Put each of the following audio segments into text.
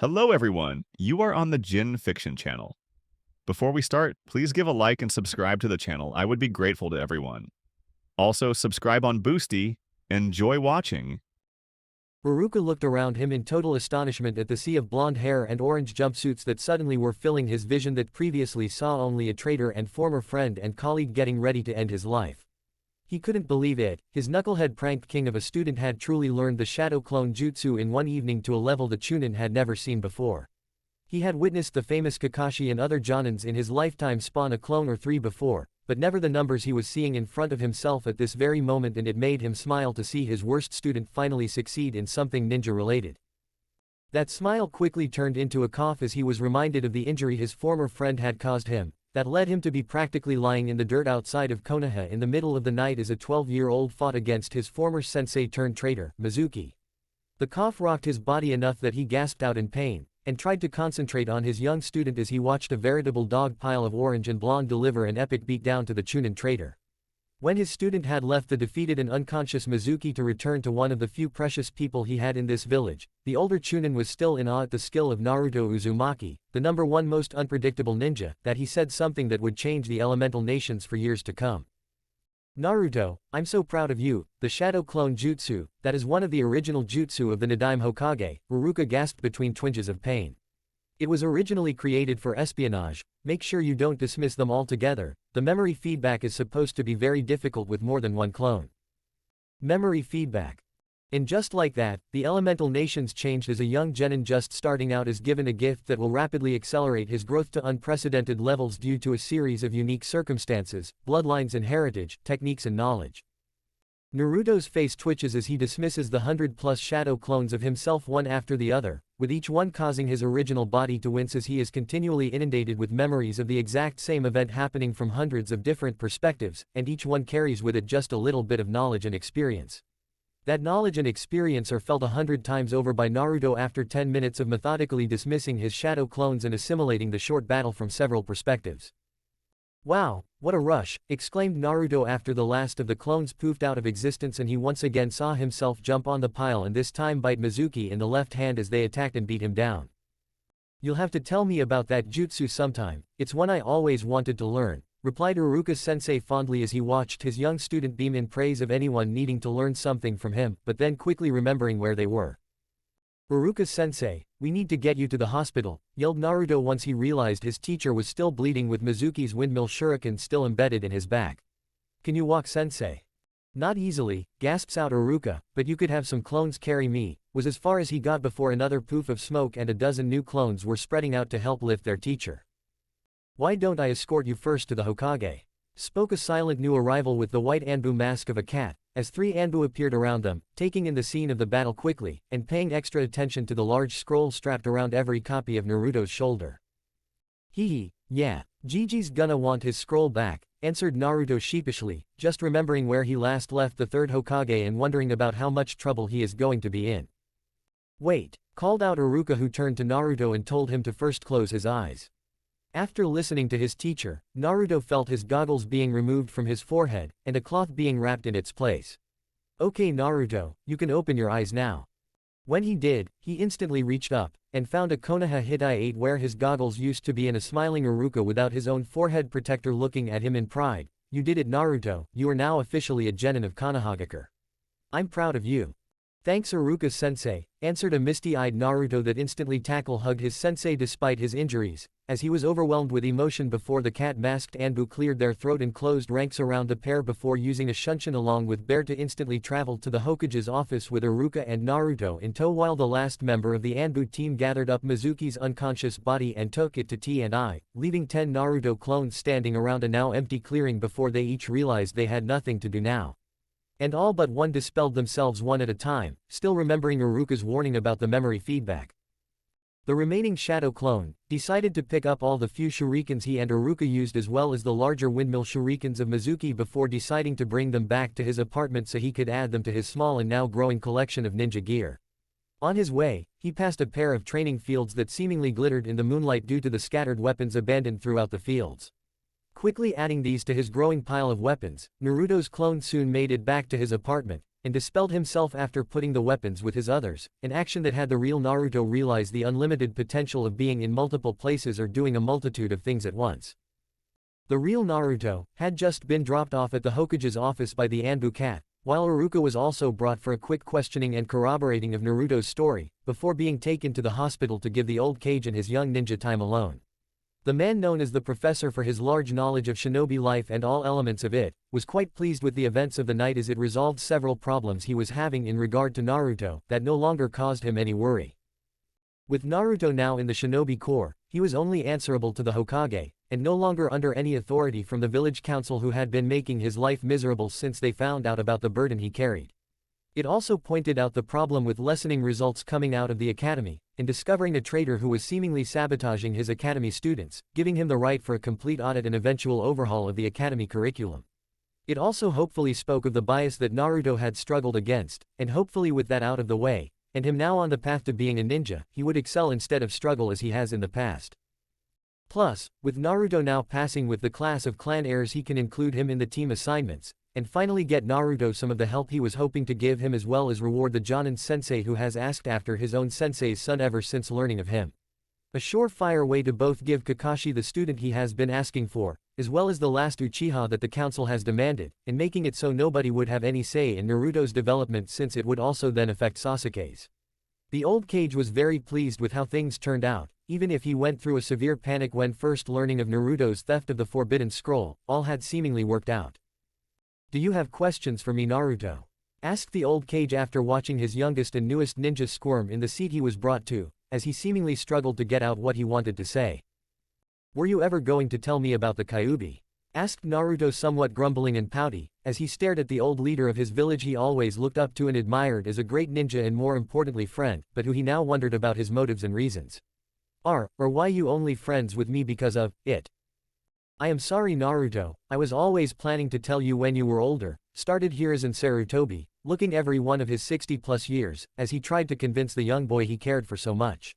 Hello everyone, you are on the Jin Fiction channel. Before we start, please give a like and subscribe to the channel. I would be grateful to everyone. Also, subscribe on Boosty. Enjoy watching. Haruka looked around him in total astonishment at the sea of blonde hair and orange jumpsuits that suddenly were filling his vision that previously saw only a traitor and former friend and colleague getting ready to end his life. He couldn't believe it. His knucklehead pranked king of a student had truly learned the shadow clone jutsu in one evening to a level the Chunin had never seen before. He had witnessed the famous Kakashi and other jonins in his lifetime spawn a clone or three before, but never the numbers he was seeing in front of himself at this very moment, and it made him smile to see his worst student finally succeed in something ninja-related. That smile quickly turned into a cough as he was reminded of the injury his former friend had caused him, that led him to be practically lying in the dirt outside of Konoha in the middle of the night as a 12-year-old fought against his former sensei-turned-traitor, Mizuki. The cough rocked his body enough that he gasped out in pain, and tried to concentrate on his young student as he watched a veritable dog pile of orange and blonde deliver an epic beatdown to the Chunin traitor. When his student had left the defeated and unconscious Mizuki to return to one of the few precious people he had in this village, the older Chunin was still in awe at the skill of Naruto Uzumaki, the #1 most unpredictable ninja, that he said something that would change the elemental nations for years to come. Naruto, I'm so proud of you. The shadow clone jutsu, that is one of the original jutsu of the Nadaime Hokage, Haruka gasped between twinges of pain. It was originally created for espionage. Make sure you don't dismiss them altogether. The memory feedback is supposed to be very difficult with more than one clone. Memory feedback. And just like that, the elemental nations changed as a young genin just starting out is given a gift that will rapidly accelerate his growth to unprecedented levels due to a series of unique circumstances, bloodlines and heritage, techniques and knowledge. Naruto's face twitches as he dismisses the 100+ shadow clones of himself one after the other, with each one causing his original body to wince as he is continually inundated with memories of the exact same event happening from hundreds of different perspectives, and each one carries with it just a little bit of knowledge and experience. That knowledge and experience are felt 100 times over by Naruto after 10 minutes of methodically dismissing his shadow clones and assimilating the short battle from several perspectives. Wow, what a rush, exclaimed Naruto after the last of the clones poofed out of existence and he once again saw himself jump on the pile and this time bite Mizuki in the left hand as they attacked and beat him down. You'll have to tell me about that jutsu sometime, it's one I always wanted to learn, replied Haruka-sensei fondly as he watched his young student beam in praise of anyone needing to learn something from him, but then quickly remembering where they were. Haruka-sensei, we need to get you to the hospital, yelled Naruto once he realized his teacher was still bleeding with Mizuki's windmill shuriken still embedded in his back. Can you walk, sensei? Not easily, gasps out Haruka, but you could have some clones carry me, was as far as he got before another poof of smoke and a dozen new clones were spreading out to help lift their teacher. Why don't I escort you first to the Hokage? Spoke a silent new arrival with the white Anbu mask of a cat, as 3 Anbu appeared around them, taking in the scene of the battle quickly, and paying extra attention to the large scroll strapped around every copy of Naruto's shoulder. Hee, yeah, Gigi's gonna want his scroll back, answered Naruto sheepishly, just remembering where he last left the 3rd Hokage and wondering about how much trouble he is going to be in. Wait, called out Haruka, who turned to Naruto and told him to first close his eyes. After listening to his teacher, Naruto felt his goggles being removed from his forehead, and a cloth being wrapped in its place. Okay Naruto, you can open your eyes now. When he did, he instantly reached up, and found a Konoha Hitai-8 where his goggles used to be and a smiling Haruka without his own forehead protector looking at him in pride. You did it Naruto, you are now officially a genin of Konohagakure. I'm proud of you. Thanks Haruka-sensei, answered a misty-eyed Naruto that instantly hugged his sensei despite his injuries, as he was overwhelmed with emotion before the cat-masked Anbu cleared their throat and closed ranks around the pair before using a shunshin along with Bear to instantly travel to the Hokage's office with Haruka and Naruto in tow while the last member of the Anbu team gathered up Mizuki's unconscious body and took it to T&I, leaving 10 Naruto clones standing around a now empty clearing before they each realized they had nothing to do now. And all but one dispelled themselves one at a time, still remembering Haruka's warning about the memory feedback. The remaining shadow clone decided to pick up all the few shurikens he and Haruka used as well as the larger windmill shurikens of Mizuki before deciding to bring them back to his apartment so he could add them to his small and now growing collection of ninja gear. On his way, he passed a pair of training fields that seemingly glittered in the moonlight due to the scattered weapons abandoned throughout the fields. Quickly adding these to his growing pile of weapons, Naruto's clone soon made it back to his apartment, and dispelled himself after putting the weapons with his others, an action that had the real Naruto realize the unlimited potential of being in multiple places or doing a multitude of things at once. The real Naruto had just been dropped off at the Hokage's office by the Anbu cat, while Iruka was also brought for a quick questioning and corroborating of Naruto's story, before being taken to the hospital to give the old Kage and his young ninja time alone. The man known as the Professor for his large knowledge of shinobi life and all elements of it, was quite pleased with the events of the night as it resolved several problems he was having in regard to Naruto that no longer caused him any worry. With Naruto now in the shinobi corps, he was only answerable to the Hokage, and no longer under any authority from the village council who had been making his life miserable since they found out about the burden he carried. It also pointed out the problem with lessening results coming out of the academy, in discovering a traitor who was seemingly sabotaging his academy students, giving him the right for a complete audit and eventual overhaul of the academy curriculum. It also hopefully spoke of the bias that Naruto had struggled against, and hopefully with that out of the way, and him now on the path to being a ninja, he would excel instead of struggle as he has in the past. Plus, with Naruto now passing with the class of clan heirs, he can include him in the team assignments, and finally get Naruto some of the help he was hoping to give him, as well as reward the Jonin sensei who has asked after his own sensei's son ever since learning of him. A surefire way to both give Kakashi the student he has been asking for, as well as the last Uchiha that the council has demanded, and making it so nobody would have any say in Naruto's development, since it would also then affect Sasuke's. The old Kage was very pleased with how things turned out, even if he went through a severe panic when first learning of Naruto's theft of the Forbidden Scroll, all had seemingly worked out. "Do you have questions for me, Naruto?" asked the old Kage after watching his youngest and newest ninja squirm in the seat he was brought to, as he seemingly struggled to get out what he wanted to say. "Were you ever going to tell me about the Kyuubi?" asked Naruto, somewhat grumbling and pouty, as he stared at the old leader of his village he always looked up to and admired as a great ninja and more importantly friend, but who he now wondered about his motives and reasons. Or why you only friends with me because of it? "I am sorry, Naruto, I was always planning to tell you when you were older," started Hiruzen Sarutobi, looking every one of his 60+ years, as he tried to convince the young boy he cared for so much.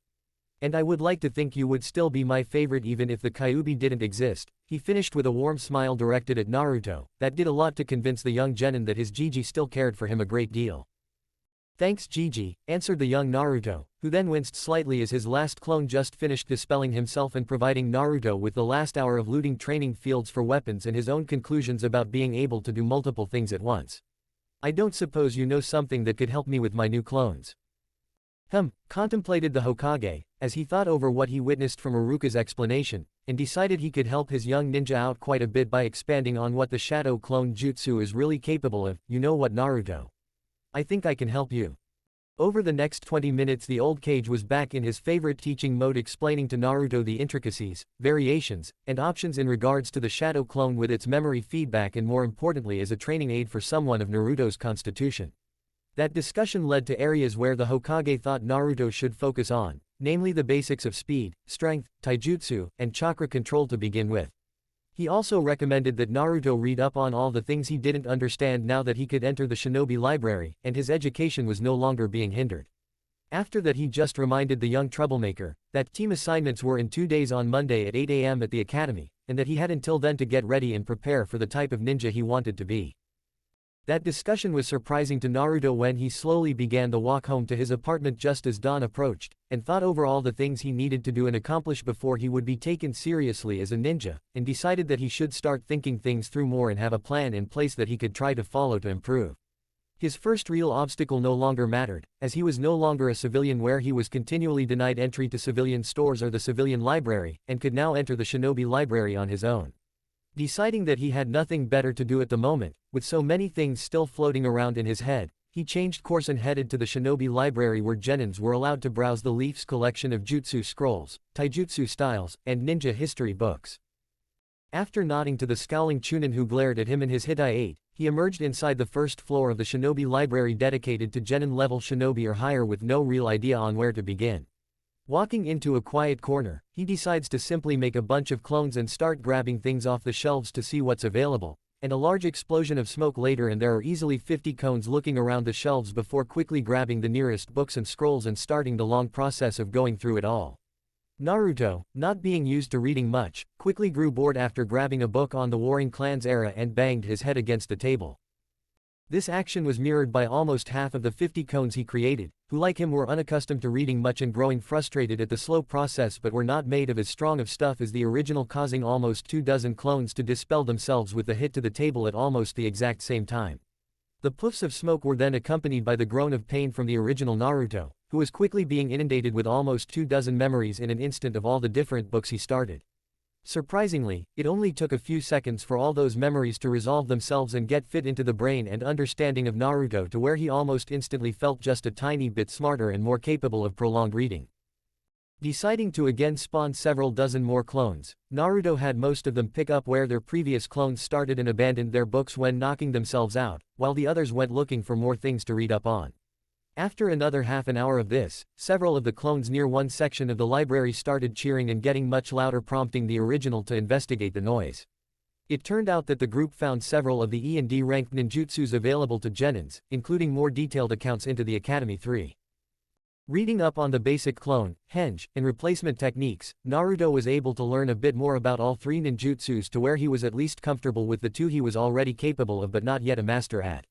"And I would like to think you would still be my favorite even if the Kyuubi didn't exist," he finished with a warm smile directed at Naruto, that did a lot to convince the young genin that his Gigi still cared for him a great deal. "Thanks, Gigi," answered the young Naruto, who then winced slightly as his last clone just finished dispelling himself and providing Naruto with the last hour of looting training fields for weapons and his own conclusions about being able to do multiple things at once. "I don't suppose you know something that could help me with my new clones?" Contemplated the Hokage, as he thought over what he witnessed from Iruka's explanation, and decided he could help his young ninja out quite a bit by expanding on what the shadow clone jutsu is really capable of. "You know what, Naruto? I think I can help you." Over the next 20 minutes the old Kage was back in his favorite teaching mode, explaining to Naruto the intricacies, variations, and options in regards to the shadow clone with its memory feedback, and more importantly as a training aid for someone of Naruto's constitution. That discussion led to areas where the Hokage thought Naruto should focus on, namely the basics of speed, strength, taijutsu, and chakra control to begin with. He also recommended that Naruto read up on all the things he didn't understand now that he could enter the shinobi library, and his education was no longer being hindered. After that he just reminded the young troublemaker that team assignments were in 2 days on Monday at 8 AM at the academy, and that he had until then to get ready and prepare for the type of ninja he wanted to be. That discussion was surprising to Naruto when he slowly began the walk home to his apartment just as dawn approached, and thought over all the things he needed to do and accomplish before he would be taken seriously as a ninja, and decided that he should start thinking things through more and have a plan in place that he could try to follow to improve. His first real obstacle no longer mattered, as he was no longer a civilian where he was continually denied entry to civilian stores or the civilian library, and could now enter the shinobi library on his own. Deciding that he had nothing better to do at the moment, with so many things still floating around in his head, he changed course and headed to the shinobi library where genins were allowed to browse the Leaf's collection of jutsu scrolls, taijutsu styles, and ninja history books. After nodding to the scowling Chunin who glared at him in his Hitai 8, he emerged inside the first floor of the shinobi library dedicated to genin level shinobi or higher with no real idea on where to begin. Walking into a quiet corner, he decides to simply make a bunch of clones and start grabbing things off the shelves to see what's available, and a large explosion of smoke later and there are easily 50 cones looking around the shelves before quickly grabbing the nearest books and scrolls and starting the long process of going through it all. Naruto, not being used to reading much, quickly grew bored after grabbing a book on the Warring Clans era and banged his head against the table. This action was mirrored by almost half of the 50 clones he created, who like him were unaccustomed to reading much and growing frustrated at the slow process but were not made of as strong of stuff as the original, causing almost 24 clones to dispel themselves with the hit to the table at almost the exact same time. The puffs of smoke were then accompanied by the groan of pain from the original Naruto, who was quickly being inundated with almost 24 memories in an instant of all the different books he started. Surprisingly, it only took a few seconds for all those memories to resolve themselves and get fit into the brain and understanding of Naruto to where he almost instantly felt just a tiny bit smarter and more capable of prolonged reading. Deciding to again spawn several dozen more clones, Naruto had most of them pick up where their previous clones started and abandoned their books when knocking themselves out, while the others went looking for more things to read up on. After another half an hour of this, several of the clones near one section of the library started cheering and getting much louder, prompting the original to investigate the noise. It turned out that the group found several of the E&D ranked ninjutsus available to genins, including more detailed accounts into the Academy 3. Reading up on the basic clone, henge, and replacement techniques, Naruto was able to learn a bit more about all 3 ninjutsus to where he was at least comfortable with the 2 he was already capable of but not yet a master at.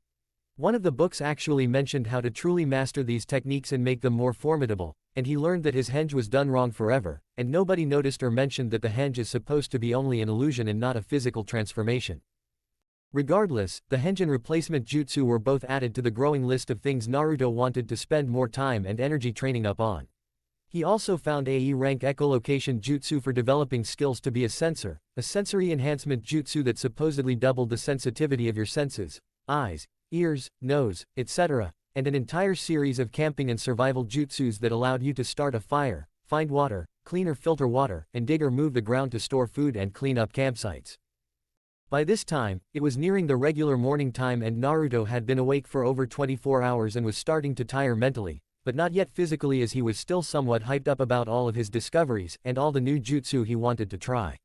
One of the books actually mentioned how to truly master these techniques and make them more formidable, and he learned that his henge was done wrong forever, and nobody noticed or mentioned that the henge is supposed to be only an illusion and not a physical transformation. Regardless, the henge and replacement jutsu were both added to the growing list of things Naruto wanted to spend more time and energy training up on. He also found AE rank echolocation jutsu for developing skills to be a sensor, a sensory enhancement jutsu that supposedly doubled the sensitivity of your senses, eyes, ears, nose, etc., and an entire series of camping and survival jutsus that allowed you to start a fire, find water, clean or filter water, and dig or move the ground to store food and clean up campsites. By this time, it was nearing the regular morning time and Naruto had been awake for over 24 hours and was starting to tire mentally, but not yet physically, as he was still somewhat hyped up about all of his discoveries and all the new jutsu he wanted to try.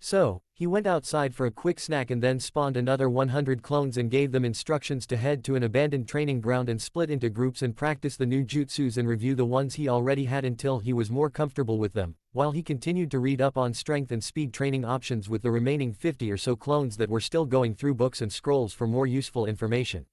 So, he went outside for a quick snack and then spawned another 100 clones and gave them instructions to head to an abandoned training ground and split into groups and practice the new jutsus and review the ones he already had until he was more comfortable with them, while he continued to read up on strength and speed training options with the remaining 50 or so clones that were still going through books and scrolls for more useful information.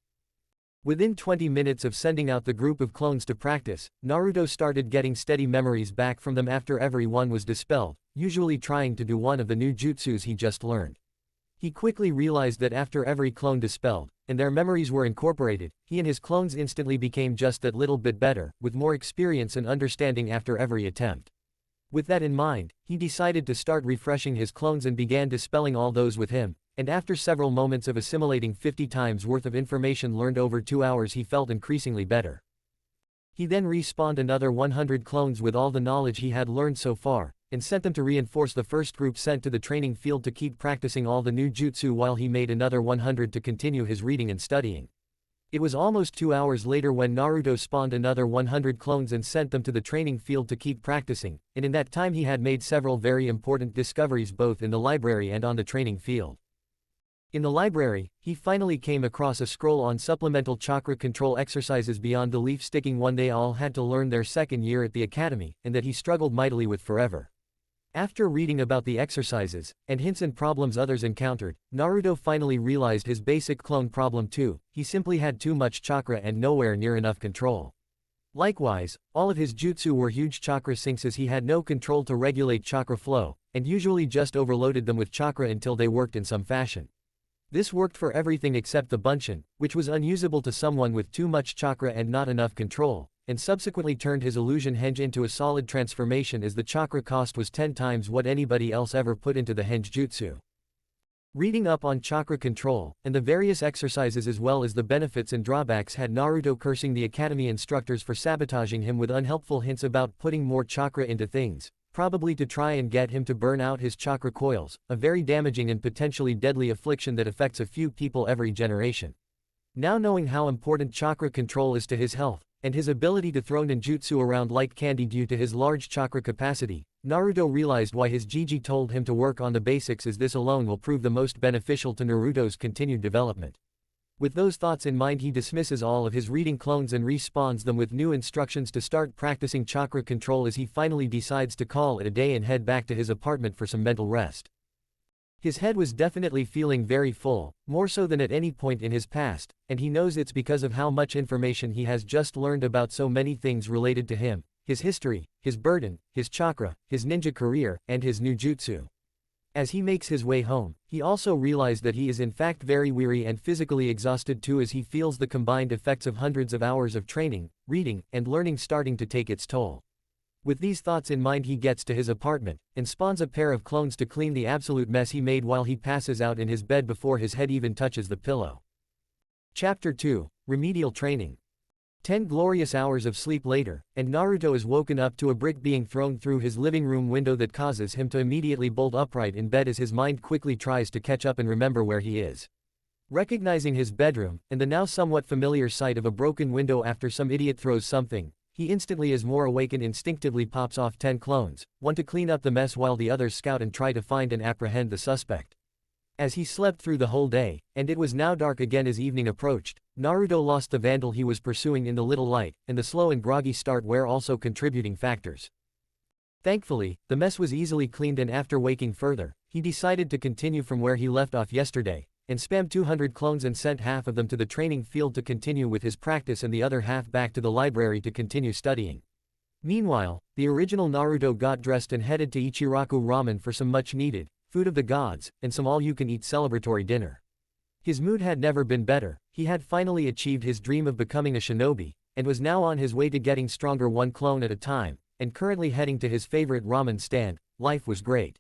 Within 20 minutes of sending out the group of clones to practice, Naruto started getting steady memories back from them after every one was dispelled, usually trying to do one of the new jutsus he just learned. He quickly realized that after every clone dispelled, and their memories were incorporated, he and his clones instantly became just that little bit better, with more experience and understanding after every attempt. With that in mind, he decided to start refreshing his clones and began dispelling all those with him, and after several moments of assimilating 50 times worth of information learned over 2 hours, he felt increasingly better. He then respawned another 100 clones with all the knowledge he had learned so far, and sent them to reinforce the first group sent to the training field to keep practicing all the new jutsu, while he made another 100 to continue his reading and studying. It was almost 2 hours later when Naruto spawned another 100 clones and sent them to the training field to keep practicing, and in that time he had made several very important discoveries both in the library and on the training field. In the library, he finally came across a scroll on supplemental chakra control exercises beyond the leaf-sticking one they all had to learn their second year at the academy, and that he struggled mightily with forever. After reading about the exercises, and hints and problems others encountered, Naruto finally realized his basic clone problem too: he simply had too much chakra and nowhere near enough control. Likewise, all of his jutsu were huge chakra sinks as he had no control to regulate chakra flow, and usually just overloaded them with chakra until they worked in some fashion. This worked for everything except the Bunshin, which was unusable to someone with too much chakra and not enough control, and subsequently turned his illusion henge into a solid transformation as the chakra cost was 10 times what anybody else ever put into the henge jutsu. Reading up on chakra control, and the various exercises as well as the benefits and drawbacks had Naruto cursing the academy instructors for sabotaging him with unhelpful hints about putting more chakra into things, probably to try and get him to burn out his chakra coils, a very damaging and potentially deadly affliction that affects a few people every generation. Now knowing how important chakra control is to his health, and his ability to throw ninjutsu around like candy due to his large chakra capacity, Naruto realized why his Jiji told him to work on the basics, as this alone will prove the most beneficial to Naruto's continued development. With those thoughts in mind, he dismisses all of his reading clones and respawns them with new instructions to start practicing chakra control as he finally decides to call it a day and head back to his apartment for some mental rest. His head was definitely feeling very full, more so than at any point in his past, and he knows it's because of how much information he has just learned about so many things related to him, his history, his burden, his chakra, his ninja career, and his new jutsu. As he makes his way home, he also realized that he is in fact very weary and physically exhausted too, as he feels the combined effects of hundreds of hours of training, reading, and learning starting to take its toll. With these thoughts in mind, he gets to his apartment, and spawns a pair of clones to clean the absolute mess he made while he passes out in his bed before his head even touches the pillow. Chapter 2, Remedial Training. 10 glorious hours of sleep later, and Naruto is woken up to a brick being thrown through his living room window that causes him to immediately bolt upright in bed as his mind quickly tries to catch up and remember where he is. Recognizing his bedroom, and the now somewhat familiar sight of a broken window after some idiot throws something, he instantly is more awake and instinctively pops off 10 clones, one to clean up the mess while the others scout and try to find and apprehend the suspect. As he slept through the whole day, and it was now dark again as evening approached, Naruto lost the vandal he was pursuing in the little light, and the slow and groggy start were also contributing factors. Thankfully, the mess was easily cleaned, and after waking further, he decided to continue from where he left off yesterday, and spammed 200 clones and sent half of them to the training field to continue with his practice and the other half back to the library to continue studying. Meanwhile, the original Naruto got dressed and headed to Ichiraku Ramen for some much-needed food of the gods, and some all-you-can-eat celebratory dinner. His mood had never been better. He had finally achieved his dream of becoming a shinobi, and was now on his way to getting stronger one clone at a time, and currently heading to his favorite ramen stand. Life was great.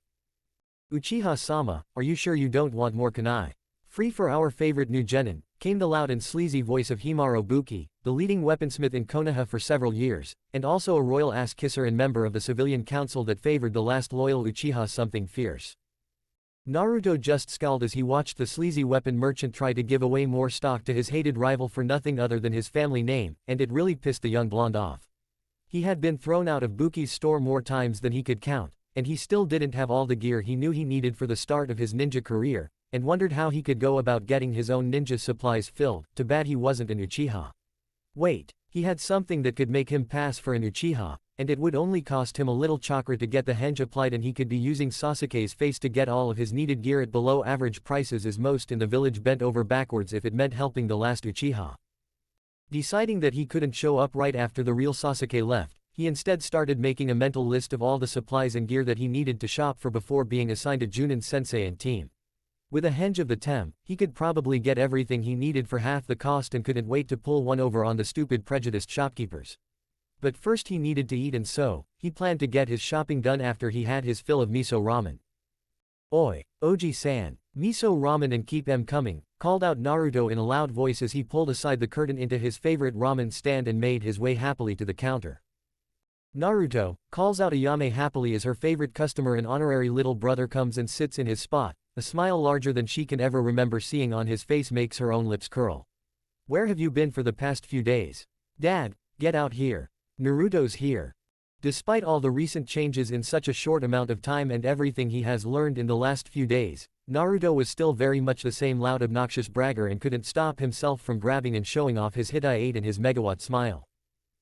Uchiha-sama, are you sure you don't want more kunai? Free for our favorite new genin, came the loud and sleazy voice of Himaro Buki, the leading weaponsmith in Konoha for several years, and also a royal ass-kisser and member of the civilian council that favored the last loyal Uchiha something fierce. Naruto just scowled as he watched the sleazy weapon merchant try to give away more stock to his hated rival for nothing other than his family name, and it really pissed the young blonde off. He had been thrown out of Buki's store more times than he could count, and he still didn't have all the gear he knew he needed for the start of his ninja career, and wondered how he could go about getting his own ninja supplies filled. Too bad he wasn't an Uchiha. Wait, he had something that could make him pass for an Uchiha, and it would only cost him a little chakra to get the henge applied, and he could be using Sasuke's face to get all of his needed gear at below average prices as most in the village bent over backwards if it meant helping the last Uchiha. Deciding that he couldn't show up right after the real Sasuke left, he instead started making a mental list of all the supplies and gear that he needed to shop for before being assigned to Junin sensei and team. With a henge of the tem, he could probably get everything he needed for half the cost and couldn't wait to pull one over on the stupid prejudiced shopkeepers. But first he needed to eat, and so, he planned to get his shopping done after he had his fill of miso ramen. "Oi, Oji-san, miso ramen and keep 'em coming," called out Naruto in a loud voice as he pulled aside the curtain into his favorite ramen stand and made his way happily to the counter. Naruto, calls out Ayame happily as her favorite customer and honorary little brother comes and sits in his spot. A smile larger than she can ever remember seeing on his face makes her own lips curl. "Where have you been for the past few days? Dad, get out here. Naruto's here." Despite all the recent changes in such a short amount of time and everything he has learned in the last few days, Naruto was still very much the same loud obnoxious bragger and couldn't stop himself from grabbing and showing off his Hitai 8 and his megawatt smile.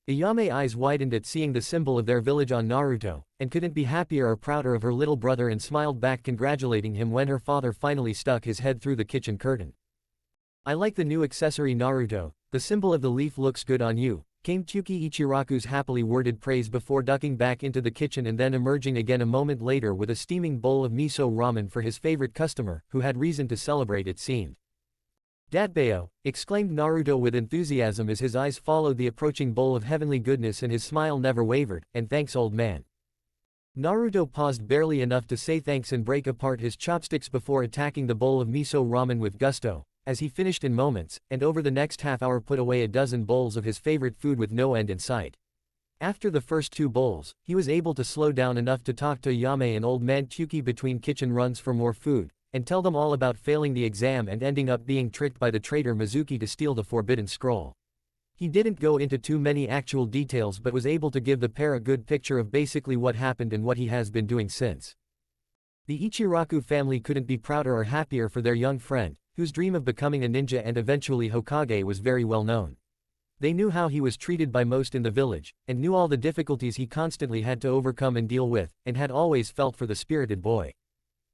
Ayame eyes widened at seeing the symbol of their village on Naruto, and couldn't be happier or prouder of her little brother and smiled back congratulating him when her father finally stuck his head through the kitchen curtain. "I like the new accessory, Naruto, the symbol of the leaf looks good on you," came Tsuki Ichiraku's happily worded praise before ducking back into the kitchen and then emerging again a moment later with a steaming bowl of miso ramen for his favorite customer, who had reason to celebrate it seemed. "Datbeo," exclaimed Naruto with enthusiasm as his eyes followed the approaching bowl of heavenly goodness and his smile never wavered, "and thanks old man." Naruto paused barely enough to say thanks and break apart his chopsticks before attacking the bowl of miso ramen with gusto, as he finished in moments, and over the next half hour put away a dozen bowls of his favorite food with no end in sight. After the first 2 bowls, he was able to slow down enough to talk to Yame and old man Tsuki between kitchen runs for more food, and tell them all about failing the exam and ending up being tricked by the traitor Mizuki to steal the forbidden scroll. He didn't go into too many actual details but was able to give the pair a good picture of basically what happened and what he has been doing since. The Ichiraku family couldn't be prouder or happier for their young friend, whose dream of becoming a ninja and eventually Hokage was very well known. They knew how he was treated by most in the village, and knew all the difficulties he constantly had to overcome and deal with, and had always felt for the spirited boy.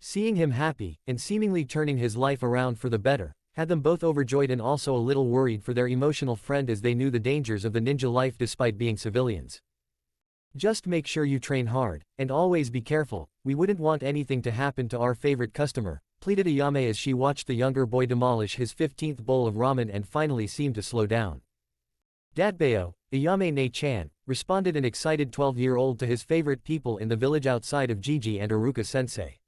Seeing him happy, and seemingly turning his life around for the better, had them both overjoyed and also a little worried for their emotional friend as they knew the dangers of the ninja life despite being civilians. Just make sure you train hard, and always be careful, we wouldn't want anything to happen to our favorite customer, pleaded Ayame as she watched the younger boy demolish his 15th bowl of ramen and finally seemed to slow down. Datbeo, Ayame Ne-chan, responded an excited 12-year-old to his favorite people in the village outside of Jiji and Aruka-sensei.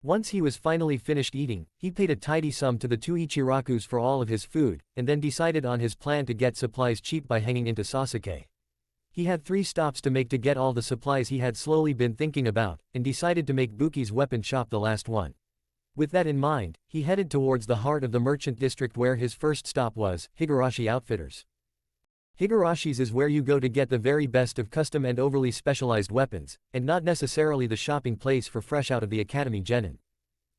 Once he was finally finished eating, he paid a tidy sum to the two Ichirakus for all of his food, and then decided on his plan to get supplies cheap by hanging into Sasuke. He had 3 stops to make to get all the supplies he had slowly been thinking about, and decided to make Buki's weapon shop the last one. With that in mind, he headed towards the heart of the merchant district where his first stop was, Higurashi Outfitters. Higurashi's is where you go to get the very best of custom and overly specialized weapons, and not necessarily the shopping place for fresh out of the academy genin.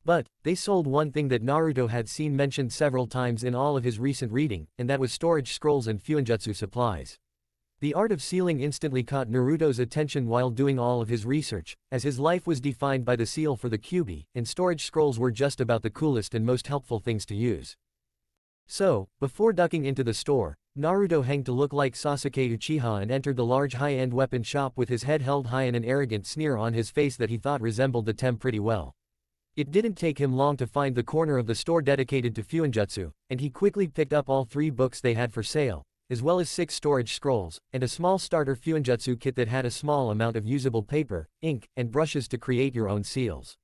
But, they sold one thing that Naruto had seen mentioned several times in all of his recent reading, and that was storage scrolls and fuinjutsu supplies. The art of sealing instantly caught Naruto's attention while doing all of his research, as his life was defined by the seal for the kyubi, and storage scrolls were just about the coolest and most helpful things to use. So, before ducking into the store, Naruto hanged to look like Sasuke Uchiha and entered the large high-end weapon shop with his head held high and an arrogant sneer on his face that he thought resembled the Tem pretty well. It didn't take him long to find the corner of the store dedicated to fuinjutsu, and he quickly picked up all 3 books they had for sale, as well as 6 storage scrolls, and a small starter fuinjutsu kit that had a small amount of usable paper, ink, and brushes to create your own seals.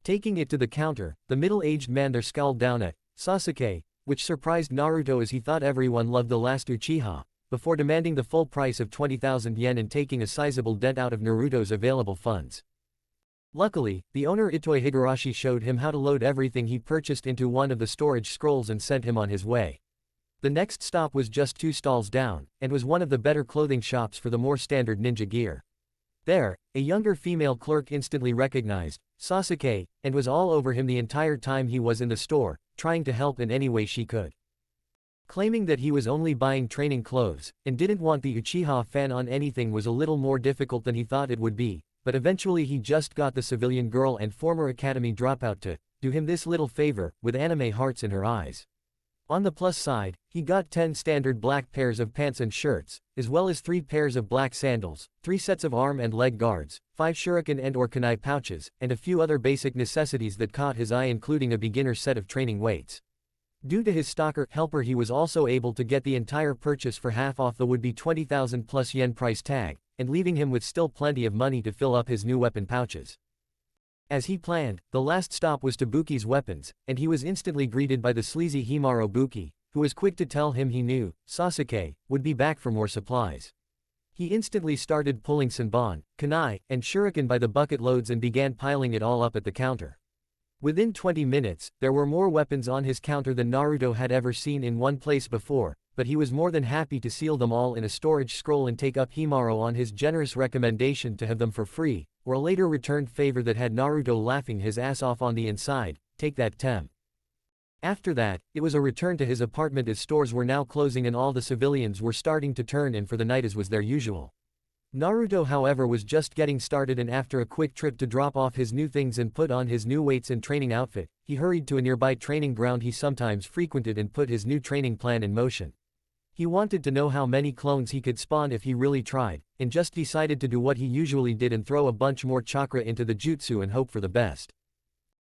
Taking it to the counter, the middle-aged man there scowled down at Sasuke, which surprised Naruto as he thought everyone loved the last Uchiha, before demanding the full price of 20,000 yen and taking a sizable dent out of Naruto's available funds. Luckily, the owner Itoi Higurashi showed him how to load everything he purchased into one of the storage scrolls and sent him on his way. The next stop was just 2 stalls down, and was one of the better clothing shops for the more standard ninja gear. There, a younger female clerk instantly recognized Sasuke, and was all over him the entire time he was in the store, trying to help in any way she could. Claiming that he was only buying training clothes, and didn't want the Uchiha fan on anything was a little more difficult than he thought it would be, but eventually he just got the civilian girl and former academy dropout to do him this little favor, with anime hearts in her eyes. On the plus side, he got 10 standard black pairs of pants and shirts, as well as 3 pairs of black sandals, 3 sets of arm and leg guards, 5 shuriken and or kunai pouches, and a few other basic necessities that caught his eye, including a beginner set of training weights. Due to his stalker helper, he was also able to get the entire purchase for half off the would-be 20,000 plus yen price tag, and leaving him with still plenty of money to fill up his new weapon pouches. As he planned, the last stop was to Buki's weapons, and he was instantly greeted by the sleazy Himaro Buki, who was quick to tell him he knew Sasuke would be back for more supplies. He instantly started pulling Senbon, kunai, and shuriken by the bucket loads and began piling it all up at the counter. Within 20 minutes, there were more weapons on his counter than Naruto had ever seen in one place before, but he was more than happy to seal them all in a storage scroll and take up Himaro on his generous recommendation to have them for free, or a later returned favor that had Naruto laughing his ass off on the inside, take that Tem. After that, it was a return to his apartment as stores were now closing and all the civilians were starting to turn in for the night as was their usual. Naruto however was just getting started, and after a quick trip to drop off his new things and put on his new weights and training outfit, he hurried to a nearby training ground he sometimes frequented and put his new training plan in motion. He wanted to know how many clones he could spawn if he really tried, and just decided to do what he usually did and throw a bunch more chakra into the jutsu and hope for the best.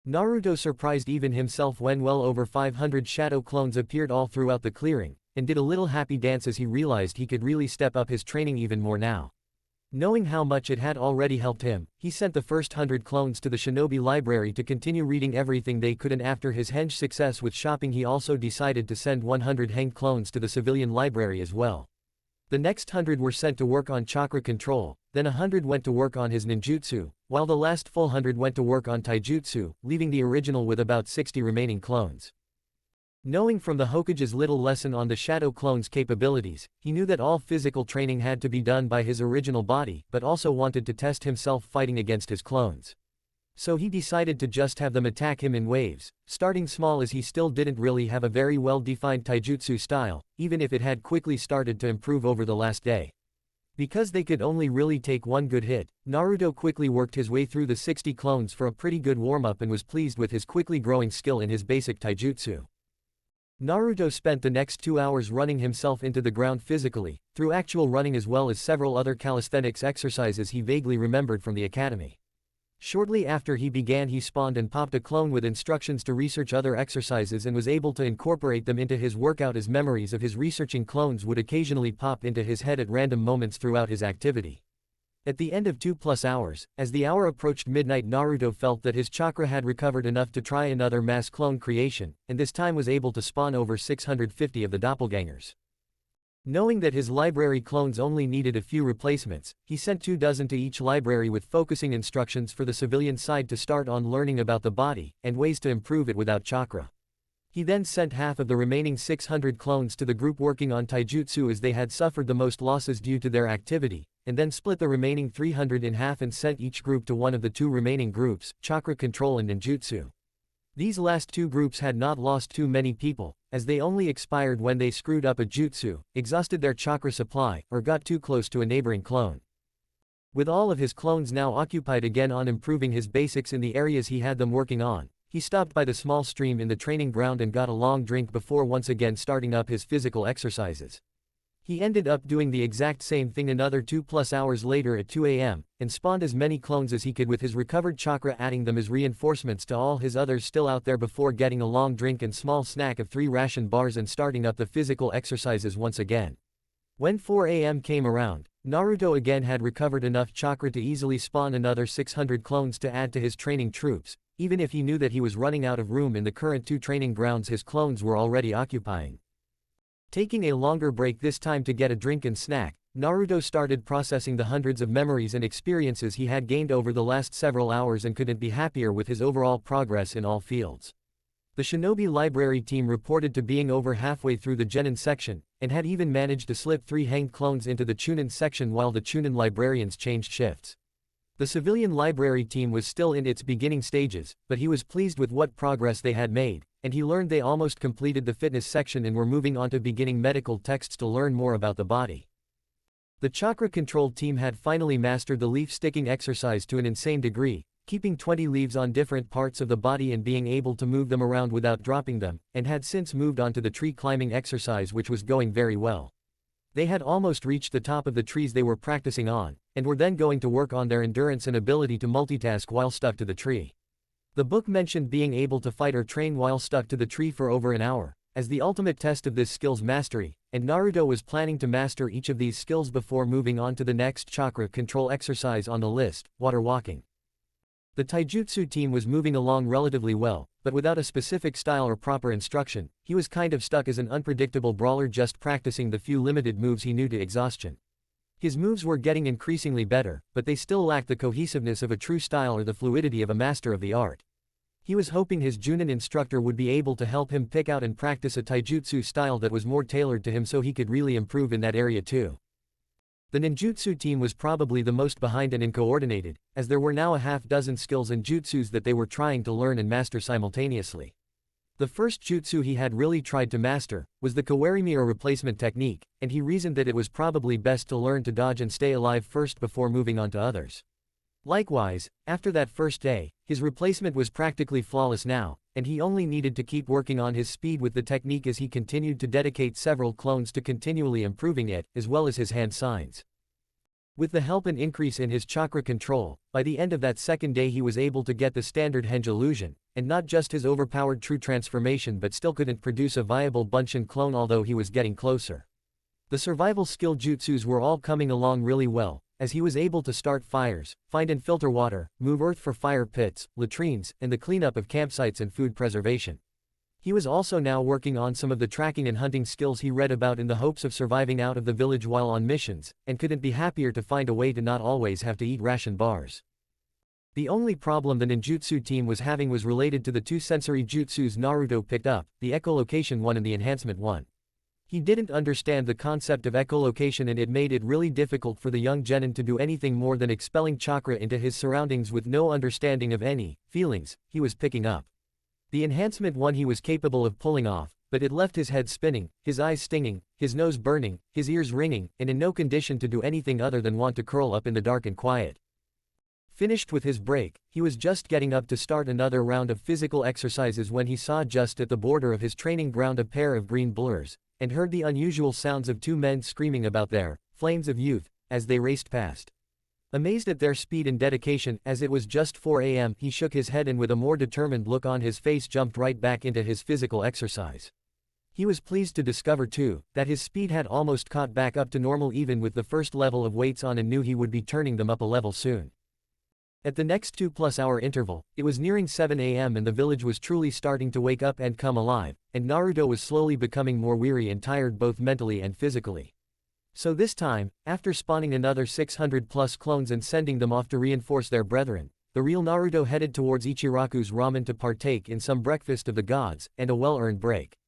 Naruto surprised even himself when well over 500 shadow clones appeared all throughout the clearing, and did a little happy dance as he realized he could really step up his training even more now. Knowing how much it had already helped him, he sent the first 100 clones to the shinobi library to continue reading everything they could, and after his henge success with shopping he also decided to send 100 henge clones to the civilian library as well. The next 100 were sent to work on chakra control, then 100 went to work on his ninjutsu, while the last full 100 went to work on taijutsu, leaving the original with about 60 remaining clones. Knowing from the Hokage's little lesson on the shadow clone's capabilities, he knew that all physical training had to be done by his original body, but also wanted to test himself fighting against his clones. So he decided to just have them attack him in waves, starting small as he still didn't really have a very well-defined taijutsu style, even if it had quickly started to improve over the last day. Because they could only really take one good hit, Naruto quickly worked his way through the 60 clones for a pretty good warm-up and was pleased with his quickly growing skill in his basic taijutsu. Naruto spent the next 2 hours running himself into the ground physically, through actual running as well as several other calisthenics exercises he vaguely remembered from the academy. Shortly after he began, he spawned and popped a clone with instructions to research other exercises and was able to incorporate them into his workout, as memories of his researching clones would occasionally pop into his head at random moments throughout his activity. At the end of 2+ hours, as the hour approached midnight, Naruto felt that his chakra had recovered enough to try another mass clone creation, and this time was able to spawn over 650 of the doppelgangers. Knowing that his library clones only needed a few replacements, he sent 24 to each library with focusing instructions for the civilian side to start on learning about the body, and ways to improve it without chakra. He then sent half of the remaining 600 clones to the group working on taijutsu, as they had suffered the most losses due to their activity, and then split the remaining 300 in half and sent each group to one of the 2 remaining groups, chakra control and ninjutsu. These last 2 groups had not lost too many people, as they only expired when they screwed up a jutsu, exhausted their chakra supply, or got too close to a neighboring clone. With all of his clones now occupied again on improving his basics in the areas he had them working on, he stopped by the small stream in the training ground and got a long drink before once again starting up his physical exercises. He ended up doing the exact same thing another 2+ hours later at 2 AM, and spawned as many clones as he could with his recovered chakra, adding them as reinforcements to all his others still out there before getting a long drink and small snack of 3 ration bars and starting up the physical exercises once again. When 4 AM came around, Naruto again had recovered enough chakra to easily spawn another 600 clones to add to his training troops, even if he knew that he was running out of room in the current 2 training grounds his clones were already occupying. Taking a longer break this time to get a drink and snack, Naruto started processing the hundreds of memories and experiences he had gained over the last several hours and couldn't be happier with his overall progress in all fields. The Shinobi Library team reported to being over halfway through the Genin section, and had even managed to slip 3 hanged clones into the Chunin section while the Chunin librarians changed shifts. The civilian library team was still in its beginning stages, but he was pleased with what progress they had made, and he learned they almost completed the fitness section and were moving on to beginning medical texts to learn more about the body. The chakra control team had finally mastered the leaf sticking exercise to an insane degree, keeping 20 leaves on different parts of the body and being able to move them around without dropping them, and had since moved on to the tree climbing exercise, which was going very well. They had almost reached the top of the trees they were practicing on, and were then going to work on their endurance and ability to multitask while stuck to the tree. The book mentioned being able to fight or train while stuck to the tree for over an hour, as the ultimate test of this skill's mastery, and Naruto was planning to master each of these skills before moving on to the next chakra control exercise on the list, water walking. The taijutsu team was moving along relatively well, but without a specific style or proper instruction, he was kind of stuck as an unpredictable brawler just practicing the few limited moves he knew to exhaustion. His moves were getting increasingly better, but they still lacked the cohesiveness of a true style or the fluidity of a master of the art. He was hoping his Junin instructor would be able to help him pick out and practice a taijutsu style that was more tailored to him so he could really improve in that area too. The ninjutsu team was probably the most behind and uncoordinated, as there were now a half-dozen skills and jutsus that they were trying to learn and master simultaneously. The first jutsu he had really tried to master was the kawarimi or replacement technique, and he reasoned that it was probably best to learn to dodge and stay alive first before moving on to others. Likewise, after that first day, his replacement was practically flawless now, and he only needed to keep working on his speed with the technique as he continued to dedicate several clones to continually improving it, as well as his hand signs. With the help and increase in his chakra control, by the end of that second day he was able to get the standard henge illusion, and not just his overpowered true transformation, but still couldn't produce a viable Bunshin clone, although he was getting closer. The survival skill jutsus were all coming along really well, as he was able to start fires, find and filter water, move earth for fire pits, latrines, and the cleanup of campsites and food preservation. He was also now working on some of the tracking and hunting skills he read about in the hopes of surviving out of the village while on missions, and couldn't be happier to find a way to not always have to eat ration bars. The only problem the ninjutsu team was having was related to the 2 sensory jutsus Naruto picked up, the echolocation one and the enhancement one. He didn't understand the concept of echolocation, and it made it really difficult for the young genin to do anything more than expelling chakra into his surroundings with no understanding of any feelings he was picking up. The enhancement one he was capable of pulling off, but it left his head spinning, his eyes stinging, his nose burning, his ears ringing, and in no condition to do anything other than want to curl up in the dark and quiet. Finished with his break, he was just getting up to start another round of physical exercises when he saw just at the border of his training ground a pair of green blurs, and heard the unusual sounds of two men screaming about their flames of youth as they raced past. Amazed at their speed and dedication, as it was just 4 a.m., he shook his head and with a more determined look on his face jumped right back into his physical exercise. He was pleased to discover too, that his speed had almost caught back up to normal even with the first level of weights on and knew he would be turning them up a level soon. At the next 2+ hour interval, it was nearing 7 a.m. and the village was truly starting to wake up and come alive, and Naruto was slowly becoming more weary and tired both mentally and physically. So this time, after spawning another 600+ clones and sending them off to reinforce their brethren, the real Naruto headed towards Ichiraku's ramen to partake in some breakfast of the gods, and a well-earned break.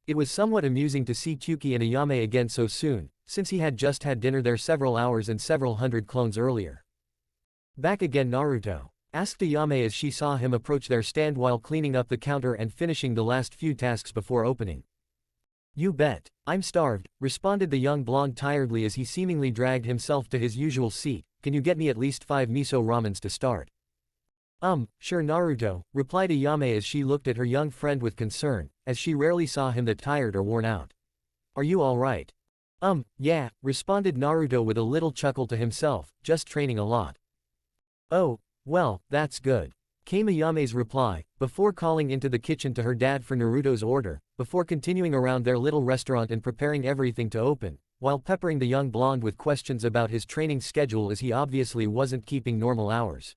It was somewhat amusing to see Kyuki and Ayame again so soon, since he had just had dinner there several hours and several hundred clones earlier. "Back again, Naruto?" asked Ayame as she saw him approach their stand while cleaning up the counter and finishing the last few tasks before opening. "You bet. I'm starved," responded the young blonde tiredly as he seemingly dragged himself to his usual seat. "Can you get me at least 5 miso ramens to start?" Sure Naruto," replied Ayame as she looked at her young friend with concern, as she rarely saw him that tired or worn out. "Are you alright?" Yeah," responded Naruto with a little chuckle to himself, "just training a lot." "Oh, well, that's good," came Ayame's reply, before calling into the kitchen to her dad for Naruto's order, before continuing around their little restaurant and preparing everything to open, while peppering the young blonde with questions about his training schedule as he obviously wasn't keeping normal hours.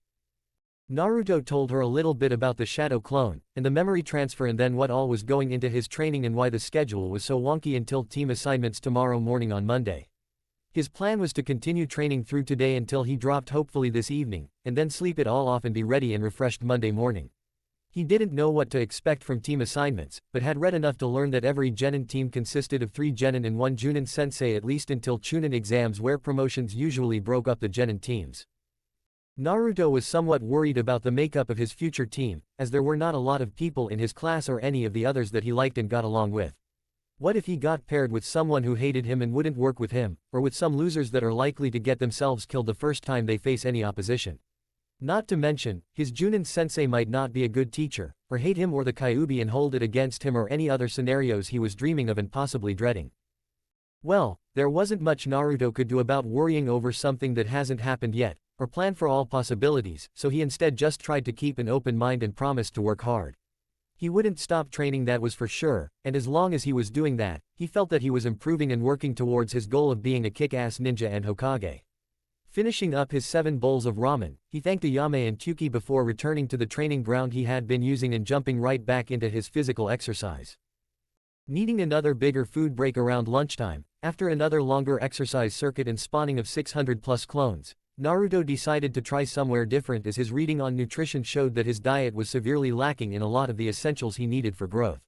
Naruto told her a little bit about the shadow clone, and the memory transfer and then what all was going into his training and why the schedule was so wonky until team assignments tomorrow morning on Monday. His plan was to continue training through today until he dropped hopefully this evening, and then sleep it all off and be ready and refreshed Monday morning. He didn't know what to expect from team assignments, but had read enough to learn that every Genin team consisted of 3 Genin and 1 Junin sensei at least until Chunin exams where promotions usually broke up the Genin teams. Naruto was somewhat worried about the makeup of his future team, as there were not a lot of people in his class or any of the others that he liked and got along with. What if he got paired with someone who hated him and wouldn't work with him, or with some losers that are likely to get themselves killed the first time they face any opposition? Not to mention, his Junin sensei might not be a good teacher, or hate him or the Kyuubi and hold it against him or any other scenarios he was dreaming of and possibly dreading. Well, there wasn't much Naruto could do about worrying over something that hasn't happened yet, or plan for all possibilities, so he instead just tried to keep an open mind and promised to work hard. He wouldn't stop training, that was for sure, and as long as he was doing that, he felt that he was improving and working towards his goal of being a kick-ass ninja and Hokage. Finishing up his 7 bowls of ramen, he thanked Ayame and Kyuki before returning to the training ground he had been using and jumping right back into his physical exercise. Needing another bigger food break around lunchtime, after another longer exercise circuit and spawning of 600+ clones, Naruto decided to try somewhere different as his reading on nutrition showed that his diet was severely lacking in a lot of the essentials he needed for growth.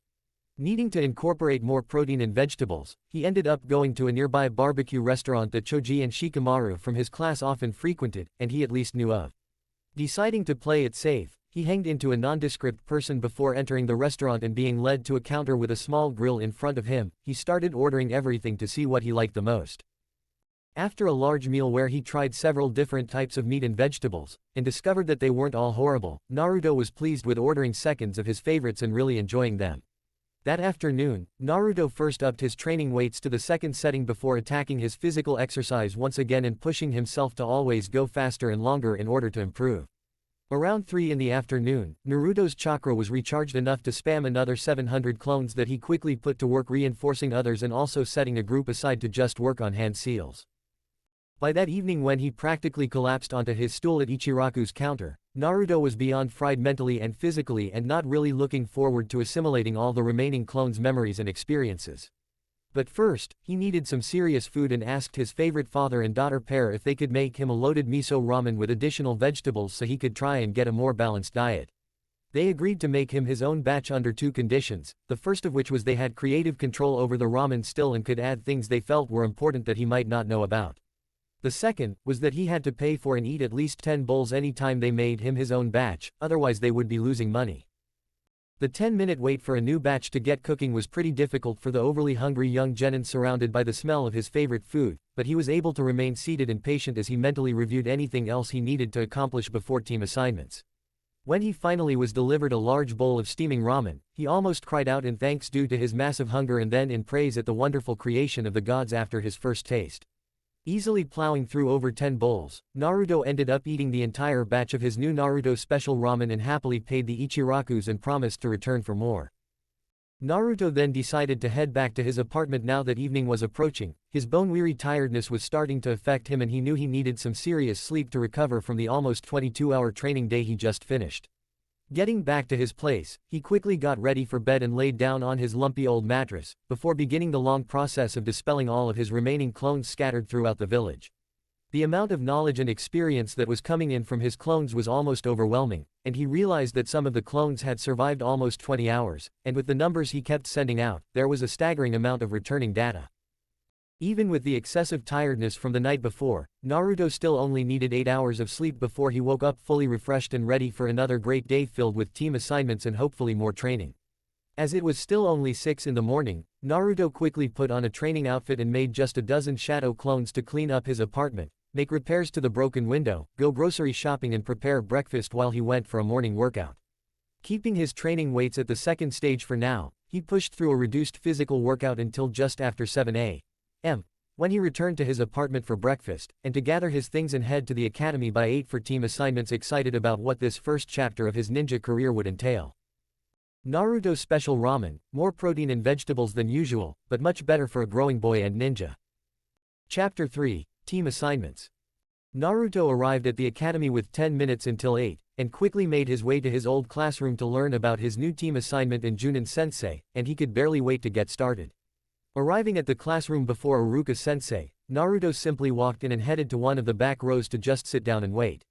Needing to incorporate more protein and vegetables, he ended up going to a nearby barbecue restaurant that Choji and Shikamaru from his class often frequented, and he at least knew of. Deciding to play it safe, he hanged into a nondescript person before entering the restaurant and being led to a counter with a small grill in front of him, he started ordering everything to see what he liked the most. After a large meal where he tried several different types of meat and vegetables, and discovered that they weren't all horrible, Naruto was pleased with ordering seconds of his favorites and really enjoying them. That afternoon, Naruto first upped his training weights to the 2nd setting before attacking his physical exercise once again and pushing himself to always go faster and longer in order to improve. Around 3 in the afternoon, Naruto's chakra was recharged enough to spam another 700 clones that he quickly put to work reinforcing others and also setting a group aside to just work on hand seals. By that evening when he practically collapsed onto his stool at Ichiraku's counter, Naruto was beyond fried mentally and physically and not really looking forward to assimilating all the remaining clones' memories and experiences. But first, he needed some serious food and asked his favorite father and daughter pair if they could make him a loaded miso ramen with additional vegetables so he could try and get a more balanced diet. They agreed to make him his own batch under 2 conditions, the first of which was they had creative control over the ramen still and could add things they felt were important that he might not know about. The second was that he had to pay for and eat at least 10 bowls anytime they made him his own batch, otherwise they would be losing money. The 10-minute wait for a new batch to get cooking was pretty difficult for the overly hungry young genin surrounded by the smell of his favorite food, but he was able to remain seated and patient as he mentally reviewed anything else he needed to accomplish before team assignments. When he finally was delivered a large bowl of steaming ramen, he almost cried out in thanks due to his massive hunger and then in praise at the wonderful creation of the gods after his first taste. Easily plowing through over 10 bowls, Naruto ended up eating the entire batch of his new Naruto special ramen and happily paid the Ichirakus and promised to return for more. Naruto then decided to head back to his apartment now that evening was approaching. His bone-weary tiredness was starting to affect him and he knew he needed some serious sleep to recover from the almost 22-hour training day he just finished. Getting back to his place, he quickly got ready for bed and laid down on his lumpy old mattress, before beginning the long process of dispelling all of his remaining clones scattered throughout the village. The amount of knowledge and experience that was coming in from his clones was almost overwhelming, and he realized that some of the clones had survived almost 20 hours, and with the numbers he kept sending out, there was a staggering amount of returning data. Even with the excessive tiredness from the night before, Naruto still only needed 8 hours of sleep before he woke up fully refreshed and ready for another great day filled with team assignments and hopefully more training. As it was still only 6 in the morning, Naruto quickly put on a training outfit and made just a dozen shadow clones to clean up his apartment, make repairs to the broken window, go grocery shopping and prepare breakfast while he went for a morning workout. Keeping his training weights at the second stage for now, he pushed through a reduced physical workout until just after 7 a.m. when he returned to his apartment for breakfast, and to gather his things and head to the academy by 8 for team assignments, excited about what this first chapter of his ninja career would entail. Naruto's special ramen, more protein and vegetables than usual, but much better for a growing boy and ninja. Chapter 3, Team Assignments. Naruto arrived at the academy with 10 minutes until 8, and quickly made his way to his old classroom to learn about his new team assignment in Junin-sensei, and he could barely wait to get started. Arriving at the classroom before Iruka-sensei, Naruto simply walked in and headed to one of the back rows to just sit down and wait.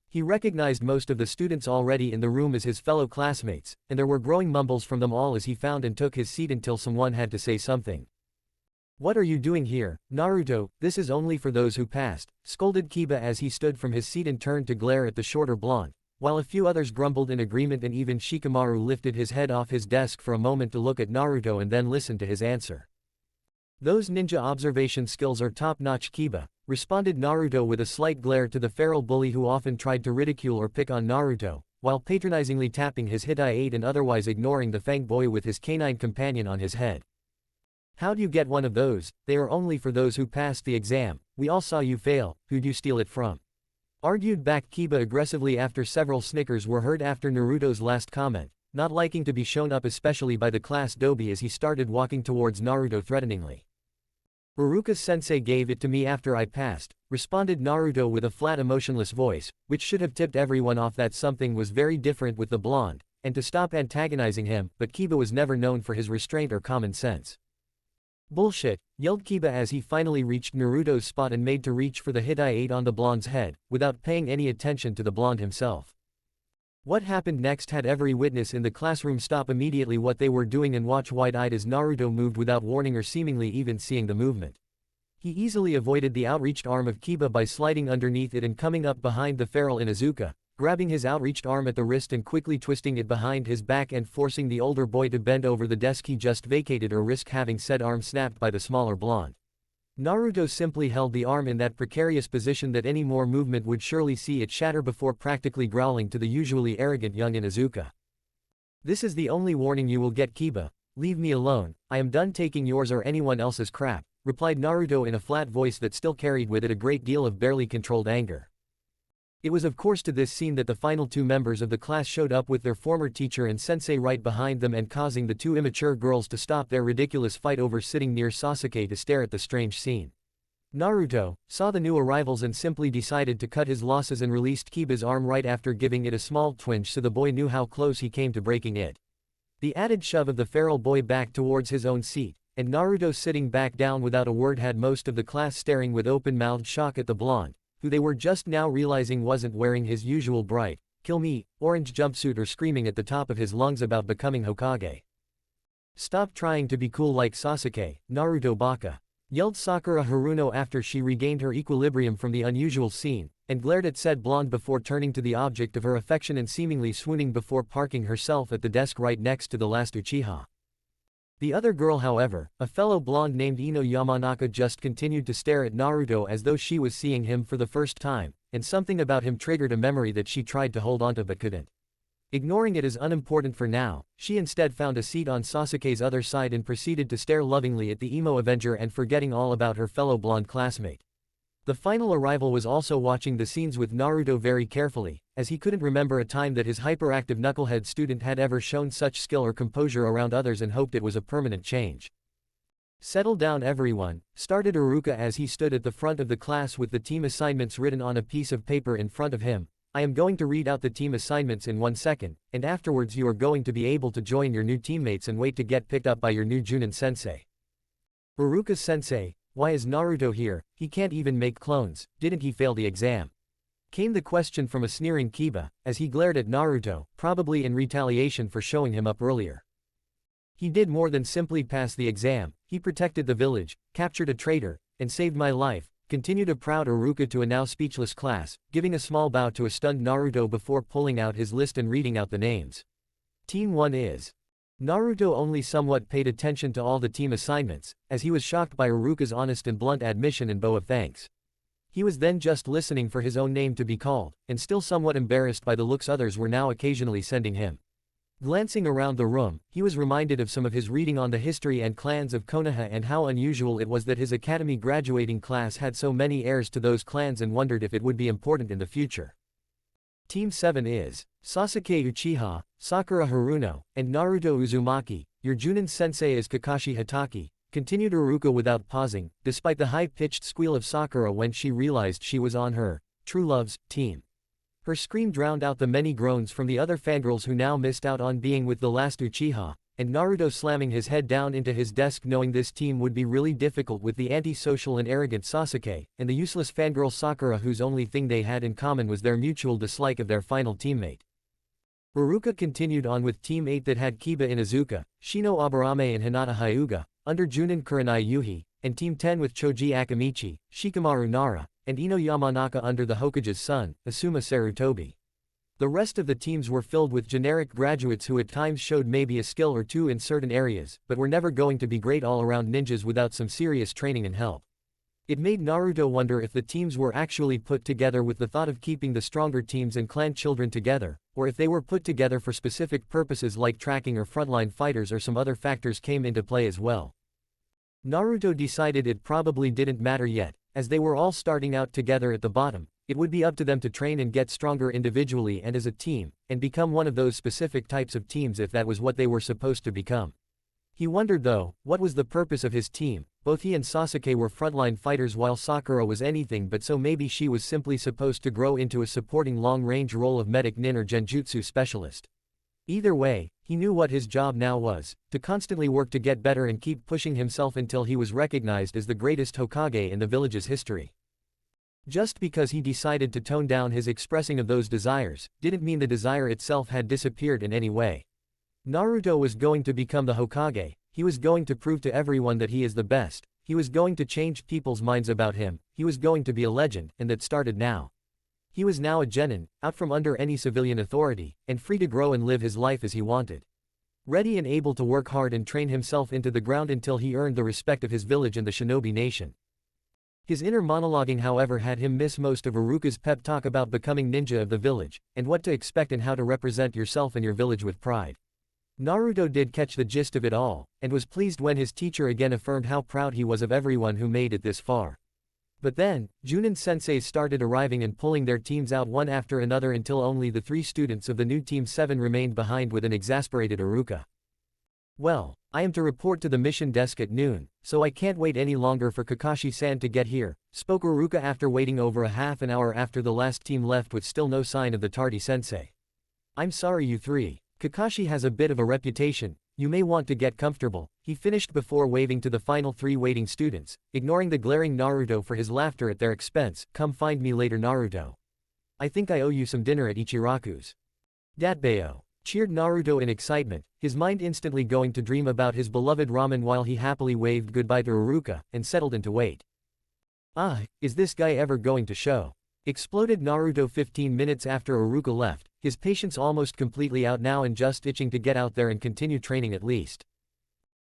He recognized most of the students already in the room as his fellow classmates, and there were growing mumbles from them all as he found and took his seat until someone had to say something. "What are you doing here, Naruto? This is only for those who passed," scolded Kiba as he stood from his seat and turned to glare at the shorter blonde, while a few others grumbled in agreement and even Shikamaru lifted his head off his desk for a moment to look at Naruto and then listen to his answer. "Those ninja observation skills are top-notch, Kiba," responded Naruto with a slight glare to the feral bully who often tried to ridicule or pick on Naruto, while patronizingly tapping his Hitai-8 and otherwise ignoring the Fang boy with his canine companion on his head. "How'd you get one of those? They are only for those who passed the exam. We all saw you fail. Who'd you steal it from?" argued back Kiba aggressively after several snickers were heard after Naruto's last comment, not liking to be shown up especially by the class dobi as he started walking towards Naruto threateningly. "Iruka-sensei gave it to me after I passed," responded Naruto with a flat emotionless voice, which should have tipped everyone off that something was very different with the blonde, and to stop antagonizing him, but Kiba was never known for his restraint or common sense. "Bullshit," yelled Kiba as he finally reached Naruto's spot and made to reach for the Hitai-8 on the blonde's head, without paying any attention to the blonde himself. What happened next had every witness in the classroom stop immediately what they were doing and watch wide-eyed as Naruto moved without warning or seemingly even seeing the movement. He easily avoided the outreached arm of Kiba by sliding underneath it and coming up behind the feral Inuzuka, grabbing his outreached arm at the wrist and quickly twisting it behind his back and forcing the older boy to bend over the desk he just vacated or risk having said arm snapped by the smaller blonde. Naruto simply held the arm in that precarious position that any more movement would surely see it shatter before practically growling to the usually arrogant young Inuzuka. "This is the only warning you will get, Kiba. Leave me alone. I am done taking yours or anyone else's crap," replied Naruto in a flat voice that still carried with it a great deal of barely controlled anger. It was of course to this scene that the final two members of the class showed up with their former teacher and sensei right behind them and causing the two immature girls to stop their ridiculous fight over sitting near Sasuke to stare at the strange scene. Naruto saw the new arrivals and simply decided to cut his losses and released Kiba's arm right after giving it a small twinge so the boy knew how close he came to breaking it. The added shove of the feral boy back towards his own seat, and Naruto sitting back down without a word had most of the class staring with open-mouthed shock at the blonde, who they were just now realizing wasn't wearing his usual bright, "kill me," orange jumpsuit or screaming at the top of his lungs about becoming Hokage. "Stop trying to be cool like Sasuke, Naruto baka. yelled Sakura Haruno after she regained her equilibrium from the unusual scene, and glared at said blonde before turning to the object of her affection and seemingly swooning before parking herself at the desk right next to the last Uchiha. The other girl, however, a fellow blonde named Ino Yamanaka, just continued to stare at Naruto as though she was seeing him for the first time, and something about him triggered a memory that she tried to hold onto but couldn't. Ignoring it as unimportant for now, she instead found a seat on Sasuke's other side and proceeded to stare lovingly at the emo Avenger and forgetting all about her fellow blonde classmate. The final arrival was also watching the scenes with Naruto very carefully, as he couldn't remember a time that his hyperactive knucklehead student had ever shown such skill or composure around others and hoped it was a permanent change. "Settle down everyone," started Iruka as he stood at the front of the class with the team assignments written on a piece of paper in front of him. "I am going to read out the team assignments in 1 second, and afterwards you are going to be able to join your new teammates and wait to get picked up by your new Junin-sensei." "Iruka-sensei, why is Naruto here? He can't even make clones, didn't he fail the exam?" came the question from a sneering Kiba, as he glared at Naruto, probably in retaliation for showing him up earlier. "He did more than simply pass the exam, he protected the village, captured a traitor, and saved my life," continued a proud Iruka to a now speechless class, giving a small bow to a stunned Naruto before pulling out his list and reading out the names. Team 1 is. Naruto only somewhat paid attention to all the team assignments, as he was shocked by Iruka's honest and blunt admission and bow of thanks. He was then just listening for his own name to be called, and still somewhat embarrassed by the looks others were now occasionally sending him. Glancing around the room, he was reminded of some of his reading on the history and clans of Konoha and how unusual it was that his academy graduating class had so many heirs to those clans, and wondered if it would be important in the future. Team 7 is Sasuke Uchiha, Sakura Haruno, and Naruto Uzumaki. Your Junin-sensei is Kakashi Hatake, continued Iruka without pausing, despite the high-pitched squeal of Sakura when she realized she was on her true love's team. Her scream drowned out the many groans from the other fangirls who now missed out on being with the last Uchiha, and Naruto slamming his head down into his desk knowing this team would be really difficult with the antisocial and arrogant Sasuke, and the useless fangirl Sakura whose only thing they had in common was their mutual dislike of their final teammate. Iruka continued on with Team 8 that had Kiba Inuzuka, Shino Aburame and Hinata Hyuga, under Junin Kurenai Yuhi, and Team 10 with Choji Akamichi, Shikamaru Nara, and Ino Yamanaka under the Hokage's son, Asuma Sarutobi. The rest of the teams were filled with generic graduates who at times showed maybe a skill or two in certain areas, but were never going to be great all-around ninjas without some serious training and help. It made Naruto wonder if the teams were actually put together with the thought of keeping the stronger teams and clan children together, or if they were put together for specific purposes like tracking or frontline fighters, or some other factors came into play as well. Naruto decided it probably didn't matter yet, as they were all starting out together at the bottom. It would be up to them to train and get stronger individually and as a team, and become one of those specific types of teams if that was what they were supposed to become. He wondered though, what was the purpose of his team? Both he and Sasuke were frontline fighters while Sakura was anything but, so maybe she was simply supposed to grow into a supporting long-range role of medic nin or genjutsu specialist. Either way, he knew what his job now was, to constantly work to get better and keep pushing himself until he was recognized as the greatest Hokage in the village's history. Just because he decided to tone down his expressing of those desires, didn't mean the desire itself had disappeared in any way. Naruto was going to become the Hokage, he was going to prove to everyone that he is the best, he was going to change people's minds about him, he was going to be a legend, and that started now. He was now a genin, out from under any civilian authority, and free to grow and live his life as he wanted. Ready and able to work hard and train himself into the ground until he earned the respect of his village and the shinobi nation. His inner monologuing however had him miss most of Iruka's pep talk about becoming ninja of the village, and what to expect and how to represent yourself and your village with pride. Naruto did catch the gist of it all, and was pleased when his teacher again affirmed how proud he was of everyone who made it this far. But then, Junin-senseis started arriving and pulling their teams out one after another until only the 3 students of the new Team 7 remained behind with an exasperated Iruka. "Well, I am to report to the mission desk at noon, so I can't wait any longer for Kakashi-san to get here," spoke Iruka after waiting over a half an hour after the last team left with still no sign of the tardy sensei. "I'm sorry you 3. Kakashi has a bit of a reputation, you may want to get comfortable," he finished before waving to the final 3 waiting students, ignoring the glaring Naruto for his laughter at their expense. "Come find me later, Naruto. I think I owe you some dinner at Ichiraku's." "Datbayo." cheered Naruto in excitement, his mind instantly going to dream about his beloved ramen while he happily waved goodbye to Iruka, and settled into wait. Ah, is this guy ever going to show? Exploded Naruto 15 minutes after Iruka left, his patience almost completely out now and just itching to get out there and continue training at least.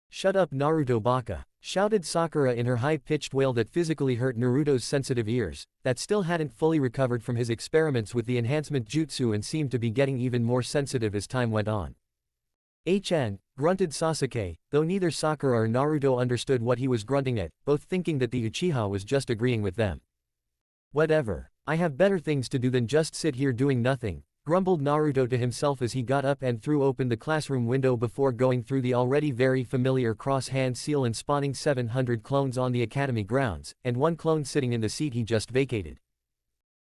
Shut up Naruto baka, shouted Sakura in her high-pitched wail that physically hurt Naruto's sensitive ears, that still hadn't fully recovered from his experiments with the enhancement jutsu and seemed to be getting even more sensitive as time went on. Grunted Sasuke, though neither Sakura or Naruto understood what he was grunting at, both thinking that the Uchiha was just agreeing with them. Whatever, I have better things to do than just sit here doing nothing, grumbled Naruto to himself as he got up and threw open the classroom window before going through the already very familiar cross-hand seal and spawning 700 clones on the academy grounds, and one clone sitting in the seat he just vacated.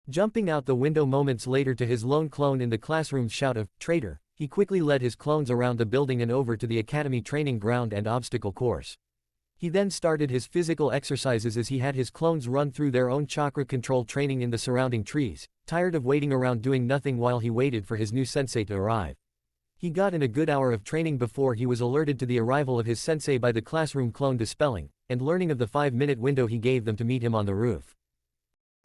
Jumping out the window moments later to his lone clone in the classroom's shout of, "Traitor," he quickly led his clones around the building and over to the academy training ground and obstacle course. He then started his physical exercises as he had his clones run through their own chakra control training in the surrounding trees, tired of waiting around doing nothing while he waited for his new sensei to arrive. He got in a good hour of training before he was alerted to the arrival of his sensei by the classroom clone dispelling, and learning of the 5-minute window he gave them to meet him on the roof.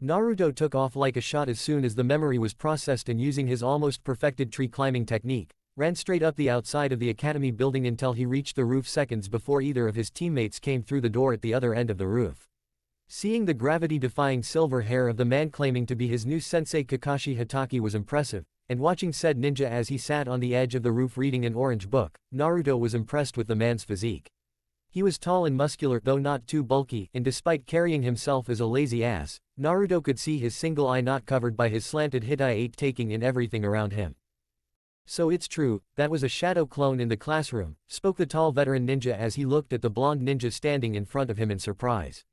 Naruto took off like a shot as soon as the memory was processed and using his almost perfected tree climbing technique, ran straight up the outside of the academy building until he reached the roof seconds before either of his teammates came through the door at the other end of the roof. Seeing the gravity-defying silver hair of the man claiming to be his new sensei Kakashi Hatake was impressive, and watching said ninja as he sat on the edge of the roof reading an orange book, Naruto was impressed with the man's physique. He was tall and muscular though not too bulky, and despite carrying himself as a lazy ass, Naruto could see his single eye not covered by his slanted hit taking in everything around him. "So it's true, that was a shadow clone in the classroom," spoke the tall veteran ninja as he looked at the blonde ninja standing in front of him in surprise.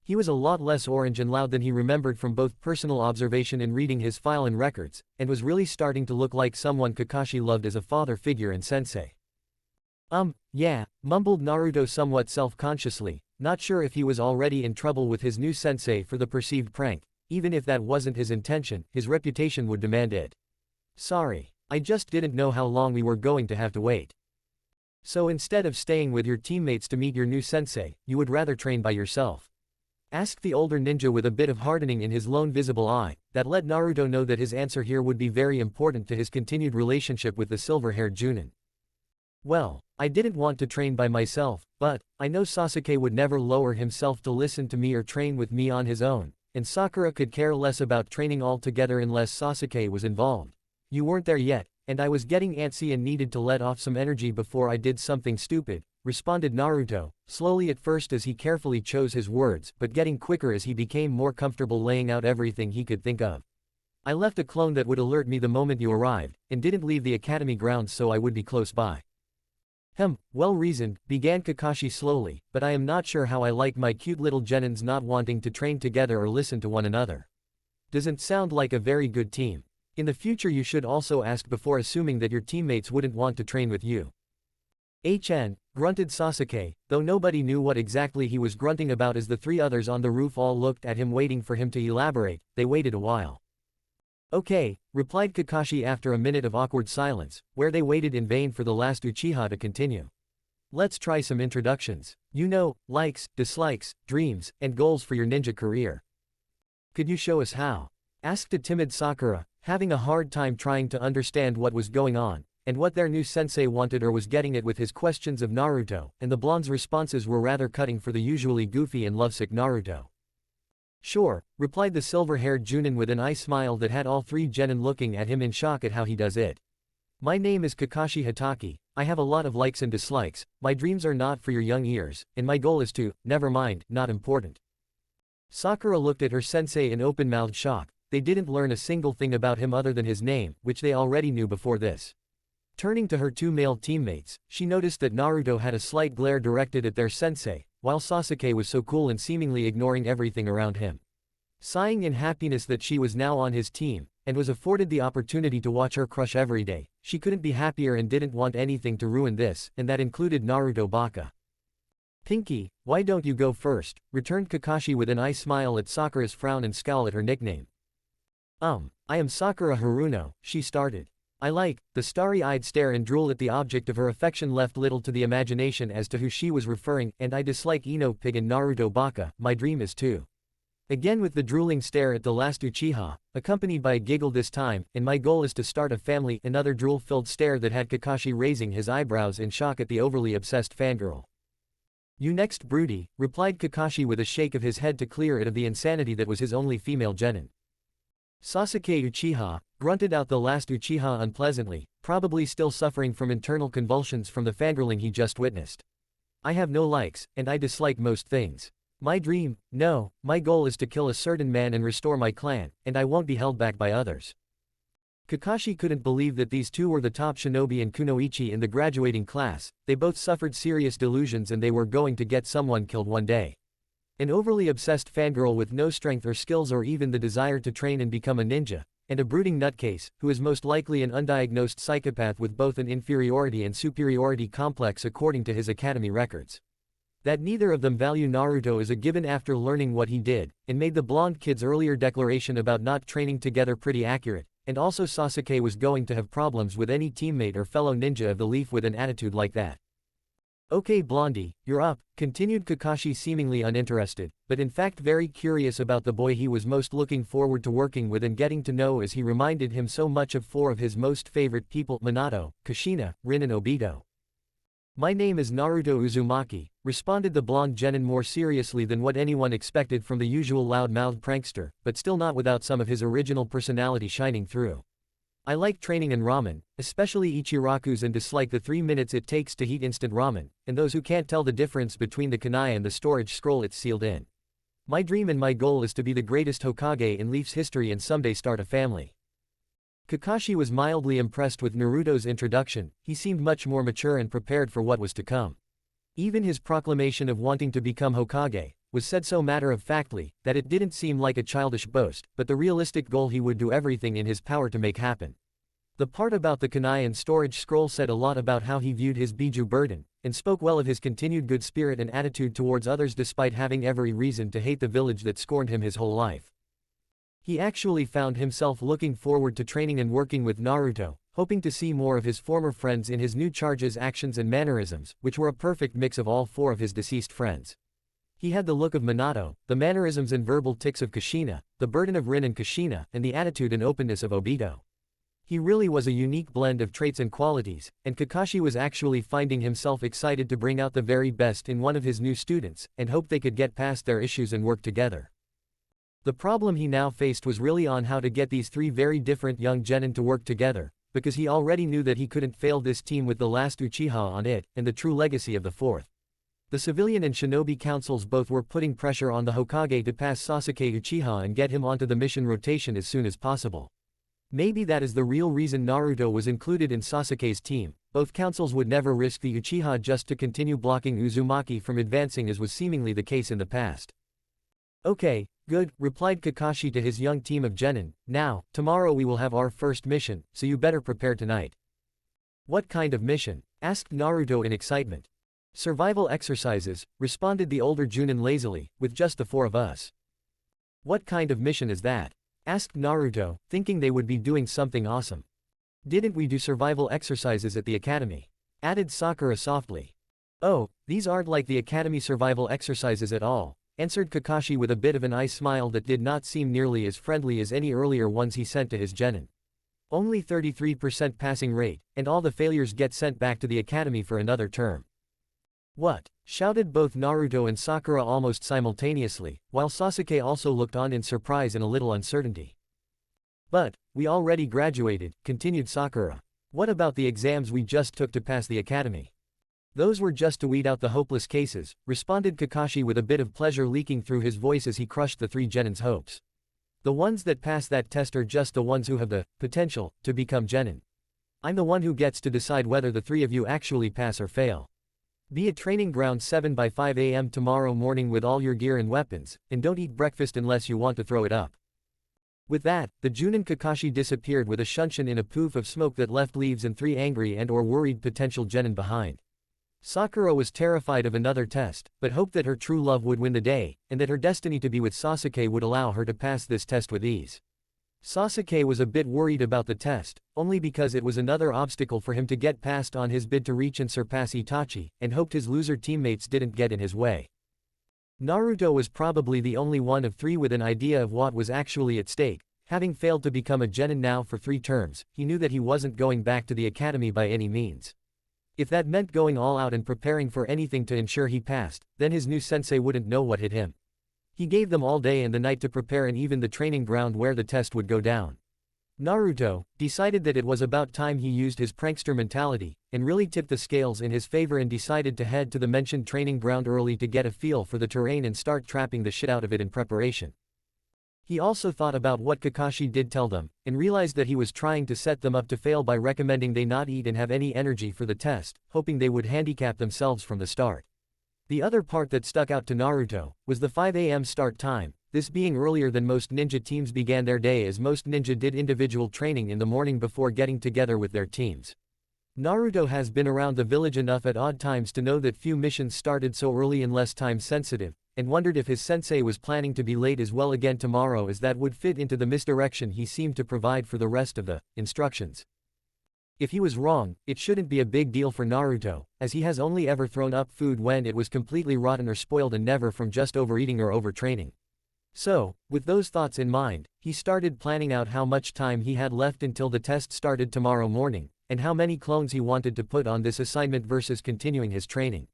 He was a lot less orange and loud than he remembered from both personal observation and reading his file and records, and was really starting to look like someone Kakashi loved as a father figure and sensei. Yeah, mumbled Naruto somewhat self-consciously, not sure if he was already in trouble with his new sensei for the perceived prank. Even if that wasn't his intention, his reputation would demand it. "Sorry, I just didn't know how long we were going to have to wait." "So instead of staying with your teammates to meet your new sensei, you would rather train by yourself?" asked the older ninja with a bit of hardening in his lone visible eye, that let Naruto know that his answer here would be very important to his continued relationship with the silver-haired Junin. "Well, I didn't want to train by myself, but I know Sasuke would never lower himself to listen to me or train with me on his own, and Sakura could care less about training altogether unless Sasuke was involved. You weren't there yet, and I was getting antsy and needed to let off some energy before I did something stupid," responded Naruto, slowly at first as he carefully chose his words but getting quicker as he became more comfortable laying out everything he could think of. "I left a clone that would alert me the moment you arrived, and didn't leave the academy grounds so I would be close by." Well reasoned, began Kakashi slowly, "but I am not sure how I like my cute little genins not wanting to train together or listen to one another. Doesn't sound like a very good team. In the future you should also ask before assuming that your teammates wouldn't want to train with you." Grunted Sasuke, though nobody knew what exactly he was grunting about as the three others on the roof all looked at him waiting for him to elaborate. They waited a while. "Okay," replied Kakashi after a minute of awkward silence, where they waited in vain for the last Uchiha to continue. "Let's try some introductions. You know, likes, dislikes, dreams, and goals for your ninja career. Could you show us how?" asked a timid Sakura, having a hard time trying to understand what was going on, and what their new sensei wanted or was getting at with his questions of Naruto, and the blonde's responses were rather cutting for the usually goofy and lovesick Naruto. "Sure," replied the silver-haired Junin with an eye smile that had all three genin looking at him in shock at how he does it. "My name is Kakashi Hatake, I have a lot of likes and dislikes, my dreams are not for your young ears, and my goal is to, never mind, not important." Sakura looked at her sensei in open-mouthed shock. They didn't learn a single thing about him other than his name, which they already knew before this. Turning to her two male teammates, she noticed that Naruto had a slight glare directed at their sensei, while Sasuke was so cool and seemingly ignoring everything around him. Sighing in happiness that she was now on his team, and was afforded the opportunity to watch her crush every day, she couldn't be happier and didn't want anything to ruin this, and that included Naruto baka. "Pinky, why don't you go first?" returned Kakashi with an eye smile at Sakura's frown and scowl at her nickname. I am Sakura Haruno," she started. The starry-eyed stare and drool at the object of her affection left little to the imagination as to who she was referring, and I dislike Ino Pig and Naruto Baka, my dream is too. Again with the drooling stare at the last Uchiha, accompanied by a giggle this time, and my goal is to start a family, another drool-filled stare that had Kakashi raising his eyebrows in shock at the overly obsessed fangirl. You next broody, replied Kakashi with a shake of his head to clear it of the insanity that was his only female genin. Sasuke Uchiha, grunted out the last Uchiha unpleasantly, probably still suffering from internal convulsions from the fangirling he just witnessed. I have no likes, and I dislike most things. My dream, no, my goal is to kill a certain man and restore my clan, and I won't be held back by others. Kakashi couldn't believe that these two were the top shinobi and kunoichi in the graduating class, they both suffered serious delusions and they were going to get someone killed one day. An overly obsessed fangirl with no strength or skills or even the desire to train and become a ninja, and a brooding nutcase, who is most likely an undiagnosed psychopath with both an inferiority and superiority complex according to his academy records. That neither of them value Naruto is a given after learning what he did, and made the blonde kid's earlier declaration about not training together pretty accurate, and also Sasuke was going to have problems with any teammate or fellow ninja of the leaf with an attitude like that. Okay Blondie, you're up, continued Kakashi seemingly uninterested, but in fact very curious about the boy he was most looking forward to working with and getting to know as he reminded him so much of four of his most favorite people, Minato, Kushina, Rin and Obito. My name is Naruto Uzumaki, responded the blonde genin more seriously than what anyone expected from the usual loud-mouthed prankster, but still not without some of his original personality shining through. I like training and ramen, especially Ichiraku's, and dislike the 3 minutes it takes to heat instant ramen, and those who can't tell the difference between the kunai and the storage scroll it's sealed in. My dream and my goal is to be the greatest Hokage in Leaf's history and someday start a family. Kakashi was mildly impressed with Naruto's introduction, he seemed much more mature and prepared for what was to come. Even his proclamation of wanting to become Hokage was said so matter-of-factly that it didn't seem like a childish boast, but the realistic goal he would do everything in his power to make happen. The part about the kunai and storage scroll said a lot about how he viewed his biju burden, and spoke well of his continued good spirit and attitude towards others despite having every reason to hate the village that scorned him his whole life. He actually found himself looking forward to training and working with Naruto, hoping to see more of his former friends in his new charge's actions and mannerisms, which were a perfect mix of all four of his deceased friends. He had the look of Minato, the mannerisms and verbal tics of Kushina, the burden of Rin and Kushina, and the attitude and openness of Obito. He really was a unique blend of traits and qualities, and Kakashi was actually finding himself excited to bring out the very best in one of his new students, and hoped they could get past their issues and work together. The problem he now faced was really on how to get these three very different young genin to work together, because he already knew that he couldn't fail this team with the last Uchiha on it, and the true legacy of the fourth. The civilian and shinobi councils both were putting pressure on the Hokage to pass Sasuke Uchiha and get him onto the mission rotation as soon as possible. Maybe that is the real reason Naruto was included in Sasuke's team. Both councils would never risk the Uchiha just to continue blocking Uzumaki from advancing as was seemingly the case in the past. Okay, good, replied Kakashi to his young team of genin. Now, tomorrow we will have our first mission, so you better prepare tonight. What kind of mission? Asked Naruto in excitement. Survival exercises, responded the older Junin lazily, with just the four of us. What kind of mission is that? Asked Naruto, thinking they would be doing something awesome. Didn't we do survival exercises at the academy? Added Sakura softly. Oh, these aren't like the academy survival exercises at all, answered Kakashi with a bit of an eye smile that did not seem nearly as friendly as any earlier ones he sent to his genin. Only 33% passing rate, and all the failures get sent back to the academy for another term. What? Shouted both Naruto and Sakura almost simultaneously, while Sasuke also looked on in surprise and a little uncertainty. But, we already graduated, continued Sakura. What about the exams we just took to pass the academy? Those were just to weed out the hopeless cases, responded Kakashi with a bit of pleasure leaking through his voice as he crushed the three genin's hopes. The ones that pass that test are just the ones who have the potential to become genin. I'm the one who gets to decide whether the three of you actually pass or fail. Be at training ground 7 by 5 a.m. tomorrow morning with all your gear and weapons, and don't eat breakfast unless you want to throw it up. With that, the Junin Kakashi disappeared with a shunshin in a poof of smoke that left leaves and three angry and or worried potential genin behind. Sakura was terrified of another test, but hoped that her true love would win the day, and that her destiny to be with Sasuke would allow her to pass this test with ease. Sasuke was a bit worried about the test, only because it was another obstacle for him to get past on his bid to reach and surpass Itachi, and hoped his loser teammates didn't get in his way. Naruto was probably the only one of three with an idea of what was actually at stake. Having failed to become a genin now for 3 terms, he knew that he wasn't going back to the academy by any means. If that meant going all out and preparing for anything to ensure he passed, then his new sensei wouldn't know what hit him. He gave them all day and the night to prepare, and even the training ground where the test would go down. Naruto decided that it was about time he used his prankster mentality, and really tipped the scales in his favor, and decided to head to the mentioned training ground early to get a feel for the terrain and start trapping the shit out of it in preparation. He also thought about what Kakashi did tell them, and realized that he was trying to set them up to fail by recommending they not eat and have any energy for the test, hoping they would handicap themselves from the start. The other part that stuck out to Naruto was the 5 AM start time, this being earlier than most ninja teams began their day, as most ninja did individual training in the morning before getting together with their teams. Naruto has been around the village enough at odd times to know that few missions started so early and less time sensitive, and wondered if his sensei was planning to be late as well again tomorrow, as that would fit into the misdirection he seemed to provide for the rest of the instructions. If he was wrong, it shouldn't be a big deal for Naruto, as he has only ever thrown up food when it was completely rotten or spoiled, and never from just overeating or overtraining. So, with those thoughts in mind, he started planning out how much time he had left until the test started tomorrow morning, and how many clones he wanted to put on this assignment versus continuing his training.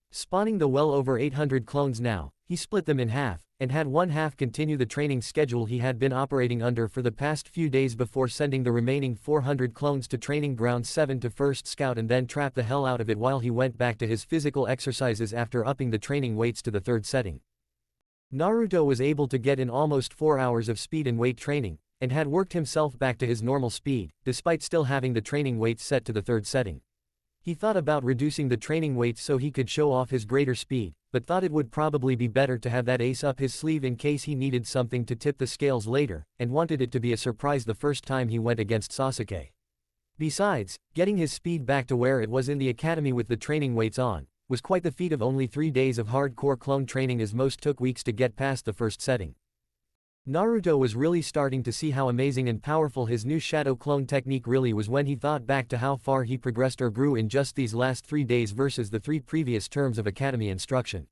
Spawning the well over 800 clones now, he split them in half, and had one half continue the training schedule he had been operating under for the past few days before sending the remaining 400 clones to Training Ground 7 to first scout and then trap the hell out of it while he went back to his physical exercises after upping the training weights to the 3rd setting. Naruto was able to get in almost 4 hours of speed and weight training, and had worked himself back to his normal speed, despite still having the training weights set to the 3rd setting. He thought about reducing the training weights so he could show off his greater speed, but thought it would probably be better to have that ace up his sleeve in case he needed something to tip the scales later, and wanted it to be a surprise the first time he went against Sasuke. Besides, getting his speed back to where it was in the academy with the training weights on, was quite the feat of only 3 days of hardcore clone training, as most took weeks to get past the 1st setting. Naruto was really starting to see how amazing and powerful his new shadow clone technique really was when he thought back to how far he progressed or grew in just these last 3 days versus the 3 previous terms of academy instruction.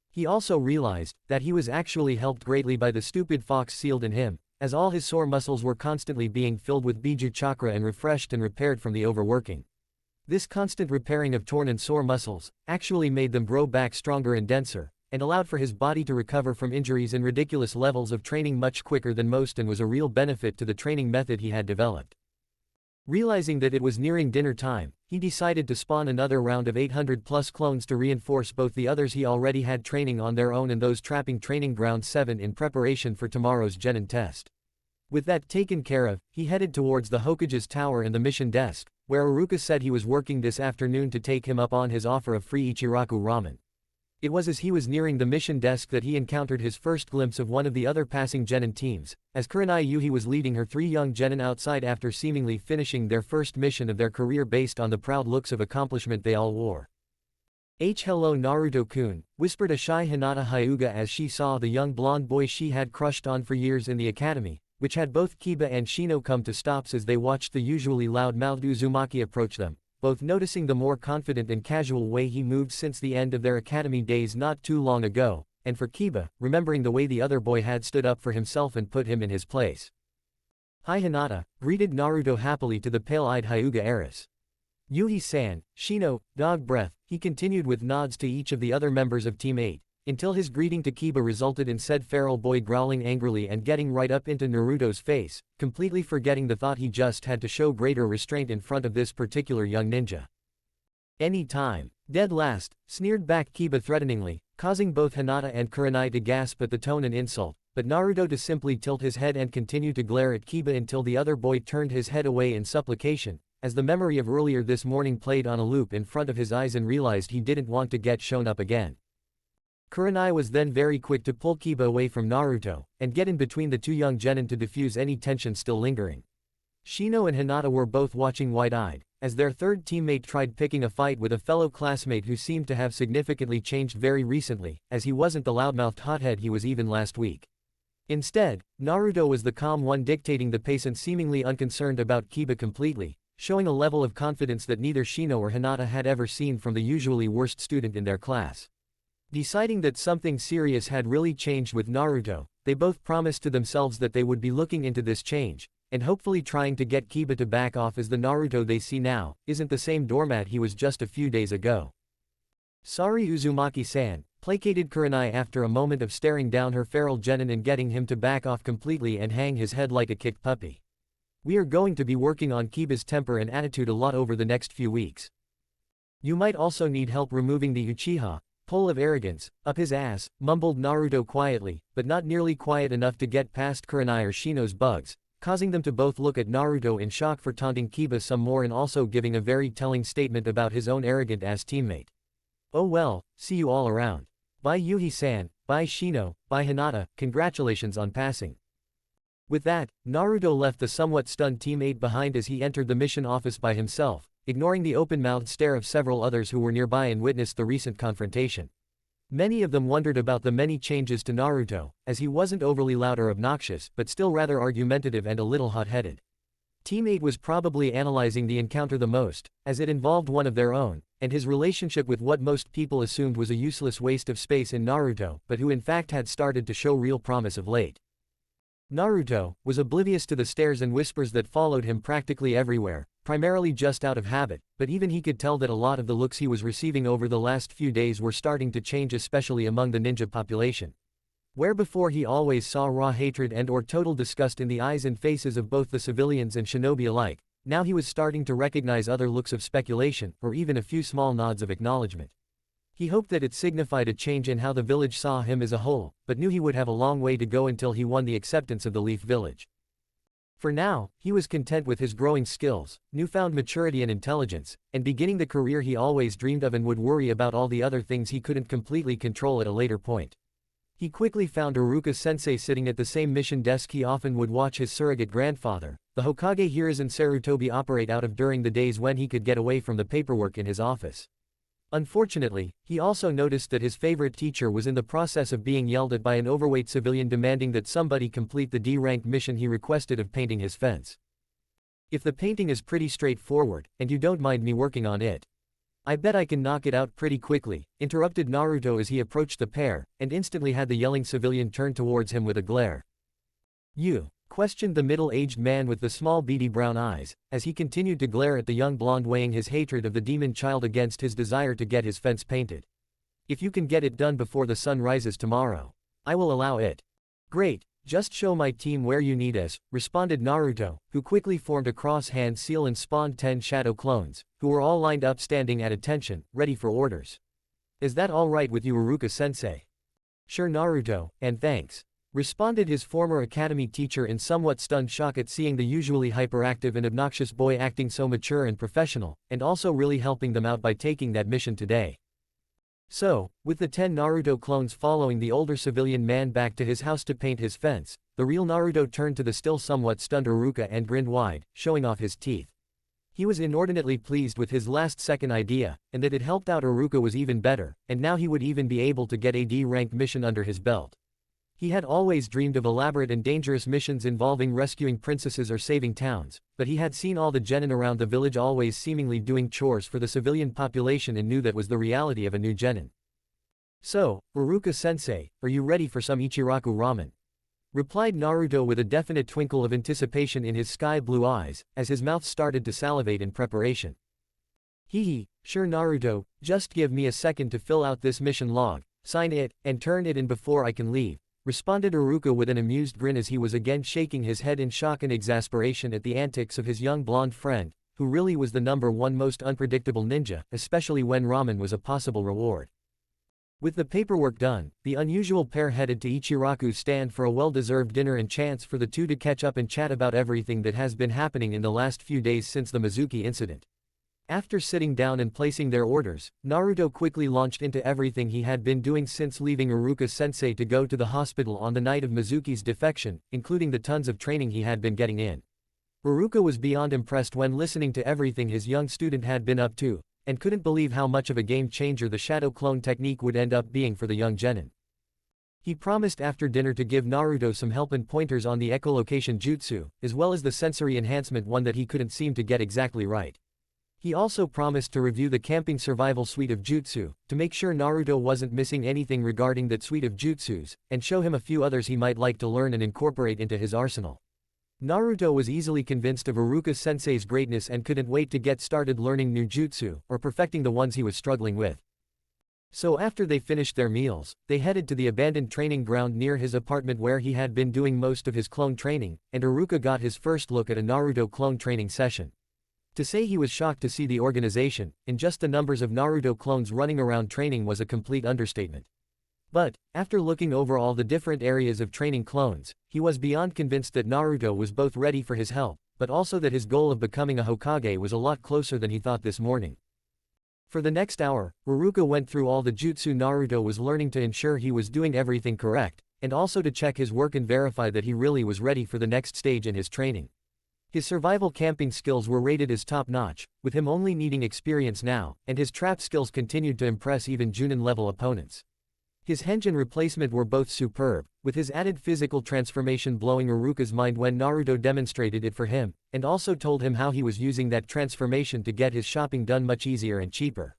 He also realized that he was actually helped greatly by the stupid fox sealed in him, as all his sore muscles were constantly being filled with Biju chakra and refreshed and repaired from the overworking. This constant repairing of torn and sore muscles actually made them grow back stronger and denser, and allowed for his body to recover from injuries and ridiculous levels of training much quicker than most, and was a real benefit to the training method he had developed. Realizing that it was nearing dinner time, he decided to spawn another round of 800+ clones to reinforce both the others he already had training on their own and those trapping Training Ground 7 in preparation for tomorrow's genin test. With that taken care of, he headed towards the Hokage's tower and the mission desk, where Iruka said he was working this afternoon to take him up on his offer of free Ichiraku ramen. It was as he was nearing the mission desk that he encountered his first glimpse of one of the other passing genin teams, as Kurenai Yuhi was leading her 3 young genin outside after seemingly finishing their first mission of their career based on the proud looks of accomplishment they all wore. Hello Naruto-kun, whispered a shy Hinata Hyuga as she saw the young blonde boy she had crushed on for years in the academy, which had both Kiba and Shino come to stops as they watched the usually loud-mouthed Uzumaki approach them, both noticing the more confident and casual way he moved since the end of their academy days not too long ago, and for Kiba, remembering the way the other boy had stood up for himself and put him in his place. Hi Hinata, greeted Naruto happily to the pale-eyed Hyuga heiress. Yuhi-san, Shino, dog breath, he continued with nods to each of the other members of Team 8, until his greeting to Kiba resulted in said feral boy growling angrily and getting right up into Naruto's face, completely forgetting the thought he just had to show greater restraint in front of this particular young ninja. Any time. Dead last, sneered back Kiba threateningly, causing both Hinata and Kurenai to gasp at the tone and insult, but Naruto to simply tilt his head and continue to glare at Kiba until the other boy turned his head away in supplication, as the memory of earlier this morning played on a loop in front of his eyes and realized he didn't want to get shown up again. Kurenai was then very quick to pull Kiba away from Naruto, and get in between the 2 young genin to diffuse any tension still lingering. Shino and Hinata were both watching wide-eyed, as their 3rd teammate tried picking a fight with a fellow classmate who seemed to have significantly changed very recently, as he wasn't the loudmouthed hothead he was even last week. Instead, Naruto was the calm one dictating the pace and seemingly unconcerned about Kiba completely, showing a level of confidence that neither Shino or Hinata had ever seen from the usually worst student in their class. Deciding that something serious had really changed with Naruto, they both promised to themselves that they would be looking into this change, and hopefully trying to get Kiba to back off, as the Naruto they see now isn't the same doormat he was just a few days ago. Sorry Uzumaki-san, placated Kurenai after a moment of staring down her feral genin and getting him to back off completely and hang his head like a kicked puppy. We are going to be working on Kiba's temper and attitude a lot over the next few weeks. You might also need help removing the Uchiha pole of arrogance up his ass, mumbled Naruto quietly, but not nearly quiet enough to get past Kurenai or Shino's bugs, causing them to both look at Naruto in shock for taunting Kiba some more and also giving a very telling statement about his own arrogant-ass teammate. Oh well, see you all around. Bye Yuhi-san, bye Shino, bye Hinata, congratulations on passing. With that, Naruto left the somewhat stunned teammate behind as he entered the mission office by himself, ignoring the open-mouthed stare of several others who were nearby and witnessed the recent confrontation. Many of them wondered about the many changes to Naruto, as he wasn't overly loud or obnoxious but still rather argumentative and a little hot-headed. Teammate was probably analyzing the encounter the most, as it involved one of their own, and his relationship with what most people assumed was a useless waste of space in Naruto, but who in fact had started to show real promise of late. Naruto was oblivious to the stares and whispers that followed him practically everywhere, primarily just out of habit, but even he could tell that a lot of the looks he was receiving over the last few days were starting to change, especially among the ninja population. Where before he always saw raw hatred and/or total disgust in the eyes and faces of both the civilians and shinobi alike, now he was starting to recognize other looks of speculation, or even a few small nods of acknowledgement. He hoped that it signified a change in how the village saw him as a whole, but knew he would have a long way to go until he won the acceptance of the Leaf Village. For now, he was content with his growing skills, newfound maturity and intelligence, and beginning the career he always dreamed of, and would worry about all the other things he couldn't completely control at a later point. He quickly found Iruka-sensei sitting at the same mission desk he often would watch his surrogate grandfather, the Hokage Hiruzen Sarutobi, operate out of during the days when he could get away from the paperwork in his office. Unfortunately, he also noticed that his favorite teacher was in the process of being yelled at by an overweight civilian demanding that somebody complete the D-ranked mission he requested of painting his fence. If the painting is pretty straightforward, and you don't mind me working on it, I bet I can knock it out pretty quickly, interrupted Naruto as he approached the pair, and instantly had the yelling civilian turn towards him with a glare. You? Questioned the middle-aged man with the small beady brown eyes, as he continued to glare at the young blonde, weighing his hatred of the demon child against his desire to get his fence painted. If you can get it done before the sun rises tomorrow, I will allow it. Great, just show my team where you need us, responded Naruto, who quickly formed a cross-hand seal and spawned 10 shadow clones, who were all lined up standing at attention, ready for orders. Is that all right with you, Iruka-sensei? Sure Naruto, and thanks, responded his former academy teacher in somewhat stunned shock at seeing the usually hyperactive and obnoxious boy acting so mature and professional, and also really helping them out by taking that mission today. So, with the 10 Naruto clones following the older civilian man back to his house to paint his fence, the real Naruto turned to the still somewhat stunned Iruka and grinned wide, showing off his teeth. He was inordinately pleased with his last-second idea, and that it helped out Iruka was even better, and now he would even be able to get a D-ranked mission under his belt. He had always dreamed of elaborate and dangerous missions involving rescuing princesses or saving towns, but he had seen all the genin around the village always seemingly doing chores for the civilian population and knew that was the reality of a new genin. So, Iruka-sensei, are you ready for some Ichiraku ramen? Replied Naruto with a definite twinkle of anticipation in his sky-blue eyes, as his mouth started to salivate in preparation. Hee, sure Naruto, just give me a second to fill out this mission log, sign it, and turn it in before I can leave, responded Iruka with an amused grin as he was again shaking his head in shock and exasperation at the antics of his young blonde friend, who really was the #1 most unpredictable ninja, especially when ramen was a possible reward. With the paperwork done, the unusual pair headed to Ichiraku's stand for a well-deserved dinner and chance for the two to catch up and chat about everything that has been happening in the last few days since the Mizuki incident. After sitting down and placing their orders, Naruto quickly launched into everything he had been doing since leaving Iruka-sensei to go to the hospital on the night of Mizuki's defection, including the tons of training he had been getting in. Iruka was beyond impressed when listening to everything his young student had been up to, and couldn't believe how much of a game changer the shadow clone technique would end up being for the young genin. He promised after dinner to give Naruto some help and pointers on the echolocation jutsu, as well as the sensory enhancement one that he couldn't seem to get exactly right. He also promised to review the camping survival suite of jutsu, to make sure Naruto wasn't missing anything regarding that suite of jutsus, and show him a few others he might like to learn and incorporate into his arsenal. Naruto was easily convinced of Iruka-sensei's greatness and couldn't wait to get started learning new jutsu, or perfecting the ones he was struggling with. So after they finished their meals, they headed to the abandoned training ground near his apartment where he had been doing most of his clone training, and Iruka got his first look at a Naruto clone training session. To say he was shocked to see the organization, and just the numbers of Naruto clones running around training was a complete understatement. But, after looking over all the different areas of training clones, he was beyond convinced that Naruto was both ready for his help, but also that his goal of becoming a Hokage was a lot closer than he thought this morning. For the next hour, Iruka went through all the jutsu Naruto was learning to ensure he was doing everything correct, and also to check his work and verify that he really was ready for the next stage in his training. His survival camping skills were rated as top-notch, with him only needing experience now, and his trap skills continued to impress even Junin-level opponents. His henjin replacement were both superb, with his added physical transformation blowing Iruka's mind when Naruto demonstrated it for him, and also told him how he was using that transformation to get his shopping done much easier and cheaper.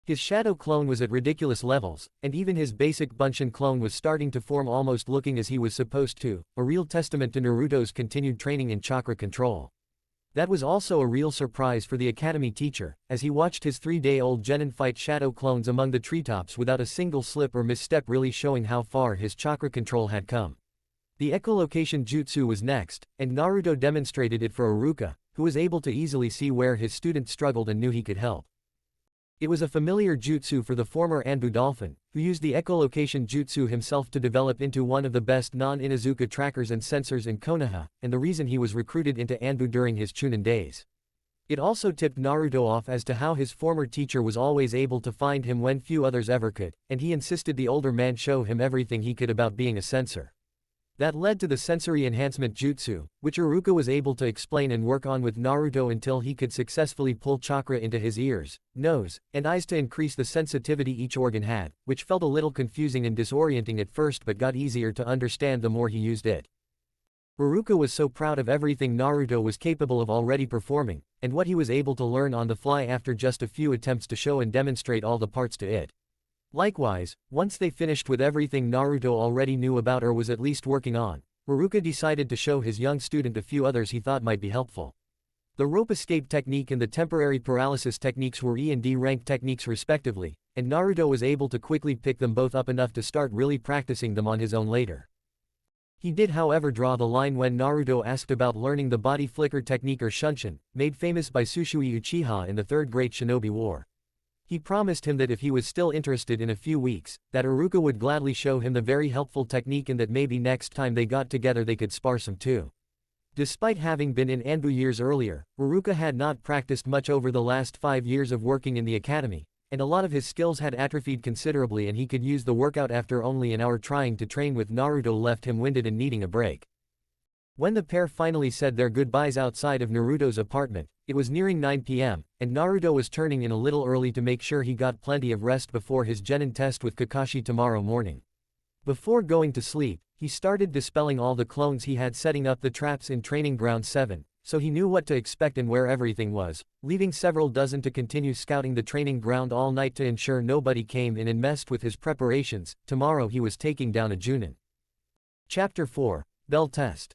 His shadow clone was at ridiculous levels, and even his basic Bunshin clone was starting to form almost looking as he was supposed to, a real testament to Naruto's continued training in chakra control. That was also a real surprise for the academy teacher, as he watched his 3-day-old genin fight shadow clones among the treetops without a single slip or misstep, really showing how far his chakra control had come. The echolocation jutsu was next, and Naruto demonstrated it for Iruka, who was able to easily see where his student struggled and knew he could help. It was a familiar jutsu for the former Anbu Dolphin, who used the echolocation jutsu himself to develop into one of the best non-Inuzuka trackers and sensors in Konoha, and the reason he was recruited into Anbu during his Chunin days. It also tipped Naruto off as to how his former teacher was always able to find him when few others ever could, and he insisted the older man show him everything he could about being a sensor. That led to the sensory enhancement jutsu, which Iruka was able to explain and work on with Naruto until he could successfully pull chakra into his ears, nose, and eyes to increase the sensitivity each organ had, which felt a little confusing and disorienting at first but got easier to understand the more he used it. Iruka was so proud of everything Naruto was capable of already performing, and what he was able to learn on the fly after just a few attempts to show and demonstrate all the parts to it. Likewise, once they finished with everything Naruto already knew about or was at least working on, Iruka decided to show his young student a few others he thought might be helpful. The rope escape technique and the temporary paralysis techniques were E and D rank techniques respectively, and Naruto was able to quickly pick them both up enough to start really practicing them on his own later. He did however draw the line when Naruto asked about learning the body flicker technique or shunshin, made famous by Susui Uchiha in the Third Great Shinobi War. He promised him that if he was still interested in a few weeks, that Iruka would gladly show him the very helpful technique and that maybe next time they got together they could spar some too. Despite having been in Anbu years earlier, Iruka had not practiced much over the last 5 years of working in the academy, and a lot of his skills had atrophied considerably and he could use the workout after only an hour trying to train with Naruto left him winded and needing a break. When the pair finally said their goodbyes outside of Naruto's apartment, it was nearing 9 p.m., and Naruto was turning in a little early to make sure he got plenty of rest before his genin test with Kakashi tomorrow morning. Before going to sleep, he started dispelling all the clones he had setting up the traps in Training Ground 7, so he knew what to expect and where everything was, leaving several dozen to continue scouting the training ground all night to ensure nobody came in and messed with his preparations. Tomorrow he was taking down a Junin. Chapter 4, Bell Test.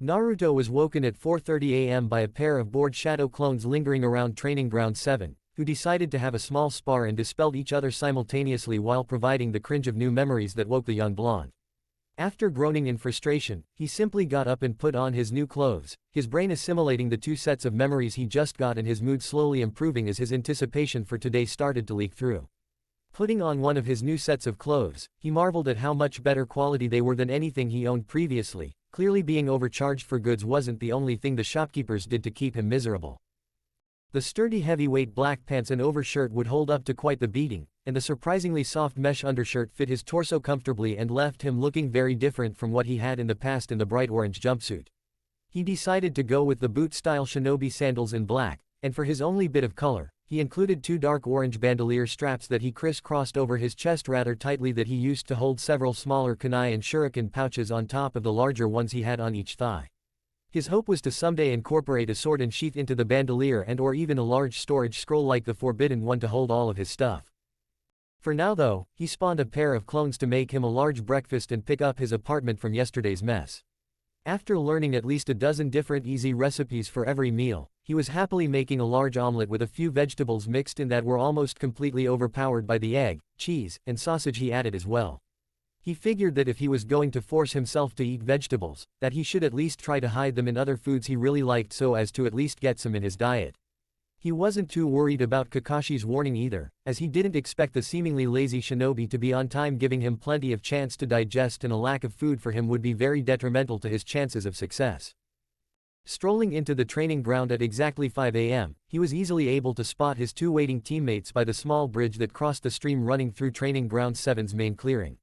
Naruto was woken at 4:30 a.m. by a pair of bored shadow clones lingering around Training Ground 7, who decided to have a small spar and dispelled each other simultaneously while providing the cringe of new memories that woke the young blonde. After groaning in frustration, he simply got up and put on his new clothes, his brain assimilating the 2 sets of memories he just got and his mood slowly improving as his anticipation for today started to leak through. Putting on one of his new sets of clothes, he marveled at how much better quality they were than anything he owned previously. Clearly being overcharged for goods wasn't the only thing the shopkeepers did to keep him miserable. The sturdy heavyweight black pants and overshirt would hold up to quite the beating, and the surprisingly soft mesh undershirt fit his torso comfortably and left him looking very different from what he had in the past in the bright orange jumpsuit. He decided to go with the boot-style shinobi sandals in black, and for his only bit of color, he included 2 dark orange bandolier straps that he crisscrossed over his chest rather tightly that he used to hold several smaller kunai and shuriken pouches on top of the larger ones he had on each thigh. His hope was to someday incorporate a sword and sheath into the bandolier and or even a large storage scroll like the Forbidden One to hold all of his stuff. For now though, he spawned a pair of clones to make him a large breakfast and pick up his apartment from yesterday's mess. After learning at least a dozen different easy recipes for every meal, he was happily making a large omelette with a few vegetables mixed in that were almost completely overpowered by the egg, cheese, and sausage he added as well. He figured that if he was going to force himself to eat vegetables, that he should at least try to hide them in other foods he really liked so as to at least get some in his diet. He wasn't too worried about Kakashi's warning either, as he didn't expect the seemingly lazy shinobi to be on time, giving him plenty of chance to digest, and a lack of food for him would be very detrimental to his chances of success. Strolling into the training ground at exactly 5 a.m., he was easily able to spot his 2 waiting teammates by the small bridge that crossed the stream running through Training Ground 7's main clearing.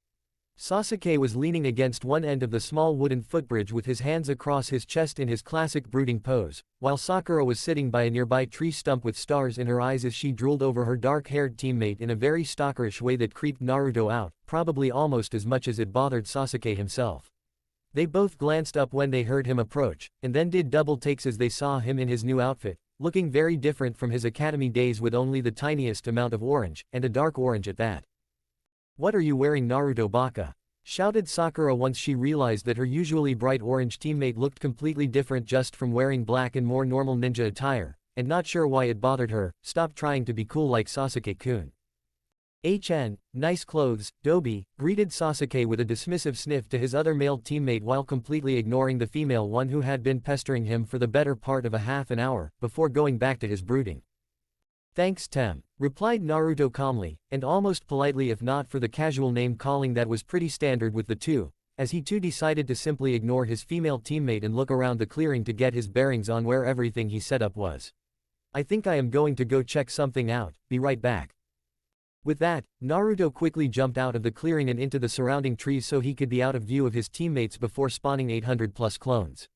Sasuke was leaning against one end of the small wooden footbridge with his hands across his chest in his classic brooding pose, while Sakura was sitting by a nearby tree stump with stars in her eyes as she drooled over her dark-haired teammate in a very stalkerish way that creeped Naruto out, probably almost as much as it bothered Sasuke himself. They both glanced up when they heard him approach, and then did double takes as they saw him in his new outfit, looking very different from his academy days with only the tiniest amount of orange, and a dark orange at that. "What are you wearing, Naruto Baka?" shouted Sakura once she realized that her usually bright orange teammate looked completely different just from wearing black and more normal ninja attire, and not sure why it bothered her. "Stop trying to be cool like Sasuke-kun." Nice clothes, Dobi, greeted Sasuke with a dismissive sniff to his other male teammate while completely ignoring the female one who had been pestering him for the better part of a half an hour, before going back to his brooding. "Thanks, Tem," replied Naruto calmly, and almost politely if not for the casual name-calling that was pretty standard with the two, as he too decided to simply ignore his female teammate and look around the clearing to get his bearings on where everything he set up was. "I think I am going to go check something out, be right back." With that, Naruto quickly jumped out of the clearing and into the surrounding trees so he could be out of view of his teammates before spawning 800+ clones.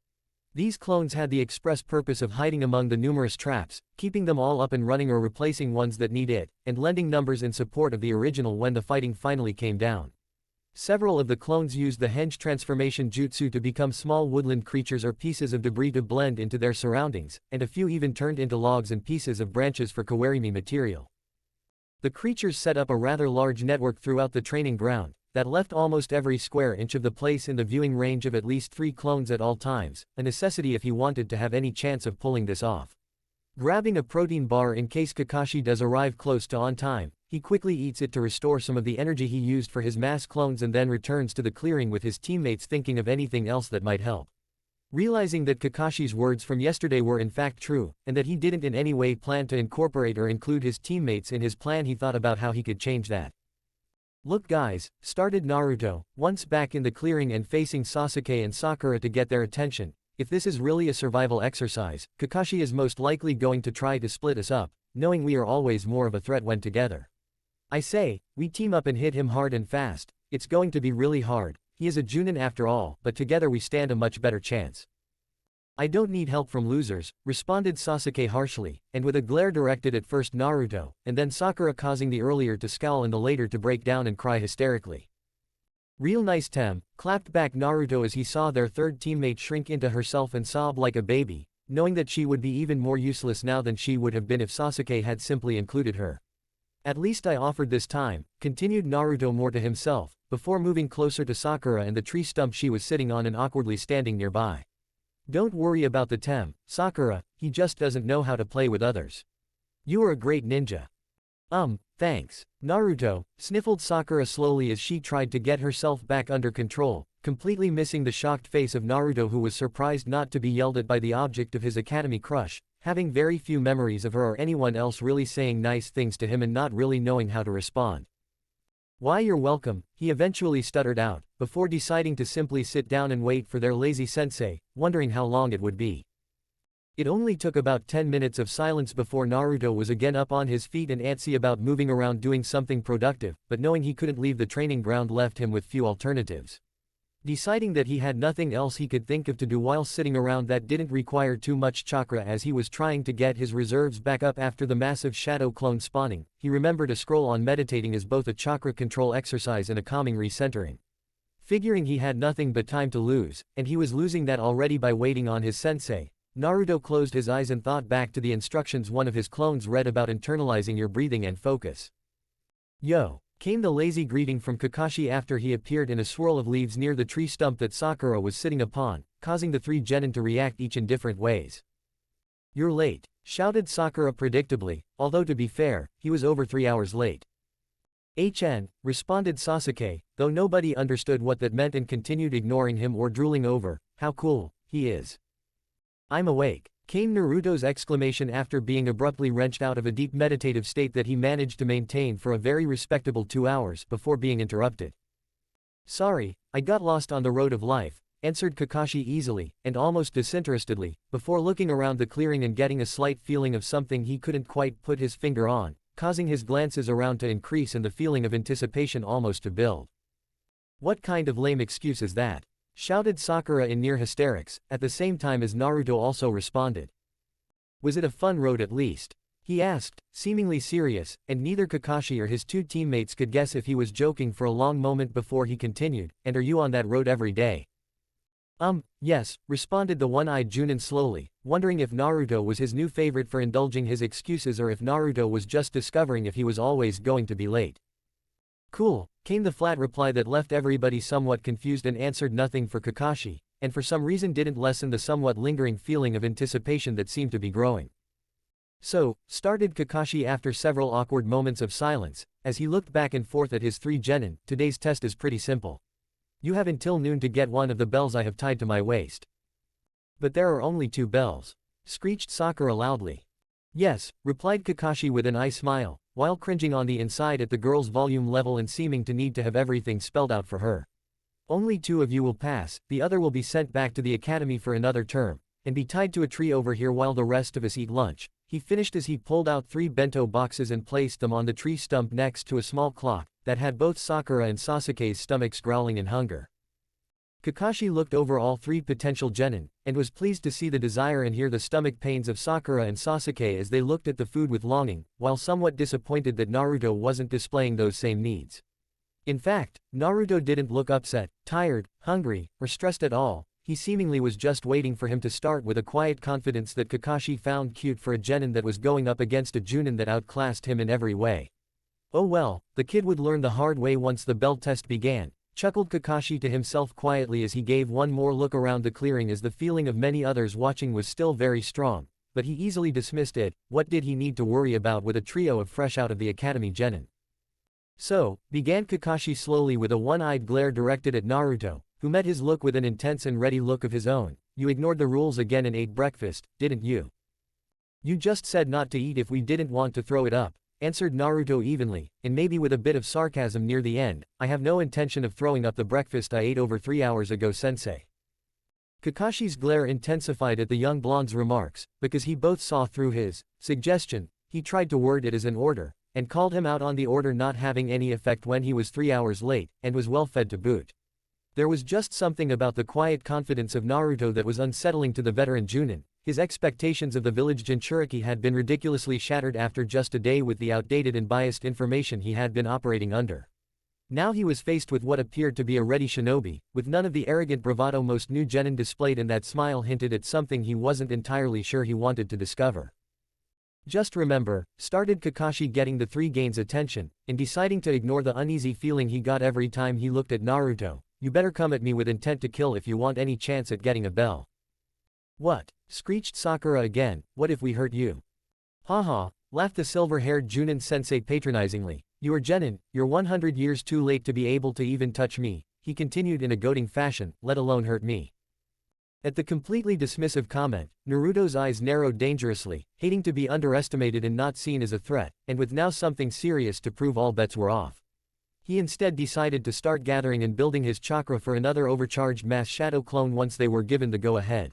These clones had the express purpose of hiding among the numerous traps, keeping them all up and running or replacing ones that need it, and lending numbers in support of the original when the fighting finally came down. Several of the clones used the henge transformation jutsu to become small woodland creatures or pieces of debris to blend into their surroundings, and a few even turned into logs and pieces of branches for kawarimi material. The creatures set up a rather large network throughout the training ground, that left almost every square inch of the place in the viewing range of at least 3 clones at all times, a necessity if he wanted to have any chance of pulling this off. Grabbing a protein bar in case Kakashi does arrive close to on time, he quickly eats it to restore some of the energy he used for his mass clones and then returns to the clearing with his teammates thinking of anything else that might help. Realizing that Kakashi's words from yesterday were in fact true, and that he didn't in any way plan to incorporate or include his teammates in his plan, he thought about how he could change that. "Look guys," started Naruto, once back in the clearing and facing Sasuke and Sakura to get their attention, "if this is really a survival exercise, Kakashi is most likely going to try to split us up, knowing we are always more of a threat when together. I say, we team up and hit him hard and fast. It's going to be really hard, he is a Junin after all, but together we stand a much better chance." "I don't need help from losers," responded Sasuke harshly, and with a glare directed at first Naruto, and then Sakura, causing the earlier to scowl and the later to break down and cry hysterically. "Real nice Tem," clapped back Naruto as he saw their third teammate shrink into herself and sob like a baby, knowing that she would be even more useless now than she would have been if Sasuke had simply included her. "At least I offered this time," continued Naruto more to himself, before moving closer to Sakura and the tree stump she was sitting on and awkwardly standing nearby. "Don't worry about the Tem, Sakura, he just doesn't know how to play with others. You are a great ninja." Thanks." Naruto, sniffled Sakura slowly as she tried to get herself back under control, completely missing the shocked face of Naruto, who was surprised not to be yelled at by the object of his academy crush, having very few memories of her or anyone else really saying nice things to him and not really knowing how to respond. "Why, you're welcome," he eventually stuttered out, before deciding to simply sit down and wait for their lazy sensei, wondering how long it would be. It only took about 10 minutes of silence before Naruto was again up on his feet and antsy about moving around doing something productive, but knowing he couldn't leave the training ground left him with few alternatives. Deciding that he had nothing else he could think of to do while sitting around that didn't require too much chakra, as he was trying to get his reserves back up after the massive shadow clone spawning, he remembered a scroll on meditating as both a chakra control exercise and a calming recentering. Figuring he had nothing but time to lose, and he was losing that already by waiting on his sensei, Naruto closed his eyes and thought back to the instructions one of his clones read about internalizing your breathing and focus. Yo! Came the lazy greeting from Kakashi after he appeared in a swirl of leaves near the tree stump that Sakura was sitting upon, causing the three genin to react each in different ways. "You're late," shouted Sakura predictably, although to be fair, he was over 3 hours late. "HN," responded Sasuke, though nobody understood what that meant and continued ignoring him or drooling over how cool he is. "I'm awake," came Naruto's exclamation after being abruptly wrenched out of a deep meditative state that he managed to maintain for a very respectable 2 hours before being interrupted. "Sorry, I got lost on the road of life," answered Kakashi easily, and almost disinterestedly, before looking around the clearing and getting a slight feeling of something he couldn't quite put his finger on, causing his glances around to increase and the feeling of anticipation almost to build. "What kind of lame excuse is that?" shouted Sakura in near hysterics, at the same time as Naruto also responded. "Was it a fun road at least?" he asked, seemingly serious, and neither Kakashi or his two teammates could guess if he was joking for a long moment before he continued, "And are you on that road every day?" Yes," responded the one-eyed Junin slowly, wondering if Naruto was his new favorite for indulging his excuses or if Naruto was just discovering if he was always going to be late. "Cool," came the flat reply that left everybody somewhat confused and answered nothing for Kakashi, and for some reason didn't lessen the somewhat lingering feeling of anticipation that seemed to be growing. "So," started Kakashi after several awkward moments of silence, as he looked back and forth at his three genin, "today's test is pretty simple. You have until noon to get one of the bells I have tied to my waist." "But there are only 2 bells," screeched Sakura loudly. "Yes," replied Kakashi with an eye smile, while cringing on the inside at the girl's volume level and seeming to need to have everything spelled out for her. "Only 2 of you will pass, the other will be sent back to the academy for another term, and be tied to a tree over here while the rest of us eat lunch," he finished as he pulled out 3 bento boxes and placed them on the tree stump next to a small clock that had both Sakura and Sasuke's stomachs growling in hunger. Kakashi looked over all 3 potential genin, and was pleased to see the desire and hear the stomach pains of Sakura and Sasuke as they looked at the food with longing, while somewhat disappointed that Naruto wasn't displaying those same needs. In fact, Naruto didn't look upset, tired, hungry, or stressed at all. He seemingly was just waiting for him to start with a quiet confidence that Kakashi found cute for a genin that was going up against a Junin that outclassed him in every way. "Oh well, the kid would learn the hard way once the bell test began," chuckled Kakashi to himself quietly as he gave one more look around the clearing as the feeling of many others watching was still very strong, but he easily dismissed it. What did he need to worry about with a trio of fresh out of the academy genin? "So," began Kakashi slowly with a one-eyed glare directed at Naruto, who met his look with an intense and ready look of his own, "you ignored the rules again and ate breakfast, didn't you?" "You just said not to eat if we didn't want to throw it up," answered Naruto evenly, and maybe with a bit of sarcasm near the end. "I have no intention of throwing up the breakfast I ate over 3 hours ago, sensei." Kakashi's glare intensified at the young blonde's remarks, because he both saw through his suggestion. He tried to word it as an order, and called him out on the order not having any effect when he was 3 hours late, and was well fed to boot. There was just something about the quiet confidence of Naruto that was unsettling to the veteran Junin. His expectations of the village Jinchuriki had been ridiculously shattered after just a day with the outdated and biased information he had been operating under. Now he was faced with what appeared to be a ready shinobi, with none of the arrogant bravado most new genin displayed, and that smile hinted at something he wasn't entirely sure he wanted to discover. "Just remember," started Kakashi, getting the 3 gains' attention, and deciding to ignore the uneasy feeling he got every time he looked at Naruto, "you better come at me with intent to kill if you want any chance at getting a bell." "What?" screeched Sakura again, "what if we hurt you?" "Haha," laughed the silver-haired Junin sensei patronizingly, "You are genin, you're 100 years too late to be able to even touch me," he continued in a goading fashion, "let alone hurt me." At the completely dismissive comment, Naruto's eyes narrowed dangerously, hating to be underestimated and not seen as a threat, and with now something serious to prove, all bets were off. He instead decided to start gathering and building his chakra for another overcharged mass shadow clone once they were given the go-ahead.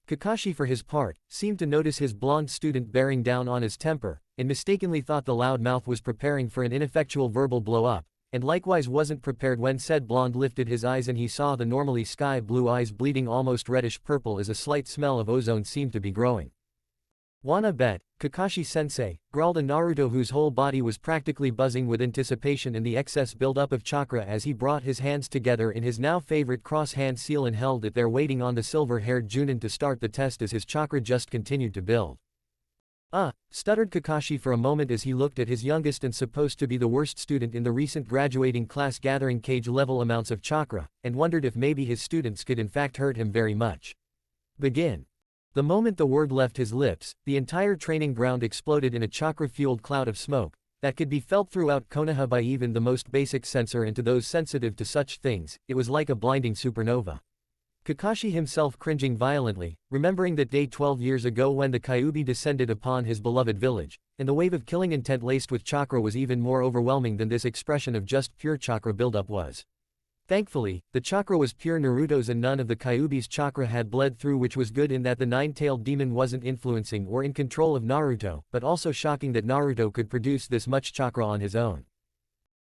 Kakashi, for his part, seemed to notice his blonde student bearing down on his temper, and mistakenly thought the loud mouth was preparing for an ineffectual verbal blow-up, and likewise wasn't prepared when said blonde lifted his eyes and he saw the normally sky blue eyes bleeding almost reddish purple as a slight smell of ozone seemed to be growing. "Wanna bet, Kakashi-sensei," growled a Naruto whose whole body was practically buzzing with anticipation and the excess buildup of chakra as he brought his hands together in his now favorite cross-hand seal and held it there waiting on the silver-haired Junin to start the test as his chakra just continued to build. Stuttered Kakashi for a moment as he looked at his youngest and supposed to be the worst student in the recent graduating class gathering cage-level amounts of chakra, and wondered if maybe his students could in fact hurt him very much. Begin. The moment the word left his lips, the entire training ground exploded in a chakra-fueled cloud of smoke that could be felt throughout Konoha by even the most basic sensor, and to those sensitive to such things, it was like a blinding supernova. Kakashi himself cringing violently, remembering that day 12 years ago when the Kyuubi descended upon his beloved village, and the wave of killing intent laced with chakra was even more overwhelming than this expression of just pure chakra buildup was. Thankfully, the chakra was pure Naruto's and none of the Kyuubi's chakra had bled through, which was good in that the nine-tailed demon wasn't influencing or in control of Naruto, but also shocking that Naruto could produce this much chakra on his own.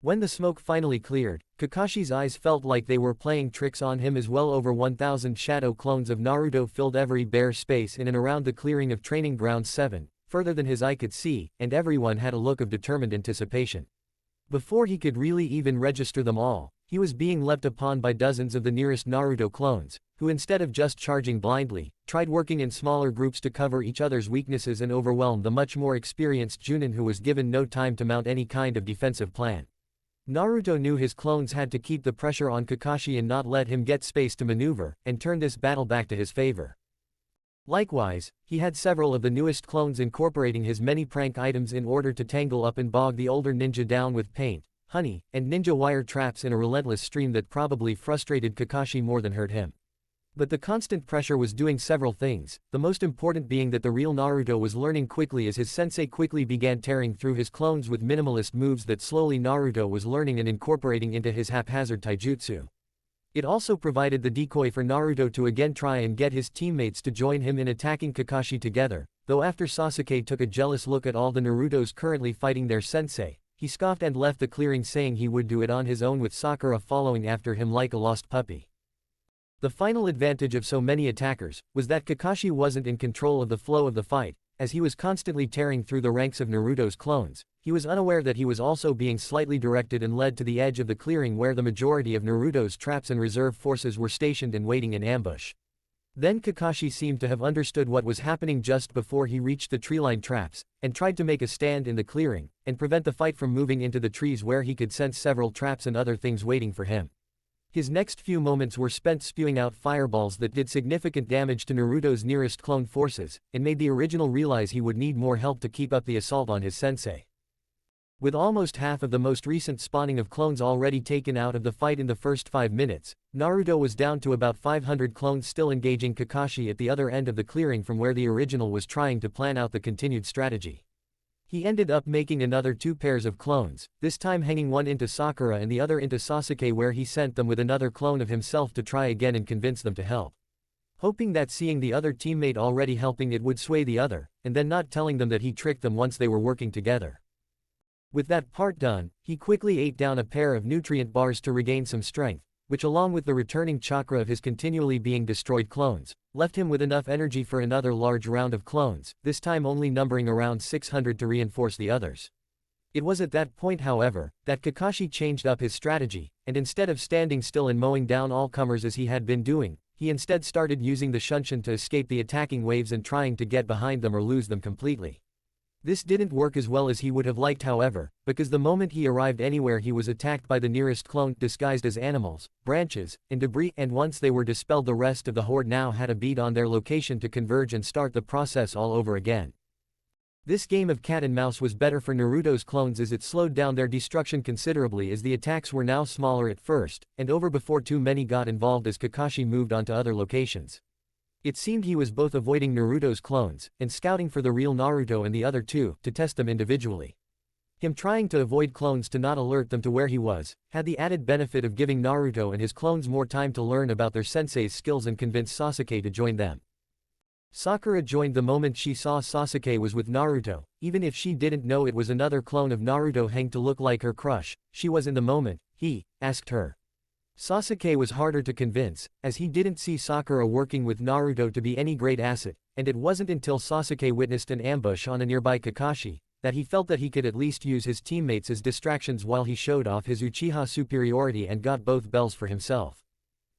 When the smoke finally cleared, Kakashi's eyes felt like they were playing tricks on him as well over 1,000 shadow clones of Naruto filled every bare space in and around the clearing of Training Ground 7, further than his eye could see, and everyone had a look of determined anticipation. Before he could really even register them all, he was being leapt upon by dozens of the nearest Naruto clones, who instead of just charging blindly, tried working in smaller groups to cover each other's weaknesses and overwhelm the much more experienced Junin, who was given no time to mount any kind of defensive plan. Naruto knew his clones had to keep the pressure on Kakashi and not let him get space to maneuver, and turn this battle back to his favor. Likewise, he had several of the newest clones incorporating his many prank items in order to tangle up and bog the older ninja down with paint, honey, and ninja wire traps in a relentless stream that probably frustrated Kakashi more than hurt him. But the constant pressure was doing several things, the most important being that the real Naruto was learning quickly as his sensei quickly began tearing through his clones with minimalist moves that slowly Naruto was learning and incorporating into his haphazard taijutsu. It also provided the decoy for Naruto to again try and get his teammates to join him in attacking Kakashi together, though after Sasuke took a jealous look at all the Narutos currently fighting their sensei, he scoffed and left the clearing saying he would do it on his own with Sakura following after him like a lost puppy. The final advantage of so many attackers was that Kakashi wasn't in control of the flow of the fight, as he was constantly tearing through the ranks of Naruto's clones. He was unaware that he was also being slightly directed and led to the edge of the clearing where the majority of Naruto's traps and reserve forces were stationed and waiting in ambush. Then Kakashi seemed to have understood what was happening just before he reached the tree-line traps, and tried to make a stand in the clearing, and prevent the fight from moving into the trees where he could sense several traps and other things waiting for him. His next few moments were spent spewing out fireballs that did significant damage to Naruto's nearest clone forces, and made the original realize he would need more help to keep up the assault on his sensei. With almost half of the most recent spawning of clones already taken out of the fight in the first 5 minutes, Naruto was down to about 500 clones still engaging Kakashi at the other end of the clearing from where the original was trying to plan out the continued strategy. He ended up making another 2 pairs of clones, this time hanging one into Sakura and the other into Sasuke, where he sent them with another clone of himself to try again and convince them to help. Hoping that seeing the other teammate already helping it would sway the other, and then not telling them that he tricked them once they were working together. With that part done, he quickly ate down a pair of nutrient bars to regain some strength, which along with the returning chakra of his continually being destroyed clones, left him with enough energy for another large round of clones, this time only numbering around 600 to reinforce the others. It was at that point, however, that Kakashi changed up his strategy, and instead of standing still and mowing down all comers as he had been doing, he instead started using the Shunshin to escape the attacking waves and trying to get behind them or lose them completely. This didn't work as well as he would have liked, however, because the moment he arrived anywhere he was attacked by the nearest clone disguised as animals, branches, and debris, and once they were dispelled the rest of the horde now had a beat on their location to converge and start the process all over again. This game of cat and mouse was better for Naruto's clones as it slowed down their destruction considerably, as the attacks were now smaller at first, and over before too many got involved as Kakashi moved on to other locations. It seemed he was both avoiding Naruto's clones, and scouting for the real Naruto and the other two, to test them individually. Him trying to avoid clones to not alert them to where he was, had the added benefit of giving Naruto and his clones more time to learn about their sensei's skills and convince Sasuke to join them. Sakura joined the moment she saw Sasuke was with Naruto, even if she didn't know it was another clone of Naruto hanged to look like her crush, she was in the moment, he asked her. Sasuke was harder to convince, as he didn't see Sakura working with Naruto to be any great asset, and it wasn't until Sasuke witnessed an ambush on a nearby Kakashi, that he felt that he could at least use his teammates as distractions while he showed off his Uchiha superiority and got both bells for himself.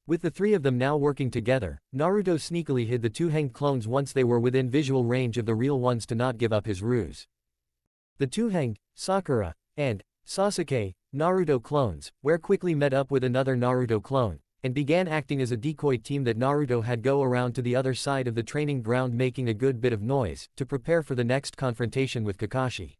With the three of them now working together, Naruto sneakily hid the two hanged clones once they were within visual range of the real ones to not give up his ruse. The two hanged, Sakura, and Sasuke, Naruto clones, quickly met up with another Naruto clone, and began acting as a decoy team that Naruto had go around to the other side of the training ground making a good bit of noise, to prepare for the next confrontation with Kakashi.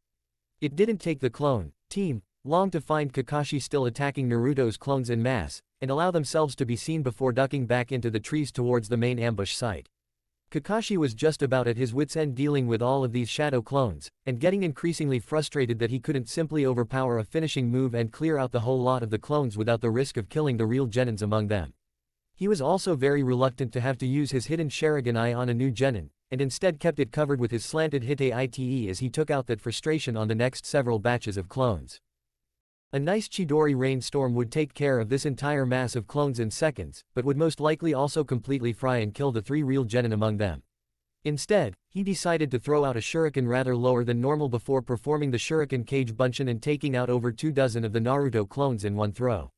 It didn't take the clone team long to find Kakashi still attacking Naruto's clones en masse, and allow themselves to be seen before ducking back into the trees towards the main ambush site. Kakashi was just about at his wits' end dealing with all of these shadow clones, and getting increasingly frustrated that he couldn't simply overpower a finishing move and clear out the whole lot of the clones without the risk of killing the real genins among them. He was also very reluctant to have to use his hidden Sharingan on a new genin, and instead kept it covered with his slanted Hite Ite as he took out that frustration on the next several batches of clones. A nice Chidori rainstorm would take care of this entire mass of clones in seconds, but would most likely also completely fry and kill the three real genin among them. Instead, he decided to throw out a shuriken rather lower than normal before performing the shuriken cage bunshin and taking out over 24 of the Naruto clones in one throw.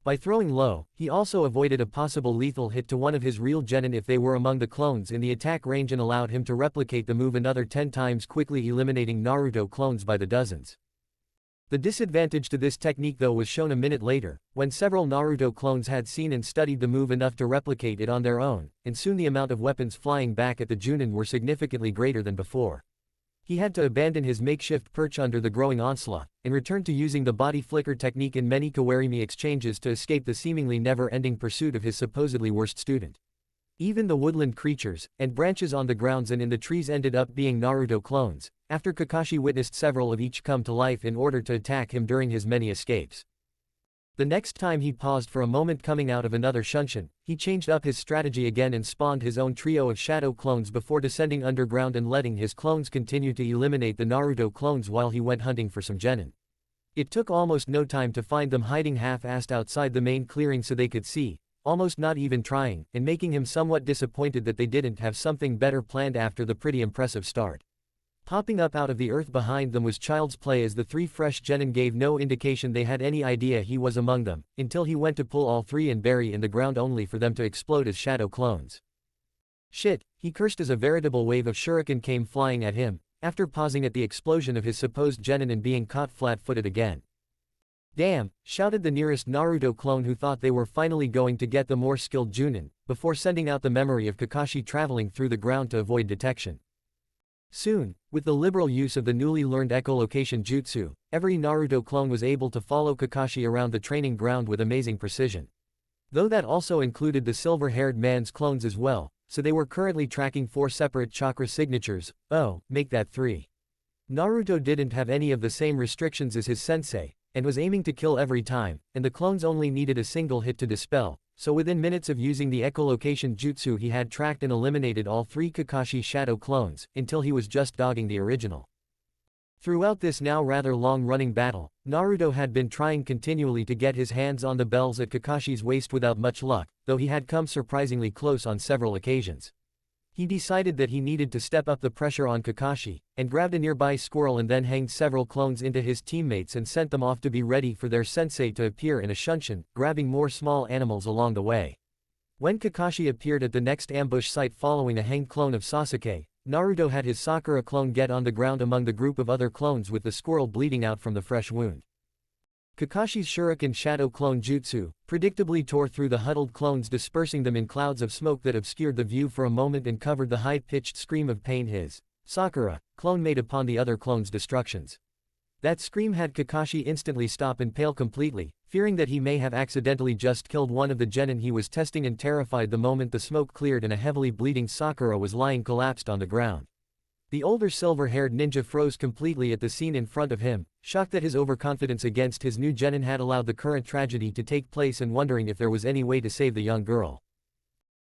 By throwing low, he also avoided a possible lethal hit to one of his real genin if they were among the clones in the attack range and allowed him to replicate the move another 10 times, quickly eliminating Naruto clones by the dozens. The disadvantage to this technique though was shown a minute later, when several Naruto clones had seen and studied the move enough to replicate it on their own, and soon the amount of weapons flying back at the Junin were significantly greater than before. He had to abandon his makeshift perch under the growing onslaught, and return to using the body flicker technique in many kawarimi exchanges to escape the seemingly never-ending pursuit of his supposedly worst student. Even the woodland creatures and branches on the grounds and in the trees ended up being Naruto clones, after Kakashi witnessed several of each come to life in order to attack him during his many escapes. The next time he paused for a moment coming out of another shunshin, he changed up his strategy again and spawned his own trio of shadow clones before descending underground and letting his clones continue to eliminate the Naruto clones while he went hunting for some genin. It took almost no time to find them hiding half-assed outside the main clearing so they could see, almost not even trying, and making him somewhat disappointed that they didn't have something better planned after the pretty impressive start. Popping up out of the earth behind them was child's play as the three fresh genin gave no indication they had any idea he was among them, until he went to pull all three and bury in the ground only for them to explode as shadow clones. Shit, he cursed as a veritable wave of shuriken came flying at him, after pausing at the explosion of his supposed genin and being caught flat-footed again. Damn, shouted the nearest Naruto clone who thought they were finally going to get the more skilled Junin, before sending out the memory of Kakashi traveling through the ground to avoid detection. Soon, with the liberal use of the newly learned echolocation jutsu, every Naruto clone was able to follow Kakashi around the training ground with amazing precision. Though that also included the silver-haired man's clones as well, so they were currently tracking 4 separate chakra signatures, make that 3. Naruto didn't have any of the same restrictions as his sensei, and was aiming to kill every time, and the clones only needed a single hit to dispel, so within minutes of using the echolocation jutsu he had tracked and eliminated all 3 Kakashi shadow clones, until he was just dogging the original. Throughout this now rather long-running battle, Naruto had been trying continually to get his hands on the bells at Kakashi's waist without much luck, though he had come surprisingly close on several occasions. He decided that he needed to step up the pressure on Kakashi, and grabbed a nearby squirrel and then hanged several clones into his teammates and sent them off to be ready for their sensei to appear in a shunshin, grabbing more small animals along the way. When Kakashi appeared at the next ambush site following a hanged clone of Sasuke, Naruto had his Sakura clone get on the ground among the group of other clones with the squirrel bleeding out from the fresh wound. Kakashi's shuriken shadow clone jutsu predictably tore through the huddled clones, dispersing them in clouds of smoke that obscured the view for a moment and covered the high-pitched scream of pain his Sakura clone made upon the other clones' destructions. That scream had Kakashi instantly stop and pale completely, fearing that he may have accidentally just killed one of the genin he was testing, and terrified the moment the smoke cleared and a heavily bleeding Sakura was lying collapsed on the ground. The older silver-haired ninja froze completely at the scene in front of him, shocked that his overconfidence against his new genin had allowed the current tragedy to take place and wondering if there was any way to save the young girl.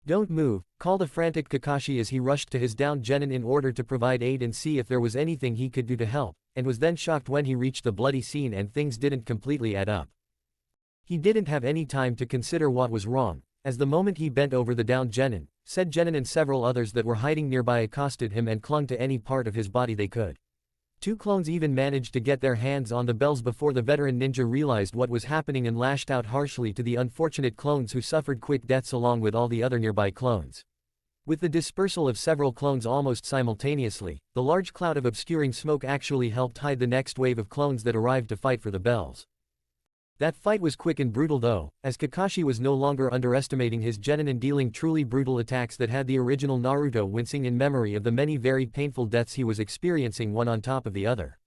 Don't move, called a frantic Kakashi as he rushed to his downed genin in order to provide aid and see if there was anything he could do to help, and was then shocked when he reached the bloody scene and things didn't completely add up. He didn't have any time to consider what was wrong, as the moment he bent over the downed genin, said genin and several others that were hiding nearby accosted him and clung to any part of his body they could. Two clones even managed to get their hands on the bells before the veteran ninja realized what was happening and lashed out harshly to the unfortunate clones who suffered quick deaths along with all the other nearby clones. With the dispersal of several clones almost simultaneously, the large cloud of obscuring smoke actually helped hide the next wave of clones that arrived to fight for the bells. That fight was quick and brutal though, as Kakashi was no longer underestimating his genin and dealing truly brutal attacks that had the original Naruto wincing in memory of the many very painful deaths he was experiencing one on top of the other.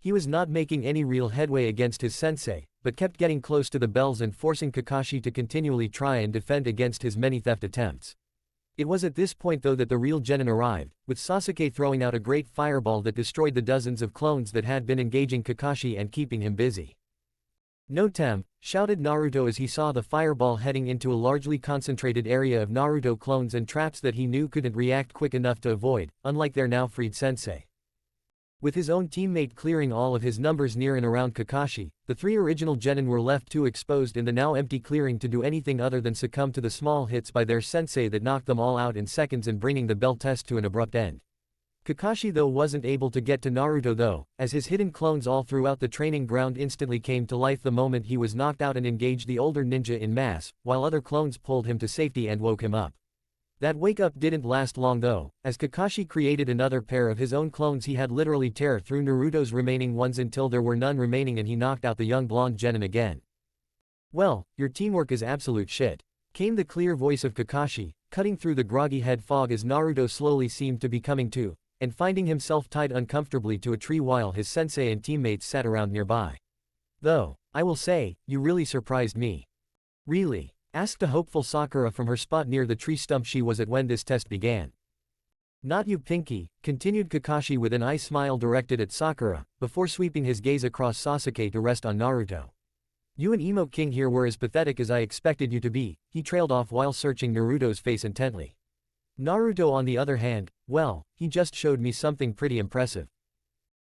He was not making any real headway against his sensei, but kept getting close to the bells and forcing Kakashi to continually try and defend against his many theft attempts. It was at this point though that the real genin arrived, with Sasuke throwing out a great fireball that destroyed the dozens of clones that had been engaging Kakashi and keeping him busy. "No tem!" shouted Naruto as he saw the fireball heading into a largely concentrated area of Naruto clones and traps that he knew couldn't react quick enough to avoid, unlike their now freed sensei. With his own teammate clearing all of his numbers near and around Kakashi, the three original genin were left too exposed in the now empty clearing to do anything other than succumb to the small hits by their sensei that knocked them all out in seconds and bringing the bell test to an abrupt end. Kakashi though wasn't able to get to Naruto though, as his hidden clones all throughout the training ground instantly came to life the moment he was knocked out and engaged the older ninja in mass, while other clones pulled him to safety and woke him up. That wake-up didn't last long though, as Kakashi created another pair of his own clones. He had literally tear through Naruto's remaining ones until there were none remaining and he knocked out the young blonde genin again. "Well, your teamwork is absolute shit," came the clear voice of Kakashi, cutting through the groggy head fog as Naruto slowly seemed to be coming to, and finding himself tied uncomfortably to a tree while his sensei and teammates sat around nearby. "Though, I will say, you really surprised me." "Really?" asked a hopeful Sakura from her spot near the tree stump she was at when this test began. "Not you, Pinky," continued Kakashi with an eye smile directed at Sakura, before sweeping his gaze across Sasuke to rest on Naruto. "You and Emo King here were as pathetic as I expected you to be," he trailed off while searching Naruto's face intently. "Naruto on the other hand, well, he just showed me something pretty impressive."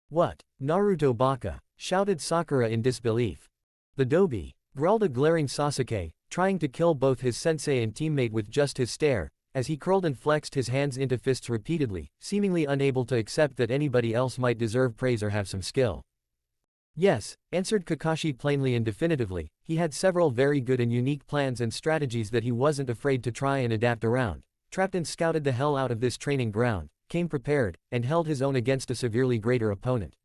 "What? Naruto baka?" shouted Sakura in disbelief. "The dobi," growled a glaring Sasuke, trying to kill both his sensei and teammate with just his stare, as he curled and flexed his hands into fists repeatedly, seemingly unable to accept that anybody else might deserve praise or have some skill. "Yes," answered Kakashi plainly and definitively. He had several very good and unique plans and strategies that he wasn't afraid to try and adapt around. Trapped and scouted the hell out of this training ground, came prepared, and held his own against a severely greater opponent.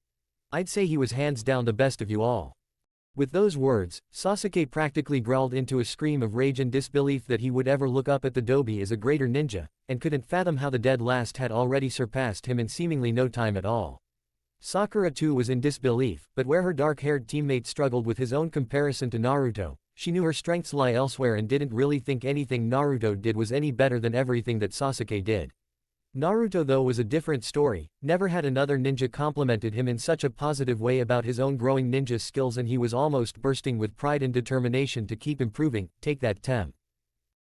"I'd say he was hands down the best of you all." With those words, Sasuke practically growled into a scream of rage and disbelief that he would ever look up at the dobi as a greater ninja, and couldn't fathom how the dead last had already surpassed him in seemingly no time at all. Sakura too was in disbelief, but where her dark-haired teammate struggled with his own comparison to Naruto, she knew her strengths lie elsewhere and didn't really think anything Naruto did was any better than everything that Sasuke did. Naruto though was a different story. Never had another ninja complimented him in such a positive way about his own growing ninja skills, and he was almost bursting with pride and determination to keep improving. "Take that, Tem."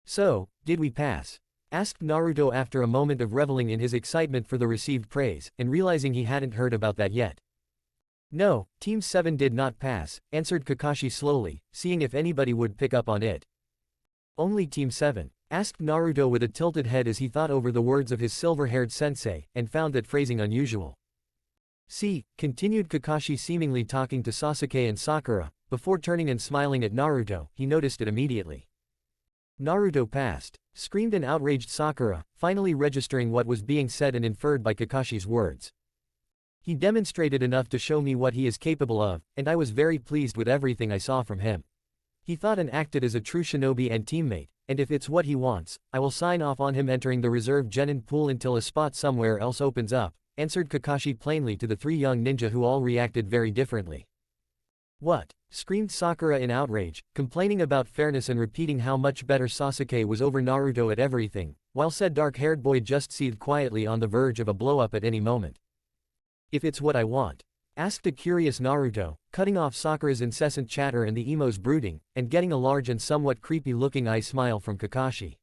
"So, did we pass?" asked Naruto after a moment of reveling in his excitement for the received praise, and realizing he hadn't heard about that yet. "No, Team 7 did not pass," answered Kakashi slowly, seeing if anybody would pick up on it. "Only Team 7? asked Naruto with a tilted head as he thought over the words of his silver-haired sensei, and found that phrasing unusual. "See," continued Kakashi seemingly talking to Sasuke and Sakura, before turning and smiling at Naruto, he noticed it immediately. "Naruto passed," screamed an outraged Sakura, finally registering what was being said and inferred by Kakashi's words. "He demonstrated enough to show me what he is capable of, and I was very pleased with everything I saw from him. He thought and acted as a true shinobi and teammate, and if it's what he wants, I will sign off on him entering the reserve genin pool until a spot somewhere else opens up," answered Kakashi plainly to the three young ninja who all reacted very differently. "What?" screamed Sakura in outrage, complaining about fairness and repeating how much better Sasuke was over Naruto at everything, while said dark-haired boy just seethed quietly on the verge of a blow-up at any moment. "If it's what I want?" asked a curious Naruto, cutting off Sakura's incessant chatter and the emo's brooding, and getting a large and somewhat creepy-looking eye smile from Kakashi.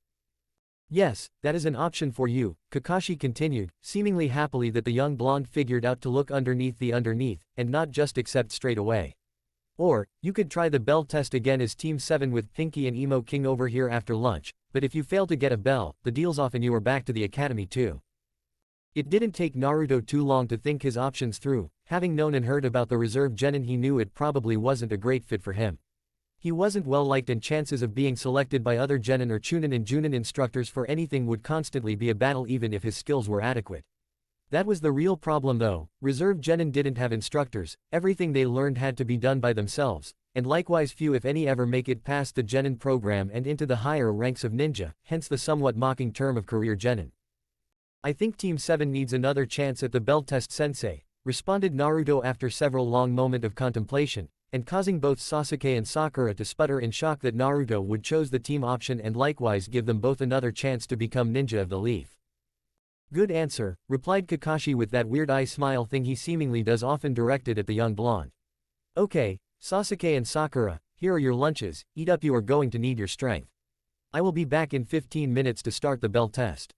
Yes, that is an option for you, Kakashi continued, seemingly happily that the young blonde figured out to look underneath the underneath, and not just accept straight away. Or, you could try the bell test again as Team 7 with Pinky and Emo King over here after lunch, but if you fail to get a bell, the deal's off and you are back to the academy too. It didn't take Naruto too long to think his options through. Having known and heard about the reserve genin, he knew it probably wasn't a great fit for him. He wasn't well liked, and chances of being selected by other genin or chunin and junin instructors for anything would constantly be a battle even if his skills were adequate. That was the real problem though. Reserve genin didn't have instructors, everything they learned had to be done by themselves, and likewise few if any ever make it past the genin program and into the higher ranks of ninja, hence the somewhat mocking term of career genin. I think Team 7 needs another chance at the bell test, sensei, responded Naruto after several long moments of contemplation, and causing both Sasuke and Sakura to sputter in shock that Naruto would choose the team option and likewise give them both another chance to become ninja of the leaf. Good answer, replied Kakashi with that weird eye smile thing he seemingly does often directed at the young blonde. Okay, Sasuke and Sakura, here are your lunches, eat up, you are going to need your strength. I will be back in 15 minutes to start the bell test.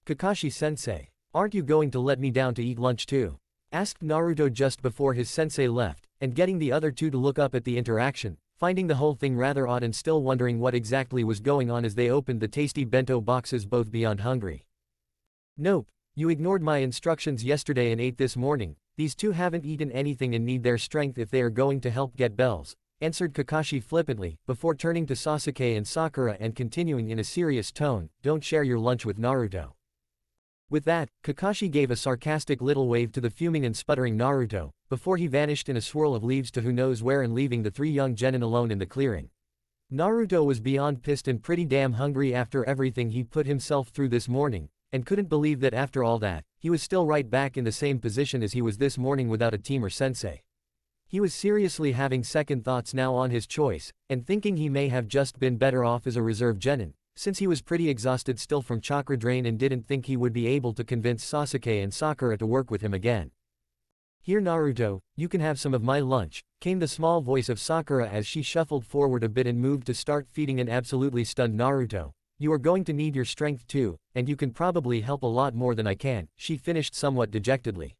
Kakashi-sensei, aren't you going to let me down to eat lunch too? Asked Naruto just before his sensei left, and getting the other two to look up at the interaction, finding the whole thing rather odd and still wondering what exactly was going on as they opened the tasty bento boxes both beyond hungry. Nope, you ignored my instructions yesterday and ate this morning. These two haven't eaten anything and need their strength if they are going to help get bells, answered Kakashi flippantly, before turning to Sasuke and Sakura and continuing in a serious tone, don't share your lunch with Naruto. With that, Kakashi gave a sarcastic little wave to the fuming and sputtering Naruto, before he vanished in a swirl of leaves to who knows where and leaving the three young genin alone in the clearing. Naruto was beyond pissed and pretty damn hungry after everything he put himself through this morning, and couldn't believe that after all that, he was still right back in the same position as he was this morning without a team or sensei. He was seriously having second thoughts now on his choice, and thinking he may have just been better off as a reserve genin, since he was pretty exhausted still from chakra drain and didn't think he would be able to convince Sasuke and Sakura to work with him again. Here Naruto, you can have some of my lunch, came the small voice of Sakura as she shuffled forward a bit and moved to start feeding an absolutely stunned Naruto. You are going to need your strength too, and you can probably help a lot more than I can, she finished somewhat dejectedly.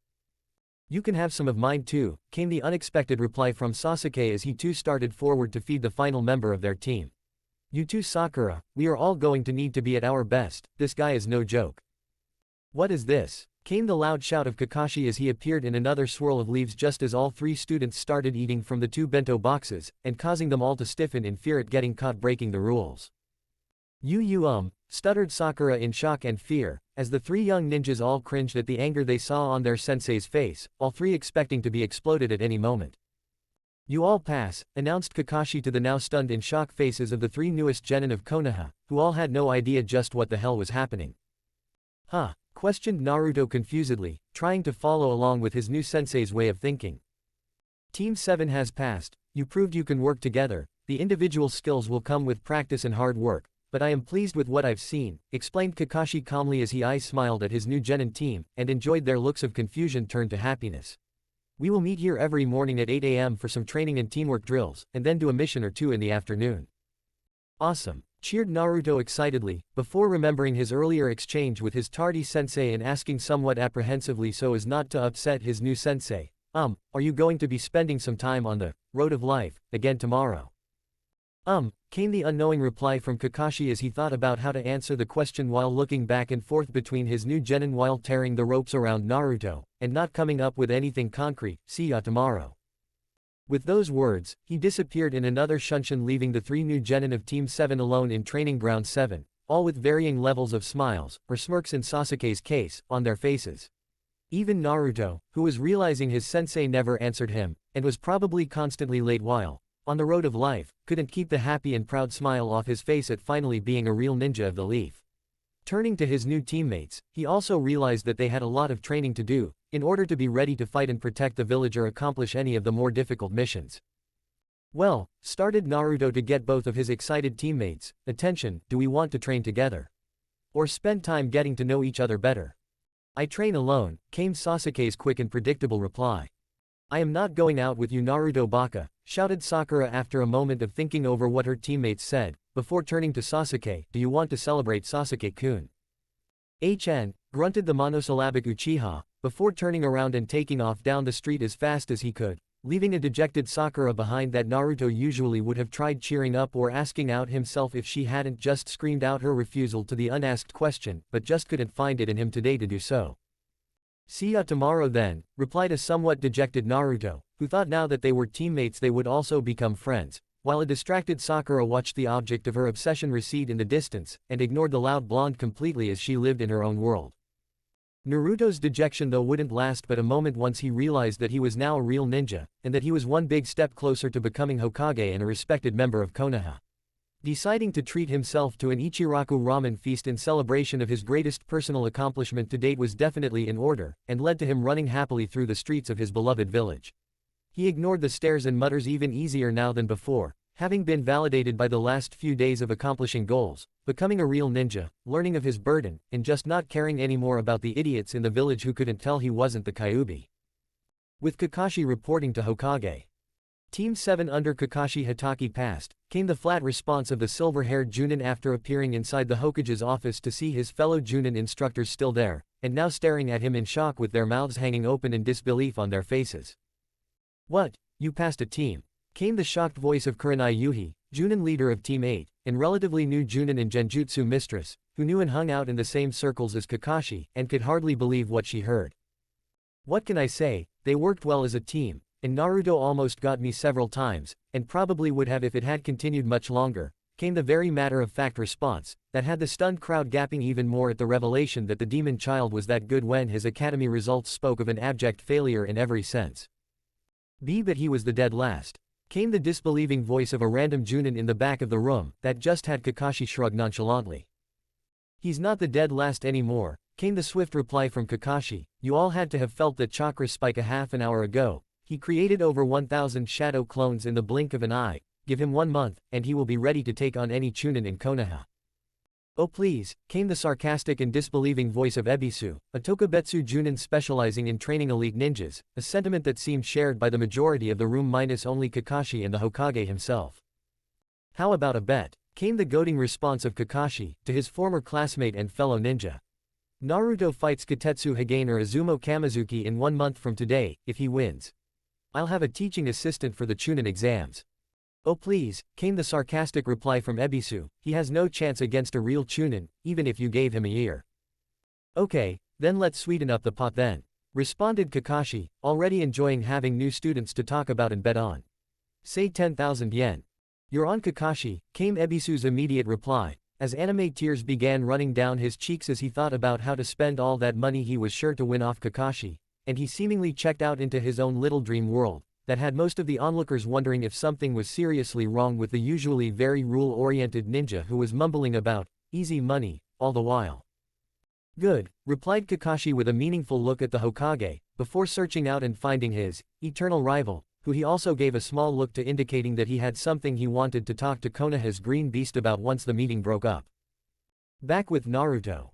You can have some of mine too, came the unexpected reply from Sasuke as he too started forward to feed the final member of their team. You too, Sakura, we are all going to need to be at our best, this guy is no joke. What is this? Came the loud shout of Kakashi as he appeared in another swirl of leaves just as all three students started eating from the two bento boxes, and causing them all to stiffen in fear at getting caught breaking the rules. Stuttered Sakura in shock and fear, as the three young ninjas all cringed at the anger they saw on their sensei's face, all three expecting to be exploded at any moment. You all pass, announced Kakashi to the now stunned in shock faces of the three newest genin of Konoha, who all had no idea just what the hell was happening. Huh? Questioned Naruto confusedly, trying to follow along with his new sensei's way of thinking. Team 7 has passed, you proved you can work together, the individual skills will come with practice and hard work, but I am pleased with what I've seen, explained Kakashi calmly as he smiled at his new genin team, and enjoyed their looks of confusion turned to happiness. We will meet here every morning at 8 a.m. for some training and teamwork drills, and then do a mission or two in the afternoon. Awesome, cheered Naruto excitedly, before remembering his earlier exchange with his tardy sensei and asking somewhat apprehensively so as not to upset his new sensei, are you going to be spending some time on the road of life again tomorrow? Came the unknowing reply from Kakashi as he thought about how to answer the question while looking back and forth between his new genin while tearing the ropes around Naruto, and not coming up with anything concrete. See ya tomorrow. With those words, he disappeared in another shunshin, leaving the three new genin of Team 7 alone in Training Ground 7, all with varying levels of smiles, or smirks in Sasuke's case, on their faces. Even Naruto, who was realizing his sensei never answered him, and was probably constantly late while on the road of life, couldn't keep the happy and proud smile off his face at finally being a real ninja of the leaf. Turning to his new teammates, he also realized that they had a lot of training to do, in order to be ready to fight and protect the village or accomplish any of the more difficult missions. Well, started Naruto to get both of his excited teammates' attention, do we want to train together? Or spend time getting to know each other better? I train alone, came Sasuke's quick and predictable reply. I am not going out with you Naruto Baka, shouted Sakura after a moment of thinking over what her teammates said, before turning to Sasuke, "Do you want to celebrate, Sasuke-kun?" grunted the monosyllabic Uchiha, before turning around and taking off down the street as fast as he could, leaving a dejected Sakura behind that Naruto usually would have tried cheering up or asking out himself if she hadn't just screamed out her refusal to the unasked question, but just couldn't find it in him today to do so. "See ya tomorrow then," replied a somewhat dejected Naruto, who thought now that they were teammates they would also become friends, while a distracted Sakura watched the object of her obsession recede in the distance, and ignored the loud blonde completely as she lived in her own world. Naruto's dejection though wouldn't last but a moment once he realized that he was now a real ninja, and that he was one big step closer to becoming Hokage and a respected member of Konoha. Deciding to treat himself to an Ichiraku ramen feast in celebration of his greatest personal accomplishment to date was definitely in order, and led to him running happily through the streets of his beloved village. He ignored the stares and mutters even easier now than before, having been validated by the last few days of accomplishing goals, becoming a real ninja, learning of his burden, and just not caring anymore about the idiots in the village who couldn't tell he wasn't the Kyuubi. With Kakashi reporting to Hokage. Team 7 under Kakashi Hatake passed, came the flat response of the silver-haired Junin after appearing inside the Hokage's office to see his fellow Junin instructors still there, and now staring at him in shock with their mouths hanging open in disbelief on their faces. "What, you passed a team?" came the shocked voice of Kurenai Yuhi, Junin leader of Team 8, and relatively new Junin and Genjutsu mistress, who knew and hung out in the same circles as Kakashi, and could hardly believe what she heard. "What can I say, they worked well as a team, and Naruto almost got me several times, and probably would have if it had continued much longer," came the very matter-of-fact response, that had the stunned crowd gapping even more at the revelation that the demon child was that good when his academy results spoke of an abject failure in every sense. But he was the dead last. Came the disbelieving voice of a random Junin in the back of the room, that just had Kakashi shrug nonchalantly. "He's not the dead last anymore," came the swift reply from Kakashi. "You all had to have felt that chakra spike a half an hour ago. He created over 1,000 shadow clones in the blink of an eye. Give him 1 month, and he will be ready to take on any Chunin in Konoha." "Oh please," came the sarcastic and disbelieving voice of Ebisu, a Tokubetsu Junin specializing in training elite ninjas, a sentiment that seemed shared by the majority of the room minus only Kakashi and the Hokage himself. "How about a bet?" came the goading response of Kakashi, to his former classmate and fellow ninja. "Naruto fights Katetsu Hagane or Izumo Kamizuki in 1 month from today. If he wins, I'll have a teaching assistant for the Chunin exams." "Oh please," came the sarcastic reply from Ebisu, "he has no chance against a real Chunin, even if you gave him a year." "Okay, then let's sweeten up the pot then," responded Kakashi, already enjoying having new students to talk about and bet on. "Say 10,000 yen. You're on, Kakashi," came Ebisu's immediate reply, as anime tears began running down his cheeks as he thought about how to spend all that money he was sure to win off Kakashi, and he seemingly checked out into his own little dream world, that had most of the onlookers wondering if something was seriously wrong with the usually very rule-oriented ninja who was mumbling about easy money all the while. "Good," replied Kakashi with a meaningful look at the Hokage, before searching out and finding his eternal rival, who he also gave a small look to indicating that he had something he wanted to talk to Konoha's green beast about once the meeting broke up. Back with Naruto.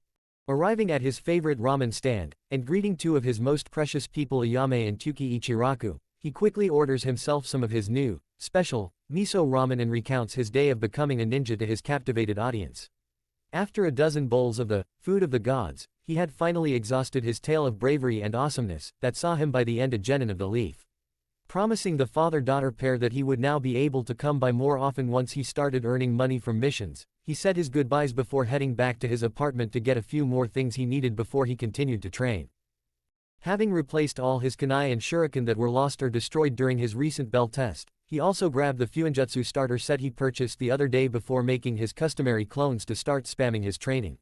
Arriving at his favorite ramen stand, and greeting 2 of his most precious people, Ayame and Tuki Ichiraku, he quickly orders himself some of his new, special, miso ramen and recounts his day of becoming a ninja to his captivated audience. After a dozen bowls of the food of the gods, he had finally exhausted his tale of bravery and awesomeness, that saw him by the end a genin of the leaf. Promising the father-daughter pair that he would now be able to come by more often once he started earning money from missions, he said his goodbyes before heading back to his apartment to get a few more things he needed before he continued to train. Having replaced all his kunai and shuriken that were lost or destroyed during his recent bell test, he also grabbed the Fuinjutsu starter set he purchased the other day before making his customary clones to start spamming his training.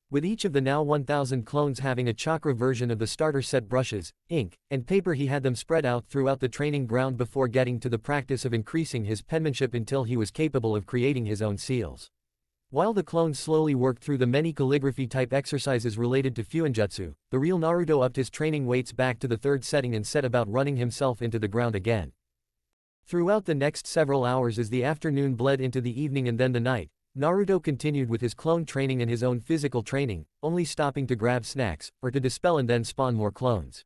With each of the now 1,000 clones having a chakra version of the starter set brushes, ink, and paper, he had them spread out throughout the training ground before getting to the practice of increasing his penmanship until he was capable of creating his own seals. While the clones slowly worked through the many calligraphy-type exercises related to Fuinjutsu, the real Naruto upped his training weights back to the 3rd setting and set about running himself into the ground again. Throughout the next several hours as the afternoon bled into the evening and then the night, Naruto continued with his clone training and his own physical training, only stopping to grab snacks, or to dispel and then spawn more clones.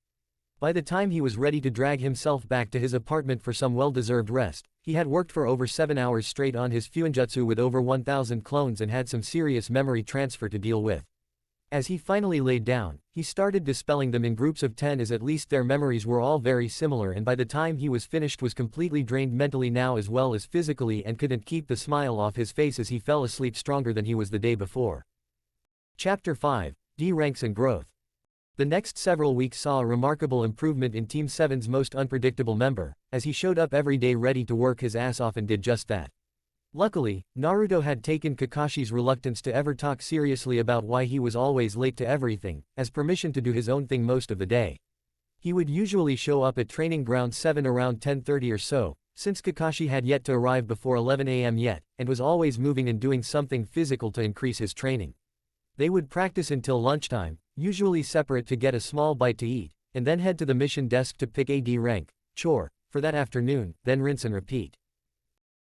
By the time he was ready to drag himself back to his apartment for some well-deserved rest, he had worked for over 7 hours straight on his Fuinjutsu with over 1,000 clones and had some serious memory transfer to deal with. As he finally laid down, he started dispelling them in groups of 10 as at least their memories were all very similar, and by the time he was finished was completely drained mentally now as well as physically and couldn't keep the smile off his face as he fell asleep stronger than he was the day before. Chapter 5, D Ranks and Growth. The next several weeks saw a remarkable improvement in Team 7's most unpredictable member, as he showed up every day ready to work his ass off and did just that. Luckily, Naruto had taken Kakashi's reluctance to ever talk seriously about why he was always late to everything, as permission to do his own thing most of the day. He would usually show up at training ground 7 around 10:30 or so, since Kakashi had yet to arrive before 11 AM yet, and was always moving and doing something physical to increase his training. They would practice until lunchtime, usually separate to get a small bite to eat, and then head to the mission desk to pick a D rank chore for that afternoon, then rinse and repeat.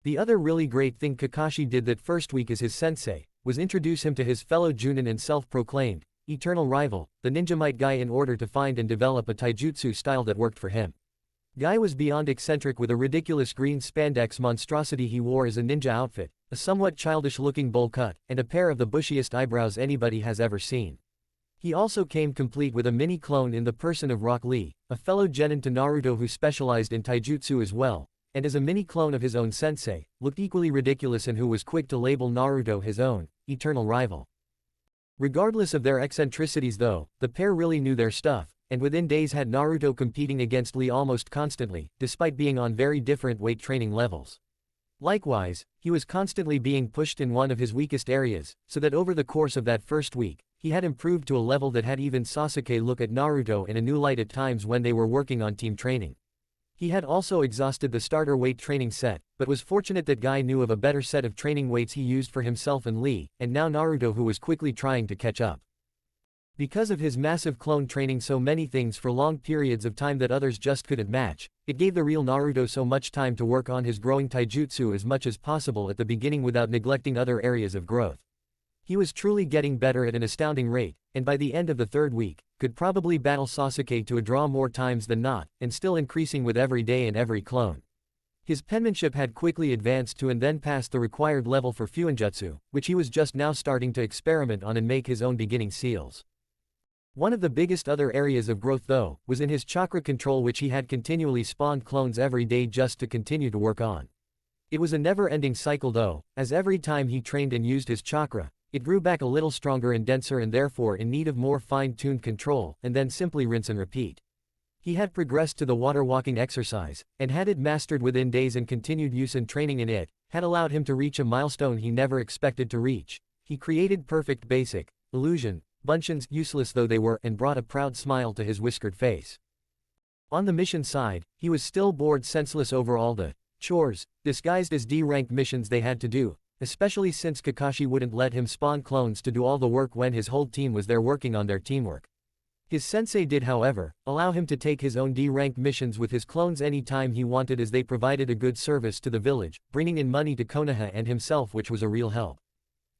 The other really great thing Kakashi did that first week as his sensei, was introduce him to his fellow Junin and self-proclaimed eternal rival, the ninja Might Guy, in order to find and develop a taijutsu style that worked for him. Guy was beyond eccentric with a ridiculous green spandex monstrosity he wore as a ninja outfit, a somewhat childish-looking bowl cut, and a pair of the bushiest eyebrows anybody has ever seen. He also came complete with a mini clone in the person of Rock Lee, a fellow genin to Naruto who specialized in taijutsu as well, and as a mini clone of his own sensei, looked equally ridiculous and who was quick to label Naruto his own eternal rival. Regardless of their eccentricities though, the pair really knew their stuff, and within days had Naruto competing against Lee almost constantly, despite being on very different weight training levels. Likewise, he was constantly being pushed in one of his weakest areas, so that over the course of that first week, he had improved to a level that had even Sasuke look at Naruto in a new light at times when they were working on team training. He had also exhausted the starter weight training set, but was fortunate that Guy knew of a better set of training weights he used for himself and Lee, and now Naruto, who was quickly trying to catch up. Because of his massive clone training so many things for long periods of time that others just couldn't match, it gave the real Naruto so much time to work on his growing taijutsu as much as possible at the beginning without neglecting other areas of growth. He was truly getting better at an astounding rate, and by the end of the third week, could probably battle Sasuke to a draw more times than not, and still increasing with every day and every clone. His penmanship had quickly advanced to and then passed the required level for Fuinjutsu, which he was just now starting to experiment on and make his own beginning seals. One of the biggest other areas of growth though, was in his chakra control, which he had continually spawned clones every day just to continue to work on. It was a never-ending cycle though, as every time he trained and used his chakra, it grew back a little stronger and denser and therefore in need of more fine-tuned control, and then simply rinse and repeat. He had progressed to the water walking exercise, and had it mastered within days, and continued use and training in it had allowed him to reach a milestone he never expected to reach. He created perfect basic illusion bunshin, useless though they were, and brought a proud smile to his whiskered face. On the mission side, he was still bored senseless over all the chores, disguised as D-rank missions they had to do, especially since Kakashi wouldn't let him spawn clones to do all the work when his whole team was there working on their teamwork. His sensei did, however, allow him to take his own D-rank missions with his clones anytime he wanted, as they provided a good service to the village, bringing in money to Konoha and himself, which was a real help.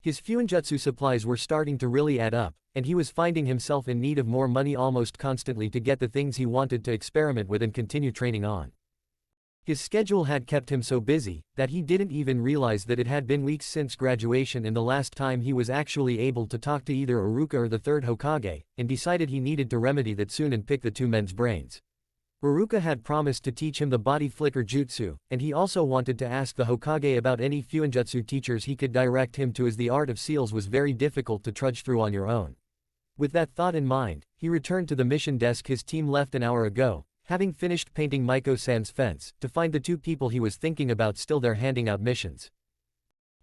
His Fuinjutsu supplies were starting to really add up, and he was finding himself in need of more money almost constantly to get the things he wanted to experiment with and continue training on. His schedule had kept him so busy that he didn't even realize that it had been weeks since graduation and the last time he was actually able to talk to either Iruka or the third Hokage, and decided he needed to remedy that soon and pick the two men's brains. Iruka had promised to teach him the body flicker jutsu, and he also wanted to ask the Hokage about any Fuinjutsu teachers he could direct him to, as the art of seals was very difficult to trudge through on your own. With that thought in mind, he returned to the mission desk his team left an hour ago, having finished painting Maiko-san's fence, to find the two people he was thinking about still there handing out missions.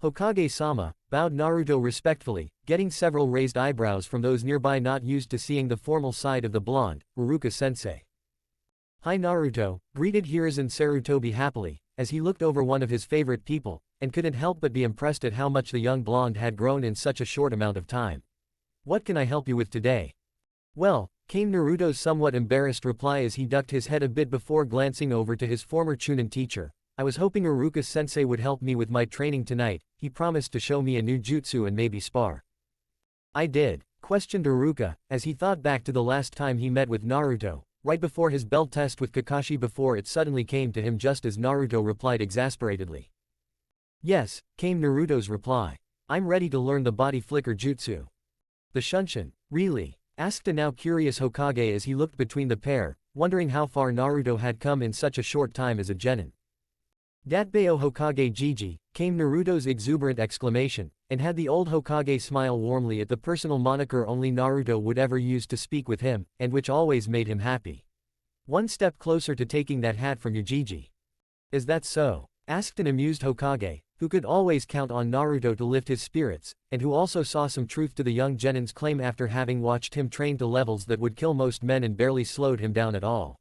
Hokage-sama, bowed Naruto respectfully, getting several raised eyebrows from those nearby not used to seeing the formal side of the blonde, Iruka-sensei. Hi Naruto, greeted Hiruzen Sarutobi happily, as he looked over one of his favorite people, and couldn't help but be impressed at how much the young blonde had grown in such a short amount of time. What can I help you with today? Well, came Naruto's somewhat embarrassed reply as he ducked his head a bit before glancing over to his former Chunin teacher. I was hoping Iruka-sensei would help me with my training tonight. He promised to show me a new jutsu and maybe spar. I did, questioned Iruka, as he thought back to the last time he met with Naruto, right before his bell test with Kakashi before it suddenly came to him just as Naruto replied exasperatedly. Yes, came Naruto's reply. I'm ready to learn the body flicker jutsu. The Shunshin, really? Asked a now curious Hokage as he looked between the pair, wondering how far Naruto had come in such a short time as a genin. Datbeo Hokage Jiji, came Naruto's exuberant exclamation, and had the old Hokage smile warmly at the personal moniker only Naruto would ever use to speak with him, and which always made him happy. One step closer to taking that hat from Yujiji. Is that so? Asked an amused Hokage, who could always count on Naruto to lift his spirits, and who also saw some truth to the young genin's claim after having watched him train to levels that would kill most men and barely slowed him down at all.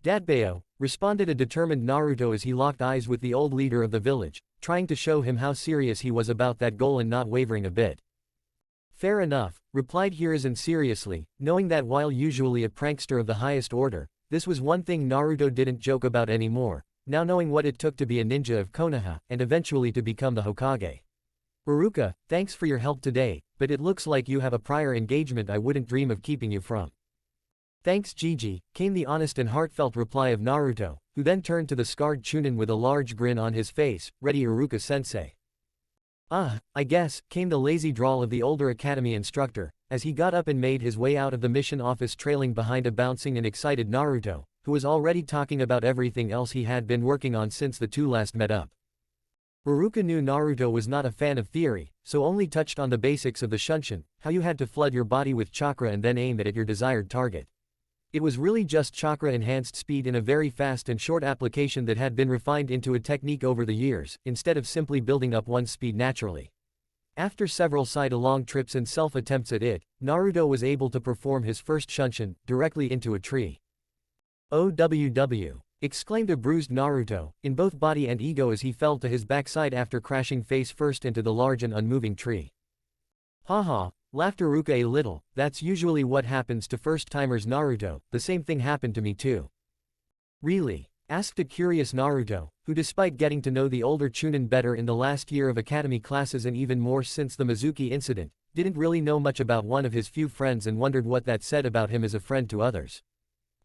Datbeo, responded a determined Naruto as he locked eyes with the old leader of the village, trying to show him how serious he was about that goal and not wavering a bit. Fair enough, replied Hiruzen seriously, knowing that while usually a prankster of the highest order, this was one thing Naruto didn't joke about anymore, now knowing what it took to be a ninja of Konoha, and eventually to become the Hokage. Iruka, thanks for your help today, but it looks like you have a prior engagement I wouldn't dream of keeping you from. Thanks Jiji, came the honest and heartfelt reply of Naruto, who then turned to the scarred Chunin with a large grin on his face, ready Iruka-sensei. I guess, came the lazy drawl of the older academy instructor, as he got up and made his way out of the mission office trailing behind a bouncing and excited Naruto, who was already talking about everything else he had been working on since the two last met up. Iruka knew Naruto was not a fan of theory, so only touched on the basics of the Shunshin, how you had to flood your body with chakra and then aim it at your desired target. It was really just chakra-enhanced speed in a very fast and short application that had been refined into a technique over the years, instead of simply building up one's speed naturally. After several side-along trips and self-attempts at it, Naruto was able to perform his first Shunshin, directly into a tree. OWW! Exclaimed a bruised Naruto, in both body and ego as he fell to his backside after crashing face first into the large and unmoving tree. Haha, laughed Iruka a little, that's usually what happens to first-timers Naruto, the same thing happened to me too. Really? Asked a curious Naruto, who despite getting to know the older Chunin better in the last year of academy classes and even more since the Mizuki incident, didn't really know much about one of his few friends and wondered what that said about him as a friend to others.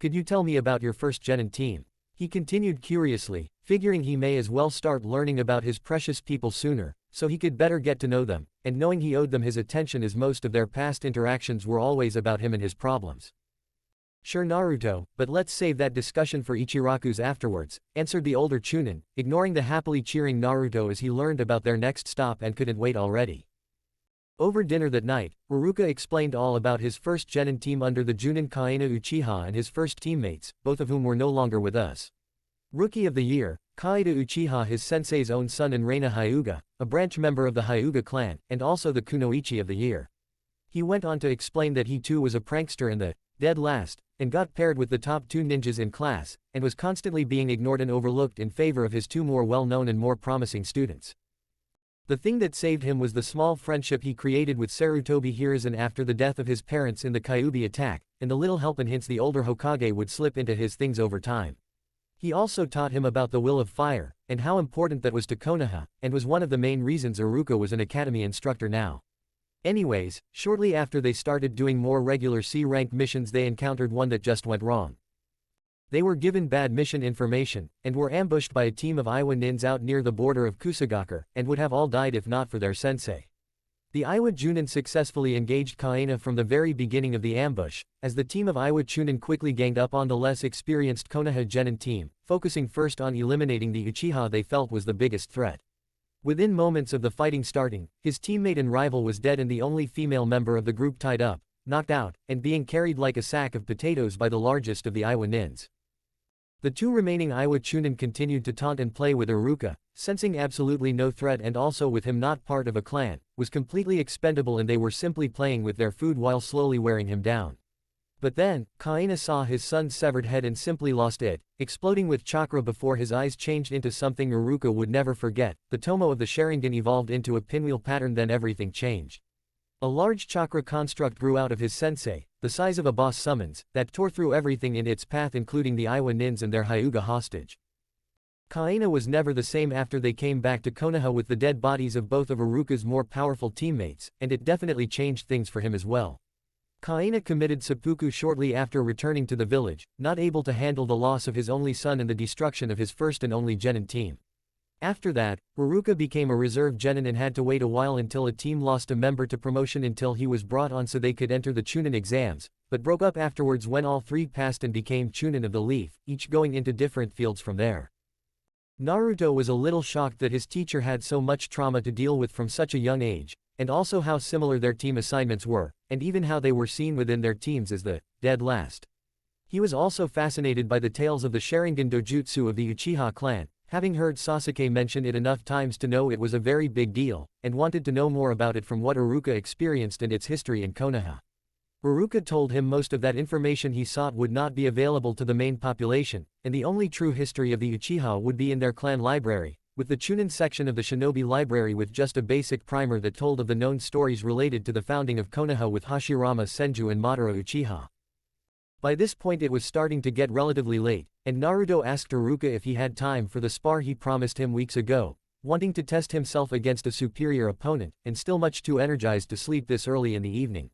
Could you tell me about your first genin team? He continued curiously, figuring he may as well start learning about his precious people sooner, so he could better get to know them, and knowing he owed them his attention as most of their past interactions were always about him and his problems. Sure Naruto, but let's save that discussion for Ichiraku's afterwards, answered the older Chunin, ignoring the happily cheering Naruto as he learned about their next stop and couldn't wait already. Over dinner that night, Iruka explained all about his first genin team under the Junin Kaina Uchiha and his first teammates, both of whom were no longer with us. Rookie of the Year, Kaida Uchiha, his sensei's own son, and Reina Hyuga, a branch member of the Hyuga clan, and also the Kunoichi of the Year. He went on to explain that he too was a prankster in the dead last, and got paired with the top two ninjas in class, and was constantly being ignored and overlooked in favor of his two more well-known and more promising students. The thing that saved him was the small friendship he created with Sarutobi Hiruzen after the death of his parents in the Kyuubi attack, and the little help and hints the older Hokage would slip into his things over time. He also taught him about the will of fire, and how important that was to Konoha, and was one of the main reasons Iruka was an academy instructor now. Anyways, shortly after they started doing more regular C-rank missions, they encountered one that just went wrong. They were given bad mission information, and were ambushed by a team of Iwa nins out near the border of Kusagaker, and would have all died if not for their sensei. The Iwa Junin successfully engaged Kaina from the very beginning of the ambush, as the team of Iwa Chunin quickly ganged up on the less experienced Konoha genin team, focusing first on eliminating the Uchiha they felt was the biggest threat. Within moments of the fighting starting, his teammate and rival was dead and the only female member of the group tied up, knocked out, and being carried like a sack of potatoes by the largest of the Iwa nins. The two remaining Iwa Chunin continued to taunt and play with Iruka, sensing absolutely no threat and also with him not part of a clan, was completely expendable and they were simply playing with their food while slowly wearing him down. But then, Kaina saw his son's severed head and simply lost it, exploding with chakra before his eyes changed into something Iruka would never forget. The Tomo of the Sharingan evolved into a pinwheel pattern, then everything changed. A large chakra construct grew out of his sensei, the size of a boss summons, that tore through everything in its path including the Iwa nins and their Hyuga hostage. Kaina was never the same after they came back to Konoha with the dead bodies of both of Iruka's more powerful teammates, and it definitely changed things for him as well. Kaina committed seppuku shortly after returning to the village, not able to handle the loss of his only son and the destruction of his first and only genin team. After that, Haruka became a reserve genin and had to wait a while until a team lost a member to promotion until he was brought on so they could enter the chunin exams, but broke up afterwards when all three passed and became chunin of the leaf, each going into different fields from there. Naruto was a little shocked that his teacher had so much trauma to deal with from such a young age, and also how similar their team assignments were, and even how they were seen within their teams as the dead last. He was also fascinated by the tales of the Sharingan dojutsu of the Uchiha clan, having heard Sasuke mention it enough times to know it was a very big deal, and wanted to know more about it from what Haruka experienced and its history in Konoha. Haruka told him most of that information he sought would not be available to the main population, and the only true history of the Uchiha would be in their clan library, with the Chunin section of the Shinobi library with just a basic primer that told of the known stories related to the founding of Konoha with Hashirama Senju and Madara Uchiha. By this point it was starting to get relatively late, and Naruto asked Haruka if he had time for the spar he promised him weeks ago, wanting to test himself against a superior opponent, and still much too energized to sleep this early in the evening.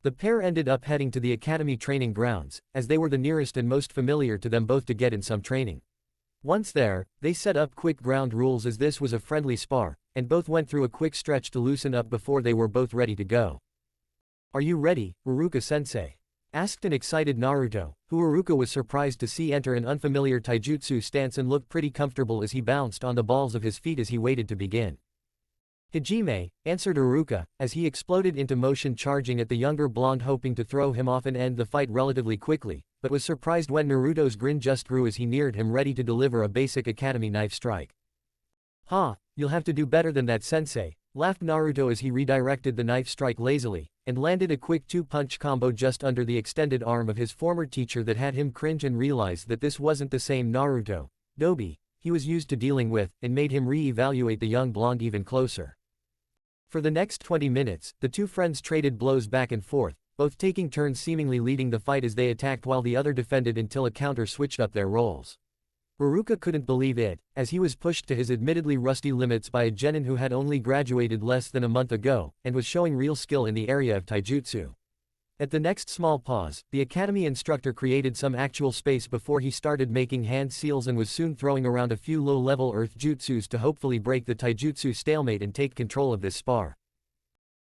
The pair ended up heading to the academy training grounds, as they were the nearest and most familiar to them both to get in some training. Once there, they set up quick ground rules as this was a friendly spar, and both went through a quick stretch to loosen up before they were both ready to go. "Are you ready, Haruka-sensei?" asked an excited Naruto, who Haruka was surprised to see enter an unfamiliar taijutsu stance and looked pretty comfortable as he bounced on the balls of his feet as he waited to begin. "Hajime," answered Haruka, as he exploded into motion charging at the younger blonde hoping to throw him off and end the fight relatively quickly, but was surprised when Naruto's grin just grew as he neared him ready to deliver a basic academy knife strike. "Ha, you'll have to do better than that, sensei," laughed Naruto as he redirected the knife strike lazily, and landed a quick two-punch combo just under the extended arm of his former teacher that had him cringe and realize that this wasn't the same Naruto Dobi he was used to dealing with, and made him re-evaluate the young blonde even closer. For the next 20 minutes, the two friends traded blows back and forth, both taking turns seemingly leading the fight as they attacked while the other defended until a counter switched up their roles. Haruka couldn't believe it, as he was pushed to his admittedly rusty limits by a genin who had only graduated less than a month ago, and was showing real skill in the area of taijutsu. At the next small pause, the academy instructor created some actual space before he started making hand seals and was soon throwing around a few low-level earth jutsus to hopefully break the taijutsu stalemate and take control of this spar.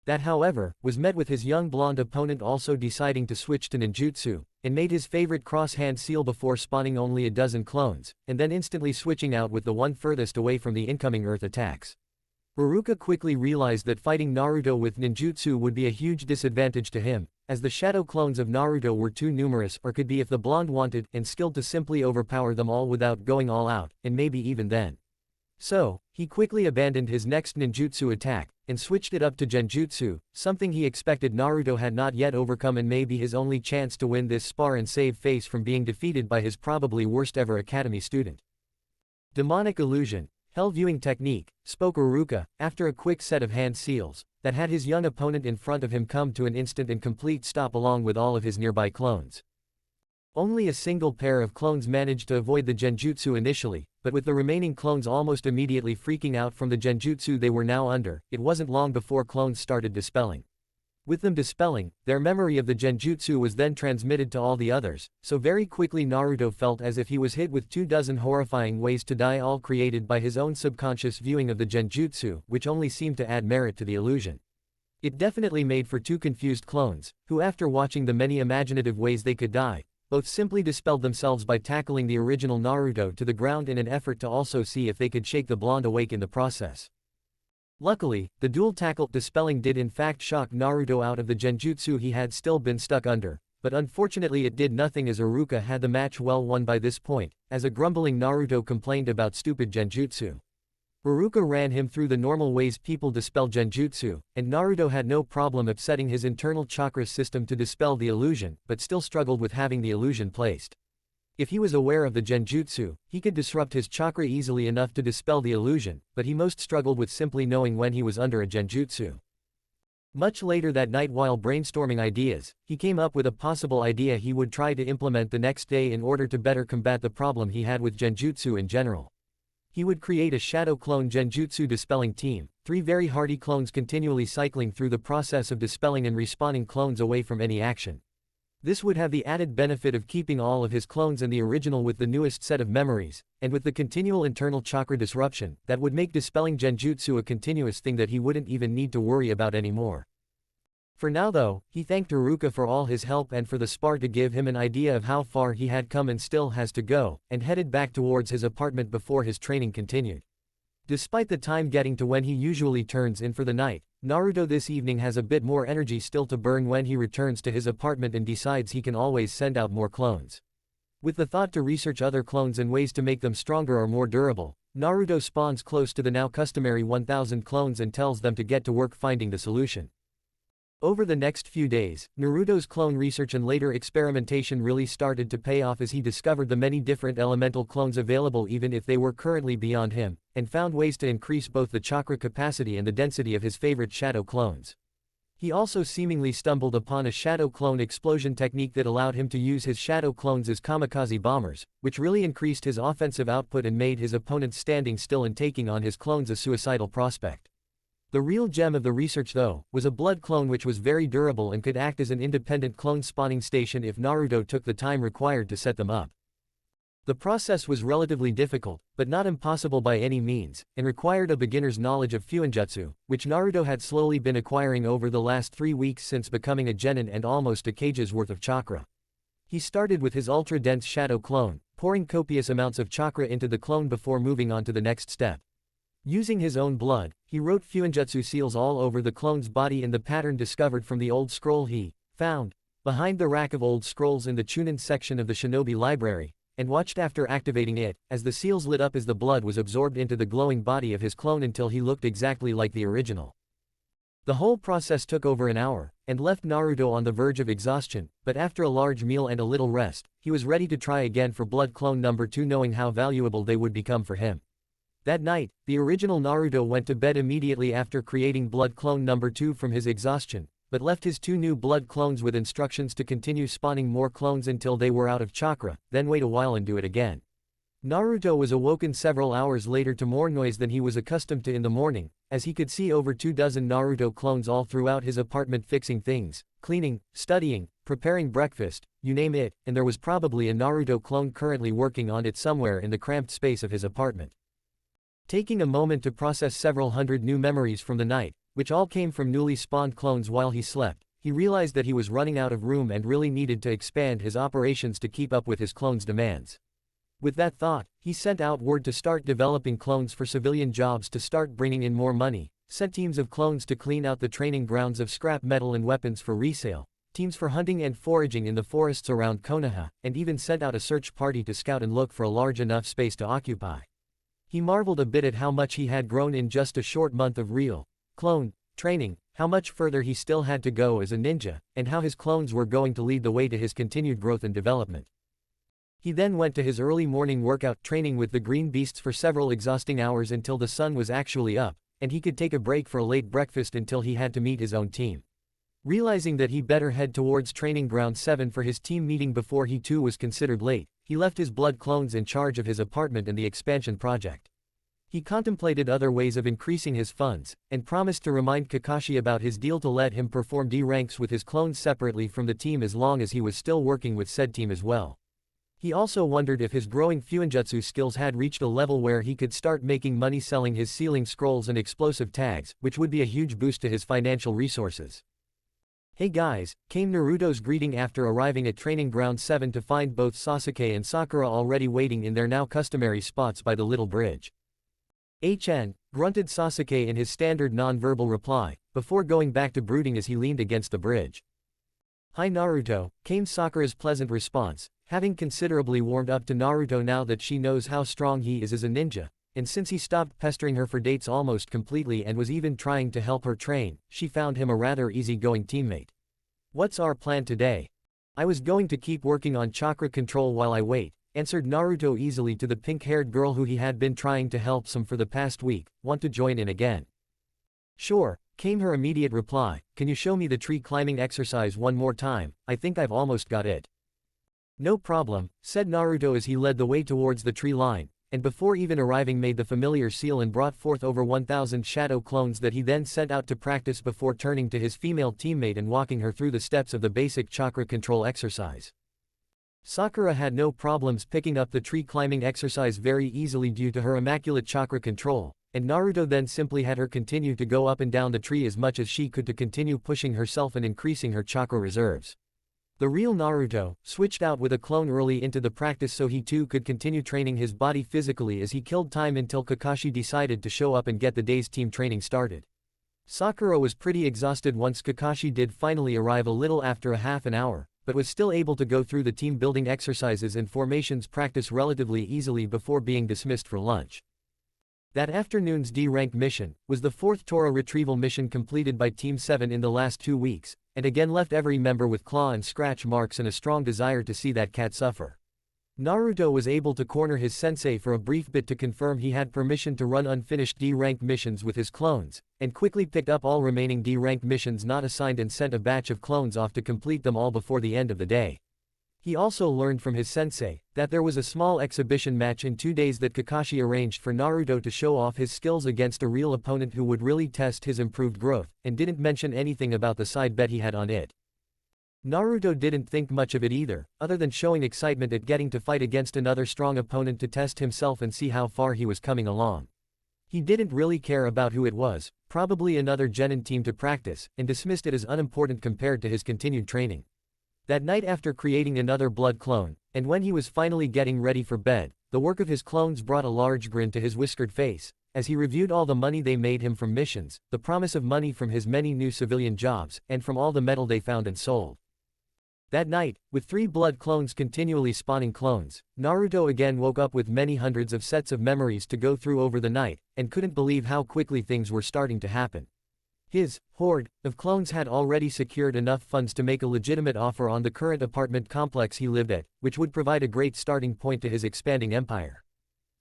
That, however, was met with his young blonde opponent also deciding to switch to ninjutsu, and made his favorite cross-hand seal before spawning only a dozen clones, and then instantly switching out with the one furthest away from the incoming earth attacks. Haruka quickly realized that fighting Naruto with ninjutsu would be a huge disadvantage to him, as the shadow clones of Naruto were too numerous or could be if the blonde wanted and skilled to simply overpower them all without going all out, and maybe even then. So, he quickly abandoned his next ninjutsu attack, and switched it up to genjutsu, something he expected Naruto had not yet overcome and may be his only chance to win this spar and save face from being defeated by his probably worst ever academy student. "Demonic illusion, hell viewing technique," spoke Haruka, after a quick set of hand seals, that had his young opponent in front of him come to an instant and complete stop along with all of his nearby clones. Only a single pair of clones managed to avoid the genjutsu initially, but with the remaining clones almost immediately freaking out from the genjutsu they were now under, it wasn't long before clones started dispelling. With them dispelling, their memory of the genjutsu was then transmitted to all the others, so very quickly Naruto felt as if he was hit with 24 horrifying ways to die, all created by his own subconscious viewing of the genjutsu, which only seemed to add merit to the illusion. It definitely made for two confused clones, who after watching the many imaginative ways they could die, both simply dispelled themselves by tackling the original Naruto to the ground in an effort to also see if they could shake the blonde awake in the process. Luckily, the dual tackle dispelling did in fact shock Naruto out of the genjutsu he had still been stuck under, but unfortunately it did nothing as Haruka had the match well won by this point, as a grumbling Naruto complained about stupid genjutsu. Haruka ran him through the normal ways people dispel genjutsu, and Naruto had no problem upsetting his internal chakra system to dispel the illusion, but still struggled with having the illusion placed. If he was aware of the genjutsu, he could disrupt his chakra easily enough to dispel the illusion, but he most struggled with simply knowing when he was under a genjutsu. Much later that night while brainstorming ideas, he came up with a possible idea he would try to implement the next day in order to better combat the problem he had with genjutsu in general. He would create a shadow clone genjutsu dispelling team, 3 very hardy clones continually cycling through the process of dispelling and respawning clones away from any action. This would have the added benefit of keeping all of his clones and the original with the newest set of memories, and with the continual internal chakra disruption, that would make dispelling genjutsu a continuous thing that he wouldn't even need to worry about anymore. For now though, he thanked Haruka for all his help and for the spar to give him an idea of how far he had come and still has to go, and headed back towards his apartment before his training continued. Despite the time getting to when he usually turns in for the night, Naruto this evening has a bit more energy still to burn when he returns to his apartment and decides he can always send out more clones. With the thought to research other clones and ways to make them stronger or more durable, Naruto spawns close to the now customary 1000 clones and tells them to get to work finding the solution. Over the next few days, Naruto's clone research and later experimentation really started to pay off as he discovered the many different elemental clones available even if they were currently beyond him, and found ways to increase both the chakra capacity and the density of his favorite shadow clones. He also seemingly stumbled upon a shadow clone explosion technique that allowed him to use his shadow clones as kamikaze bombers, which really increased his offensive output and made his opponents standing still and taking on his clones a suicidal prospect. The real gem of the research though, was a blood clone which was very durable and could act as an independent clone spawning station if Naruto took the time required to set them up. The process was relatively difficult, but not impossible by any means, and required a beginner's knowledge of Fuinjutsu, which Naruto had slowly been acquiring over the last 3 weeks since becoming a genin and almost a Kage's worth of chakra. He started with his ultra-dense shadow clone, pouring copious amounts of chakra into the clone before moving on to the next step. Using his own blood, he wrote Fuinjutsu seals all over the clone's body in the pattern discovered from the old scroll he found behind the rack of old scrolls in the Chunin section of the Shinobi Library, and watched after activating it, as the seals lit up as the blood was absorbed into the glowing body of his clone until he looked exactly like the original. The whole process took over an hour, and left Naruto on the verge of exhaustion, but after a large meal and a little rest, he was ready to try again for blood clone number 2 knowing how valuable they would become for him. That night, the original Naruto went to bed immediately after creating blood clone number 2 from his exhaustion, but left his 2 new blood clones with instructions to continue spawning more clones until they were out of chakra, then wait a while and do it again. Naruto was awoken several hours later to more noise than he was accustomed to in the morning, as he could see over 24 Naruto clones all throughout his apartment fixing things, cleaning, studying, preparing breakfast, you name it, and there was probably a Naruto clone currently working on it somewhere in the cramped space of his apartment. Taking a moment to process several hundred new memories from the night, which all came from newly spawned clones while he slept, he realized that he was running out of room and really needed to expand his operations to keep up with his clones' demands. With that thought, he sent out word to start developing clones for civilian jobs to start bringing in more money, sent teams of clones to clean out the training grounds of scrap metal and weapons for resale, teams for hunting and foraging in the forests around Konoha, and even sent out a search party to scout and look for a large enough space to occupy. He marveled a bit at how much he had grown in just a short month of real clone training, how much further he still had to go as a ninja, and how his clones were going to lead the way to his continued growth and development. He then went to his early morning workout training with the green beasts for several exhausting hours until the sun was actually up, and he could take a break for a late breakfast until he had to meet his own team. Realizing that he better head towards training ground 7 for his team meeting before he too was considered late, he left his blood clones in charge of his apartment and the expansion project. He contemplated other ways of increasing his funds, and promised to remind Kakashi about his deal to let him perform D ranks with his clones separately from the team as long as he was still working with said team as well. He also wondered if his growing Fuinjutsu skills had reached a level where he could start making money selling his sealing scrolls and explosive tags, which would be a huge boost to his financial resources. "Hey guys," came Naruto's greeting after arriving at Training Ground 7 to find both Sasuke and Sakura already waiting in their now customary spots by the little bridge. "HN," grunted Sasuke in his standard non-verbal reply, before going back to brooding as he leaned against the bridge. "Hi Naruto," came Sakura's pleasant response, having considerably warmed up to Naruto now that she knows how strong he is as a ninja, and since he stopped pestering her for dates almost completely and was even trying to help her train, she found him a rather easygoing teammate. "What's our plan today?" "I was going to keep working on chakra control while I wait," answered Naruto easily to the pink-haired girl who he had been trying to help some for the past week. "Want to join in again?" "Sure," came her immediate reply. "Can you show me the tree climbing exercise one more time? I think I've almost got it." "No problem," said Naruto as he led the way towards the tree line, and before even arriving made the familiar seal and brought forth over 1,000 shadow clones that he then sent out to practice before turning to his female teammate and walking her through the steps of the basic chakra control exercise. Sakura had no problems picking up the tree climbing exercise very easily due to her immaculate chakra control, and Naruto then simply had her continue to go up and down the tree as much as she could to continue pushing herself and increasing her chakra reserves. The real Naruto switched out with a clone early into the practice so he too could continue training his body physically as he killed time until Kakashi decided to show up and get the day's team training started. Sakura was pretty exhausted once Kakashi did finally arrive a little after a half an hour, but was still able to go through the team building exercises and formations practice relatively easily before being dismissed for lunch. That afternoon's D-rank mission was the fourth Tora retrieval mission completed by Team 7 in the last 2 weeks, and again left every member with claw and scratch marks and a strong desire to see that cat suffer. Naruto was able to corner his sensei for a brief bit to confirm he had permission to run unfinished D-rank missions with his clones, and quickly picked up all remaining D-rank missions not assigned and sent a batch of clones off to complete them all before the end of the day. He also learned from his sensei that there was a small exhibition match in 2 days that Kakashi arranged for Naruto to show off his skills against a real opponent who would really test his improved growth, and didn't mention anything about the side bet he had on it. Naruto didn't think much of it either, other than showing excitement at getting to fight against another strong opponent to test himself and see how far he was coming along. He didn't really care about who it was, probably another genin team to practice, and dismissed it as unimportant compared to his continued training. That night after creating another blood clone, and when he was finally getting ready for bed, the work of his clones brought a large grin to his whiskered face, as he reviewed all the money they made him from missions, the promise of money from his many new civilian jobs, and from all the metal they found and sold. That night, with 3 blood clones continually spawning clones, Naruto again woke up with many hundreds of sets of memories to go through over the night, and couldn't believe how quickly things were starting to happen. His horde of clones had already secured enough funds to make a legitimate offer on the current apartment complex he lived at, which would provide a great starting point to his expanding empire.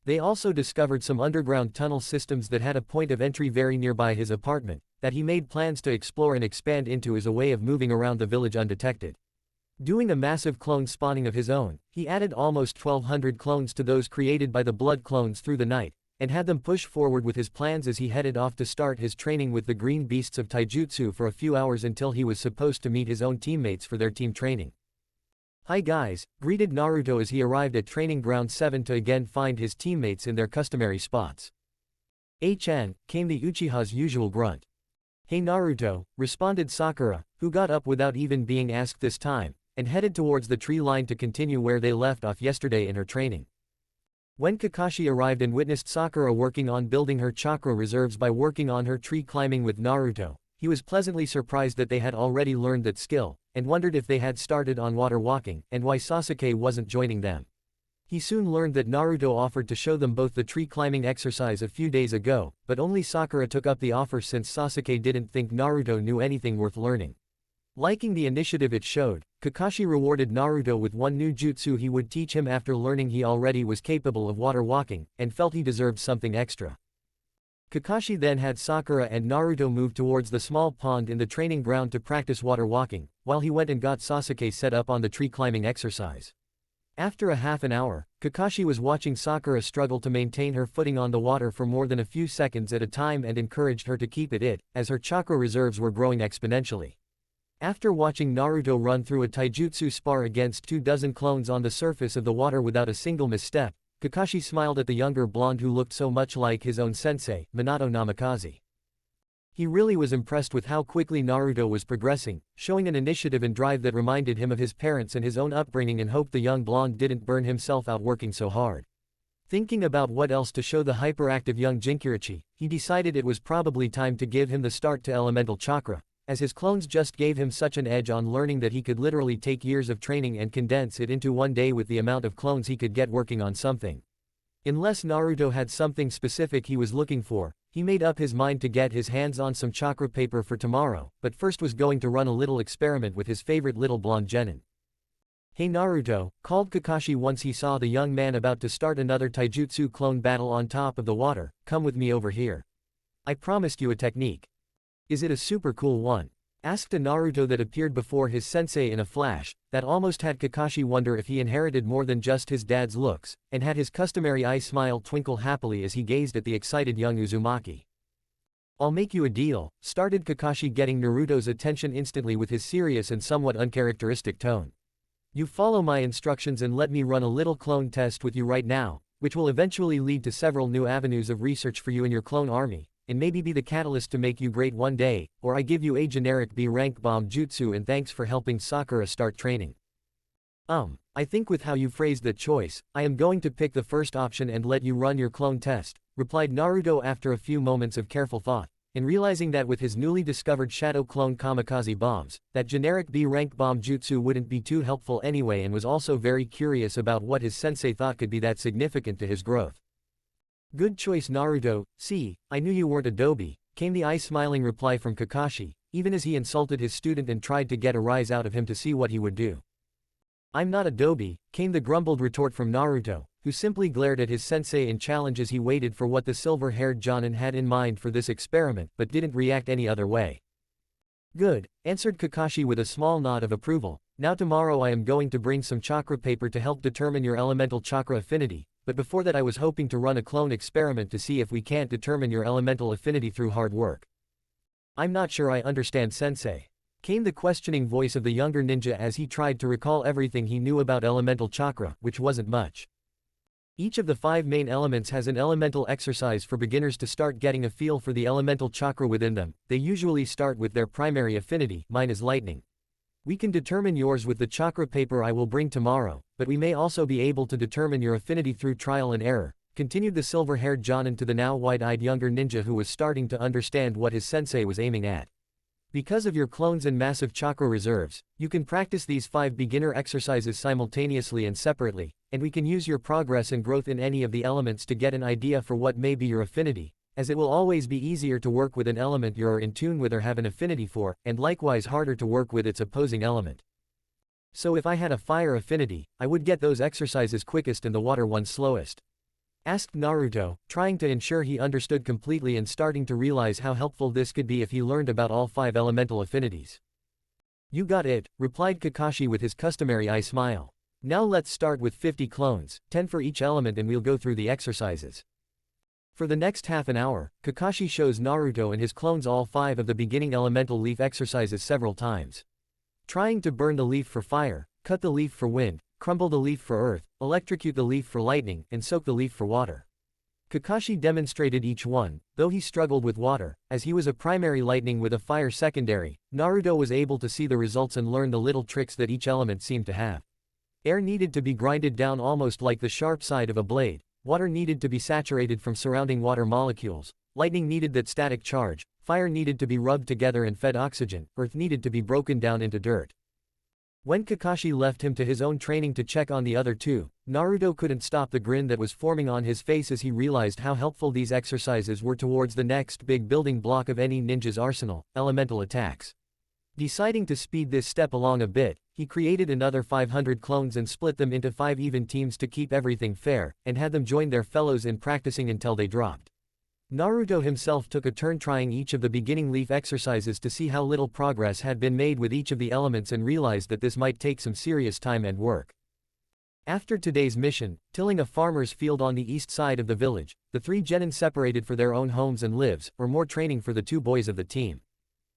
They also discovered some underground tunnel systems that had a point of entry very nearby his apartment, that he made plans to explore and expand into as a way of moving around the village undetected. Doing a massive clone spawning of his own, he added almost 1,200 clones to those created by the blood clones through the night, and had them push forward with his plans as he headed off to start his training with the green beasts of taijutsu for a few hours until he was supposed to meet his own teammates for their team training. "Hi guys," greeted Naruto as he arrived at Training Ground 7 to again find his teammates in their customary spots. "Chan," came the Uchiha's usual grunt. "Hey Naruto," responded Sakura, who got up without even being asked this time, and headed towards the tree line to continue where they left off yesterday in her training. When Kakashi arrived and witnessed Sakura working on building her chakra reserves by working on her tree climbing with Naruto, he was pleasantly surprised that they had already learned that skill, and wondered if they had started on water walking, and why Sasuke wasn't joining them. He soon learned that Naruto offered to show them both the tree climbing exercise a few days ago, but only Sakura took up the offer since Sasuke didn't think Naruto knew anything worth learning. Liking the initiative it showed, Kakashi rewarded Naruto with one new jutsu he would teach him after learning he already was capable of water walking, and felt he deserved something extra. Kakashi then had Sakura and Naruto move towards the small pond in the training ground to practice water walking, while he went and got Sasuke set up on the tree climbing exercise. After a half an hour, Kakashi was watching Sakura struggle to maintain her footing on the water for more than a few seconds at a time and encouraged her to keep it, as her chakra reserves were growing exponentially. After watching Naruto run through a taijutsu spar against 24 clones on the surface of the water without a single misstep, Kakashi smiled at the younger blonde who looked so much like his own sensei, Minato Namikaze. He really was impressed with how quickly Naruto was progressing, showing an initiative and drive that reminded him of his parents and his own upbringing, and hoped the young blonde didn't burn himself out working so hard. Thinking about what else to show the hyperactive young Jinkirichi, he decided it was probably time to give him the start to elemental chakra, as his clones just gave him such an edge on learning that he could literally take years of training and condense it into one day with the amount of clones he could get working on something. Unless Naruto had something specific he was looking for, he made up his mind to get his hands on some chakra paper for tomorrow, but first was going to run a little experiment with his favorite little blonde genin. "Hey Naruto," called Kakashi once he saw the young man about to start another taijutsu clone battle on top of the water, "come with me over here. I promised you a technique. Is it a super cool one?" Asked a Naruto that appeared before his sensei in a flash, that almost had Kakashi wonder if he inherited more than just his dad's looks, and had his customary eye smile twinkle happily as he gazed at the excited young Uzumaki. "I'll make you a deal," started Kakashi, getting Naruto's attention instantly with his serious and somewhat uncharacteristic tone. "You follow my instructions and let me run a little clone test with you right now, which will eventually lead to several new avenues of research for you and your clone army, and maybe be the catalyst to make you great one day, or I give you a generic B rank bomb jutsu and thanks for helping Sakura start training." I think with how you phrased that choice, I am going to pick the first option and let you run your clone test," replied Naruto after a few moments of careful thought, and realizing that with his newly discovered shadow clone kamikaze bombs, that generic B rank bomb jutsu wouldn't be too helpful anyway, and was also very curious about what his sensei thought could be that significant to his growth. "Good choice, Naruto. See, I knew you weren't Adobe," came the eye-smiling reply from Kakashi, even as he insulted his student and tried to get a rise out of him to see what he would do. "I'm not Adobe," came the grumbled retort from Naruto, who simply glared at his sensei in challenge as he waited for what the silver-haired Jonin had in mind for this experiment, but didn't react any other way. "Good," answered Kakashi with a small nod of approval. "Now tomorrow I am going to bring some chakra paper to help determine your elemental chakra affinity, but before that I was hoping to run a clone experiment to see if we can't determine your elemental affinity through hard work." "I'm not sure I understand, sensei," came the questioning voice of the younger ninja as he tried to recall everything he knew about elemental chakra, which wasn't much. Each of the 5 main elements has an elemental exercise for beginners to start getting a feel for the elemental chakra within them. They usually start with their primary affinity. Mine is lightning. We can determine yours with the chakra paper I will bring tomorrow, but we may also be able to determine your affinity through trial and error, continued the silver-haired Jonin to the now wide-eyed younger ninja who was starting to understand what his sensei was aiming at. "Because of your clones and massive chakra reserves, you can practice these 5 beginner exercises simultaneously and separately, and we can use your progress and growth in any of the elements to get an idea for what may be your affinity, as it will always be easier to work with an element you're in tune with or have an affinity for, and likewise harder to work with its opposing element. So if I had a fire affinity, I would get those exercises quickest and the water ones slowest," asked Naruto, trying to ensure he understood completely and starting to realize how helpful this could be if he learned about all 5 elemental affinities. "You got it," replied Kakashi with his customary eye smile. "Now let's start with 50 clones, 10 for each element, and we'll go through the exercises." For the next half an hour, Kakashi shows Naruto and his clones all 5 of the beginning elemental leaf exercises several times. Trying to burn the leaf for fire, cut the leaf for wind, crumble the leaf for earth, electrocute the leaf for lightning, and soak the leaf for water. Kakashi demonstrated each one, though he struggled with water, as he was a primary lightning with a fire secondary. Naruto was able to see the results and learn the little tricks that each element seemed to have. Air needed to be grinded down almost like the sharp side of a blade, water needed to be saturated from surrounding water molecules, lightning needed that static charge, fire needed to be rubbed together and fed oxygen, earth needed to be broken down into dirt. When Kakashi left him to his own training to check on the other 2, Naruto couldn't stop the grin that was forming on his face as he realized how helpful these exercises were towards the next big building block of any ninja's arsenal, elemental attacks. Deciding to speed this step along a bit, he created another 500 clones and split them into 5 even teams to keep everything fair, and had them join their fellows in practicing until they dropped. Naruto himself took a turn trying each of the beginning leaf exercises to see how little progress had been made with each of the elements and realized that this might take some serious time and work. After today's mission, tilling a farmer's field on the east side of the village, the 3 genin separated for their own homes and lives, or more training for the 2 boys of the team.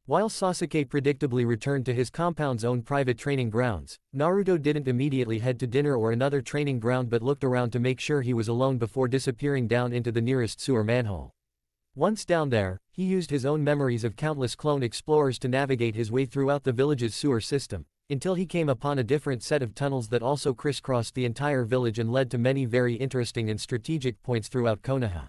While Sasuke predictably returned to his compound's own private training grounds, Naruto didn't immediately head to dinner or another training ground but looked around to make sure he was alone before disappearing down into the nearest sewer manhole. Once down there, he used his own memories of countless clone explorers to navigate his way throughout the village's sewer system, until he came upon a different set of tunnels that also crisscrossed the entire village and led to many very interesting and strategic points throughout Konoha.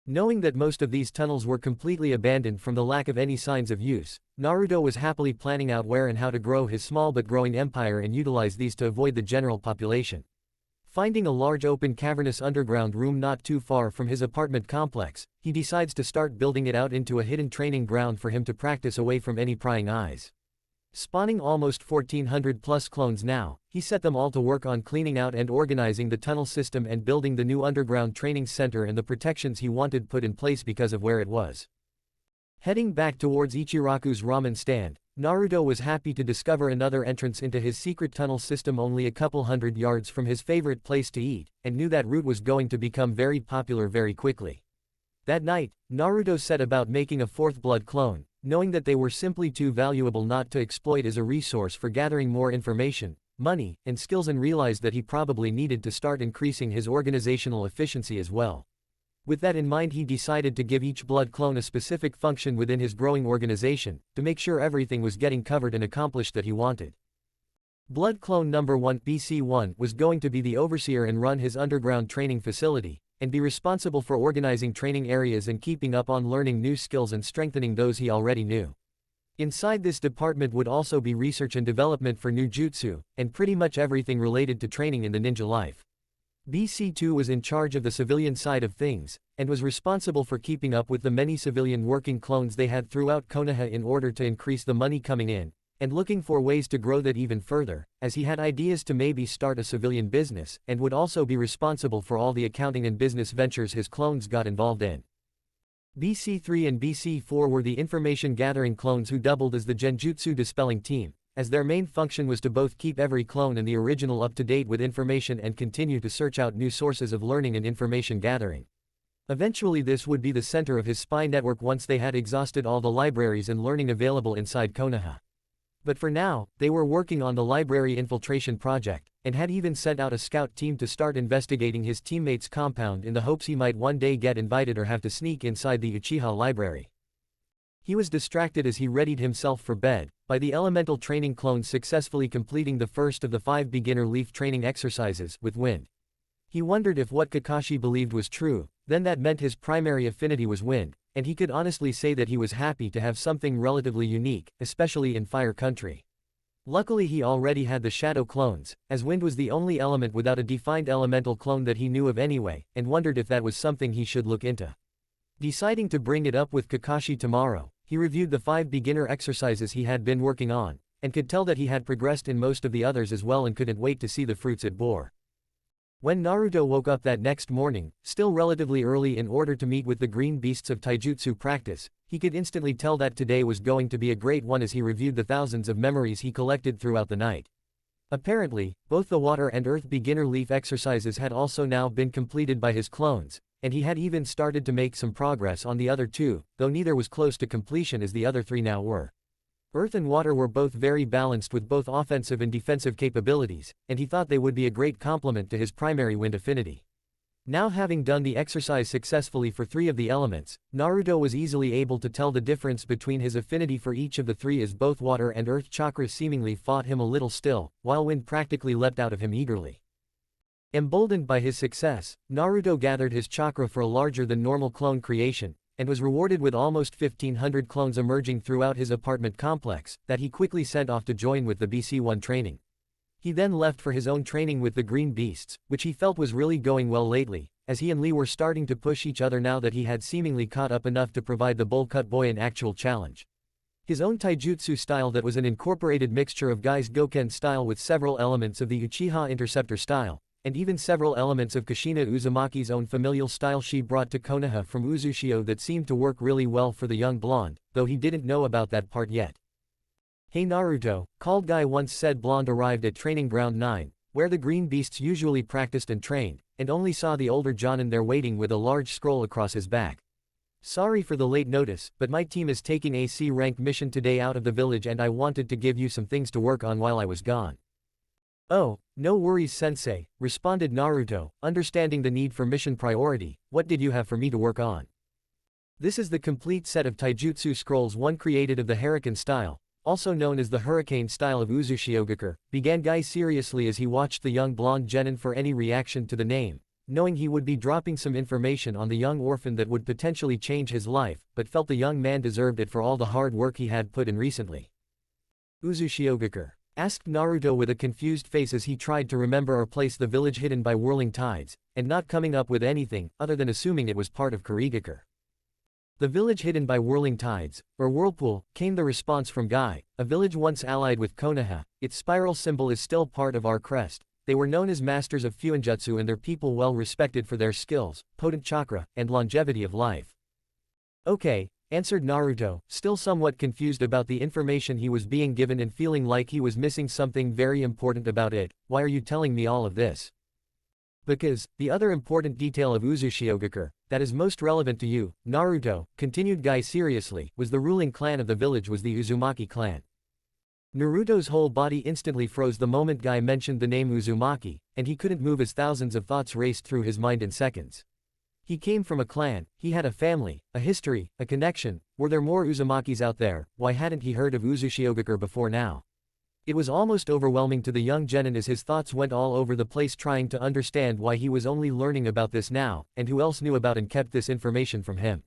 Knowing that most of these tunnels were completely abandoned from the lack of any signs of use, Naruto was happily planning out where and how to grow his small but growing empire and utilize these to avoid the general population. Finding a large open cavernous underground room not too far from his apartment complex, he decides to start building it out into a hidden training ground for him to practice away from any prying eyes. Spawning almost 1,400 plus clones now, he set them all to work on cleaning out and organizing the tunnel system and building the new underground training center and the protections he wanted put in place because of where it was. Heading back towards Ichiraku's ramen stand, Naruto was happy to discover another entrance into his secret tunnel system only a couple hundred yards from his favorite place to eat, and knew that route was going to become very popular very quickly. That night, Naruto set about making a fourth blood clone, knowing that they were simply too valuable not to exploit as a resource for gathering more information, money, and skills, and realized that he probably needed to start increasing his organizational efficiency as well. With that in mind, he decided to give each blood clone a specific function within his growing organization, to make sure everything was getting covered and accomplished that he wanted. Blood clone number 1 BC1 was going to be the overseer and run his underground training facility, and be responsible for organizing training areas and keeping up on learning new skills and strengthening those he already knew. Inside this department would also be research and development for new jutsu, and pretty much everything related to training in the ninja life. BC2 was in charge of the civilian side of things, and was responsible for keeping up with the many civilian working clones they had throughout Konoha in order to increase the money coming in, and looking for ways to grow that even further, as he had ideas to maybe start a civilian business, and would also be responsible for all the accounting and business ventures his clones got involved in. BC3 and BC4 were the information gathering clones who doubled as the genjutsu dispelling team, as their main function was to both keep every clone and the original up to date with information and continue to search out new sources of learning and information gathering. Eventually this would be the center of his spy network once they had exhausted all the libraries and learning available inside Konoha. But for now, they were working on the library infiltration project, and had even sent out a scout team to start investigating his teammate's compound in the hopes he might one day get invited or have to sneak inside the Uchiha library. He was distracted as he readied himself for bed, by the elemental training clones successfully completing the first of the 5 beginner leaf training exercises with wind. He wondered if what Kakashi believed was true, then that meant his primary affinity was wind, and he could honestly say that he was happy to have something relatively unique, especially in Fire Country. Luckily he already had the shadow clones, as wind was the only element without a defined elemental clone that he knew of anyway, and wondered if that was something he should look into. Deciding to bring it up with Kakashi tomorrow, he reviewed the 5 beginner exercises he had been working on, and could tell that he had progressed in most of the others as well and couldn't wait to see the fruits it bore. When Naruto woke up that next morning, still relatively early in order to meet with the green beasts of taijutsu practice, he could instantly tell that today was going to be a great one as he reviewed the thousands of memories he collected throughout the night. Apparently, both the water and earth beginner leaf exercises had also now been completed by his clones, and he had even started to make some progress on the other 2, though neither was close to completion as the other 3 now were. Earth and water were both very balanced with both offensive and defensive capabilities, and he thought they would be a great complement to his primary wind affinity. Now having done the exercise successfully for 3 of the elements, Naruto was easily able to tell the difference between his affinity for each of the 3 as both water and earth chakras seemingly fought him a little still, while wind practically leapt out of him eagerly. Emboldened by his success, Naruto gathered his chakra for a larger than normal clone creation, and was rewarded with almost 1,500 clones emerging throughout his apartment complex, that he quickly sent off to join with the BC1 training. He then left for his own training with the green beasts, which he felt was really going well lately, as he and Lee were starting to push each other now that he had seemingly caught up enough to provide the bowl cut boy an actual challenge. His own taijutsu style that was an incorporated mixture of Gai's Goken style with several elements of the Uchiha Interceptor style, and even several elements of Kushina Uzumaki's own familial style she brought to Konoha from Uzushio that seemed to work really well for the young blonde, though he didn't know about that part yet. "Hey Naruto," called Guy once said blonde arrived at Training Ground 9, where the green beasts usually practiced and trained, and only saw the older Jonin there waiting with a large scroll across his back. "Sorry for the late notice, but my team is taking a C-rank mission today out of the village and I wanted to give you some things to work on while I was gone." "Oh, no worries sensei," responded Naruto, understanding the need for mission priority. "What did you have for me to work on?" This is the complete set of taijutsu scrolls one created of the Hurricane style, also known as the Hurricane style of Uzushiogakur, began Guy seriously as he watched the young blonde genin for any reaction to the name, knowing he would be dropping some information on the young orphan that would potentially change his life, but felt the young man deserved it for all the hard work he had put in recently. "Uzushiogakur?" asked Naruto with a confused face as he tried to remember or place the village hidden by whirling tides, and not coming up with anything, other than assuming it was part of Kurigakure. "The village hidden by whirling tides, or whirlpool," came the response from Guy, "a village once allied with Konoha. Its spiral symbol is still part of our crest. They were known as masters of Fuinjutsu and their people well respected for their skills, potent chakra, and longevity of life." "Okay, answered Naruto, still somewhat confused about the information he was being given and feeling like he was missing something very important about it. Why are you telling me all of this? Because, the other important detail of Uzushiogakure, that is most relevant to you, Naruto, continued Guy seriously, was the ruling clan of the village was the Uzumaki clan. Naruto's whole body instantly froze the moment Guy mentioned the name Uzumaki, and he couldn't move as thousands of thoughts raced through his mind in seconds. He came from a clan, he had a family, a history, a connection. Were there more Uzumakis out there? Why hadn't he heard of Uzushiogakure before now? It was almost overwhelming to the young genin as his thoughts went all over the place trying to understand why he was only learning about this now, and who else knew about and kept this information from him.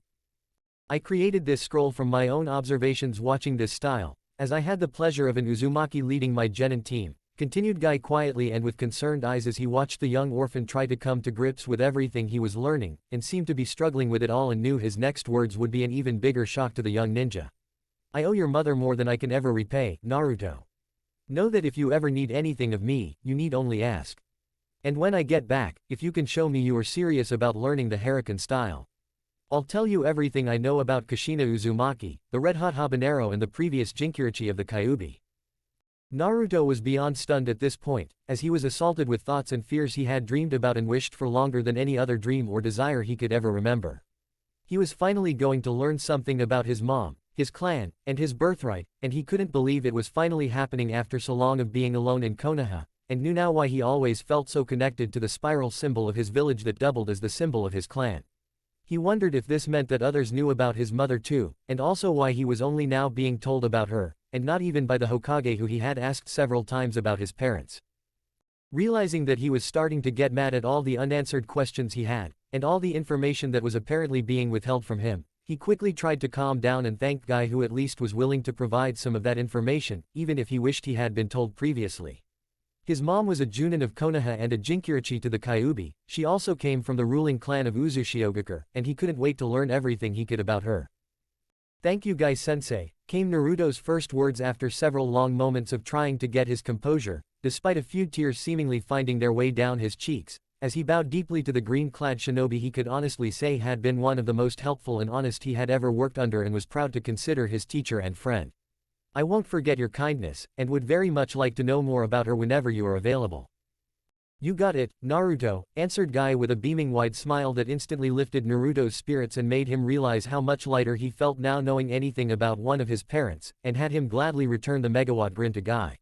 I created this scroll from my own observations watching this style, as I had the pleasure of an Uzumaki leading my genin team, continued Guy quietly and with concerned eyes as he watched the young orphan try to come to grips with everything he was learning, and seemed to be struggling with it all and knew his next words would be an even bigger shock to the young ninja. I owe your mother more than I can ever repay, Naruto. Know that if you ever need anything of me, you need only ask. And when I get back, if you can show me you are serious about learning the Harakan style, I'll tell you everything I know about Kushina Uzumaki, the red-hot habanero and the previous Jinkyuchi of the Kyuubi. Naruto was beyond stunned at this point, as he was assaulted with thoughts and fears he had dreamed about and wished for longer than any other dream or desire he could ever remember. He was finally going to learn something about his mom, his clan, and his birthright, and he couldn't believe it was finally happening after so long of being alone in Konoha, and knew now why he always felt so connected to the spiral symbol of his village that doubled as the symbol of his clan. He wondered if this meant that others knew about his mother too, and also why he was only now being told about her, and not even by the Hokage who he had asked several times about his parents. Realizing that he was starting to get mad at all the unanswered questions he had, and all the information that was apparently being withheld from him, he quickly tried to calm down and thanked Guy who at least was willing to provide some of that information, even if he wished he had been told previously. His mom was a Junin of Konoha and a Jinkyuchi to the Kyuubi. She also came from the ruling clan of Uzushiogakure, and he couldn't wait to learn everything he could about her. Thank you Guy-sensei, came Naruto's first words after several long moments of trying to get his composure, despite a few tears seemingly finding their way down his cheeks, as he bowed deeply to the green-clad shinobi he could honestly say had been one of the most helpful and honest he had ever worked under and was proud to consider his teacher and friend. I won't forget your kindness, and would very much like to know more about her whenever you are available. You got it, Naruto, answered Guy with a beaming wide smile that instantly lifted Naruto's spirits and made him realize how much lighter he felt now knowing anything about one of his parents, and had him gladly return the megawatt grin to Guy.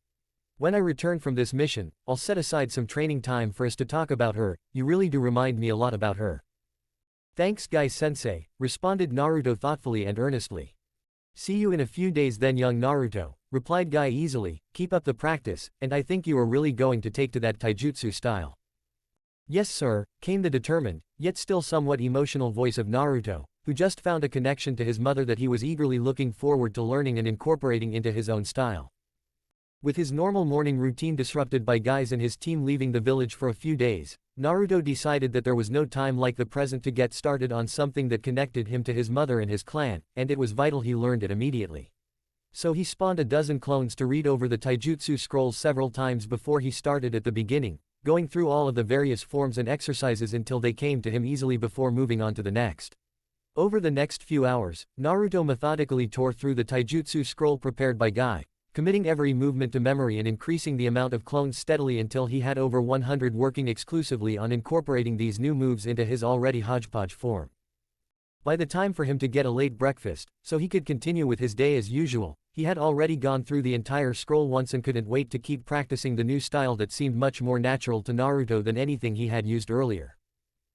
When I return from this mission, I'll set aside some training time for us to talk about her. You really do remind me a lot about her. Thanks Guy-sensei, responded Naruto thoughtfully and earnestly. See you in a few days then young Naruto, replied Guy easily, keep up the practice, and I think you are really going to take to that taijutsu style. Yes sir, came the determined, yet still somewhat emotional voice of Naruto, who just found a connection to his mother that he was eagerly looking forward to learning and incorporating into his own style. With his normal morning routine disrupted by Guys and his team leaving the village for a few days, Naruto decided that there was no time like the present to get started on something that connected him to his mother and his clan, and it was vital he learned it immediately. So he spawned a dozen clones to read over the taijutsu scrolls several times before he started at the beginning, going through all of the various forms and exercises until they came to him easily before moving on to the next. Over the next few hours, Naruto methodically tore through the taijutsu scroll prepared by Guy, committing every movement to memory and increasing the amount of clones steadily until he had over 100 working exclusively on incorporating these new moves into his already hodgepodge form. By the time for him to get a late breakfast, so he could continue with his day as usual, he had already gone through the entire scroll once and couldn't wait to keep practicing the new style that seemed much more natural to Naruto than anything he had used earlier.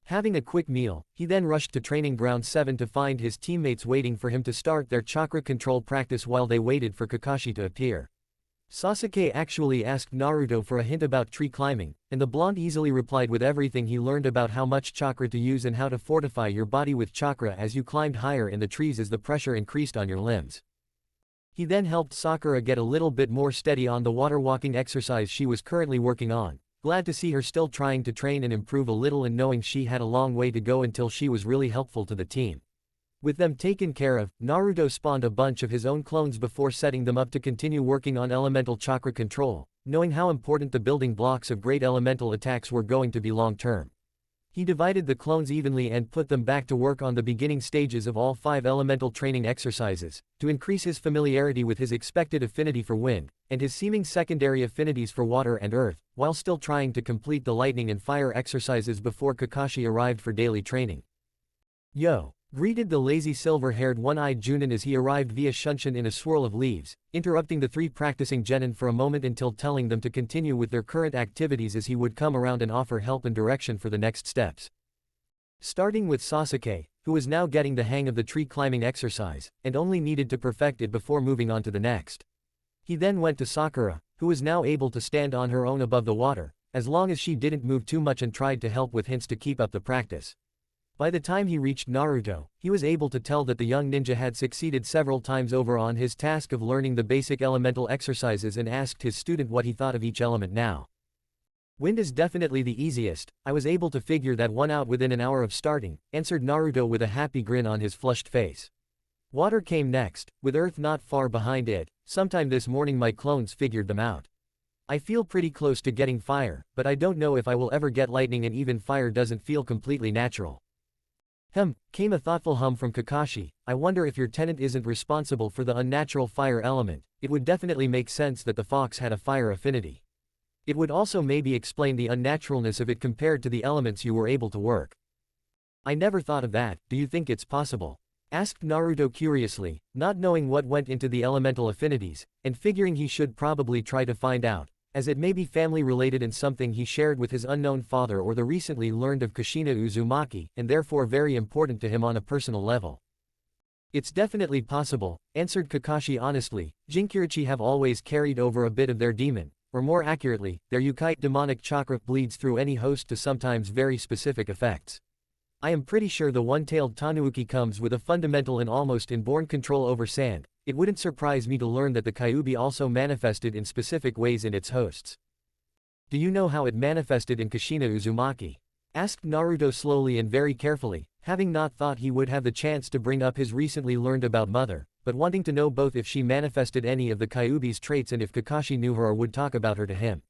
Having a quick meal, he then rushed to Training Ground 7 to find his teammates waiting for him to start their chakra control practice while they waited for Kakashi to appear. Sasuke actually asked Naruto for a hint about tree climbing, and the blonde easily replied with everything he learned about how much chakra to use and how to fortify your body with chakra as you climbed higher in the trees as the pressure increased on your limbs. He then helped Sakura get a little bit more steady on the water walking exercise she was currently working on. Glad to see her still trying to train and improve a little and knowing she had a long way to go until she was really helpful to the team. With them taken care of, Naruto spawned a bunch of his own clones before setting them up to continue working on elemental chakra control, knowing how important the building blocks of great elemental attacks were going to be long term. He divided the clones evenly and put them back to work on the beginning stages of all 5 elemental training exercises, to increase his familiarity with his expected affinity for wind, and his seeming secondary affinities for water and earth, while still trying to complete the lightning and fire exercises before Kakashi arrived for daily training. "Yo!" greeted the lazy silver-haired one-eyed Junin as he arrived via Shunshin in a swirl of leaves, interrupting the 3 practicing genin for a moment until telling them to continue with their current activities as he would come around and offer help and direction for the next steps. Starting with Sasuke, who was now getting the hang of the tree climbing exercise, and only needed to perfect it before moving on to the next. He then went to Sakura, who was now able to stand on her own above the water, as long as she didn't move too much, and tried to help with hints to keep up the practice. By the time he reached Naruto, he was able to tell that the young ninja had succeeded several times over on his task of learning the basic elemental exercises and asked his student what he thought of each element now. "Wind is definitely the easiest, I was able to figure that one out within an hour of starting," answered Naruto with a happy grin on his flushed face. "Water came next, with earth not far behind it. Sometime this morning my clones figured them out. I feel pretty close to getting fire, but I don't know if I will ever get lightning, and even fire doesn't feel completely natural." Came a thoughtful hum from Kakashi. "I wonder if your tenant isn't responsible for the unnatural fire element. It would definitely make sense that the fox had a fire affinity. It would also maybe explain the unnaturalness of it compared to the elements you were able to work." "I never thought of that. Do you think it's possible?" asked Naruto curiously, not knowing what went into the elemental affinities, and figuring he should probably try to find out, as it may be family related and something he shared with his unknown father or the recently learned of Kushina Uzumaki, and therefore very important to him on a personal level. "It's definitely possible," answered Kakashi honestly. "Jinkyurichi have always carried over a bit of their demon, or more accurately, their Yukite demonic chakra bleeds through any host to sometimes very specific effects. I am pretty sure the one-tailed Tanuki comes with a fundamental and almost inborn control over sand. It wouldn't surprise me to learn that the Kyuubi also manifested in specific ways in its hosts." "Do you know how it manifested in Kushina Uzumaki?" asked Naruto slowly and very carefully, having not thought he would have the chance to bring up his recently learned about mother, but wanting to know both if she manifested any of the Kyuubi's traits and if Kakashi knew her or would talk about her to him.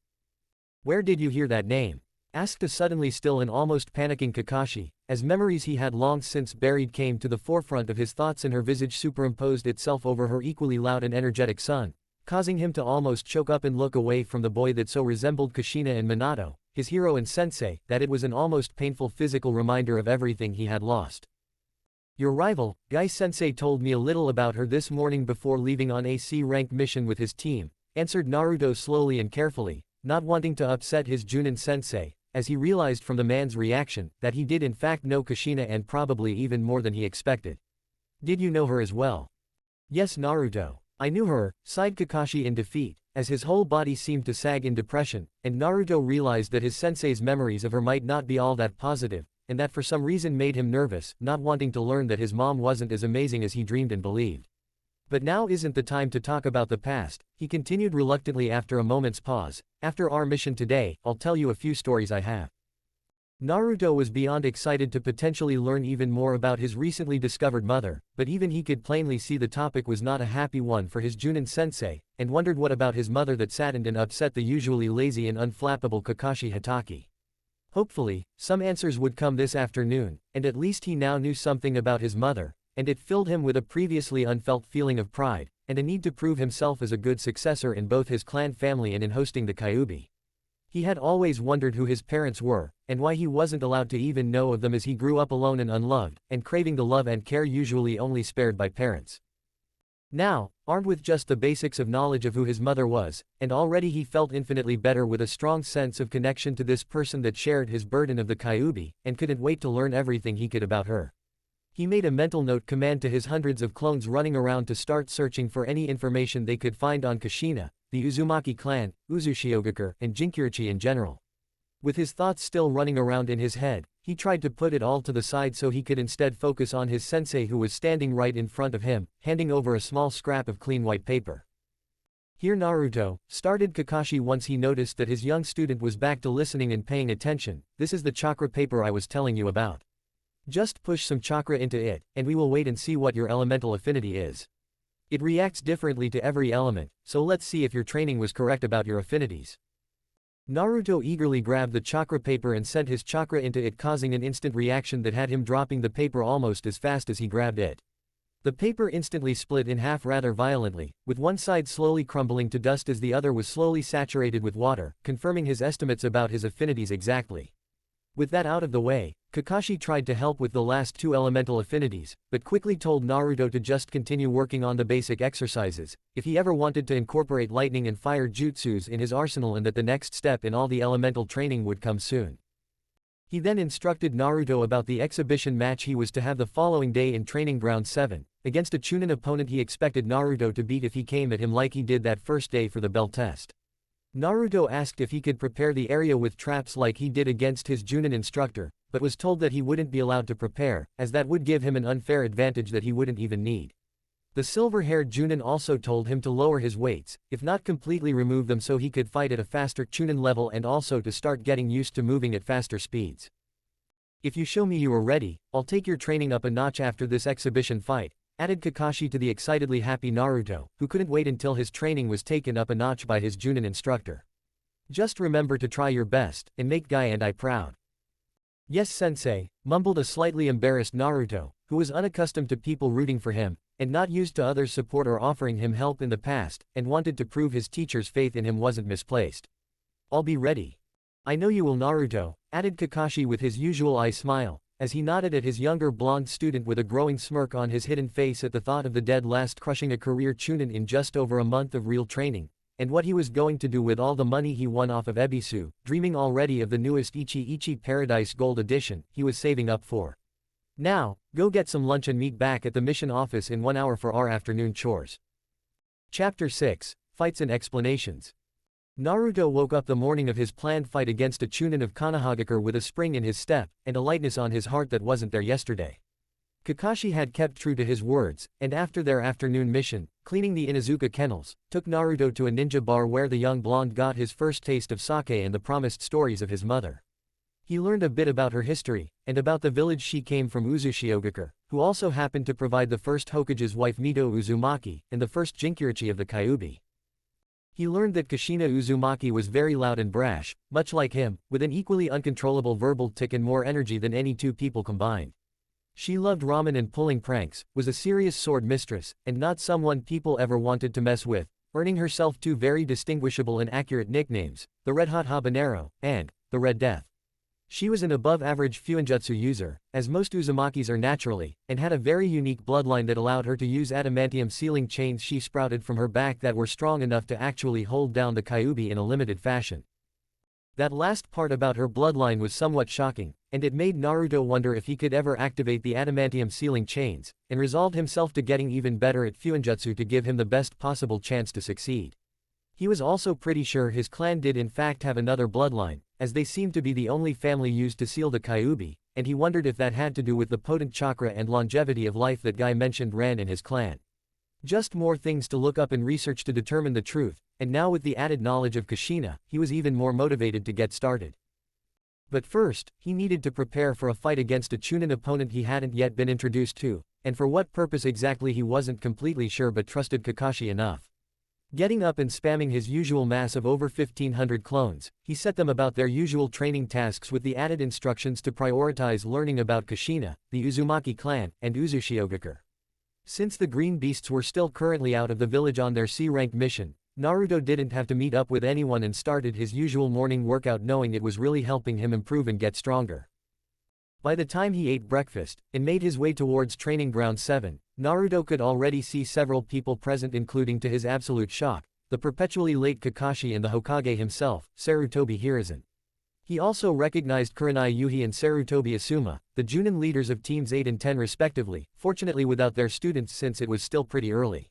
"Where did you hear that name?" asked a suddenly still and almost panicking Kakashi, as memories he had long since buried came to the forefront of his thoughts and her visage superimposed itself over her equally loud and energetic son, causing him to almost choke up and look away from the boy that so resembled Kushina and Minato, his hero and sensei, that it was an almost painful physical reminder of everything he had lost. "Your rival, Guy Sensei, told me a little about her this morning before leaving on a C-rank mission with his team," answered Naruto slowly and carefully, not wanting to upset his Junin sensei, as he realized from the man's reaction that he did in fact know Kushina, and probably even more than he expected. "Did you know her as well?" "Yes, Naruto. I knew her," sighed Kakashi in defeat, as his whole body seemed to sag in depression, and Naruto realized that his sensei's memories of her might not be all that positive, and that for some reason made him nervous, not wanting to learn that his mom wasn't as amazing as he dreamed and believed. "But now isn't the time to talk about the past," he continued reluctantly after a moment's pause. "After our mission today, I'll tell you a few stories I have." Naruto was beyond excited to potentially learn even more about his recently discovered mother, but even he could plainly see the topic was not a happy one for his Junin sensei, and wondered what about his mother that saddened and upset the usually lazy and unflappable Kakashi Hatake. Hopefully, some answers would come this afternoon, and at least he now knew something about his mother, and it filled him with a previously unfelt feeling of pride, and a need to prove himself as a good successor in both his clan family and in hosting the Kyuubi. He had always wondered who his parents were, and why he wasn't allowed to even know of them, as he grew up alone and unloved, and craving the love and care usually only spared by parents. Now, armed with just the basics of knowledge of who his mother was, and already he felt infinitely better with a strong sense of connection to this person that shared his burden of the Kyuubi, and couldn't wait to learn everything he could about her. He made a mental note command to his hundreds of clones running around to start searching for any information they could find on Kushina, the Uzumaki clan, Uzushiogakure, and Jinkyurichi in general. With his thoughts still running around in his head, he tried to put it all to the side so he could instead focus on his sensei, who was standing right in front of him, handing over a small scrap of clean white paper. "Here Naruto," started Kakashi once he noticed that his young student was back to listening and paying attention. "This is the chakra paper I was telling you about. Just push some chakra into it, and we will wait and see what your elemental affinity is. It reacts differently to every element, so let's see if your training was correct about your affinities." Naruto eagerly grabbed the chakra paper and sent his chakra into it, causing an instant reaction that had him dropping the paper almost as fast as he grabbed it. The paper instantly split in half rather violently, with one side slowly crumbling to dust as the other was slowly saturated with water, confirming his estimates about his affinities exactly. With that out of the way, Kakashi tried to help with the last two elemental affinities, but quickly told Naruto to just continue working on the basic exercises, if he ever wanted to incorporate lightning and fire jutsus in his arsenal, and that the next step in all the elemental training would come soon. He then instructed Naruto about the exhibition match he was to have the following day in Training Ground 7, against a Chunin opponent he expected Naruto to beat if he came at him like he did that first day for the bell test. Naruto asked if he could prepare the area with traps like he did against his Junin instructor, but was told that he wouldn't be allowed to prepare, as that would give him an unfair advantage that he wouldn't even need. The silver-haired Junin also told him to lower his weights, if not completely remove them, so he could fight at a faster Chunin level, and also to start getting used to moving at faster speeds. If you show me you are ready, I'll take your training up a notch after this exhibition fight, added Kakashi to the excitedly happy Naruto, who couldn't wait until his training was taken up a notch by his Junin instructor. Just remember to try your best, and make Guy and I proud. Yes, sensei, mumbled a slightly embarrassed Naruto, who was unaccustomed to people rooting for him, and not used to others' support or offering him help in the past, and wanted to prove his teacher's faith in him wasn't misplaced. I'll be ready. I know you will, Naruto, added Kakashi with his usual eye smile, as he nodded at his younger blonde student with a growing smirk on his hidden face at the thought of the dead last crushing a career Chunin in just over a month of real training, and what he was going to do with all the money he won off of Ebisu, dreaming already of the newest Ichi Paradise Gold Edition he was saving up for. Now, go get some lunch and meet back at the mission office in 1 hour for our afternoon chores. Chapter 6, Fights and Explanations. Naruto woke up the morning of his planned fight against a Chunin of Konohagakure with a spring in his step, and a lightness on his heart that wasn't there yesterday. Kakashi had kept true to his words, and after their afternoon mission, cleaning the Inuzuka kennels, took Naruto to a ninja bar where the young blonde got his first taste of sake and the promised stories of his mother. He learned a bit about her history, and about the village she came from, Uzushiogakure, who also happened to provide the first Hokage's wife Mito Uzumaki, and the first Jinkyuchi of the Kyuubi. He learned that Kushina Uzumaki was very loud and brash, much like him, with an equally uncontrollable verbal tick and more energy than any two people combined. She loved ramen and pulling pranks, was a serious sword mistress, and not someone people ever wanted to mess with, earning herself two very distinguishable and accurate nicknames, the Red Hot Habanero, and the Red Death. She was an above-average Fuinjutsu user, as most Uzumakis are naturally, and had a very unique bloodline that allowed her to use adamantium sealing chains she sprouted from her back that were strong enough to actually hold down the Kyuubi in a limited fashion. That last part about her bloodline was somewhat shocking, and it made Naruto wonder if he could ever activate the adamantium sealing chains, and resolved himself to getting even better at Fuinjutsu to give him the best possible chance to succeed. He was also pretty sure his clan did in fact have another bloodline, as they seemed to be the only family used to seal the Kyuubi, and he wondered if that had to do with the potent chakra and longevity of life that Guy mentioned ran in his clan. Just more things to look up and research to determine the truth, and now with the added knowledge of Kushina, he was even more motivated to get started. But first, he needed to prepare for a fight against a Chunin opponent he hadn't yet been introduced to, and for what purpose exactly he wasn't completely sure but trusted Kakashi enough. Getting up and spamming his usual mass of over 1,500 clones, he set them about their usual training tasks with the added instructions to prioritize learning about Kushina, the Uzumaki clan, and Uzushiogakure. Since the green beasts were still currently out of the village on their C-rank mission, Naruto didn't have to meet up with anyone and started his usual morning workout knowing it was really helping him improve and get stronger. By the time he ate breakfast, and made his way towards Training Ground 7, Naruto could already see several people present, including to his absolute shock, the perpetually late Kakashi and the Hokage himself, Sarutobi Hiruzen. He also recognized Kurenai Yuhi and Sarutobi Asuma, the Junin leaders of Teams 8 and 10 respectively, fortunately without their students since it was still pretty early.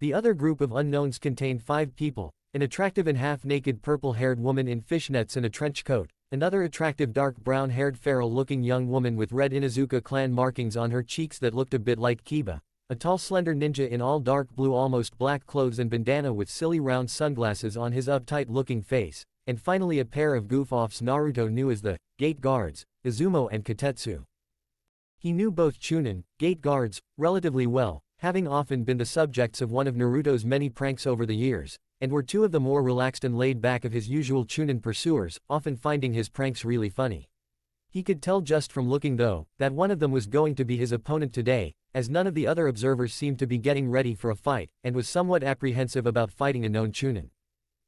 The other group of unknowns contained 5 people, an attractive and half-naked purple-haired woman in fishnets and a trench coat, another attractive dark brown-haired feral-looking young woman with red Inuzuka clan markings on her cheeks that looked a bit like Kiba, a tall slender ninja in all dark blue almost black clothes and bandana with silly round sunglasses on his uptight-looking face, and finally a pair of goof-offs Naruto knew as the Gate Guards, Izumo and Katetsu. He knew both Chunin, Gate Guards, relatively well, having often been the subjects of one of Naruto's many pranks over the years, and were two of the more relaxed and laid back of his usual Chunin pursuers, often finding his pranks really funny. He could tell just from looking though, that one of them was going to be his opponent today, as none of the other observers seemed to be getting ready for a fight, and was somewhat apprehensive about fighting a known Chunin.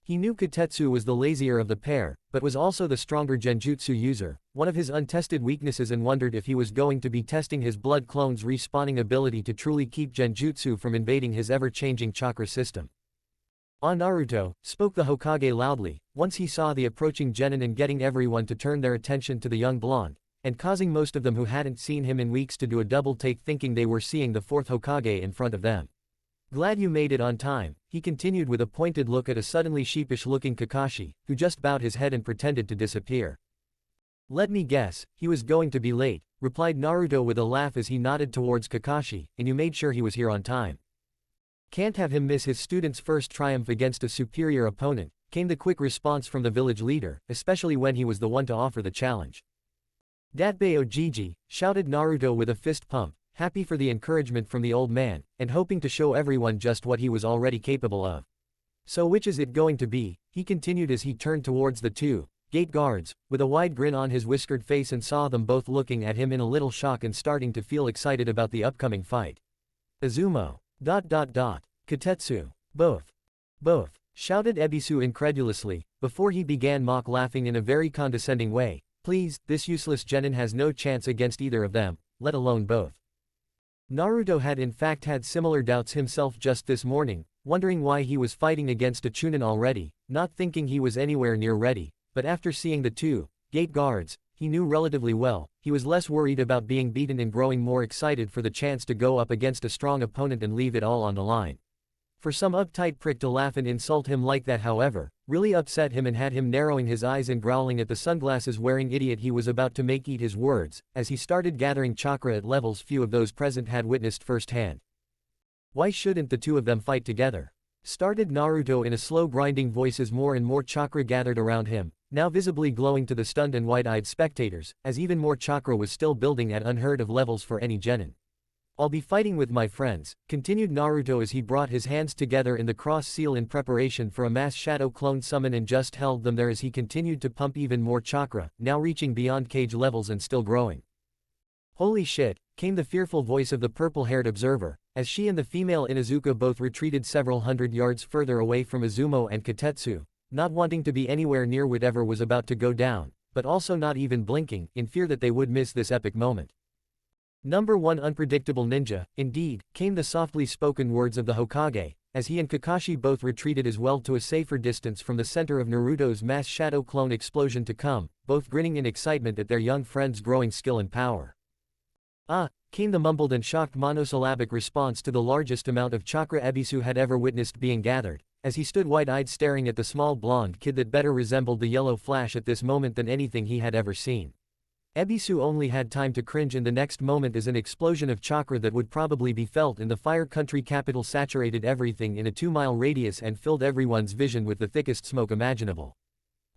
He knew Kotetsu was the lazier of the pair, but was also the stronger genjutsu user, one of his untested weaknesses, and wondered if he was going to be testing his blood clone's respawning ability to truly keep genjutsu from invading his ever-changing chakra system. "Ah, Naruto," spoke the Hokage loudly, once he saw the approaching genin and getting everyone to turn their attention to the young blonde, and causing most of them who hadn't seen him in weeks to do a double take thinking they were seeing the fourth Hokage in front of them. "Glad you made it on time," he continued with a pointed look at a suddenly sheepish-looking Kakashi, who just bowed his head and pretended to disappear. "Let me guess, he was going to be late," replied Naruto with a laugh as he nodded towards Kakashi, "and you made sure he was here on time." "Can't have him miss his student's first triumph against a superior opponent," came the quick response from the village leader, especially when he was the one to offer the challenge. "Datbei Ojiji," shouted Naruto with a fist pump, happy for the encouragement from the old man, and hoping to show everyone just what he was already capable of. "So which is it going to be?" he continued as he turned towards the two gate guards, with a wide grin on his whiskered face, and saw them both looking at him in a little shock and starting to feel excited about the upcoming fight. "Izumo. Kotetsu. Both, shouted Ebisu incredulously, before he began mock laughing in a very condescending way. "Please, this useless genin has no chance against either of them, let alone both." Naruto had in fact had similar doubts himself just this morning, wondering why he was fighting against a Chunin already, not thinking he was anywhere near ready, but after seeing the two gate guards, he knew relatively well, he was less worried about being beaten and growing more excited for the chance to go up against a strong opponent and leave it all on the line. For some uptight prick to laugh and insult him like that, however, really upset him and had him narrowing his eyes and growling at the sunglasses-wearing idiot he was about to make eat his words, as he started gathering chakra at levels few of those present had witnessed firsthand. "Why shouldn't the two of them fight together?" started Naruto in a slow grinding voice as more and more chakra gathered around him, now visibly glowing to the stunned and wide-eyed spectators, as even more chakra was still building at unheard of levels for any genin. "I'll be fighting with my friends," continued Naruto as he brought his hands together in the cross seal in preparation for a mass shadow clone summon and just held them there as he continued to pump even more chakra, now reaching beyond cage levels and still growing. "Holy shit," came the fearful voice of the purple-haired observer, as she and the female Inuzuka both retreated several hundred yards further away from Izumo and Kotetsu, not wanting to be anywhere near whatever was about to go down, but also not even blinking, in fear that they would miss this epic moment. "Number one unpredictable ninja, indeed," came the softly spoken words of the Hokage, as he and Kakashi both retreated as well to a safer distance from the center of Naruto's mass shadow clone explosion to come, both grinning in excitement at their young friend's growing skill and power. "Ah," came the mumbled and shocked monosyllabic response to the largest amount of chakra Ebisu had ever witnessed being gathered, as he stood wide-eyed staring at the small blonde kid that better resembled the yellow flash at this moment than anything he had ever seen. Ebisu only had time to cringe, and the next moment as an explosion of chakra that would probably be felt in the Fire Country capital saturated everything in a 2-mile radius and filled everyone's vision with the thickest smoke imaginable.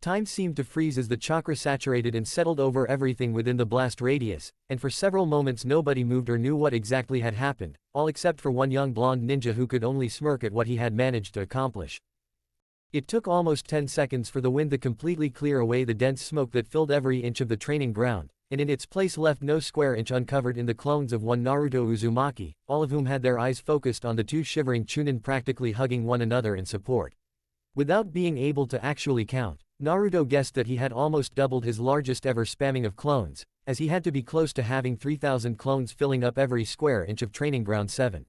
Time seemed to freeze as the chakra saturated and settled over everything within the blast radius, and for several moments nobody moved or knew what exactly had happened, all except for one young blonde ninja who could only smirk at what he had managed to accomplish. It took almost 10 seconds for the wind to completely clear away the dense smoke that filled every inch of the training ground, and in its place left no square inch uncovered in the clones of one Naruto Uzumaki, all of whom had their eyes focused on the two shivering Chunin practically hugging one another in support. Without being able to actually count, Naruto guessed that he had almost doubled his largest ever spamming of clones, as he had to be close to having 3,000 clones filling up every square inch of training ground 7.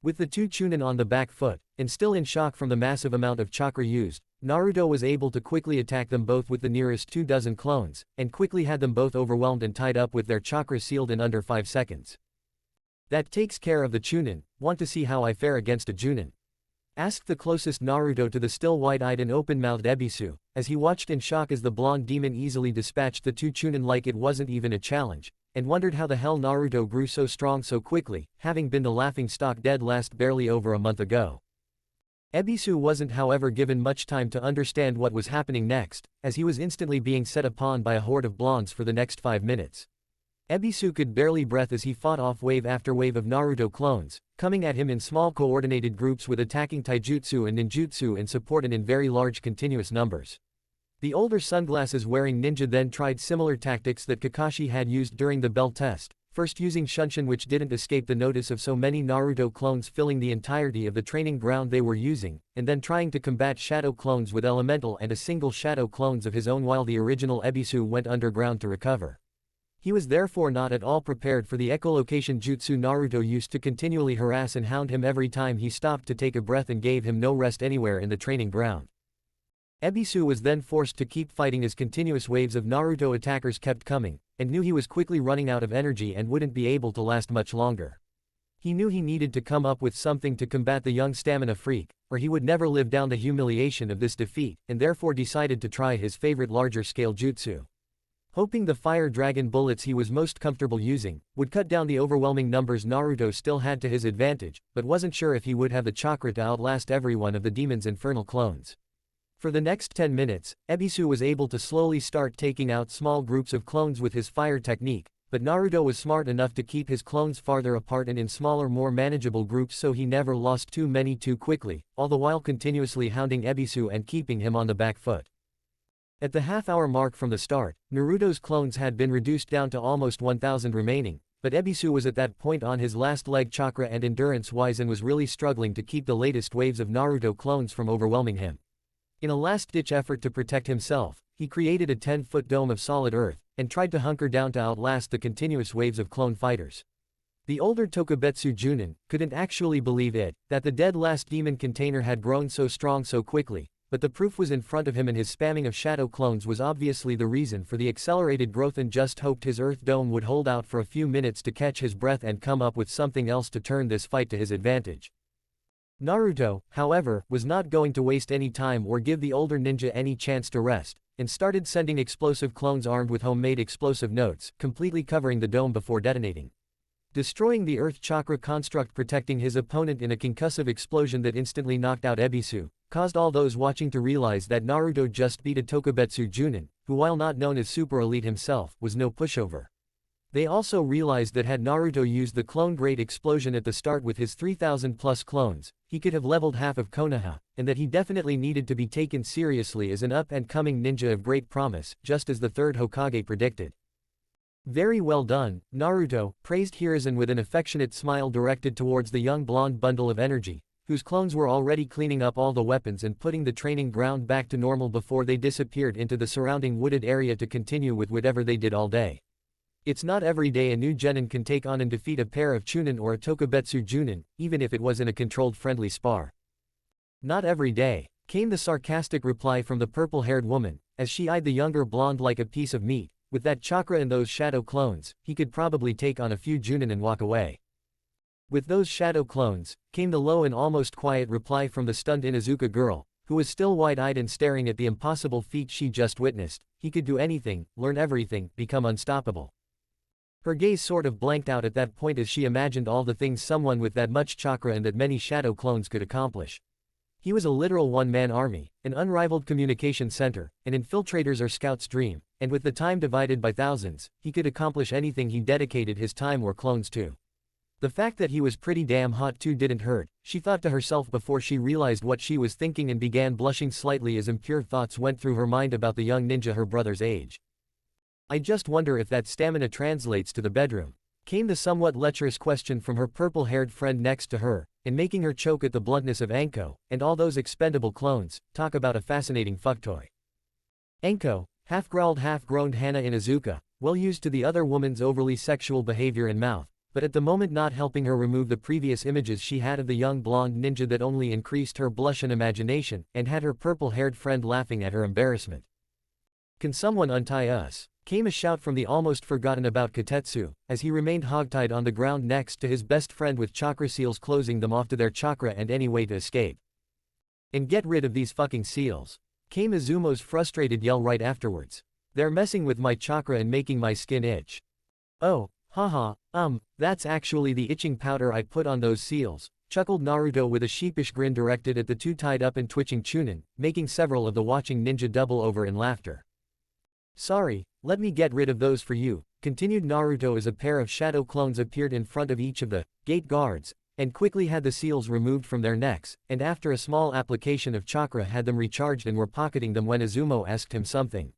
With the two Chunin on the back foot, and still in shock from the massive amount of chakra used, Naruto was able to quickly attack them both with the nearest 24 clones, and quickly had them both overwhelmed and tied up with their chakra sealed in under 5 seconds. "That takes care of the Chunin. Want to see how I fare against a Junin?" asked the closest Naruto to the still wide-eyed and open-mouthed Ebisu, as he watched in shock as the blonde demon easily dispatched the two Chunin like it wasn't even a challenge, and wondered how the hell Naruto grew so strong so quickly, having been the laughingstock dead last barely over a month ago. Ebisu wasn't however given much time to understand what was happening next, as he was instantly being set upon by a horde of blondes for the next 5 minutes. Ebisu could barely breathe as he fought off wave after wave of Naruto clones, coming at him in small coordinated groups with attacking taijutsu and ninjutsu in support and in very large continuous numbers. The older sunglasses-wearing ninja then tried similar tactics that Kakashi had used during the bell test, first using Shunshin, which didn't escape the notice of so many Naruto clones filling the entirety of the training ground they were using, and then trying to combat shadow clones with elemental and a single shadow clones of his own while the original Ebisu went underground to recover. He was therefore not at all prepared for the echolocation jutsu Naruto used to continually harass and hound him every time he stopped to take a breath and gave him no rest anywhere in the training ground. Ebisu was then forced to keep fighting as continuous waves of Naruto attackers kept coming, and knew he was quickly running out of energy and wouldn't be able to last much longer. He knew he needed to come up with something to combat the young stamina freak, or he would never live down the humiliation of this defeat, and therefore decided to try his favorite larger-scale jutsu. Hoping the fire dragon bullets he was most comfortable using would cut down the overwhelming numbers Naruto still had to his advantage, but wasn't sure if he would have the chakra to outlast every one of the demon's infernal clones. For the next 10 minutes, Ebisu was able to slowly start taking out small groups of clones with his fire technique, but Naruto was smart enough to keep his clones farther apart and in smaller, more manageable groups so he never lost too many too quickly, all the while continuously hounding Ebisu and keeping him on the back foot. At the half-hour mark from the start, Naruto's clones had been reduced down to almost 1,000 remaining, but Ebisu was at that point on his last leg chakra and endurance-wise and was really struggling to keep the latest waves of Naruto clones from overwhelming him. In a last-ditch effort to protect himself, he created a 10-foot dome of solid earth, and tried to hunker down to outlast the continuous waves of clone fighters. The older Tokubetsu Junin couldn't actually believe it, that the dead last demon container had grown so strong so quickly, but the proof was in front of him and his spamming of shadow clones was obviously the reason for the accelerated growth and just hoped his earth dome would hold out for a few minutes to catch his breath and come up with something else to turn this fight to his advantage. Naruto, however, was not going to waste any time or give the older ninja any chance to rest, and started sending explosive clones armed with homemade explosive notes, completely covering the dome before detonating. Destroying the earth chakra construct protecting his opponent in a concussive explosion that instantly knocked out Ebisu, caused all those watching to realize that Naruto just beat a Tokubetsu Junin, who while not known as Super Elite himself, was no pushover. They also realized that had Naruto used the clone grade explosion at the start with his 3,000 plus clones, he could have leveled half of Konoha, and that he definitely needed to be taken seriously as an up-and-coming ninja of great promise, just as the third Hokage predicted. Very well done, Naruto, praised Hiruzen with an affectionate smile directed towards the young blonde bundle of energy, whose clones were already cleaning up all the weapons and putting the training ground back to normal before they disappeared into the surrounding wooded area to continue with whatever they did all day. It's not every day a new genin can take on and defeat a pair of Chunin or a Tokubetsu Junin, even if it was in a controlled friendly spar. Not every day, came the sarcastic reply from the purple-haired woman, as she eyed the younger blonde like a piece of meat. With that chakra and those shadow clones, he could probably take on a few Junin and walk away. With those shadow clones, came the low and almost quiet reply from the stunned Inuzuka girl, who was still wide-eyed and staring at the impossible feat she just witnessed. He could do anything, learn everything, become unstoppable. Her gaze sort of blanked out at that point as she imagined all the things someone with that much chakra and that many shadow clones could accomplish. He was a literal one-man army, an unrivaled communication center, an infiltrator's or scout's dream, and with the time divided by thousands, he could accomplish anything he dedicated his time or clones to. The fact that he was pretty damn hot too didn't hurt, she thought to herself before she realized what she was thinking and began blushing slightly as impure thoughts went through her mind about the young ninja her brother's age. I just wonder if that stamina translates to the bedroom. Came the somewhat lecherous question from her purple-haired friend next to her, and making her choke at the bluntness of Anko, and all those expendable clones. Talk about a fascinating fucktoy. Anko, half-growled half-groaned Hana Inuzuka, well used to the other woman's overly sexual behavior and mouth, but at the moment not helping her remove the previous images she had of the young blonde ninja that only increased her blush and imagination, and had her purple-haired friend laughing at her embarrassment. Can someone untie us? Came a shout from the almost forgotten about Katetsu, as he remained hogtied on the ground next to his best friend with chakra seals closing them off to their chakra and any way to escape. And get rid of these fucking seals. Came Izumo's frustrated yell right afterwards. They're messing with my chakra and making my skin itch. Oh, haha, that's actually the itching powder I put on those seals, chuckled Naruto with a sheepish grin directed at the two tied up and twitching Chunin, making several of the watching ninja double over in laughter. Sorry, let me get rid of those for you, continued Naruto as a pair of shadow clones appeared in front of each of the gate guards, and quickly had the seals removed from their necks, and after a small application of chakra had them recharged and were pocketing them when Izumo asked him something.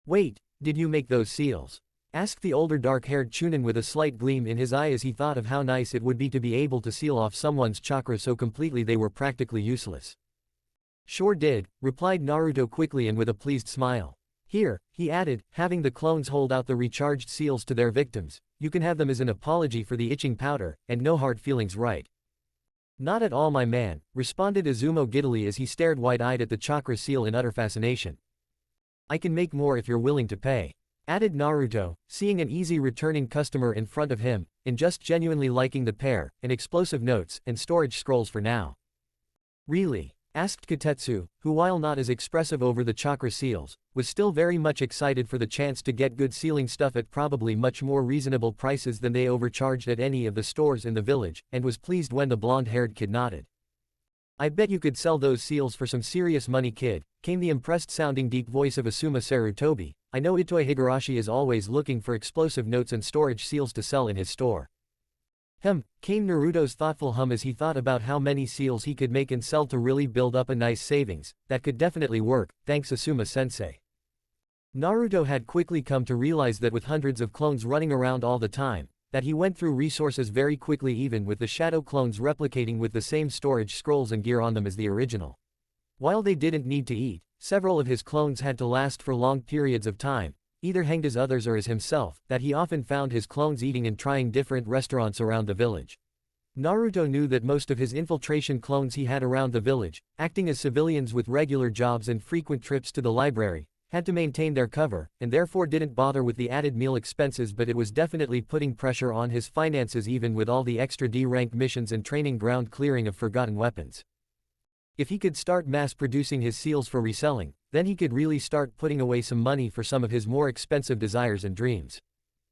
"Wait, did you make those seals?" asked the older dark-haired Chunin with a slight gleam in his eye as he thought of how nice it would be to be able to seal off someone's chakra so completely they were practically useless. "Sure did," replied Naruto quickly and with a pleased smile. "Here," he added, having the clones hold out the recharged seals to their victims, "you can have them as an apology for the itching powder, and no hard feelings, right?" "Not at all, my man," responded Izumo giddily as he stared wide-eyed at the chakra seal in utter fascination. "I can make more if you're willing to pay," added Naruto, seeing an easy returning customer in front of him, and just genuinely liking the pair, and explosive notes, and storage scrolls for now. "Really?" asked Kotetsu, who while not as expressive over the chakra seals, was still very much excited for the chance to get good sealing stuff at probably much more reasonable prices than they overcharged at any of the stores in the village, and was pleased when the blonde-haired kid nodded. "I bet you could sell those seals for some serious money, kid," came the impressed-sounding deep voice of Asuma Sarutobi. "I know Itoi Higurashi is always looking for explosive notes and storage seals to sell in his store." Came Naruto's thoughtful hum as he thought about how many seals he could make and sell to really build up a nice savings. That could definitely work, thanks Asuma-sensei. Naruto had quickly come to realize that with hundreds of clones running around all the time, that he went through resources very quickly even with the shadow clones replicating with the same storage scrolls and gear on them as the original. While they didn't need to eat, several of his clones had to last for long periods of time, either hanged as others or as himself, that he often found his clones eating and trying different restaurants around the village. Naruto knew that most of his infiltration clones he had around the village, acting as civilians with regular jobs and frequent trips to the library, had to maintain their cover, and therefore didn't bother with the added meal expenses, but it was definitely putting pressure on his finances even with all the extra D-rank missions and training ground clearing of forgotten weapons. If he could start mass-producing his seals for reselling, then he could really start putting away some money for some of his more expensive desires and dreams.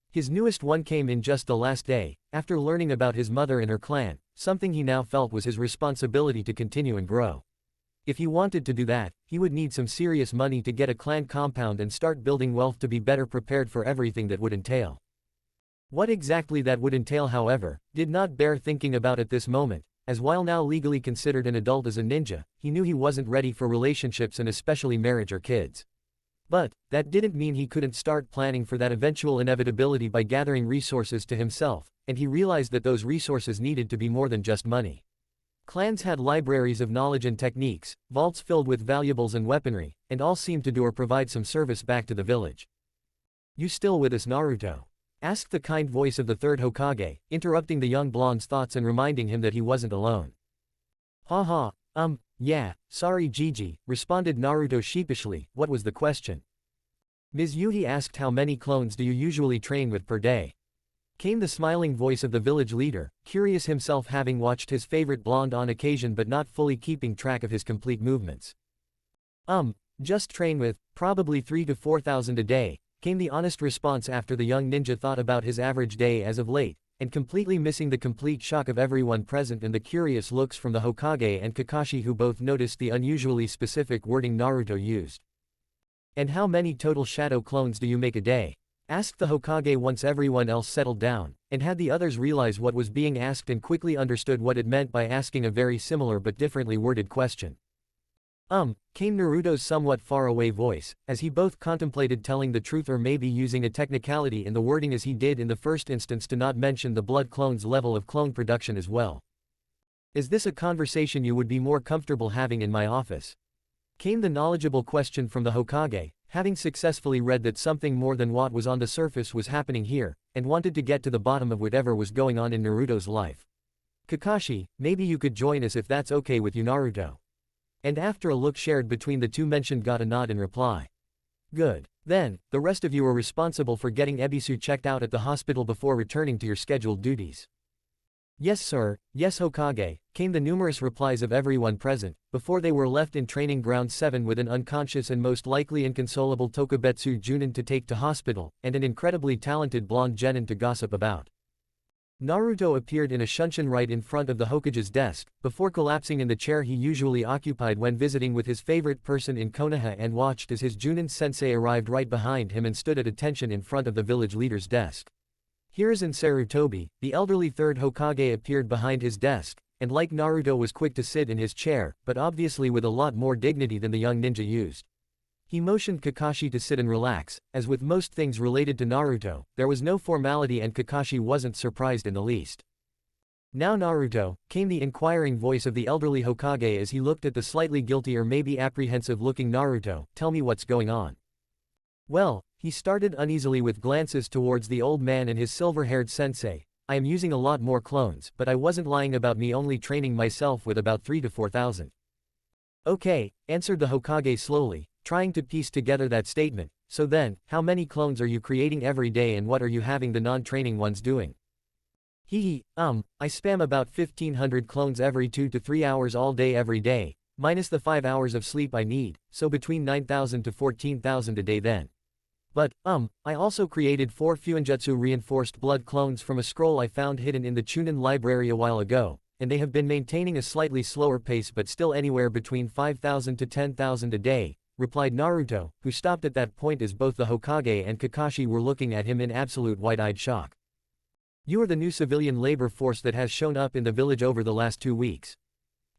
His newest one came in just the last day, after learning about his mother and her clan, something he now felt was his responsibility to continue and grow. If he wanted to do that, he would need some serious money to get a clan compound and start building wealth to be better prepared for everything that would entail. What exactly that would entail, however, did not bear thinking about at this moment, as while now legally considered an adult as a ninja, he knew he wasn't ready for relationships and especially marriage or kids. But that didn't mean he couldn't start planning for that eventual inevitability by gathering resources to himself, and he realized that those resources needed to be more than just money. Clans had libraries of knowledge and techniques, vaults filled with valuables and weaponry, and all seemed to do or provide some service back to the village. "You still with us, Naruto?" asked the kind voice of the third Hokage, interrupting the young blonde's thoughts and reminding him that he wasn't alone. "Ha ha, yeah, sorry Gigi," responded Naruto sheepishly. "What was the question?" "Ms. Yuhi asked how many clones do you usually train with per day?" came the smiling voice of the village leader, curious himself having watched his favorite blonde on occasion but not fully keeping track of his complete movements. Just train with, probably 3,000 to 4,000 a day," came the honest response after the young ninja thought about his average day as of late, and completely missing the complete shock of everyone present and the curious looks from the Hokage and Kakashi, who both noticed the unusually specific wording Naruto used. "And how many total shadow clones do you make a day?" asked the Hokage once everyone else settled down, and had the others realize what was being asked and quickly understood what it meant by asking a very similar but differently worded question. Came Naruto's somewhat far-away voice, as he both contemplated telling the truth or maybe using a technicality in the wording as he did in the first instance to not mention the blood clone's level of clone production as well. "Is this a conversation you would be more comfortable having in my office?" came the knowledgeable question from the Hokage, having successfully read that something more than what was on the surface was happening here, and wanted to get to the bottom of whatever was going on in Naruto's life. "Kakashi, maybe you could join us if that's okay with you, Naruto." And after a look shared between the two mentioned got a nod in reply. "Good. Then, the rest of you are responsible for getting Ebisu checked out at the hospital before returning to your scheduled duties." "Yes sir, yes Hokage," came the numerous replies of everyone present, before they were left in training ground 7 with an unconscious and most likely inconsolable Tokubetsu Junin to take to hospital, and an incredibly talented blonde genin to gossip about. Naruto appeared in a shunshin right in front of the Hokage's desk, before collapsing in the chair he usually occupied when visiting with his favorite person in Konoha, and watched as his Junin-sensei arrived right behind him and stood at attention in front of the village leader's desk. Hiruzen Sarutobi, the elderly third Hokage, appeared behind his desk, and like Naruto was quick to sit in his chair, but obviously with a lot more dignity than the young ninja used. He motioned Kakashi to sit and relax. As with most things related to Naruto, there was no formality and Kakashi wasn't surprised in the least. "Now Naruto," came the inquiring voice of the elderly Hokage as he looked at the slightly guilty or maybe apprehensive-looking Naruto, "tell me what's going on." "Well," he started uneasily with glances towards the old man and his silver-haired sensei, "I am using a lot more clones, but I wasn't lying about me only training myself with about 3 to 4,000. "Okay," answered the Hokage slowly, trying to piece together that statement. "So then, how many clones are you creating every day and what are you having the non-training ones doing?" I spam about 1,500 clones every 2 to 3 hours all day every day, minus the 5 hours of sleep I need, so between 9,000 to 14,000 a day then. But, I also created 4 Fuinjutsu reinforced blood clones from a scroll I found hidden in the Chunin library a while ago, and they have been maintaining a slightly slower pace but still anywhere between 5,000 to 10,000 a day," replied Naruto, who stopped at that point as both the Hokage and Kakashi were looking at him in absolute wide-eyed shock. "You are the new civilian labor force that has shown up in the village over the last 2 weeks?"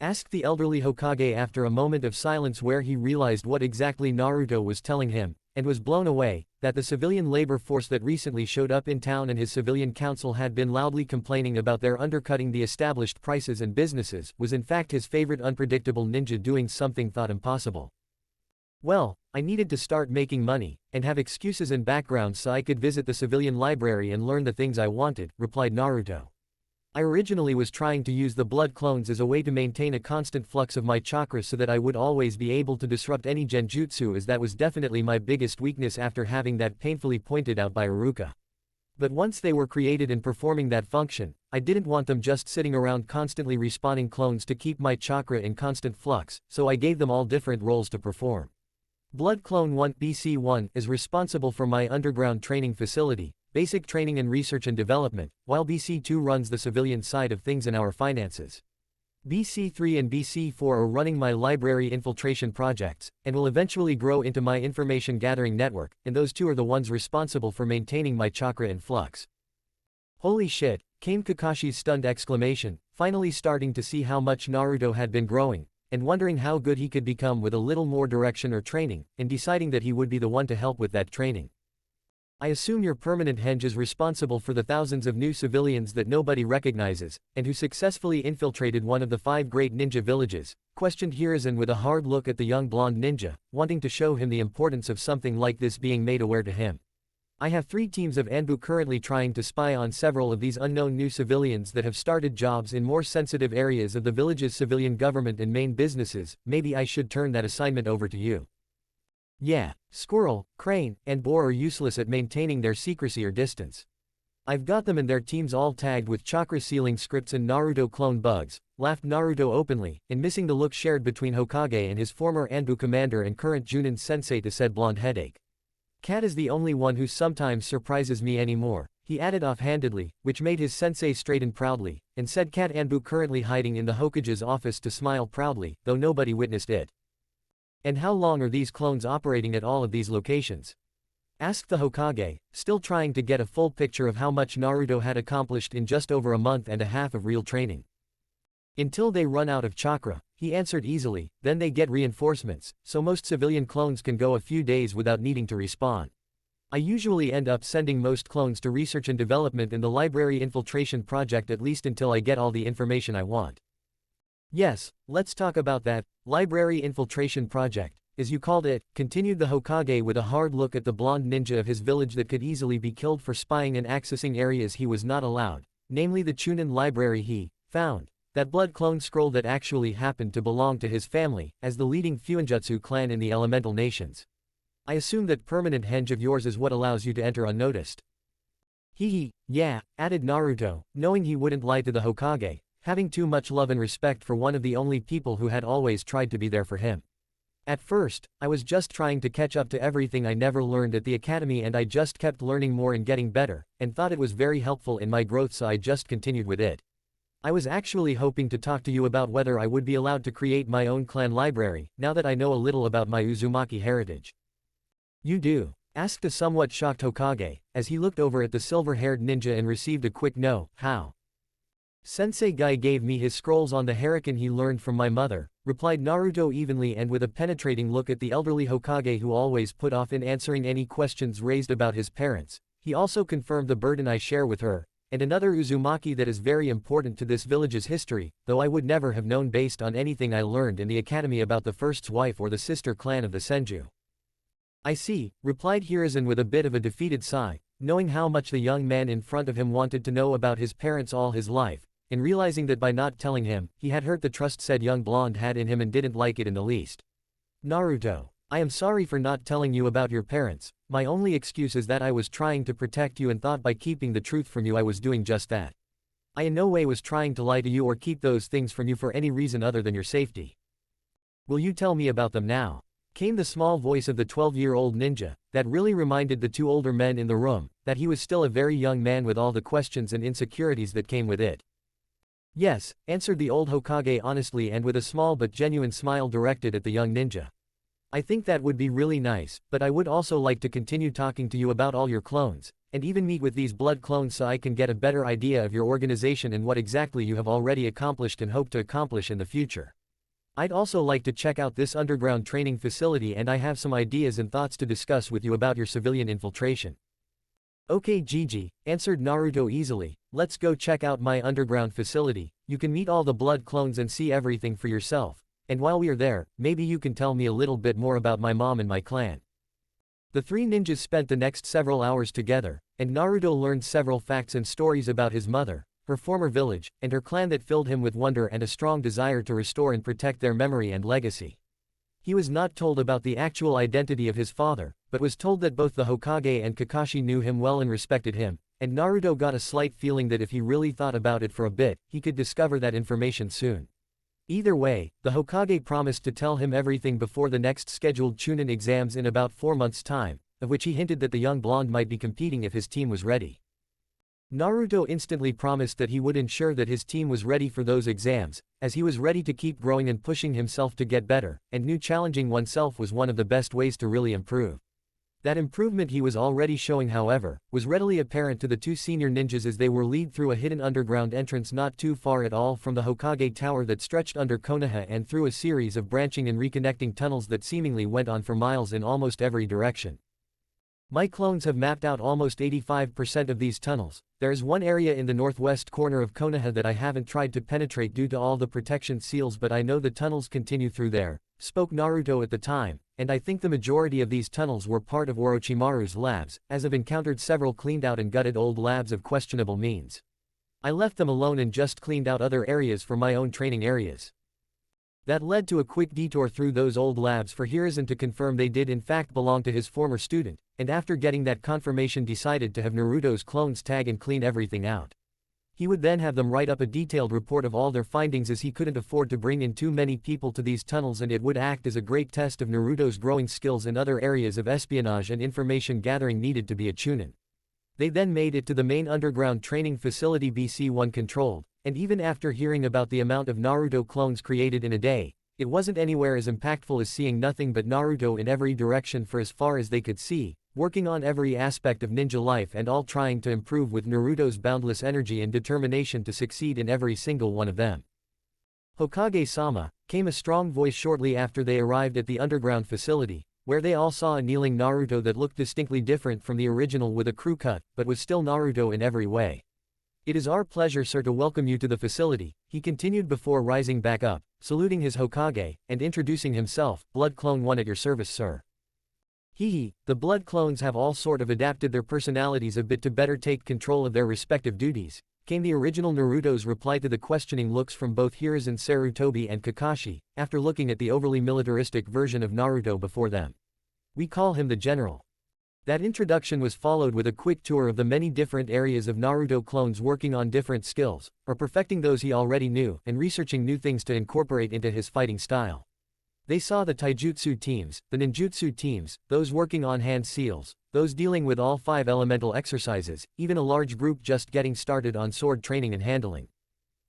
asked the elderly Hokage after a moment of silence where he realized what exactly Naruto was telling him, and was blown away, that the civilian labor force that recently showed up in town and his civilian council had been loudly complaining about their undercutting the established prices and businesses, was in fact his favorite unpredictable ninja doing something thought impossible. "Well, I needed to start making money, and have excuses and backgrounds so I could visit the civilian library and learn the things I wanted," replied Naruto. "I originally was trying to use the blood clones as a way to maintain a constant flux of my chakras so that I would always be able to disrupt any genjutsu, as that was definitely my biggest weakness after having that painfully pointed out by Iruka. But once they were created and performing that function, I didn't want them just sitting around constantly respawning clones to keep my chakra in constant flux, so I gave them all different roles to perform. Blood Clone 1 BC1 is responsible for my underground training facility, basic training and research and development, while BC2 runs the civilian side of things and our finances. BC3 and BC4 are running my library infiltration projects, and will eventually grow into my information gathering network, and those two are the ones responsible for maintaining my chakra in flux." "Holy shit," came Kakashi's stunned exclamation, finally starting to see how much Naruto had been growing, and wondering how good he could become with a little more direction or training, and deciding that he would be the one to help with that training. "I assume your permanent henge is responsible for the thousands of new civilians that nobody recognizes, and who successfully infiltrated one of the 5 great ninja villages?" questioned Hiruzen with a hard look at the young blonde ninja, wanting to show him the importance of something like this being made aware to him. "I have 3 teams of Anbu currently trying to spy on several of these unknown new civilians that have started jobs in more sensitive areas of the village's civilian government and main businesses. Maybe I should turn that assignment over to you." "Yeah, Squirrel, Crane, and Boar are useless at maintaining their secrecy or distance. I've got them and their teams all tagged with chakra sealing scripts and Naruto clone bugs," laughed Naruto openly, and missing the look shared between Hokage and his former Anbu commander and current Junin sensei to said blonde headache. "Cat is the only one who sometimes surprises me anymore," he added offhandedly, which made his sensei straighten proudly, and said Cat Anbu currently hiding in the Hokage's office to smile proudly, though nobody witnessed it. "And how long are these clones operating at all of these locations?" asked the Hokage, still trying to get a full picture of how much Naruto had accomplished in just over a month and a half of real training. "Until they run out of chakra," he answered easily, "then they get reinforcements, so most civilian clones can go a few days without needing to respawn. I usually end up sending most clones to research and development in the library infiltration project at least until I get all the information I want." "Yes, let's talk about that library infiltration project, as you called it," continued the Hokage with a hard look at the blonde ninja of his village that could easily be killed for spying and accessing areas he was not allowed, namely the Chunin library he found. That blood clone scroll that actually happened to belong to his family, as the leading Fuinjutsu clan in the elemental nations. "I assume that permanent henge of yours is what allows you to enter unnoticed." Yeah, added Naruto, knowing he wouldn't lie to the Hokage, having too much love and respect for one of the only people who had always tried to be there for him. At first, I was just trying to catch up to everything I never learned at the academy, and I just kept learning more and getting better, and thought it was very helpful in my growth, so I just continued with it. I was actually hoping to talk to you about whether I would be allowed to create my own clan library, now that I know a little about my Uzumaki heritage. You do? Asked a somewhat shocked Hokage, as he looked over at the silver-haired ninja and received a quick no. How? Sensei Guy gave me his scrolls on the Hurricane he learned from my mother, replied Naruto evenly and with a penetrating look at the elderly Hokage who always put off in answering any questions raised about his parents. He also confirmed the burden I share with her, and another Uzumaki that is very important to this village's history, though I would never have known based on anything I learned in the academy about the first's wife or the sister clan of the Senju. I see, replied Hiruzen with a bit of a defeated sigh, knowing how much the young man in front of him wanted to know about his parents all his life, and realizing that by not telling him, he had hurt the trust said young blonde had in him and didn't like it in the least. Naruto, I am sorry for not telling you about your parents. My only excuse is that I was trying to protect you and thought by keeping the truth from you I was doing just that. I in no way was trying to lie to you or keep those things from you for any reason other than your safety. Will you tell me about them now? Came the small voice of the 12-year-old ninja, that really reminded the two older men in the room, that he was still a very young man with all the questions and insecurities that came with it. Yes, answered the old Hokage honestly and with a small but genuine smile directed at the young ninja. I think that would be really nice, but I would also like to continue talking to you about all your clones, and even meet with these blood clones so I can get a better idea of your organization and what exactly you have already accomplished and hope to accomplish in the future. I'd also like to check out this underground training facility, and I have some ideas and thoughts to discuss with you about your civilian infiltration. Okay Gigi, answered Naruto easily, let's go check out my underground facility. You can meet all the blood clones and see everything for yourself, and while we are there, maybe you can tell me a little bit more about my mom and my clan. The three ninjas spent the next several hours together, and Naruto learned several facts and stories about his mother, her former village, and her clan that filled him with wonder and a strong desire to restore and protect their memory and legacy. He was not told about the actual identity of his father, but was told that both the Hokage and Kakashi knew him well and respected him, and Naruto got a slight feeling that if he really thought about it for a bit, he could discover that information soon. Either way, the Hokage promised to tell him everything before the next scheduled Chunin exams in about 4 months' time, of which he hinted that the young blonde might be competing if his team was ready. Naruto instantly promised that he would ensure that his team was ready for those exams, as he was ready to keep growing and pushing himself to get better, and knew challenging oneself was one of the best ways to really improve. That improvement he was already showing, however, was readily apparent to the two senior ninjas as they were led through a hidden underground entrance not too far at all from the Hokage Tower that stretched under Konoha and through a series of branching and reconnecting tunnels that seemingly went on for miles in almost every direction. My clones have mapped out almost 85% of these tunnels. There is one area in the northwest corner of Konoha that I haven't tried to penetrate due to all the protection seals, but I know the tunnels continue through there, spoke Naruto at the time, and I think the majority of these tunnels were part of Orochimaru's labs, as I've encountered several cleaned out and gutted old labs of questionable means. I left them alone and just cleaned out other areas for my own training areas. That led to a quick detour through those old labs for Hiruzen to confirm they did in fact belong to his former student, and after getting that confirmation decided to have Naruto's clones tag and clean everything out. He would then have them write up a detailed report of all their findings, as he couldn't afford to bring in too many people to these tunnels, and it would act as a great test of Naruto's growing skills in other areas of espionage and information gathering needed to be a Chunin. They then made it to the main underground training facility BC-1 controlled, and even after hearing about the amount of Naruto clones created in a day, it wasn't anywhere as impactful as seeing nothing but Naruto in every direction for as far as they could see, working on every aspect of ninja life and all trying to improve with Naruto's boundless energy and determination to succeed in every single one of them. Hokage-sama, came a strong voice shortly after they arrived at the underground facility, where they all saw a kneeling Naruto that looked distinctly different from the original with a crew cut, but was still Naruto in every way. It is our pleasure, sir, to welcome you to the facility, he continued before rising back up, saluting his Hokage, and introducing himself, Blood Clone 1 at your service, sir. Hehe, the blood clones have all sort of adapted their personalities a bit to better take control of their respective duties, came the original Naruto's reply to the questioning looks from both Hiruzen, Sarutobi and Kakashi, after looking at the overly militaristic version of Naruto before them. We call him the general. That introduction was followed with a quick tour of the many different areas of Naruto clones working on different skills, or perfecting those he already knew, and researching new things to incorporate into his fighting style. They saw the taijutsu teams, the ninjutsu teams, those working on hand seals, those dealing with all 5 elemental exercises, even a large group just getting started on sword training and handling.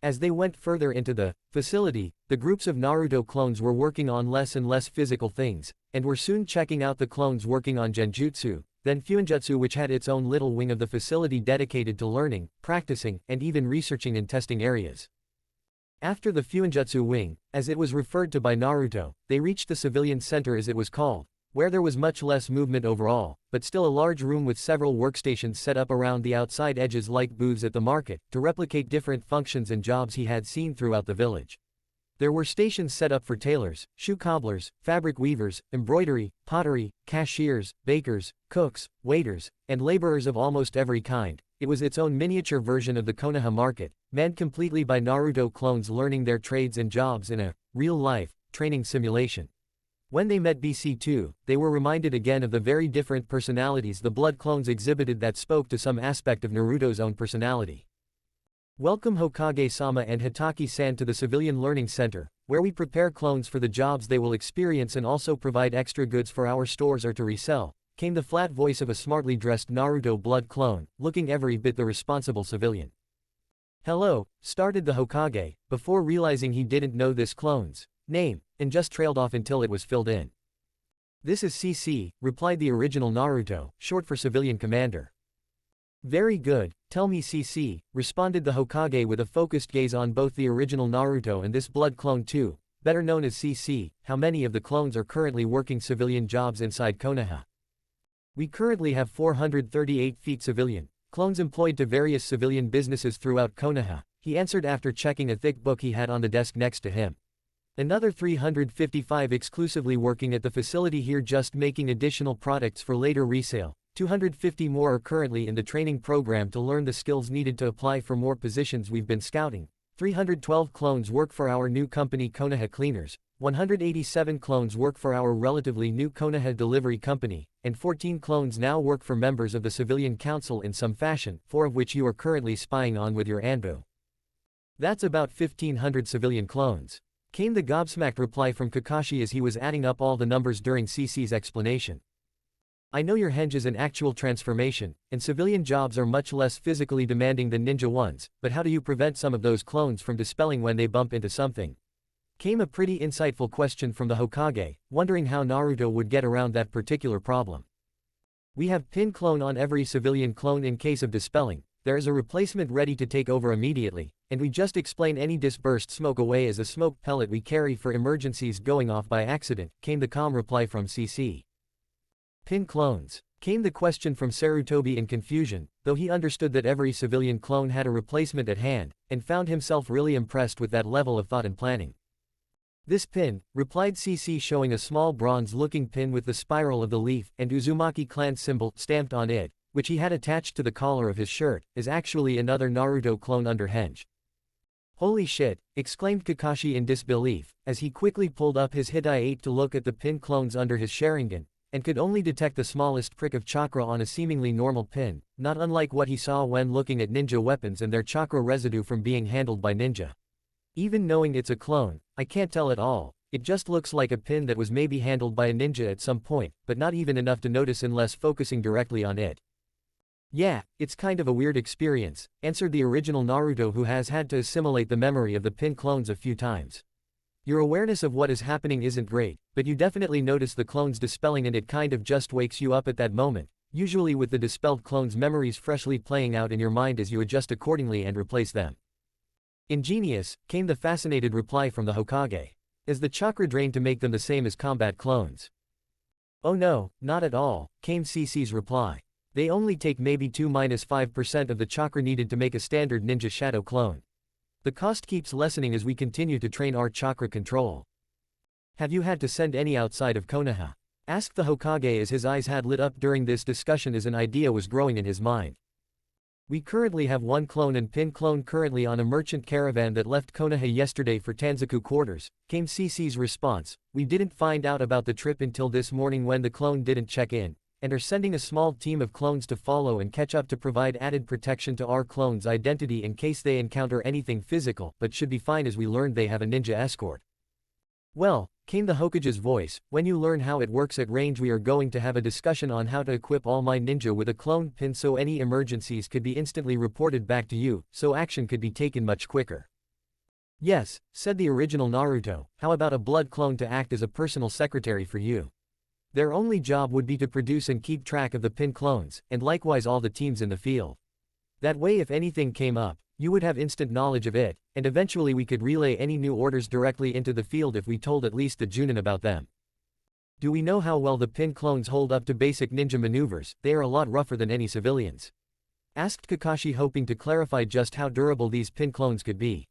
As they went further into the facility, the groups of Naruto clones were working on less and less physical things, and were soon checking out the clones working on genjutsu, then fuinjutsu, which had its own little wing of the facility dedicated to learning, practicing, and even researching and testing areas. After the fuinjutsu wing, as it was referred to by Naruto, they reached the civilian center as it was called, where there was much less movement overall, but still a large room with several workstations set up around the outside edges like booths at the market, to replicate different functions and jobs he had seen throughout the village. There were stations set up for tailors, shoe cobblers, fabric weavers, embroidery, pottery, cashiers, bakers, cooks, waiters, and laborers of almost every kind. It was its own miniature version of the Konoha market, manned completely by Naruto clones learning their trades and jobs in a real-life training simulation. When they met BC2, they were reminded again of the very different personalities the blood clones exhibited that spoke to some aspect of Naruto's own personality. Welcome Hokage-sama and Hitaki-san to the Civilian Learning Center, where we prepare clones for the jobs they will experience and also provide extra goods for our stores or to resell, came the flat voice of a smartly dressed Naruto blood clone, looking every bit the responsible civilian. Hello, started the Hokage, before realizing he didn't know this clone's name, and just trailed off until it was filled in. This is CC, replied the original Naruto, short for civilian commander. Very good, tell me CC, responded the Hokage with a focused gaze on both the original Naruto and this blood clone too, better known as CC, how many of the clones are currently working civilian jobs inside Konoha? We currently have 438 feet civilian clones employed to various civilian businesses throughout Konoha, he answered after checking a thick book he had on the desk next to him. Another 355 exclusively working at the facility here just making additional products for later resale. 250 more are currently in the training program to learn the skills needed to apply for more positions we've been scouting. 312 clones work for our new company Konoha Cleaners, 187 clones work for our relatively new Konoha Delivery Company, and 14 clones now work for members of the Civilian Council in some fashion, 4 of which you are currently spying on with your Anbu. That's about 1,500 civilian clones. Came the gobsmacked reply from Kakashi as he was adding up all the numbers during CC's explanation. I know your henge is an actual transformation, and civilian jobs are much less physically demanding than ninja ones, but how do you prevent some of those clones from dispelling when they bump into something? Came a pretty insightful question from the Hokage, wondering how Naruto would get around that particular problem. We have pin clone on every civilian clone in case of dispelling, there is a replacement ready to take over immediately, and we just explain any dispersed smoke away as a smoke pellet we carry for emergencies going off by accident, came the calm reply from CC. Pin clones. Came the question from Sarutobi in confusion, though he understood that every civilian clone had a replacement at hand, and found himself really impressed with that level of thought and planning. This pin, replied CC showing a small bronze-looking pin with the spiral of the leaf and Uzumaki clan symbol stamped on it, which he had attached to the collar of his shirt, is actually another Naruto clone under henge. Holy shit, exclaimed Kakashi in disbelief, as he quickly pulled up his Hitai-8 to look at the pin clones under his Sharingan, and could only detect the smallest prick of chakra on a seemingly normal pin, not unlike what he saw when looking at ninja weapons and their chakra residue from being handled by ninja. Even knowing it's a clone, I can't tell at all, it just looks like a pin that was maybe handled by a ninja at some point, but not even enough to notice unless focusing directly on it. Yeah, it's kind of a weird experience, answered the original Naruto who has had to assimilate the memory of the pin clones a few times. Your awareness of what is happening isn't great, but you definitely notice the clones dispelling and it kind of just wakes you up at that moment, usually with the dispelled clones' memories freshly playing out in your mind as you adjust accordingly and replace them. Ingenious, came the fascinated reply from the Hokage. Is the chakra drained to make them the same as combat clones? Oh no, not at all, came CC's reply. They only take maybe 2–5% of the chakra needed to make a standard ninja shadow clone. The cost keeps lessening as we continue to train our chakra control. Have you had to send any outside of Konoha? Asked the Hokage as his eyes had lit up during this discussion as an idea was growing in his mind. We currently have one clone and pin clone currently on a merchant caravan that left Konoha yesterday for Tanzaku quarters, came CC's response. We didn't find out about the trip until this morning when the clone didn't check in, and are sending a small team of clones to follow and catch up to provide added protection to our clone's identity in case they encounter anything physical, but should be fine as we learned they have a ninja escort. Well, came the Hokage's voice, when you learn how it works at range we are going to have a discussion on how to equip all my ninja with a clone pin so any emergencies could be instantly reported back to you, so action could be taken much quicker. Yes, said the original Naruto, how about a blood clone to act as a personal secretary for you? Their only job would be to produce and keep track of the pin clones, and likewise all the teams in the field. That way if anything came up, you would have instant knowledge of it, and eventually we could relay any new orders directly into the field if we told at least the Junin about them. Do we know how well the pin clones hold up to basic ninja maneuvers? They are a lot rougher than any civilians. Asked Kakashi, hoping to clarify just how durable these pin clones could be.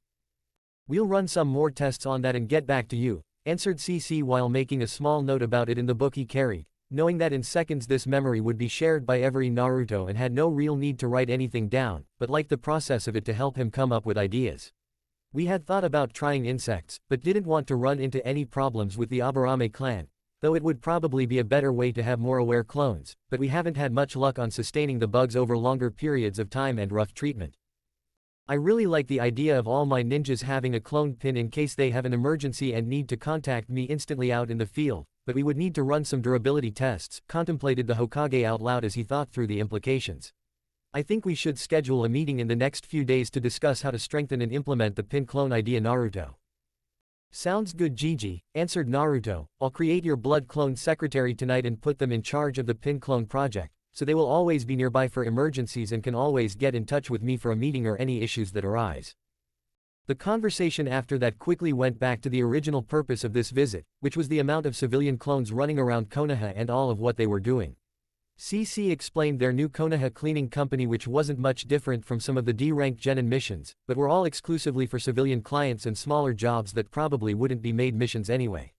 We'll run some more tests on that and get back to you, answered CC while making a small note about it in the book he carried, knowing that in seconds this memory would be shared by every Naruto and had no real need to write anything down, but liked the process of it to help him come up with ideas. We had thought about trying insects, but didn't want to run into any problems with the Aburame clan, though it would probably be a better way to have more aware clones, but we haven't had much luck on sustaining the bugs over longer periods of time and rough treatment. I really like the idea of all my ninjas having a cloned pin in case they have an emergency and need to contact me instantly out in the field, but we would need to run some durability tests, contemplated the Hokage out loud as he thought through the implications. I think we should schedule a meeting in the next few days to discuss how to strengthen and implement the pin clone idea, Naruto. Sounds good, Gigi, answered Naruto. I'll create your blood clone secretary tonight and put them in charge of the pin clone project, so they will always be nearby for emergencies and can always get in touch with me for a meeting or any issues that arise. The conversation after that quickly went back to the original purpose of this visit, which was the amount of civilian clones running around Konoha and all of what they were doing. CC explained their new Konoha cleaning company, which wasn't much different from some of the D-ranked genin missions, but were all exclusively for civilian clients and smaller jobs that probably wouldn't be made missions anyway.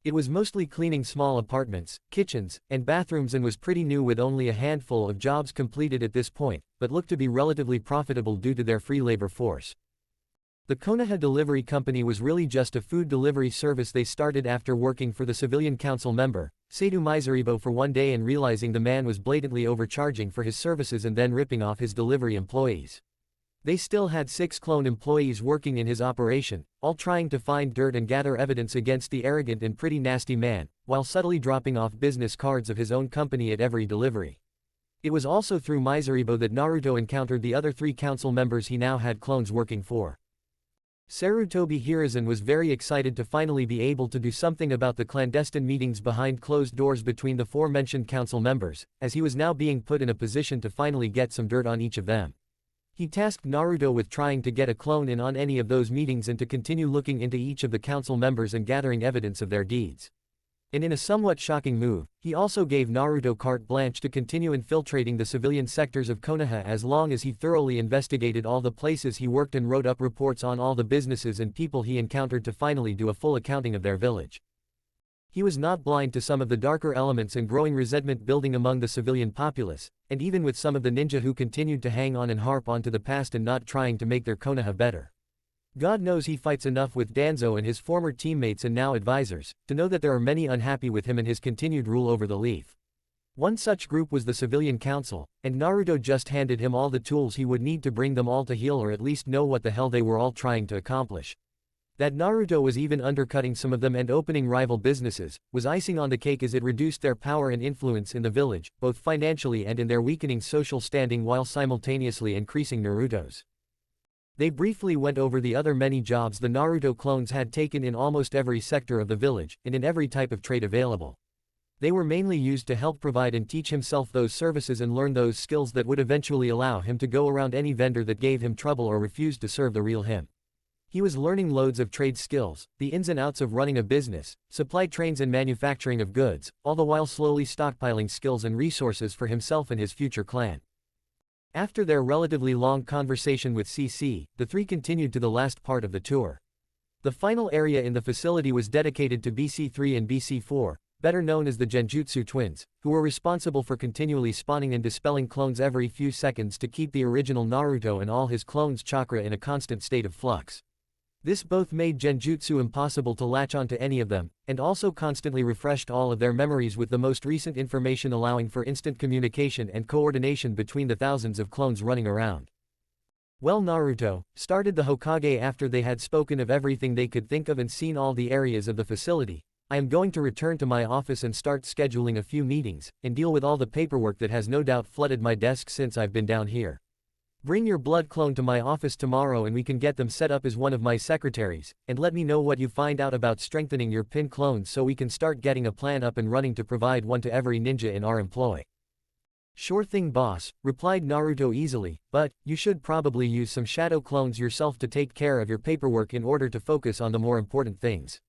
It was mostly cleaning small apartments, kitchens, and bathrooms and was pretty new with only a handful of jobs completed at this point, but looked to be relatively profitable due to their free labor force. The Konoha Delivery Company was really just a food delivery service they started after working for the civilian council member, Seidu Miseribo, for one day and realizing the man was blatantly overcharging for his services and then ripping off his delivery employees. They still had 6 clone employees working in his operation, all trying to find dirt and gather evidence against the arrogant and pretty nasty man, while subtly dropping off business cards of his own company at every delivery. It was also through Miseribo that Naruto encountered the other 3 council members he now had clones working for. Sarutobi Hiruzen was very excited to finally be able to do something about the clandestine meetings behind closed doors between the aforementioned council members, as he was now being put in a position to finally get some dirt on each of them. He tasked Naruto with trying to get a clone in on any of those meetings and to continue looking into each of the council members and gathering evidence of their deeds. And in a somewhat shocking move, he also gave Naruto carte blanche to continue infiltrating the civilian sectors of Konoha as long as he thoroughly investigated all the places he worked and wrote up reports on all the businesses and people he encountered to finally do a full accounting of their village. He was not blind to some of the darker elements and growing resentment building among the civilian populace, and even with some of the ninja who continued to hang on and harp onto the past and not trying to make their Konoha better. God knows he fights enough with Danzo and his former teammates and now advisors, to know that there are many unhappy with him and his continued rule over the Leaf. One such group was the Civilian Council, and Naruto just handed him all the tools he would need to bring them all to heel or at least know what the hell they were all trying to accomplish. That Naruto was even undercutting some of them and opening rival businesses, was icing on the cake as it reduced their power and influence in the village, both financially and in their weakening social standing while simultaneously increasing Naruto's. They briefly went over the other many jobs the Naruto clones had taken in almost every sector of the village, and in every type of trade available. They were mainly used to help provide and teach himself those services and learn those skills that would eventually allow him to go around any vendor that gave him trouble or refused to serve the real him. He was learning loads of trade skills, the ins and outs of running a business, supply trains and manufacturing of goods, all the while slowly stockpiling skills and resources for himself and his future clan. After their relatively long conversation with CC, the 3 continued to the last part of the tour. The final area in the facility was dedicated to BC3 and BC4, better known as the Genjutsu twins, who were responsible for continually spawning and dispelling clones every few seconds to keep the original Naruto and all his clones' chakra in a constant state of flux. This both made Genjutsu impossible to latch onto any of them, and also constantly refreshed all of their memories with the most recent information, allowing for instant communication and coordination between the thousands of clones running around. Well, Naruto, started the Hokage after they had spoken of everything they could think of and seen all the areas of the facility. I am going to return to my office and start scheduling a few meetings, and deal with all the paperwork that has no doubt flooded my desk since I've been down here. Bring your blood clone to my office tomorrow and we can get them set up as one of my secretaries, and let me know what you find out about strengthening your pin clones so we can start getting a plan up and running to provide one to every ninja in our employ. Sure thing, boss, replied Naruto easily, but you should probably use some shadow clones yourself to take care of your paperwork in order to focus on the more important things.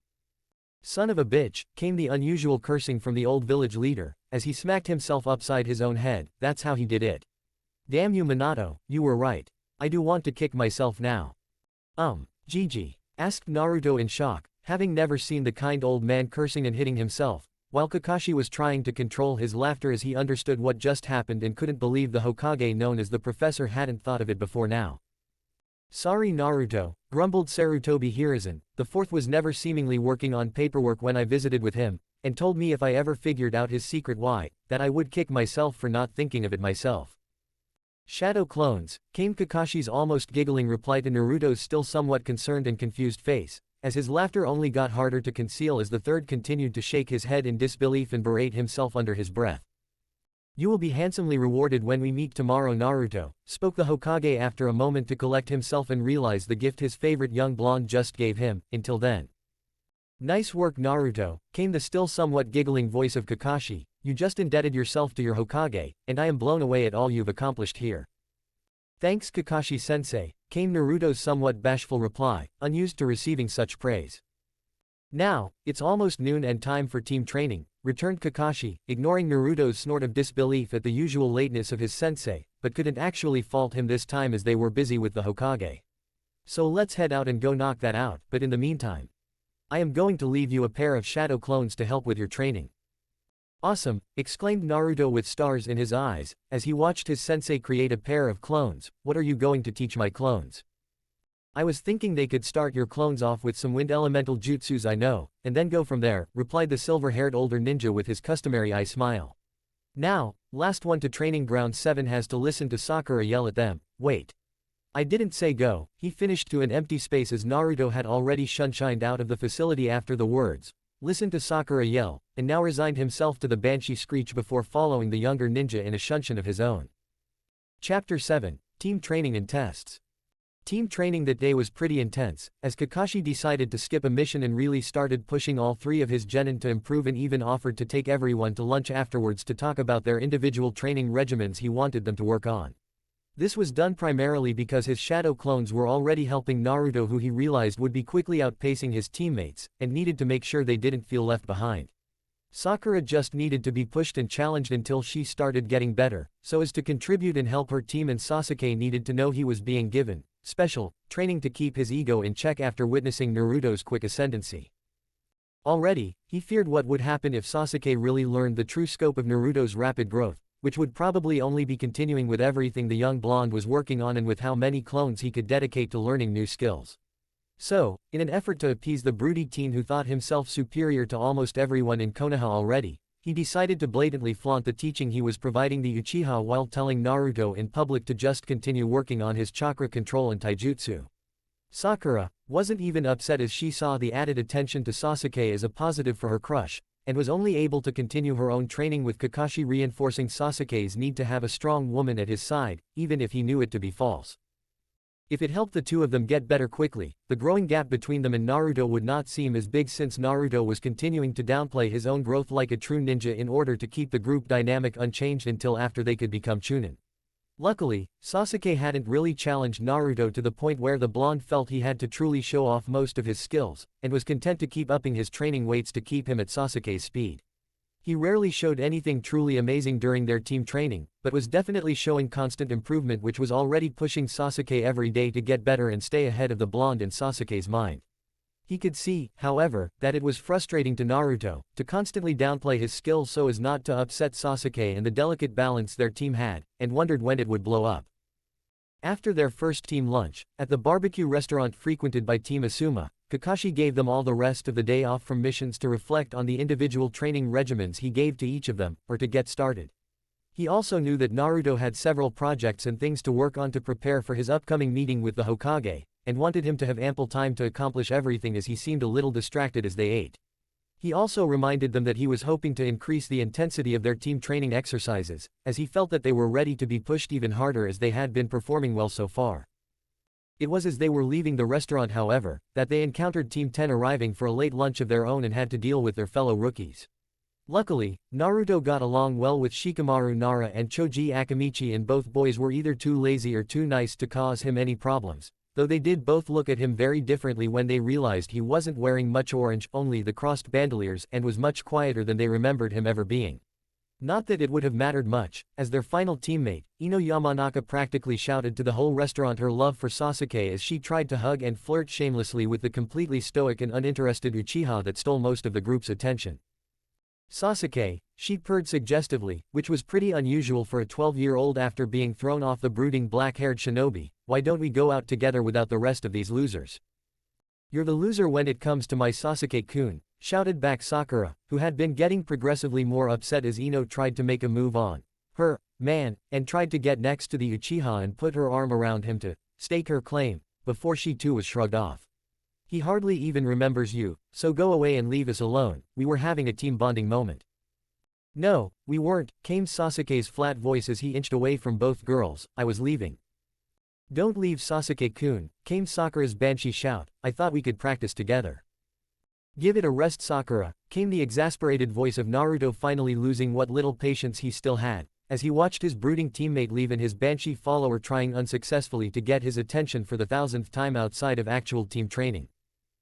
Son of a bitch, came the unusual cursing from the old village leader, as he smacked himself upside his own head. That's how he did it. Damn you, Minato, you were right. I do want to kick myself now. Gigi? Asked Naruto in shock, having never seen the kind old man cursing and hitting himself, while Kakashi was trying to control his laughter as he understood what just happened and couldn't believe the Hokage known as the professor hadn't thought of it before now. Sorry Naruto, grumbled Sarutobi Hiruzen, the fourth was never seemingly working on paperwork when I visited with him, and told me if I ever figured out his secret why, that I would kick myself for not thinking of it myself. Shadow clones, came Kakashi's almost giggling reply to Naruto's still somewhat concerned and confused face, as his laughter only got harder to conceal as the third continued to shake his head in disbelief and berate himself under his breath. You will be handsomely rewarded when we meet tomorrow, Naruto, spoke the Hokage after a moment to collect himself and realize the gift his favorite young blonde just gave him. Until then. Nice work, Naruto, came the still somewhat giggling voice of Kakashi. You just indebted yourself to your Hokage, and I am blown away at all you've accomplished here. Thanks Kakashi-sensei, came Naruto's somewhat bashful reply, unused to receiving such praise. Now, it's almost noon and time for team training, returned Kakashi, ignoring Naruto's snort of disbelief at the usual lateness of his sensei, but couldn't actually fault him this time as they were busy with the Hokage. So let's head out and go knock that out, but in the meantime, I am going to leave you a pair of shadow clones to help with your training. Awesome, exclaimed Naruto with stars in his eyes, as he watched his sensei create a pair of clones. What are you going to teach my clones? I was thinking they could start your clones off with some wind elemental jutsus I know, and then go from there, replied the silver-haired older ninja with his customary eye smile. Now, last one to training ground 7 has to listen to Sakura yell at them. Wait. I didn't say go, he finished to an empty space as Naruto had already shunshined out of the facility after the words. Listened to Sakura yell, and now resigned himself to the banshee screech before following the younger ninja in a shunshin of his own. Chapter 7, Team Training and Tests. Team training that day was pretty intense, as Kakashi decided to skip a mission and really started pushing all 3 of his genin to improve and even offered to take everyone to lunch afterwards to talk about their individual training regimens he wanted them to work on. This was done primarily because his shadow clones were already helping Naruto, who he realized would be quickly outpacing his teammates, and needed to make sure they didn't feel left behind. Sakura just needed to be pushed and challenged until she started getting better, so as to contribute and help her team, and Sasuke needed to know he was being given special training to keep his ego in check after witnessing Naruto's quick ascendancy. Already, he feared what would happen if Sasuke really learned the true scope of Naruto's rapid growth, which would probably only be continuing with everything the young blonde was working on and with how many clones he could dedicate to learning new skills. So, in an effort to appease the broody teen who thought himself superior to almost everyone in Konoha already, he decided to blatantly flaunt the teaching he was providing the Uchiha while telling Naruto in public to just continue working on his chakra control and taijutsu. Sakura wasn't even upset as she saw the added attention to Sasuke as a positive for her crush, and was only able to continue her own training with Kakashi reinforcing Sasuke's need to have a strong woman at his side, even if he knew it to be false. If it helped the two of them get better quickly, the growing gap between them and Naruto would not seem as big, since Naruto was continuing to downplay his own growth like a true ninja in order to keep the group dynamic unchanged until after they could become Chunin. Luckily, Sasuke hadn't really challenged Naruto to the point where the blonde felt he had to truly show off most of his skills, and was content to keep upping his training weights to keep him at Sasuke's speed. He rarely showed anything truly amazing during their team training, but was definitely showing constant improvement, which was already pushing Sasuke every day to get better and stay ahead of the blonde in Sasuke's mind. He could see, however, that it was frustrating to Naruto to constantly downplay his skills so as not to upset Sasuke and the delicate balance their team had, and wondered when it would blow up. After their first team lunch, at the barbecue restaurant frequented by Team Asuma, Kakashi gave them all the rest of the day off from missions to reflect on the individual training regimens he gave to each of them, or to get started. He also knew that Naruto had several projects and things to work on to prepare for his upcoming meeting with the Hokage, and wanted him to have ample time to accomplish everything as he seemed a little distracted as they ate. He also reminded them that he was hoping to increase the intensity of their team training exercises, as he felt that they were ready to be pushed even harder as they had been performing well so far. It was as they were leaving the restaurant, however, that they encountered Team 10 arriving for a late lunch of their own and had to deal with their fellow rookies. Luckily, Naruto got along well with Shikamaru Nara and Choji Akamichi, and both boys were either too lazy or too nice to cause him any problems, though they did both look at him very differently when they realized he wasn't wearing much orange, only the crossed bandoliers, and was much quieter than they remembered him ever being. Not that it would have mattered much, as their final teammate, Ino Yamanaka, practically shouted to the whole restaurant her love for Sasuke as she tried to hug and flirt shamelessly with the completely stoic and uninterested Uchiha that stole most of the group's attention. Sasuke, she purred suggestively, which was pretty unusual for a 12-year-old after being thrown off the brooding black-haired shinobi. Why don't we go out together without the rest of these losers? You're the loser when it comes to my Sasuke-kun, shouted back Sakura, who had been getting progressively more upset as Ino tried to make a move on her man, and tried to get next to the Uchiha and put her arm around him to stake her claim, before she too was shrugged off. He hardly even remembers you, so go away and leave us alone, we were having a team bonding moment. No, we weren't, came Sasuke's flat voice as he inched away from both girls, I was leaving. Don't leave, Sasuke-kun, came Sakura's banshee shout, I thought we could practice together. Give it a rest, Sakura, came the exasperated voice of Naruto, finally losing what little patience he still had, as he watched his brooding teammate leave and his banshee follower trying unsuccessfully to get his attention for the 1000th time outside of actual team training.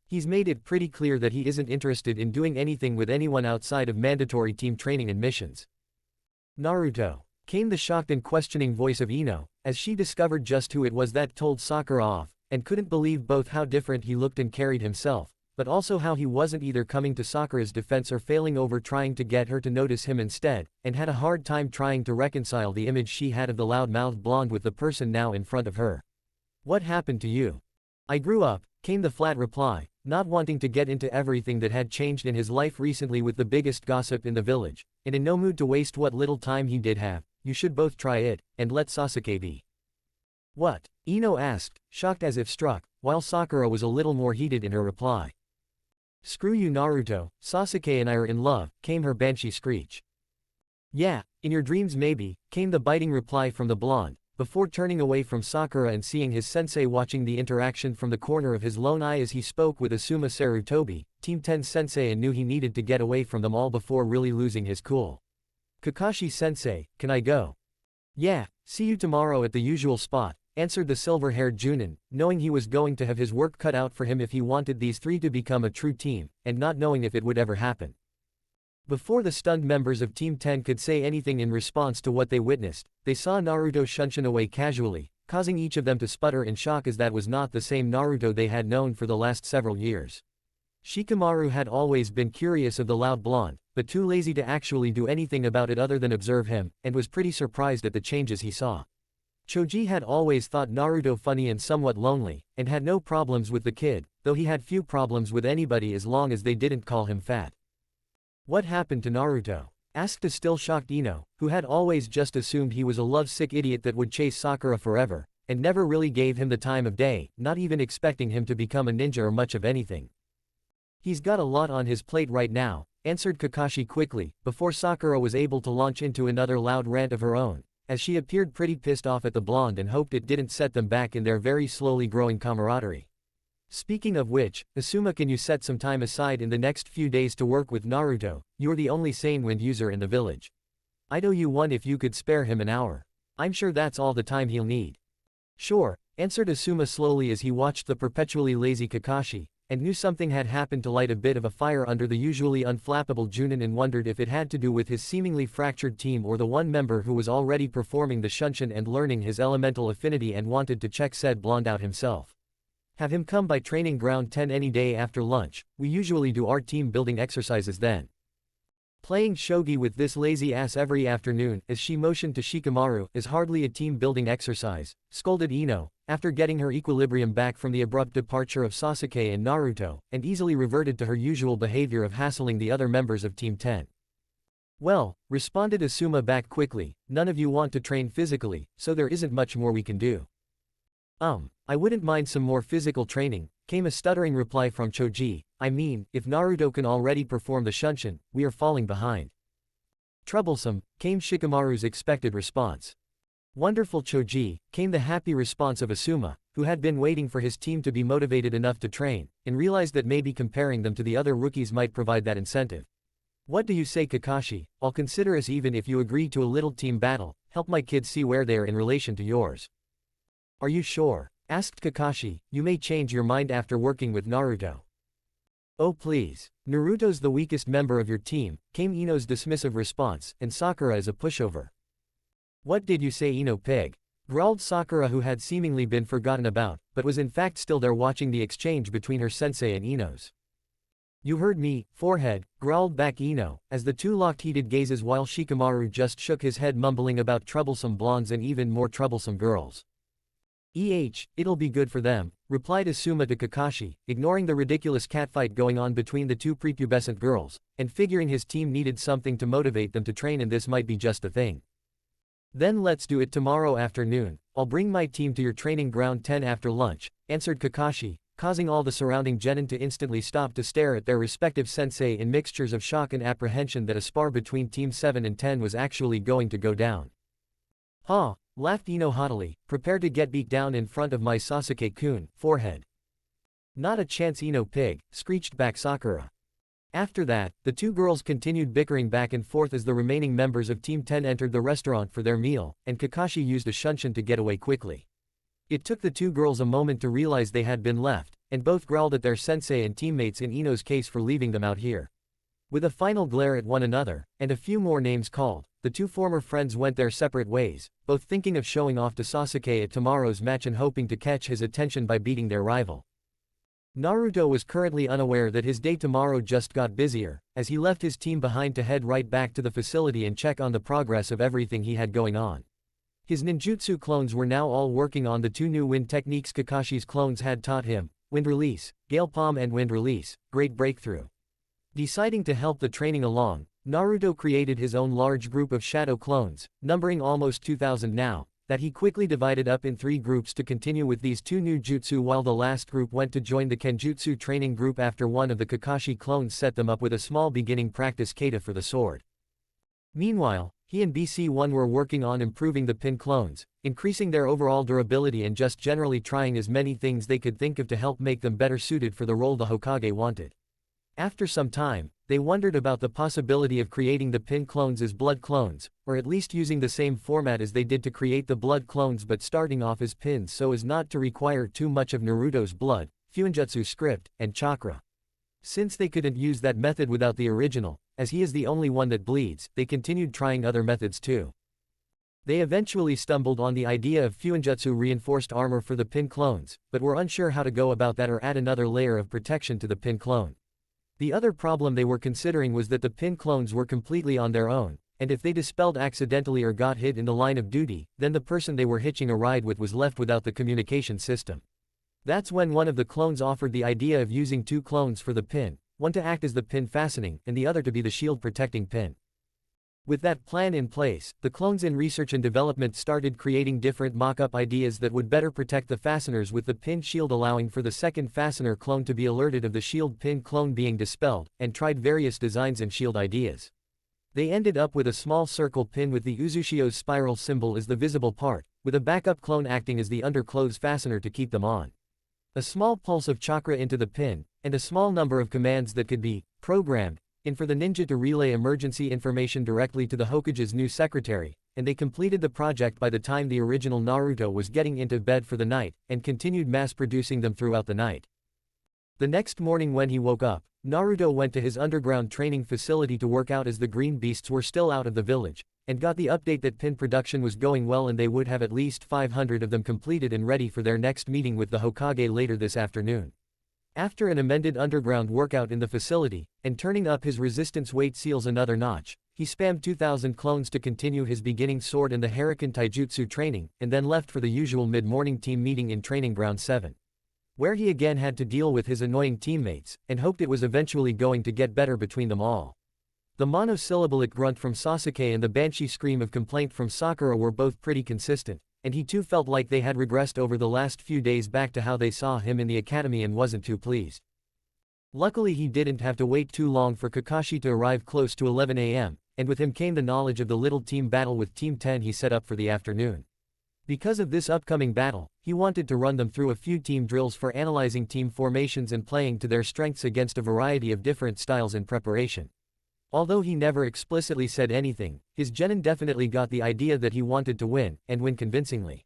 He's made it pretty clear that he isn't interested in doing anything with anyone outside of mandatory team training and missions. Naruto, came the shocked and questioning voice of Ino, as she discovered just who it was that told Sakura off, and couldn't believe both how different he looked and carried himself, but also how he wasn't either coming to Sakura's defense or failing over trying to get her to notice him instead, and had a hard time trying to reconcile the image she had of the loud-mouthed blonde with the person now in front of her. What happened to you? I grew up, came the flat reply, not wanting to get into everything that had changed in his life recently with the biggest gossip in the village, and in no mood to waste what little time he did have. You should both try it, and let Sasuke be. What? Ino asked, shocked as if struck, while Sakura was a little more heated in her reply. Screw you, Naruto, Sasuke and I are in love, came her banshee screech. Yeah, in your dreams maybe, came the biting reply from the blonde, before turning away from Sakura and seeing his sensei watching the interaction from the corner of his lone eye as he spoke with Asuma Sarutobi, Team 10 sensei, and knew he needed to get away from them all before really losing his cool. Kakashi sensei, can I go? Yeah, see you tomorrow at the usual spot, answered the silver-haired Junin, knowing he was going to have his work cut out for him if he wanted these three to become a true team, and not knowing if it would ever happen. Before the stunned members of Team 10 could say anything in response to what they witnessed, they saw Naruto shunshin away casually, causing each of them to sputter in shock as that was not the same Naruto they had known for the last several years. Shikamaru had always been curious of the loud blonde, but too lazy to actually do anything about it other than observe him, and was pretty surprised at the changes he saw. Choji had always thought Naruto funny and somewhat lonely, and had no problems with the kid, though he had few problems with anybody as long as they didn't call him fat. What happened to Naruto? Asked a still shocked Ino, who had always just assumed he was a lovesick idiot that would chase Sakura forever, and never really gave him the time of day, not even expecting him to become a ninja or much of anything. He's got a lot on his plate right now, answered Kakashi quickly, before Sakura was able to launch into another loud rant of her own, as she appeared pretty pissed off at the blonde and hoped it didn't set them back in their very slowly growing camaraderie. Speaking of which, Asuma, can you set some time aside in the next few days to work with Naruto? You're the only sane wind user in the village. I'd owe you one if you could spare him an hour. I'm sure that's all the time he'll need. Sure, answered Asuma slowly as he watched the perpetually lazy Kakashi, and knew something had happened to light a bit of a fire under the usually unflappable Junin, and wondered if it had to do with his seemingly fractured team or the one member who was already performing the shunshin and learning his elemental affinity and wanted to check said blonde out himself. Have him come by training ground 10 any day after lunch, we usually do our team building exercises then. Playing shogi with this lazy ass every afternoon, as she motioned to Shikamaru, is hardly a team building exercise, scolded Ino, after getting her equilibrium back from the abrupt departure of Sasuke and Naruto, and easily reverted to her usual behavior of hassling the other members of Team 10. Well, responded Asuma back quickly, none of you want to train physically, so there isn't much more we can do. I wouldn't mind some more physical training, came a stuttering reply from Choji. I mean, if Naruto can already perform the Shunshin, we are falling behind. Troublesome, came Shikamaru's expected response. Wonderful Choji, came the happy response of Asuma, who had been waiting for his team to be motivated enough to train, and realized that maybe comparing them to the other rookies might provide that incentive. What do you say, Kakashi? I'll consider us even if you agree to a little team battle, help my kids see where they are in relation to yours. Are you sure? Asked Kakashi, you may change your mind after working with Naruto. Oh please. Naruto's the weakest member of your team, came Ino's dismissive response, and Sakura is a pushover. What did you say, Ino pig? Growled Sakura, who had seemingly been forgotten about, but was in fact still there watching the exchange between her sensei and Ino's. You heard me, forehead, growled back Ino, as the two locked heated gazes while Shikamaru just shook his head mumbling about troublesome blondes and even more troublesome girls. It'll be good for them, replied Asuma to Kakashi, ignoring the ridiculous catfight going on between the two prepubescent girls, and figuring his team needed something to motivate them to train and this might be just the thing. Then let's do it tomorrow afternoon, I'll bring my team to your training ground 10 after lunch, answered Kakashi, causing all the surrounding genin to instantly stop to stare at their respective sensei in mixtures of shock and apprehension that a spar between Team 7 and 10 was actually going to go down. Huh, laughed Ino haughtily, prepare to get beat down in front of my Sasuke-kun, forehead. Not a chance, Ino pig, screeched back Sakura. After that, the two girls continued bickering back and forth as the remaining members of Team 10 entered the restaurant for their meal, and Kakashi used a Shunshin to get away quickly. It took the two girls a moment to realize they had been left, and both growled at their sensei and teammates in Ino's case for leaving them out here. With a final glare at one another, and a few more names called, the two former friends went their separate ways, both thinking of showing off to Sasuke at tomorrow's match and hoping to catch his attention by beating their rival. Naruto was currently unaware that his day tomorrow just got busier, as he left his team behind to head right back to the facility and check on the progress of everything he had going on. His ninjutsu clones were now all working on the two new wind techniques Kakashi's clones had taught him, Wind Release, Gale Palm and Wind Release, Great Breakthrough. Deciding to help the training along, Naruto created his own large group of shadow clones, numbering almost 2,000 now, that he quickly divided up in 3 groups to continue with these 2 new jutsu while the last group went to join the Kenjutsu training group after one of the Kakashi clones set them up with a small beginning practice kata for the sword. Meanwhile, he and BC1 were working on improving the pin clones, increasing their overall durability and just generally trying as many things they could think of to help make them better suited for the role the Hokage wanted. After some time, they wondered about the possibility of creating the pin clones as blood clones, or at least using the same format as they did to create the blood clones but starting off as pins so as not to require too much of Naruto's blood, Fuinjutsu script, and chakra. Since they couldn't use that method without the original, as he is the only one that bleeds, they continued trying other methods too. They eventually stumbled on the idea of Fuinjutsu reinforced armor for the pin clones, but were unsure how to go about that or add another layer of protection to the pin clone. The other problem they were considering was that the pin clones were completely on their own, and if they dispelled accidentally or got hit in the line of duty, then the person they were hitching a ride with was left without the communication system. That's when one of the clones offered the idea of using 2 clones for the pin, one to act as the pin fastening and the other to be the shield protecting pin. With that plan in place, the clones in research and development started creating different mock-up ideas that would better protect the fasteners with the pin shield, allowing for the second fastener clone to be alerted of the shield pin clone being dispelled, and tried various designs and shield ideas. They ended up with a small circle pin with the Uzushio's spiral symbol as the visible part, with a backup clone acting as the underclothes fastener to keep them on. A small pulse of chakra into the pin, and a small number of commands that could be programmed in for the ninja to relay emergency information directly to the Hokage's new secretary, and they completed the project by the time the original Naruto was getting into bed for the night, and continued mass-producing them throughout the night. The next morning when he woke up, Naruto went to his underground training facility to work out as the green beasts were still out of the village, and got the update that pin production was going well and they would have at least 500 of them completed and ready for their next meeting with the Hokage later this afternoon. After an amended underground workout in the facility, and turning up his resistance weight seals another notch, he spammed 2,000 clones to continue his beginning sword and the Harakan Taijutsu training, and then left for the usual mid-morning team meeting in Training Ground 7. Where he again had to deal with his annoying teammates, and hoped it was eventually going to get better between them all. The monosyllabic grunt from Sasuke and the banshee scream of complaint from Sakura were both pretty consistent, and he too felt like they had regressed over the last few days back to how they saw him in the academy and wasn't too pleased. Luckily he didn't have to wait too long for Kakashi to arrive close to 11 a.m., and with him came the knowledge of the little team battle with Team 10 he set up for the afternoon. Because of this upcoming battle, he wanted to run them through a few team drills for analyzing team formations and playing to their strengths against a variety of different styles in preparation. Although he never explicitly said anything, his genin definitely got the idea that he wanted to win, and win convincingly.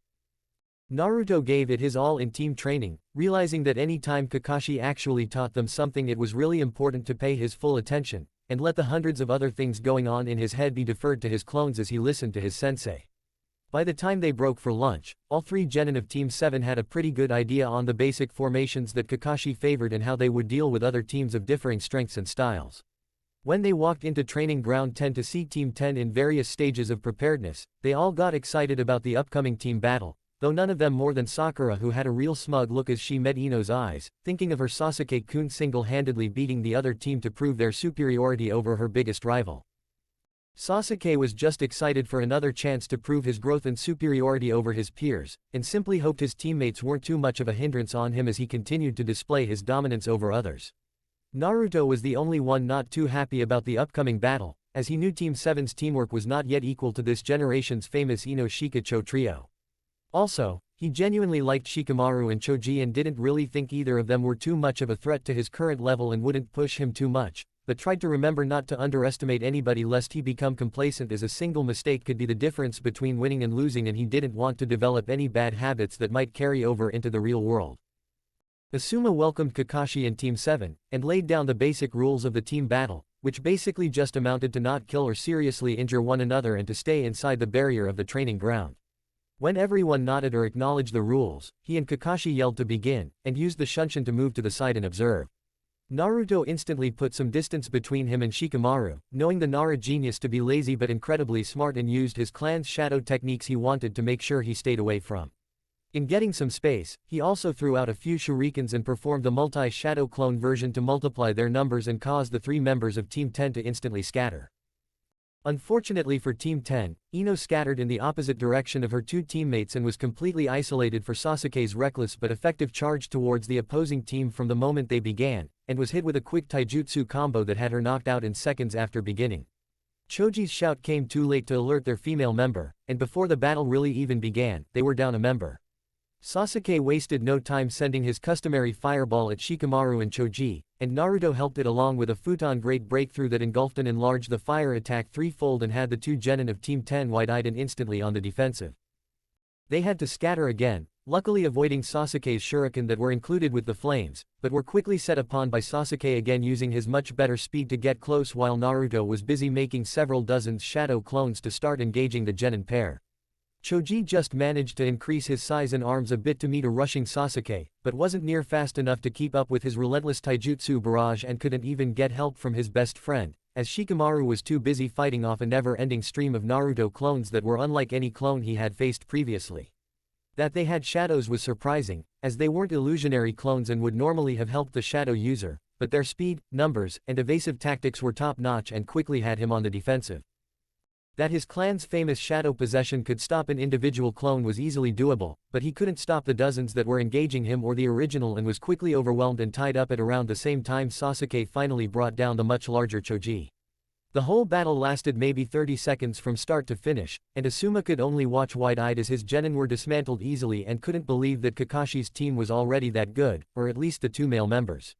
Naruto gave it his all in team training, realizing that any time Kakashi actually taught them something it was really important to pay his full attention, and let the hundreds of other things going on in his head be deferred to his clones as he listened to his sensei. By the time they broke for lunch, all three genin of Team 7 had a pretty good idea on the basic formations that Kakashi favored and how they would deal with other teams of differing strengths and styles. When they walked into training ground 10 to see Team 10 in various stages of preparedness, they all got excited about the upcoming team battle, though none of them more than Sakura, who had a real smug look as she met Ino's eyes, thinking of her Sasuke-kun single-handedly beating the other team to prove their superiority over her biggest rival. Sasuke was just excited for another chance to prove his growth and superiority over his peers, and simply hoped his teammates weren't too much of a hindrance on him as he continued to display his dominance over others. Naruto was the only one not too happy about the upcoming battle, as he knew Team 7's teamwork was not yet equal to this generation's famous Ino-Shikacho trio. Also, he genuinely liked Shikamaru and Choji and didn't really think either of them were too much of a threat to his current level and wouldn't push him too much, but tried to remember not to underestimate anybody lest he become complacent, as a single mistake could be the difference between winning and losing, and he didn't want to develop any bad habits that might carry over into the real world. Asuma welcomed Kakashi and Team 7, and laid down the basic rules of the team battle, which basically just amounted to not kill or seriously injure one another and to stay inside the barrier of the training ground. When everyone nodded or acknowledged the rules, he and Kakashi yelled to begin, and used the Shunshin to move to the side and observe. Naruto instantly put some distance between him and Shikamaru, knowing the Nara genius to be lazy but incredibly smart, and used his clan's shadow techniques he wanted to make sure he stayed away from. In getting some space, he also threw out a few shurikens and performed the multi-shadow clone version to multiply their numbers and cause the three members of Team 10 to instantly scatter. Unfortunately for Team 10, Ino scattered in the opposite direction of her two teammates and was completely isolated for Sasuke's reckless but effective charge towards the opposing team from the moment they began, and was hit with a quick taijutsu combo that had her knocked out in seconds after beginning. Choji's shout came too late to alert their female member, and before the battle really even began, they were down a member. Sasuke wasted no time sending his customary fireball at Shikamaru and Choji, and Naruto helped it along with a futon great breakthrough that engulfed and enlarged the fire attack threefold and had the two genin of Team 10 wide-eyed and instantly on the defensive. They had to scatter again, luckily avoiding Sasuke's shuriken that were included with the flames, but were quickly set upon by Sasuke again using his much better speed to get close while Naruto was busy making several dozens shadow clones to start engaging the genin pair. Choji just managed to increase his size and arms a bit to meet a rushing Sasuke, but wasn't near fast enough to keep up with his relentless taijutsu barrage and couldn't even get help from his best friend, as Shikamaru was too busy fighting off a never-ending stream of Naruto clones that were unlike any clone he had faced previously. That they had shadows was surprising, as they weren't illusionary clones and would normally have helped the shadow user, but their speed, numbers, and evasive tactics were top-notch and quickly had him on the defensive. That his clan's famous shadow possession could stop an individual clone was easily doable, but he couldn't stop the dozens that were engaging him or the original and was quickly overwhelmed and tied up at around the same time Sasuke finally brought down the much larger Choji. The whole battle lasted maybe 30 seconds from start to finish, and Asuma could only watch wide-eyed as his genin were dismantled easily and couldn't believe that Kakashi's team was already that good, or at least the two male members.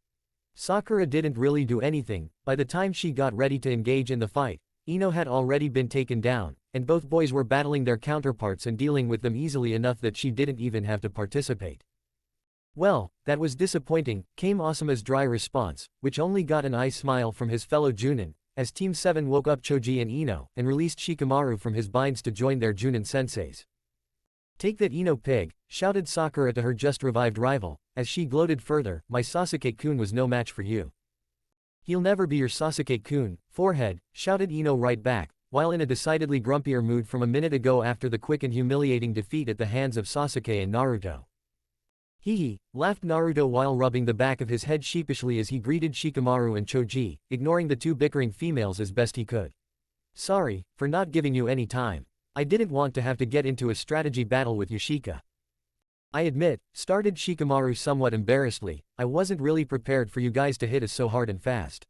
Sakura didn't really do anything. By the time she got ready to engage in the fight, Ino had already been taken down, and both boys were battling their counterparts and dealing with them easily enough that she didn't even have to participate. Well, that was disappointing, came Asuma's dry response, which only got an eye smile from his fellow Junin, as Team 7 woke up Choji and Ino, and released Shikamaru from his binds to join their Junin senseis. "Take that, Ino pig," shouted Sakura to her just-revived rival, as she gloated further, "my Sasuke-kun was no match for you." "He'll never be your Sasuke-kun, forehead," shouted Ino right back, while in a decidedly grumpier mood from a minute ago after the quick and humiliating defeat at the hands of Sasuke and Naruto. Hee, laughed Naruto while rubbing the back of his head sheepishly as he greeted Shikamaru and Choji, ignoring the two bickering females as best he could. Sorry, for not giving you any time. I didn't want to have to get into a strategy battle with Yoshika. I admit, started Shikamaru somewhat embarrassedly, I wasn't really prepared for you guys to hit us so hard and fast.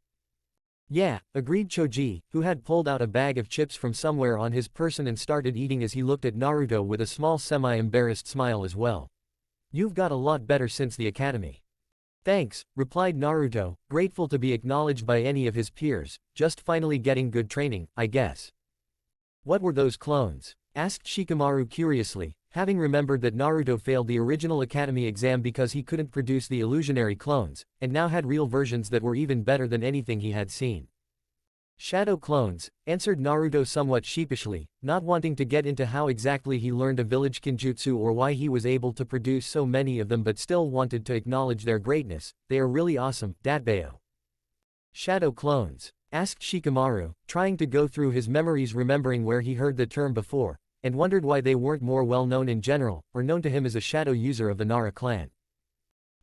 Yeah, agreed Choji, who had pulled out a bag of chips from somewhere on his person and started eating as he looked at Naruto with a small semi-embarrassed smile as well. You've got a lot better since the academy. Thanks, replied Naruto, grateful to be acknowledged by any of his peers, just finally getting good training, I guess. What were those clones? Asked Shikamaru curiously, having remembered that Naruto failed the original academy exam because he couldn't produce the illusionary clones, and now had real versions that were even better than anything he had seen. Shadow clones, answered Naruto somewhat sheepishly, not wanting to get into how exactly he learned a village kinjutsu or why he was able to produce so many of them but still wanted to acknowledge their greatness. They are really awesome, Datbeo. Shadow clones? Asked Shikamaru, trying to go through his memories remembering where he heard the term before, and wondered why they weren't more well known in general, or known to him as a shadow user of the Nara clan.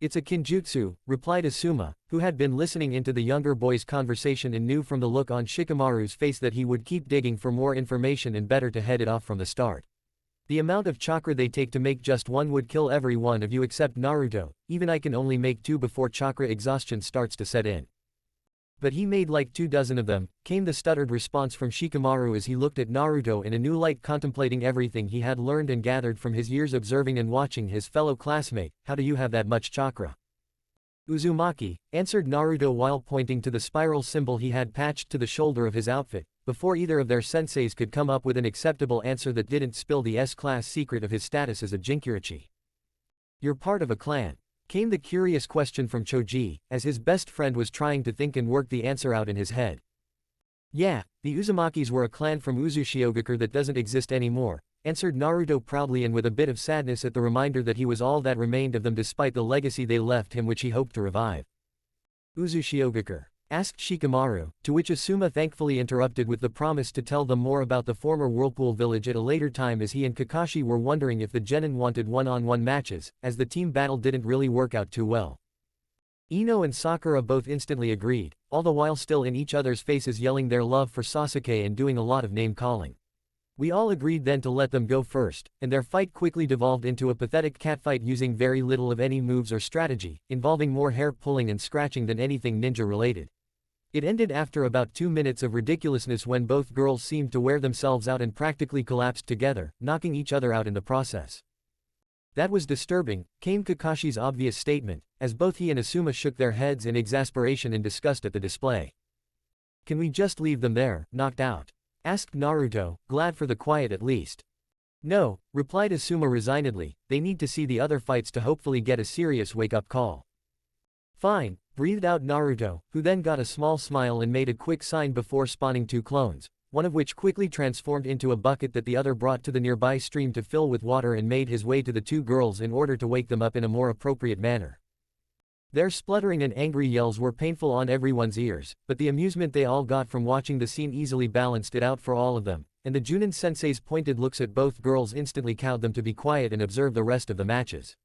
It's a kinjutsu, replied Asuma, who had been listening into the younger boy's conversation and knew from the look on Shikamaru's face that he would keep digging for more information and better to head it off from the start. The amount of chakra they take to make just one would kill every one of you except Naruto, even I can only make 2 before chakra exhaustion starts to set in. But he made like 24 of them, came the stuttered response from Shikamaru as he looked at Naruto in a new light contemplating everything he had learned and gathered from his years observing and watching his fellow classmate. How do you have that much chakra? Uzumaki, answered Naruto while pointing to the spiral symbol he had patched to the shoulder of his outfit, before either of their senseis could come up with an acceptable answer that didn't spill the S-class secret of his status as a Jinkyuchi. You're part of a clan. Came the curious question from Choji, as his best friend was trying to think and work the answer out in his head. Yeah, the Uzumakis were a clan from Uzushiogakure that doesn't exist anymore, answered Naruto proudly and with a bit of sadness at the reminder that he was all that remained of them despite the legacy they left him which he hoped to revive. Uzushiogakure? Asked Shikamaru, to which Asuma thankfully interrupted with the promise to tell them more about the former Whirlpool village at a later time as he and Kakashi were wondering if the genin wanted one-on-one matches, as the team battle didn't really work out too well. Ino and Sakura both instantly agreed, all the while still in each other's faces yelling their love for Sasuke and doing a lot of name-calling. We all agreed then to let them go first, and their fight quickly devolved into a pathetic catfight using very little of any moves or strategy, involving more hair pulling and scratching than anything ninja-related. It ended after about 2 minutes of ridiculousness when both girls seemed to wear themselves out and practically collapsed together, knocking each other out in the process. That was disturbing, came Kakashi's obvious statement, as both he and Asuma shook their heads in exasperation and disgust at the display. Can we just leave them there, knocked out? Asked Naruto, glad for the quiet at least. No, replied Asuma resignedly, they need to see the other fights to hopefully get a serious wake-up call. Fine, breathed out Naruto, who then got a small smile and made a quick sign before spawning 2 clones, one of which quickly transformed into a bucket that the other brought to the nearby stream to fill with water and made his way to the 2 girls in order to wake them up in a more appropriate manner. Their spluttering and angry yells were painful on everyone's ears, but the amusement they all got from watching the scene easily balanced it out for all of them, and the Junin sensei's pointed looks at both girls instantly cowed them to be quiet and observe the rest of the matches.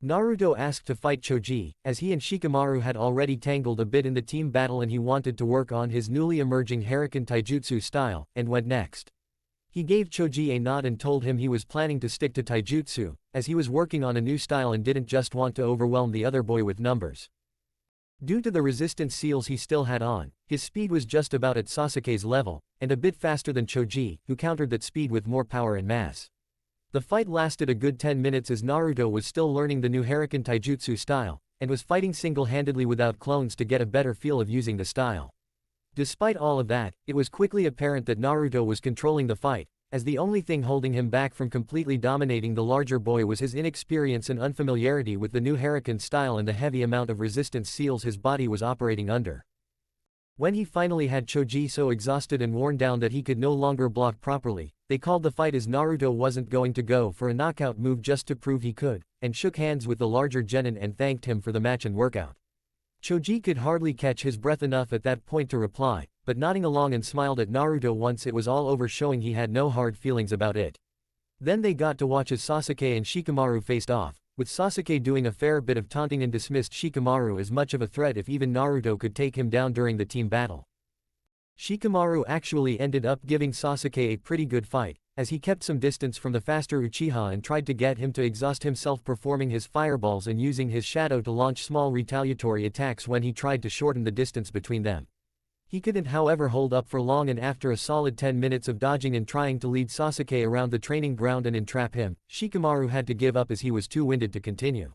Naruto asked to fight Choji, as he and Shikamaru had already tangled a bit in the team battle and he wanted to work on his newly emerging Harakan Taijutsu style, and went next. He gave Choji a nod and told him he was planning to stick to Taijutsu, as he was working on a new style and didn't just want to overwhelm the other boy with numbers. Due to the resistance seals he still had on, his speed was just about at Sasuke's level, and a bit faster than Choji, who countered that speed with more power and mass. The fight lasted a good 10 minutes as Naruto was still learning the new Harakan Taijutsu style, and was fighting single-handedly without clones to get a better feel of using the style. Despite all of that, it was quickly apparent that Naruto was controlling the fight, as the only thing holding him back from completely dominating the larger boy was his inexperience and unfamiliarity with the new Harakan style and the heavy amount of resistance seals his body was operating under. When he finally had Choji so exhausted and worn down that he could no longer block properly, they called the fight as Naruto wasn't going to go for a knockout move just to prove he could, and shook hands with the larger genin and thanked him for the match and workout. Choji could hardly catch his breath enough at that point to reply, but nodding along and smiled at Naruto once it was all over, showing he had no hard feelings about it. Then they got to watch as Sasuke and Shikamaru faced off, with Sasuke doing a fair bit of taunting and dismissed Shikamaru as much of a threat if even Naruto could take him down during the team battle. Shikamaru actually ended up giving Sasuke a pretty good fight, as he kept some distance from the faster Uchiha and tried to get him to exhaust himself performing his fireballs and using his shadow to launch small retaliatory attacks when he tried to shorten the distance between them. He couldn't however hold up for long, and after a solid 10 minutes of dodging and trying to lead Sasuke around the training ground and entrap him, Shikamaru had to give up as he was too winded to continue.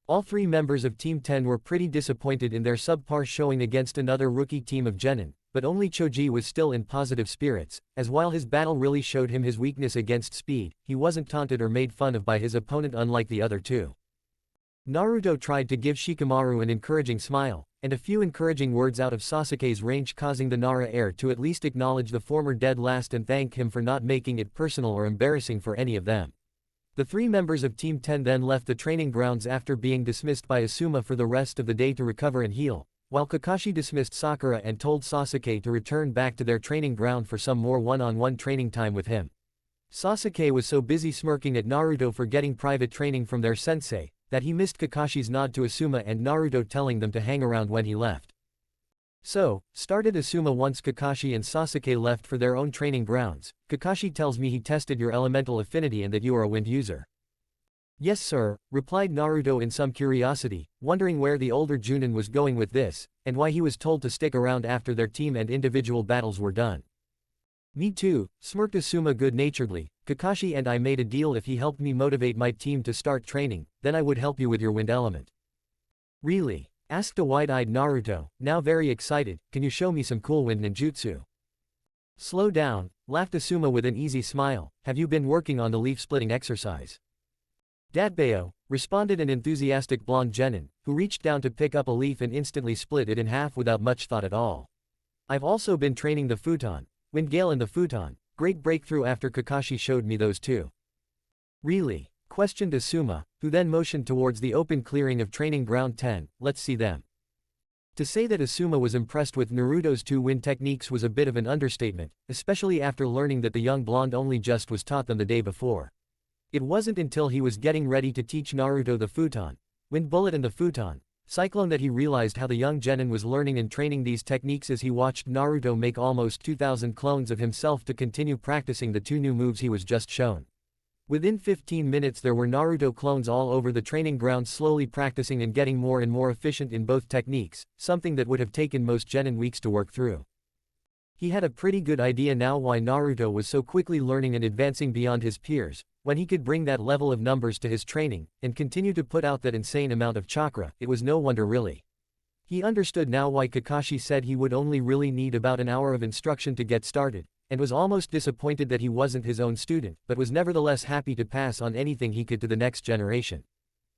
All three members of Team 10 were pretty disappointed in their subpar showing against another rookie team of genin, but only Choji was still in positive spirits, as while his battle really showed him his weakness against speed, he wasn't taunted or made fun of by his opponent unlike the other two. Naruto tried to give Shikamaru an encouraging smile, and a few encouraging words out of Sasuke's range, causing the Nara heir to at least acknowledge the former dead last and thank him for not making it personal or embarrassing for any of them. The three members of Team 10 then left the training grounds after being dismissed by Asuma for the rest of the day to recover and heal, while Kakashi dismissed Sakura and told Sasuke to return back to their training ground for some more one-on-one training time with him. Sasuke was so busy smirking at Naruto for getting private training from their sensei, that he missed Kakashi's nod to Asuma and Naruto telling them to hang around when he left. So, started Asuma once Kakashi and Sasuke left for their own training grounds. Kakashi tells me he tested your elemental affinity and that you are a wind user. Yes sir, replied Naruto in some curiosity, wondering where the older Junin was going with this, and why he was told to stick around after their team and individual battles were done. Me too, smirked Asuma good-naturedly. Kakashi and I made a deal: if he helped me motivate my team to start training, then I would help you with your wind element. Really? Asked a wide-eyed Naruto, now very excited. Can you show me some cool wind ninjutsu? Slow down, laughed Asuma with an easy smile. Have you been working on the leaf-splitting exercise? Datbeo, responded an enthusiastic blonde genin, who reached down to pick up a leaf and instantly split it in half without much thought at all. I've also been training the futon, wind gale and the futon. Great breakthrough after Kakashi showed me those too. Really? Questioned Asuma, who then motioned towards the open clearing of training ground 10, let's see them. To say that Asuma was impressed with Naruto's two wind techniques was a bit of an understatement, especially after learning that the young blonde only just was taught them the day before. It wasn't until he was getting ready to teach Naruto the futon, wind bullet and the futon cyclone that he realized how the young genin was learning and training these techniques as he watched Naruto make almost 2,000 clones of himself to continue practicing the two new moves he was just shown. Within 15 minutes there were Naruto clones all over the training ground slowly practicing and getting more and more efficient in both techniques, something that would have taken most genin weeks to work through. He had a pretty good idea now why Naruto was so quickly learning and advancing beyond his peers. When he could bring that level of numbers to his training, and continue to put out that insane amount of chakra, it was no wonder really. He understood now why Kakashi said he would only really need about an hour of instruction to get started, and was almost disappointed that he wasn't his own student, but was nevertheless happy to pass on anything he could to the next generation.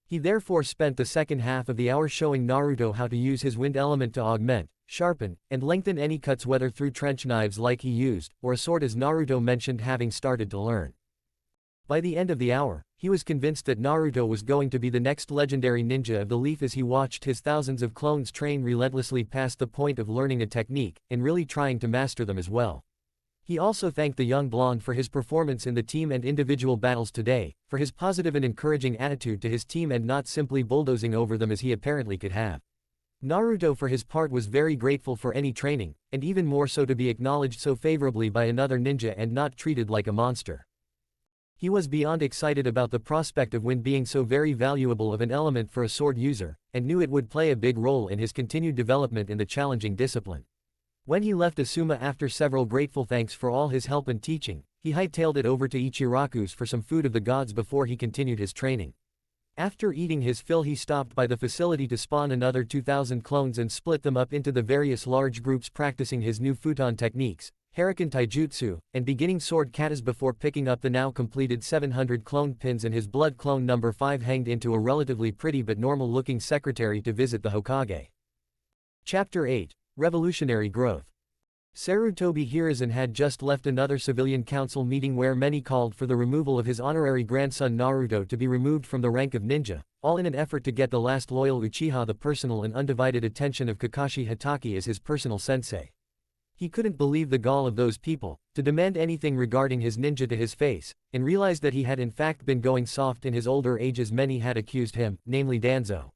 He therefore spent the second half of the hour showing Naruto how to use his wind element to augment, sharpen, and lengthen any cuts, whether through trench knives like he used, or a sword as Naruto mentioned having started to learn. By the end of the hour, he was convinced that Naruto was going to be the next legendary ninja of the leaf as he watched his thousands of clones train relentlessly past the point of learning a technique, and really trying to master them as well. He also thanked the young blonde for his performance in the team and individual battles today, for his positive and encouraging attitude to his team and not simply bulldozing over them as he apparently could have. Naruto for his part was very grateful for any training, and even more so to be acknowledged so favorably by another ninja and not treated like a monster. He was beyond excited about the prospect of wind being so very valuable of an element for a sword user, and knew it would play a big role in his continued development in the challenging discipline. When he left Asuma after several grateful thanks for all his help and teaching, he hightailed it over to Ichiraku's for some food of the gods before he continued his training. After eating his fill he stopped by the facility to spawn another 2,000 clones and split them up into the various large groups practicing his new futon techniques, Harakan Taijutsu, and beginning sword katas before picking up the now completed 700 clone pins and his blood clone number 5 hanged into a relatively pretty but normal-looking secretary to visit the Hokage. Chapter 8. Revolutionary Growth. Sarutobi Hiruzen had just left another civilian council meeting where many called for the removal of his honorary grandson Naruto to be removed from the rank of ninja, all in an effort to get the last loyal Uchiha the personal and undivided attention of Kakashi Hatake as his personal sensei. He couldn't believe the gall of those people, to demand anything regarding his ninja to his face, and realized that he had in fact been going soft in his older age as many had accused him, namely Danzo.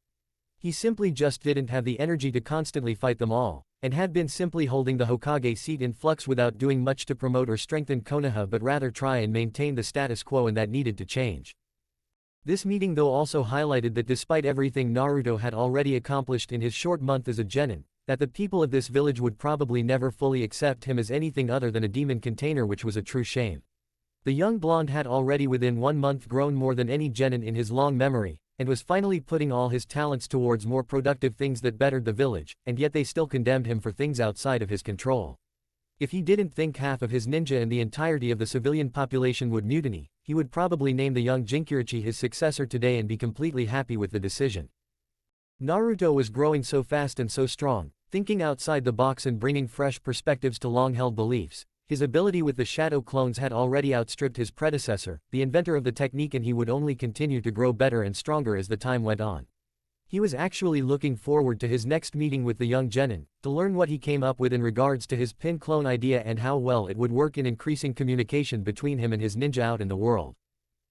He simply just didn't have the energy to constantly fight them all, and had been simply holding the Hokage seat in flux without doing much to promote or strengthen Konoha but rather try and maintain the status quo, and that needed to change. This meeting though also highlighted that despite everything Naruto had already accomplished in his short month as a genin, that the people of this village would probably never fully accept him as anything other than a demon container, which was a true shame. The young blonde had already within 1 month grown more than any genin in his long memory, and was finally putting all his talents towards more productive things that bettered the village, and yet they still condemned him for things outside of his control. If he didn't think half of his ninja and the entirety of the civilian population would mutiny, he would probably name the young Jinkyuchi his successor today and be completely happy with the decision. Naruto was growing so fast and so strong, thinking outside the box and bringing fresh perspectives to long-held beliefs. His ability with the shadow clones had already outstripped his predecessor, the inventor of the technique, and he would only continue to grow better and stronger as the time went on. He was actually looking forward to his next meeting with the young genin, to learn what he came up with in regards to his pin clone idea and how well it would work in increasing communication between him and his ninja out in the world.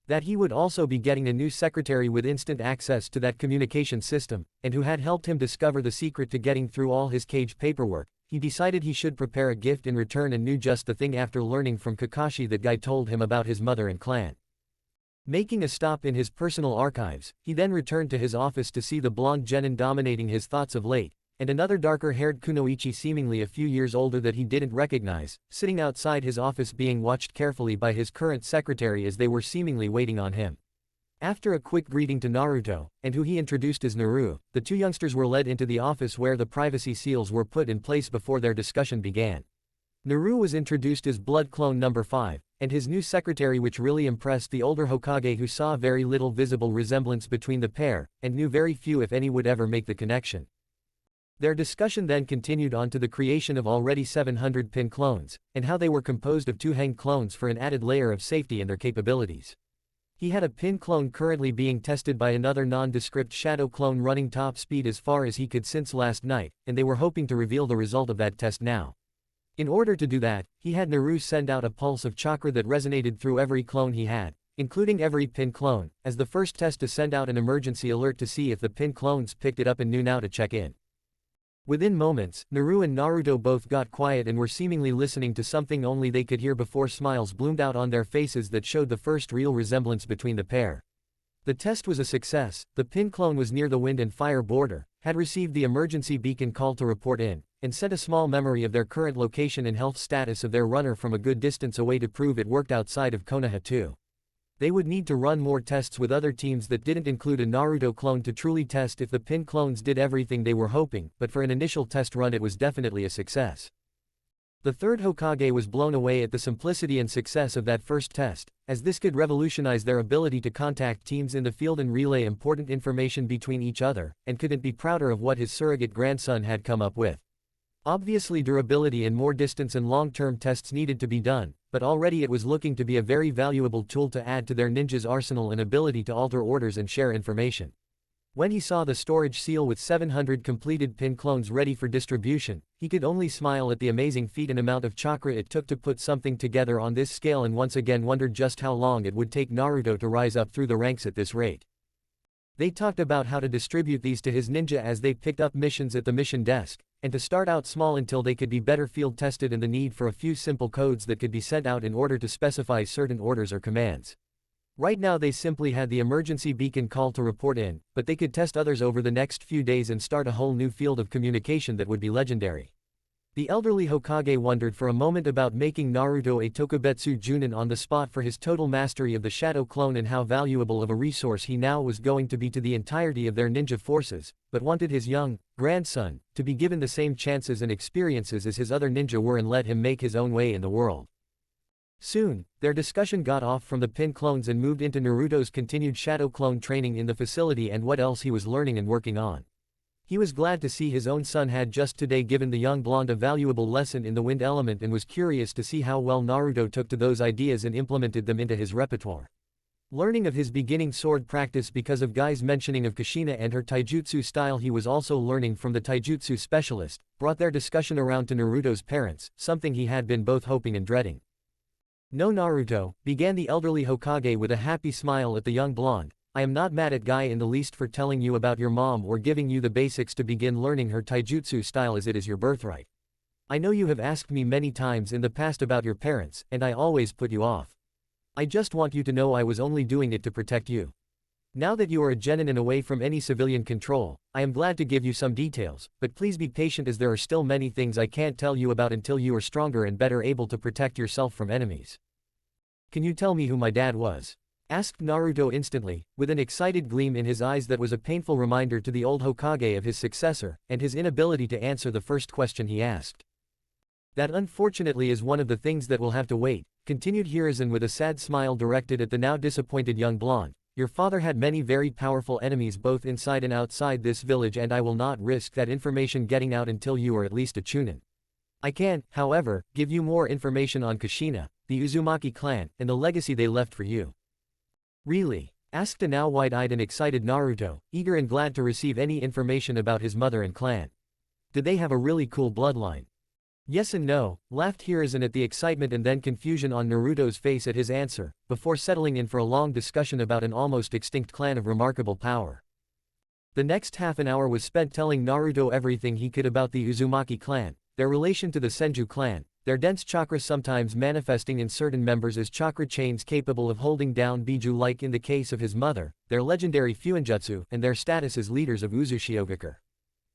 That he would also be getting a new secretary with instant access to that communication system, and who had helped him discover the secret to getting through all his cage paperwork. He decided he should prepare a gift in return and knew just the thing after learning from Kakashi that Guy told him about his mother and clan. Making a stop in his personal archives, he then returned to his office to see the blonde genin dominating his thoughts of late, and another darker-haired kunoichi seemingly a few years older that he didn't recognize, sitting outside his office being watched carefully by his current secretary as they were seemingly waiting on him. After a quick greeting to Naruto, and who he introduced as Naru, the two youngsters were led into the office where the privacy seals were put in place before their discussion began. Naru was introduced as Blood Clone Number 5, and his new secretary, which really impressed the older Hokage, who saw very little visible resemblance between the pair, and knew very few if any would ever make the connection. Their discussion then continued on to the creation of already 700 pin clones, and how they were composed of 2 hang clones for an added layer of safety in their capabilities. He had a pin clone currently being tested by another nondescript shadow clone running top speed as far as he could since last night, and they were hoping to reveal the result of that test now. In order to do that, he had Naru send out a pulse of chakra that resonated through every clone he had, including every pin clone, as the first test to send out an emergency alert to see if the pin clones picked it up and knew now to check in. Within moments, Naru and Naruto both got quiet and were seemingly listening to something only they could hear before smiles bloomed out on their faces that showed the first real resemblance between the pair. The test was a success. The pin clone was near the wind and fire border, had received the emergency beacon call to report in, and sent a small memory of their current location and health status of their runner from a good distance away to prove it worked outside of Konoha too. They would need to run more tests with other teams that didn't include a Naruto clone to truly test if the pin clones did everything they were hoping, but for an initial test run it was definitely a success. The third Hokage was blown away at the simplicity and success of that first test, as this could revolutionize their ability to contact teams in the field and relay important information between each other, and couldn't be prouder of what his surrogate grandson had come up with. Obviously durability and more distance and long-term tests needed to be done, but already it was looking to be a very valuable tool to add to their ninja's arsenal and ability to alter orders and share information. When he saw the storage seal with 700 completed pin clones ready for distribution, he could only smile at the amazing feat and amount of chakra it took to put something together on this scale, and once again wondered just how long it would take Naruto to rise up through the ranks at this rate. They talked about how to distribute these to his ninja as they picked up missions at the mission desk, and to start out small until they could be better field tested, and the need for a few simple codes that could be sent out in order to specify certain orders or commands. Right now they simply had the emergency beacon call to report in, but they could test others over the next few days and start a whole new field of communication that would be legendary. The elderly Hokage wondered for a moment about making Naruto a Tokubetsu Junin on the spot for his total mastery of the shadow clone and how valuable of a resource he now was going to be to the entirety of their ninja forces, but wanted his young grandson to be given the same chances and experiences as his other ninja were and let him make his own way in the world. Soon, their discussion got off from the pin clones and moved into Naruto's continued shadow clone training in the facility and what else he was learning and working on. He was glad to see his own son had just today given the young blonde a valuable lesson in the wind element and was curious to see how well Naruto took to those ideas and implemented them into his repertoire. Learning of his beginning sword practice because of Guy's mentioning of Kushina and her taijutsu style he was also learning from the taijutsu specialist, brought their discussion around to Naruto's parents, something he had been both hoping and dreading. "No Naruto," began the elderly Hokage with a happy smile at the young blonde, "I am not mad at Guy in the least for telling you about your mom or giving you the basics to begin learning her taijutsu style as it is your birthright. I know you have asked me many times in the past about your parents, and I always put you off. I just want you to know I was only doing it to protect you. Now that you are a genin and away from any civilian control, I am glad to give you some details, but please be patient as there are still many things I can't tell you about until you are stronger and better able to protect yourself from enemies." "Can you tell me who my dad was?" asked Naruto instantly, with an excited gleam in his eyes that was a painful reminder to the old Hokage of his successor, and his inability to answer the first question he asked. "That unfortunately is one of the things that will have to wait," continued Hiruzen with a sad smile directed at the now disappointed young blonde. "Your father had many very powerful enemies both inside and outside this village and I will not risk that information getting out until you are at least a chunin. I can, however, give you more information on Kushina, the Uzumaki clan, and the legacy they left for you." "Really?" asked a now wide-eyed and excited Naruto, eager and glad to receive any information about his mother and clan. "Did they have a really cool bloodline?" "Yes and no," laughed Hiruzen at the excitement and then confusion on Naruto's face at his answer, before settling in for a long discussion about an almost extinct clan of remarkable power. The next half an hour was spent telling Naruto everything he could about the Uzumaki clan, their relation to the Senju clan, their dense chakra sometimes manifesting in certain members as chakra chains capable of holding down Biju like in the case of his mother, their legendary Fuinjutsu, and their status as leaders of Uzushiogakure.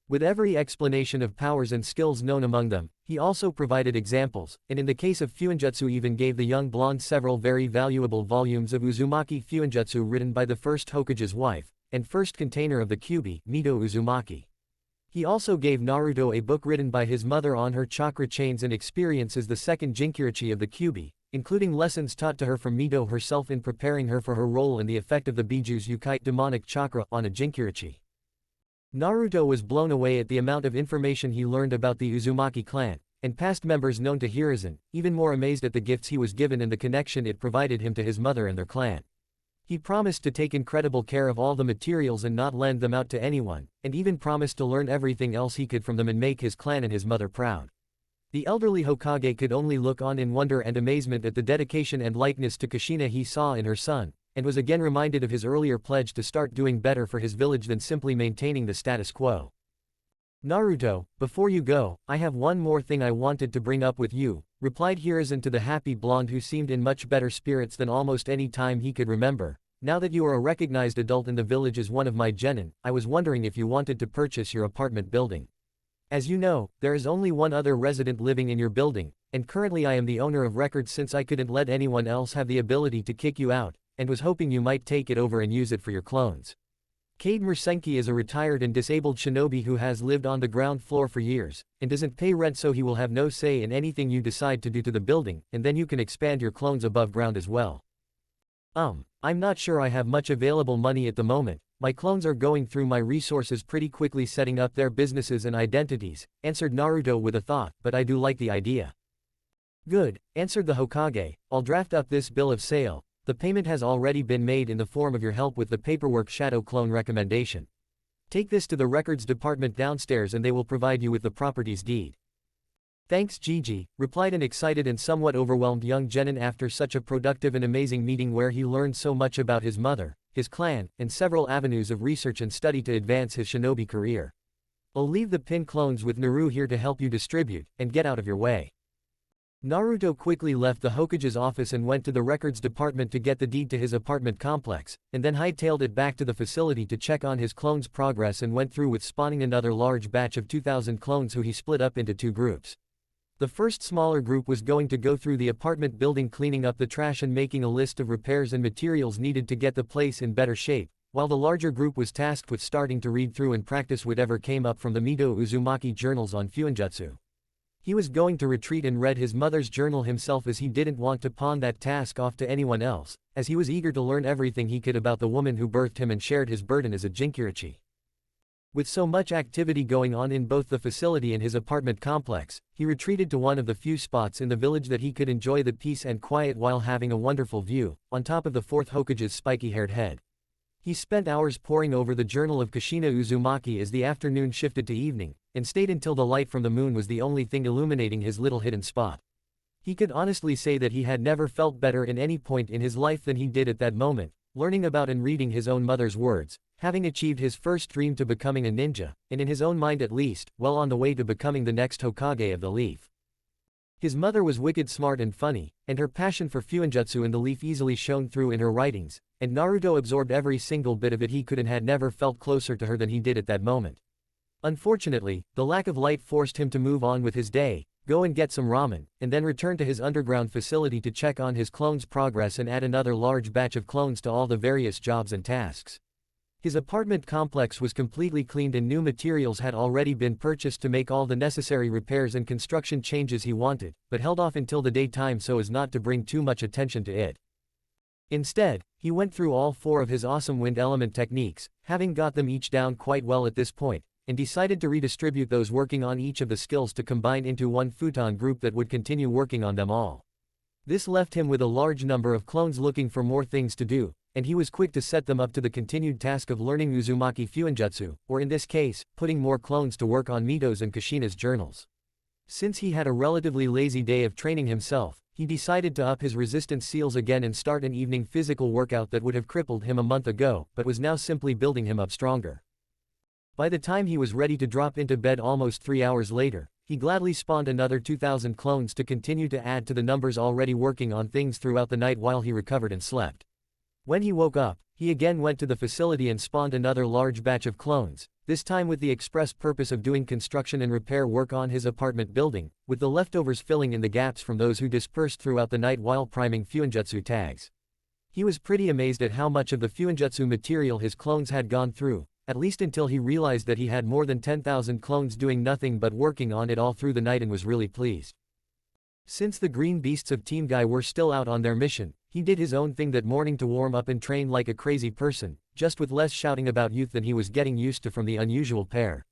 With every explanation of powers and skills known among them, he also provided examples, and in the case of Fuinjutsu even gave the young blonde several very valuable volumes of Uzumaki Fuinjutsu written by the first Hokage's wife, and first container of the Kyubi, Mito Uzumaki. He also gave Naruto a book written by his mother on her chakra chains and experience as the second Jinkirichi of the Kyubi, including lessons taught to her from Mito herself in preparing her for her role and the effect of the Biju's Yukite demonic chakra on a Jinkirichi. Naruto was blown away at the amount of information he learned about the Uzumaki clan, and past members known to Hiruzen, even more amazed at the gifts he was given and the connection it provided him to his mother and their clan. He promised to take incredible care of all the materials and not lend them out to anyone, and even promised to learn everything else he could from them and make his clan and his mother proud. The elderly Hokage could only look on in wonder and amazement at the dedication and likeness to Kushina he saw in her son, and was again reminded of his earlier pledge to start doing better for his village than simply maintaining the status quo. "Naruto, before you go, I have one more thing I wanted to bring up with you," replied Hiruzen to the happy blonde who seemed in much better spirits than almost any time he could remember. "Now that you are a recognized adult in the village as one of my genin, I was wondering if you wanted to purchase your apartment building. As you know, there is only one other resident living in your building, and currently I am the owner of record since I couldn't let anyone else have the ability to kick you out, and was hoping you might take it over and use it for your clones. Kade Mursenki is a retired and disabled shinobi who has lived on the ground floor for years, and doesn't pay rent so he will have no say in anything you decide to do to the building, and then you can expand your clones above ground as well." I'm not sure I have much available money at the moment, my clones are going through my resources pretty quickly setting up their businesses and identities, answered Naruto with a thought, but I do like the idea. "Good," answered the Hokage, "I'll draft up this bill of sale. The payment has already been made in the form of your help with the paperwork shadow clone recommendation. Take this to the records department downstairs and they will provide you with the property's deed." "Thanks Gigi," replied an excited and somewhat overwhelmed young genin after such a productive and amazing meeting where he learned so much about his mother, his clan, and several avenues of research and study to advance his shinobi career. "I'll leave the pin clones with Naru here to help you distribute, and get out of your way." Naruto quickly left the Hokage's office and went to the records department to get the deed to his apartment complex, and then hightailed it back to the facility to check on his clones' progress and went through with spawning another large batch of 2,000 clones who he split up into two groups. The first smaller group was going to go through the apartment building cleaning up the trash and making a list of repairs and materials needed to get the place in better shape, while the larger group was tasked with starting to read through and practice whatever came up from the Mito Uzumaki journals on Fuinjutsu. He was going to retreat and read his mother's journal himself as he didn't want to pawn that task off to anyone else, as he was eager to learn everything he could about the woman who birthed him and shared his burden as a Jinkirichi. With so much activity going on in both the facility and his apartment complex, he retreated to one of the few spots in the village that he could enjoy the peace and quiet while having a wonderful view, on top of the fourth Hokage's spiky-haired head. He spent hours poring over the journal of Kushina Uzumaki as the afternoon shifted to evening, and stayed until the light from the moon was the only thing illuminating his little hidden spot. He could honestly say that he had never felt better in any point in his life than he did at that moment, learning about and reading his own mother's words, having achieved his first dream to becoming a ninja, and in his own mind at least, well on the way to becoming the next Hokage of the Leaf. His mother was wicked smart and funny, and her passion for Fuinjutsu and the Leaf easily shone through in her writings, and Naruto absorbed every single bit of it he could and had never felt closer to her than he did at that moment. Unfortunately, the lack of light forced him to move on with his day, go and get some ramen, and then return to his underground facility to check on his clones' progress and add another large batch of clones to all the various jobs and tasks. His apartment complex was completely cleaned and new materials had already been purchased to make all the necessary repairs and construction changes he wanted, but held off until the daytime so as not to bring too much attention to it. Instead, he went through all 4 of his awesome wind element techniques, having got them each down quite well at this point, and decided to redistribute those working on each of the skills to combine into one futon group that would continue working on them all. This left him with a large number of clones looking for more things to do, and he was quick to set them up to the continued task of learning Uzumaki Fuinjutsu, or in this case, putting more clones to work on Mito's and Kushina's journals. Since he had a relatively lazy day of training himself, he decided to up his resistance seals again and start an evening physical workout that would have crippled him a month ago, but was now simply building him up stronger. By the time he was ready to drop into bed almost 3 hours later, he gladly spawned another 2,000 clones to continue to add to the numbers already working on things throughout the night while he recovered and slept. When he woke up, he again went to the facility and spawned another large batch of clones, this time with the express purpose of doing construction and repair work on his apartment building, with the leftovers filling in the gaps from those who dispersed throughout the night while priming Fuinjutsu tags. He was pretty amazed at how much of the Fuinjutsu material his clones had gone through, at least until he realized that he had more than 10,000 clones doing nothing but working on it all through the night and was really pleased. Since the green beasts of Team Guy were still out on their mission, he did his own thing that morning to warm up and train like a crazy person, just with less shouting about youth than he was getting used to from the unusual pair.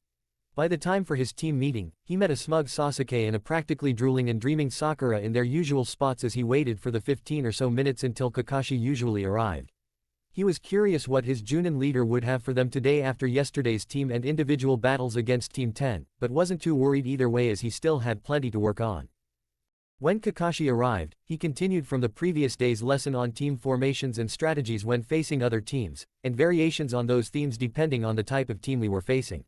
By the time for his team meeting, he met a smug Sasuke and a practically drooling and dreaming Sakura in their usual spots as he waited for the 15 or so minutes until Kakashi usually arrived. He was curious what his Junin leader would have for them today after yesterday's team and individual battles against Team 10, but wasn't too worried either way as he still had plenty to work on. When Kakashi arrived, he continued from the previous day's lesson on team formations and strategies when facing other teams, and variations on those themes depending on the type of team we were facing.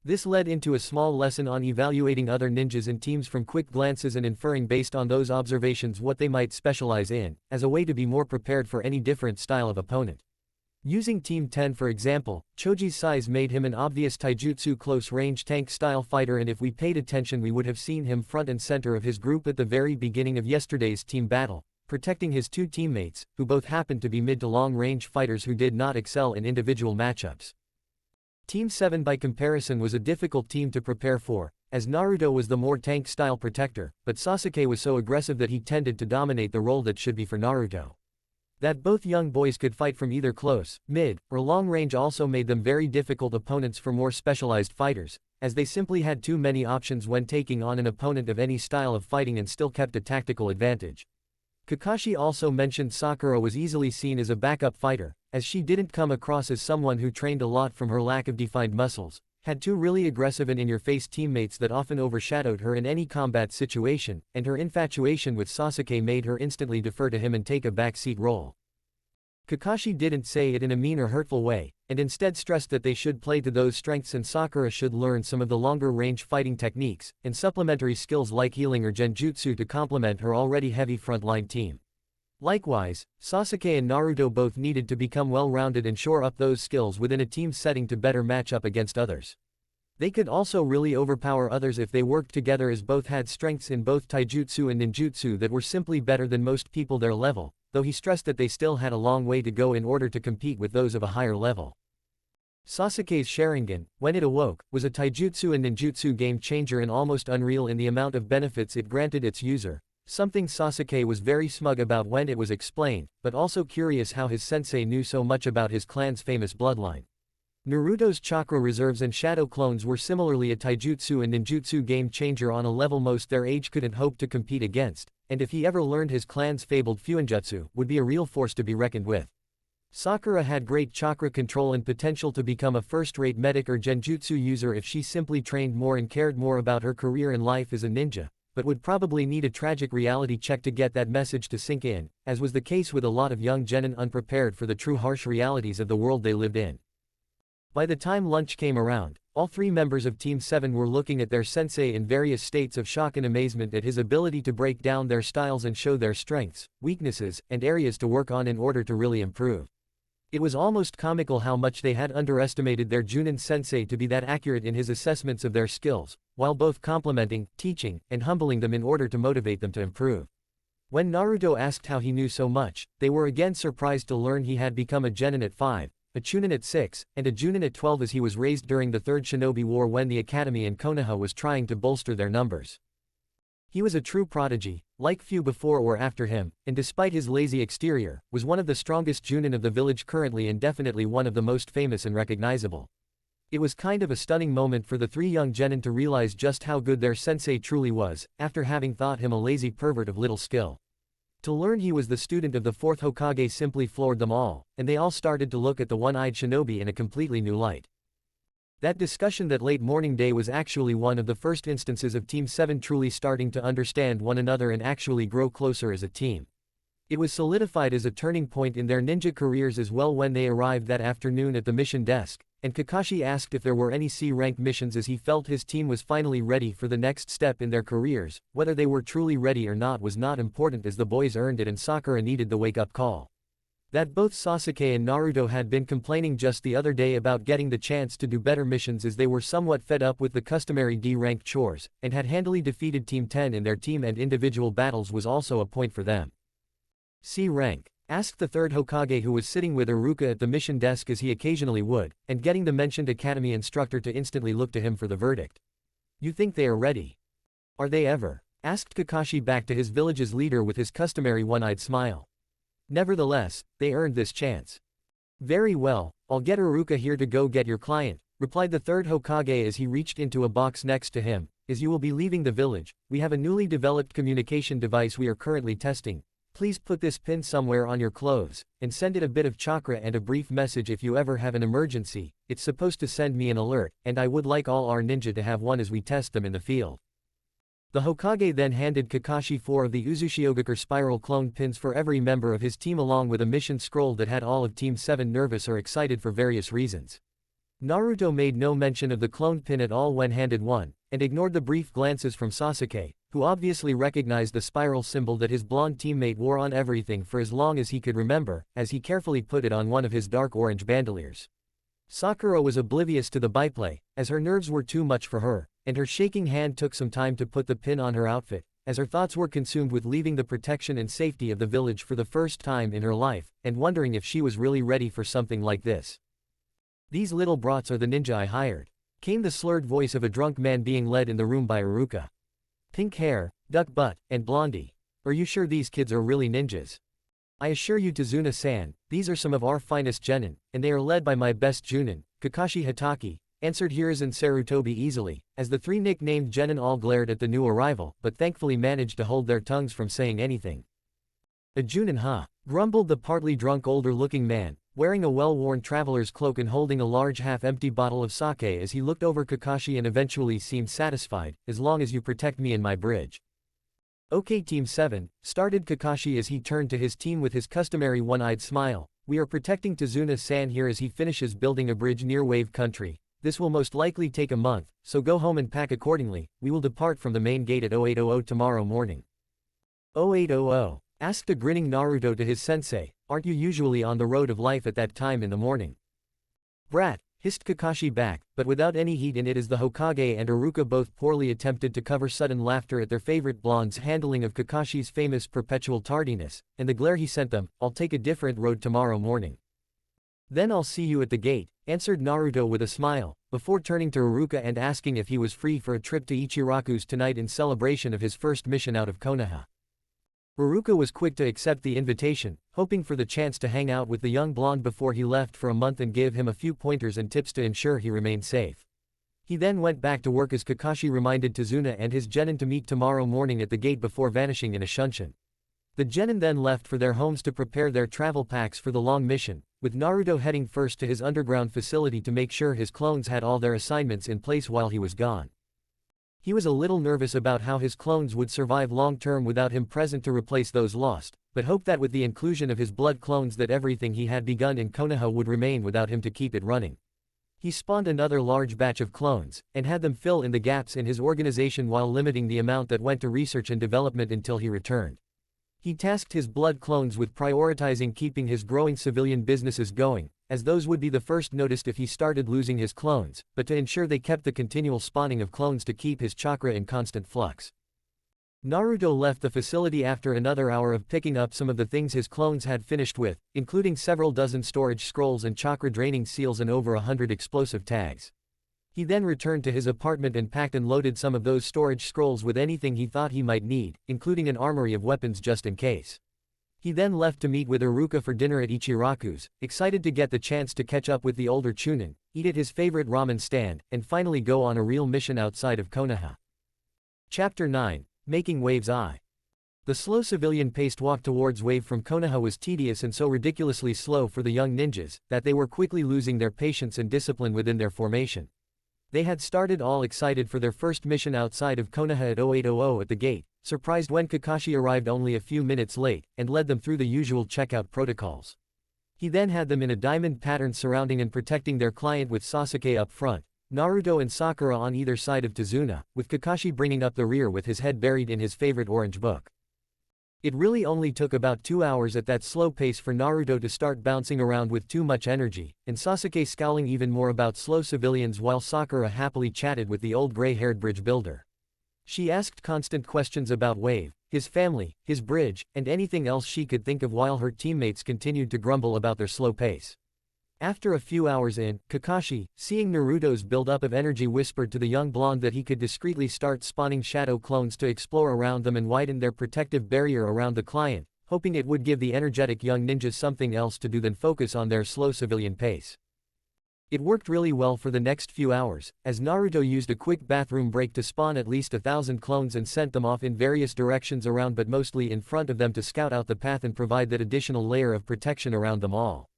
This led into a small lesson on evaluating other ninjas and teams from quick glances and inferring based on those observations what they might specialize in, as a way to be more prepared for any different style of opponent. Using Team 10 for example, Choji's size made him an obvious taijutsu close-range tank-style fighter, and if we paid attention we would have seen him front and center of his group at the very beginning of yesterday's team battle, protecting his 2 teammates, who both happened to be mid to long-range fighters who did not excel in individual matchups. Team 7 by comparison was a difficult team to prepare for, as Naruto was the more tank-style protector, but Sasuke was so aggressive that he tended to dominate the role that should be for Naruto. That both young boys could fight from either close, mid, or long range also made them very difficult opponents for more specialized fighters, as they simply had too many options when taking on an opponent of any style of fighting and still kept a tactical advantage. Kakashi also mentioned Sakura was easily seen as a backup fighter, as she didn't come across as someone who trained a lot from her lack of defined muscles, had 2 really aggressive and in-your-face teammates that often overshadowed her in any combat situation, and her infatuation with Sasuke made her instantly defer to him and take a backseat role. Kakashi didn't say it in a mean or hurtful way, and instead stressed that they should play to those strengths and Sakura should learn some of the longer-range fighting techniques, and supplementary skills like healing or genjutsu to complement her already heavy frontline team. Likewise, Sasuke and Naruto both needed to become well-rounded and shore up those skills within a team setting to better match up against others. They could also really overpower others if they worked together, as both had strengths in both taijutsu and ninjutsu that were simply better than most people their level, though he stressed that they still had a long way to go in order to compete with those of a higher level. Sasuke's Sharingan, when it awoke, was a taijutsu and ninjutsu game-changer and almost unreal in the amount of benefits it granted its user, something Sasuke was very smug about when it was explained, but also curious how his sensei knew so much about his clan's famous bloodline. Naruto's chakra reserves and shadow clones were similarly a taijutsu and ninjutsu game changer on a level most their age couldn't hope to compete against, and if he ever learned his clan's fabled fuinjutsu, would be a real force to be reckoned with. Sakura had great chakra control and potential to become a first-rate medic or genjutsu user if she simply trained more and cared more about her career and life as a ninja, but would probably need a tragic reality check to get that message to sink in, as was the case with a lot of young genin unprepared for the true harsh realities of the world they lived in. By the time lunch came around, all three members of Team 7 were looking at their sensei in various states of shock and amazement at his ability to break down their styles and show their strengths, weaknesses, and areas to work on in order to really improve. It was almost comical how much they had underestimated their Junin sensei to be that accurate in his assessments of their skills, while both complimenting, teaching, and humbling them in order to motivate them to improve. When Naruto asked how he knew so much, they were again surprised to learn he had become a genin at 5, a chunin at 6, and a junin at 12 as he was raised during the Third Shinobi War when the academy in Konoha was trying to bolster their numbers. He was a true prodigy, like few before or after him, and despite his lazy exterior, was one of the strongest junin of the village currently and definitely one of the most famous and recognizable. It was kind of a stunning moment for the three young genin to realize just how good their sensei truly was, after having thought him a lazy pervert of little skill. To learn he was the student of the fourth Hokage simply floored them all, and they all started to look at the one-eyed shinobi in a completely new light. That discussion that late morning day was actually one of the first instances of Team 7 truly starting to understand one another and actually grow closer as a team. It was solidified as a turning point in their ninja careers as well when they arrived that afternoon at the mission desk, and Kakashi asked if there were any C-rank missions as he felt his team was finally ready for the next step in their careers. Whether they were truly ready or not was not important as the boys earned it and Sakura needed the wake-up call. That both Sasuke and Naruto had been complaining just the other day about getting the chance to do better missions as they were somewhat fed up with the customary D-rank chores, and had handily defeated Team 10 in their team and individual battles was also a point for them. C-rank? Asked the third Hokage who was sitting with Iruka at the mission desk as he occasionally would, and getting the mentioned academy instructor to instantly look to him for the verdict. You think they are ready? Are they ever? Asked Kakashi back to his village's leader with his customary one-eyed smile. Nevertheless, they earned this chance. Very well, I'll get Iruka here to go get your client, replied the third Hokage as he reached into a box next to him. As you will be leaving the village, we have a newly developed communication device we are currently testing. Please put this pin somewhere on your clothes, and send it a bit of chakra and a brief message if you ever have an emergency. It's supposed to send me an alert, and I would like all our ninja to have one as we test them in the field. The Hokage then handed Kakashi 4 of the Uzushiogakure spiral clone pins for every member of his team along with a mission scroll that had all of Team 7 nervous or excited for various reasons. Naruto made no mention of the cloned pin at all when handed one, and ignored the brief glances from Sasuke, who obviously recognized the spiral symbol that his blonde teammate wore on everything for as long as he could remember, as he carefully put it on one of his dark orange bandoliers. Sakura was oblivious to the byplay, as her nerves were too much for her, and her shaking hand took some time to put the pin on her outfit, as her thoughts were consumed with leaving the protection and safety of the village for the first time in her life, and wondering if she was really ready for something like this. These little brats are the ninja I hired, came the slurred voice of a drunk man being led in the room by Iruka. Pink hair, duck butt, and blondie. Are you sure these kids are really ninjas? I assure you Tazuna-san, these are some of our finest genin, and they are led by my best junin, Kakashi Hatake, answered Hiruzen Sarutobi easily, as the three nicknamed genin all glared at the new arrival, but thankfully managed to hold their tongues from saying anything. A junin huh? Grumbled the partly drunk older-looking man, wearing a well-worn traveler's cloak and holding a large half-empty bottle of sake as he looked over Kakashi and eventually seemed satisfied, as long as you protect me and my bridge. Okay Team 7, started Kakashi as he turned to his team with his customary one-eyed smile, we are protecting Tazuna-san here as he finishes building a bridge near Wave Country. This will most likely take a month, so go home and pack accordingly. We will depart from the main gate at 0800 tomorrow morning. 0800? Asked a grinning Naruto to his sensei, aren't you usually on the road of life at that time in the morning? Brat, hissed Kakashi back, but without any heat in it as the Hokage and Iruka both poorly attempted to cover sudden laughter at their favorite blonde's handling of Kakashi's famous perpetual tardiness, and the glare he sent them. I'll take a different road tomorrow morning. Then I'll see you at the gate, answered Naruto with a smile, before turning to Iruka and asking if he was free for a trip to Ichiraku's tonight in celebration of his first mission out of Konoha. Boruto was quick to accept the invitation, hoping for the chance to hang out with the young blonde before he left for a month and give him a few pointers and tips to ensure he remained safe. He then went back to work as Kakashi reminded Tazuna and his genin to meet tomorrow morning at the gate before vanishing in a shunshin. The genin then left for their homes to prepare their travel packs for the long mission, with Naruto heading first to his underground facility to make sure his clones had all their assignments in place while he was gone. He was a little nervous about how his clones would survive long-term without him present to replace those lost, but hoped that with the inclusion of his blood clones that everything he had begun in Konoha would remain without him to keep it running. He spawned another large batch of clones, and had them fill in the gaps in his organization while limiting the amount that went to research and development until he returned. He tasked his blood clones with prioritizing keeping his growing civilian businesses going, as those would be the first noticed if he started losing his clones, but to ensure they kept the continual spawning of clones to keep his chakra in constant flux. Naruto left the facility after another hour of picking up some of the things his clones had finished with, including several dozen storage scrolls and chakra-draining seals and over 100 explosive tags. He then returned to his apartment and packed and loaded some of those storage scrolls with anything he thought he might need, including an armory of weapons just in case. He then left to meet with Iruka for dinner at Ichiraku's, excited to get the chance to catch up with the older Chunin, eat at his favorite ramen stand, and finally go on a real mission outside of Konoha. Chapter 9. Making Waves I. The slow civilian-paced walk towards Wave from Konoha was tedious and so ridiculously slow for the young ninjas, that they were quickly losing their patience and discipline within their formation. They had started all excited for their first mission outside of Konoha at 0800 at the gate, surprised when Kakashi arrived only a few minutes late, and led them through the usual checkout protocols. He then had them in a diamond pattern surrounding and protecting their client with Sasuke up front, Naruto and Sakura on either side of Tazuna, with Kakashi bringing up the rear with his head buried in his favorite orange book. It really only took about 2 hours at that slow pace for Naruto to start bouncing around with too much energy, and Sasuke scowling even more about slow civilians while Sakura happily chatted with the old gray-haired bridge builder. She asked constant questions about Wave, his family, his bridge, and anything else she could think of while her teammates continued to grumble about their slow pace. After a few hours in, Kakashi, seeing Naruto's build-up of energy, whispered to the young blonde that he could discreetly start spawning shadow clones to explore around them and widen their protective barrier around the client, hoping it would give the energetic young ninjas something else to do than focus on their slow civilian pace. It worked really well for the next few hours, as Naruto used a quick bathroom break to spawn at least 1,000 clones and sent them off in various directions around but mostly in front of them to scout out the path and provide that additional layer of protection around them all.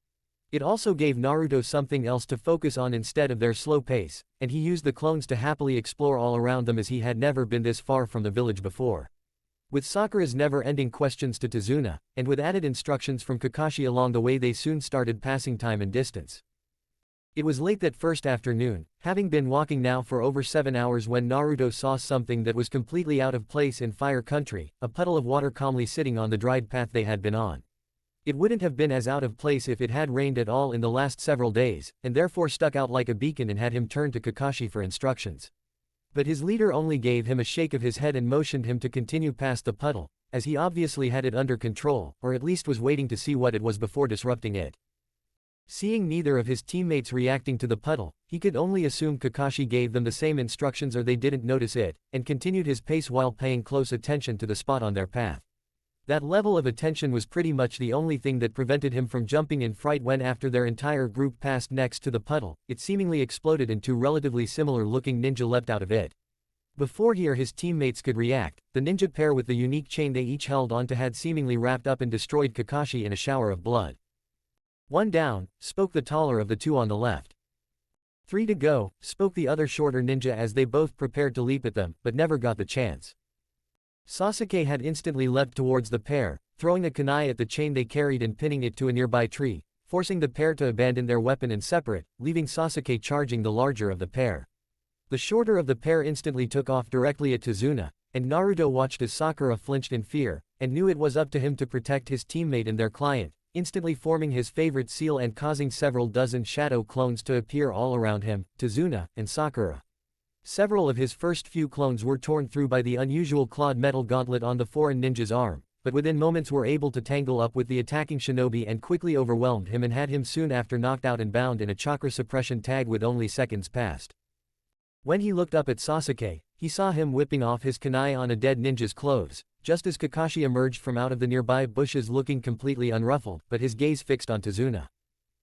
It also gave Naruto something else to focus on instead of their slow pace, and he used the clones to happily explore all around them as he had never been this far from the village before. With Sakura's never-ending questions to Tazuna, and with added instructions from Kakashi along the way, they soon started passing time and distance. It was late that first afternoon, having been walking now for over 7 hours, when Naruto saw something that was completely out of place in Fire Country, a puddle of water calmly sitting on the dried path they had been on. It wouldn't have been as out of place if it had rained at all in the last several days, and therefore stuck out like a beacon and had him turn to Kakashi for instructions. But his leader only gave him a shake of his head and motioned him to continue past the puddle, as he obviously had it under control, or at least was waiting to see what it was before disrupting it. Seeing neither of his teammates reacting to the puddle, he could only assume Kakashi gave them the same instructions or they didn't notice it, and continued his pace while paying close attention to the spot on their path. That level of attention was pretty much the only thing that prevented him from jumping in fright when, after their entire group passed next to the puddle, it seemingly exploded and two relatively similar-looking ninja leapt out of it. Before he or his teammates could react, the ninja pair with the unique chain they each held onto had seemingly wrapped up and destroyed Kakashi in a shower of blood. "One down," spoke the taller of the two on the left. "Three to go," spoke the other shorter ninja as they both prepared to leap at them, but never got the chance. Sasuke had instantly leapt towards the pair, throwing a kunai at the chain they carried and pinning it to a nearby tree, forcing the pair to abandon their weapon and separate, leaving Sasuke charging the larger of the pair. The shorter of the pair instantly took off directly at Tazuna, and Naruto watched as Sakura flinched in fear, and knew it was up to him to protect his teammate and their client, instantly forming his favorite seal and causing several dozen shadow clones to appear all around him, Tazuna, and Sakura. Several of his first few clones were torn through by the unusual clawed metal gauntlet on the foreign ninja's arm, but within moments were able to tangle up with the attacking shinobi and quickly overwhelmed him and had him soon after knocked out and bound in a chakra suppression tag with only seconds passed. When he looked up at Sasuke, he saw him whipping off his kunai on a dead ninja's clothes, just as Kakashi emerged from out of the nearby bushes looking completely unruffled, but his gaze fixed on Tazuna.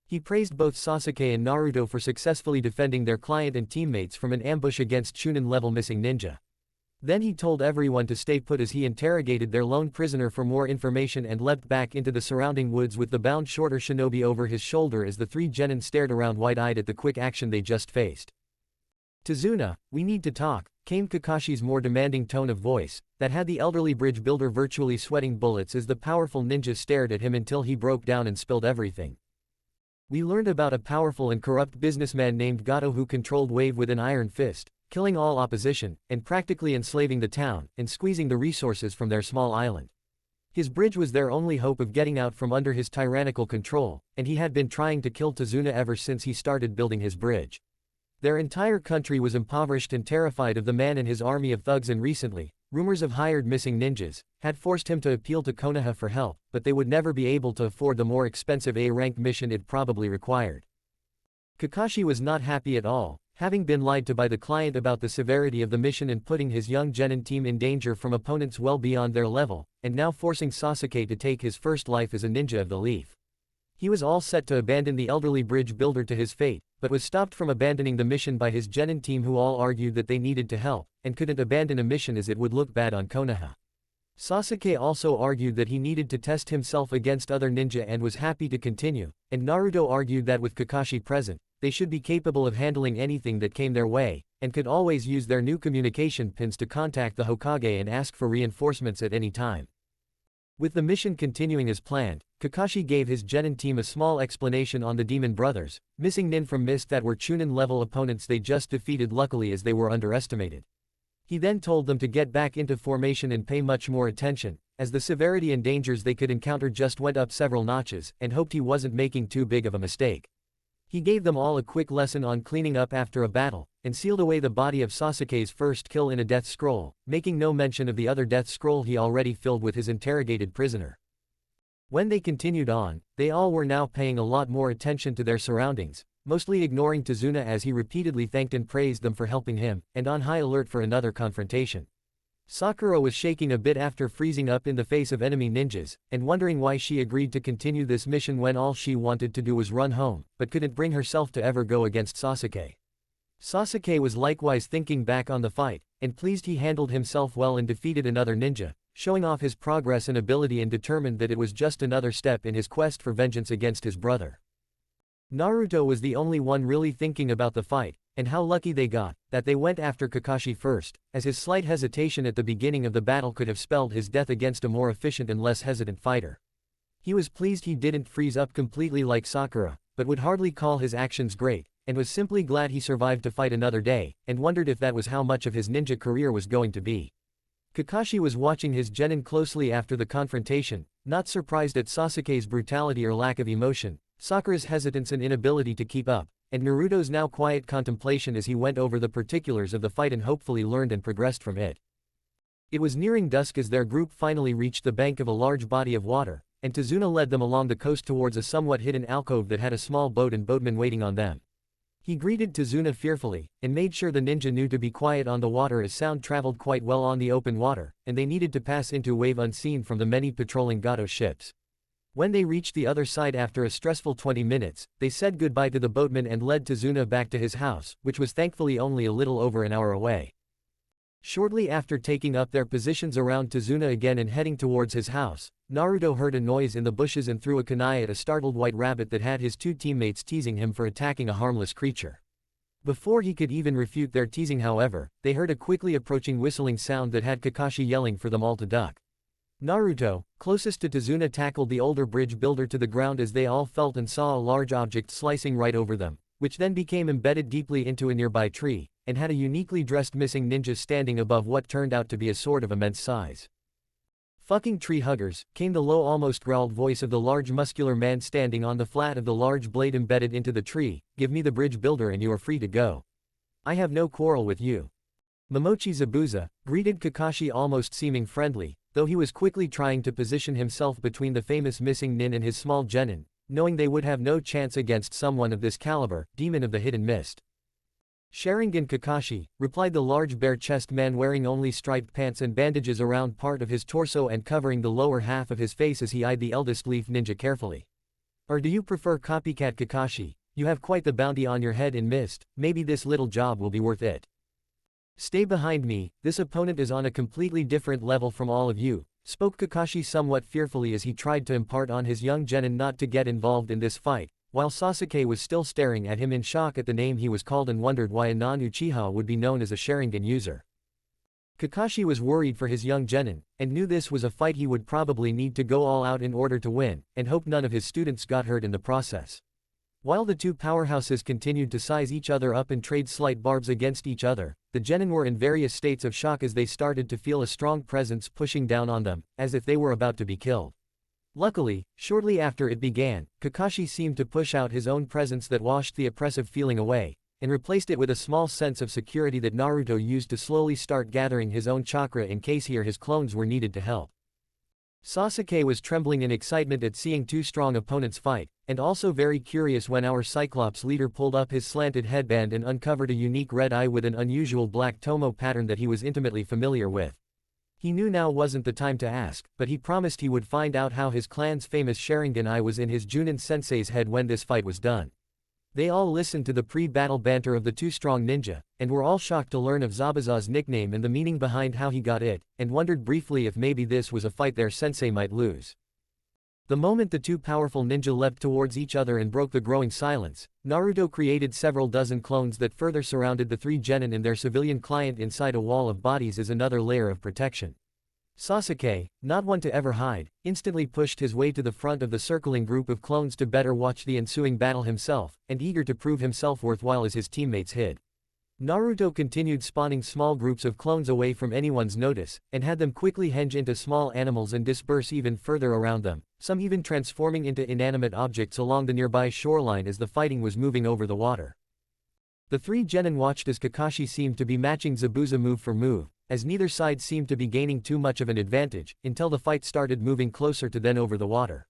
He praised both Sasuke and Naruto for successfully defending their client and teammates from an ambush against Chunin-level missing ninja. Then he told everyone to stay put as he interrogated their lone prisoner for more information and leapt back into the surrounding woods with the bound shorter shinobi over his shoulder as the three genin stared around wide-eyed at the quick action they just faced. "Tazuna, we need to talk," came Kakashi's more demanding tone of voice, that had the elderly bridge builder virtually sweating bullets as the powerful ninja stared at him until he broke down and spilled everything. "We learned about a powerful and corrupt businessman named Gato who controlled Wave with an iron fist, killing all opposition, and practically enslaving the town, and squeezing the resources from their small island. His bridge was their only hope of getting out from under his tyrannical control, and he had been trying to kill Tazuna ever since he started building his bridge. Their entire country was impoverished and terrified of the man and his army of thugs, and recently, rumors of hired missing ninjas had forced him to appeal to Konoha for help, but they would never be able to afford the more expensive A-rank mission it probably required." Kakashi was not happy at all, having been lied to by the client about the severity of the mission and putting his young genin team in danger from opponents well beyond their level, and now forcing Sasuke to take his first life as a ninja of the leaf. He was all set to abandon the elderly bridge builder to his fate, but was stopped from abandoning the mission by his genin team who all argued that they needed to help, and couldn't abandon a mission as it would look bad on Konoha. Sasuke also argued that he needed to test himself against other ninja and was happy to continue, and Naruto argued that with Kakashi present, they should be capable of handling anything that came their way, and could always use their new communication pins to contact the Hokage and ask for reinforcements at any time. With the mission continuing as planned, Kakashi gave his genin team a small explanation on the Demon Brothers, missing nin from Mist that were Chunin-level opponents they just defeated luckily as they were underestimated. He then told them to get back into formation and pay much more attention, as the severity and dangers they could encounter just went up several notches, and hoped he wasn't making too big of a mistake. He gave them all a quick lesson on cleaning up after a battle, and sealed away the body of Sasuke's first kill in a death scroll, making no mention of the other death scroll he already filled with his interrogated prisoner. When they continued on, they all were now paying a lot more attention to their surroundings, mostly ignoring Tazuna as he repeatedly thanked and praised them for helping him, and on high alert for another confrontation. Sakura was shaking a bit after freezing up in the face of enemy ninjas, and wondering why she agreed to continue this mission when all she wanted to do was run home, but couldn't bring herself to ever go against Sasuke. Sasuke was likewise thinking back on the fight, and pleased he handled himself well and defeated another ninja, showing off his progress and ability and determined that it was just another step in his quest for vengeance against his brother. Naruto was the only one really thinking about the fight, and how lucky they got that they went after Kakashi first, as his slight hesitation at the beginning of the battle could have spelled his death against a more efficient and less hesitant fighter. He was pleased he didn't freeze up completely like Sakura, but would hardly call his actions great, and was simply glad he survived to fight another day, and wondered if that was how much of his ninja career was going to be. Kakashi was watching his genin closely after the confrontation, not surprised at Sasuke's brutality or lack of emotion, Sakura's hesitance and inability to keep up, and Naruto's now quiet contemplation as he went over the particulars of the fight and hopefully learned and progressed from it. It was nearing dusk as their group finally reached the bank of a large body of water, and Tazuna led them along the coast towards a somewhat hidden alcove that had a small boat and boatmen waiting on them. He greeted Tazuna fearfully, and made sure the ninja knew to be quiet on the water as sound traveled quite well on the open water, and they needed to pass into Wave unseen from the many patrolling Gato ships. When they reached the other side after a stressful 20 minutes, they said goodbye to the boatman and led Tazuna back to his house, which was thankfully only a little over an hour away. Shortly after taking up their positions around Tazuna again and heading towards his house, Naruto heard a noise in the bushes and threw a kunai at a startled white rabbit that had his two teammates teasing him for attacking a harmless creature. Before he could even refute their teasing however, they heard a quickly approaching whistling sound that had Kakashi yelling for them all to duck. Naruto, closest to Tazuna, tackled the older bridge builder to the ground as they all felt and saw a large object slicing right over them, which then became embedded deeply into a nearby tree, and had a uniquely dressed missing ninja standing above what turned out to be a sword of immense size. "Fucking tree huggers," came the low almost growled voice of the large muscular man standing on the flat of the large blade embedded into the tree. "Give me the bridge builder and you are free to go. I have no quarrel with you." Momochi Zabuza greeted Kakashi almost seeming friendly, though he was quickly trying to position himself between the famous missing nin and his small genin, knowing they would have no chance against someone of this caliber, demon of the hidden mist. Sharingan Kakashi, replied the large bare-chested man wearing only striped pants and bandages around part of his torso and covering the lower half of his face as he eyed the eldest leaf ninja carefully. Or do you prefer copycat Kakashi? You have quite the bounty on your head in mist, maybe this little job will be worth it. Stay behind me, this opponent is on a completely different level from all of you, spoke Kakashi somewhat fearfully as he tried to impart on his young genin not to get involved in this fight, while Sasuke was still staring at him in shock at the name he was called and wondered why a non-Uchiha would be known as a Sharingan user. Kakashi was worried for his young genin, and knew this was a fight he would probably need to go all out in order to win, and hoped none of his students got hurt in the process. While the two powerhouses continued to size each other up and trade slight barbs against each other, the genin were in various states of shock as they started to feel a strong presence pushing down on them, as if they were about to be killed. Luckily, shortly after it began, Kakashi seemed to push out his own presence that washed the oppressive feeling away, and replaced it with a small sense of security that Naruto used to slowly start gathering his own chakra in case he or his clones were needed to help. Sasuke was trembling in excitement at seeing two strong opponents fight, and also very curious when our Cyclops leader pulled up his slanted headband and uncovered a unique red eye with an unusual black tomo pattern that he was intimately familiar with. He knew now wasn't the time to ask, but he promised he would find out how his clan's famous Sharingan eye was in his Junin sensei's head when this fight was done. They all listened to the pre-battle banter of the two strong ninja, and were all shocked to learn of Zabuza's nickname and the meaning behind how he got it, and wondered briefly if maybe this was a fight their sensei might lose. The moment the two powerful ninja leapt towards each other and broke the growing silence, Naruto created several dozen clones that further surrounded the three genin and their civilian client inside a wall of bodies as another layer of protection. Sasuke, not one to ever hide, instantly pushed his way to the front of the circling group of clones to better watch the ensuing battle himself, and eager to prove himself worthwhile as his teammates hid. Naruto continued spawning small groups of clones away from anyone's notice, and had them quickly henge into small animals and disperse even further around them, some even transforming into inanimate objects along the nearby shoreline as the fighting was moving over the water. The three genin watched as Kakashi seemed to be matching Zabuza move for move, as neither side seemed to be gaining too much of an advantage, until the fight started moving closer to them over the water.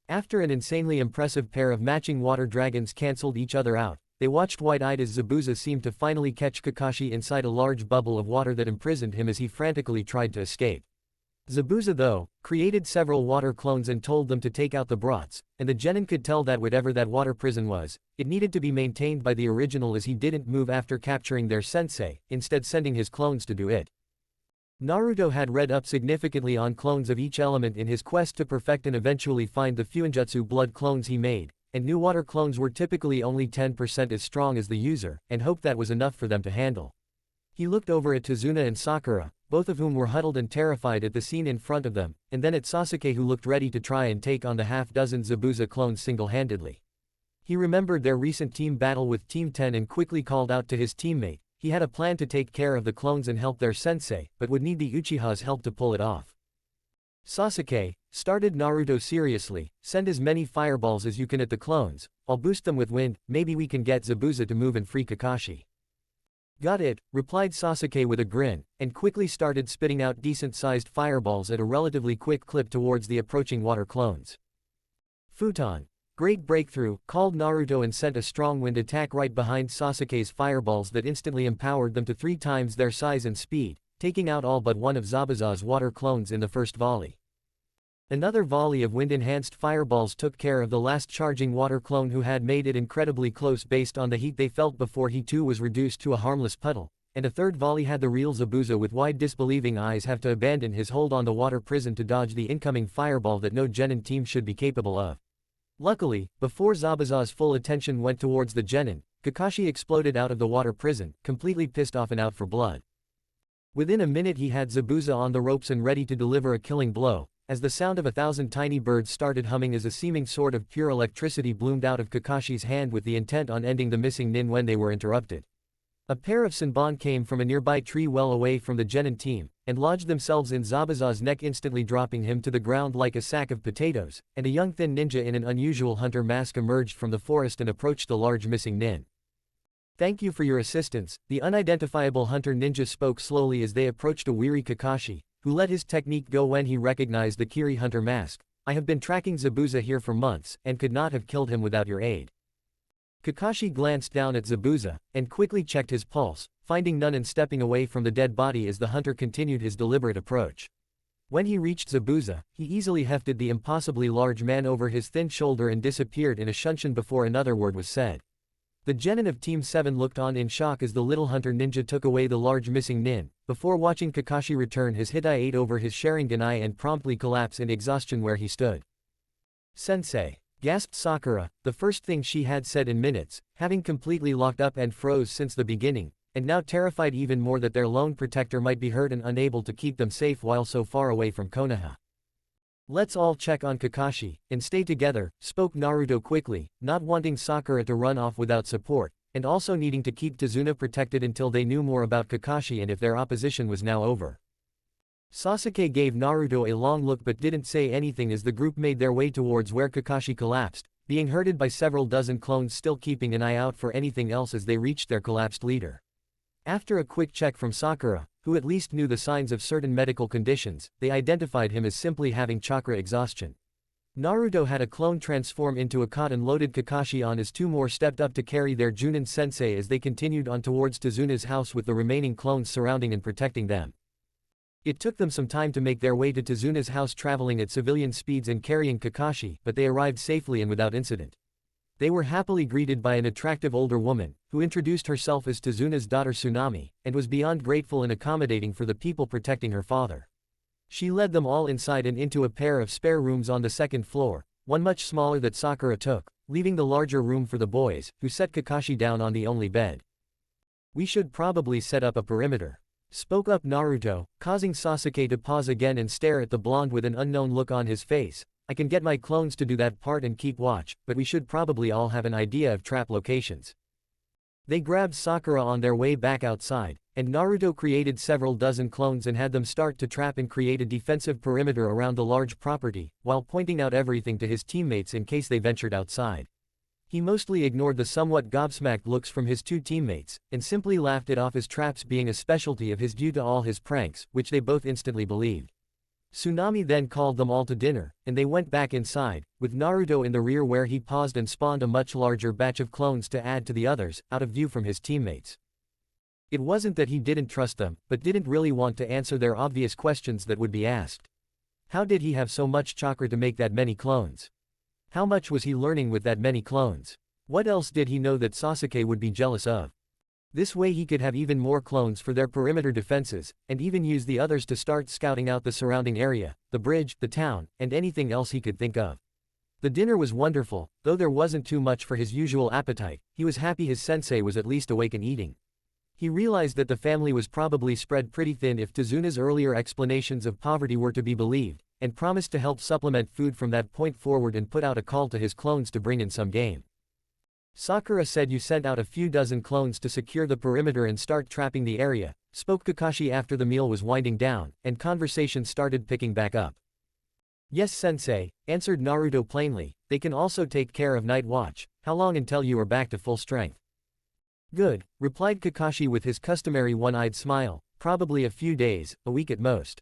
After an insanely impressive pair of matching water dragons cancelled each other out, they watched wide-eyed as Zabuza seemed to finally catch Kakashi inside a large bubble of water that imprisoned him as he frantically tried to escape. Zabuza though, created several water clones and told them to take out the brats, and the genin could tell that whatever that water prison was, it needed to be maintained by the original as he didn't move after capturing their sensei, instead sending his clones to do it. Naruto had read up significantly on clones of each element in his quest to perfect and eventually find the Fuinjutsu blood clones he made, and knew water clones were typically only 10% as strong as the user, and hoped that was enough for them to handle. He looked over at Tazuna and Sakura, both of whom were huddled and terrified at the scene in front of them, and then at Sasuke who looked ready to try and take on the half-dozen Zabuza clones single-handedly. He remembered their recent team battle with Team 10 and quickly called out to his teammate. He had a plan to take care of the clones and help their sensei, but would need the Uchiha's help to pull it off. Sasuke, started Naruto seriously, send as many fireballs as you can at the clones, I'll boost them with wind, maybe we can get Zabuza to move and free Kakashi. Got it, replied Sasuke with a grin, and quickly started spitting out decent-sized fireballs at a relatively quick clip towards the approaching water clones. Futon. Great breakthrough, called Naruto and sent a strong wind attack right behind Sasuke's fireballs that instantly empowered them to 3 times their size and speed, taking out all but one of Zabuza's water clones in the first volley. Another volley of wind-enhanced fireballs took care of the last charging water clone who had made it incredibly close based on the heat they felt before he too was reduced to a harmless puddle, and a third volley had the real Zabuza with wide disbelieving eyes have to abandon his hold on the water prison to dodge the incoming fireball that no genin team should be capable of. Luckily, before Zabuza's full attention went towards the genin, Kakashi exploded out of the water prison, completely pissed off and out for blood. Within a minute he had Zabuza on the ropes and ready to deliver a killing blow, as the sound of 1,000 tiny birds started humming as a seeming sword of pure electricity bloomed out of Kakashi's hand with the intent on ending the missing nin when they were interrupted. A pair of Senbon came from a nearby tree well away from the genin team, and lodged themselves in Zabuza's neck, instantly dropping him to the ground like a sack of potatoes, and a young thin ninja in an unusual hunter mask emerged from the forest and approached the large missing nin. Thank you for your assistance, the unidentifiable hunter ninja spoke slowly as they approached a weary Kakashi, who let his technique go when he recognized the Kiri hunter mask. I have been tracking Zabuza here for months, and could not have killed him without your aid. Kakashi glanced down at Zabuza, and quickly checked his pulse, finding none and stepping away from the dead body as the hunter continued his deliberate approach. When he reached Zabuza, he easily hefted the impossibly large man over his thin shoulder and disappeared in a shunshin before another word was said. The genin of Team 7 looked on in shock as the little hunter ninja took away the large missing nin, before watching Kakashi return his hitai over his Sharingan and promptly collapse in exhaustion where he stood. "Sensei," gasped Sakura, the first thing she had said in minutes, having completely locked up and froze since the beginning, and now terrified even more that their lone protector might be hurt and unable to keep them safe while so far away from Konoha. "Let's all check on Kakashi, and stay together," spoke Naruto quickly, not wanting Sakura to run off without support, and also needing to keep Tazuna protected until they knew more about Kakashi and if their opposition was now over. Sasuke gave Naruto a long look but didn't say anything as the group made their way towards where Kakashi collapsed, being herded by several dozen clones still keeping an eye out for anything else as they reached their collapsed leader. After a quick check from Sakura, who at least knew the signs of certain medical conditions, they identified him as simply having chakra exhaustion. Naruto had a clone transform into a cotton-loaded Kakashi on as two more stepped up to carry their Junin sensei as they continued on towards Tazuna's house with the remaining clones surrounding and protecting them. It took them some time to make their way to Tazuna's house traveling at civilian speeds and carrying Kakashi, but they arrived safely and without incident. They were happily greeted by an attractive older woman, who introduced herself as Tazuna's daughter Tsunami, and was beyond grateful and accommodating for the people protecting her father. She led them all inside and into a pair of spare rooms on the second floor, one much smaller that Sakura took, leaving the larger room for the boys, who set Kakashi down on the only bed. "We should probably set up a perimeter," spoke up Naruto, causing Sasuke to pause again and stare at the blonde with an unknown look on his face. "I can get my clones to do that part and keep watch, but we should probably all have an idea of trap locations." They grabbed Sakura on their way back outside, and Naruto created several dozen clones and had them start to trap and create a defensive perimeter around the large property, while pointing out everything to his teammates in case they ventured outside. He mostly ignored the somewhat gobsmacked looks from his two teammates, and simply laughed it off as traps being a specialty of his due to all his pranks, which they both instantly believed. Tsunami then called them all to dinner, and they went back inside, with Naruto in the rear where he paused and spawned a much larger batch of clones to add to the others, out of view from his teammates. It wasn't that he didn't trust them, but didn't really want to answer their obvious questions that would be asked. How did he have so much chakra to make that many clones? How much was he learning with that many clones? What else did he know that Sasuke would be jealous of? This way he could have even more clones for their perimeter defenses, and even use the others to start scouting out the surrounding area, the bridge, the town, and anything else he could think of. The dinner was wonderful, though there wasn't too much for his usual appetite. He was happy his sensei was at least awake and eating. He realized that the family was probably spread pretty thin if Tazuna's earlier explanations of poverty were to be believed, and promised to help supplement food from that point forward and put out a call to his clones to bring in some game. "Sakura said you sent out a few dozen clones to secure the perimeter and start trapping the area," spoke Kakashi after the meal was winding down, and conversation started picking back up. "Yes sensei," answered Naruto plainly. "They can also take care of night watch. How long until you are back to full strength?" "Good," replied Kakashi with his customary one-eyed smile, "probably a few days, a week at most."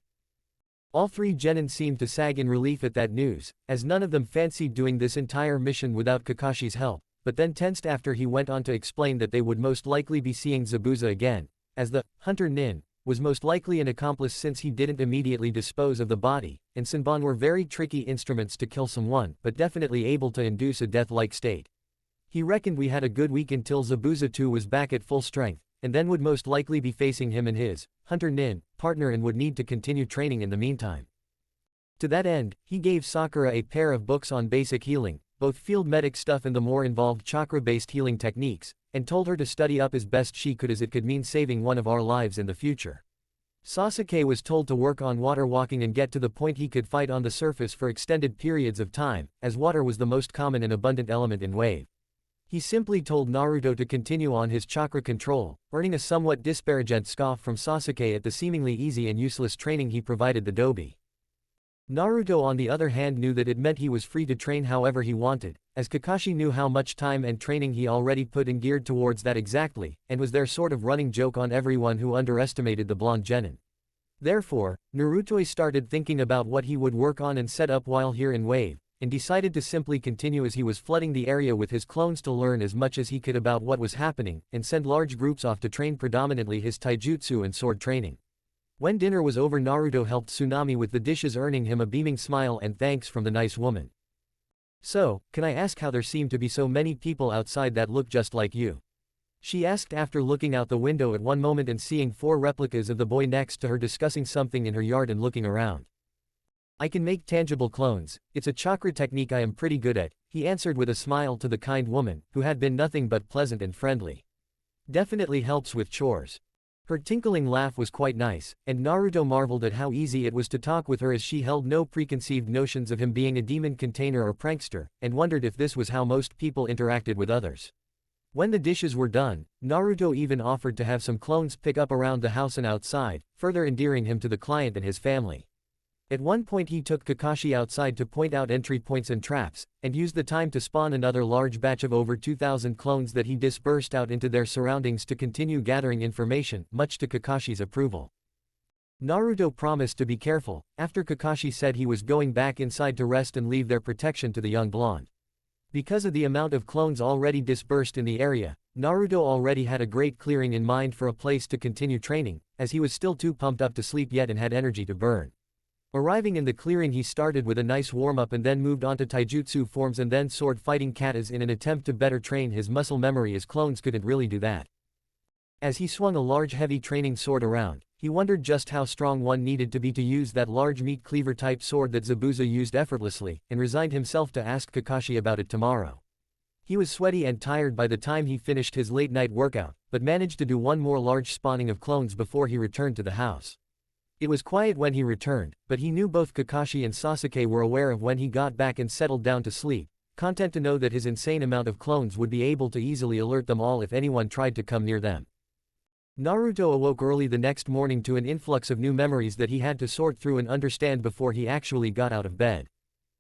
All three genin seemed to sag in relief at that news, as none of them fancied doing this entire mission without Kakashi's help, but then tensed after he went on to explain that they would most likely be seeing Zabuza again, as the hunter nin was most likely an accomplice since he didn't immediately dispose of the body, and Senbon were very tricky instruments to kill someone, but definitely able to induce a death-like state. He reckoned we had a good week until Zabuza too was back at full strength, and then would most likely be facing him and his hunter nin partner and would need to continue training in the meantime. To that end, he gave Sakura a pair of books on basic healing, both field medic stuff and the more involved chakra-based healing techniques, and told her to study up as best she could as it could mean saving one of our lives in the future. Sasuke was told to work on water walking and get to the point he could fight on the surface for extended periods of time, as water was the most common and abundant element in wave. He simply told Naruto to continue on his chakra control, earning a somewhat disparaging scoff from Sasuke at the seemingly easy and useless training he provided the dobi. Naruto on the other hand knew that it meant he was free to train however he wanted, as Kakashi knew how much time and training he already put in geared towards that exactly, and was their sort of running joke on everyone who underestimated the blonde genin. Therefore, Naruto started thinking about what he would work on and set up while here in Wave, and decided to simply continue as he was flooding the area with his clones to learn as much as he could about what was happening, and send large groups off to train predominantly his taijutsu and sword training. When dinner was over, Naruto helped Tsunami with the dishes, earning him a beaming smile and thanks from the nice woman. "So, can I ask how there seem to be so many people outside that look just like you?" she asked after looking out the window at one moment and seeing 4 replicas of the boy next to her discussing something in her yard and looking around. "I can make tangible clones, it's a chakra technique I am pretty good at," he answered with a smile to the kind woman, who had been nothing but pleasant and friendly. "Definitely helps with chores." Her tinkling laugh was quite nice, and Naruto marveled at how easy it was to talk with her as she held no preconceived notions of him being a demon container or prankster, and wondered if this was how most people interacted with others. When the dishes were done, Naruto even offered to have some clones pick up around the house and outside, further endearing him to the client and his family. At one point he took Kakashi outside to point out entry points and traps, and used the time to spawn another large batch of over 2,000 clones that he dispersed out into their surroundings to continue gathering information, much to Kakashi's approval. Naruto promised to be careful, after Kakashi said he was going back inside to rest and leave their protection to the young blonde. Because of the amount of clones already dispersed in the area, Naruto already had a great clearing in mind for a place to continue training, as he was still too pumped up to sleep yet and had energy to burn. Arriving in the clearing, he started with a nice warm-up and then moved on to taijutsu forms and then sword fighting katas in an attempt to better train his muscle memory, as clones couldn't really do that. As he swung a large heavy training sword around, he wondered just how strong one needed to be to use that large meat cleaver type sword that Zabuza used effortlessly, and resigned himself to ask Kakashi about it tomorrow. He was sweaty and tired by the time he finished his late night workout, but managed to do one more large spawning of clones before he returned to the house. It was quiet when he returned, but he knew both Kakashi and Sasuke were aware of when he got back and settled down to sleep, content to know that his insane amount of clones would be able to easily alert them all if anyone tried to come near them. Naruto awoke early the next morning to an influx of new memories that he had to sort through and understand before he actually got out of bed.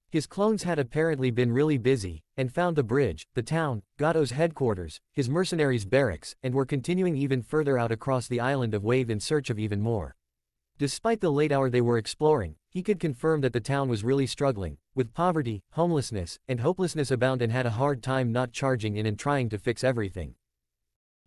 His clones had apparently been really busy, and found the bridge, the town, Gato's headquarters, his mercenaries' barracks, and were continuing even further out across the island of Wave in search of even more. Despite the late hour they were exploring, he could confirm that the town was really struggling, with poverty, homelessness, and hopelessness abound, and had a hard time not charging in and trying to fix everything.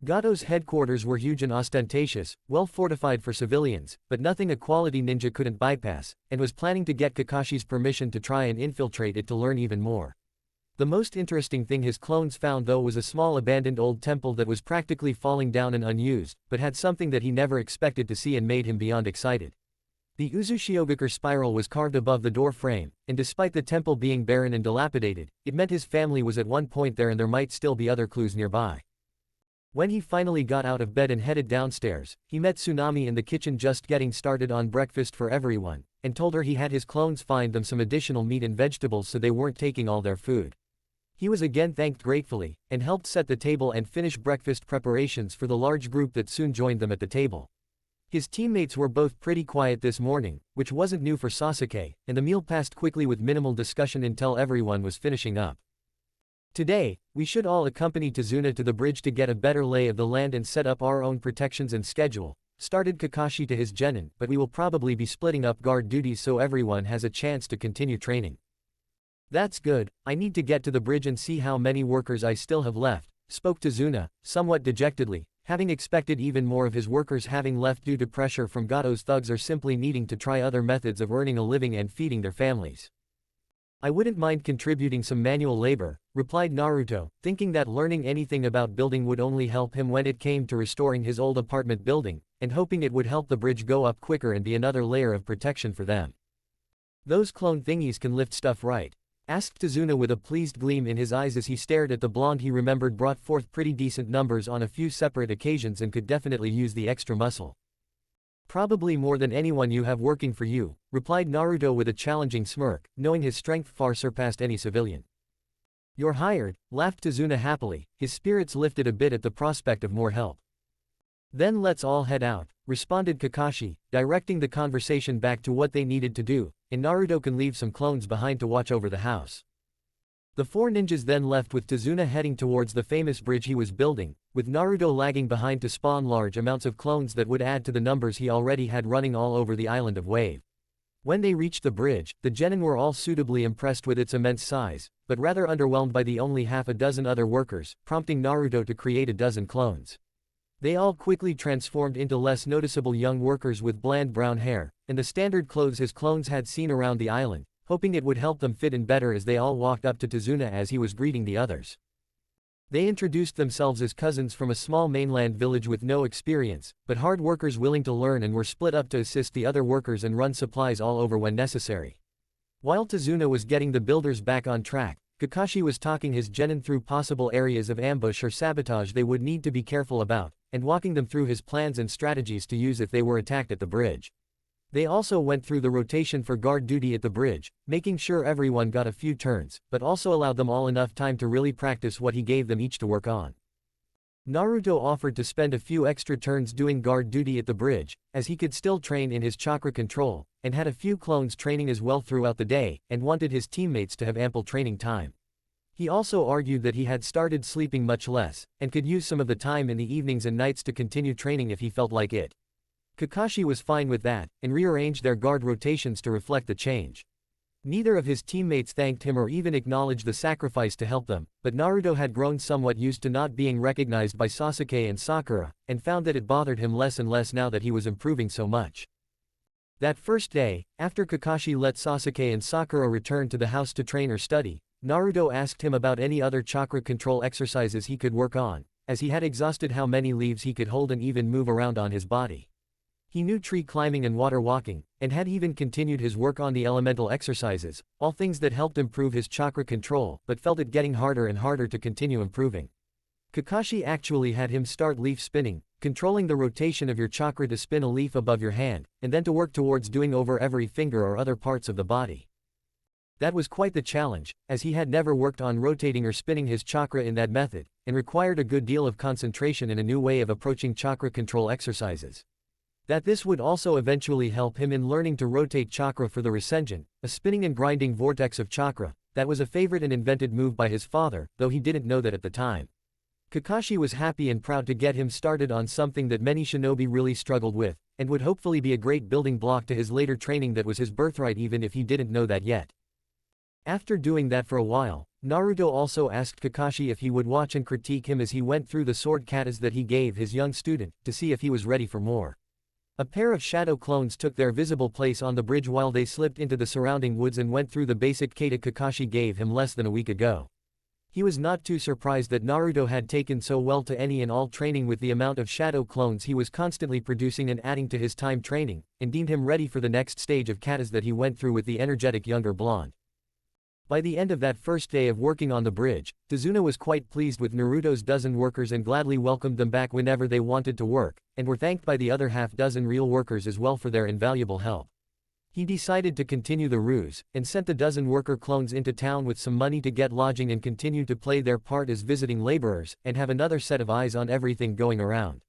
Gato's headquarters were huge and ostentatious, well fortified for civilians, but nothing a quality ninja couldn't bypass, and was planning to get Kakashi's permission to try and infiltrate it to learn even more. The most interesting thing his clones found though was a small abandoned old temple that was practically falling down and unused, but had something that he never expected to see and made him beyond excited. The Uzushiogakure spiral was carved above the door frame, and despite the temple being barren and dilapidated, it meant his family was at one point there and there might still be other clues nearby. When he finally got out of bed and headed downstairs, he met Tsunami in the kitchen just getting started on breakfast for everyone, and told her he had his clones find them some additional meat and vegetables so they weren't taking all their food. He was again thanked gratefully, and helped set the table and finish breakfast preparations for the large group that soon joined them at the table. His teammates were both pretty quiet this morning, which wasn't new for Sasuke, and the meal passed quickly with minimal discussion until everyone was finishing up. "Today, we should all accompany Tazuna to the bridge to get a better lay of the land and set up our own protections and schedule," started Kakashi to his genin, "but we will probably be splitting up guard duties so everyone has a chance to continue training." "That's good, I need to get to the bridge and see how many workers I still have left," spoke Tazuna, somewhat dejectedly, having expected even more of his workers having left due to pressure from Gato's thugs or simply needing to try other methods of earning a living and feeding their families. "I wouldn't mind contributing some manual labor," replied Naruto, thinking that learning anything about building would only help him when it came to restoring his old apartment building, and hoping it would help the bridge go up quicker and be another layer of protection for them. "Those clone thingies can lift stuff, right?" asked Tazuna with a pleased gleam in his eyes as he stared at the blonde he remembered brought forth pretty decent numbers on a few separate occasions and could definitely use the extra muscle. "Probably more than anyone you have working for you," replied Naruto with a challenging smirk, knowing his strength far surpassed any civilian. "You're hired," laughed Tazuna happily, his spirits lifted a bit at the prospect of more help. "Then let's all head out," responded Kakashi, directing the conversation back to what they needed to do, and Naruto can leave some clones behind to watch over the house. The 4 ninjas then left with Tazuna heading towards the famous bridge he was building, with Naruto lagging behind to spawn large amounts of clones that would add to the numbers he already had running all over the island of Wave. When they reached the bridge, the genin were all suitably impressed with its immense size, but rather underwhelmed by the only half a dozen other workers, prompting Naruto to create a dozen clones. They all quickly transformed into less noticeable young workers with bland brown hair, and the standard clothes his clones had seen around the island, hoping it would help them fit in better as they all walked up to Tazuna as he was greeting the others. They introduced themselves as cousins from a small mainland village with no experience, but hard workers willing to learn, and were split up to assist the other workers and run supplies all over when necessary. While Tazuna was getting the builders back on track, Kakashi was talking his genin through possible areas of ambush or sabotage they would need to be careful about, and walking them through his plans and strategies to use if they were attacked at the bridge. They also went through the rotation for guard duty at the bridge, making sure everyone got a few turns, but also allowed them all enough time to really practice what he gave them each to work on. Naruto offered to spend a few extra turns doing guard duty at the bridge, as he could still train in his chakra control, and had a few clones training as well throughout the day, and wanted his teammates to have ample training time. He also argued that he had started sleeping much less, and could use some of the time in the evenings and nights to continue training if he felt like it. Kakashi was fine with that, and rearranged their guard rotations to reflect the change. Neither of his teammates thanked him or even acknowledged the sacrifice to help them, but Naruto had grown somewhat used to not being recognized by Sasuke and Sakura, and found that it bothered him less and less now that he was improving so much. That first day, after Kakashi let Sasuke and Sakura return to the house to train or study, Naruto asked him about any other chakra control exercises he could work on, as he had exhausted how many leaves he could hold and even move around on his body. He knew tree climbing and water walking, and had even continued his work on the elemental exercises, all things that helped improve his chakra control, but felt it getting harder and harder to continue improving. Kakashi actually had him start leaf spinning, controlling the rotation of your chakra to spin a leaf above your hand, and then to work towards doing over every finger or other parts of the body. That was quite the challenge, as he had never worked on rotating or spinning his chakra in that method, and required a good deal of concentration and a new way of approaching chakra control exercises. That this would also eventually help him in learning to rotate chakra for the rasengan, a spinning and grinding vortex of chakra, that was a favorite and invented move by his father, though he didn't know that at the time. Kakashi was happy and proud to get him started on something that many shinobi really struggled with, and would hopefully be a great building block to his later training that was his birthright even if he didn't know that yet. After doing that for a while, Naruto also asked Kakashi if he would watch and critique him as he went through the sword katas that he gave his young student, to see if he was ready for more. A pair of shadow clones took their visible place on the bridge while they slipped into the surrounding woods and went through the basic kata Kakashi gave him less than a week ago. He was not too surprised that Naruto had taken so well to any and all training with the amount of shadow clones he was constantly producing and adding to his time training, and deemed him ready for the next stage of katas that he went through with the energetic younger blonde. By the end of that first day of working on the bridge, Tazuna was quite pleased with Naruto's dozen workers and gladly welcomed them back whenever they wanted to work, and were thanked by the other half-dozen real workers as well for their invaluable help. He decided to continue the ruse, and sent the dozen worker clones into town with some money to get lodging and continue to play their part as visiting laborers, and have another set of eyes on everything going around.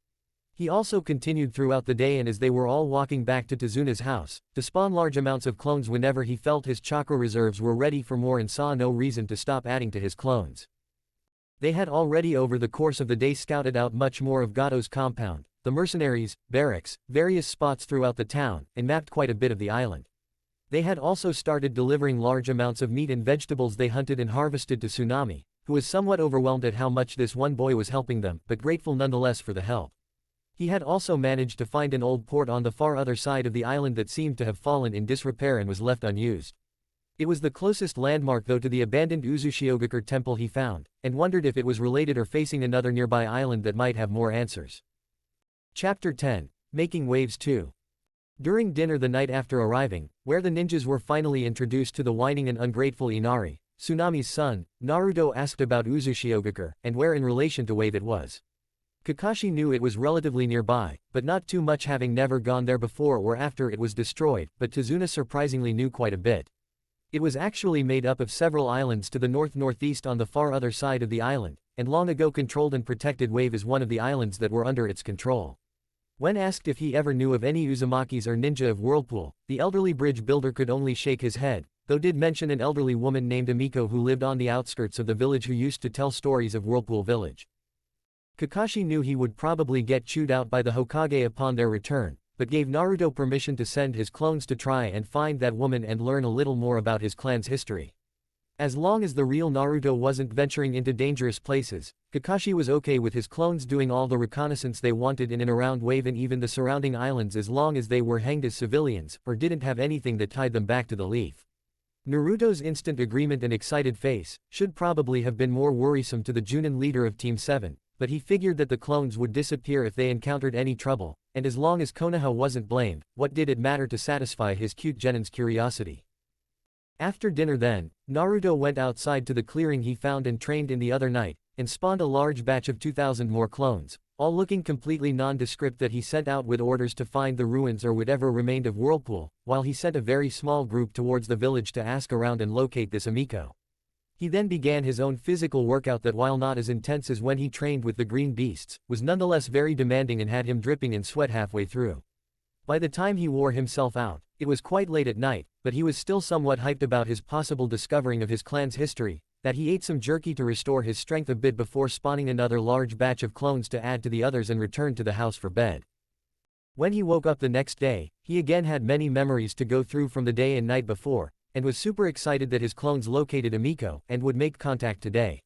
He also continued throughout the day and as they were all walking back to Tazuna's house, to spawn large amounts of clones whenever he felt his chakra reserves were ready for more and saw no reason to stop adding to his clones. They had already over the course of the day scouted out much more of Gato's compound, the mercenaries, barracks, various spots throughout the town, and mapped quite a bit of the island. They had also started delivering large amounts of meat and vegetables they hunted and harvested to Tsunami, who was somewhat overwhelmed at how much this one boy was helping them, but grateful nonetheless for the help. He had also managed to find an old port on the far other side of the island that seemed to have fallen in disrepair and was left unused. It was the closest landmark though to the abandoned Uzushiogakure temple he found, and wondered if it was related or facing another nearby island that might have more answers. Chapter 10, Making Waves 2. During dinner the night after arriving, where the ninjas were finally introduced to the whining and ungrateful Inari, Tsunami's son, Naruto asked about Uzushiogakure, and where in relation to Wave it was. Kakashi knew it was relatively nearby, but not too much having never gone there before or after it was destroyed, but Tazuna surprisingly knew quite a bit. It was actually made up of several islands to the north-northeast on the far other side of the island, and long ago controlled and protected Wave is one of the islands that were under its control. When asked if he ever knew of any Uzumakis or ninja of Whirlpool, the elderly bridge builder could only shake his head, though did mention an elderly woman named Amiko who lived on the outskirts of the village who used to tell stories of Whirlpool Village. Kakashi knew he would probably get chewed out by the Hokage upon their return, but gave Naruto permission to send his clones to try and find that woman and learn a little more about his clan's history. As long as the real Naruto wasn't venturing into dangerous places, Kakashi was okay with his clones doing all the reconnaissance they wanted in and around Wave and even the surrounding islands as long as they were hanged as civilians, or didn't have anything that tied them back to the leaf. Naruto's instant agreement and excited face should probably have been more worrisome to the Junin leader of Team 7, but he figured that the clones would disappear if they encountered any trouble, and as long as Konoha wasn't blamed, what did it matter to satisfy his cute Genin's curiosity? After dinner then, Naruto went outside to the clearing he found and trained in the other night, and spawned a large batch of 2,000 more clones, all looking completely nondescript that he sent out with orders to find the ruins or whatever remained of Whirlpool, while he sent a very small group towards the village to ask around and locate this Amiko. He then began his own physical workout that, while not as intense as when he trained with the green beasts, was nonetheless very demanding and had him dripping in sweat halfway through. By the time he wore himself out, it was quite late at night, but he was still somewhat hyped about his possible discovering of his clan's history, that he ate some jerky to restore his strength a bit before spawning another large batch of clones to add to the others and returned to the house for bed. When he woke up the next day, he again had many memories to go through from the day and night before, and was super excited that his clones located Amiko and would make contact today.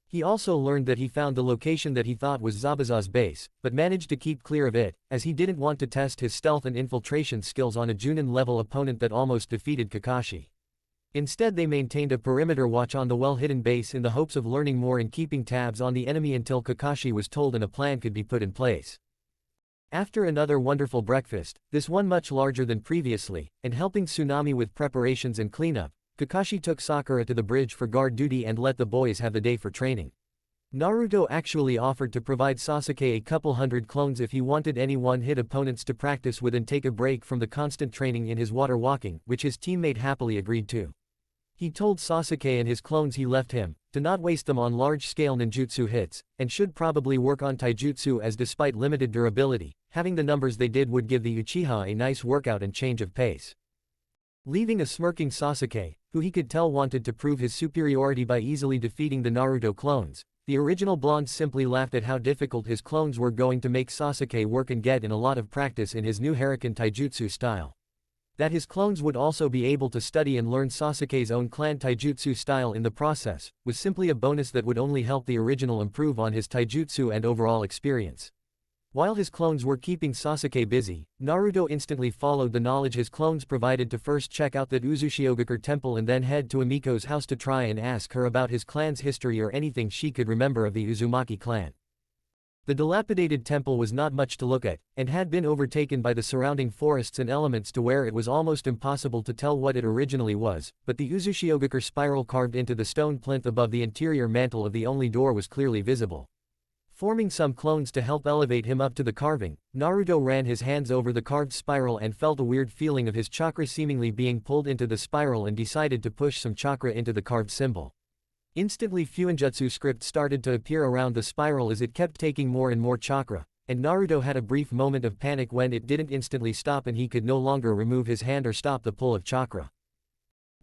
He also learned that he found the location that he thought was Zabuza's base, but managed to keep clear of it, as he didn't want to test his stealth and infiltration skills on a Junin-level opponent that almost defeated Kakashi. Instead, they maintained a perimeter watch on the well-hidden base in the hopes of learning more and keeping tabs on the enemy until Kakashi was told and a plan could be put in place. After another wonderful breakfast, this one much larger than previously, and helping Tsunami with preparations and cleanup, Kakashi took Sakura to the bridge for guard duty and let the boys have the day for training. Naruto actually offered to provide Sasuke a couple hundred clones if he wanted any one-hit opponents to practice with and take a break from the constant training in his water walking, which his teammate happily agreed to. He told Sasuke and his clones he left him, to not waste them on large-scale ninjutsu hits, and should probably work on taijutsu as despite limited durability, having the numbers they did would give the Uchiha a nice workout and change of pace. Leaving a smirking Sasuke, who he could tell wanted to prove his superiority by easily defeating the Naruto clones, the original blonde simply laughed at how difficult his clones were going to make Sasuke work and get in a lot of practice in his new Harakan taijutsu style. That his clones would also be able to study and learn Sasuke's own clan taijutsu style in the process, was simply a bonus that would only help the original improve on his taijutsu and overall experience. While his clones were keeping Sasuke busy, Naruto instantly followed the knowledge his clones provided to first check out that Uzushiogakure temple and then head to Amiko's house to try and ask her about his clan's history or anything she could remember of the Uzumaki clan. The dilapidated temple was not much to look at, and had been overtaken by the surrounding forests and elements to where it was almost impossible to tell what it originally was, but the Uzushiogakure spiral carved into the stone plinth above the interior mantle of the only door was clearly visible. Forming some clones to help elevate him up to the carving, Naruto ran his hands over the carved spiral and felt a weird feeling of his chakra seemingly being pulled into the spiral and decided to push some chakra into the carved symbol. Instantly Fuinjutsu script started to appear around the spiral as it kept taking more and more chakra, and Naruto had a brief moment of panic when it didn't instantly stop and he could no longer remove his hand or stop the pull of chakra.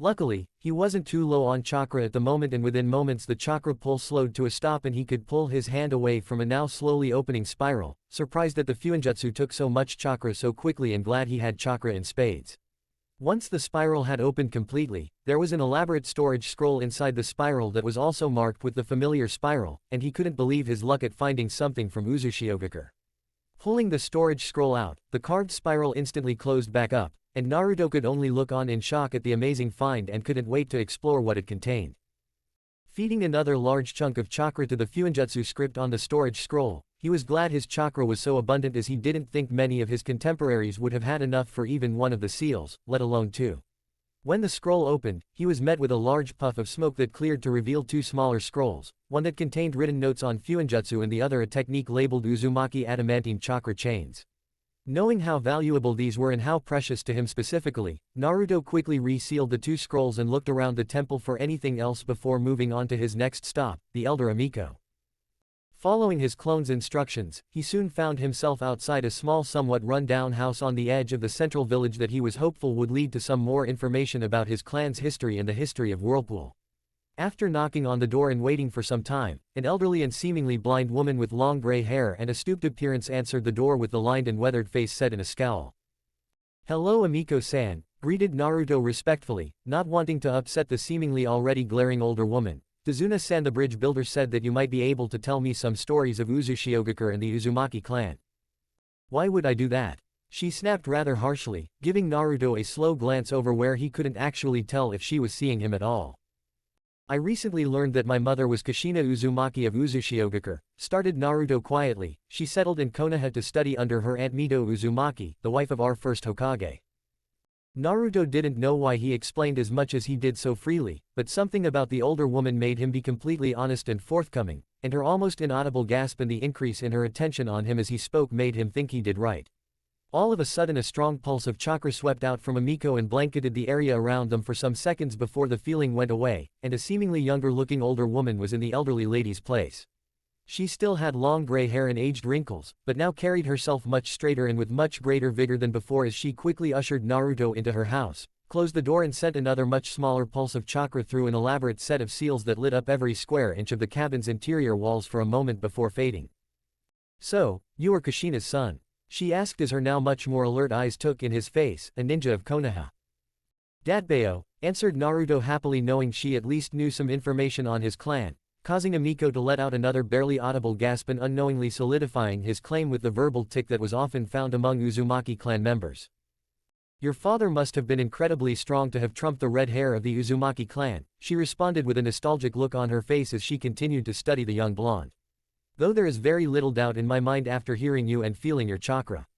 Luckily, he wasn't too low on chakra at the moment, and within moments the chakra pull slowed to a stop and he could pull his hand away from a now slowly opening spiral, surprised that the Fuinjutsu took so much chakra so quickly and glad he had chakra in spades. Once the spiral had opened completely, there was an elaborate storage scroll inside the spiral that was also marked with the familiar spiral, and he couldn't believe his luck at finding something from Uzushiogakure. Pulling the storage scroll out, the carved spiral instantly closed back up, and Naruto could only look on in shock at the amazing find and couldn't wait to explore what it contained. Feeding another large chunk of chakra to the Fuinjutsu script on the storage scroll, he was glad his chakra was so abundant as he didn't think many of his contemporaries would have had enough for even one of the seals, let alone two. When the scroll opened, he was met with a large puff of smoke that cleared to reveal two smaller scrolls, one that contained written notes on Fuinjutsu and the other a technique labeled Uzumaki adamantine chakra chains. Knowing how valuable these were and how precious to him specifically, Naruto quickly resealed the two scrolls and looked around the temple for anything else before moving on to his next stop, the Elder Amiko. Following his clone's instructions, he soon found himself outside a small somewhat run-down house on the edge of the central village that he was hopeful would lead to some more information about his clan's history and the history of Whirlpool. After knocking on the door and waiting for some time, an elderly and seemingly blind woman with long gray hair and a stooped appearance answered the door with the lined and weathered face set in a scowl. "Hello Amiko-san," greeted Naruto respectfully, not wanting to upset the seemingly already glaring older woman. "Tazuna-san, the bridge builder said that you might be able to tell me some stories of Uzushiogakure and the Uzumaki clan." "Why would I do that?" she snapped rather harshly, giving Naruto a slow glance over where he couldn't actually tell if she was seeing him at all. "I recently learned that my mother was Kushina Uzumaki of Uzushiogakure," started Naruto quietly. "She settled in Konoha to study under her aunt Mito Uzumaki, the wife of our first Hokage." Naruto didn't know why he explained as much as he did so freely, but something about the older woman made him be completely honest and forthcoming, and her almost inaudible gasp and the increase in her attention on him as he spoke made him think he did right. All of a sudden a strong pulse of chakra swept out from Amiko and blanketed the area around them for some seconds before the feeling went away, and a seemingly younger-looking older woman was in the elderly lady's place. She still had long gray hair and aged wrinkles, but now carried herself much straighter and with much greater vigor than before as she quickly ushered Naruto into her house, closed the door and sent another much smaller pulse of chakra through an elaborate set of seals that lit up every square inch of the cabin's interior walls for a moment before fading. "So, you are Kushina's son?" she asked as her now much more alert eyes took in his face, a ninja of Konoha. "Datbeo," answered Naruto happily, knowing she at least knew some information on his clan, causing Amiko to let out another barely audible gasp and unknowingly solidifying his claim with the verbal tic that was often found among Uzumaki clan members. "Your father must have been incredibly strong to have trumped the red hair of the Uzumaki clan," she responded with a nostalgic look on her face as she continued to study the young blonde. "Though there is very little doubt in my mind after hearing you and feeling your chakra."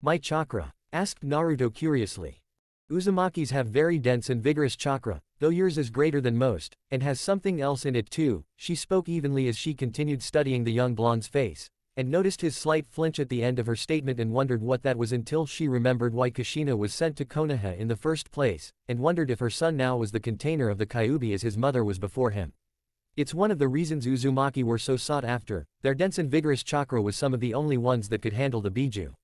"My chakra?" asked Naruto curiously. "Uzumakis have very dense and vigorous chakra, though yours is greater than most, and has something else in it too," she spoke evenly as she continued studying the young blonde's face, and noticed his slight flinch at the end of her statement and wondered what that was until she remembered why Kushina was sent to Konoha in the first place, and wondered if her son now was the container of the Kyuubi as his mother was before him. It's one of the reasons Uzumaki were so sought after, their dense and vigorous chakra was some of the only ones that could handle the Biju.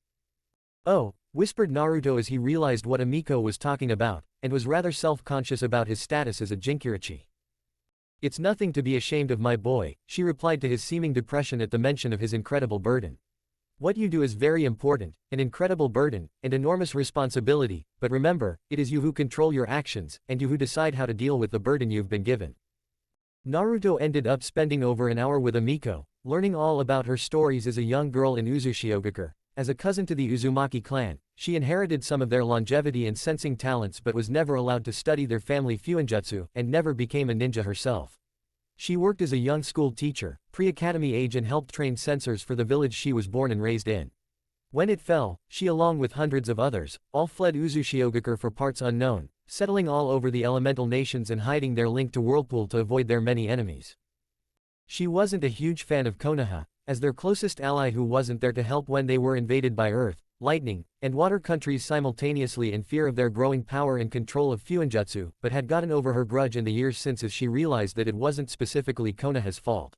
"Oh," whispered Naruto as he realized what Amiko was talking about, and was rather self-conscious about his status as a Jinkirachi. "It's nothing to be ashamed of, my boy," she replied to his seeming depression at the mention of his incredible burden. "What you do is very important, an incredible burden, and enormous responsibility, but remember, it is you who control your actions, and you who decide how to deal with the burden you've been given." Naruto ended up spending over an hour with Amiko, learning all about her stories as a young girl in Uzushiogakure. As a cousin to the Uzumaki clan, she inherited some of their longevity and sensing talents but was never allowed to study their family fuinjutsu and never became a ninja herself. She worked as a young school teacher, pre-academy age, and helped train censors for the village she was born and raised in. When it fell, she along with hundreds of others, all fled Uzushiogakure for parts unknown, settling all over the elemental nations and hiding their link to Whirlpool to avoid their many enemies. She wasn't a huge fan of Konoha, as their closest ally who wasn't there to help when they were invaded by Earth, Lightning, and Water countries simultaneously in fear of their growing power and control of fuinjutsu, but had gotten over her grudge in the years since as she realized that it wasn't specifically Konoha's fault.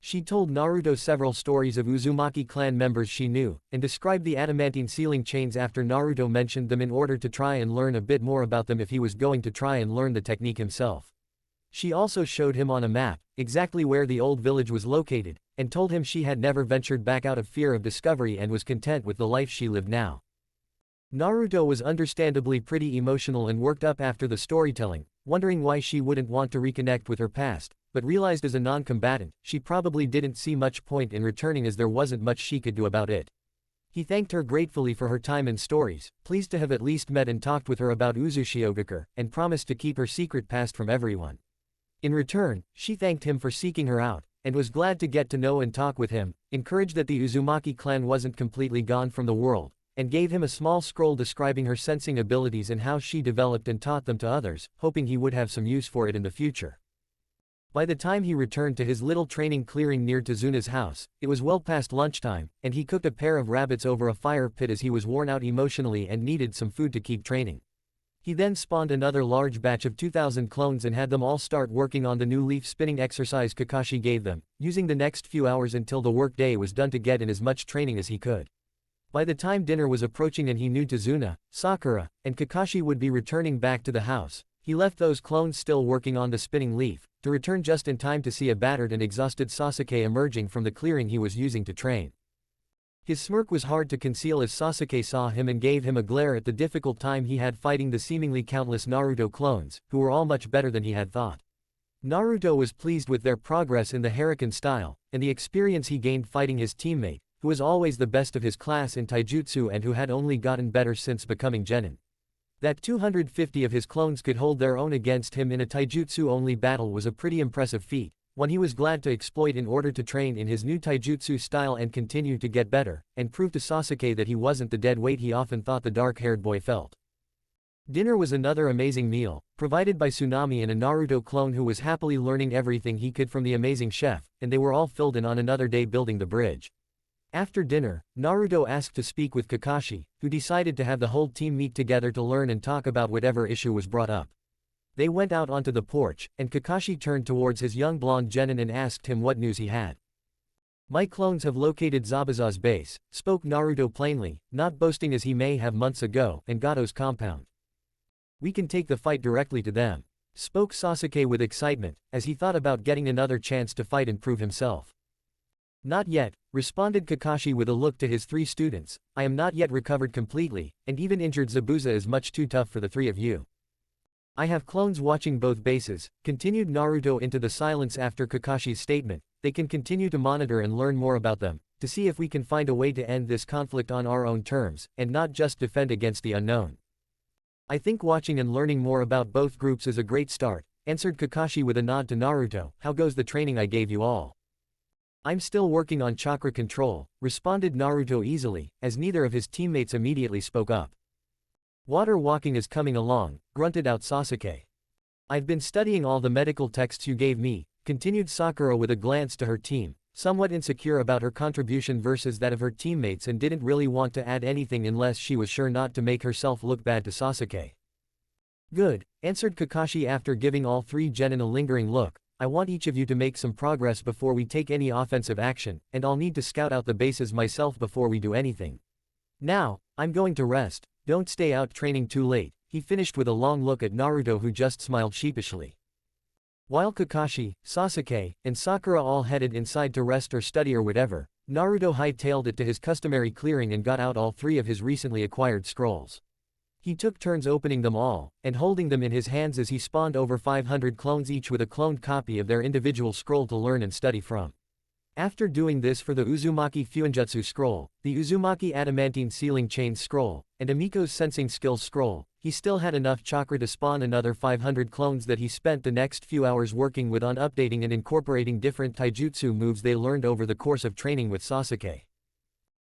She told Naruto several stories of Uzumaki clan members she knew, and described the adamantine sealing chains after Naruto mentioned them in order to try and learn a bit more about them if he was going to try and learn the technique himself. She also showed him on a map exactly where the old village was located, and told him she had never ventured back out of fear of discovery and was content with the life she lived now. Naruto was understandably pretty emotional and worked up after the storytelling, wondering why she wouldn't want to reconnect with her past, but realized as a non-combatant, she probably didn't see much point in returning as there wasn't much she could do about it. He thanked her gratefully for her time and stories, pleased to have at least met and talked with her about Uzushiogakure, and promised to keep her secret past from everyone. In return, she thanked him for seeking her out, and was glad to get to know and talk with him, encouraged that the Uzumaki clan wasn't completely gone from the world, and gave him a small scroll describing her sensing abilities and how she developed and taught them to others, hoping he would have some use for it in the future. By the time he returned to his little training clearing near Tazuna's house, it was well past lunchtime, and he cooked a pair of rabbits over a fire pit as he was worn out emotionally and needed some food to keep training. He then spawned another large batch of 2,000 clones and had them all start working on the new leaf spinning exercise Kakashi gave them, using the next few hours until the workday was done to get in as much training as he could. By the time dinner was approaching and he knew Tazuna, Sakura, and Kakashi would be returning back to the house, He left those clones still working on the spinning leaf, to return just in time to see a battered and exhausted Sasuke emerging from the clearing he was using to train. His smirk was hard to conceal as Sasuke saw him and gave him a glare at the difficult time he had fighting the seemingly countless Naruto clones, who were all much better than he had thought. Naruto was pleased with their progress in the Harakan style, and the experience he gained fighting his teammate, who was always the best of his class in taijutsu and who had only gotten better since becoming genin. That 250 of his clones could hold their own against him in a taijutsu-only battle was a pretty impressive feat, one he was glad to exploit in order to train in his new taijutsu style and continue to get better, and prove to Sasuke that he wasn't the dead weight he often thought the dark-haired boy felt. Dinner was another amazing meal, provided by Tsunami and a Naruto clone who was happily learning everything he could from the amazing chef, and they were all filled in on another day building the bridge. After dinner, Naruto asked to speak with Kakashi, who decided to have the whole team meet together to learn and talk about whatever issue was brought up. They went out onto the porch, and Kakashi turned towards his young blonde genin and asked him what news he had. My clones have located Zabuza's base, spoke Naruto plainly, not boasting as he may have months ago, and Gato's compound. We can take the fight directly to them, spoke Sasuke with excitement, as he thought about getting another chance to fight and prove himself. Not yet, responded Kakashi with a look to his three students. I am not yet recovered completely, and even injured Zabuza is much too tough for the three of you. I have clones watching both bases, continued Naruto into the silence after Kakashi's statement. They can continue to monitor and learn more about them, to see if we can find a way to end this conflict on our own terms, and not just defend against the unknown. I think watching and learning more about both groups is a great start, answered Kakashi with a nod to Naruto. How goes the training I gave you all? I'm still working on chakra control, responded Naruto easily, as neither of his teammates immediately spoke up. Water walking is coming along, grunted out Sasuke. I've been studying all the medical texts you gave me, continued Sakura with a glance to her team, somewhat insecure about her contribution versus that of her teammates and didn't really want to add anything unless she was sure not to make herself look bad to Sasuke. Good, answered Kakashi after giving all three genin a lingering look. I want each of you to make some progress before we take any offensive action, and I'll need to scout out the bases myself before we do anything. Now, I'm going to rest, don't stay out training too late, he finished with a long look at Naruto who just smiled sheepishly. While Kakashi, Sasuke, and Sakura all headed inside to rest or study or whatever, Naruto hightailed it to his customary clearing and got out all three of his recently acquired scrolls. He took turns opening them all, and holding them in his hands as he spawned over 500 clones each with a cloned copy of their individual scroll to learn and study from. After doing this for the Uzumaki Fuinjutsu scroll, the Uzumaki Adamantine Sealing Chains scroll, and Amiko's Sensing Skills scroll, he still had enough chakra to spawn another 500 clones that he spent the next few hours working with on updating and incorporating different taijutsu moves they learned over the course of training with Sasuke.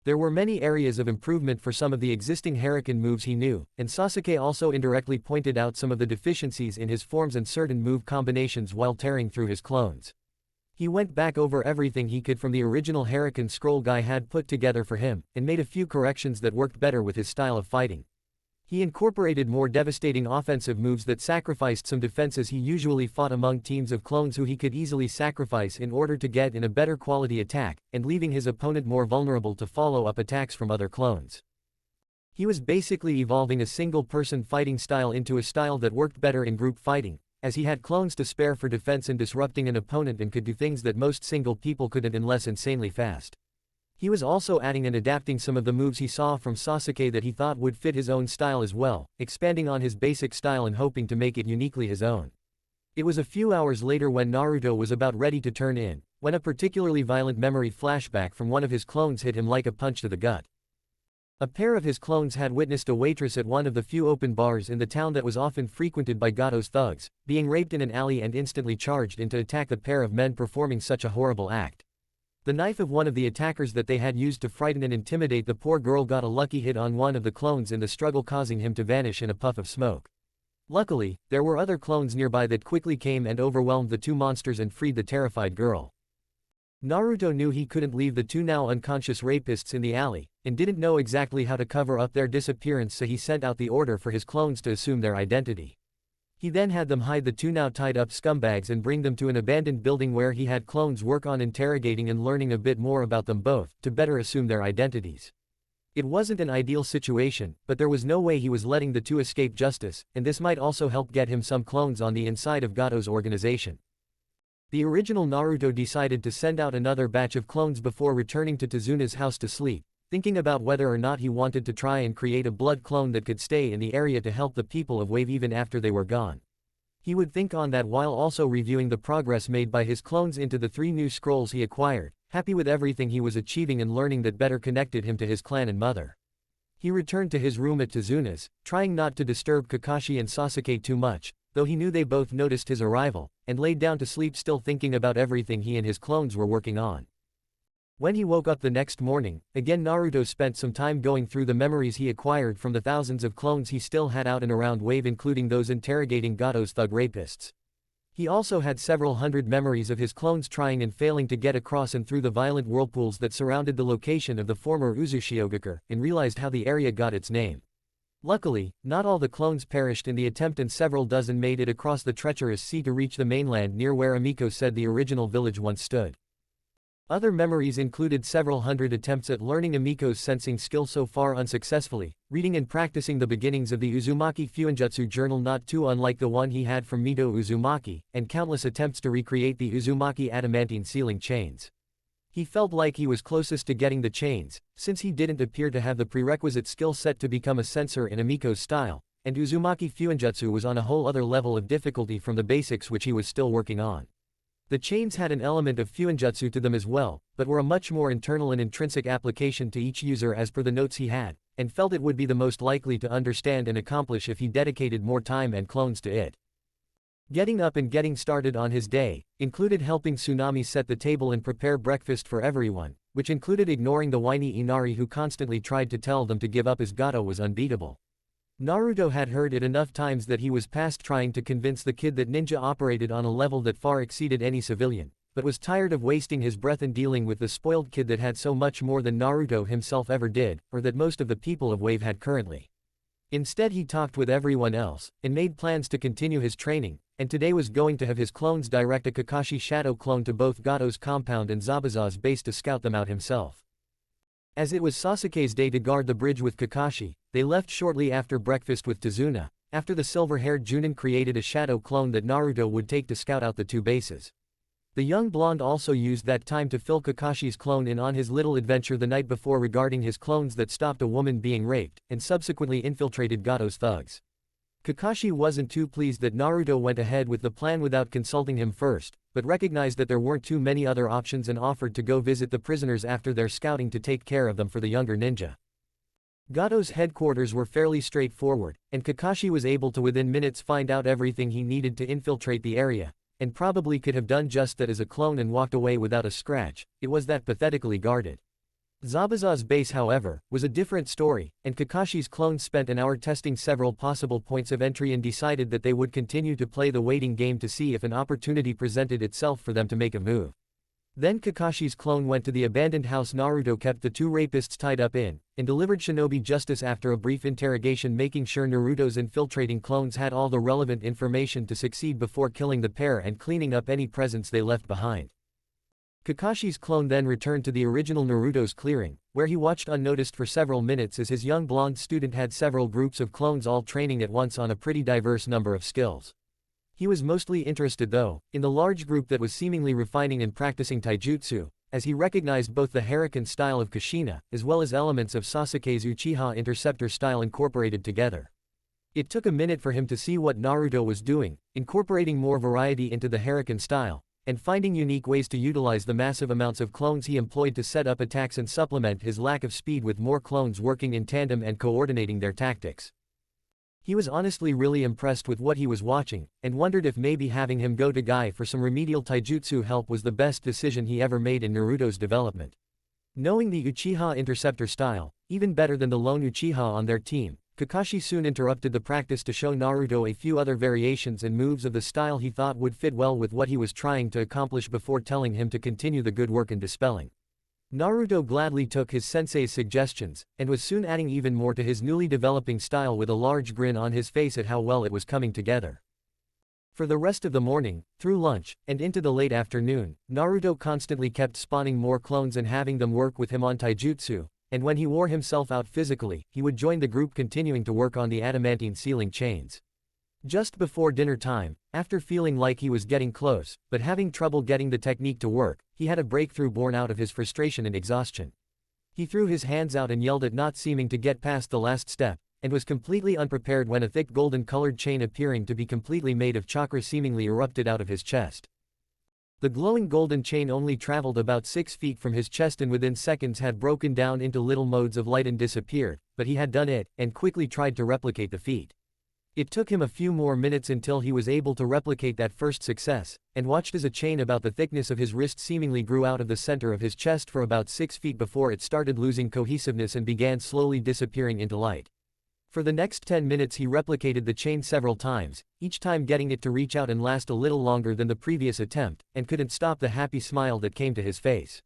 There were many areas of improvement for some of the existing Harakan moves he knew, and Sasuke also indirectly pointed out some of the deficiencies in his forms and certain move combinations while tearing through his clones. He went back over everything he could from the original Harakan scroll guy had put together for him, and made a few corrections that worked better with his style of fighting. He incorporated more devastating offensive moves that sacrificed some defenses he usually fought among teams of clones who he could easily sacrifice in order to get in a better quality attack, and leaving his opponent more vulnerable to follow-up attacks from other clones. He was basically evolving a single-person fighting style into a style that worked better in group fighting, as he had clones to spare for defense and disrupting an opponent and could do things that most single people couldn't unless insanely fast. He was also adding and adapting some of the moves he saw from Sasuke that he thought would fit his own style as well, expanding on his basic style and hoping to make it uniquely his own. It was a few hours later when Naruto was about ready to turn in, when a particularly violent memory flashback from one of his clones hit him like a punch to the gut. A pair of his clones had witnessed a waitress at one of the few open bars in the town that was often frequented by Gato's thugs, being raped in an alley and instantly charged in to attack the pair of men performing such a horrible act. The knife of one of the attackers that they had used to frighten and intimidate the poor girl got a lucky hit on one of the clones in the struggle, causing him to vanish in a puff of smoke. Luckily, there were other clones nearby that quickly came and overwhelmed the two monsters and freed the terrified girl. Naruto knew he couldn't leave the two now unconscious rapists in the alley, and didn't know exactly how to cover up their disappearance, so he sent out the order for his clones to assume their identity. He then had them hide the two now tied up scumbags and bring them to an abandoned building where he had clones work on interrogating and learning a bit more about them both, to better assume their identities. It wasn't an ideal situation, but there was no way he was letting the two escape justice, and this might also help get him some clones on the inside of Gato's organization. The original Naruto decided to send out another batch of clones before returning to Tezuna's house to sleep, thinking about whether or not he wanted to try and create a blood clone that could stay in the area to help the people of Wave even after they were gone. He would think on that while also reviewing the progress made by his clones into the 3 new scrolls he acquired, happy with everything he was achieving and learning that better connected him to his clan and mother. He returned to his room at Tezuna's, trying not to disturb Kakashi and Sasuke too much, though he knew they both noticed his arrival, and laid down to sleep still thinking about everything he and his clones were working on. When he woke up the next morning, again Naruto spent some time going through the memories he acquired from the thousands of clones he still had out and around Wave, including those interrogating Gato's thug rapists. He also had several hundred memories of his clones trying and failing to get across and through the violent whirlpools that surrounded the location of the former Uzushiogakure, and realized how the area got its name. Luckily, not all the clones perished in the attempt and several dozen made it across the treacherous sea to reach the mainland near where Amiko said the original village once stood. Other memories included several hundred attempts at learning Amiko's sensing skill so far unsuccessfully, reading and practicing the beginnings of the Uzumaki Fuinjutsu journal not too unlike the one he had from Mito Uzumaki, and countless attempts to recreate the Uzumaki adamantine sealing chains. He felt like he was closest to getting the chains, since he didn't appear to have the prerequisite skill set to become a sensor in Amiko's style, and Uzumaki Fuinjutsu was on a whole other level of difficulty from the basics which he was still working on. The chains had an element of Fuinjutsu to them as well, but were a much more internal and intrinsic application to each user as per the notes he had, and felt it would be the most likely to understand and accomplish if he dedicated more time and clones to it. Getting up and getting started on his day included helping Tsunami set the table and prepare breakfast for everyone, which included ignoring the whiny Inari who constantly tried to tell them to give up as Gato was unbeatable. Naruto had heard it enough times that he was past trying to convince the kid that ninja operated on a level that far exceeded any civilian, but was tired of wasting his breath in dealing with the spoiled kid that had so much more than Naruto himself ever did, or that most of the people of Wave had currently. Instead he talked with everyone else, and made plans to continue his training, and today was going to have his clones direct a Kakashi shadow clone to both Gato's compound and Zabuza's base to scout them out himself. As it was Sasuke's day to guard the bridge with Kakashi, they left shortly after breakfast with Tezuna, after the silver-haired Junin created a shadow clone that Naruto would take to scout out the 2 bases. The young blonde also used that time to fill Kakashi's clone in on his little adventure the night before regarding his clones that stopped a woman being raped, and subsequently infiltrated Gato's thugs. Kakashi wasn't too pleased that Naruto went ahead with the plan without consulting him first, but recognized that there weren't too many other options and offered to go visit the prisoners after their scouting to take care of them for the younger ninja. Gato's headquarters were fairly straightforward, and Kakashi was able to within minutes find out everything he needed to infiltrate the area, and probably could have done just that as a clone and walked away without a scratch. It was that pathetically guarded. Zabuza's base, however, was a different story, and Kakashi's clones spent an hour testing several possible points of entry and decided that they would continue to play the waiting game to see if an opportunity presented itself for them to make a move. Then Kakashi's clone went to the abandoned house Naruto kept the 2 rapists tied up in, and delivered shinobi justice after a brief interrogation, making sure Naruto's infiltrating clones had all the relevant information to succeed before killing the pair and cleaning up any presents they left behind. Kakashi's clone then returned to the original Naruto's clearing, where he watched unnoticed for several minutes as his young blonde student had several groups of clones all training at once on a pretty diverse number of skills. He was mostly interested though, in the large group that was seemingly refining and practicing taijutsu, as he recognized both the Harakan style of Kushina, as well as elements of Sasuke's Uchiha interceptor style incorporated together. It took a minute for him to see what Naruto was doing, incorporating more variety into the Harakan style, and finding unique ways to utilize the massive amounts of clones he employed to set up attacks and supplement his lack of speed with more clones working in tandem and coordinating their tactics. He was honestly really impressed with what he was watching, and wondered if maybe having him go to Guy for some remedial taijutsu help was the best decision he ever made in Naruto's development. Knowing the Uchiha interceptor style, even better than the lone Uchiha on their team, Kakashi soon interrupted the practice to show Naruto a few other variations and moves of the style he thought would fit well with what he was trying to accomplish before telling him to continue the good work in dispelling. Naruto gladly took his sensei's suggestions, and was soon adding even more to his newly developing style with a large grin on his face at how well it was coming together. For the rest of the morning, through lunch, and into the late afternoon, Naruto constantly kept spawning more clones and having them work with him on taijutsu, and when he wore himself out physically, he would join the group continuing to work on the adamantine ceiling chains. Just before dinner time, after feeling like he was getting close, but having trouble getting the technique to work, he had a breakthrough born out of his frustration and exhaustion. He threw his hands out and yelled at not seeming to get past the last step, and was completely unprepared when a thick golden-colored chain appearing to be completely made of chakra seemingly erupted out of his chest. The glowing golden chain only traveled about 6 feet from his chest and within seconds had broken down into little modes of light and disappeared, but he had done it, and quickly tried to replicate the feat. It took him a few more minutes until he was able to replicate that first success, and watched as a chain about the thickness of his wrist seemingly grew out of the center of his chest for about 6 feet before it started losing cohesiveness and began slowly disappearing into light. For the next 10 minutes he replicated the chain several times, each time getting it to reach out and last a little longer than the previous attempt, and couldn't stop the happy smile that came to his face.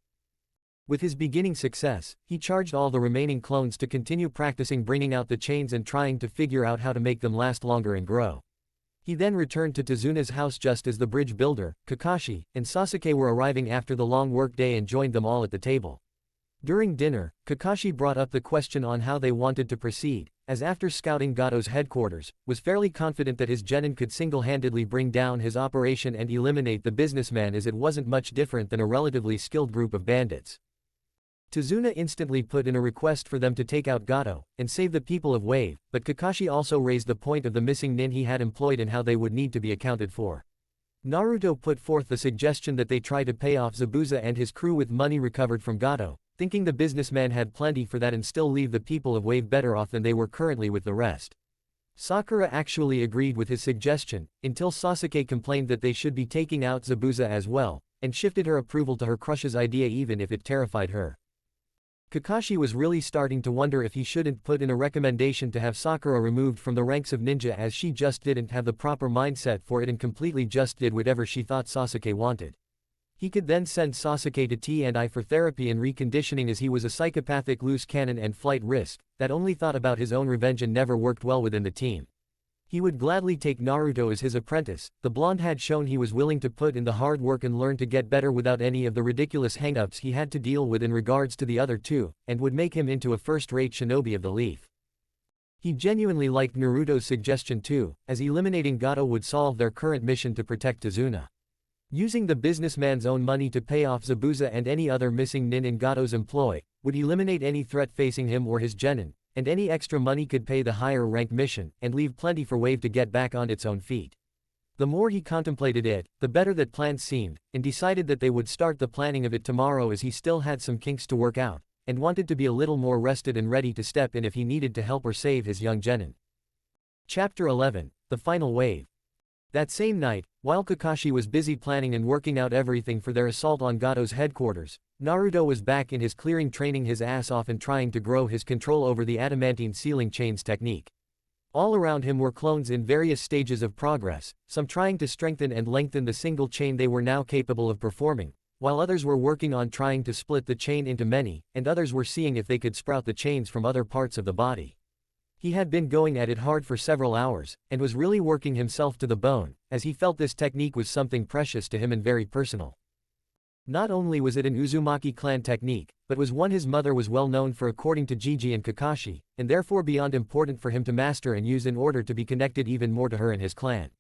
With his beginning success, he charged all the remaining clones to continue practicing bringing out the chains and trying to figure out how to make them last longer and grow. He then returned to Tezuna's house just as the bridge builder, Kakashi, and Sasuke were arriving after the long work day and joined them all at the table. During dinner, Kakashi brought up the question on how they wanted to proceed, as after scouting Gato's headquarters, was fairly confident that his genin could single-handedly bring down his operation and eliminate the businessman as it wasn't much different than a relatively skilled group of bandits. Tezuna instantly put in a request for them to take out Gato, and save the people of Wave, but Kakashi also raised the point of the missing nin he had employed and how they would need to be accounted for. Naruto put forth the suggestion that they try to pay off Zabuza and his crew with money recovered from Gato, thinking the businessman had plenty for that and still leave the people of Wave better off than they were currently with the rest. Sakura actually agreed with his suggestion, until Sasuke complained that they should be taking out Zabuza as well, and shifted her approval to her crush's idea even if it terrified her. Kakashi was really starting to wonder if he shouldn't put in a recommendation to have Sakura removed from the ranks of ninja as she just didn't have the proper mindset for it and completely just did whatever she thought Sasuke wanted. He could then send Sasuke to T&I for therapy and reconditioning as he was a psychopathic loose cannon and flight risk that only thought about his own revenge and never worked well within the team. He would gladly take Naruto as his apprentice. The blonde had shown he was willing to put in the hard work and learn to get better without any of the ridiculous hang-ups he had to deal with in regards to the other two, and would make him into a first-rate shinobi of the leaf. He genuinely liked Naruto's suggestion too, as eliminating Gato would solve their current mission to protect Tezuna. Using the businessman's own money to pay off Zabuza and any other missing nin in Gato's employ, would eliminate any threat facing him or his genin, and any extra money could pay the higher rank mission, and leave plenty for Wave to get back on its own feet. The more he contemplated it, the better that plan seemed, and decided that they would start the planning of it tomorrow as he still had some kinks to work out, and wanted to be a little more rested and ready to step in if he needed to help or save his young genin. Chapter 11, The Final Wave. That same night, while Kakashi was busy planning and working out everything for their assault on Gato's headquarters, Naruto was back in his clearing training his ass off and trying to grow his control over the adamantine ceiling chains technique. All around him were clones in various stages of progress, some trying to strengthen and lengthen the single chain they were now capable of performing, while others were working on trying to split the chain into many, and others were seeing if they could sprout the chains from other parts of the body. He had been going at it hard for several hours, and was really working himself to the bone, as he felt this technique was something precious to him and very personal. Not only was it an Uzumaki clan technique, but was one his mother was well known for according to Gigi and Kakashi, and therefore beyond important for him to master and use in order to be connected even more to her and his clan.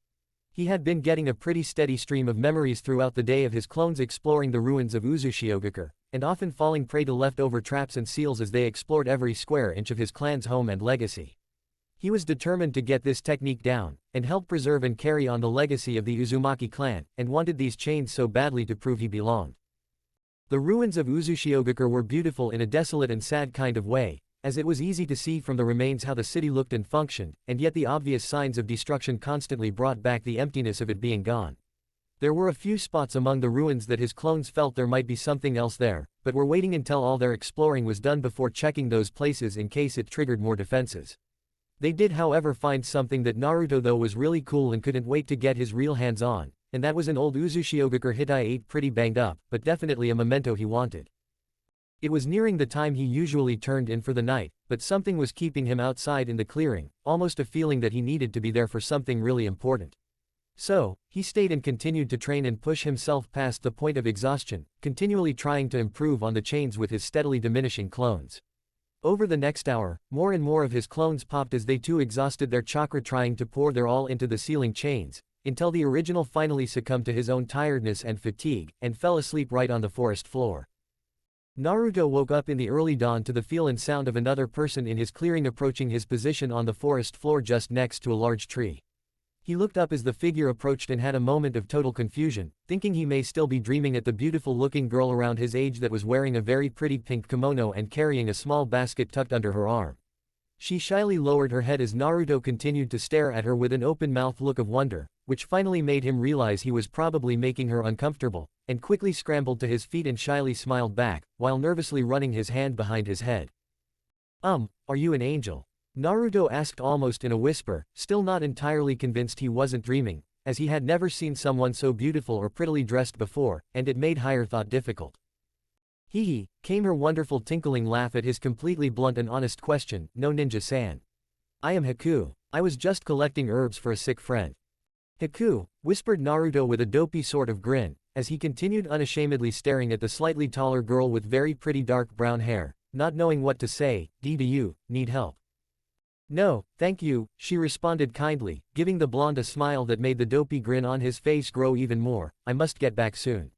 He had been getting a pretty steady stream of memories throughout the day of his clones exploring the ruins of Uzushiogakure, and often falling prey to leftover traps and seals as they explored every square inch of his clan's home and legacy. He was determined to get this technique down, and help preserve and carry on the legacy of the Uzumaki clan, and wanted these chains so badly to prove he belonged. The ruins of Uzushiogakure were beautiful in a desolate and sad kind of way, as it was easy to see from the remains how the city looked and functioned, and yet the obvious signs of destruction constantly brought back the emptiness of it being gone. There were a few spots among the ruins that his clones felt there might be something else there, but were waiting until all their exploring was done before checking those places in case it triggered more defenses. They did however find something that Naruto though was really cool and couldn't wait to get his real hands on, and that was an old Uzushiogakure Hitai-8 pretty banged up, but definitely a memento he wanted. It was nearing the time he usually turned in for the night, but something was keeping him outside in the clearing, almost a feeling that he needed to be there for something really important. So, he stayed and continued to train and push himself past the point of exhaustion, continually trying to improve on the chains with his steadily diminishing clones. Over the next hour, more and more of his clones popped as they too exhausted their chakra trying to pour their all into the ceiling chains, until the original finally succumbed to his own tiredness and fatigue, and fell asleep right on the forest floor. Naruto woke up in the early dawn to the feel and sound of another person in his clearing approaching his position on the forest floor just next to a large tree. He looked up as the figure approached and had a moment of total confusion, thinking he may still be dreaming at the beautiful-looking girl around his age that was wearing a very pretty pink kimono and carrying a small basket tucked under her arm. She shyly lowered her head as Naruto continued to stare at her with an open-mouthed look of wonder, which finally made him realize he was probably making her uncomfortable, and quickly scrambled to his feet and shyly smiled back, while nervously running his hand behind his head. Are you an angel?" Naruto asked almost in a whisper, still not entirely convinced he wasn't dreaming, as he had never seen someone so beautiful or prettily dressed before, and it made higher thought difficult. "Hee hee," came her wonderful tinkling laugh at his completely blunt and honest question. "No, ninja-san. I am Haku. I was just collecting herbs for a sick friend." "Haku," whispered Naruto with a dopey sort of grin, as he continued unashamedly staring at the slightly taller girl with very pretty dark brown hair, not knowing what to say. "Do you need help?" "No, thank you," she responded kindly, giving the blonde a smile that made the dopey grin on his face grow even more. "I must get back soon."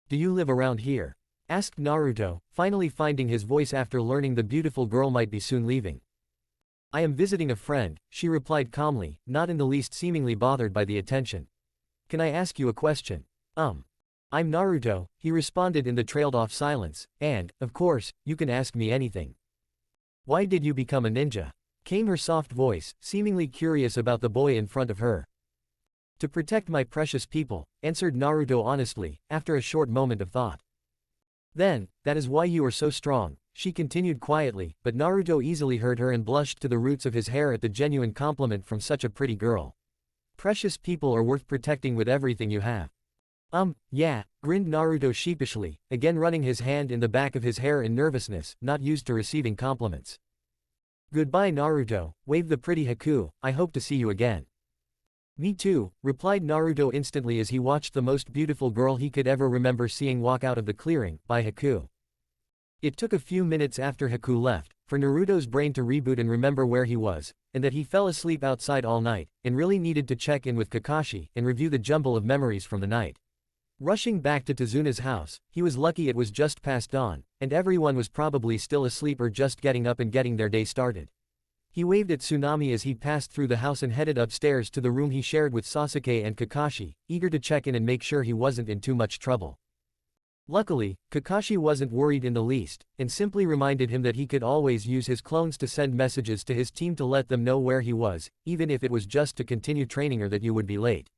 "Do you live around here?" asked Naruto, finally finding his voice after learning the beautiful girl might be soon leaving. "I am visiting a friend," she replied calmly, not in the least seemingly bothered by the attention. "Can I ask you a question?" I'm Naruto," he responded in the trailed-off silence, "and, of course, you can ask me anything." "Why did you become a ninja?" came her soft voice, seemingly curious about the boy in front of her. "To protect my precious people," answered Naruto honestly, after a short moment of thought. "Then, that is why you are so strong," she continued quietly, but Naruto easily heard her and blushed to the roots of his hair at the genuine compliment from such a pretty girl. "Precious people are worth protecting with everything you have." Yeah," grinned Naruto sheepishly, again running his hand in the back of his hair in nervousness, not used to receiving compliments. "Goodbye Naruto," waved the pretty Haku, "I hope to see you again." "Me too," replied Naruto instantly as he watched the most beautiful girl he could ever remember seeing walk out of the clearing, by Haku. It took a few minutes after Haku left, for Naruto's brain to reboot and remember where he was, and that he fell asleep outside all night, and really needed to check in with Kakashi and review the jumble of memories from the night. Rushing back to Tazuna's house, he was lucky it was just past dawn, and everyone was probably still asleep or just getting up and getting their day started. He waved at Tsunami as he passed through the house and headed upstairs to the room he shared with Sasuke and Kakashi, eager to check in and make sure he wasn't in too much trouble. Luckily, Kakashi wasn't worried in the least, and simply reminded him that he could always use his clones to send messages to his team to let them know where he was, even if it was just to continue training or that you would be late.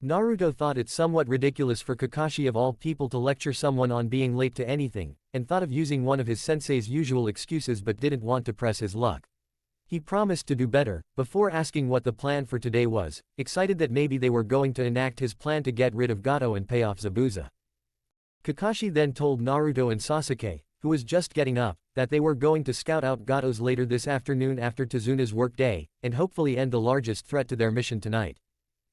Naruto thought it somewhat ridiculous for Kakashi of all people to lecture someone on being late to anything, and thought of using one of his sensei's usual excuses but didn't want to press his luck. He promised to do better, before asking what the plan for today was, excited that maybe they were going to enact his plan to get rid of Gato and pay off Zabuza. Kakashi then told Naruto and Sasuke, who was just getting up, that they were going to scout out Gatos later this afternoon after Tazuna's work day, and hopefully end the largest threat to their mission tonight.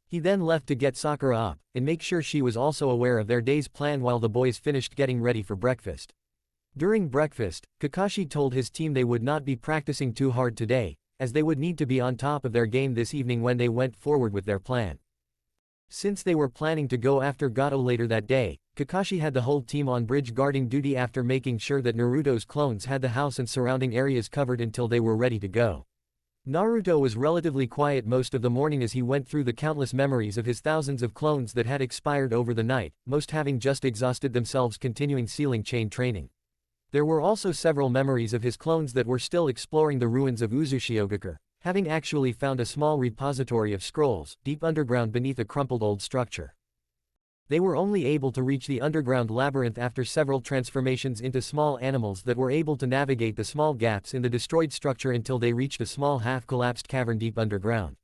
He then left to get Sakura up, and make sure she was also aware of their day's plan while the boys finished getting ready for breakfast. During breakfast, Kakashi told his team they would not be practicing too hard today, as they would need to be on top of their game this evening when they went forward with their plan. Since they were planning to go after Gato later that day, Kakashi had the whole team on bridge guarding duty after making sure that Naruto's clones had the house and surrounding areas covered until they were ready to go. Naruto was relatively quiet most of the morning as he went through the countless memories of his thousands of clones that had expired over the night, most having just exhausted themselves continuing ceiling chain training. There were also several memories of his clones that were still exploring the ruins of Uzushiogakure, having actually found a small repository of scrolls deep underground beneath a crumpled old structure. They were only able to reach the underground labyrinth after several transformations into small animals that were able to navigate the small gaps in the destroyed structure until they reached a small half-collapsed cavern deep underground.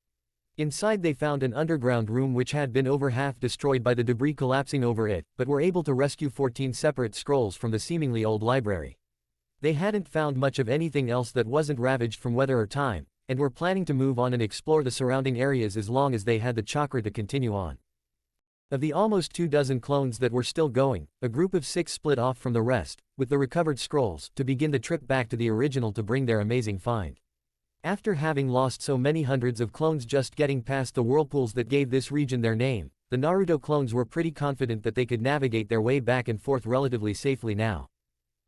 Inside they found an underground room which had been over half destroyed by the debris collapsing over it, but were able to rescue 14 separate scrolls from the seemingly old library. They hadn't found much of anything else that wasn't ravaged from weather or time, and were planning to move on and explore the surrounding areas as long as they had the chakra to continue on. Of the almost 24 clones that were still going, a group of 6 split off from the rest, with the recovered scrolls, to begin the trip back to the original to bring their amazing find. After having lost so many hundreds of clones just getting past the whirlpools that gave this region their name, the Naruto clones were pretty confident that they could navigate their way back and forth relatively safely now.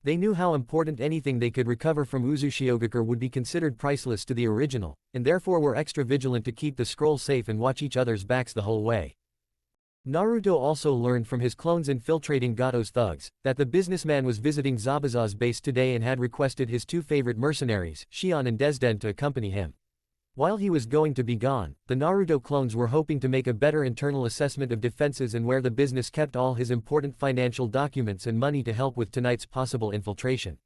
They knew how important anything they could recover from Uzushiogakure would be considered priceless to the original, and therefore were extra vigilant to keep the scroll safe and watch each other's backs the whole way. Naruto also learned from his clones infiltrating Gato's thugs, that the businessman was visiting Zabuza's base today and had requested his 2 favorite mercenaries, Shion and Desden, to accompany him. While he was going to be gone, the Naruto clones were hoping to make a better internal assessment of defenses and where the business kept all his important financial documents and money to help with tonight's possible infiltration.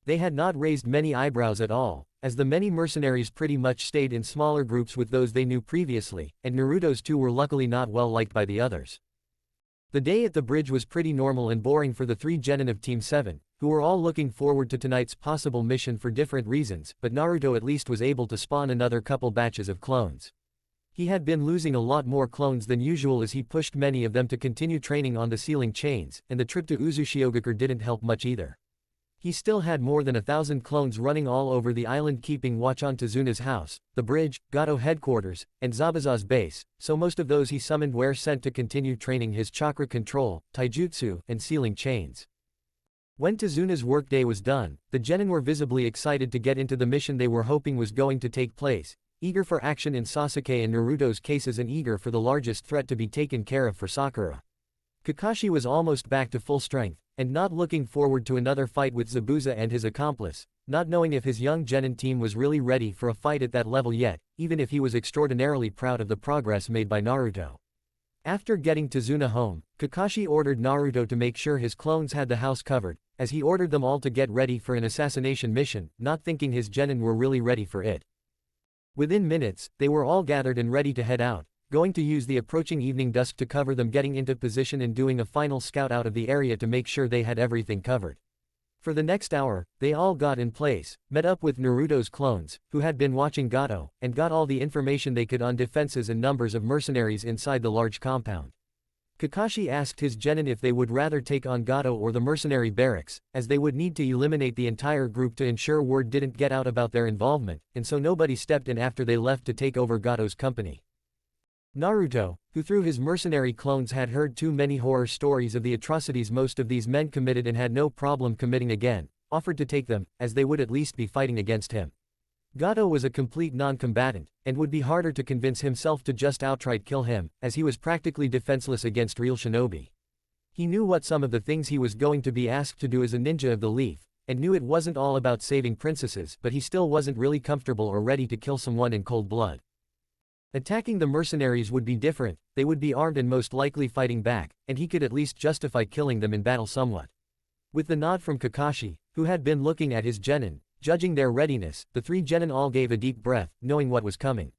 They had not raised many eyebrows at all, as the many mercenaries pretty much stayed in smaller groups with those they knew previously, and Naruto's 2 were luckily not well liked by the others. The day at the bridge was pretty normal and boring for the 3 genin of Team 7, who were all looking forward to tonight's possible mission for different reasons, but Naruto at least was able to spawn another couple batches of clones. He had been losing a lot more clones than usual as he pushed many of them to continue training on the sealing chains, and the trip to Uzushiogakure didn't help much either. He still had more than 1,000 clones running all over the island keeping watch on Tazuna's house, the bridge, Gato headquarters, and Zabuza's base, so most of those he summoned were sent to continue training his chakra control, taijutsu, and sealing chains. When Tazuna's workday was done, the genin were visibly excited to get into the mission they were hoping was going to take place, eager for action in Sasuke and Naruto's cases and eager for the largest threat to be taken care of for Sakura. Kakashi was almost back to full strength, and not looking forward to another fight with Zabuza and his accomplice, not knowing if his young genin team was really ready for a fight at that level yet, even if he was extraordinarily proud of the progress made by Naruto. After getting Tazuna home, Kakashi ordered Naruto to make sure his clones had the house covered, as he ordered them all to get ready for an assassination mission, not thinking his genin were really ready for it. Within minutes, they were all gathered and ready to head out, going to use the approaching evening dusk to cover them getting into position and doing a final scout out of the area to make sure they had everything covered. For the next hour, they all got in place, met up with Naruto's clones, who had been watching Gato, and got all the information they could on defenses and numbers of mercenaries inside the large compound. Kakashi asked his genin if they would rather take on Gato or the mercenary barracks, as they would need to eliminate the entire group to ensure word didn't get out about their involvement, and so nobody stepped in after they left to take over Gato's company. Naruto, who through his mercenary clones had heard too many horror stories of the atrocities most of these men committed and had no problem committing again, offered to take them, as they would at least be fighting against him. Gato was a complete non-combatant, and would be harder to convince himself to just outright kill him, as he was practically defenseless against real shinobi. He knew what some of the things he was going to be asked to do as a ninja of the leaf, and knew it wasn't all about saving princesses, but he still wasn't really comfortable or ready to kill someone in cold blood. Attacking the mercenaries would be different, they would be armed and most likely fighting back, and he could at least justify killing them in battle somewhat. With the nod from Kakashi, who had been looking at his genin, judging their readiness, the 3 genin all gave a deep breath, knowing what was coming.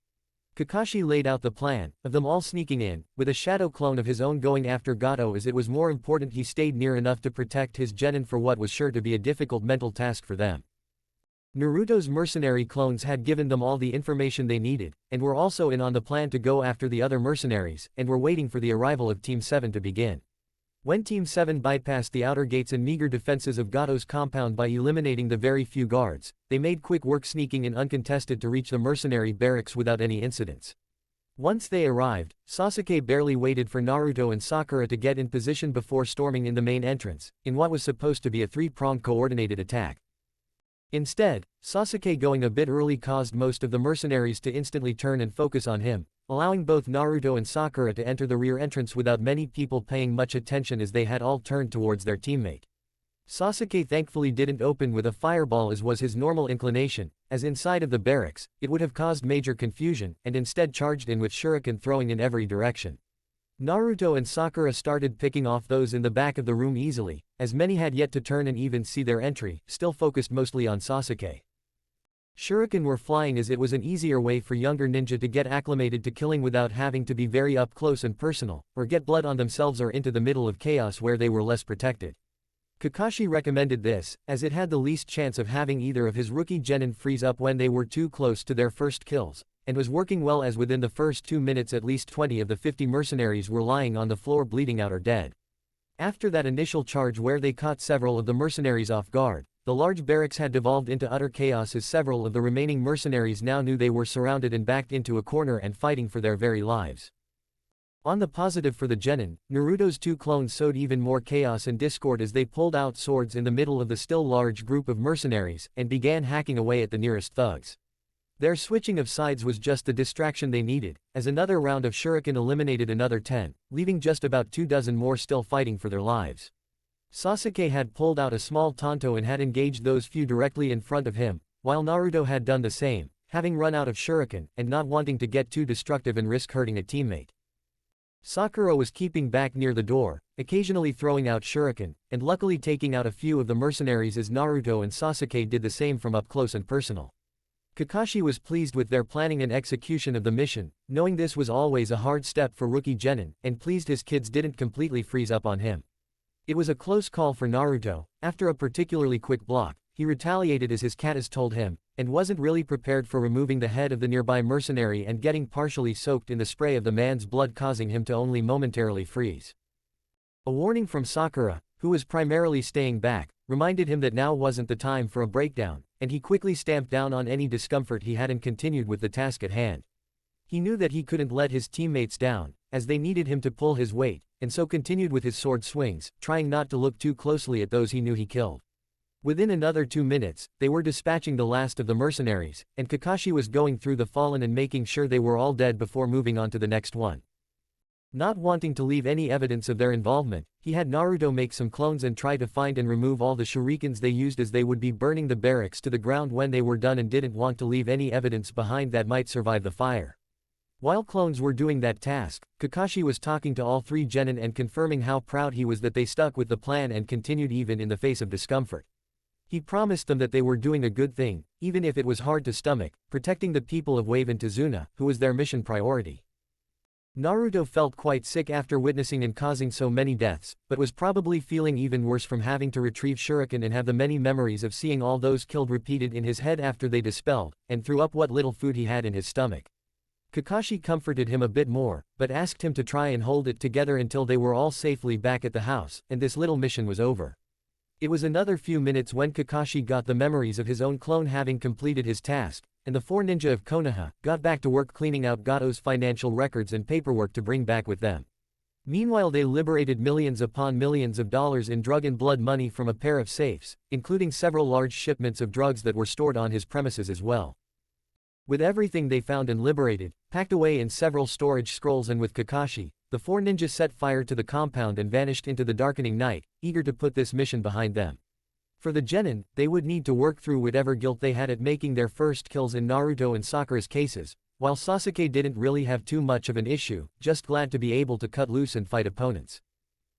Kakashi laid out the plan, of them all sneaking in, with a shadow clone of his own going after Gato, as it was more important he stayed near enough to protect his genin for what was sure to be a difficult mental task for them. Naruto's mercenary clones had given them all the information they needed, and were also in on the plan to go after the other mercenaries, and were waiting for the arrival of Team 7 to begin. When Team 7 bypassed the outer gates and meager defenses of Gato's compound by eliminating the very few guards, they made quick work sneaking in uncontested to reach the mercenary barracks without any incidents. Once they arrived, Sasuke barely waited for Naruto and Sakura to get in position before storming in the main entrance, in what was supposed to be a 3-pronged coordinated attack. Instead, Sasuke going a bit early caused most of the mercenaries to instantly turn and focus on him, allowing both Naruto and Sakura to enter the rear entrance without many people paying much attention as they had all turned towards their teammate. Sasuke thankfully didn't open with a fireball as was his normal inclination, as inside of the barracks, it would have caused major confusion, and instead charged in with shuriken throwing in every direction. Naruto and Sakura started picking off those in the back of the room easily, as many had yet to turn and even see their entry, still focused mostly on Sasuke. Shuriken were flying as it was an easier way for younger ninja to get acclimated to killing without having to be very up close and personal, or get blood on themselves or into the middle of chaos where they were less protected. Kakashi recommended this, as it had the least chance of having either of his rookie genin freeze up when they were too close to their first kills, and was working well, as within the first 2 minutes at least 20 of the 50 mercenaries were lying on the floor bleeding out or dead. After that initial charge where they caught several of the mercenaries off guard, the large barracks had devolved into utter chaos as several of the remaining mercenaries now knew they were surrounded and backed into a corner and fighting for their very lives. On the positive for the genin, Naruto's 2 clones sowed even more chaos and discord as they pulled out swords in the middle of the still large group of mercenaries and began hacking away at the nearest thugs. Their switching of sides was just the distraction they needed, as another round of shuriken eliminated another 10, leaving just about 2 dozen more still fighting for their lives. Sasuke had pulled out a small tanto and had engaged those few directly in front of him, while Naruto had done the same, having run out of shuriken and not wanting to get too destructive and risk hurting a teammate. Sakura was keeping back near the door, occasionally throwing out shuriken, and luckily taking out a few of the mercenaries as Naruto and Sasuke did the same from up close and personal. Kakashi was pleased with their planning and execution of the mission, knowing this was always a hard step for rookie genin, and pleased his kids didn't completely freeze up on him. It was a close call for Naruto. After a particularly quick block, he retaliated as his katas told him, and wasn't really prepared for removing the head of the nearby mercenary and getting partially soaked in the spray of the man's blood, causing him to only momentarily freeze. A warning from Sakura, who was primarily staying back, reminded him that now wasn't the time for a breakdown, and he quickly stamped down on any discomfort he had and continued with the task at hand. He knew that he couldn't let his teammates down, as they needed him to pull his weight, and so continued with his sword swings, trying not to look too closely at those he knew he killed. Within another 2 minutes, they were dispatching the last of the mercenaries, and Kakashi was going through the fallen and making sure they were all dead before moving on to the next one. Not wanting to leave any evidence of their involvement, he had Naruto make some clones and try to find and remove all the shurikens they used, as they would be burning the barracks to the ground when they were done and didn't want to leave any evidence behind that might survive the fire. While clones were doing that task, Kakashi was talking to all 3 genin and confirming how proud he was that they stuck with the plan and continued even in the face of discomfort. He promised them that they were doing a good thing, even if it was hard to stomach, protecting the people of Wave and Tazuna, who was their mission priority. Naruto felt quite sick after witnessing and causing so many deaths, but was probably feeling even worse from having to retrieve shuriken and have the many memories of seeing all those killed repeated in his head after they dispelled, and threw up what little food he had in his stomach. Kakashi comforted him a bit more, but asked him to try and hold it together until they were all safely back at the house, and this little mission was over. It was another few minutes when Kakashi got the memories of his own clone having completed his task, and the 4 ninja of Konoha got back to work cleaning out Gato's financial records and paperwork to bring back with them. Meanwhile, they liberated millions upon millions of dollars in drug and blood money from a pair of safes, including several large shipments of drugs that were stored on his premises as well. With everything they found and liberated, packed away in several storage scrolls, and with Kakashi, the 4 ninjas set fire to the compound and vanished into the darkening night, eager to put this mission behind them. For the genin, they would need to work through whatever guilt they had at making their first kills in Naruto and Sakura's cases, while Sasuke didn't really have too much of an issue, just glad to be able to cut loose and fight opponents.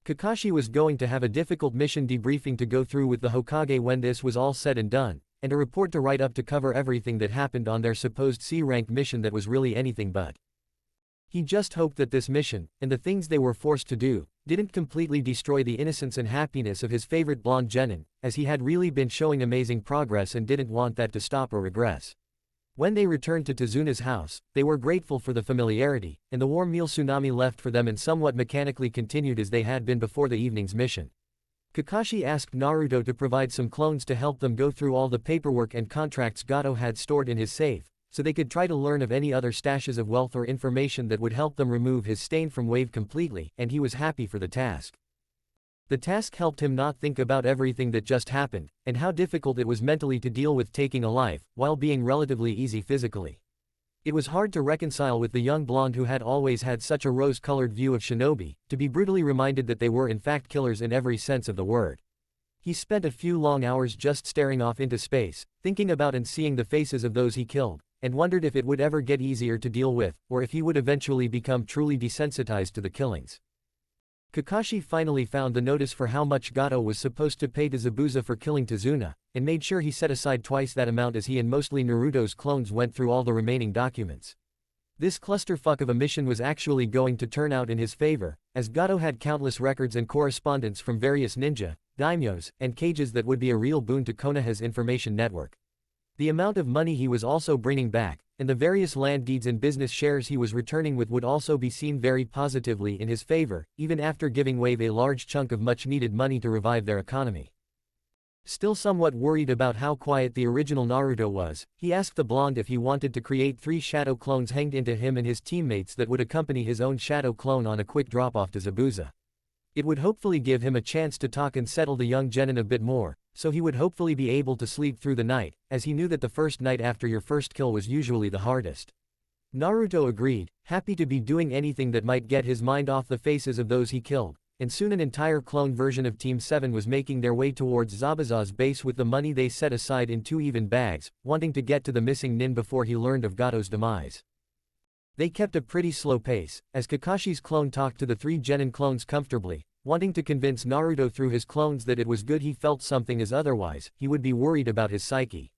Kakashi was going to have a difficult mission debriefing to go through with the Hokage when this was all said and done, and a report to write up to cover everything that happened on their supposed C-rank mission that was really anything but. He just hoped that this mission, and the things they were forced to do, didn't completely destroy the innocence and happiness of his favorite blonde genin, as he had really been showing amazing progress and didn't want that to stop or regress. When they returned to Tazuna's house, they were grateful for the familiarity, and the warm meal tsunami left for them and somewhat mechanically continued as they had been before the evening's mission. Kakashi asked Naruto to provide some clones to help them go through all the paperwork and contracts Gato had stored in his safe, so they could try to learn of any other stashes of wealth or information that would help them remove his stain from Wave completely, and he was happy for the task. The task helped him not think about everything that just happened, and how difficult it was mentally to deal with taking a life, while being relatively easy physically. It was hard to reconcile with the young blonde who had always had such a rose-colored view of shinobi, to be brutally reminded that they were in fact killers in every sense of the word. He spent a few long hours just staring off into space, thinking about and seeing the faces of those he killed, and wondered if it would ever get easier to deal with, or if he would eventually become truly desensitized to the killings. Kakashi finally found the notice for how much Gato was supposed to pay to Zabuza for killing Tazuna, and made sure he set aside twice that amount as he and mostly Naruto's clones went through all the remaining documents. This clusterfuck of a mission was actually going to turn out in his favor, as Gato had countless records and correspondence from various ninja, daimyos, and cages that would be a real boon to Konoha's information network. The amount of money he was also bringing back, and the various land deeds and business shares he was returning with would also be seen very positively in his favor, even after giving Wave a large chunk of much-needed money to revive their economy. Still somewhat worried about how quiet the original Naruto was, he asked the blonde if he wanted to create 3 shadow clones hanged into him and his teammates that would accompany his own shadow clone on a quick drop-off to Zabuza. It would hopefully give him a chance to talk and settle the young genin a bit more, so he would hopefully be able to sleep through the night, as he knew that the first night after your first kill was usually the hardest. Naruto agreed, happy to be doing anything that might get his mind off the faces of those he killed, and soon an entire clone version of Team 7 was making their way towards Zabuza's base with the money they set aside in 2 even bags, wanting to get to the missing nin before he learned of Gato's demise. They kept a pretty slow pace, as Kakashi's clone talked to the 3 genin clones comfortably, wanting to convince Naruto through his clones that it was good he felt something, as otherwise, he would be worried about his psyche.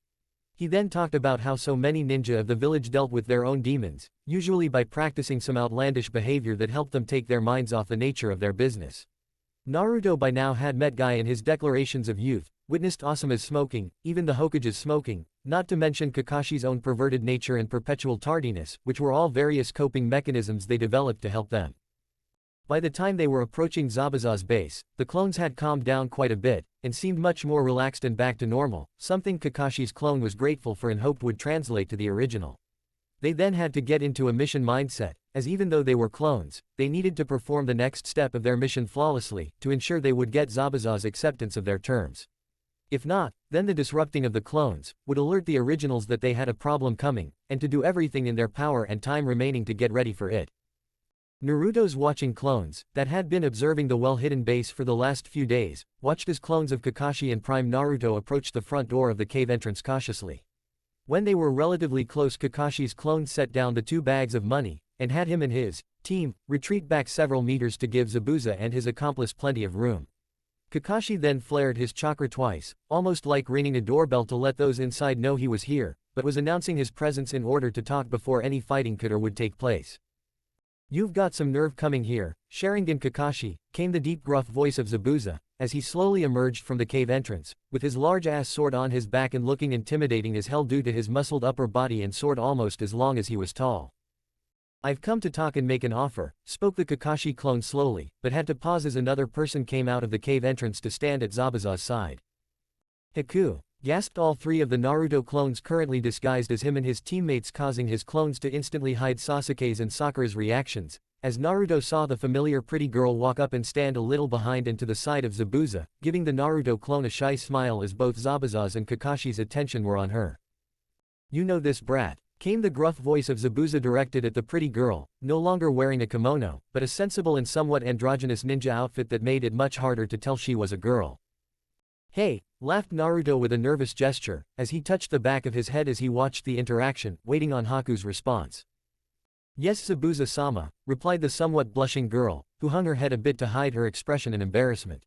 He then talked about how so many ninja of the village dealt with their own demons, usually by practicing some outlandish behavior that helped them take their minds off the nature of their business. Naruto by now had met Guy in his declarations of youth, witnessed Osamu's smoking, even the Hokage's smoking, not to mention Kakashi's own perverted nature and perpetual tardiness, which were all various coping mechanisms they developed to help them. By the time they were approaching Zabuza's base, the clones had calmed down quite a bit, and seemed much more relaxed and back to normal, something Kakashi's clone was grateful for and hoped would translate to the original. They then had to get into a mission mindset, as even though they were clones, they needed to perform the next step of their mission flawlessly, to ensure they would get Zabuza's acceptance of their terms. If not, then the disrupting of the clones would alert the originals that they had a problem coming, and to do everything in their power and time remaining to get ready for it. Naruto's watching clones, that had been observing the well-hidden base for the last few days, watched as clones of Kakashi and Prime Naruto approached the front door of the cave entrance cautiously. When they were relatively close, Kakashi's clone set down the 2 bags of money, and had him and his team retreat back several meters to give Zabuza and his accomplice plenty of room. Kakashi then flared his chakra twice, almost like ringing a doorbell to let those inside know he was here, but was announcing his presence in order to talk before any fighting could or would take place. "You've got some nerve coming here, Sharingan Kakashi," came the deep gruff voice of Zabuza, as he slowly emerged from the cave entrance, with his large-ass sword on his back and looking intimidating as hell due to his muscled upper body and sword almost as long as he was tall. "I've come to talk and make an offer," spoke the Kakashi clone slowly, but had to pause as another person came out of the cave entrance to stand at Zabuza's side. "Haku," gasped all 3 of the Naruto clones currently disguised as him and his teammates, causing his clones to instantly hide Sasuke's and Sakura's reactions, as Naruto saw the familiar pretty girl walk up and stand a little behind and to the side of Zabuza, giving the Naruto clone a shy smile as both Zabuza's and Kakashi's attention were on her. "You know this brat," came the gruff voice of Zabuza directed at the pretty girl, no longer wearing a kimono, but a sensible and somewhat androgynous ninja outfit that made it much harder to tell she was a girl. "Hey," laughed Naruto with a nervous gesture, as he touched the back of his head as he watched the interaction, waiting on Haku's response. "Yes, Zabuza-sama," replied the somewhat blushing girl, who hung her head a bit to hide her expression and embarrassment.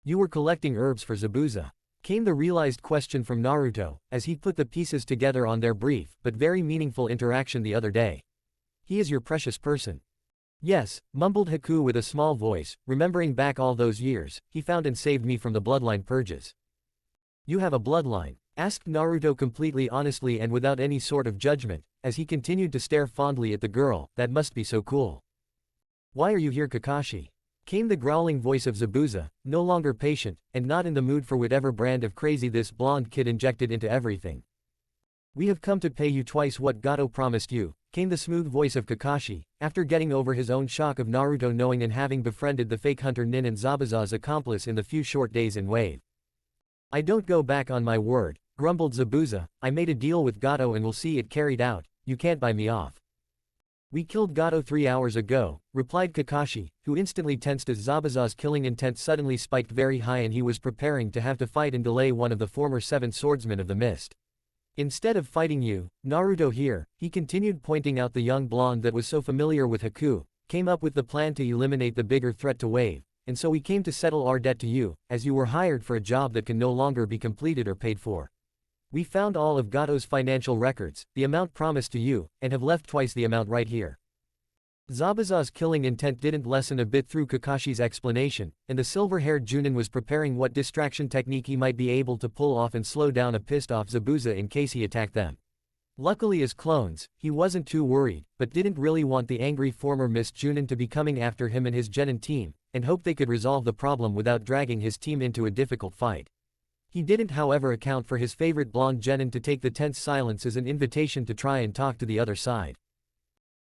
"You were collecting herbs for Zabuza?" came the realized question from Naruto, as he put the pieces together on their brief but very meaningful interaction the other day. "He is your precious person." "Yes," mumbled Haku with a small voice, remembering back all those years, "he found and saved me from the bloodline purges." "You have a bloodline?" asked Naruto completely honestly and without any sort of judgment, as he continued to stare fondly at the girl. "That must be so cool." "Why are you here, Kakashi?" came the growling voice of Zabuza, no longer patient, and not in the mood for whatever brand of crazy this blonde kid injected into everything. "We have come to pay you twice what Gato promised you," came the smooth voice of Kakashi, after getting over his own shock of Naruto knowing and having befriended the fake hunter Nin and Zabuza's accomplice in the few short days in Wave. "I don't go back on my word," grumbled Zabuza. "I made a deal with Gato and will see it carried out. You can't buy me off." "We killed Gato 3 hours ago," replied Kakashi, who instantly tensed as Zabuza's killing intent suddenly spiked very high and he was preparing to have to fight and delay one of the former 7 swordsmen of the mist. "Instead of fighting you, Naruto here," he continued, pointing out the young blonde that was so familiar with Haku, "came up with the plan to eliminate the bigger threat to Wave, and so we came to settle our debt to you, as you were hired for a job that can no longer be completed or paid for. We found all of Gato's financial records, the amount promised to you, and have left twice the amount right here." Zabuza's killing intent didn't lessen a bit through Kakashi's explanation, and the silver-haired Junin was preparing what distraction technique he might be able to pull off and slow down a pissed-off Zabuza in case he attacked them. Luckily as clones, he wasn't too worried, but didn't really want the angry former Miss Junin to be coming after him and his genin team, and hoped they could resolve the problem without dragging his team into a difficult fight. He didn't however account for his favorite blonde genin to take the tense silence as an invitation to try and talk to the other side.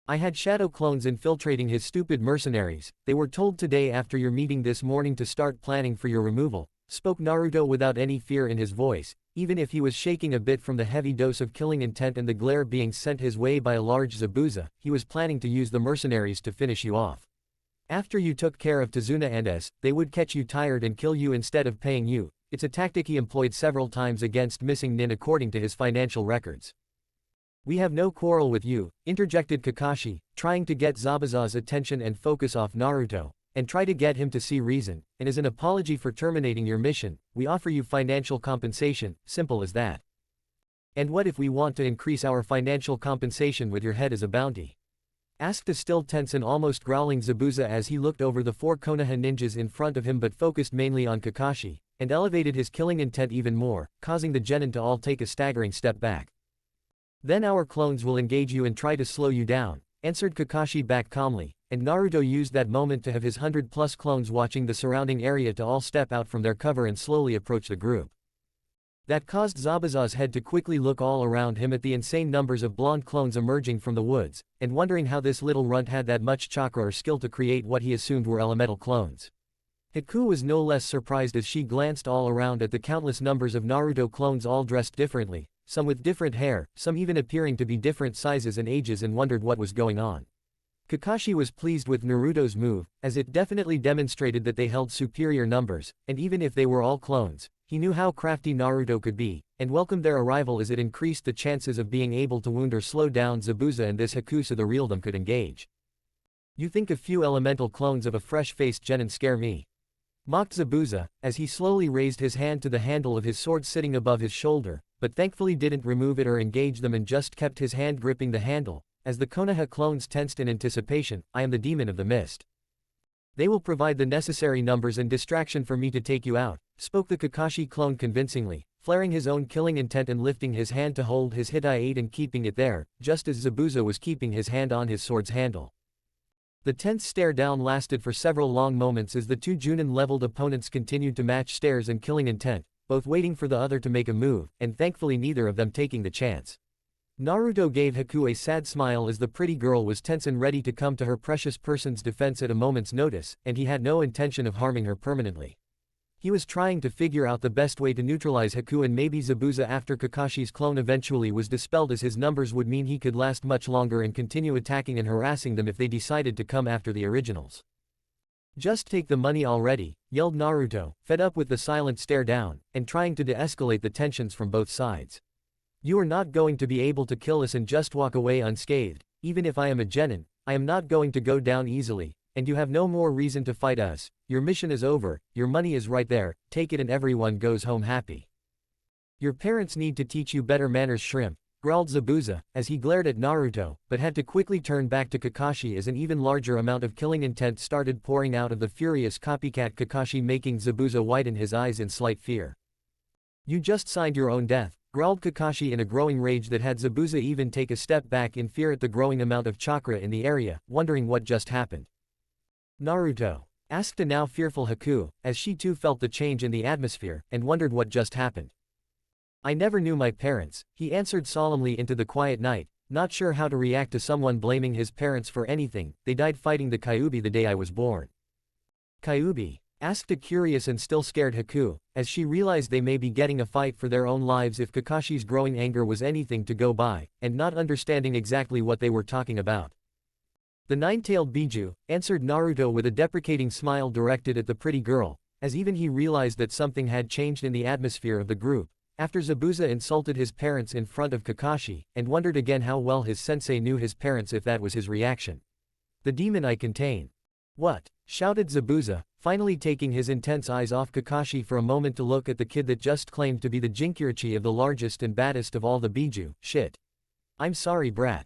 I had shadow clones infiltrating his stupid mercenaries. They were told today after your meeting this morning to start planning for your removal, spoke Naruto without any fear in his voice, even if he was shaking a bit from the heavy dose of killing intent and the glare being sent his way by a large Zabuza. He was planning to use the mercenaries to finish you off. After you took care of Tazuna and S, they would catch you tired and kill you instead of paying you. It's a tactic he employed several times against missing Nin according to his financial records. We have no quarrel with you, interjected Kakashi, trying to get Zabuza's attention and focus off Naruto, and try to get him to see reason, and as an apology for terminating your mission, we offer you financial compensation, simple as that. And what if we want to increase our financial compensation with your head as a bounty? Asked a still tense and almost growling Zabuza as he looked over the 4 Konoha ninjas in front of him but focused mainly on Kakashi, and elevated his killing intent even more, causing the genin to all take a staggering step back. Then our clones will engage you and try to slow you down, answered Kakashi back calmly, and Naruto used that moment to have his 100+ clones watching the surrounding area to all step out from their cover and slowly approach the group. That caused Zabuza's head to quickly look all around him at the insane numbers of blonde clones emerging from the woods, and wondering how this little runt had that much chakra or skill to create what he assumed were elemental clones. Haku was no less surprised as she glanced all around at the countless numbers of Naruto clones all dressed differently, some with different hair, some even appearing to be different sizes and ages, and wondered what was going on. Kakashi was pleased with Naruto's move, as it definitely demonstrated that they held superior numbers, and even if they were all clones, he knew how crafty Naruto could be, and welcomed their arrival as it increased the chances of being able to wound or slow down Zabuza and this Haku so the realdom could engage. You think a few elemental clones of a fresh-faced genin scare me? Mocked Zabuza, as he slowly raised his hand to the handle of his sword sitting above his shoulder, but thankfully didn't remove it or engage them and just kept his hand gripping the handle. As the Konoha clones tensed in anticipation, I am the demon of the mist. They will provide the necessary numbers and distraction for me to take you out, spoke the Kakashi clone convincingly, flaring his own killing intent and lifting his hand to hold his Hitai-8 and keeping it there, just as Zabuza was keeping his hand on his sword's handle. The tense stare down lasted for several long moments as the 2 Junin-leveled opponents continued to match stares and killing intent, both waiting for the other to make a move, and thankfully neither of them taking the chance. Naruto gave Haku a sad smile as the pretty girl was tense and ready to come to her precious person's defense at a moment's notice, and he had no intention of harming her permanently. He was trying to figure out the best way to neutralize Haku and maybe Zabuza after Kakashi's clone eventually was dispelled, as his numbers would mean he could last much longer and continue attacking and harassing them if they decided to come after the originals. Just take the money already, yelled Naruto, fed up with the silent stare down, and trying to de-escalate the tensions from both sides. You are not going to be able to kill us and just walk away unscathed. Even if I am a genin, I am not going to go down easily, and you have no more reason to fight us. Your mission is over, your money is right there, take it and everyone goes home happy. Your parents need to teach you better manners, shrimp, growled Zabuza, as he glared at Naruto, but had to quickly turn back to Kakashi as an even larger amount of killing intent started pouring out of the furious copycat Kakashi, making Zabuza widen his eyes in slight fear. You just signed your own death, growled Kakashi in a growing rage that had Zabuza even take a step back in fear at the growing amount of chakra in the area, wondering what just happened. Naruto, asked a now fearful Haku, as she too felt the change in the atmosphere, and wondered what just happened. I never knew my parents, he answered solemnly into the quiet night, not sure how to react to someone blaming his parents for anything. They died fighting the Kyuubi the day I was born. Kyuubi? Asked a curious and still scared Haku, as she realized they may be getting a fight for their own lives if Kakashi's growing anger was anything to go by, and not understanding exactly what they were talking about. The nine-tailed Biju, answered Naruto with a deprecating smile directed at the pretty girl, as even he realized that something had changed in the atmosphere of the group, after Zabuza insulted his parents in front of Kakashi, and wondered again how well his sensei knew his parents if that was his reaction. The demon I contain. What? Shouted Zabuza, finally taking his intense eyes off Kakashi for a moment to look at the kid that just claimed to be the Jinkyuchi of the largest and baddest of all the Biju. Shit. I'm sorry, brat.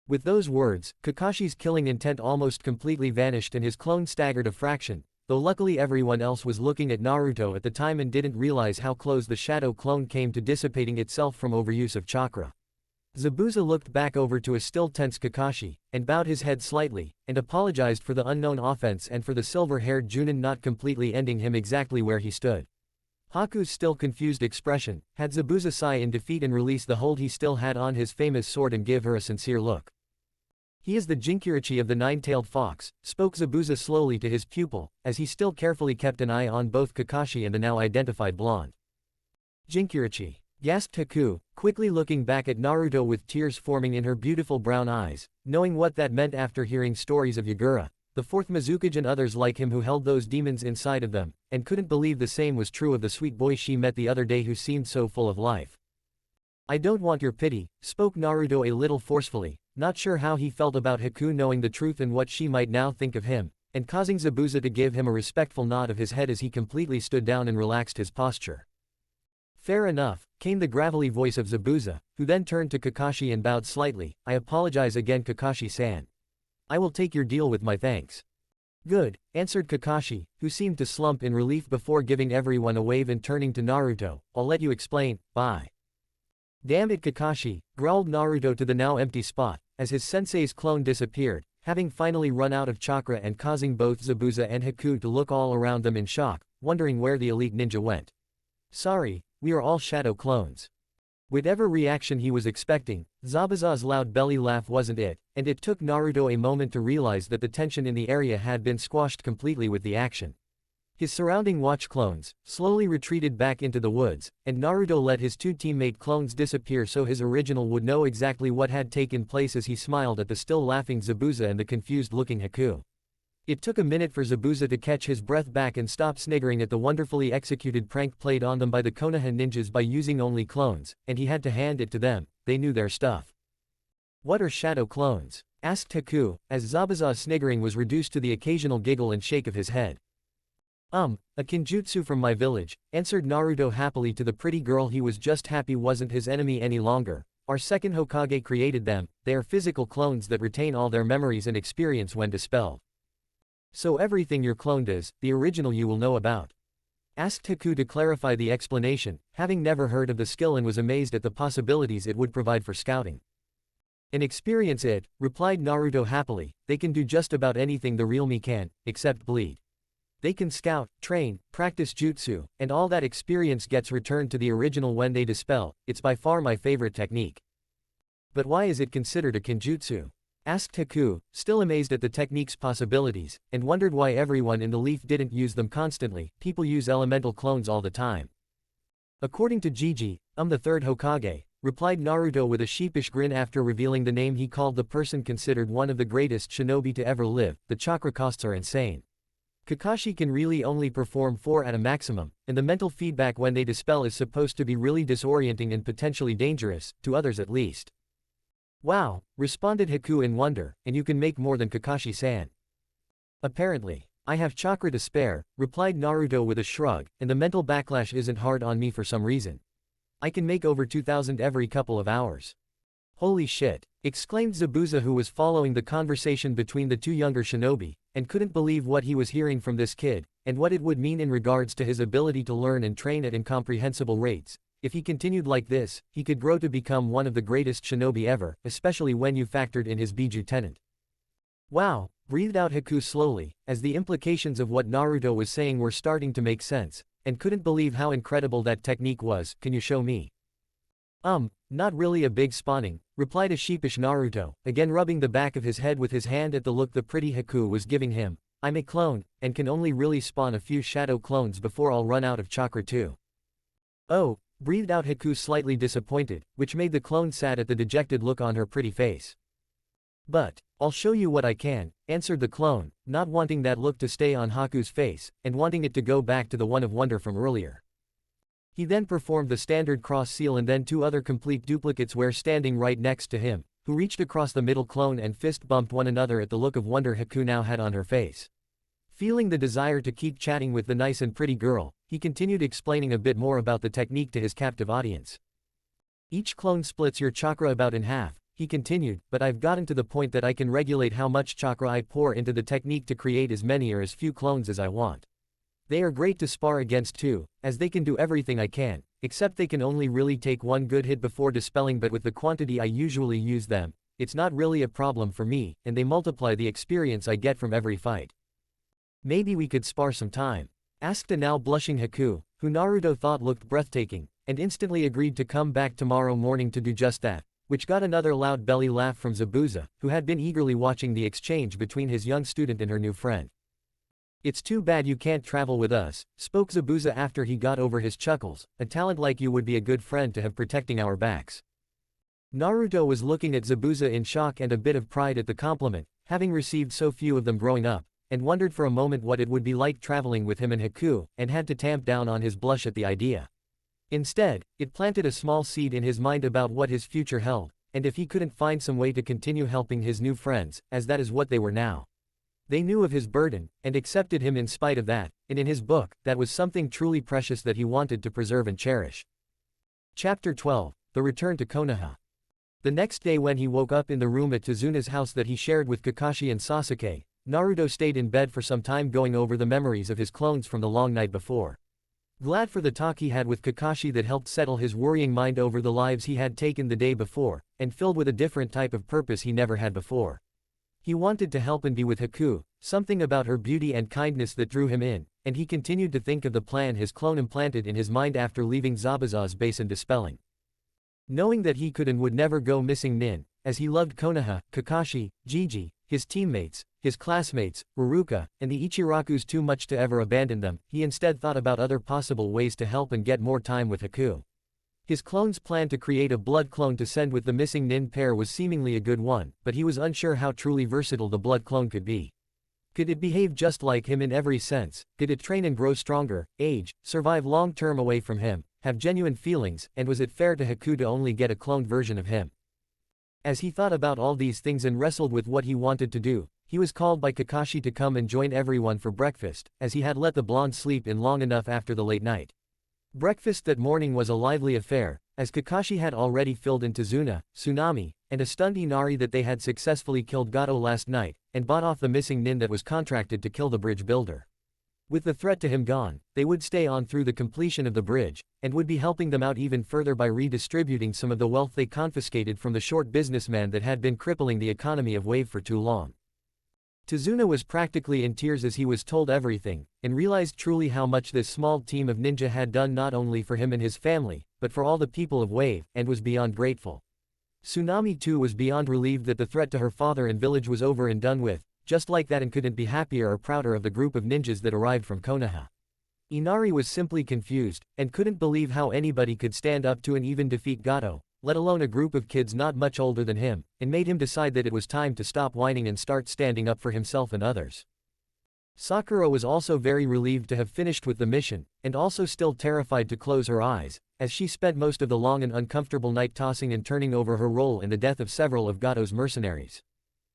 With those words, Kakashi's killing intent almost completely vanished and his clone staggered a fraction, though luckily everyone else was looking at Naruto at the time and didn't realize how close the shadow clone came to dissipating itself from overuse of chakra. Zabuza looked back over to a still tense Kakashi, and bowed his head slightly, and apologized for the unknown offense and for the silver-haired Junin not completely ending him exactly where he stood. Haku's still confused expression had Zabuza sigh in defeat and release the hold he still had on his famous sword and give her a sincere look. He is the Jinkyurichi of the nine-tailed fox, spoke Zabuza slowly to his pupil, as he still carefully kept an eye on both Kakashi and the now identified blonde. Jinkyurichi, gasped Haku, quickly looking back at Naruto with tears forming in her beautiful brown eyes, knowing what that meant after hearing stories of Yagura, the fourth Mizukage and others like him who held those demons inside of them, and couldn't believe the same was true of the sweet boy she met the other day who seemed so full of life. I don't want your pity, spoke Naruto a little forcefully, not sure how he felt about Haku knowing the truth and what she might now think of him, and causing Zabuza to give him a respectful nod of his head as he completely stood down and relaxed his posture. Fair enough, came the gravelly voice of Zabuza, who then turned to Kakashi and bowed slightly. I apologize again, Kakashi-san. I will take your deal with my thanks. Good, answered Kakashi, who seemed to slump in relief before giving everyone a wave and turning to Naruto. I'll let you explain, bye. Damn it, Kakashi, growled Naruto to the now empty spot, as his sensei's clone disappeared, having finally run out of chakra and causing both Zabuza and Haku to look all around them in shock, wondering where the elite ninja went. Sorry, we are all shadow clones. Whatever reaction he was expecting, Zabuza's loud belly laugh wasn't it, and it took Naruto a moment to realize that the tension in the area had been squashed completely with the action. His surrounding watch clones slowly retreated back into the woods, and Naruto let his two teammate clones disappear so his original would know exactly what had taken place as he smiled at the still laughing Zabuza and the confused-looking Haku. It took a minute for Zabuza to catch his breath back and stop sniggering at the wonderfully executed prank played on them by the Konoha ninjas by using only clones, and he had to hand it to them, they knew their stuff. What are shadow clones? Asked Haku, as Zabuza's sniggering was reduced to the occasional giggle and shake of his head. A kinjutsu from my village, answered Naruto happily to the pretty girl he was just happy wasn't his enemy any longer. Our second Hokage created them, they are physical clones that retain all their memories and experience when dispelled. So everything you're cloned is, the original you will know about. Asked Haku to clarify the explanation, having never heard of the skill and was amazed at the possibilities it would provide for scouting. And experience it, replied Naruto happily, they can do just about anything the real me can, except bleed. They can scout, train, practice jutsu, and all that experience gets returned to the original when they dispel. It's by far my favorite technique. But why is it considered a kinjutsu? Asked Haku, still amazed at the technique's possibilities, and wondered why everyone in the leaf didn't use them constantly. People use elemental clones all the time. According to Gigi, I'm the third Hokage, replied Naruto with a sheepish grin after revealing the name he called the person considered one of the greatest shinobi to ever live. The chakra costs are insane. Kakashi can really only perform 4 at a maximum, and the mental feedback when they dispel is supposed to be really disorienting and potentially dangerous, to others at least. Wow, responded Haku in wonder, and you can make more than Kakashi-san. Apparently. I have chakra to spare, replied Naruto with a shrug, and the mental backlash isn't hard on me for some reason. I can make over 2,000 every couple of hours. Holy shit, exclaimed Zabuza, who was following the conversation between the two younger shinobi, and couldn't believe what he was hearing from this kid, and what it would mean in regards to his ability to learn and train at incomprehensible rates. If he continued like this, he could grow to become one of the greatest shinobi ever, especially when you factored in his Biju tenant. Wow, breathed out Haku slowly, as the implications of what Naruto was saying were starting to make sense, and couldn't believe how incredible that technique was. Can you show me? Not really a big spawning, replied a sheepish Naruto, again rubbing the back of his head with his hand at the look the pretty Haku was giving him. I'm a clone, and can only really spawn a few shadow clones before I'll run out of chakra too. Oh, breathed out Haku slightly disappointed, which made the clone sad at the dejected look on her pretty face. But, I'll show you what I can, answered the clone, not wanting that look to stay on Haku's face, and wanting it to go back to the one of wonder from earlier. He then performed the standard cross seal and then 2 other complete duplicates were standing right next to him, who reached across the middle clone and fist bumped one another at the look of wonder Haku now had on her face. Feeling the desire to keep chatting with the nice and pretty girl, he continued explaining a bit more about the technique to his captive audience. Each clone splits your chakra about in half, he continued, but I've gotten to the point that I can regulate how much chakra I pour into the technique to create as many or as few clones as I want. They are great to spar against too, as they can do everything I can, except they can only really take one good hit before dispelling, but with the quantity I usually use them, it's not really a problem for me, and they multiply the experience I get from every fight. Maybe we could spar some time? Asked a now blushing Haku, who Naruto thought looked breathtaking, and instantly agreed to come back tomorrow morning to do just that, which got another loud belly laugh from Zabuza, who had been eagerly watching the exchange between his young student and her new friend. "It's too bad you can't travel with us," spoke Zabuza after he got over his chuckles. "A talent like you would be a good friend to have protecting our backs." Naruto was looking at Zabuza in shock and a bit of pride at the compliment, having received so few of them growing up, and wondered for a moment what it would be like traveling with him and Haku, and had to tamp down on his blush at the idea. Instead, it planted a small seed in his mind about what his future held, and if he couldn't find some way to continue helping his new friends, as that is what they were now. They knew of his burden, and accepted him in spite of that, and in his book, that was something truly precious that he wanted to preserve and cherish. Chapter 12, The Return to Konoha. The next day when he woke up in the room at Tezuna's house that he shared with Kakashi and Sasuke, Naruto stayed in bed for some time going over the memories of his clones from the long night before. Glad for the talk he had with Kakashi that helped settle his worrying mind over the lives he had taken the day before, and filled with a different type of purpose he never had before. He wanted to help and be with Haku, something about her beauty and kindness that drew him in, and he continued to think of the plan his clone implanted in his mind after leaving Zabuza's base and dispelling. Knowing that he could and would never go missing Nin, as he loved Konoha, Kakashi, Jiji, his teammates, his classmates, Ruruka, and the Ichirakus too much to ever abandon them, he instead thought about other possible ways to help and get more time with Haku. His clone's plan to create a blood clone to send with the missing Nin pair was seemingly a good one, but he was unsure how truly versatile the blood clone could be. Could it behave just like him in every sense? Could it train and grow stronger, age, survive long-term away from him, have genuine feelings, and was it fair to Haku to only get a cloned version of him? As he thought about all these things and wrestled with what he wanted to do, he was called by Kakashi to come and join everyone for breakfast, as he had let the blonde sleep in long enough after the late night. Breakfast that morning was a lively affair, as Kakashi had already filled in Tezuna, Tsunami, and a stunned Inari that they had successfully killed Gato last night, and bought off the missing Nin that was contracted to kill the bridge builder. With the threat to him gone, they would stay on through the completion of the bridge, and would be helping them out even further by redistributing some of the wealth they confiscated from the short businessman that had been crippling the economy of Wave for too long. Tezuna was practically in tears as he was told everything, and realized truly how much this small team of ninja had done not only for him and his family, but for all the people of Wave, and was beyond grateful. Tsunami too was beyond relieved that the threat to her father and village was over and done with, just like that, and couldn't be happier or prouder of the group of ninjas that arrived from Konoha. Inari was simply confused, and couldn't believe how anybody could stand up to and even defeat Gato, let alone a group of kids not much older than him, and made him decide that it was time to stop whining and start standing up for himself and others. Sakura was also very relieved to have finished with the mission, and also still terrified to close her eyes, as she spent most of the long and uncomfortable night tossing and turning over her role in the death of several of Gato's mercenaries.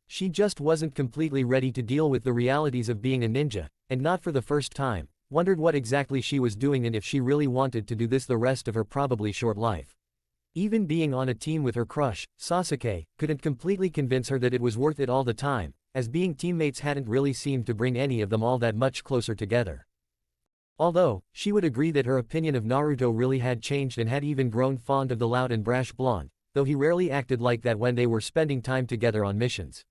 She just wasn't completely ready to deal with the realities of being a ninja, and not for the first time, wondered what exactly she was doing and if she really wanted to do this the rest of her probably short life. Even being on a team with her crush, Sasuke, couldn't completely convince her that it was worth it all the time, as being teammates hadn't really seemed to bring any of them all that much closer together. Although, she would agree that her opinion of Naruto really had changed and had even grown fond of the loud and brash blonde, though he rarely acted like that when they were spending time together on missions.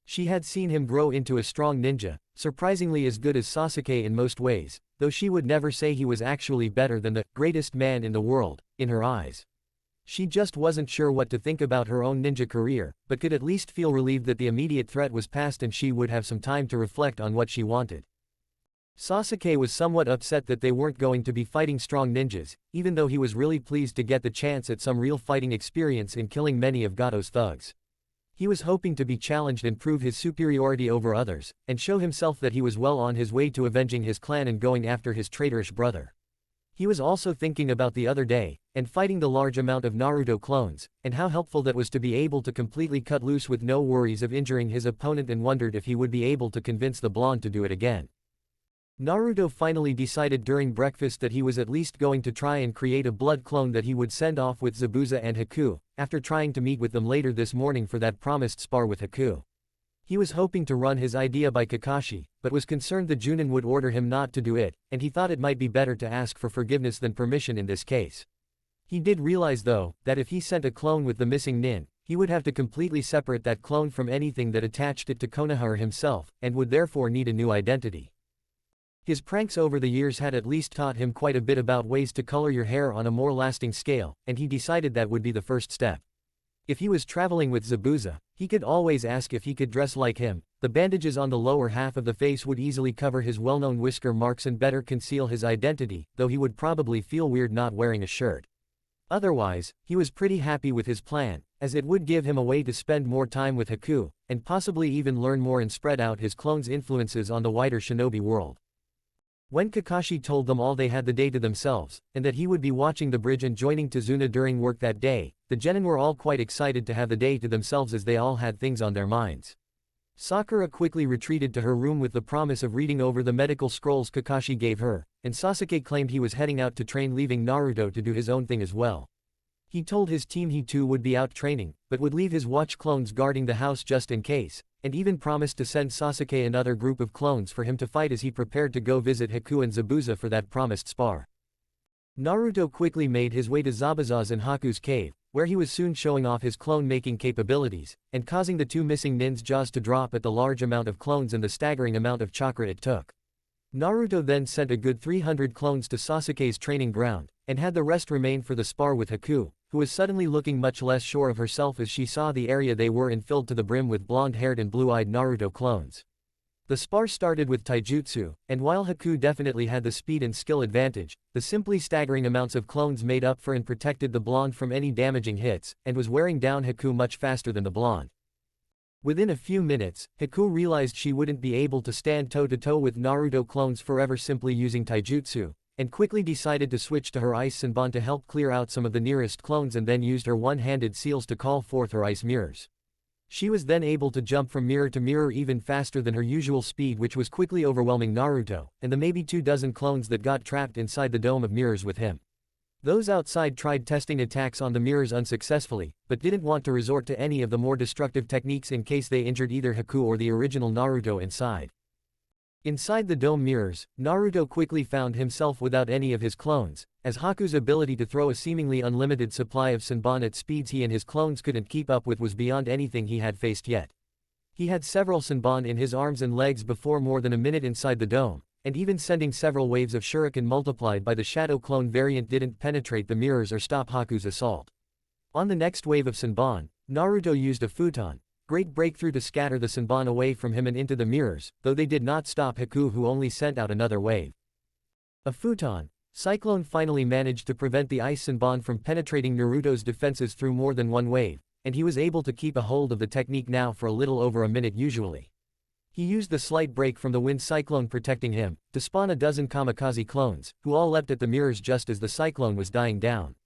She had seen him grow into a strong ninja, surprisingly as good as Sasuke in most ways, though she would never say he was actually better than the greatest man in the world, in her eyes. She just wasn't sure what to think about her own ninja career, but could at least feel relieved that the immediate threat was past and she would have some time to reflect on what she wanted. Sasuke was somewhat upset that they weren't going to be fighting strong ninjas, even though he was really pleased to get the chance at some real fighting experience in killing many of Gato's thugs. He was hoping to be challenged and prove his superiority over others, and show himself that he was well on his way to avenging his clan and going after his traitorous brother. He was also thinking about the other day, and fighting the large amount of Naruto clones, and how helpful that was to be able to completely cut loose with no worries of injuring his opponent, and wondered if he would be able to convince the blonde to do it again. Naruto finally decided during breakfast that he was at least going to try and create a blood clone that he would send off with Zabuza and Haku, after trying to meet with them later this morning for that promised spar with Haku. He was hoping to run his idea by Kakashi, but was concerned the Junin would order him not to do it, and he thought it might be better to ask for forgiveness than permission in this case. He did realize though, that if he sent a clone with the missing nin, he would have to completely separate that clone from anything that attached it to Konoha himself, and would therefore need a new identity. His pranks over the years had at least taught him quite a bit about ways to color your hair on a more lasting scale, and he decided that would be the first step. If he was traveling with Zabuza, he could always ask if he could dress like him. The bandages on the lower half of the face would easily cover his well-known whisker marks and better conceal his identity, though he would probably feel weird not wearing a shirt. Otherwise, he was pretty happy with his plan, as it would give him a way to spend more time with Haku, and possibly even learn more and spread out his clone's influences on the wider shinobi world. When Kakashi told them all they had the day to themselves, and that he would be watching the bridge and joining Tazuna during work that day, the genin were all quite excited to have the day to themselves as they all had things on their minds. Sakura quickly retreated to her room with the promise of reading over the medical scrolls Kakashi gave her, and Sasuke claimed he was heading out to train, leaving Naruto to do his own thing as well. He told his team he too would be out training, but would leave his watch clones guarding the house just in case, and even promised to send Sasuke another group of clones for him to fight as he prepared to go visit Haku and Zabuza for that promised spar. Naruto quickly made his way to Zabuza's and Haku's cave, where he was soon showing off his clone-making capabilities, and causing the two missing nin's jaws to drop at the large amount of clones and the staggering amount of chakra it took. Naruto then sent a good 300 clones to Sasuke's training ground, and had the rest remain for the spar with Haku, who was suddenly looking much less sure of herself as she saw the area they were in filled to the brim with blonde-haired and blue-eyed Naruto clones. The spar started with taijutsu, and while Haku definitely had the speed and skill advantage, the simply staggering amounts of clones made up for and protected the blonde from any damaging hits, and was wearing down Haku much faster than the blonde. Within a few minutes, Haku realized she wouldn't be able to stand toe-to-toe with Naruto clones forever simply using taijutsu, and quickly decided to switch to her ice Senbon to help clear out some of the nearest clones, and then used her one-handed seals to call forth her ice mirrors. She was then able to jump from mirror to mirror even faster than her usual speed, which was quickly overwhelming Naruto, and the maybe 24 clones that got trapped inside the dome of mirrors with him. Those outside tried testing attacks on the mirrors unsuccessfully, but didn't want to resort to any of the more destructive techniques in case they injured either Haku or the original Naruto inside. Inside the dome mirrors, Naruto quickly found himself without any of his clones, as Haku's ability to throw a seemingly unlimited supply of Senbon at speeds he and his clones couldn't keep up with was beyond anything he had faced yet. He had several Senbon in his arms and legs before more than a minute inside the dome, and even sending several waves of shuriken multiplied by the shadow clone variant didn't penetrate the mirrors or stop Haku's assault. On the next wave of Senbon, Naruto used a futon, great breakthrough, to scatter the Senbon away from him and into the mirrors, though they did not stop Haku, who only sent out another wave. A futon, Cyclone finally managed to prevent the ice Senbon from penetrating Naruto's defenses through more than one wave, and he was able to keep a hold of the technique now for a little over a minute usually. He used the slight break from the wind cyclone protecting him, to spawn a dozen kamikaze clones, who all leapt at the mirrors just as the cyclone was dying down.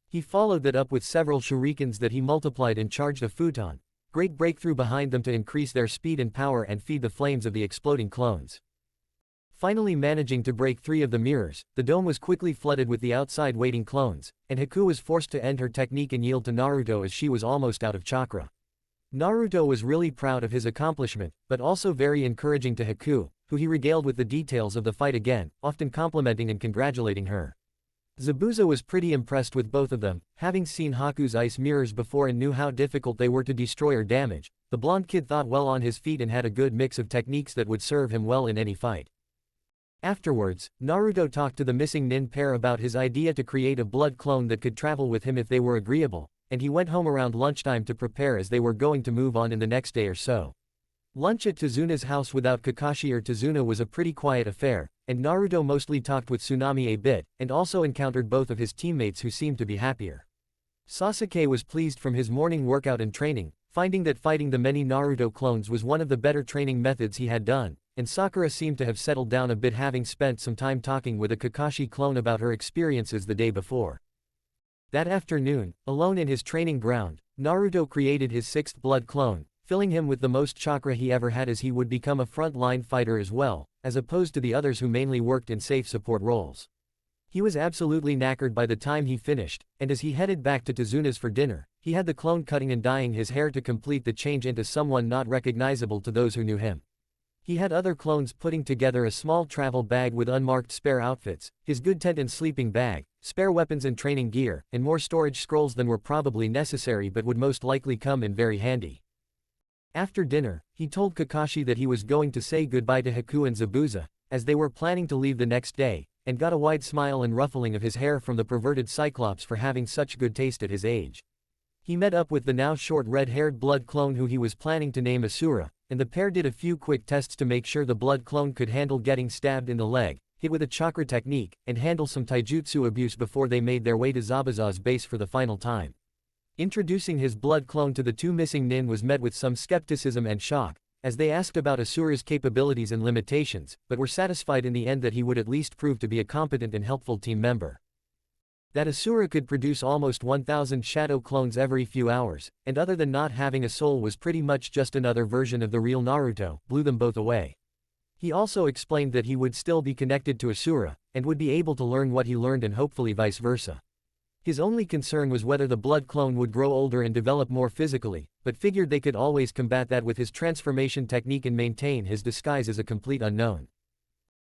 He followed that up with several shurikens that he multiplied and charged a futon, great breakthrough behind them to increase their speed and power and feed the flames of the exploding clones. Finally managing to break 3 of the mirrors, the dome was quickly flooded with the outside waiting clones, and Haku was forced to end her technique and yield to Naruto as she was almost out of chakra. Naruto was really proud of his accomplishment, but also very encouraging to Haku, who he regaled with the details of the fight again, often complimenting and congratulating her. Zabuza was pretty impressed with both of them, having seen Haku's ice mirrors before and knew how difficult they were to destroy or damage. The blonde kid thought well on his feet and had a good mix of techniques that would serve him well in any fight. Afterwards, Naruto talked to the missing nin pair about his idea to create a blood clone that could travel with him if they were agreeable, and he went home around lunchtime to prepare as they were going to move on in the next day or so. Lunch at Tazuna's house without Kakashi or Tazuna was a pretty quiet affair, and Naruto mostly talked with Tsunami a bit, and also encountered both of his teammates who seemed to be happier. Sasuke was pleased from his morning workout and training, finding that fighting the many Naruto clones was one of the better training methods he had done, and Sakura seemed to have settled down a bit, having spent some time talking with a Kakashi clone about her experiences the day before. That afternoon, alone in his training ground, Naruto created his 6th blood clone, filling him with the most chakra he ever had, as he would become a front-line fighter as well, as opposed to the others who mainly worked in safe support roles. He was absolutely knackered by the time he finished, and as he headed back to Tezuna's for dinner, he had the clone cutting and dyeing his hair to complete the change into someone not recognizable to those who knew him. He had other clones putting together a small travel bag with unmarked spare outfits, his good tent and sleeping bag, spare weapons and training gear, and more storage scrolls than were probably necessary but would most likely come in very handy. After dinner, he told Kakashi that he was going to say goodbye to Haku and Zabuza, as they were planning to leave the next day, and got a wide smile and ruffling of his hair from the perverted Cyclops for having such good taste at his age. He met up with the now short red-haired blood clone who he was planning to name Asura, and the pair did a few quick tests to make sure the blood clone could handle getting stabbed in the leg, hit with a chakra technique, and handle some taijutsu abuse before they made their way to Zabuza's base for the final time. Introducing his blood clone to the two missing nin was met with some skepticism and shock, as they asked about Asura's capabilities and limitations, but were satisfied in the end that he would at least prove to be a competent and helpful team member. That Asura could produce almost 1,000 shadow clones every few hours, and other than not having a soul was pretty much just another version of the real Naruto, blew them both away. He also explained that he would still be connected to Asura, and would be able to learn what he learned and hopefully vice versa. His only concern was whether the blood clone would grow older and develop more physically, but figured they could always combat that with his transformation technique and maintain his disguise as a complete unknown.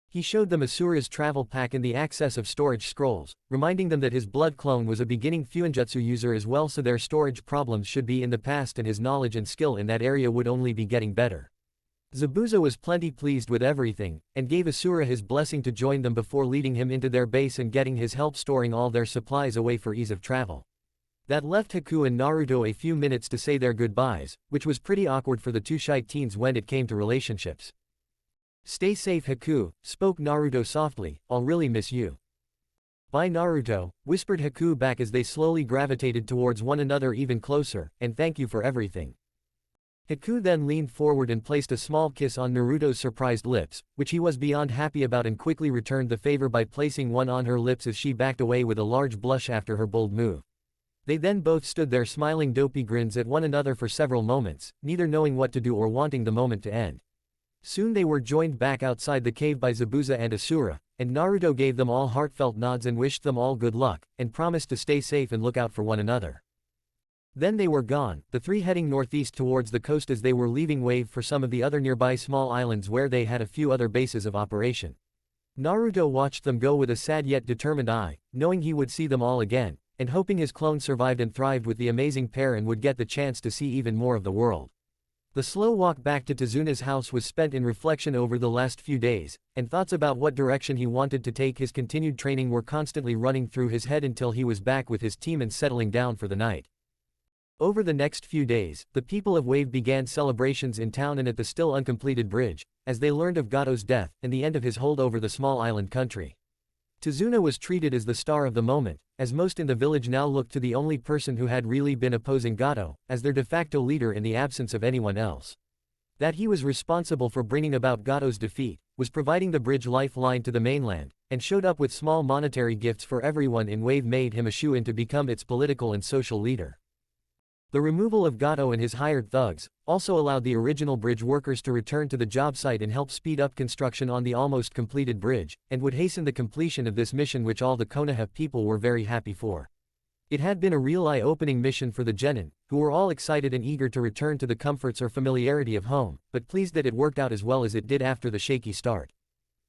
He showed them Asura's travel pack and the access of storage scrolls, reminding them that his blood clone was a beginning Fuinjutsu user as well, so their storage problems should be in the past and his knowledge and skill in that area would only be getting better. Zabuza was plenty pleased with everything, and gave Asura his blessing to join them before leading him into their base and getting his help storing all their supplies away for ease of travel. That left Haku and Naruto a few minutes to say their goodbyes, which was pretty awkward for the two shy teens when it came to relationships. "Stay safe, Haku," spoke Naruto softly, "I'll really miss you." "Bye, Naruto," whispered Haku back as they slowly gravitated towards one another even closer, "and thank you for everything." Haku then leaned forward and placed a small kiss on Naruto's surprised lips, which he was beyond happy about, and quickly returned the favor by placing one on her lips as she backed away with a large blush after her bold move. They then both stood there smiling dopey grins at one another for several moments, neither knowing what to do or wanting the moment to end. Soon they were joined back outside the cave by Zabuza and Asura, and Naruto gave them all heartfelt nods and wished them all good luck, and promised to stay safe and look out for one another. Then they were gone, the three heading northeast towards the coast as they were leaving Wave for some of the other nearby small islands where they had a few other bases of operation. Naruto watched them go with a sad yet determined eye, knowing he would see them all again, and hoping his clone survived and thrived with the amazing pair and would get the chance to see even more of the world. The slow walk back to Tezuna's house was spent in reflection over the last few days, and thoughts about what direction he wanted to take his continued training were constantly running through his head until he was back with his team and settling down for the night. Over the next few days, the people of Wave began celebrations in town and at the still uncompleted bridge, as they learned of Gato's death and the end of his hold over the small island country. Tezuna was treated as the star of the moment, as most in the village now looked to the only person who had really been opposing Gato, as their de facto leader in the absence of anyone else. That he was responsible for bringing about Gato's defeat, was providing the bridge lifeline to the mainland, and showed up with small monetary gifts for everyone in Wave made him a shoo-in to become its political and social leader. The removal of Gato and his hired thugs also allowed the original bridge workers to return to the job site and help speed up construction on the almost completed bridge, and would hasten the completion of this mission, which all the Konoha people were very happy for. It had been a real eye-opening mission for the genin, who were all excited and eager to return to the comforts or familiarity of home, but pleased that it worked out as well as it did after the shaky start.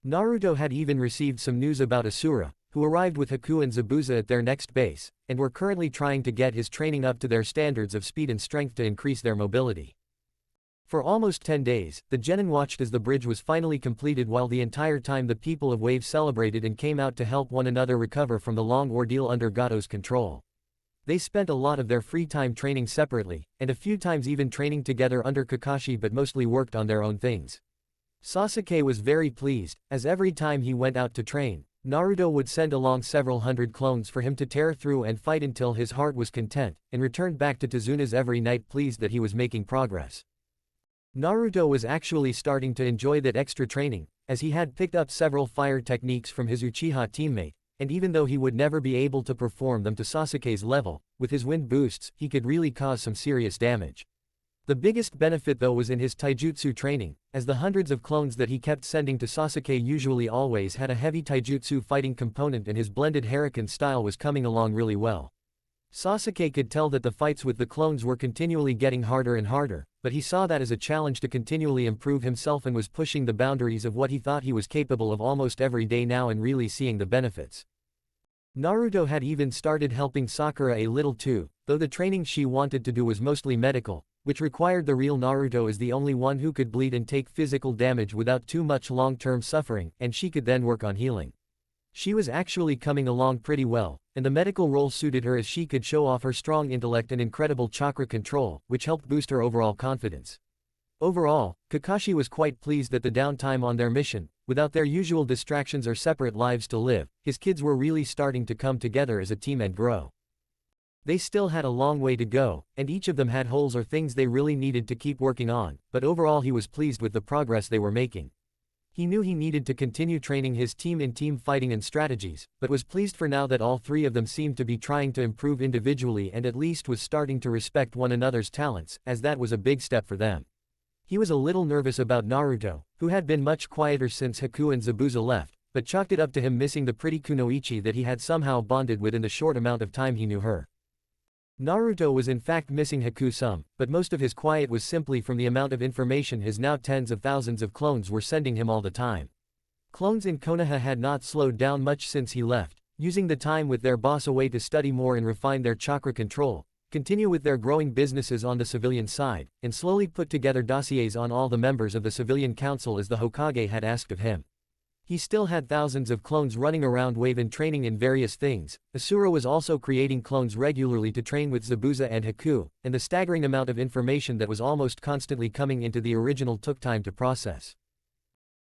Naruto had even received some news about Asura, who arrived with Haku and Zabuza at their next base, and were currently trying to get his training up to their standards of speed and strength to increase their mobility. For almost 10 days, the genin watched as the bridge was finally completed, while the entire time the people of Wave celebrated and came out to help one another recover from the long ordeal under Gato's control. They spent a lot of their free time training separately, and a few times even training together under Kakashi, but mostly worked on their own things. Sasuke was very pleased, as every time he went out to train, Naruto would send along several hundred clones for him to tear through and fight until his heart was content, and returned back to Tezuna's every night pleased that he was making progress. Naruto was actually starting to enjoy that extra training, as he had picked up several fire techniques from his Uchiha teammate, and even though he would never be able to perform them to Sasuke's level, with his wind boosts, he could really cause some serious damage. The biggest benefit though was in his taijutsu training, as the hundreds of clones that he kept sending to Sasuke usually always had a heavy taijutsu fighting component, and his blended Hurricane style was coming along really well. Sasuke could tell that the fights with the clones were continually getting harder and harder, but he saw that as a challenge to continually improve himself and was pushing the boundaries of what he thought he was capable of almost every day now and really seeing the benefits. Naruto had even started helping Sakura a little too, though the training she wanted to do was mostly medical, which required the real Naruto as the only one who could bleed and take physical damage without too much long-term suffering, and she could then work on healing. She was actually coming along pretty well, and the medical role suited her as she could show off her strong intellect and incredible chakra control, which helped boost her overall confidence. Overall, Kakashi was quite pleased that the downtime on their mission, without their usual distractions or separate lives to live, his kids were really starting to come together as a team and grow. They still had a long way to go, and each of them had holes or things they really needed to keep working on, but overall he was pleased with the progress they were making. He knew he needed to continue training his team in team fighting and strategies, but was pleased for now that all three of them seemed to be trying to improve individually and at least was starting to respect one another's talents, as that was a big step for them. He was a little nervous about Naruto, who had been much quieter since Haku and Zabuza left, but chalked it up to him missing the pretty kunoichi that he had somehow bonded with in the short amount of time he knew her. Naruto was in fact missing Haku some, but most of his quiet was simply from the amount of information his now tens of thousands of clones were sending him all the time. Clones in Konoha had not slowed down much since he left, using the time with their boss away to study more and refine their chakra control, continue with their growing businesses on the civilian side, and slowly put together dossiers on all the members of the civilian council as the Hokage had asked of him. He still had thousands of clones running around Wave and training in various things. Asura was also creating clones regularly to train with Zabuza and Haku, and the staggering amount of information that was almost constantly coming into the original took time to process.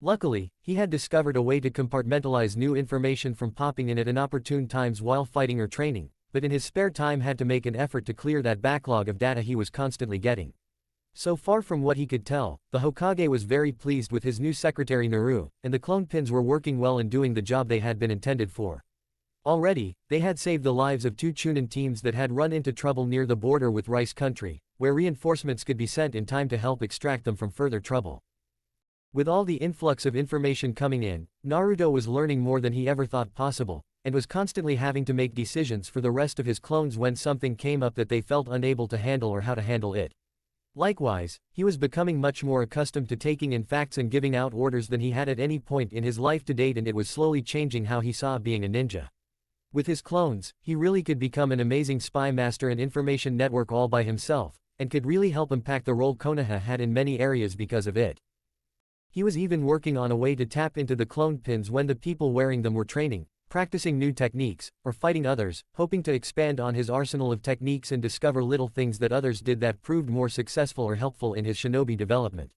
Luckily, he had discovered a way to compartmentalize new information from popping in at inopportune times while fighting or training, but in his spare time had to make an effort to clear that backlog of data he was constantly getting. So far from what he could tell, the Hokage was very pleased with his new secretary Naru, and the clone pins were working well and doing the job they had been intended for. Already, they had saved the lives of two Chunin teams that had run into trouble near the border with Rice Country, where reinforcements could be sent in time to help extract them from further trouble. With all the influx of information coming in, Naruto was learning more than he ever thought possible, and was constantly having to make decisions for the rest of his clones when something came up that they felt unable to handle or how to handle it. Likewise, he was becoming much more accustomed to taking in facts and giving out orders than he had at any point in his life to date, and it was slowly changing how he saw being a ninja. With his clones, he really could become an amazing spy master and information network all by himself, and could really help impact the role Konoha had in many areas because of it. He was even working on a way to tap into the clone pins when the people wearing them were training, practicing new techniques, or fighting others, hoping to expand on his arsenal of techniques and discover little things that others did that proved more successful or helpful in his shinobi development.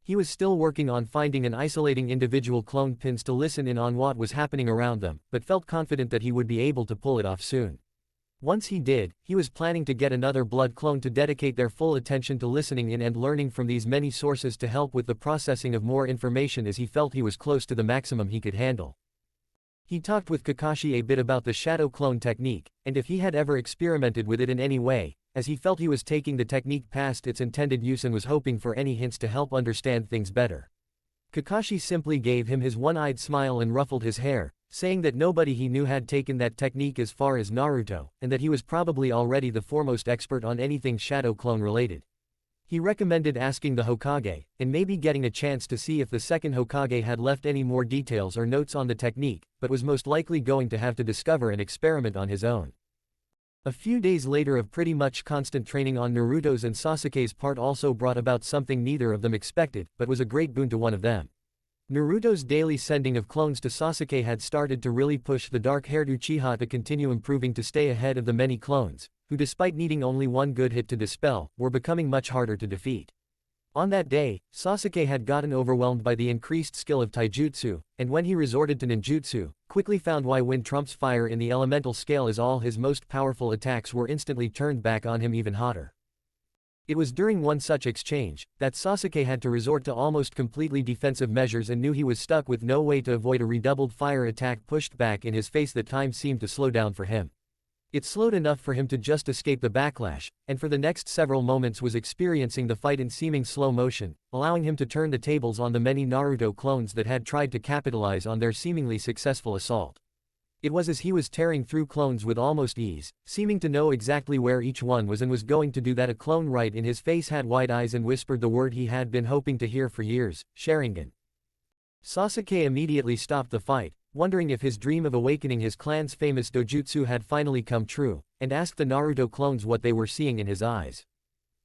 He was still working on finding and isolating individual clone pins to listen in on what was happening around them, but felt confident that he would be able to pull it off soon. Once he did, he was planning to get another blood clone to dedicate their full attention to listening in and learning from these many sources to help with the processing of more information, as he felt he was close to the maximum he could handle. He talked with Kakashi a bit about the shadow clone technique, and if he had ever experimented with it in any way, as he felt he was taking the technique past its intended use and was hoping for any hints to help understand things better. Kakashi simply gave him his one-eyed smile and ruffled his hair, saying that nobody he knew had taken that technique as far as Naruto, and that he was probably already the foremost expert on anything shadow clone related. He recommended asking the Hokage, and maybe getting a chance to see if the second Hokage had left any more details or notes on the technique, but was most likely going to have to discover and experiment on his own. A few days later of pretty much constant training on Naruto's and Sasuke's part also brought about something neither of them expected, but was a great boon to one of them. Naruto's daily sending of clones to Sasuke had started to really push the dark-haired Uchiha to continue improving to stay ahead of the many clones, who despite needing only one good hit to dispel, were becoming much harder to defeat. On that day, Sasuke had gotten overwhelmed by the increased skill of taijutsu, and when he resorted to ninjutsu, quickly found why wind trumps fire in the elemental scale, as all his most powerful attacks were instantly turned back on him even hotter. It was during one such exchange that Sasuke had to resort to almost completely defensive measures and knew he was stuck with no way to avoid a redoubled fire attack pushed back in his face. That time seemed to slow down for him. It slowed enough for him to just escape the backlash, and for the next several moments was experiencing the fight in seeming slow motion, allowing him to turn the tables on the many Naruto clones that had tried to capitalize on their seemingly successful assault. It was as he was tearing through clones with almost ease, seeming to know exactly where each one was and was going to do that a clone right in his face had wide eyes and whispered the word he had been hoping to hear for years, Sharingan. Sasuke immediately stopped the fight, wondering if his dream of awakening his clan's famous dojutsu had finally come true, and asked the Naruto clones what they were seeing in his eyes.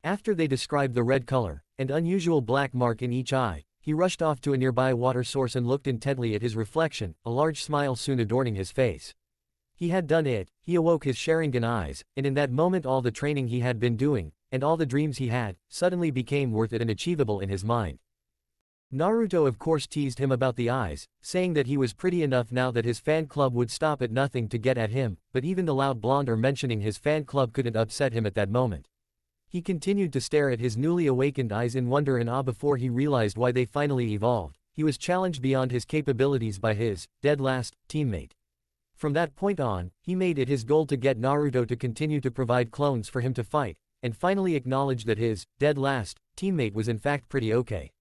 After they described the red color, and unusual black mark in each eye, he rushed off to a nearby water source and looked intently at his reflection, a large smile soon adorning his face. He had done it, he awoke his Sharingan eyes, and in that moment all the training he had been doing, and all the dreams he had, suddenly became worth it and achievable in his mind. Naruto of course teased him about the eyes, saying that he was pretty enough now that his fan club would stop at nothing to get at him, but even the loud blonder mentioning his fan club couldn't upset him at that moment. He continued to stare at his newly awakened eyes in wonder and awe before he realized why they finally evolved. He was challenged beyond his capabilities by his, dead last, teammate. From that point on, he made it his goal to get Naruto to continue to provide clones for him to fight, and finally acknowledged that his, dead last, teammate was in fact pretty okay.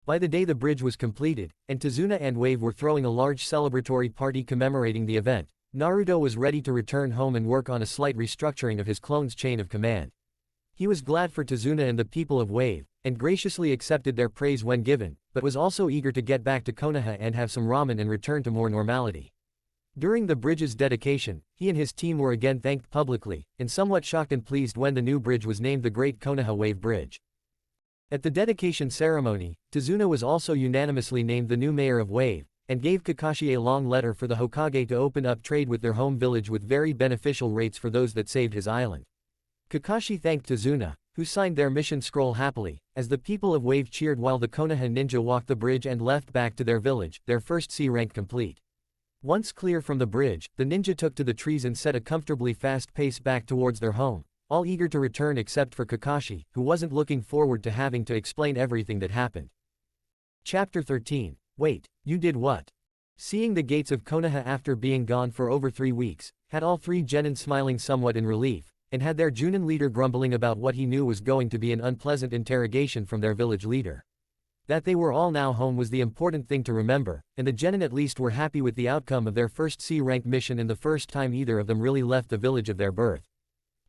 By the day the bridge was completed, and Tazuna and Wave were throwing a large celebratory party commemorating the event, Naruto was ready to return home and work on a slight restructuring of his clone's chain of command. He was glad for Tazuna and the people of Wave, and graciously accepted their praise when given, but was also eager to get back to Konoha and have some ramen and return to more normality. During the bridge's dedication, he and his team were again thanked publicly, and somewhat shocked and pleased when the new bridge was named the Great Konoha Wave Bridge. At the dedication ceremony, Tazuna was also unanimously named the new mayor of Wave, and gave Kakashi a long letter for the Hokage to open up trade with their home village with very beneficial rates for those that saved his island. Kakashi thanked Tazuna, who signed their mission scroll happily, as the people of Wave cheered while the Konoha ninja walked the bridge and left back to their village, their first C rank complete. Once clear from the bridge, the ninja took to the trees and set a comfortably fast pace back towards their home, all eager to return except for Kakashi, who wasn't looking forward to having to explain everything that happened. Chapter 13. Wait, you did what? Seeing the gates of Konoha after being gone for over 3 weeks, had all three genin smiling somewhat in relief, and had their Junin leader grumbling about what he knew was going to be an unpleasant interrogation from their village leader. That they were all now home was the important thing to remember, and the genin at least were happy with the outcome of their first C-rank mission and the first time either of them really left the village of their birth.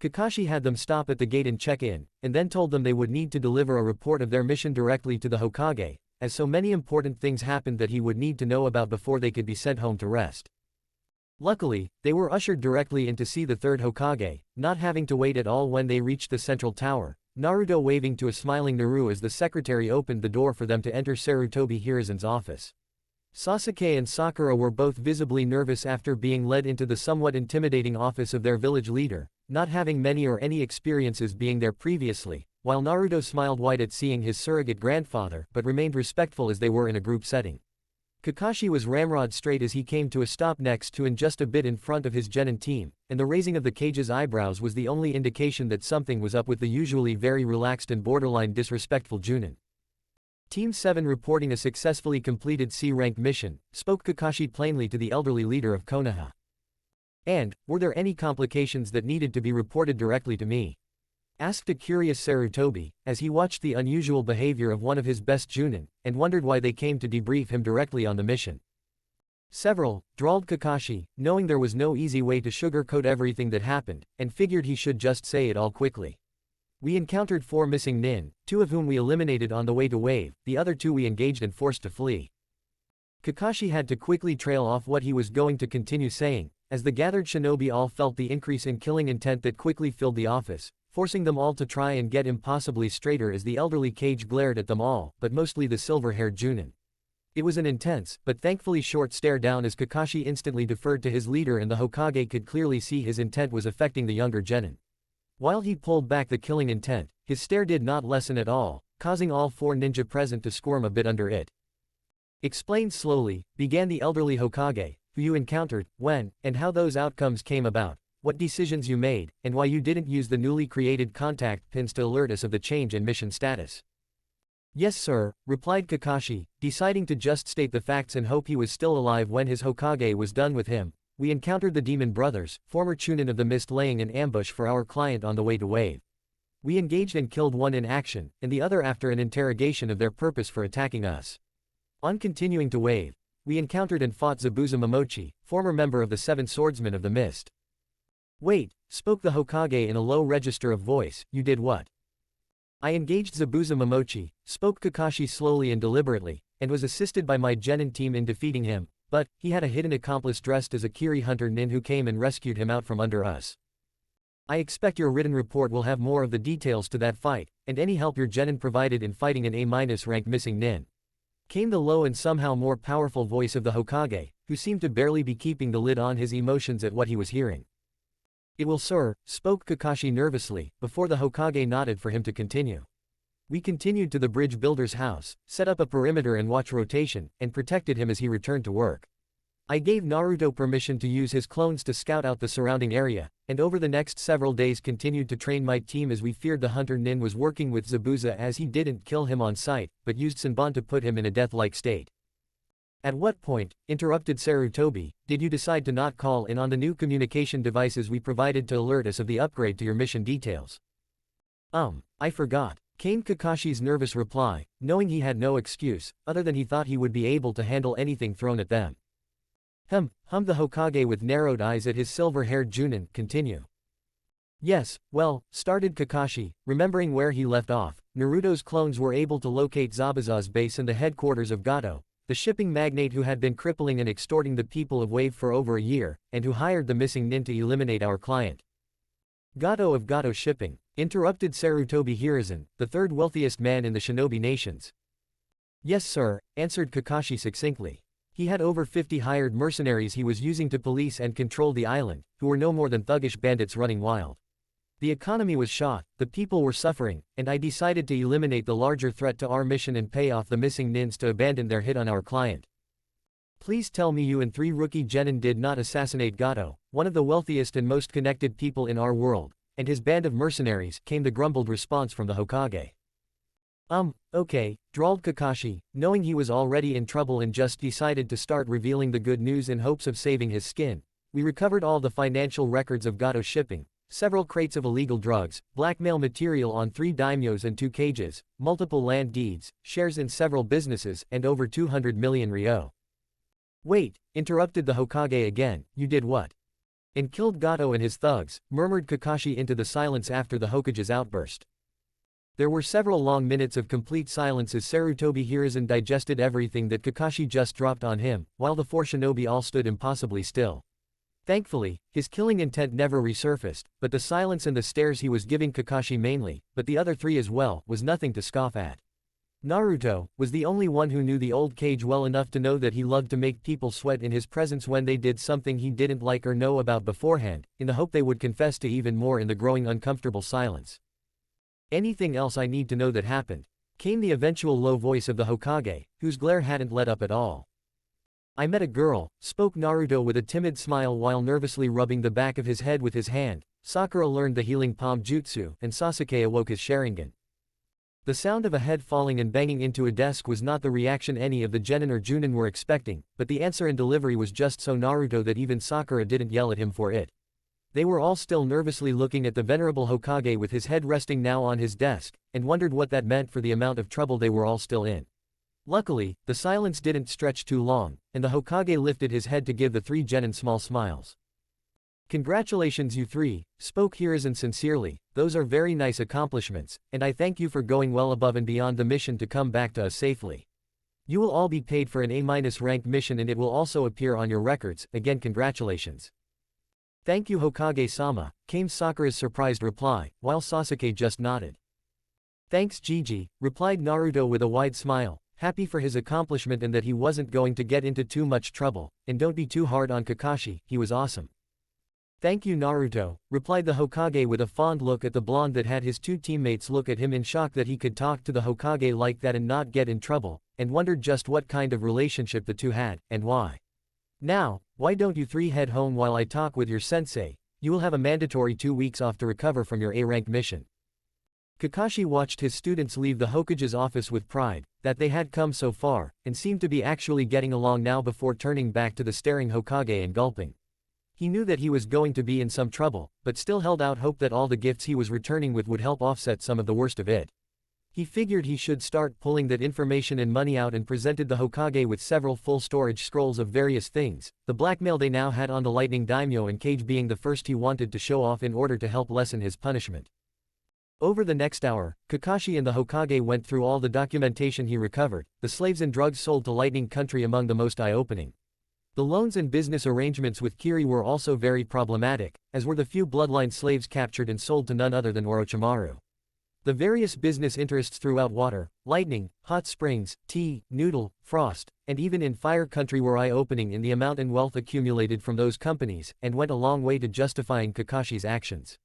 Kakashi had them stop at the gate and check in, and then told them they would need to deliver a report of their mission directly to the Hokage, as so many important things happened that he would need to know about before they could be sent home to rest. Luckily, they were ushered directly in to see the third Hokage, not having to wait at all when they reached the central tower, Naruto waving to a smiling Naru as the secretary opened the door for them to enter Sarutobi Hiruzen's office. Sasuke and Sakura were both visibly nervous after being led into the somewhat intimidating office of their village leader, not having many or any experiences being there previously, while Naruto smiled wide at seeing his surrogate grandfather but remained respectful as they were in a group setting. Kakashi was ramrod straight as he came to a stop next to and just a bit in front of his genin team, and the raising of the cage's eyebrows was the only indication that something was up with the usually very relaxed and borderline disrespectful Junin. Team 7 reporting a successfully completed C-rank mission, spoke Kakashi plainly to the elderly leader of Konoha. And, were there any complications that needed to be reported directly to me? Asked a curious Sarutobi, as he watched the unusual behavior of one of his best Junin, and wondered why they came to debrief him directly on the mission. Several, drawled Kakashi, knowing there was no easy way to sugarcoat everything that happened, and figured he should just say it all quickly. We encountered 4 missing nin, 2 of whom we eliminated on the way to Wave, the other 2 we engaged and forced to flee. Kakashi had to quickly trail off what he was going to continue saying, as the gathered shinobi all felt the increase in killing intent that quickly filled the office, forcing them all to try and get impossibly straighter as the elderly Kage glared at them all, but mostly the silver-haired Junin. It was an intense, but thankfully short stare down as Kakashi instantly deferred to his leader and the Hokage could clearly see his intent was affecting the younger genin. While he pulled back the killing intent, his stare did not lessen at all, causing all 4 ninja present to squirm a bit under it. Explain slowly, began the elderly Hokage, who you encountered, when, and how those outcomes came about, what decisions you made, and why you didn't use the newly created contact pins to alert us of the change in mission status. Yes sir, replied Kakashi, deciding to just state the facts and hope he was still alive when his Hokage was done with him, we encountered the Demon Brothers, former Chunin of the Mist, laying an ambush for our client on the way to Wave. We engaged and killed one in action, and the other after an interrogation of their purpose for attacking us. On continuing to Wave, we encountered and fought Zabuza Momochi, former member of the Seven Swordsmen of the Mist. Wait, spoke the Hokage in a low register of voice, you did what? I engaged Zabuza Momochi, spoke Kakashi slowly and deliberately, and was assisted by my genin team in defeating him, but he had a hidden accomplice dressed as a Kiri hunter nin who came and rescued him out from under us. I expect your written report will have more of the details to that fight, and any help your genin provided in fighting an A- rank missing nin. Came the low and somehow more powerful voice of the Hokage, who seemed to barely be keeping the lid on his emotions at what he was hearing. It will, sir, spoke Kakashi nervously, before the Hokage nodded for him to continue. We continued to the bridge builder's house, set up a perimeter and watch rotation, and protected him as he returned to work. I gave Naruto permission to use his clones to scout out the surrounding area, and over the next several days continued to train my team as we feared the hunter nin was working with Zabuza, as he didn't kill him on sight, but used Senbon to put him in a death-like state. At what point, interrupted Sarutobi, did you decide to not call in on the new communication devices we provided to alert us of the upgrade to your mission details? I forgot, came Kakashi's nervous reply, knowing he had no excuse, other than he thought he would be able to handle anything thrown at them. Hummed the Hokage with narrowed eyes at his silver-haired Junin, continue. Yes, well, started Kakashi, remembering where he left off. Naruto's clones were able to locate Zabuza's base and the headquarters of Gato, the shipping magnate who had been crippling and extorting the people of Wave for over a year, and who hired the missing nin to eliminate our client. Gato of Gato Shipping, interrupted Sarutobi Hiruzen, the third wealthiest man in the shinobi nations. Yes sir, answered Kakashi succinctly. He had over 50 hired mercenaries he was using to police and control the island, who were no more than thuggish bandits running wild. The economy was shot, the people were suffering, and I decided to eliminate the larger threat to our mission and pay off the missing nins to abandon their hit on our client. Please tell me you and 3 rookie genin did not assassinate Gato, one of the wealthiest and most connected people in our world, and his band of mercenaries, came the grumbled response from the Hokage. Okay, drawled Kakashi, knowing he was already in trouble and just decided to start revealing the good news in hopes of saving his skin. We recovered all the financial records of Gato Shipping, several crates of illegal drugs, blackmail material on 3 daimyos and 2 cages, multiple land deeds, shares in several businesses, and over 200 million ryo. Wait, interrupted the Hokage again, you did what? And killed Gato and his thugs, murmured Kakashi into the silence after the Hokage's outburst. There were several long minutes of complete silence as Sarutobi Hiruzen digested everything that Kakashi just dropped on him, while the 4 shinobi all stood impossibly still. Thankfully, his killing intent never resurfaced, but the silence and the stares he was giving Kakashi mainly, but the other 3 as well, was nothing to scoff at. Naruto was the only one who knew the old cage well enough to know that he loved to make people sweat in his presence when they did something he didn't like or know about beforehand, in the hope they would confess to even more in the growing uncomfortable silence. Anything else I need to know that happened? Came the eventual low voice of the Hokage, whose glare hadn't let up at all. I met a girl, spoke Naruto with a timid smile while nervously rubbing the back of his head with his hand. Sakura learned the healing palm jutsu, and Sasuke awoke his Sharingan. The sound of a head falling and banging into a desk was not the reaction any of the genin or junin were expecting, but the answer and delivery was just so Naruto that even Sakura didn't yell at him for it. They were all still nervously looking at the venerable Hokage with his head resting now on his desk, and wondered what that meant for the amount of trouble they were all still in. Luckily, the silence didn't stretch too long, and the Hokage lifted his head to give the 3 genin small smiles. Congratulations you 3, spoke Hiruzen sincerely, those are very nice accomplishments, and I thank you for going well above and beyond the mission to come back to us safely. You will all be paid for an A-rank mission and it will also appear on your records, again congratulations. Thank you Hokage-sama, came Sakura's surprised reply, while Sasuke just nodded. Thanks Gigi, replied Naruto with a wide smile, happy for his accomplishment and that he wasn't going to get into too much trouble, and don't be too hard on Kakashi, he was awesome. Thank you Naruto, replied the Hokage with a fond look at the blonde that had his 2 teammates look at him in shock that he could talk to the Hokage like that and not get in trouble, and wondered just what kind of relationship the 2 had, and why. Now, why don't you 3 head home while I talk with your sensei? You will have a mandatory 2 weeks off to recover from your A-rank mission. Kakashi watched his students leave the Hokage's office with pride, that they had come so far, and seemed to be actually getting along now before turning back to the staring Hokage and gulping. He knew that he was going to be in some trouble, but still held out hope that all the gifts he was returning with would help offset some of the worst of it. He figured he should start pulling that information and money out and presented the Hokage with several full storage scrolls of various things, the blackmail they now had on the lightning daimyo and Cage being the first he wanted to show off in order to help lessen his punishment. Over the next hour, Kakashi and the Hokage went through all the documentation he recovered, the slaves and drugs sold to Lightning Country among the most eye-opening. The loans and business arrangements with Kiri were also very problematic, as were the few bloodline slaves captured and sold to none other than Orochimaru. The various business interests throughout water, lightning, hot springs, tea, noodle, frost, and even in Fire Country were eye-opening in the amount and wealth accumulated from those companies, and went a long way to justifying Kakashi's actions.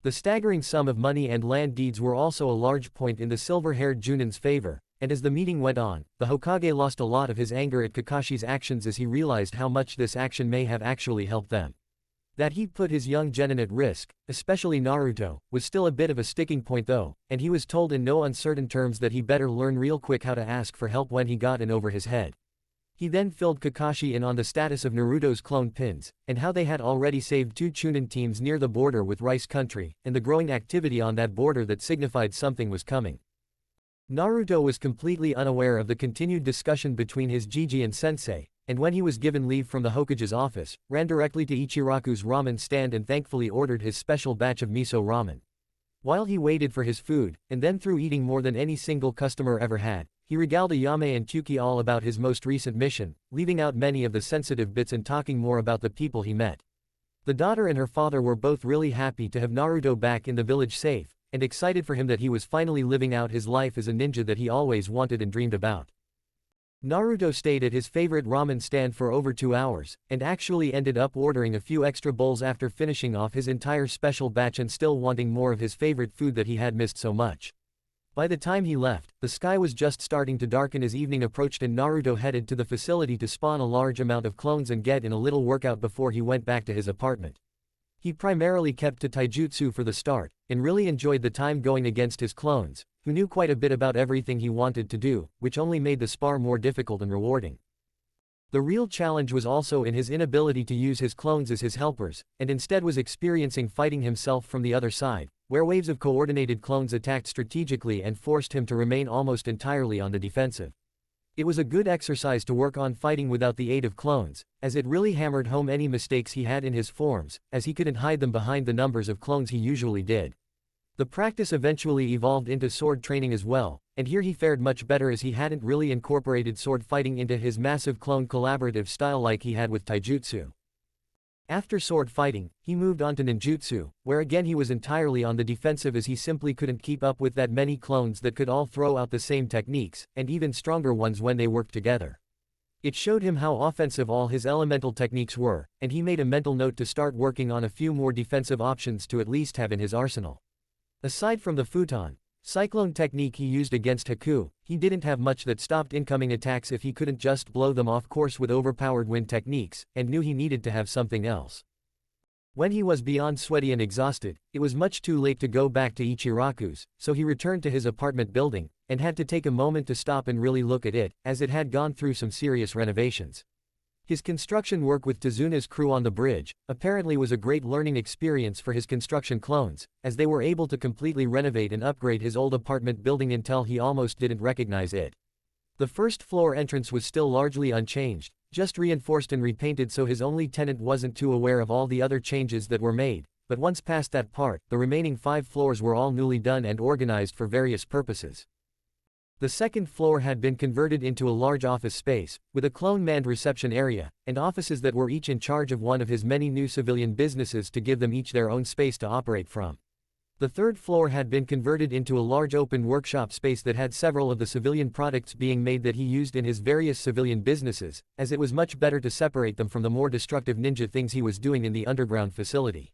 The staggering sum of money and land deeds were also a large point in the silver-haired Junin's favor, and as the meeting went on, the Hokage lost a lot of his anger at Kakashi's actions as he realized how much this action may have actually helped them. That he put his young genin at risk, especially Naruto, was still a bit of a sticking point though, and he was told in no uncertain terms that he better learn real quick how to ask for help when he got in over his head. He then filled Kakashi in on the status of Naruto's clone pins, and how they had already saved 2 Chunin teams near the border with Rice Country, and the growing activity on that border that signified something was coming. Naruto was completely unaware of the continued discussion between his Jiji and sensei, and when he was given leave from the Hokage's office, ran directly to Ichiraku's ramen stand and thankfully ordered his special batch of miso ramen. While he waited for his food, and then through eating more than any single customer ever had, he regaled Ayame and Kyuki all about his most recent mission, leaving out many of the sensitive bits and talking more about the people he met. The daughter and her father were both really happy to have Naruto back in the village safe, and excited for him that he was finally living out his life as a ninja that he always wanted and dreamed about. Naruto stayed at his favorite ramen stand for over 2 hours, and actually ended up ordering a few extra bowls after finishing off his entire special batch and still wanting more of his favorite food that he had missed so much. By the time he left, the sky was just starting to darken as evening approached and Naruto headed to the facility to spawn a large amount of clones and get in a little workout before he went back to his apartment. He primarily kept to taijutsu for the start, and really enjoyed the time going against his clones, who knew quite a bit about everything he wanted to do, which only made the spar more difficult and rewarding. The real challenge was also in his inability to use his clones as his helpers, and instead was experiencing fighting himself from the other side, where waves of coordinated clones attacked strategically and forced him to remain almost entirely on the defensive. It was a good exercise to work on fighting without the aid of clones, as it really hammered home any mistakes he had in his forms, as he couldn't hide them behind the numbers of clones he usually did. The practice eventually evolved into sword training as well, and here he fared much better as he hadn't really incorporated sword fighting into his massive clone collaborative style like he had with taijutsu. After sword fighting, he moved on to ninjutsu, where again he was entirely on the defensive as he simply couldn't keep up with that many clones that could all throw out the same techniques, and even stronger ones when they worked together. It showed him how offensive all his elemental techniques were, and he made a mental note to start working on a few more defensive options to at least have in his arsenal. Aside from the futon cyclone technique he used against Haku, he didn't have much that stopped incoming attacks if he couldn't just blow them off course with overpowered wind techniques, and knew he needed to have something else. When he was beyond sweaty and exhausted, it was much too late to go back to Ichiraku's, so he returned to his apartment building, and had to take a moment to stop and really look at it, as it had gone through some serious renovations. His construction work with Tezuna's crew on the bridge, apparently was a great learning experience for his construction clones, as they were able to completely renovate and upgrade his old apartment building until he almost didn't recognize it. The first floor entrance was still largely unchanged, just reinforced and repainted so his only tenant wasn't too aware of all the other changes that were made, but once past that part, the remaining 5 floors were all newly done and organized for various purposes. The second floor had been converted into a large office space, with a clone-manned reception area, and offices that were each in charge of one of his many new civilian businesses to give them each their own space to operate from. The third floor had been converted into a large open workshop space that had several of the civilian products being made that he used in his various civilian businesses, as it was much better to separate them from the more destructive ninja things he was doing in the underground facility.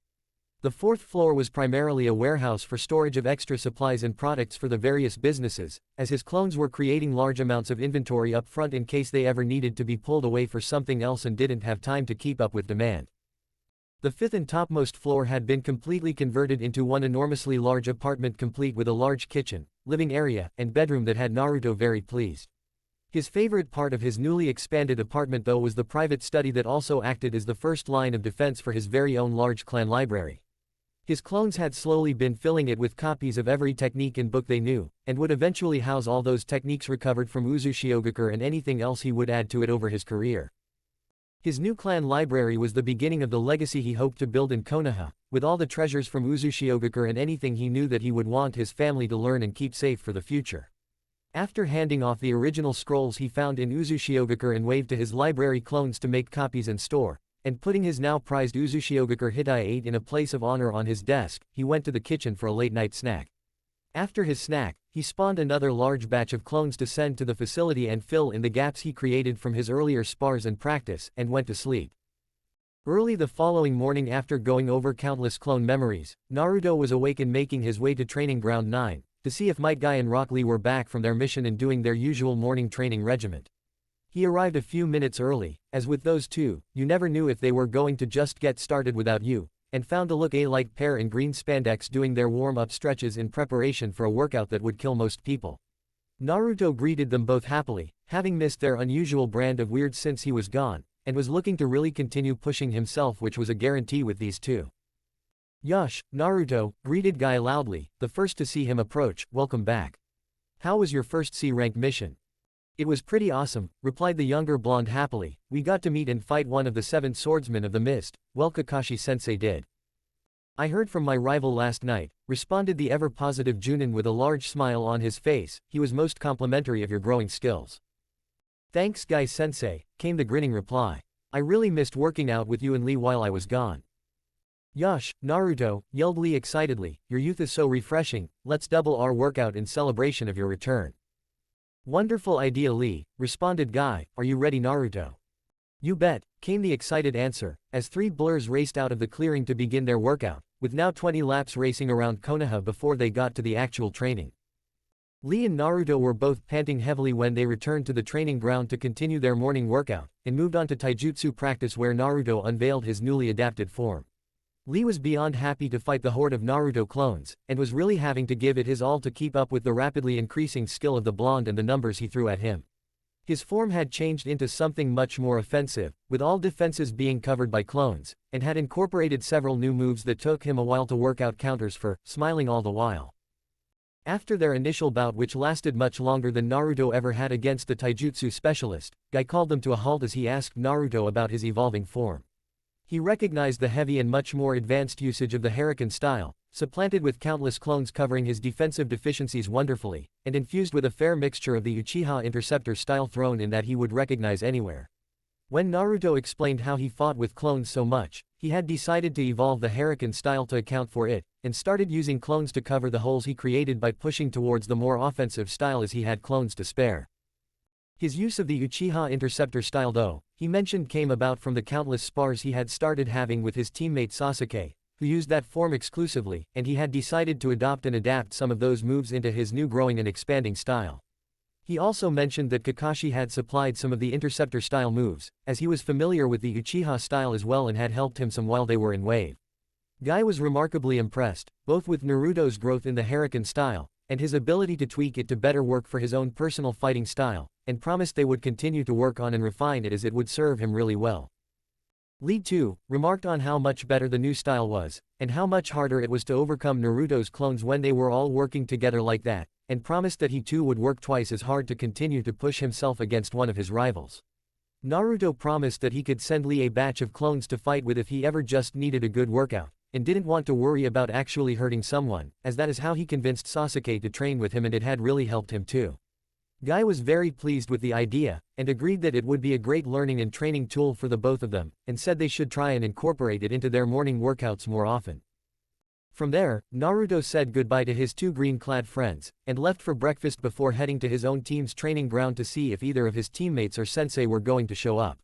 The fourth floor was primarily a warehouse for storage of extra supplies and products for the various businesses, as his clones were creating large amounts of inventory up front in case they ever needed to be pulled away for something else and didn't have time to keep up with demand. The fifth and topmost floor had been completely converted into one enormously large apartment complete with a large kitchen, living area, and bedroom that had Naruto very pleased. His favorite part of his newly expanded apartment though was the private study that also acted as the first line of defense for his very own large clan library. His clones had slowly been filling it with copies of every technique and book they knew, and would eventually house all those techniques recovered from Uzushiogakure and anything else he would add to it over his career. His new clan library was the beginning of the legacy he hoped to build in Konoha, with all the treasures from Uzushiogakure and anything he knew that he would want his family to learn and keep safe for the future. After handing off the original scrolls he found in Uzushiogakure and waved to his library clones to make copies and store, and putting his now prized Uzushiogakure Hitai 8 in a place of honor on his desk, he went to the kitchen for a late-night snack. After his snack, he spawned another large batch of clones to send to the facility and fill in the gaps he created from his earlier spars and practice, and went to sleep. Early the following morning after going over countless clone memories, Naruto was awake and making his way to Training Ground 9, to see if Might Guy and Rock Lee were back from their mission and doing their usual morning training regiment. He arrived a few minutes early, as with those two, you never knew if they were going to just get started without you, and found a look-alike pair in green spandex doing their warm-up stretches in preparation for a workout that would kill most people. Naruto greeted them both happily, having missed their unusual brand of weird since he was gone, and was looking to really continue pushing himself, which was a guarantee with these two. "Yosh, Naruto," greeted Guy loudly, the first to see him approach, "welcome back. How was your first C-rank mission?" "It was pretty awesome," replied the younger blonde happily. "We got to meet and fight one of the 7 swordsmen of the mist, well Kakashi-sensei did." "I heard from my rival last night," responded the ever-positive Junin with a large smile on his face. "He was most complimentary of your growing skills." "Thanks Guy-sensei," came the grinning reply. "I really missed working out with you and Lee while I was gone." "Yosh, Naruto," yelled Lee excitedly, "your youth is so refreshing, let's double our workout in celebration of your return." "Wonderful idea Lee," responded Guy. "Are you ready Naruto?" "You bet," came the excited answer, as 3 blurs raced out of the clearing to begin their workout, with now 20 laps racing around Konoha before they got to the actual training. Lee and Naruto were both panting heavily when they returned to the training ground to continue their morning workout, and moved on to taijutsu practice where Naruto unveiled his newly adapted form. Lee was beyond happy to fight the horde of Naruto clones, and was really having to give it his all to keep up with the rapidly increasing skill of the blonde and the numbers he threw at him. His form had changed into something much more offensive, with all defenses being covered by clones, and had incorporated several new moves that took him a while to work out counters for, smiling all the while. After their initial bout, which lasted much longer than Naruto ever had against the taijutsu specialist, Guy called them to a halt as he asked Naruto about his evolving form. He recognized the heavy and much more advanced usage of the Hurricane style, supplanted with countless clones covering his defensive deficiencies wonderfully, and infused with a fair mixture of the Uchiha Interceptor style thrown in that he would recognize anywhere. When Naruto explained how he fought with clones so much, he had decided to evolve the Hurricane style to account for it, and started using clones to cover the holes he created by pushing towards the more offensive style as he had clones to spare. His use of the Uchiha Interceptor style though, he mentioned came about from the countless spars he had started having with his teammate Sasuke, who used that form exclusively, and he had decided to adopt and adapt some of those moves into his new growing and expanding style. He also mentioned that Kakashi had supplied some of the Interceptor style moves, as he was familiar with the Uchiha style as well and had helped him some while they were in wave. Guy was remarkably impressed, both with Naruto's growth in the Hurricane style, and his ability to tweak it to better work for his own personal fighting style, and promised they would continue to work on and refine it as it would serve him really well. Lee too remarked on how much better the new style was, and how much harder it was to overcome Naruto's clones when they were all working together like that, and promised that he too would work twice as hard to continue to push himself against one of his rivals. Naruto promised that he could send Lee a batch of clones to fight with if he ever just needed a good workout, and didn't want to worry about actually hurting someone, as that is how he convinced Sasuke to train with him and it had really helped him too. Guy was very pleased with the idea, and agreed that it would be a great learning and training tool for the both of them, and said they should try and incorporate it into their morning workouts more often. From there, Naruto said goodbye to his 2 green-clad friends, and left for breakfast before heading to his own team's training ground to see if either of his teammates or sensei were going to show up.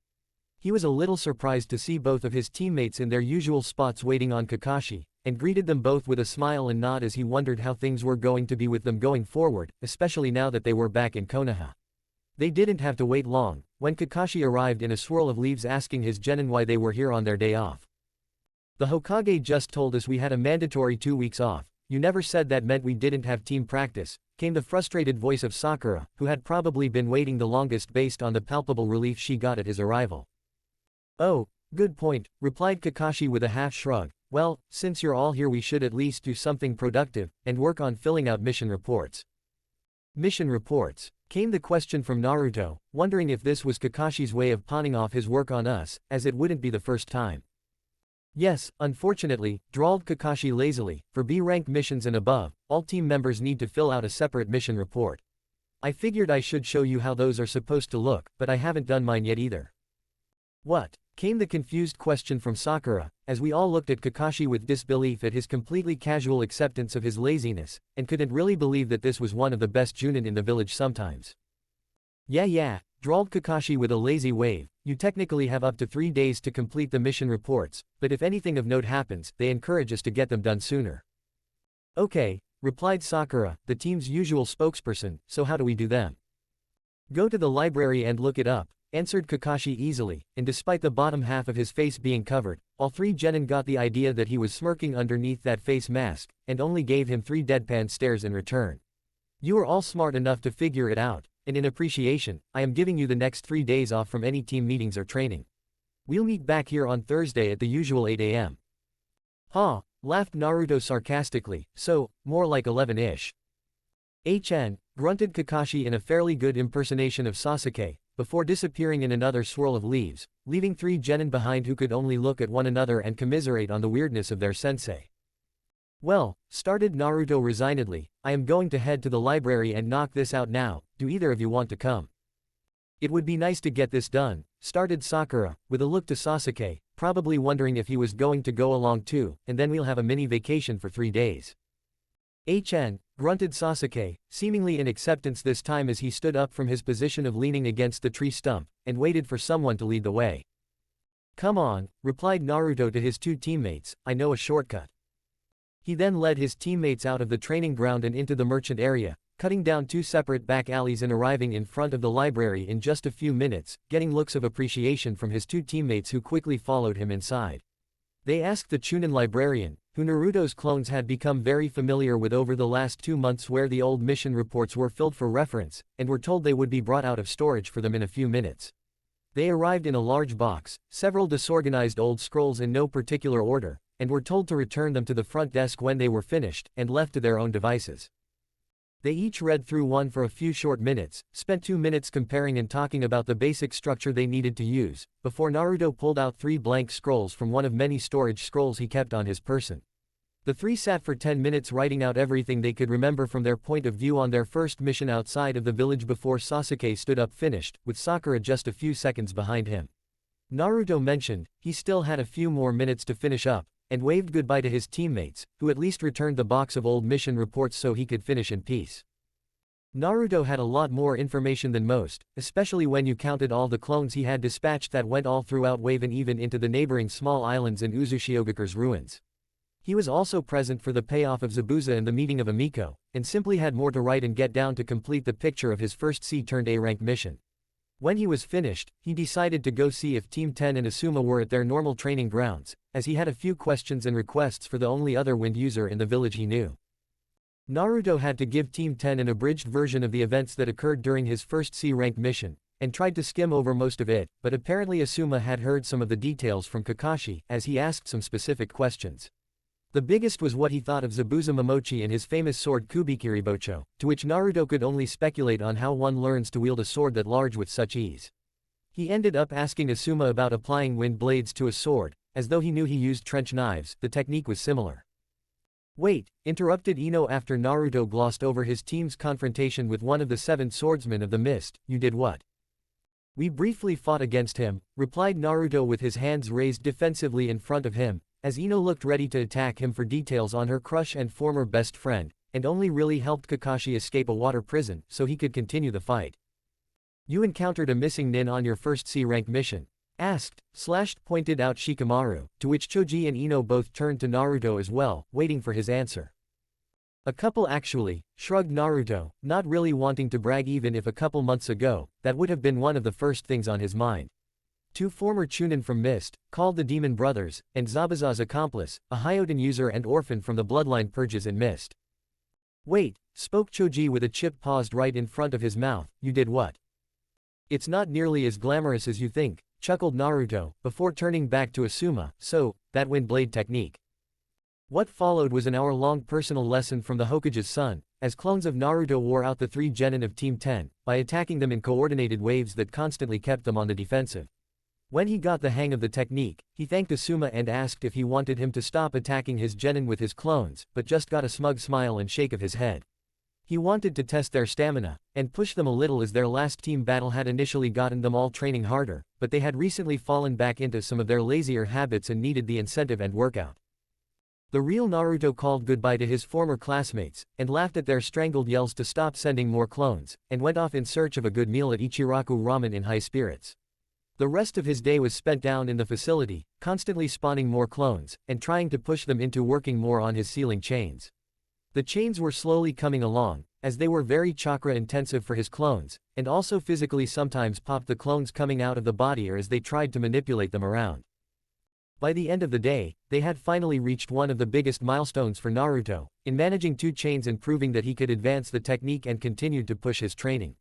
He was a little surprised to see both of his teammates in their usual spots waiting on Kakashi, and greeted them both with a smile and nod as he wondered how things were going to be with them going forward, especially now that they were back in Konoha. They didn't have to wait long, when Kakashi arrived in a swirl of leaves asking his genin why they were here on their day off. "The Hokage just told us we had a mandatory 2 weeks off, you never said that meant we didn't have team practice, came the frustrated voice of Sakura, who had probably been waiting the longest based on the palpable relief she got at his arrival. Oh, good point, replied Kakashi with a half shrug. Well, since you're all here we should at least do something productive, and work on filling out mission reports. Mission reports? Came the question from Naruto, wondering if this was Kakashi's way of pawning off his work on us, as it wouldn't be the first time. Yes, unfortunately, drawled Kakashi lazily, for B-rank missions and above, all team members need to fill out a separate mission report. I figured I should show you how those are supposed to look, but I haven't done mine yet either. What? Came the confused question from Sakura, as we all looked at Kakashi with disbelief at his completely casual acceptance of his laziness, and couldn't really believe that this was one of the best junin in the village sometimes. Yeah, drawled Kakashi with a lazy wave, you technically have up to 3 days to complete the mission reports, but if anything of note happens, they encourage us to get them done sooner. Okay, replied Sakura, the team's usual spokesperson, so how do we do them? Go to the library and look it up, answered Kakashi easily, and despite the bottom half of his face being covered, all 3 genin got the idea that he was smirking underneath that face mask, and only gave him 3 deadpan stares in return. You are all smart enough to figure it out, and in appreciation, I am giving you the next 3 days off from any team meetings or training. We'll meet back here on Thursday at the usual 8 AM. Ha, laughed Naruto sarcastically, so, more like 11-ish. Grunted Kakashi in a fairly good impersonation of Sasuke, before disappearing in another swirl of leaves, leaving 3 genin behind who could only look at one another and commiserate on the weirdness of their sensei. Well, started Naruto resignedly, I am going to head to the library and knock this out now, do either of you want to come? It would be nice to get this done, started Sakura, with a look to Sasuke, probably wondering if he was going to go along too, and then we'll have a mini vacation for 3 days. Grunted Sasuke, seemingly in acceptance this time as he stood up from his position of leaning against the tree stump, and waited for someone to lead the way. Come on, replied Naruto to his 2 teammates, I know a shortcut. He then led his teammates out of the training ground and into the merchant area, cutting down 2 separate back alleys and arriving in front of the library in just a few minutes, getting looks of appreciation from his 2 teammates who quickly followed him inside. They asked the Chunin librarian, who Naruto's clones had become very familiar with over the last 2 months, where the old mission reports were filled for reference, and were told they would be brought out of storage for them in a few minutes. They arrived in a large box, several disorganized old scrolls in no particular order, and were told to return them to the front desk when they were finished, and left to their own devices. They each read through one for a few short minutes, spent 2 minutes comparing and talking about the basic structure they needed to use, before Naruto pulled out 3 blank scrolls from one of many storage scrolls he kept on his person. The 3 sat for 10 minutes writing out everything they could remember from their point of view on their first mission outside of the village before Sasuke stood up finished, with Sakura just a few seconds behind him. Naruto mentioned he still had a few more minutes to finish up, and waved goodbye to his teammates, who at least returned the box of old mission reports so he could finish in peace. Naruto had a lot more information than most, especially when you counted all the clones he had dispatched that went all throughout Wave and even into the neighboring small islands in Uzushiogekure's ruins. He was also present for the payoff of Zabuza and the meeting of Amiko, and simply had more to write and get down to complete the picture of his first C-A rank mission. When he was finished, he decided to go see if Team 10 and Asuma were at their normal training grounds, as he had a few questions and requests for the only other wind user in the village he knew. Naruto had to give Team 10 an abridged version of the events that occurred during his first C-rank mission, and tried to skim over most of it, but apparently Asuma had heard some of the details from Kakashi, as he asked some specific questions. The biggest was what he thought of Zabuza Momochi and his famous sword Kubikiribocho, to which Naruto could only speculate on how one learns to wield a sword that large with such ease. He ended up asking Asuma about applying wind blades to a sword, as though he knew he used trench knives. The technique was similar. Wait, interrupted Ino after Naruto glossed over his team's confrontation with one of the 7 swordsmen of the mist. You did what? We briefly fought against him, replied Naruto with his hands raised defensively in front of him, as Ino looked ready to attack him for details on her crush and former best friend, and only really helped Kakashi escape a water prison so he could continue the fight. You encountered a missing nin on your first C-rank mission. Pointed out Shikamaru, to which Choji and Ino both turned to Naruto as well, waiting for his answer. A couple actually, shrugged Naruto, not really wanting to brag even if a couple months ago, that would have been one of the first things on his mind. Two former Chunin from Mist, called the Demon Brothers, and Zabuza's accomplice, a Hyoden user and orphan from the bloodline purges in Mist. Wait, spoke Choji with a chip paused right in front of his mouth, you did what? It's not nearly as glamorous as you think, chuckled Naruto, before turning back to Asuma, so, that wind blade technique. What followed was an hour-long personal lesson from the Hokage's son, as clones of Naruto wore out the three genin of Team 10, by attacking them in coordinated waves that constantly kept them on the defensive. When he got the hang of the technique, he thanked Asuma and asked if he wanted him to stop attacking his genin with his clones, but just got a smug smile and shake of his head. He wanted to test their stamina, and push them a little as their last team battle had initially gotten them all training harder, but they had recently fallen back into some of their lazier habits and needed the incentive and workout. The real Naruto called goodbye to his former classmates, and laughed at their strangled yells to stop sending more clones, and went off in search of a good meal at Ichiraku Ramen in high spirits. The rest of his day was spent down in the facility, constantly spawning more clones, and trying to push them into working more on his sealing chains. The chains were slowly coming along, as they were very chakra intensive for his clones, and also physically sometimes popped the clones coming out of the body or as they tried to manipulate them around. By the end of the day, they had finally reached one of the biggest milestones for Naruto, in managing 2 chains and proving that he could advance the technique and continued to push his training.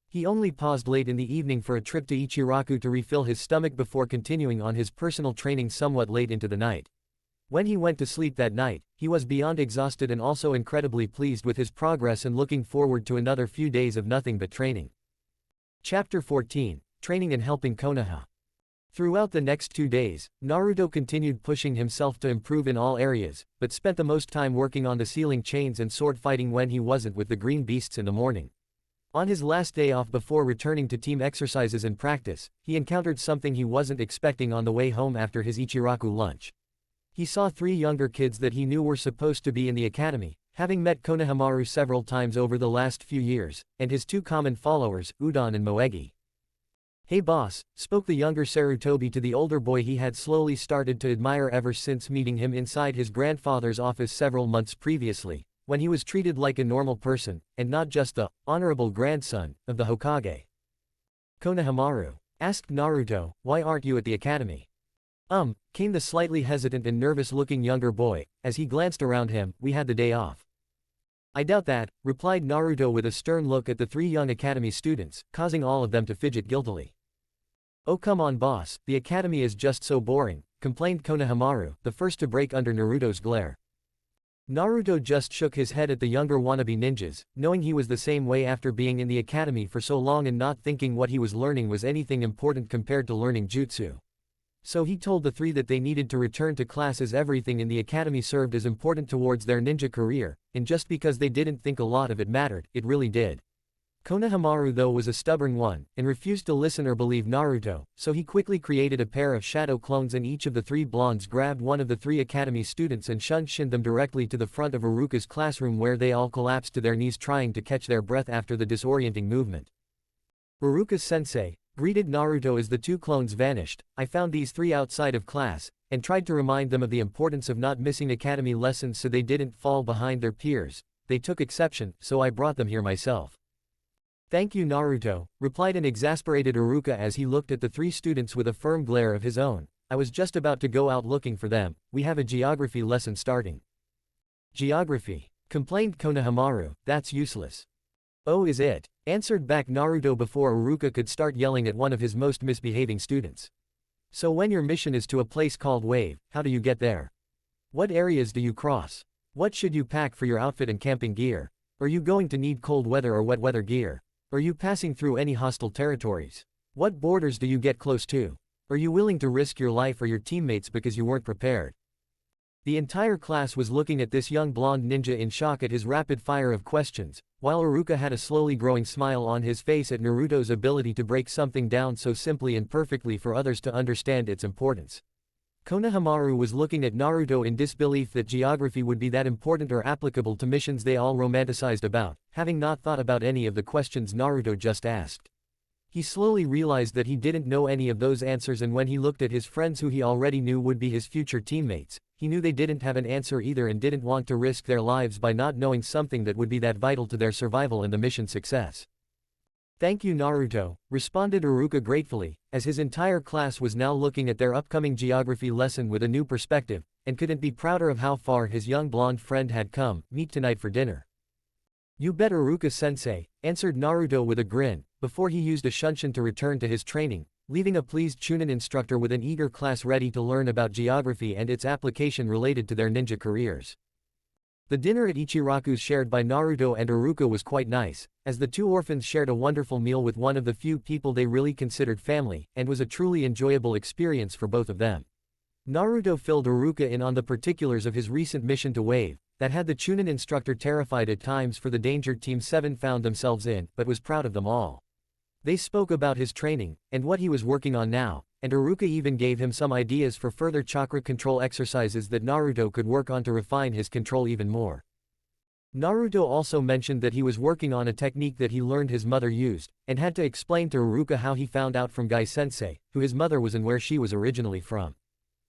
He only paused late in the evening for a trip to Ichiraku to refill his stomach before continuing on his personal training somewhat late into the night. When he went to sleep that night, he was beyond exhausted and also incredibly pleased with his progress and looking forward to another few days of nothing but training. Chapter 14, Training and Helping Konoha. Throughout the next 2 days, Naruto continued pushing himself to improve in all areas, but spent the most time working on the sealing chains and sword fighting when he wasn't with the green beasts in the morning. On his last day off before returning to team exercises and practice, he encountered something he wasn't expecting on the way home after his Ichiraku lunch. He saw 3 younger kids that he knew were supposed to be in the academy, having met Konohamaru several times over the last few years, and his 2 common followers, Udon and Moegi. Hey boss, spoke the younger Sarutobi to the older boy he had slowly started to admire ever since meeting him inside his grandfather's office several months previously, when he was treated like a normal person, and not just the honorable grandson of the Hokage. Konohamaru asked Naruto, why aren't you at the academy? Came the slightly hesitant and nervous-looking younger boy, as he glanced around him, we had the day off. I doubt that, replied Naruto with a stern look at the 3 young academy students, causing all of them to fidget guiltily. Oh come on boss, the academy is just so boring, complained Konohamaru, the first to break under Naruto's glare. Naruto just shook his head at the younger wannabe ninjas, knowing he was the same way after being in the academy for so long and not thinking what he was learning was anything important compared to learning jutsu. So he told the 3 that they needed to return to class as everything in the academy served as important towards their ninja career, and just because they didn't think a lot of it mattered, it really did. Konohamaru though was a stubborn one, and refused to listen or believe Naruto, so he quickly created a pair of shadow clones and each of the 3 blondes grabbed one of the 3 academy students and shunshined them directly to the front of Iruka's classroom where they all collapsed to their knees trying to catch their breath after the disorienting movement. Iruka's sensei greeted Naruto as the 2 clones vanished. I found these 3 outside of class, and tried to remind them of the importance of not missing academy lessons so they didn't fall behind their peers. They took exception, so I brought them here myself. Thank you Naruto, replied an exasperated Iruka as he looked at the 3 students with a firm glare of his own. I was just about to go out looking for them, we have a geography lesson starting. Geography, complained Konohamaru, that's useless. Oh is it? Answered back Naruto before Iruka could start yelling at one of his most misbehaving students. So when your mission is to a place called Wave, how do you get there? What areas do you cross? What should you pack for your outfit and camping gear? Are you going to need cold weather or wet weather gear? Are you passing through any hostile territories? What borders do you get close to? Are you willing to risk your life or your teammates because you weren't prepared? The entire class was looking at this young blonde ninja in shock at his rapid fire of questions, while Iruka had a slowly growing smile on his face at Naruto's ability to break something down so simply and perfectly for others to understand its importance. Konohamaru was looking at Naruto in disbelief that geography would be that important or applicable to missions they all romanticized about, having not thought about any of the questions Naruto just asked. He slowly realized that he didn't know any of those answers, and when he looked at his friends who he already knew would be his future teammates, he knew they didn't have an answer either and didn't want to risk their lives by not knowing something that would be that vital to their survival and the mission's success. Thank you Naruto, responded Iruka gratefully, as his entire class was now looking at their upcoming geography lesson with a new perspective, and couldn't be prouder of how far his young blonde friend had come. Meet tonight for dinner. You bet Iruka-sensei, answered Naruto with a grin, before he used a shunshin to return to his training, leaving a pleased Chunin instructor with an eager class ready to learn about geography and its application related to their ninja careers. The dinner at Ichiraku's shared by Naruto and Iruka was quite nice, as the two orphans shared a wonderful meal with one of the few people they really considered family, and was a truly enjoyable experience for both of them. Naruto filled Iruka in on the particulars of his recent mission to Wave, that had the Chunin instructor terrified at times for the danger Team 7 found themselves in, but was proud of them all. They spoke about his training, and what he was working on now, and Iruka even gave him some ideas for further chakra control exercises that Naruto could work on to refine his control even more. Naruto also mentioned that he was working on a technique that he learned his mother used, and had to explain to Iruka how he found out from Guy-sensei, who his mother was and where she was originally from.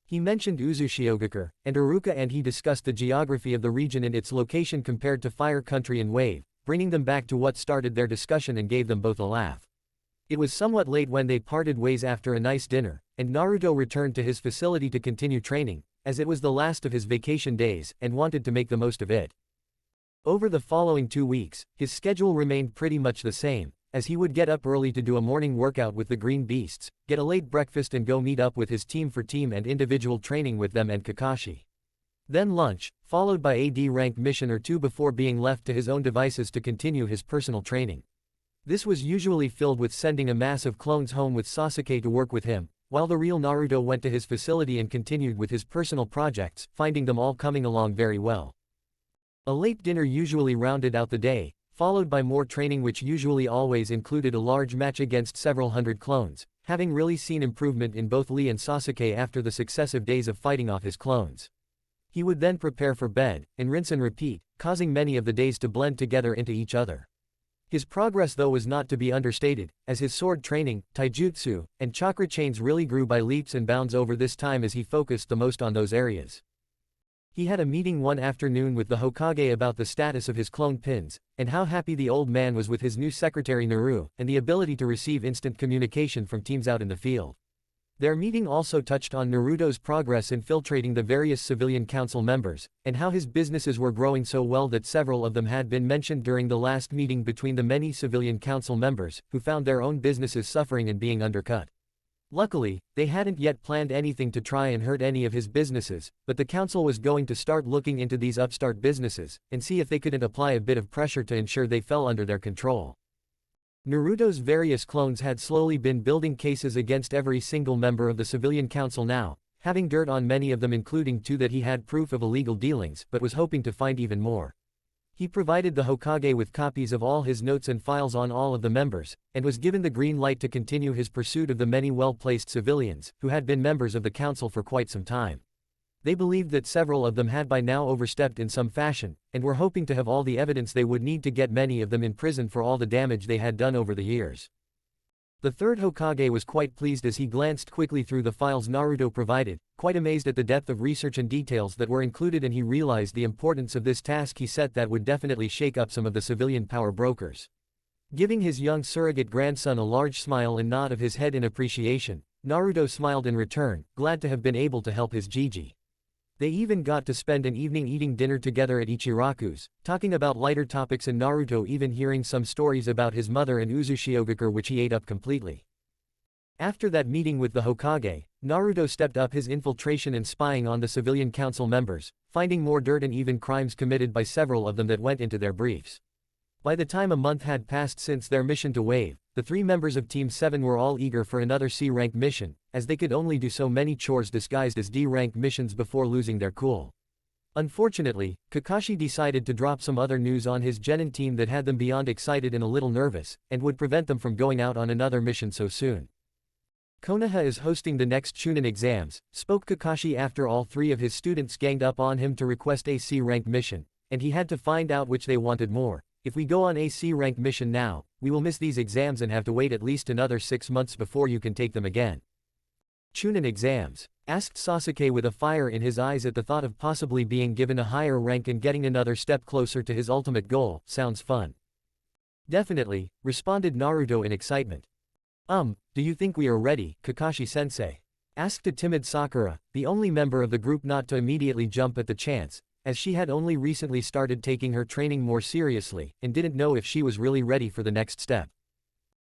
He mentioned Uzushiogakure, and Iruka and he discussed the geography of the region and its location compared to Fire Country and Wave, bringing them back to what started their discussion and gave them both a laugh. It was somewhat late when they parted ways after a nice dinner, and Naruto returned to his facility to continue training, as it was the last of his vacation days, and wanted to make the most of it. Over the following 2 weeks, his schedule remained pretty much the same, as he would get up early to do a morning workout with the Green Beasts, get a late breakfast and go meet up with his team for team and individual training with them and Kakashi. Then lunch, followed by a D-rank mission or two before being left to his own devices to continue his personal training. This was usually filled with sending a mass of clones home with Sasuke to work with him, while the real Naruto went to his facility and continued with his personal projects, finding them all coming along very well. A late dinner usually rounded out the day, followed by more training which usually always included a large match against several hundred clones, having really seen improvement in both Lee and Sasuke after the successive days of fighting off his clones. He would then prepare for bed, and rinse and repeat, causing many of the days to blend together into each other. His progress though was not to be understated, as his sword training, taijutsu, and chakra chains really grew by leaps and bounds over this time as he focused the most on those areas. He had a meeting one afternoon with the Hokage about the status of his clone pins, and how happy the old man was with his new secretary Naru, and the ability to receive instant communication from teams out in the field. Their meeting also touched on Naruto's progress infiltrating the various civilian council members, and how his businesses were growing so well that several of them had been mentioned during the last meeting between the many civilian council members, who found their own businesses suffering and being undercut. Luckily, they hadn't yet planned anything to try and hurt any of his businesses, but the council was going to start looking into these upstart businesses, and see if they couldn't apply a bit of pressure to ensure they fell under their control. Naruto's various clones had slowly been building cases against every single member of the civilian council now, having dirt on many of them including 2 that he had proof of illegal dealings but was hoping to find even more. He provided the Hokage with copies of all his notes and files on all of the members, and was given the green light to continue his pursuit of the many well-placed civilians, who had been members of the council for quite some time. They believed that several of them had by now overstepped in some fashion, and were hoping to have all the evidence they would need to get many of them in prison for all the damage they had done over the years. The third Hokage was quite pleased as he glanced quickly through the files Naruto provided, quite amazed at the depth of research and details that were included, and he realized the importance of this task he set that would definitely shake up some of the civilian power brokers. Giving his young surrogate grandson a large smile and nod of his head in appreciation, Naruto smiled in return, glad to have been able to help his Gigi. They even got to spend an evening eating dinner together at Ichiraku's, talking about lighter topics, and Naruto even hearing some stories about his mother and Uzushiogakure, which he ate up completely. After that meeting with the Hokage, Naruto stepped up his infiltration and spying on the civilian council members, finding more dirt and even crimes committed by several of them that went into their briefs. By the time a month had passed since their mission to Wave, the 3 members of Team 7 were all eager for another C-rank mission, as they could only do so many chores disguised as D-rank missions before losing their cool. Unfortunately, Kakashi decided to drop some other news on his genin team that had them beyond excited and a little nervous, and would prevent them from going out on another mission so soon. Konoha is hosting the next Chunin exams, spoke Kakashi after all 3 of his students ganged up on him to request a C-rank mission, and he had to find out which they wanted more. If we go on a C-rank mission now, we will miss these exams and have to wait at least another 6 months before you can take them again. Chunin exams? Asked Sasuke with a fire in his eyes at the thought of possibly being given a higher rank and getting another step closer to his ultimate goal. Sounds fun. Definitely, responded Naruto in excitement. Do you think we are ready, Kakashi-sensei? Asked a timid Sakura, the only member of the group not to immediately jump at the chance, as she had only recently started taking her training more seriously, and didn't know if she was really ready for the next step.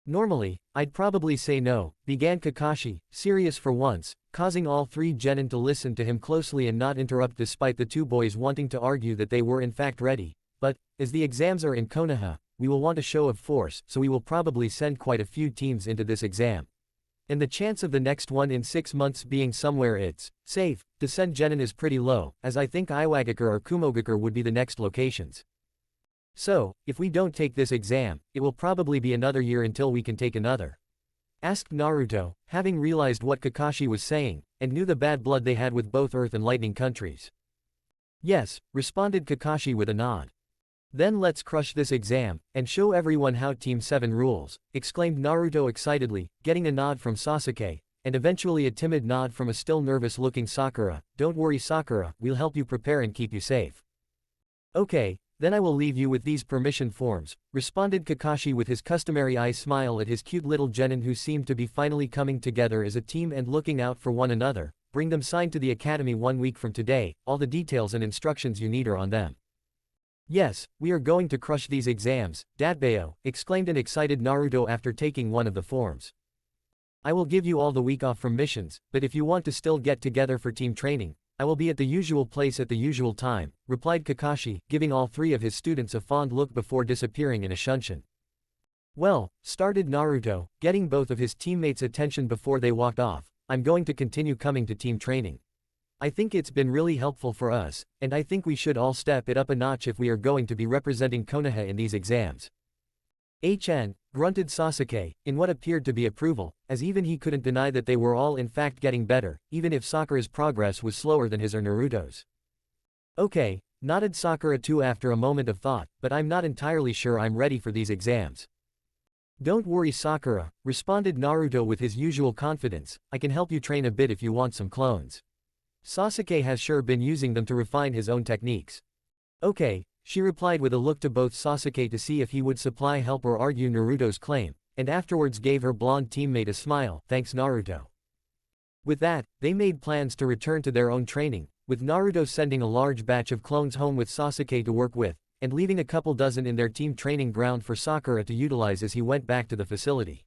Normally, I'd probably say no, began Kakashi, serious for once, causing all three genin to listen to him closely and not interrupt despite the two boys wanting to argue that they were in fact ready. But, as the exams are in Konoha, we will want a show of force, so we will probably send quite a few teams into this exam. And the chance of the next one in 6 months being somewhere it's safe to send genin is pretty low, as I think Iwagakure or Kumogakure would be the next locations. So, if we don't take this exam, it will probably be another year until we can take another. Asked Naruto, having realized what Kakashi was saying, and knew the bad blood they had with both Earth and Lightning countries. Yes, responded Kakashi with a nod. Then let's crush this exam, and show everyone how Team 7 rules, exclaimed Naruto excitedly, getting a nod from Sasuke, and eventually a timid nod from a still nervous-looking Sakura. Don't worry Sakura, we'll help you prepare and keep you safe. Okay, then I will leave you with these permission forms, responded Kakashi with his customary eye smile at his cute little genin who seemed to be finally coming together as a team and looking out for one another. Bring them signed to the academy 1 week from today, all the details and instructions you need are on them. Yes, we are going to crush these exams, Datbeo, exclaimed an excited Naruto after taking one of the forms. I will give you all the week off from missions, but if you want to still get together for team training, I will be at the usual place at the usual time, replied Kakashi, giving all three of his students a fond look before disappearing in a shunshin. Well, started Naruto, getting both of his teammates' attention before they walked off, I'm going to continue coming to team training. I think it's been really helpful for us, and I think we should all step it up a notch if we are going to be representing Konoha in these exams. Grunted Sasuke, in what appeared to be approval, as even he couldn't deny that they were all in fact getting better, even if Sakura's progress was slower than his or Naruto's. Okay, nodded Sakura too after a moment of thought, but I'm not entirely sure I'm ready for these exams. Don't worry Sakura, responded Naruto with his usual confidence, I can help you train a bit if you want some clones. Sasuke has sure been using them to refine his own techniques. Okay, she replied with a look to both Sasuke to see if he would supply help or argue Naruto's claim, and afterwards gave her blonde teammate a smile, thanks Naruto. With that, they made plans to return to their own training, with Naruto sending a large batch of clones home with Sasuke to work with, and leaving a couple dozen in their team training ground for Sakura to utilize as he went back to the facility.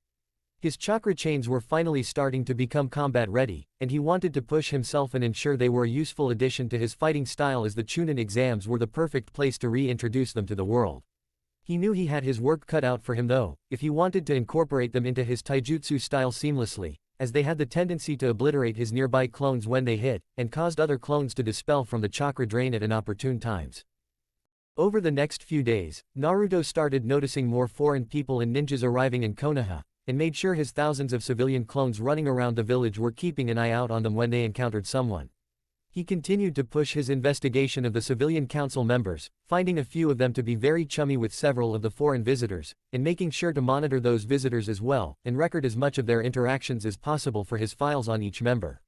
His chakra chains were finally starting to become combat ready, and he wanted to push himself and ensure they were a useful addition to his fighting style as the Chunin exams were the perfect place to reintroduce them to the world. He knew he had his work cut out for him though, if he wanted to incorporate them into his taijutsu style seamlessly, as they had the tendency to obliterate his nearby clones when they hit, and caused other clones to dispel from the chakra drain at inopportune times. Over the next few days, Naruto started noticing more foreign people and ninjas arriving in Konoha, and made sure his thousands of civilian clones running around the village were keeping an eye out on them when they encountered someone. He continued to push his investigation of the civilian council members, finding a few of them to be very chummy with several of the foreign visitors, and making sure to monitor those visitors as well, and record as much of their interactions as possible for his files on each member.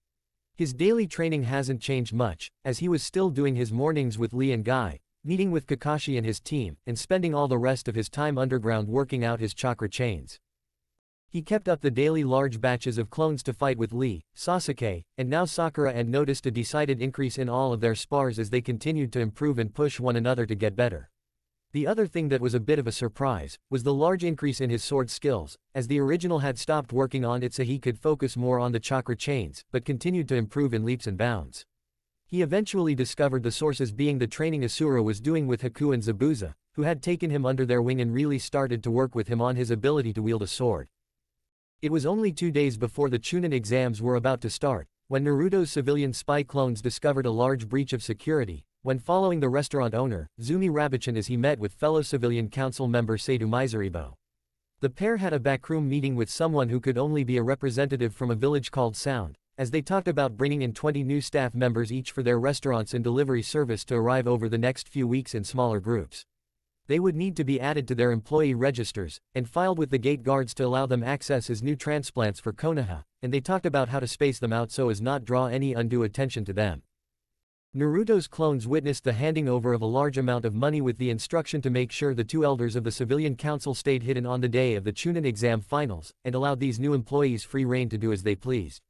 His daily training hasn't changed much, as he was still doing his mornings with Lee and Guy, meeting with Kakashi and his team, and spending all the rest of his time underground working out his chakra chains. He kept up the daily large batches of clones to fight with Lee, Sasuke, and now Sakura and noticed a decided increase in all of their spars as they continued to improve and push one another to get better. The other thing that was a bit of a surprise, was the large increase in his sword skills, as the original had stopped working on it so he could focus more on the chakra chains, but continued to improve in leaps and bounds. He eventually discovered the sources being the training Asura was doing with Haku and Zabuza, who had taken him under their wing and really started to work with him on his ability to wield a sword. It was only 2 days before the Chunin exams were about to start, when Naruto's civilian spy clones discovered a large breach of security, when following the restaurant owner, Zumi Rabichin as he met with fellow civilian council member Seidu Mizuribo. The pair had a backroom meeting with someone who could only be a representative from a village called Sound, as they talked about bringing in 20 new staff members each for their restaurants and delivery service to arrive over the next few weeks in smaller groups. They would need to be added to their employee registers, and filed with the gate guards to allow them access as new transplants for Konoha, and they talked about how to space them out so as not draw any undue attention to them. Naruto's clones witnessed the handing over of a large amount of money with the instruction to make sure the two elders of the civilian council stayed hidden on the day of the Chunin exam finals, and allowed these new employees free rein to do as they pleased.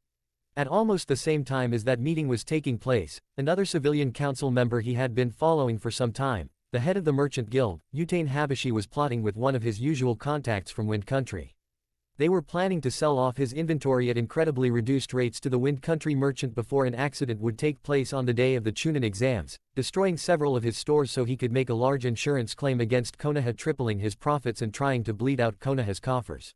At almost the same time as that meeting was taking place, another civilian council member he had been following for some time, the head of the merchant guild, Yutain Habashi, was plotting with one of his usual contacts from Wind Country. They were planning to sell off his inventory at incredibly reduced rates to the Wind Country merchant before an accident would take place on the day of the Chunin exams, destroying several of his stores so he could make a large insurance claim against Konoha, tripling his profits and trying to bleed out Konoha's coffers.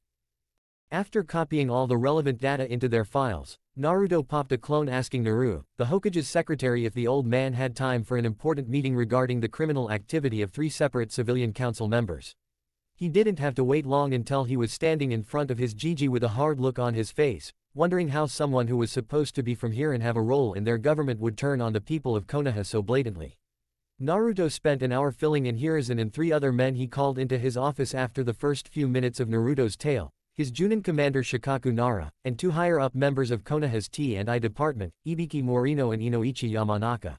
After copying all the relevant data into their files, Naruto popped a clone asking Naru, the Hokage's secretary, if the old man had time for an important meeting regarding the criminal activity of 3 separate civilian council members. He didn't have to wait long until he was standing in front of his Gigi with a hard look on his face, wondering how someone who was supposed to be from here and have a role in their government would turn on the people of Konoha so blatantly. Naruto spent an hour filling in Hiruzen and 3 other men he called into his office after the first few minutes of Naruto's tale, his Junin commander Shikaku Nara, and 2 higher-up members of Konoha's T&I department, Ibiki Morino and Inoichi Yamanaka.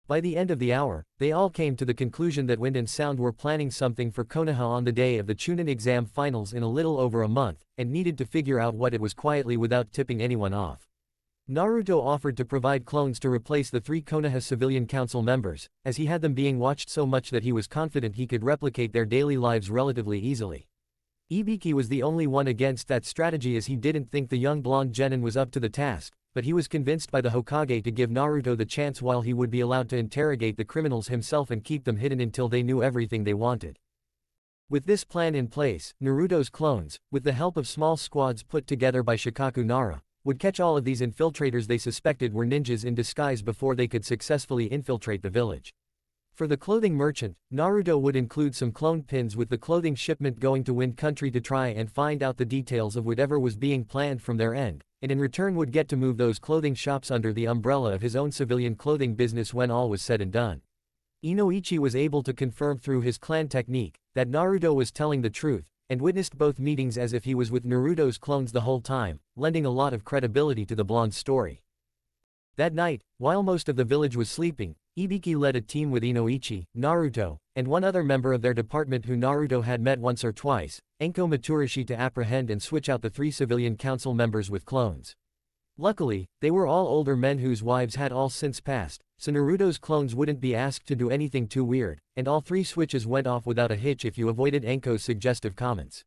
By the end of the hour, they all came to the conclusion that Wind and Sound were planning something for Konoha on the day of the Chunin exam finals in a little over a month, and needed to figure out what it was quietly without tipping anyone off. Naruto offered to provide clones to replace the 3 Konoha civilian council members, as he had them being watched so much that he was confident he could replicate their daily lives relatively easily. Ibiki was the only one against that strategy, as he didn't think the young blonde genin was up to the task, but he was convinced by the Hokage to give Naruto the chance while he would be allowed to interrogate the criminals himself and keep them hidden until they knew everything they wanted. With this plan in place, Naruto's clones, with the help of small squads put together by Shikaku Nara, would catch all of these infiltrators they suspected were ninjas in disguise before they could successfully infiltrate the village. For the clothing merchant, Naruto would include some clone pins with the clothing shipment going to Wind Country to try and find out the details of whatever was being planned from their end, and in return would get to move those clothing shops under the umbrella of his own civilian clothing business when all was said and done. Inoichi was able to confirm through his clan technique that Naruto was telling the truth, and witnessed both meetings as if he was with Naruto's clones the whole time, lending a lot of credibility to the blonde's story. That night, while most of the village was sleeping, Ibiki led a team with Inoichi, Naruto, and one other member of their department who Naruto had met once or twice, Enko Maturishi, to apprehend and switch out the 3 civilian council members with clones. Luckily, they were all older men whose wives had all since passed, so Naruto's clones wouldn't be asked to do anything too weird, and all 3 switches went off without a hitch if you avoided Enko's suggestive comments.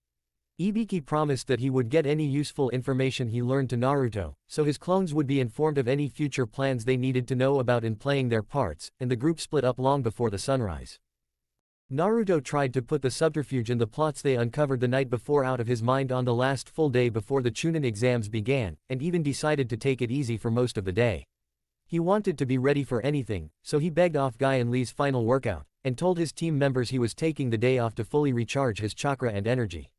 Ibiki promised that he would get any useful information he learned to Naruto, so his clones would be informed of any future plans they needed to know about in playing their parts, and the group split up long before the sunrise. Naruto tried to put the subterfuge and the plots they uncovered the night before out of his mind on the last full day before the Chunin exams began, and even decided to take it easy for most of the day. He wanted to be ready for anything, so he begged off Guy and Lee's final workout, and told his team members he was taking the day off to fully recharge his chakra and energy.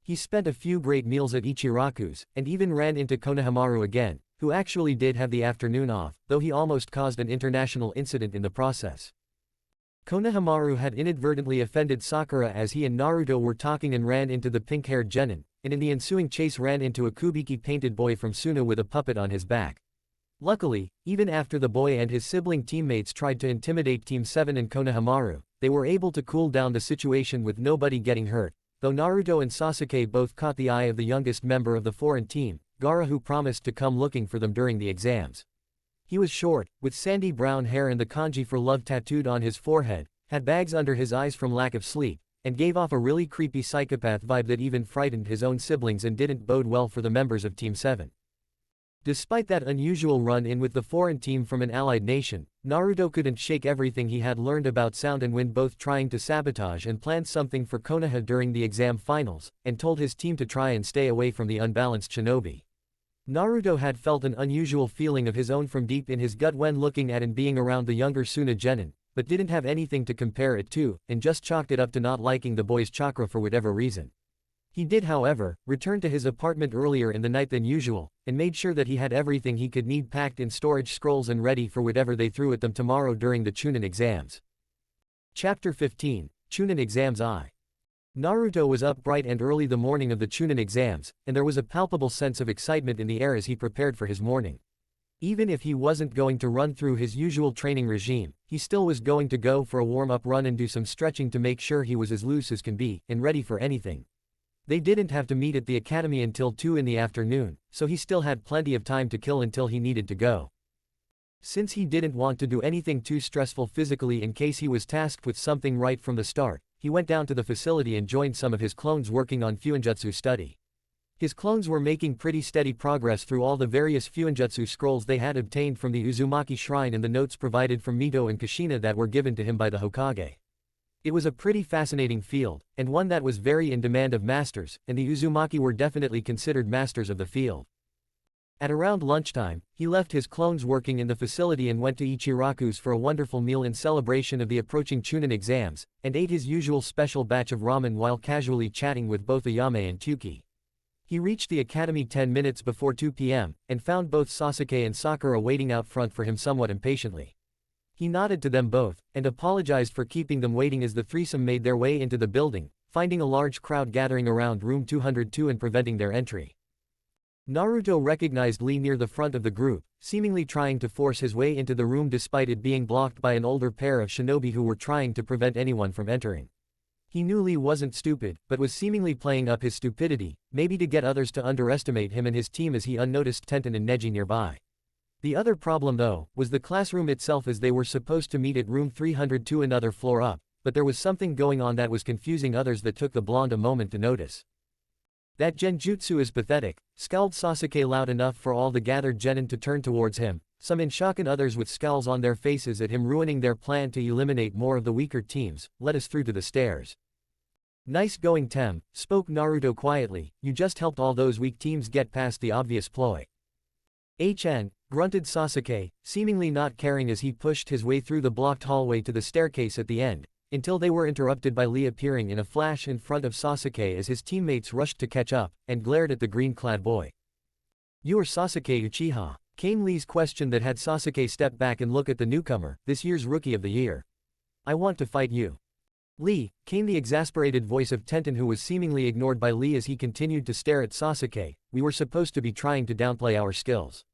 He spent a few great meals at Ichiraku's, and even ran into Konohamaru again, who actually did have the afternoon off, though he almost caused an international incident in the process. Konohamaru had inadvertently offended Sakura as he and Naruto were talking and ran into the pink-haired genin, and in the ensuing chase ran into a Kubiki painted boy from Suna with a puppet on his back. Luckily, even after the boy and his sibling teammates tried to intimidate Team 7 and Konohamaru, they were able to cool down the situation with nobody getting hurt, though Naruto and Sasuke both caught the eye of the youngest member of the foreign team, Gaara, who promised to come looking for them during the exams. He was short, with sandy brown hair and the kanji for love tattooed on his forehead, had bags under his eyes from lack of sleep, and gave off a really creepy psychopath vibe that even frightened his own siblings and didn't bode well for the members of Team 7. Despite that unusual run-in with the foreign team from an allied nation, Naruto couldn't shake everything he had learned about Sound and Wind, both trying to sabotage and plan something for Konoha during the exam finals, and told his team to try and stay away from the unbalanced shinobi. Naruto had felt an unusual feeling of his own from deep in his gut when looking at and being around the younger Suna genin, but didn't have anything to compare it to, and just chalked it up to not liking the boy's chakra for whatever reason. He did, however, return to his apartment earlier in the night than usual, and made sure that he had everything he could need packed in storage scrolls and ready for whatever they threw at them tomorrow during the Chunin exams. Chapter 15, Chunin Exams I. Naruto was up bright and early the morning of the Chunin exams, and there was a palpable sense of excitement in the air as he prepared for his morning. Even if he wasn't going to run through his usual training regime, he still was going to go for a warm-up run and do some stretching to make sure he was as loose as can be, and ready for anything. They didn't have to meet at the academy until 2 in the afternoon, so he still had plenty of time to kill until he needed to go. Since he didn't want to do anything too stressful physically in case he was tasked with something right from the start, he went down to the facility and joined some of his clones working on fuinjutsu study. His clones were making pretty steady progress through all the various fuinjutsu scrolls they had obtained from the Uzumaki shrine and the notes provided from Mito and Kushina that were given to him by the Hokage. It was a pretty fascinating field, and one that was very in demand of masters, and the Uzumaki were definitely considered masters of the field. At around lunchtime, he left his clones working in the facility and went to Ichiraku's for a wonderful meal in celebration of the approaching Chunin exams, and ate his usual special batch of ramen while casually chatting with both Ayame and Tyuki. He reached the academy 10 minutes before 2 p.m., and found both Sasuke and Sakura waiting out front for him somewhat impatiently. He nodded to them both, and apologized for keeping them waiting as the threesome made their way into the building, finding a large crowd gathering around room 202 and preventing their entry. Naruto recognized Lee near the front of the group, seemingly trying to force his way into the room despite it being blocked by an older pair of shinobi who were trying to prevent anyone from entering. He knew Lee wasn't stupid, but was seemingly playing up his stupidity, maybe to get others to underestimate him and his team as he unnoticed Tenten and Neji nearby. The other problem though, was the classroom itself as they were supposed to meet at room 302 another floor up, but there was something going on that was confusing others that took the blonde a moment to notice. That genjutsu is pathetic, scowled Sasuke loud enough for all the gathered genin to turn towards him, some in shock and others with scowls on their faces at him ruining their plan to eliminate more of the weaker teams. Let us through to the stairs. Nice going Tem, spoke Naruto quietly, you just helped all those weak teams get past the obvious ploy. HN, grunted Sasuke, seemingly not caring as he pushed his way through the blocked hallway to the staircase at the end, until they were interrupted by Lee appearing in a flash in front of Sasuke as his teammates rushed to catch up, and glared at the green-clad boy. You are Sasuke Uchiha, came Lee's question that had Sasuke step back and look at the newcomer, this year's Rookie of the Year. I want to fight you. Lee, came the exasperated voice of Tenten who was seemingly ignored by Lee as he continued to stare at Sasuke, we were supposed to be trying to downplay our skills.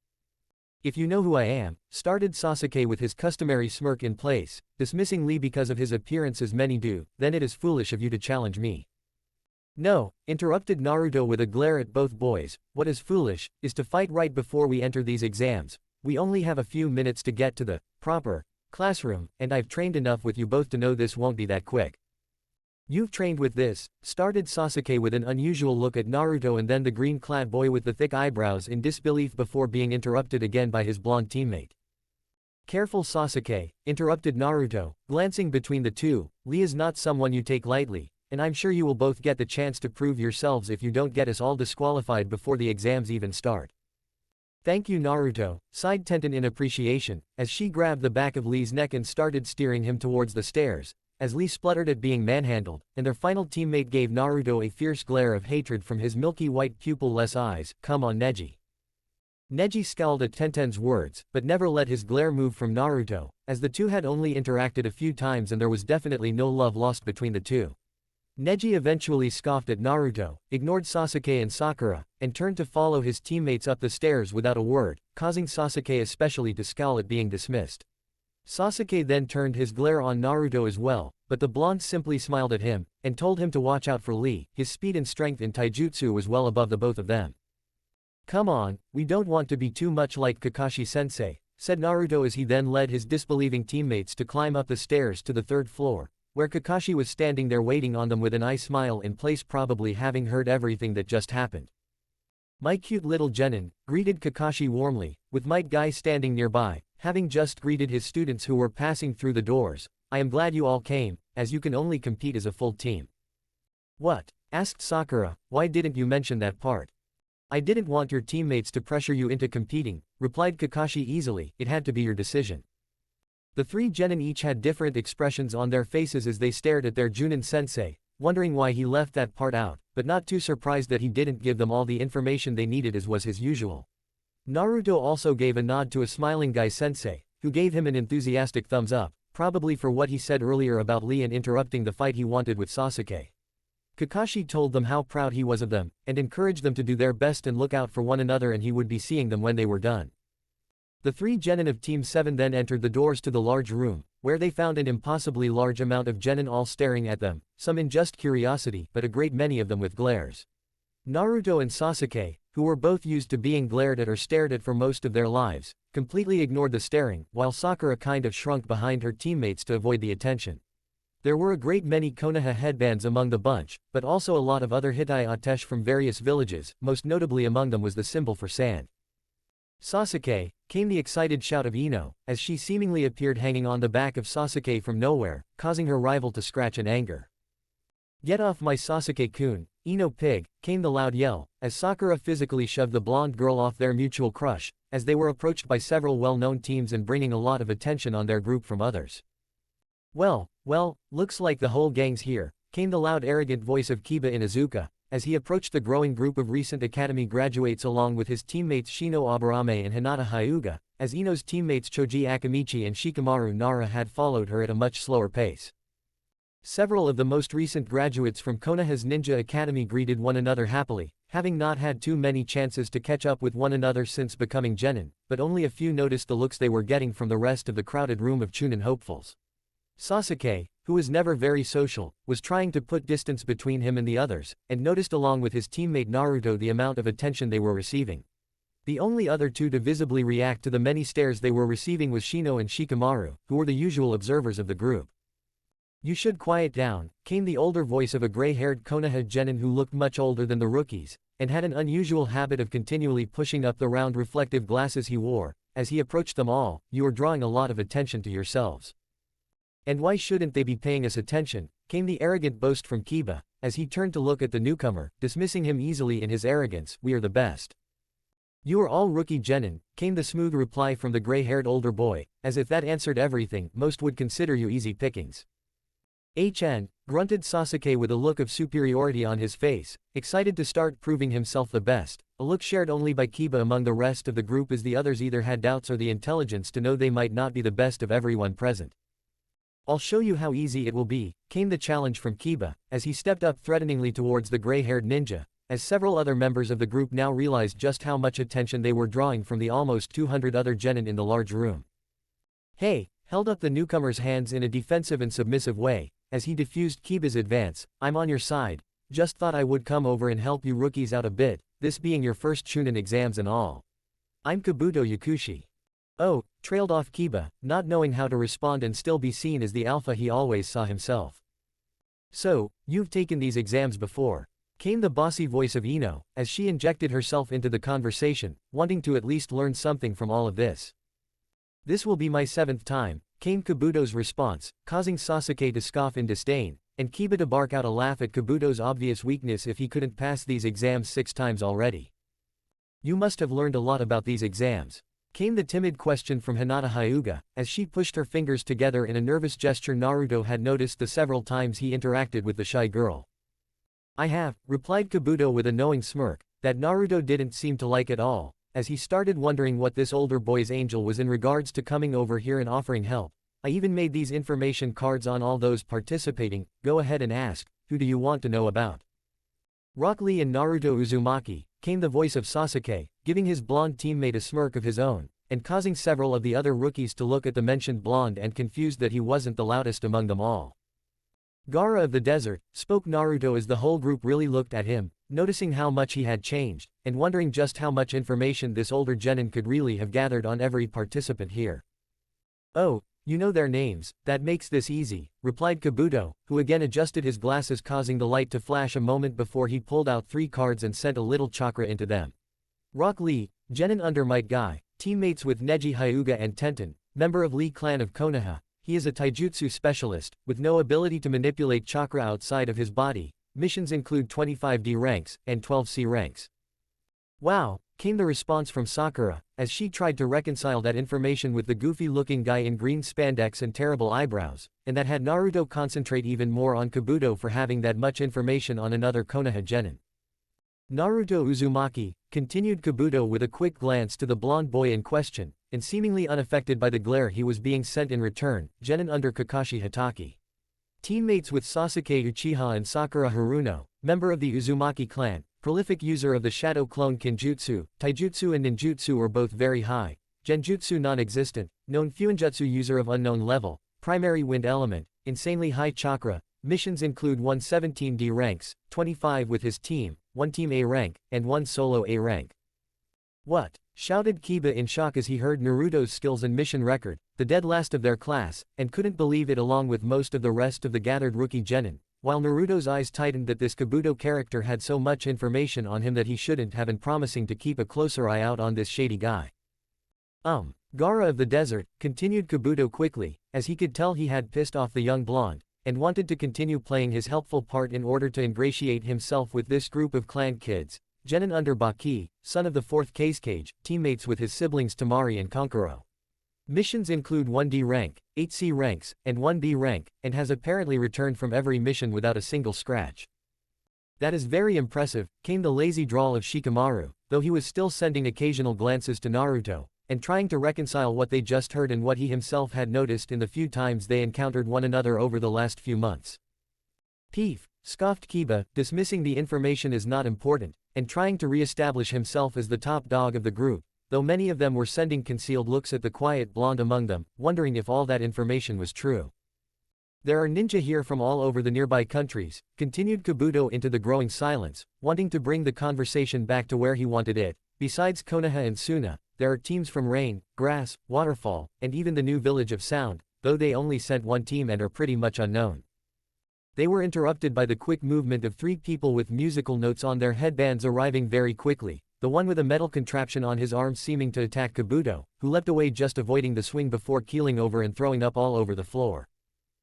If you know who I am, started Sasuke with his customary smirk in place, dismissing Lee because of his appearance as many do, then it is foolish of you to challenge me. No, interrupted Naruto with a glare at both boys, what is foolish, is to fight right before we enter these exams, we only have a few minutes to get to the proper classroom, and I've trained enough with you both to know this won't be that quick. You've trained with this, started Sasuke with an unusual look at Naruto and then the green-clad boy with the thick eyebrows in disbelief before being interrupted again by his blonde teammate. Careful Sasuke, interrupted Naruto, glancing between the two, Lee is not someone you take lightly, and I'm sure you will both get the chance to prove yourselves if you don't get us all disqualified before the exams even start. Thank you Naruto, sighed Tenten in appreciation, as she grabbed the back of Lee's neck and started steering him towards the stairs, as Lee spluttered at being manhandled, and their final teammate gave Naruto a fierce glare of hatred from his milky white pupil-less eyes, come on Neji. Neji scowled at Tenten's words, but never let his glare move from Naruto, as the two had only interacted a few times and there was definitely no love lost between the two. Neji eventually scoffed at Naruto, ignored Sasuke and Sakura, and turned to follow his teammates up the stairs without a word, causing Sasuke especially to scowl at being dismissed. Sasuke then turned his glare on Naruto as well, but the blonde simply smiled at him, and told him to watch out for Lee, his speed and strength in taijutsu was well above the both of them. Come on, we don't want to be too much like Kakashi-sensei, said Naruto as he then led his disbelieving teammates to climb up the stairs to the third floor, where Kakashi was standing there waiting on them with an eye smile in place probably having heard everything that just happened. My cute little genin, greeted Kakashi warmly, with Might Guy standing nearby, having just greeted his students who were passing through the doors, I am glad you all came, as you can only compete as a full team. What? Asked Sakura, why didn't you mention that part? I didn't want your teammates to pressure you into competing, replied Kakashi easily, it had to be your decision. The three genin each had different expressions on their faces as they stared at their Junin sensei, wondering why he left that part out, but not too surprised that he didn't give them all the information they needed as was his usual. Naruto also gave a nod to a smiling guy sensei, who gave him an enthusiastic thumbs up, probably for what he said earlier about Lee and interrupting the fight he wanted with Sasuke. Kakashi told them how proud he was of them, and encouraged them to do their best and look out for one another and he would be seeing them when they were done. The 3 genin of Team 7 then entered the doors to the large room, where they found an impossibly large amount of genin all staring at them, some in just curiosity but a great many of them with glares. Naruto and Sasuke, who were both used to being glared at or stared at for most of their lives, completely ignored the staring, while Sakura kind of shrunk behind her teammates to avoid the attention. There were a great many Konoha headbands among the bunch, but also a lot of other hitai atesh from various villages, most notably among them was the symbol for sand. Sasuke, came the excited shout of Ino, as she seemingly appeared hanging on the back of Sasuke from nowhere, causing her rival to scratch in anger. "Get off my Sasuke-kun, Ino pig," came the loud yell, as Sakura physically shoved the blonde girl off their mutual crush, as they were approached by several well-known teams and bringing a lot of attention on their group from others. Well, looks like the whole gang's here," came the loud arrogant voice of Kiba Inuzuka, as he approached the growing group of recent academy graduates along with his teammates Shino Aburame and Hinata Hyuga, as Ino's teammates Choji Akamichi and Shikamaru Nara had followed her at a much slower pace. Several of the most recent graduates from Konoha's Ninja Academy greeted one another happily, having not had too many chances to catch up with one another since becoming genin, but only a few noticed the looks they were getting from the rest of the crowded room of Chunin hopefuls. Sasuke, who was never very social, was trying to put distance between him and the others, and noticed along with his teammate Naruto the amount of attention they were receiving. The only other two to visibly react to the many stares they were receiving was Shino and Shikamaru, who were the usual observers of the group. "You should quiet down," came the older voice of a gray-haired Konoha genin who looked much older than the rookies, and had an unusual habit of continually pushing up the round reflective glasses he wore. As he approached them all, "You are drawing a lot of attention to yourselves." "And why shouldn't they be paying us attention?" came the arrogant boast from Kiba, as he turned to look at the newcomer, dismissing him easily in his arrogance. "We are the best." "You are all rookie genin," came the smooth reply from the gray-haired older boy, as if that answered everything. "Most would consider you easy pickings." Grunted Sasuke with a look of superiority on his face, excited to start proving himself the best, a look shared only by Kiba among the rest of the group as the others either had doubts or the intelligence to know they might not be the best of everyone present. "I'll show you how easy it will be," came the challenge from Kiba, as he stepped up threateningly towards the gray-haired ninja, as several other members of the group now realized just how much attention they were drawing from the almost 200 other genin in the large room. "Hey," held up the newcomer's hands in a defensive and submissive way, as he diffused Kiba's advance. "I'm on your side. Just thought I would come over and help you rookies out a bit, this being your first Chunin exams and all. I'm Kabuto Yakushi." "Oh," trailed off Kiba, not knowing how to respond and still be seen as the alpha he always saw himself. "So, you've taken these exams before," came the bossy voice of Ino, as she injected herself into the conversation, wanting to at least learn something from all of this. "This will be my 7th time," came Kabuto's response, causing Sasuke to scoff in disdain, and Kiba to bark out a laugh at Kabuto's obvious weakness if he couldn't pass these exams 6 times already. "You must have learned a lot about these exams," came the timid question from Hinata Hyuga, as she pushed her fingers together in a nervous gesture Naruto had noticed the several times he interacted with the shy girl. "I have," replied Kabuto with a knowing smirk, that Naruto didn't seem to like at all, as he started wondering what this older boy's angel was in regards to coming over here and offering help. "I even made these information cards on all those participating. Go ahead and ask, who do you want to know about?" "Rock Lee and Naruto Uzumaki," came the voice of Sasuke, giving his blonde teammate a smirk of his own, and causing several of the other rookies to look at the mentioned blonde and confused that he wasn't the loudest among them all. "Gaara of the desert," spoke Naruto as the whole group really looked at him, noticing how much he had changed, and wondering just how much information this older genin could really have gathered on every participant here. "Oh, you know their names, that makes this easy," replied Kabuto, who again adjusted his glasses causing the light to flash a moment before he pulled out 3 cards and sent a little chakra into them. "Rock Lee, genin under Might Guy, teammates with Neji Hyuga and Tenten, member of Lee clan of Konoha. He is a taijutsu specialist, with no ability to manipulate chakra outside of his body. Missions include 25D ranks, and 12C ranks." "Wow," came the response from Sakura, as she tried to reconcile that information with the goofy-looking guy in green spandex and terrible eyebrows, and that had Naruto concentrate even more on Kabuto for having that much information on another Konoha genin. "Naruto Uzumaki," continued Kabuto with a quick glance to the blonde boy in question, and seemingly unaffected by the glare he was being sent in return, genin under Kakashi Hatake. Teammates with Sasuke Uchiha and Sakura Haruno, member of the Uzumaki clan, prolific user of the shadow clone Kinjutsu, taijutsu and ninjutsu are both very high, genjutsu non-existent, known fuinjutsu user of unknown level, primary wind element, insanely high chakra. Missions include 1 17D ranks, 25 with his team, 1 team A rank, and 1 solo A rank. What? Shouted Kiba in shock as he heard Naruto's skills and mission record, the dead last of their class, and couldn't believe it along with most of the rest of the gathered rookie genin, while Naruto's eyes tightened that this Kabuto character had so much information on him that he shouldn't have been promising to keep a closer eye out on this shady guy. Gaara of the desert, continued Kabuto quickly, as he could tell he had pissed off the young blonde, and wanted to continue playing his helpful part in order to ingratiate himself with this group of clan kids. Genin under Baki, son of the 4th Kage, teammates with his siblings Tamari and Kankuro. Missions include 1D rank, 8C ranks, and 1B rank, and has apparently returned from every mission without a single scratch. That is very impressive, came the lazy drawl of Shikamaru, though he was still sending occasional glances to Naruto, and trying to reconcile what they just heard and what he himself had noticed in the few times they encountered one another over the last few months. Peef, scoffed Kiba, dismissing the information as not important, and trying to re-establish himself as the top dog of the group, though many of them were sending concealed looks at the quiet blonde among them, wondering if all that information was true. There are ninja here from all over the nearby countries, continued Kabuto into the growing silence, wanting to bring the conversation back to where he wanted it. Besides Konoha and Suna, there are teams from Rain, Grass, Waterfall, and even the new village of Sound, though they only sent 1 team and are pretty much unknown. They were interrupted by the quick movement of 3 people with musical notes on their headbands arriving very quickly, the one with a metal contraption on his arm seeming to attack Kabuto, who leapt away just avoiding the swing before keeling over and throwing up all over the floor.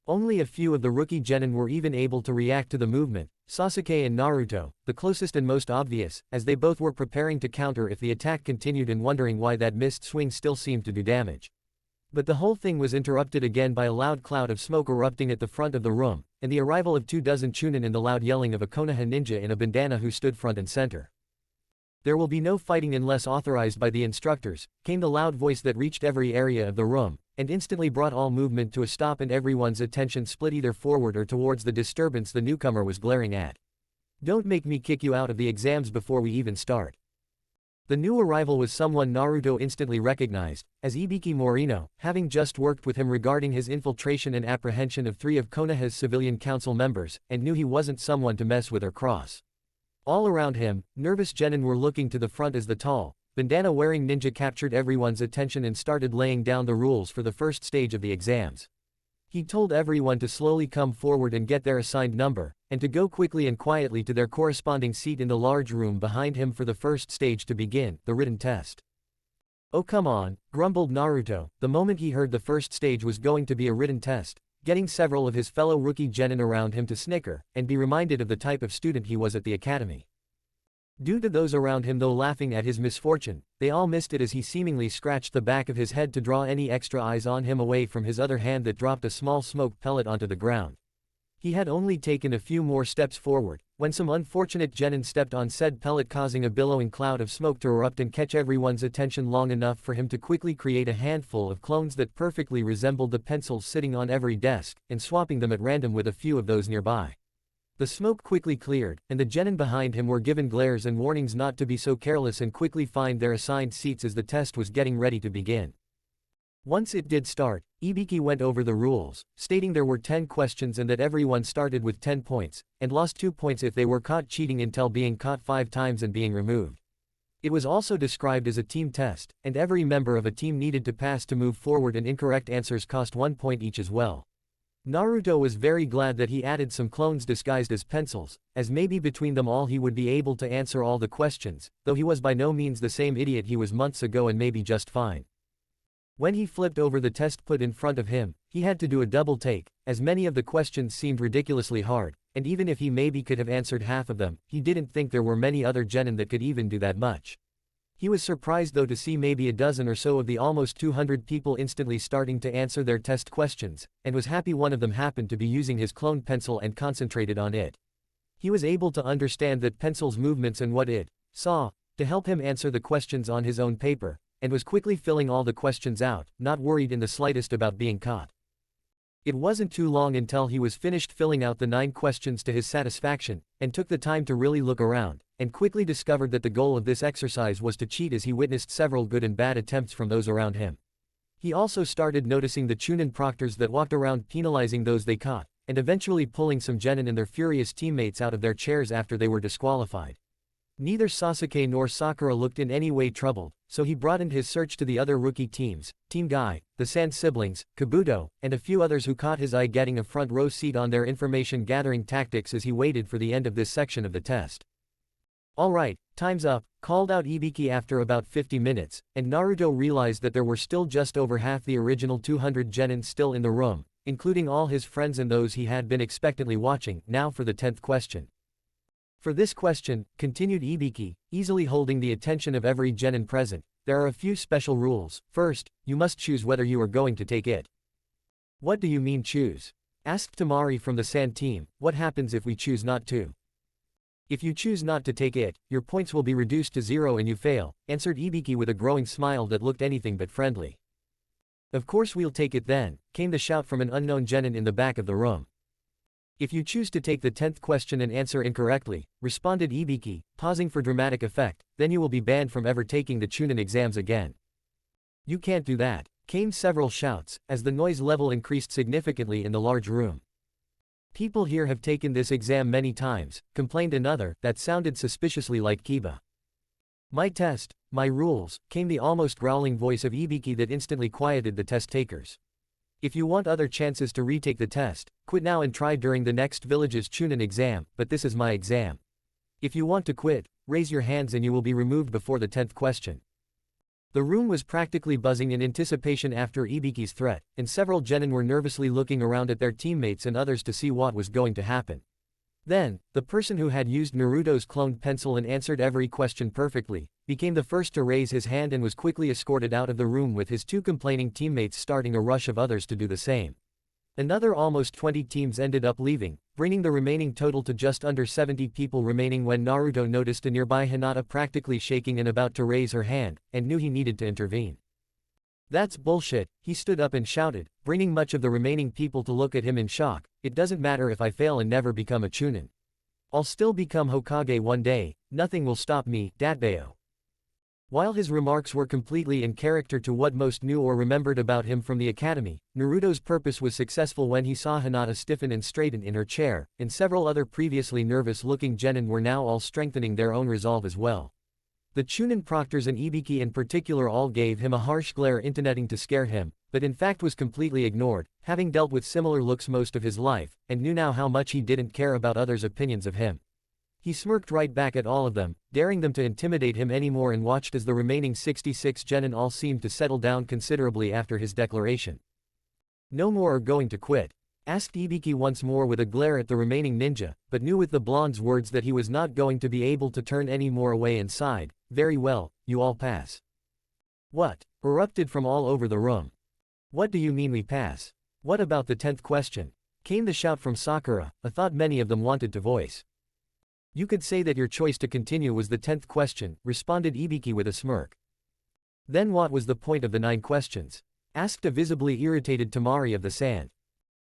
Only a few of the rookie genin were even able to react to the movement, Sasuke and Naruto, the closest and most obvious, as they both were preparing to counter if the attack continued and wondering why that missed swing still seemed to do damage. But the whole thing was interrupted again by a loud cloud of smoke erupting at the front of the room, and the arrival of 24 chunin and the loud yelling of a Konoha ninja in a bandana who stood front and center. There will be no fighting unless authorized by the instructors, came the loud voice that reached every area of the room, and instantly brought all movement to a stop and everyone's attention split either forward or towards the disturbance the newcomer was glaring at. Don't make me kick you out of the exams before we even start. The new arrival was someone Naruto instantly recognized, as Ibiki Morino, having just worked with him regarding his infiltration and apprehension of 3 of Konoha's civilian council members, and knew he wasn't someone to mess with or cross. All around him, nervous genin were looking to the front as the tall, bandana-wearing ninja captured everyone's attention and started laying down the rules for the first stage of the exams. He told everyone to slowly come forward and get their assigned number, and to go quickly and quietly to their corresponding seat in the large room behind him for the first stage to begin, the written test. Oh come on, grumbled Naruto, the moment he heard the first stage was going to be a written test, getting several of his fellow rookie genin around him to snicker, and be reminded of the type of student he was at the academy. Due to those around him though laughing at his misfortune, they all missed it as he seemingly scratched the back of his head to draw any extra eyes on him away from his other hand that dropped a small smoke pellet onto the ground. He had only taken a few more steps forward, when some unfortunate genin stepped on said pellet causing a billowing cloud of smoke to erupt and catch everyone's attention long enough for him to quickly create a handful of clones that perfectly resembled the pencils sitting on every desk, and swapping them at random with a few of those nearby. The smoke quickly cleared, and the genin behind him were given glares and warnings not to be so careless and quickly find their assigned seats as the test was getting ready to begin. Once it did start, Ibiki went over the rules, stating there were 10 questions and that everyone started with 10 points, and lost 2 points if they were caught cheating until being caught 5 times and being removed. It was also described as a team test, and every member of a team needed to pass to move forward, and incorrect answers cost 1 point each as well. Naruto was very glad that he added some clones disguised as pencils, as maybe between them all he would be able to answer all the questions, though he was by no means the same idiot he was months ago and maybe just fine. When he flipped over the test put in front of him, he had to do a double take, as many of the questions seemed ridiculously hard, and even if he maybe could have answered half of them, he didn't think there were many other genin that could even do that much. He was surprised though to see maybe a dozen or so of the almost 200 people instantly starting to answer their test questions, and was happy one of them happened to be using his clone pencil and concentrated on it. He was able to understand that pencil's movements and what it saw, to help him answer the questions on his own paper, and was quickly filling all the questions out, not worried in the slightest about being caught. It wasn't too long until he was finished filling out the 9 questions to his satisfaction, and took the time to really look around, and quickly discovered that the goal of this exercise was to cheat as he witnessed several good and bad attempts from those around him. He also started noticing the chunin proctors that walked around penalizing those they caught, and eventually pulling some genin and their furious teammates out of their chairs after they were disqualified. Neither Sasuke nor Sakura looked in any way troubled, so he broadened his search to the other rookie teams, Team Guy, the Sand siblings, Kabuto, and a few others who caught his eye getting a front row seat on their information gathering tactics as he waited for the end of this section of the test. Alright, time's up, called out Ibiki after about 50 minutes, and Naruto realized that there were still just over half the original 200 genin still in the room, including all his friends and those he had been expectantly watching. Now for the 10th question. For this question, continued Ibiki, easily holding the attention of every genin present, there are a few special rules. First, you must choose whether you are going to take it. What do you mean choose? Asked Tamari from the Sand team. What happens if we choose not to? If you choose not to take it, your points will be reduced to 0 and you fail, answered Ibiki with a growing smile that looked anything but friendly. Of course we'll take it then, came the shout from an unknown genin in the back of the room. If you choose to take the 10th question and answer incorrectly, responded Ibiki, pausing for dramatic effect, then you will be banned from ever taking the chunin exams again. You can't do that, came several shouts, as the noise level increased significantly in the large room. People here have taken this exam many times, complained another, that sounded suspiciously like Kiba. My test, my rules, came the almost growling voice of Ibiki that instantly quieted the test takers. If you want other chances to retake the test, quit now and try during the next village's chunin exam, but this is my exam. If you want to quit, raise your hands and you will be removed before the 10th question. The room was practically buzzing in anticipation after Ibiki's threat, and several genin were nervously looking around at their teammates and others to see what was going to happen. Then, the person who had used Naruto's cloned pencil and answered every question perfectly, became the first to raise his hand and was quickly escorted out of the room with his 2 complaining teammates starting a rush of others to do the same. Another almost 20 teams ended up leaving, bringing the remaining total to just under 70 people remaining when Naruto noticed a nearby Hinata practically shaking and about to raise her hand, and knew he needed to intervene. That's bullshit, he stood up and shouted, bringing much of the remaining people to look at him in shock. It doesn't matter if I fail and never become a chunin. I'll still become Hokage one day, nothing will stop me, Datbeo. While his remarks were completely in character to what most knew or remembered about him from the academy, Naruto's purpose was successful when he saw Hinata stiffen and straighten in her chair, and several other previously nervous-looking genin were now all strengthening their own resolve as well. The chunin proctors and Ibiki in particular all gave him a harsh glare intending to scare him, but in fact was completely ignored, having dealt with similar looks most of his life, and knew now how much he didn't care about others' opinions of him. He smirked right back at all of them, daring them to intimidate him anymore, and watched as the remaining 66 genin all seemed to settle down considerably after his declaration. No more are going to quit? Asked Ibiki once more with a glare at the remaining ninja, but knew with the blonde's words that he was not going to be able to turn any more away and sighed. Very well, you all pass. What? Erupted from all over the room. What do you mean we pass? What about the 10th question? Came the shout from Sakura, a thought many of them wanted to voice. You could say that your choice to continue was the 10th question, responded Ibiki with a smirk. Then what was the point of the 9 questions? Asked a visibly irritated Tamari of the Sand.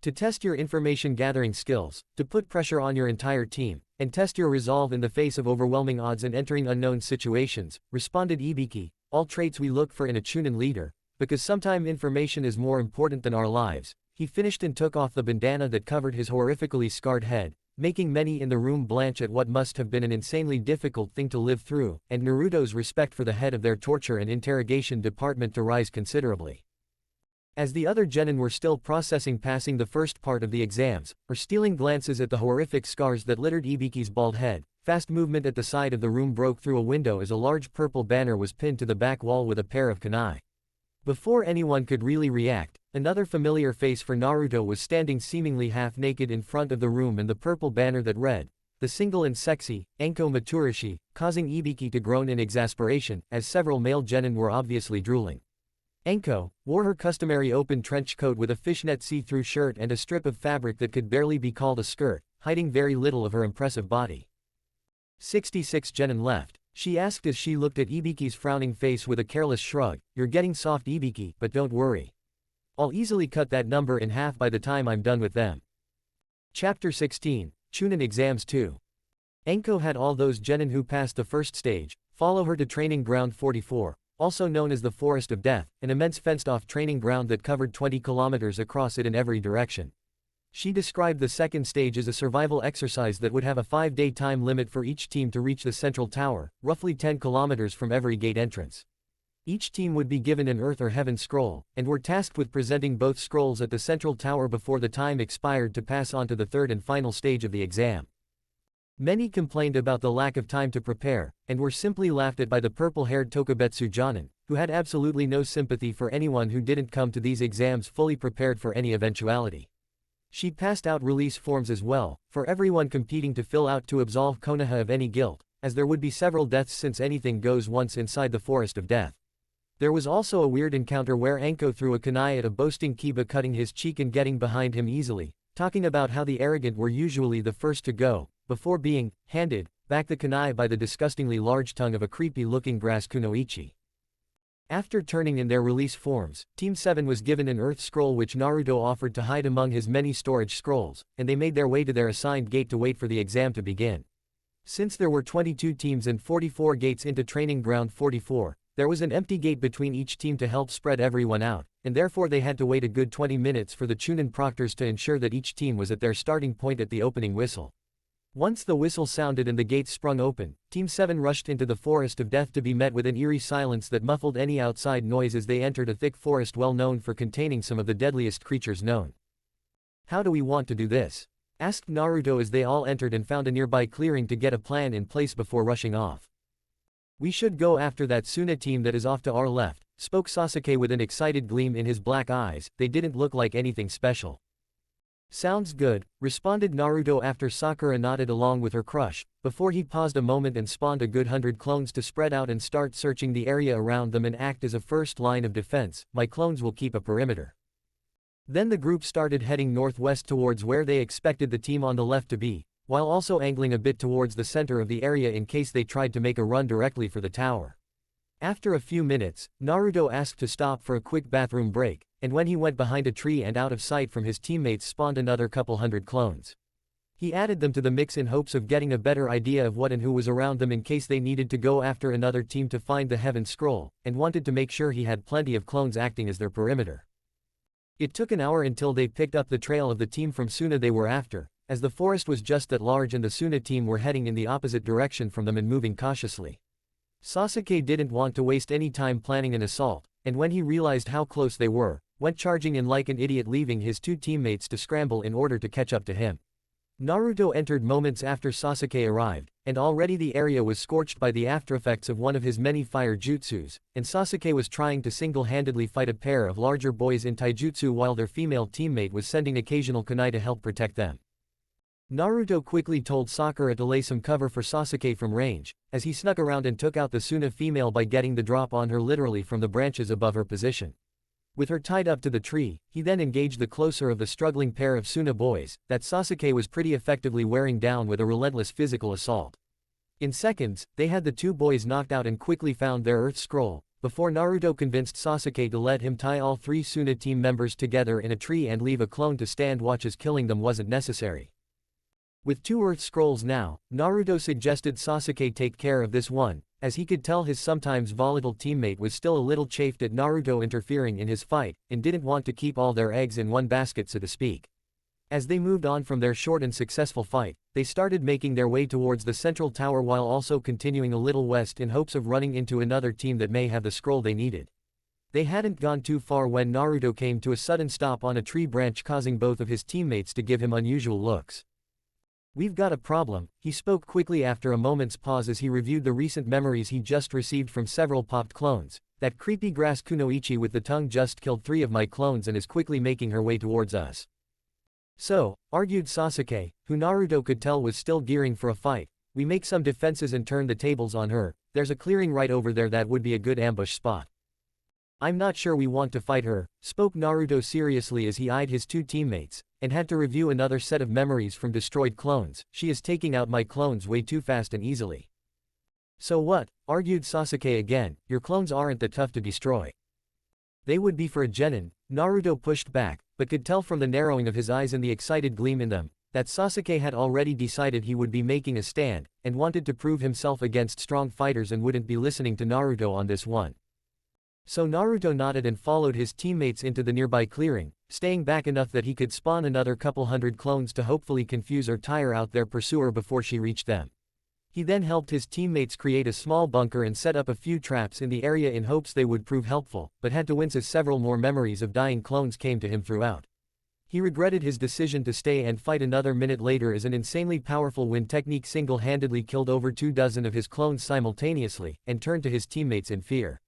To test your information gathering skills, to put pressure on your entire team, and test your resolve in the face of overwhelming odds and entering unknown situations, responded Ibiki, all traits we look for in a chunin leader, because sometimes information is more important than our lives. He finished and took off the bandana that covered his horrifically scarred head, making many in the room blanch at what must have been an insanely difficult thing to live through, and Naruto's respect for the head of their torture and interrogation department to rise considerably. As the other genin were still passing the first part of the exams, or stealing glances at the horrific scars that littered Ibiki's bald head, fast movement at the side of the room broke through a window as a large purple banner was pinned to the back wall with a pair of kunai. Before anyone could really react, another familiar face for Naruto was standing seemingly half-naked in front of the room, and the purple banner that read, "The single and sexy, Enko Maturishi," causing Ibiki to groan in exasperation, as several male genin were obviously drooling. Enko wore her customary open trench coat with a fishnet see-through shirt and a strip of fabric that could barely be called a skirt, hiding very little of her impressive body. 66 genin left, she asked as she looked at Ibiki's frowning face with a careless shrug. You're getting soft, Ibiki, but don't worry. I'll easily cut that number in half by the time I'm done with them. Chapter 16, Chunin Exams 2. Enko had all those genin who passed the first stage, follow her to Training Ground 44, also known as the Forest of Death, an immense fenced-off training ground that covered 20 kilometers across it in every direction. She described the second stage as a survival exercise that would have a 5-day time limit for each team to reach the central tower, roughly 10 kilometers from every gate entrance. Each team would be given an Earth or Heaven scroll, and were tasked with presenting both scrolls at the central tower before the time expired to pass on to the third and final stage of the exam. Many complained about the lack of time to prepare, and were simply laughed at by the purple-haired Tokubetsu Jonin, who had absolutely no sympathy for anyone who didn't come to these exams fully prepared for any eventuality. She passed out release forms as well, for everyone competing to fill out to absolve Konoha of any guilt, as there would be several deaths since anything goes once inside the Forest of Death. There was also a weird encounter where Enko threw a kunai at a boasting Kiba, cutting his cheek and getting behind him easily, talking about how the arrogant were usually the first to go, before being handed back the kunai by the disgustingly large tongue of a creepy-looking grass kunoichi. After turning in their release forms, Team 7 was given an Earth Scroll which Naruto offered to hide among his many storage scrolls, and they made their way to their assigned gate to wait for the exam to begin. Since there were 22 teams and 44 gates into Training Ground 44, there was an empty gate between each team to help spread everyone out, and therefore they had to wait a good 20 minutes for the Chunin proctors to ensure that each team was at their starting point at the opening whistle. Once the whistle sounded and the gates sprung open, Team 7 rushed into the Forest of Death to be met with an eerie silence that muffled any outside noise as they entered a thick forest well known for containing some of the deadliest creatures known. "How do we want to do this?" asked Naruto as they all entered and found a nearby clearing to get a plan in place before rushing off. "We should go after that Suna team that is off to our left," spoke Sasuke with an excited gleam in his black eyes. "They didn't look like anything special." "Sounds good," responded Naruto after Sakura nodded along with her crush, before he paused a moment and spawned a good 100 clones to spread out and start searching the area around them and act as a first line of defense. "My clones will keep a perimeter." Then the group started heading northwest towards where they expected the team on the left to be, while also angling a bit towards the center of the area in case they tried to make a run directly for the tower. After a few minutes, Naruto asked to stop for a quick bathroom break, and when he went behind a tree and out of sight from his teammates spawned another couple hundred clones. He added them to the mix in hopes of getting a better idea of what and who was around them in case they needed to go after another team to find the Heaven Scroll, and wanted to make sure he had plenty of clones acting as their perimeter. It took an hour until they picked up the trail of the team from Suna they were after, as the forest was just that large and the Suna team were heading in the opposite direction from them and moving cautiously. Sasuke didn't want to waste any time planning an assault, and when he realized how close they were, went charging in like an idiot, leaving his two teammates to scramble in order to catch up to him. Naruto entered moments after Sasuke arrived, and already the area was scorched by the aftereffects of one of his many fire jutsus, and Sasuke was trying to single-handedly fight a pair of larger boys in taijutsu while their female teammate was sending occasional kunai to help protect them. Naruto quickly told Sakura to lay some cover for Sasuke from range, as he snuck around and took out the Suna female by getting the drop on her literally from the branches above her position. With her tied up to the tree, he then engaged the closer of the struggling pair of Suna boys, that Sasuke was pretty effectively wearing down with a relentless physical assault. In seconds, they had the two boys knocked out and quickly found their Earth Scroll, before Naruto convinced Sasuke to let him tie all three Suna team members together in a tree and leave a clone to stand watch as killing them wasn't necessary. With two Earth Scrolls now, Naruto suggested Sasuke take care of this one, as he could tell his sometimes volatile teammate was still a little chafed at Naruto interfering in his fight, and didn't want to keep all their eggs in one basket, so to speak. As they moved on from their short and successful fight, they started making their way towards the central tower while also continuing a little west in hopes of running into another team that may have the scroll they needed. They hadn't gone too far when Naruto came to a sudden stop on a tree branch, causing both of his teammates to give him unusual looks. "We've got a problem," he spoke quickly after a moment's pause as he reviewed the recent memories he just received from several popped clones. "That creepy grass kunoichi with the tongue just killed 3 of my clones and is quickly making her way towards us." "So," argued Sasuke, who Naruto could tell was still gearing for a fight, "we make some defenses and turn the tables on her. There's a clearing right over there that would be a good ambush spot." "I'm not sure we want to fight her," spoke Naruto seriously as he eyed his two teammates, and had to review another set of memories from destroyed clones. "She is taking out my clones way too fast and easily." "So what?" argued Sasuke again, "your clones aren't that tough to destroy." They would be for a genin. Naruto pushed back, but could tell from the narrowing of his eyes and the excited gleam in them, that Sasuke had already decided he would be making a stand, and wanted to prove himself against strong fighters and wouldn't be listening to Naruto on this one. So Naruto nodded and followed his teammates into the nearby clearing, staying back enough that he could spawn another couple hundred clones to hopefully confuse or tire out their pursuer before she reached them. He then helped his teammates create a small bunker and set up a few traps in the area in hopes they would prove helpful, but had to wince as several more memories of dying clones came to him throughout. He regretted his decision to stay and fight another minute later as an insanely powerful wind technique single-handedly killed over 24 of his clones simultaneously, and turned to his teammates in fear.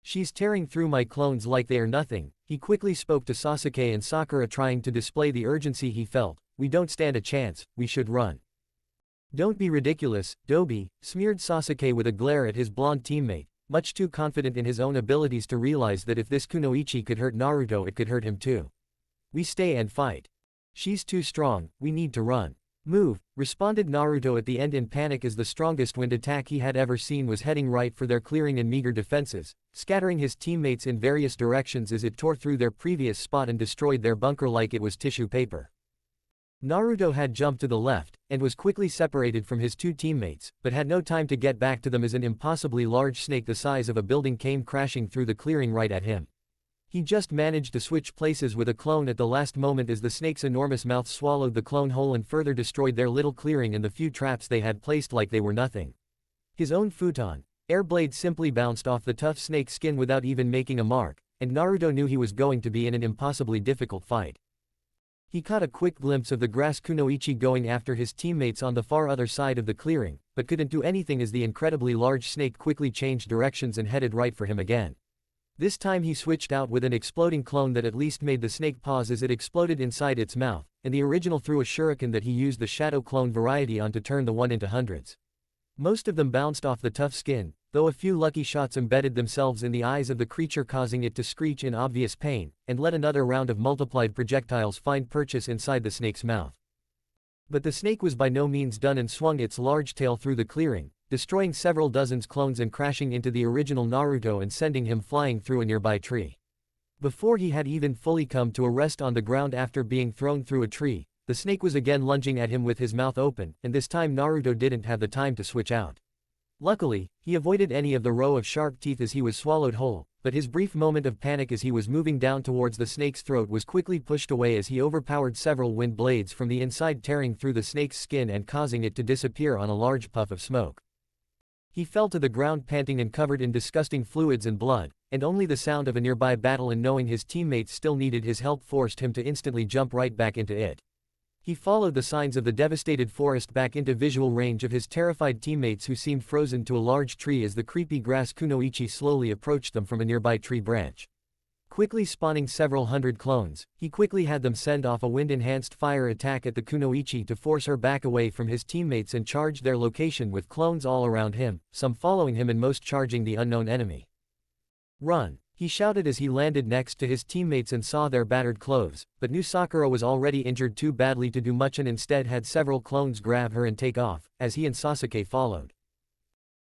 "She's tearing through my clones like they are nothing," he quickly spoke to Sasuke and Sakura, trying to display the urgency he felt. "We don't stand a chance, we should run." "Don't be ridiculous, Dobi," smeared Sasuke with a glare at his blonde teammate, much too confident in his own abilities to realize that if this kunoichi could hurt Naruto, it could hurt him too. "We stay and fight. She's too strong, we need to run." "Move," responded Naruto at the end in panic as the strongest wind attack he had ever seen was heading right for their clearing and meager defenses, scattering his teammates in various directions as it tore through their previous spot and destroyed their bunker like it was tissue paper. Naruto had jumped to the left, and was quickly separated from his two teammates, but had no time to get back to them as an impossibly large snake the size of a building came crashing through the clearing right at him. He just managed to switch places with a clone at the last moment as the snake's enormous mouth swallowed the clone whole and further destroyed their little clearing and the few traps they had placed like they were nothing. His own futon, air blade, simply bounced off the tough snake skin without even making a mark, and Naruto knew he was going to be in an impossibly difficult fight. He caught a quick glimpse of the grass kunoichi going after his teammates on the far other side of the clearing, but couldn't do anything as the incredibly large snake quickly changed directions and headed right for him again. This time he switched out with an exploding clone that at least made the snake pause as it exploded inside its mouth, and the original threw a shuriken that he used the shadow clone variety on to turn the one into hundreds. Most of them bounced off the tough skin, though a few lucky shots embedded themselves in the eyes of the creature, causing it to screech in obvious pain, and let another round of multiplied projectiles find purchase inside the snake's mouth. But the snake was by no means done and swung its large tail through the clearing, destroying several dozens clones and crashing into the original Naruto and sending him flying through a nearby tree. Before he had even fully come to a rest on the ground after being thrown through a tree, the snake was again lunging at him with his mouth open, and this time Naruto didn't have the time to switch out. Luckily, he avoided any of the row of sharp teeth as he was swallowed whole, but his brief moment of panic as he was moving down towards the snake's throat was quickly pushed away as he overpowered several wind blades from the inside, tearing through the snake's skin and causing it to disappear on a large puff of smoke. He fell to the ground panting and covered in disgusting fluids and blood, and only the sound of a nearby battle and knowing his teammates still needed his help forced him to instantly jump right back into it. He followed the signs of the devastated forest back into visual range of his terrified teammates who seemed frozen to a large tree as the creepy grass kunoichi slowly approached them from a nearby tree branch. Quickly spawning several hundred clones, he quickly had them send off a wind-enhanced fire attack at the kunoichi to force her back away from his teammates and charge their location with clones all around him, some following him and most charging the unknown enemy. "Run!" he shouted as he landed next to his teammates and saw their battered clothes, but knew Sakura was already injured too badly to do much and instead had several clones grab her and take off, as he and Sasuke followed.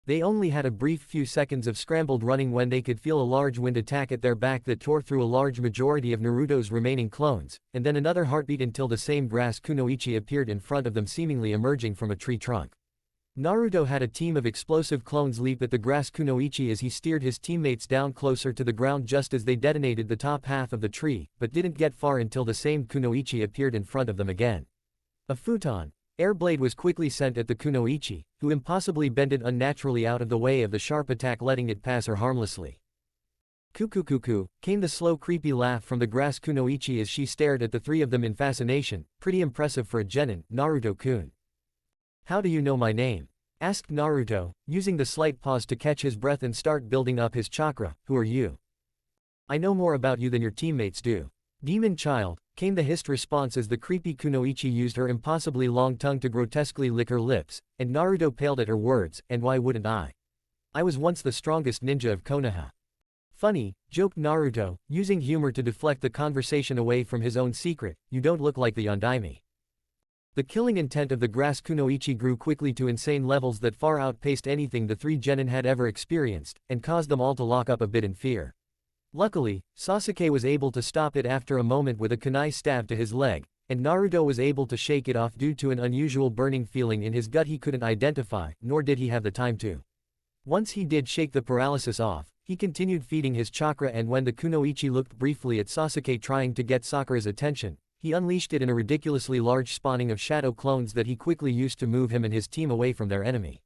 They only had a brief few seconds of scrambled running when they could feel a large wind attack at their back that tore through a large majority of Naruto's remaining clones, and then another heartbeat until the same grass kunoichi appeared in front of them, seemingly emerging from a tree trunk. Naruto had a team of explosive clones leap at the grass kunoichi as he steered his teammates down closer to the ground just as they detonated the top half of the tree, but didn't get far until the same kunoichi appeared in front of them again. A futon, air blade, was quickly sent at the kunoichi, who impossibly bended unnaturally out of the way of the sharp attack, letting it pass her harmlessly. Cuckoo, came the slow creepy laugh from the grass kunoichi as she stared at the three of them in fascination. "Pretty impressive for a genin, Naruto-kun." "How do you know my name?" asked Naruto, using the slight pause to catch his breath and start building up his chakra. "Who are you?" "I know more about you than your teammates do. Demon child," came the hissed response as the creepy kunoichi used her impossibly long tongue to grotesquely lick her lips, and Naruto paled at her words. "And why wouldn't I? I was once the strongest ninja of Konoha." "Funny," joked Naruto, using humor to deflect the conversation away from his own secret. "You don't look like the Yondaime." The killing intent of the grass kunoichi grew quickly to insane levels that far outpaced anything the three genin had ever experienced, and caused them all to lock up a bit in fear. Luckily, Sasuke was able to stop it after a moment with a kunai stab to his leg, and Naruto was able to shake it off due to an unusual burning feeling in his gut he couldn't identify, nor did he have the time to. Once he did shake the paralysis off, he continued feeding his chakra, and when the kunoichi looked briefly at Sasuke trying to get Sakura's attention, he unleashed it in a ridiculously large spawning of shadow clones that he quickly used to move him and his team away from their enemy.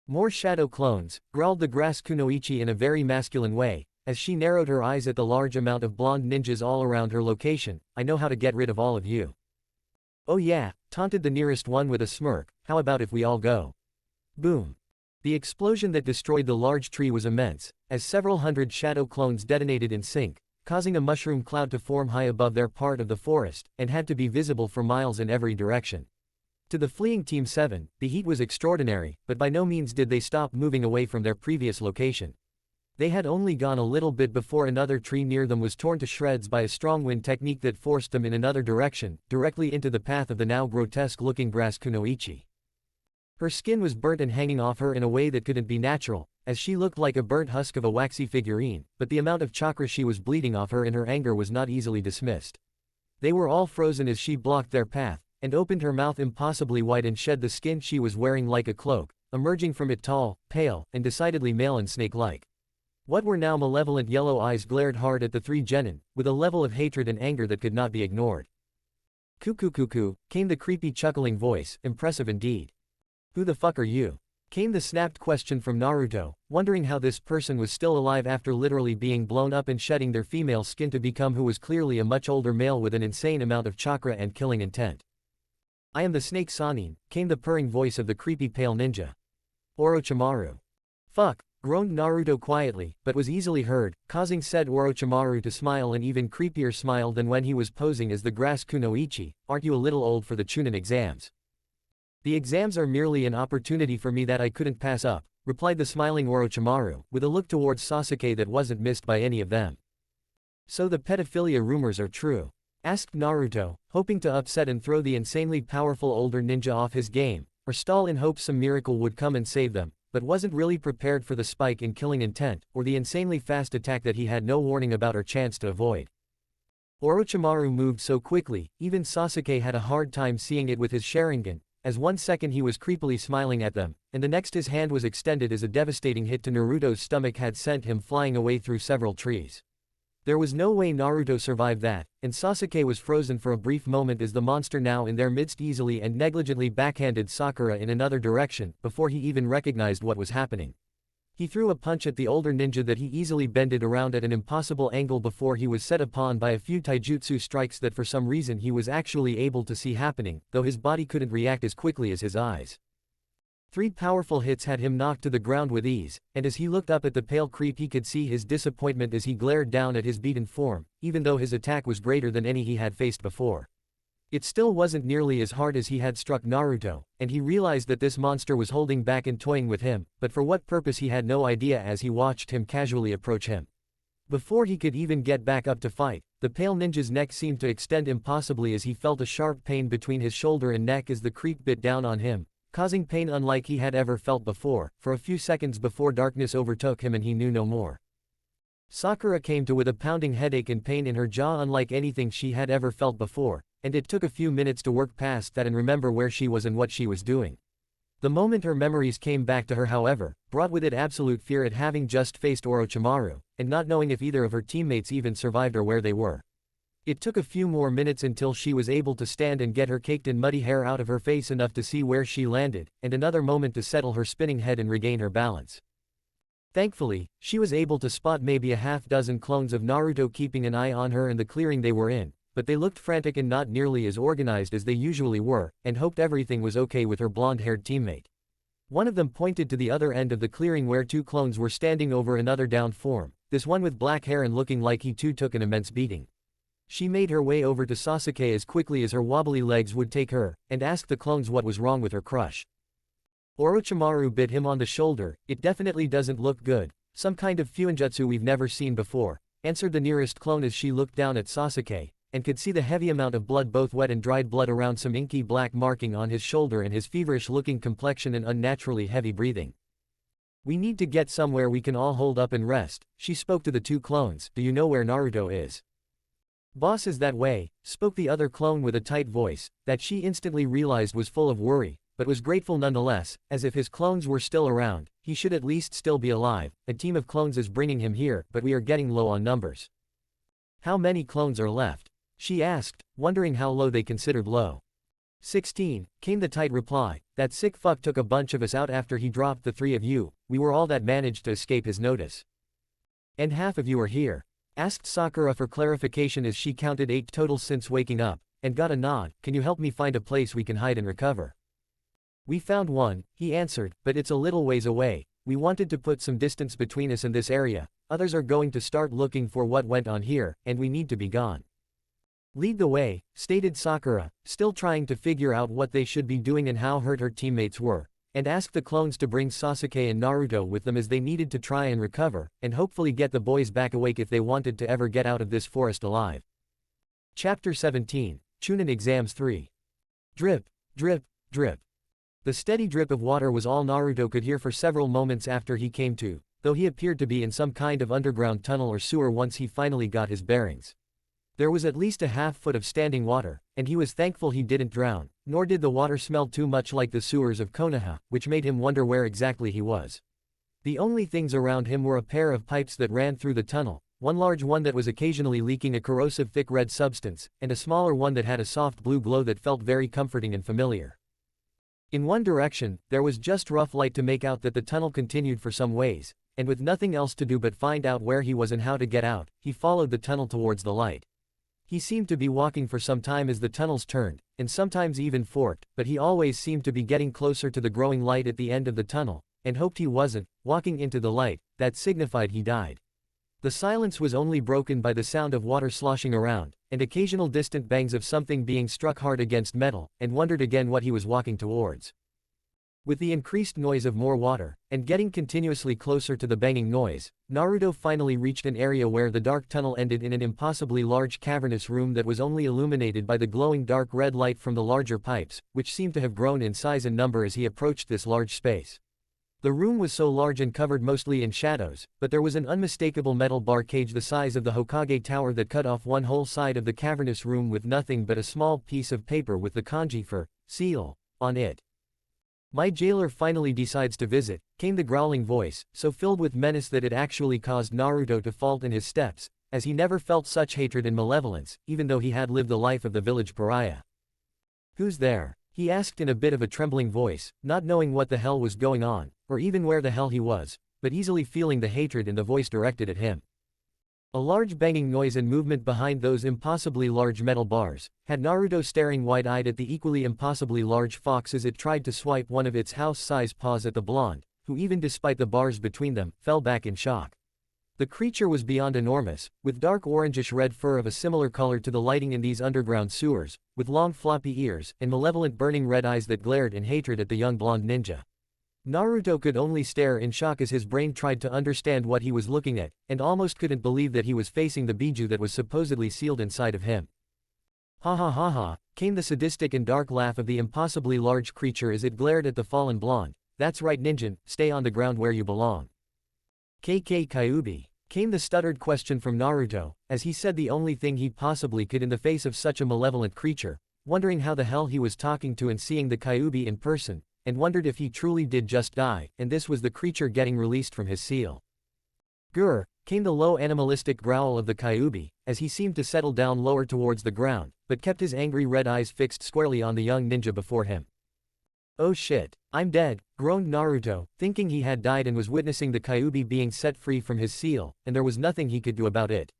"More shadow clones," growled the grass kunoichi in a very masculine way, as she narrowed her eyes at the large amount of blonde ninjas all around her location. "I know how to get rid of all of you." "Oh yeah," taunted the nearest one with a smirk, "how about if we all go?" Boom. The explosion that destroyed the large tree was immense, as several hundred shadow clones detonated in sync, causing a mushroom cloud to form high above their part of the forest, and had to be visible for miles in every direction. To the fleeing Team 7, the heat was extraordinary, but by no means did they stop moving away from their previous location. They had only gone a little bit before another tree near them was torn to shreds by a strong wind technique that forced them in another direction, directly into the path of the now grotesque-looking grass kunoichi. Her skin was burnt and hanging off her in a way that couldn't be natural, as she looked like a burnt husk of a waxy figurine, but the amount of chakra she was bleeding off her in her anger was not easily dismissed. They were all frozen as she blocked their path, and opened her mouth impossibly wide and shed the skin she was wearing like a cloak, emerging from it tall, pale, and decidedly male and snake-like. What were now malevolent yellow eyes glared hard at the three genin, with a level of hatred and anger that could not be ignored. "Cuckoo cuckoo," came the creepy chuckling voice, impressive indeed. "Who the fuck are you?" came the snapped question from Naruto, wondering how this person was still alive after literally being blown up and shedding their female skin to become who was clearly a much older male with an insane amount of chakra and killing intent. "I am the snake Sanin," came the purring voice of the creepy pale ninja. "Orochimaru." "Fuck," groaned Naruto quietly, but was easily heard, causing said Orochimaru to smile an even creepier smile than when he was posing as the grass kunoichi. "Aren't you a little old for the Chunin exams?" "The exams are merely an opportunity for me that I couldn't pass up," replied the smiling Orochimaru, with a look towards Sasuke that wasn't missed by any of them. "So the pedophilia rumors are true?" asked Naruto, hoping to upset and throw the insanely powerful older ninja off his game, or stall in hopes some miracle would come and save them, but wasn't really prepared for the spike in killing intent, or the insanely fast attack that he had no warning about or chance to avoid. Orochimaru moved so quickly, even Sasuke had a hard time seeing it with his Sharingan, as 1 second he was creepily smiling at them, and the next his hand was extended as a devastating hit to Naruto's stomach had sent him flying away through several trees. There was no way Naruto survived that, and Sasuke was frozen for a brief moment as the monster now in their midst easily and negligently backhanded Sakura in another direction, before he even recognized what was happening. He threw a punch at the older ninja that he easily bended around at an impossible angle before he was set upon by a few taijutsu strikes that for some reason he was actually able to see happening, though his body couldn't react as quickly as his eyes. 3 powerful hits had him knocked to the ground with ease, and as he looked up at the pale creep he could see his disappointment as he glared down at his beaten form, even though his attack was greater than any he had faced before. It still wasn't nearly as hard as he had struck Naruto, and he realized that this monster was holding back and toying with him, but for what purpose he had no idea as he watched him casually approach him. Before he could even get back up to fight, the pale ninja's neck seemed to extend impossibly as he felt a sharp pain between his shoulder and neck as the creep bit down on him, causing pain unlike he had ever felt before, for a few seconds before darkness overtook him and he knew no more. Sakura came to with a pounding headache and pain in her jaw unlike anything she had ever felt before, and it took a few minutes to work past that and remember where she was and what she was doing. The moment her memories came back to her, however, brought with it absolute fear at having just faced Orochimaru, and not knowing if either of her teammates even survived or where they were. It took a few more minutes until she was able to stand and get her caked in muddy hair out of her face enough to see where she landed, and another moment to settle her spinning head and regain her balance. Thankfully, she was able to spot maybe a half-dozen clones of Naruto keeping an eye on her and the clearing they were in, but they looked frantic and not nearly as organized as they usually were, and hoped everything was okay with her blonde-haired teammate. One of them pointed to the other end of the clearing where 2 clones were standing over another downed form, this one with black hair and looking like he too took an immense beating. She made her way over to Sasuke as quickly as her wobbly legs would take her, and asked the clones what was wrong with her crush. Orochimaru bit him on the shoulder. "It definitely doesn't look good. Some kind of fuinjutsu we've never seen before," answered the nearest clone as she looked down at Sasuke, and could see the heavy amount of blood, both wet and dried blood, around some inky black marking on his shoulder and his feverish-looking complexion and unnaturally heavy breathing. We need to get somewhere we can all hold up and rest. She spoke to the two clones. Do you know where Naruto is? Boss is that way, spoke the other clone with a tight voice, that she instantly realized was full of worry, but was grateful nonetheless, as if his clones were still around, he should at least still be alive. A team of clones is bringing him here, but we are getting low on numbers. How many clones are left? She asked, wondering how low they considered low. 16, came the tight reply. That sick fuck took a bunch of us out after he dropped the 3 of you, we were all that managed to escape his notice. And half of you are here? Asked Sakura for clarification as she counted 8 total since waking up, and got a nod. Can you help me find a place we can hide and recover? We found one, he answered, but it's a little ways away. We wanted to put some distance between us and this area. Others are going to start looking for what went on here, and we need to be gone. Lead the way, stated Sakura, still trying to figure out what they should be doing and how hurt her teammates were, and asked the clones to bring Sasuke and Naruto with them as they needed to try and recover, and hopefully get the boys back awake if they wanted to ever get out of this forest alive. Chapter 17, Chunin Exams 3. Drip, drip, drip. The steady drip of water was all Naruto could hear for several moments after he came to, though he appeared to be in some kind of underground tunnel or sewer once he finally got his bearings. There was at least a half-foot of standing water, and he was thankful he didn't drown, nor did the water smell too much like the sewers of Konoha, which made him wonder where exactly he was. The only things around him were a pair of pipes that ran through the tunnel, one large one that was occasionally leaking a corrosive thick red substance, and a smaller one that had a soft blue glow that felt very comforting and familiar. In one direction, there was just rough light to make out that the tunnel continued for some ways, and with nothing else to do but find out where he was and how to get out, he followed the tunnel towards the light. He seemed to be walking for some time as the tunnels turned, and sometimes even forked, but he always seemed to be getting closer to the growing light at the end of the tunnel, and hoped he wasn't walking into the light. That signified he died. The silence was only broken by the sound of water sloshing around, and occasional distant bangs of something being struck hard against metal, and wondered again what he was walking towards. With the increased noise of more water, and getting continuously closer to the banging noise, Naruto finally reached an area where the dark tunnel ended in an impossibly large cavernous room that was only illuminated by the glowing dark red light from the larger pipes, which seemed to have grown in size and number as he approached this large space. The room was so large and covered mostly in shadows, but there was an unmistakable metal bar cage the size of the Hokage Tower that cut off one whole side of the cavernous room with nothing but a small piece of paper with the kanji for seal on it. My jailer finally decides to visit, came the growling voice, so filled with menace that it actually caused Naruto to falter in his steps, as he never felt such hatred and malevolence, even though he had lived the life of the village pariah. Who's there? He asked in a bit of a trembling voice, not knowing what the hell was going on, or even where the hell he was, but easily feeling the hatred in the voice directed at him. A large banging noise and movement behind those impossibly large metal bars had Naruto staring wide-eyed at the equally impossibly large fox as it tried to swipe one of its house-size paws at the blonde, who even despite the bars between them, fell back in shock. The creature was beyond enormous, with dark orangish-red fur of a similar color to the lighting in these underground sewers, with long floppy ears, and malevolent burning red eyes that glared in hatred at the young blonde ninja. Naruto could only stare in shock as his brain tried to understand what he was looking at, and almost couldn't believe that he was facing the biju that was supposedly sealed inside of him. Ha ha ha ha, came the sadistic and dark laugh of the impossibly large creature as it glared at the fallen blonde. That's right ninja, stay on the ground where you belong. KK Kyuubi, came the stuttered question from Naruto, as he said the only thing he possibly could in the face of such a malevolent creature, wondering how the hell he was talking to and seeing the Kyuubi in person, and wondered if he truly did just die, and this was the creature getting released from his seal. Grr, came the low animalistic growl of the Kyuubi, as he seemed to settle down lower towards the ground, but kept his angry red eyes fixed squarely on the young ninja before him. Oh shit, I'm dead, groaned Naruto, thinking he had died and was witnessing the Kyuubi being set free from his seal, and there was nothing he could do about it.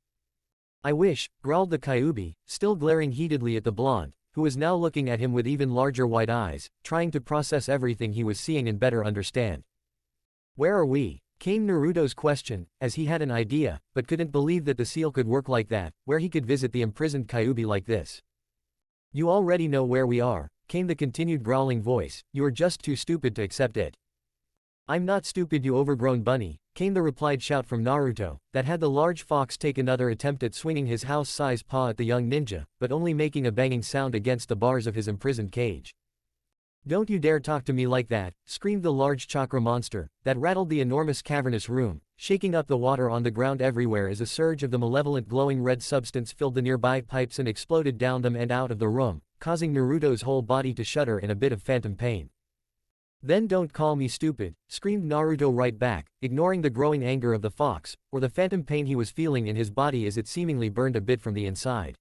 I wish, growled the Kyuubi, still glaring heatedly at the blonde, who was now looking at him with even larger wide eyes, trying to process everything he was seeing and better understand. Where are we? Came Naruto's question, as he had an idea, but couldn't believe that the seal could work like that, where he could visit the imprisoned Kyuubi like this. You already know where we are, came the continued growling voice, you are just too stupid to accept it. I'm not stupid you overgrown bunny, came the replied shout from Naruto, that had the large fox take another attempt at swinging his house-size paw at the young ninja, but only making a banging sound against the bars of his imprisoned cage. Don't you dare talk to me like that, screamed the large chakra monster, that rattled the enormous cavernous room, shaking up the water on the ground everywhere as a surge of the malevolent glowing red substance filled the nearby pipes and exploded down them and out of the room, causing Naruto's whole body to shudder in a bit of phantom pain. Then don't call me stupid, screamed Naruto right back, ignoring the growing anger of the fox, or the phantom pain he was feeling in his body as it seemingly burned a bit from the inside.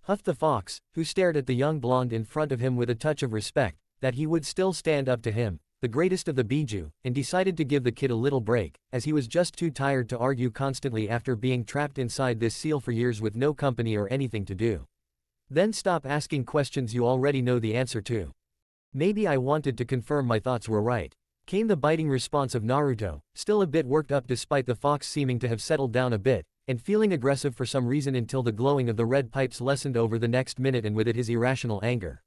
Huffed the fox, who stared at the young blonde in front of him with a touch of respect, that he would still stand up to him, the greatest of the Biju, and decided to give the kid a little break, as he was just too tired to argue constantly after being trapped inside this seal for years with no company or anything to do. Then stop asking questions you already know the answer to. Maybe I wanted to confirm my thoughts were right, came the biting response of Naruto, still a bit worked up despite the fox seeming to have settled down a bit, and feeling aggressive for some reason until the glowing of the red pipes lessened over the next minute and with it his irrational anger.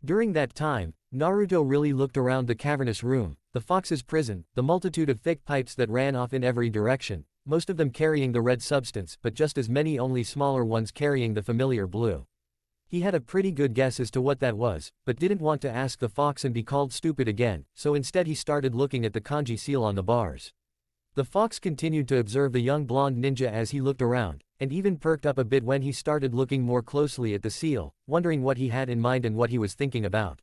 During that time, Naruto really looked around the cavernous room, the fox's prison, the multitude of thick pipes that ran off in every direction, most of them carrying the red substance but just as many only smaller ones carrying the familiar blue. He had a pretty good guess as to what that was, but didn't want to ask the fox and be called stupid again, so instead he started looking at the kanji seal on the bars. The fox continued to observe the young blonde ninja as he looked around, and even perked up a bit when he started looking more closely at the seal, wondering what he had in mind and what he was thinking about.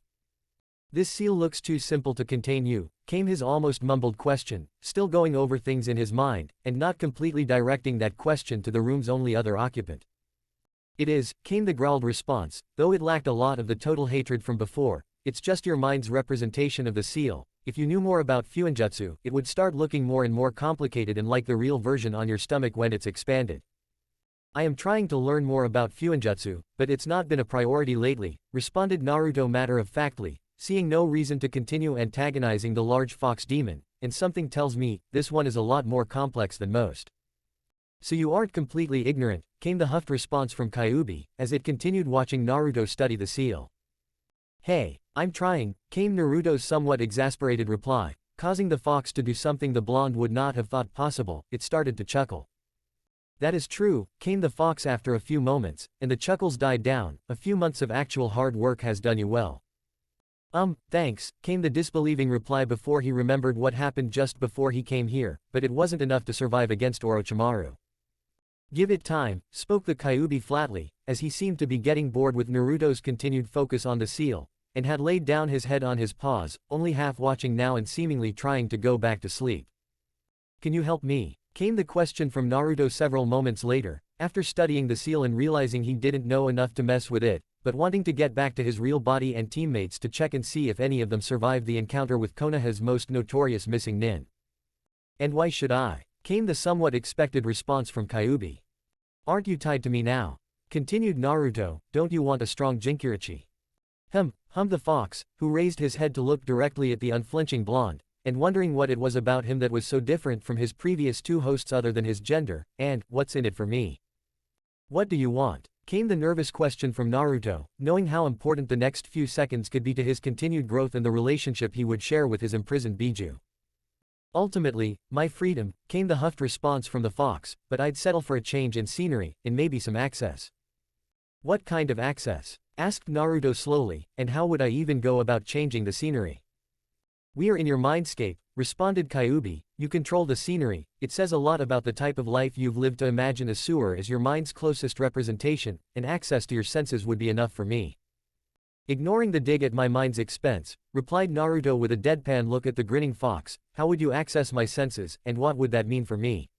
This seal looks too simple to contain you, came his almost mumbled question, still going over things in his mind, and not completely directing that question to the room's only other occupant. It is, came the growled response, though it lacked a lot of the total hatred from before, it's just your mind's representation of the seal. If you knew more about fuinjutsu, it would start looking more and more complicated and like the real version on your stomach when it's expanded. I am trying to learn more about fuinjutsu, but it's not been a priority lately, responded Naruto matter-of-factly, seeing no reason to continue antagonizing the large fox demon, and something tells me, this one is a lot more complex than most. So you aren't completely ignorant, came the huffed response from Kyuubi, as it continued watching Naruto study the seal. Hey, I'm trying, came Naruto's somewhat exasperated reply, causing the fox to do something the blonde would not have thought possible. It started to chuckle. That is true, came the fox after a few moments, and the chuckles died down. A few months of actual hard work has done you well. Thanks, came the disbelieving reply before he remembered what happened just before he came here, but it wasn't enough to survive against Orochimaru. Give it time, spoke the Kyuubi flatly, as he seemed to be getting bored with Naruto's continued focus on the seal, and had laid down his head on his paws, only half watching now and seemingly trying to go back to sleep. Can you help me? Came the question from Naruto several moments later, after studying the seal and realizing he didn't know enough to mess with it, but wanting to get back to his real body and teammates to check and see if any of them survived the encounter with Konoha's most notorious missing nin. And why should I? Came the somewhat expected response from Kyuubi. Aren't you tied to me now? Continued Naruto, don't you want a strong Jinkyuichi? Hummed the fox, who raised his head to look directly at the unflinching blonde, and wondering what it was about him that was so different from his previous two hosts other than his gender, and, what's in it for me? What do you want? Came the nervous question from Naruto, knowing how important the next few seconds could be to his continued growth and the relationship he would share with his imprisoned Biju. Ultimately, my freedom, came the huffed response from the fox, but I'd settle for a change in scenery, and maybe some access. What kind of access? Asked Naruto slowly, and how would I even go about changing the scenery? We are in your mindscape, responded Kyuubi, you control the scenery, it says a lot about the type of life you've lived to imagine a sewer as your mind's closest representation, and access to your senses would be enough for me. Ignoring the dig at my mind's expense, replied Naruto with a deadpan look at the grinning fox, how would you access my senses, and what would that mean for me?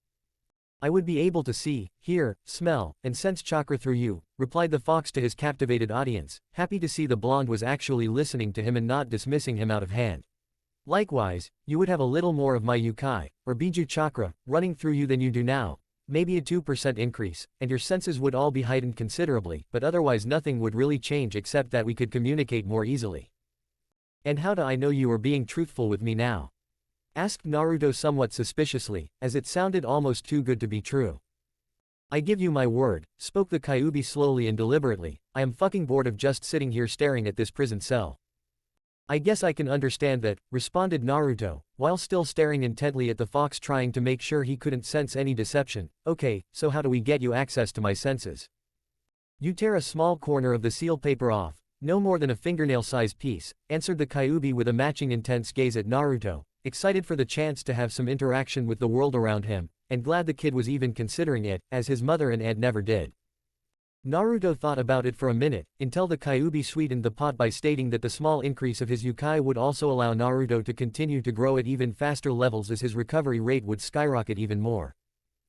I would be able to see, hear, smell, and sense chakra through you, replied the fox to his captivated audience, happy to see the blonde was actually listening to him and not dismissing him out of hand. Likewise, you would have a little more of my Yukai, or Biju chakra, running through you than you do now, maybe a 2% increase, and your senses would all be heightened considerably, but otherwise nothing would really change except that we could communicate more easily. And how do I know you are being truthful with me now? Asked Naruto somewhat suspiciously, as it sounded almost too good to be true. I give you my word, spoke the Kyuubi slowly and deliberately, I am fucking bored of just sitting here staring at this prison cell. I guess I can understand that, responded Naruto, while still staring intently at the fox trying to make sure he couldn't sense any deception. Okay, so how do we get you access to my senses? You tear a small corner of the seal paper off, No more than a fingernail-sized piece, answered the Kyuubi with a matching intense gaze at Naruto, excited for the chance to have some interaction with the world around him, and glad the kid was even considering it, as his mother and aunt never did. Naruto thought about it for a minute, until the Kyuubi sweetened the pot by stating that the small increase of his yukai would also allow Naruto to continue to grow at even faster levels as his recovery rate would skyrocket even more.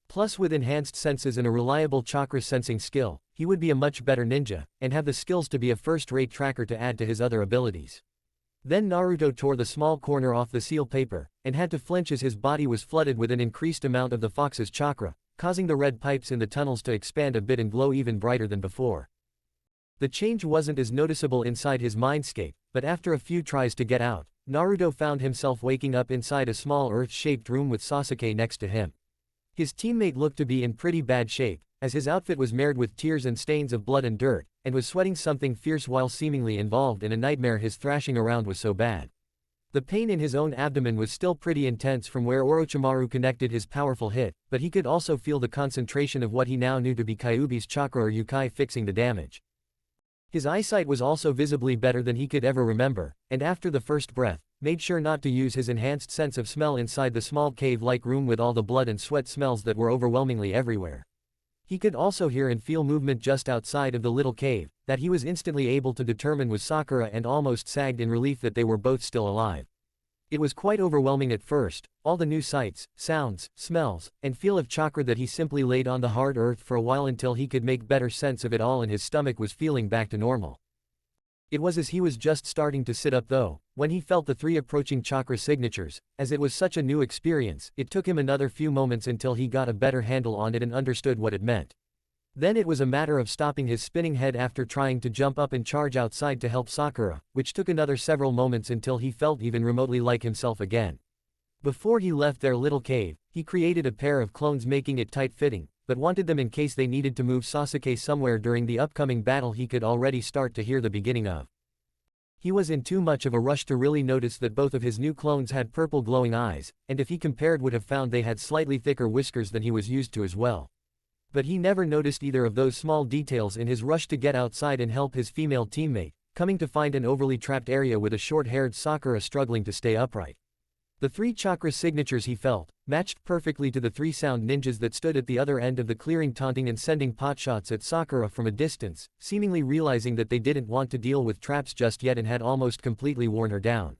Plus, with enhanced senses and a reliable chakra sensing skill, he would be a much better ninja, and have the skills to be a first-rate tracker to add to his other abilities. Then Naruto tore the small corner off the seal paper, and had to flinch as his body was flooded with an increased amount of the fox's chakra, causing the red pipes in the tunnels to expand a bit and glow even brighter than before. The change wasn't as noticeable inside his mindscape, but after a few tries to get out, Naruto found himself waking up inside a small earth-shaped room with Sasuke next to him. His teammate looked to be in pretty bad shape, as his outfit was marred with tears and stains of blood and dirt, and was sweating something fierce while seemingly involved in a nightmare. His thrashing around was so bad. The pain in his own abdomen was still pretty intense from where Orochimaru connected his powerful hit, but he could also feel the concentration of what he now knew to be Kyuubi's chakra or yukai fixing the damage. His eyesight was also visibly better than he could ever remember, and after the first breath, made sure not to use his enhanced sense of smell inside the small cave-like room with all the blood and sweat smells that were overwhelmingly everywhere. He could also hear and feel movement just outside of the little cave, that he was instantly able to determine was Sakura, and almost sagged in relief that they were both still alive. It was quite overwhelming at first, all the new sights, sounds, smells, and feel of chakra that he simply laid on the hard earth for a while until he could make better sense of it all and his stomach was feeling back to normal. It was as he was just starting to sit up though, when he felt the three approaching chakra signatures. As it was such a new experience, it took him another few moments until he got a better handle on it and understood what it meant. Then it was a matter of stopping his spinning head after trying to jump up and charge outside to help Sakura, which took another several moments until he felt even remotely like himself again. Before he left their little cave, he created a pair of clones making it tight-fitting, but wanted them in case they needed to move Sasuke somewhere during the upcoming battle he could already start to hear the beginning of. He was in too much of a rush to really notice that both of his new clones had purple glowing eyes, and if he compared would have found they had slightly thicker whiskers than he was used to as well. But he never noticed either of those small details in his rush to get outside and help his female teammate, coming to find an overly trapped area with a short-haired Sakura struggling to stay upright. The three chakra signatures he felt, matched perfectly to the three sound ninjas that stood at the other end of the clearing, taunting and sending potshots at Sakura from a distance, seemingly realizing that they didn't want to deal with traps just yet and had almost completely worn her down.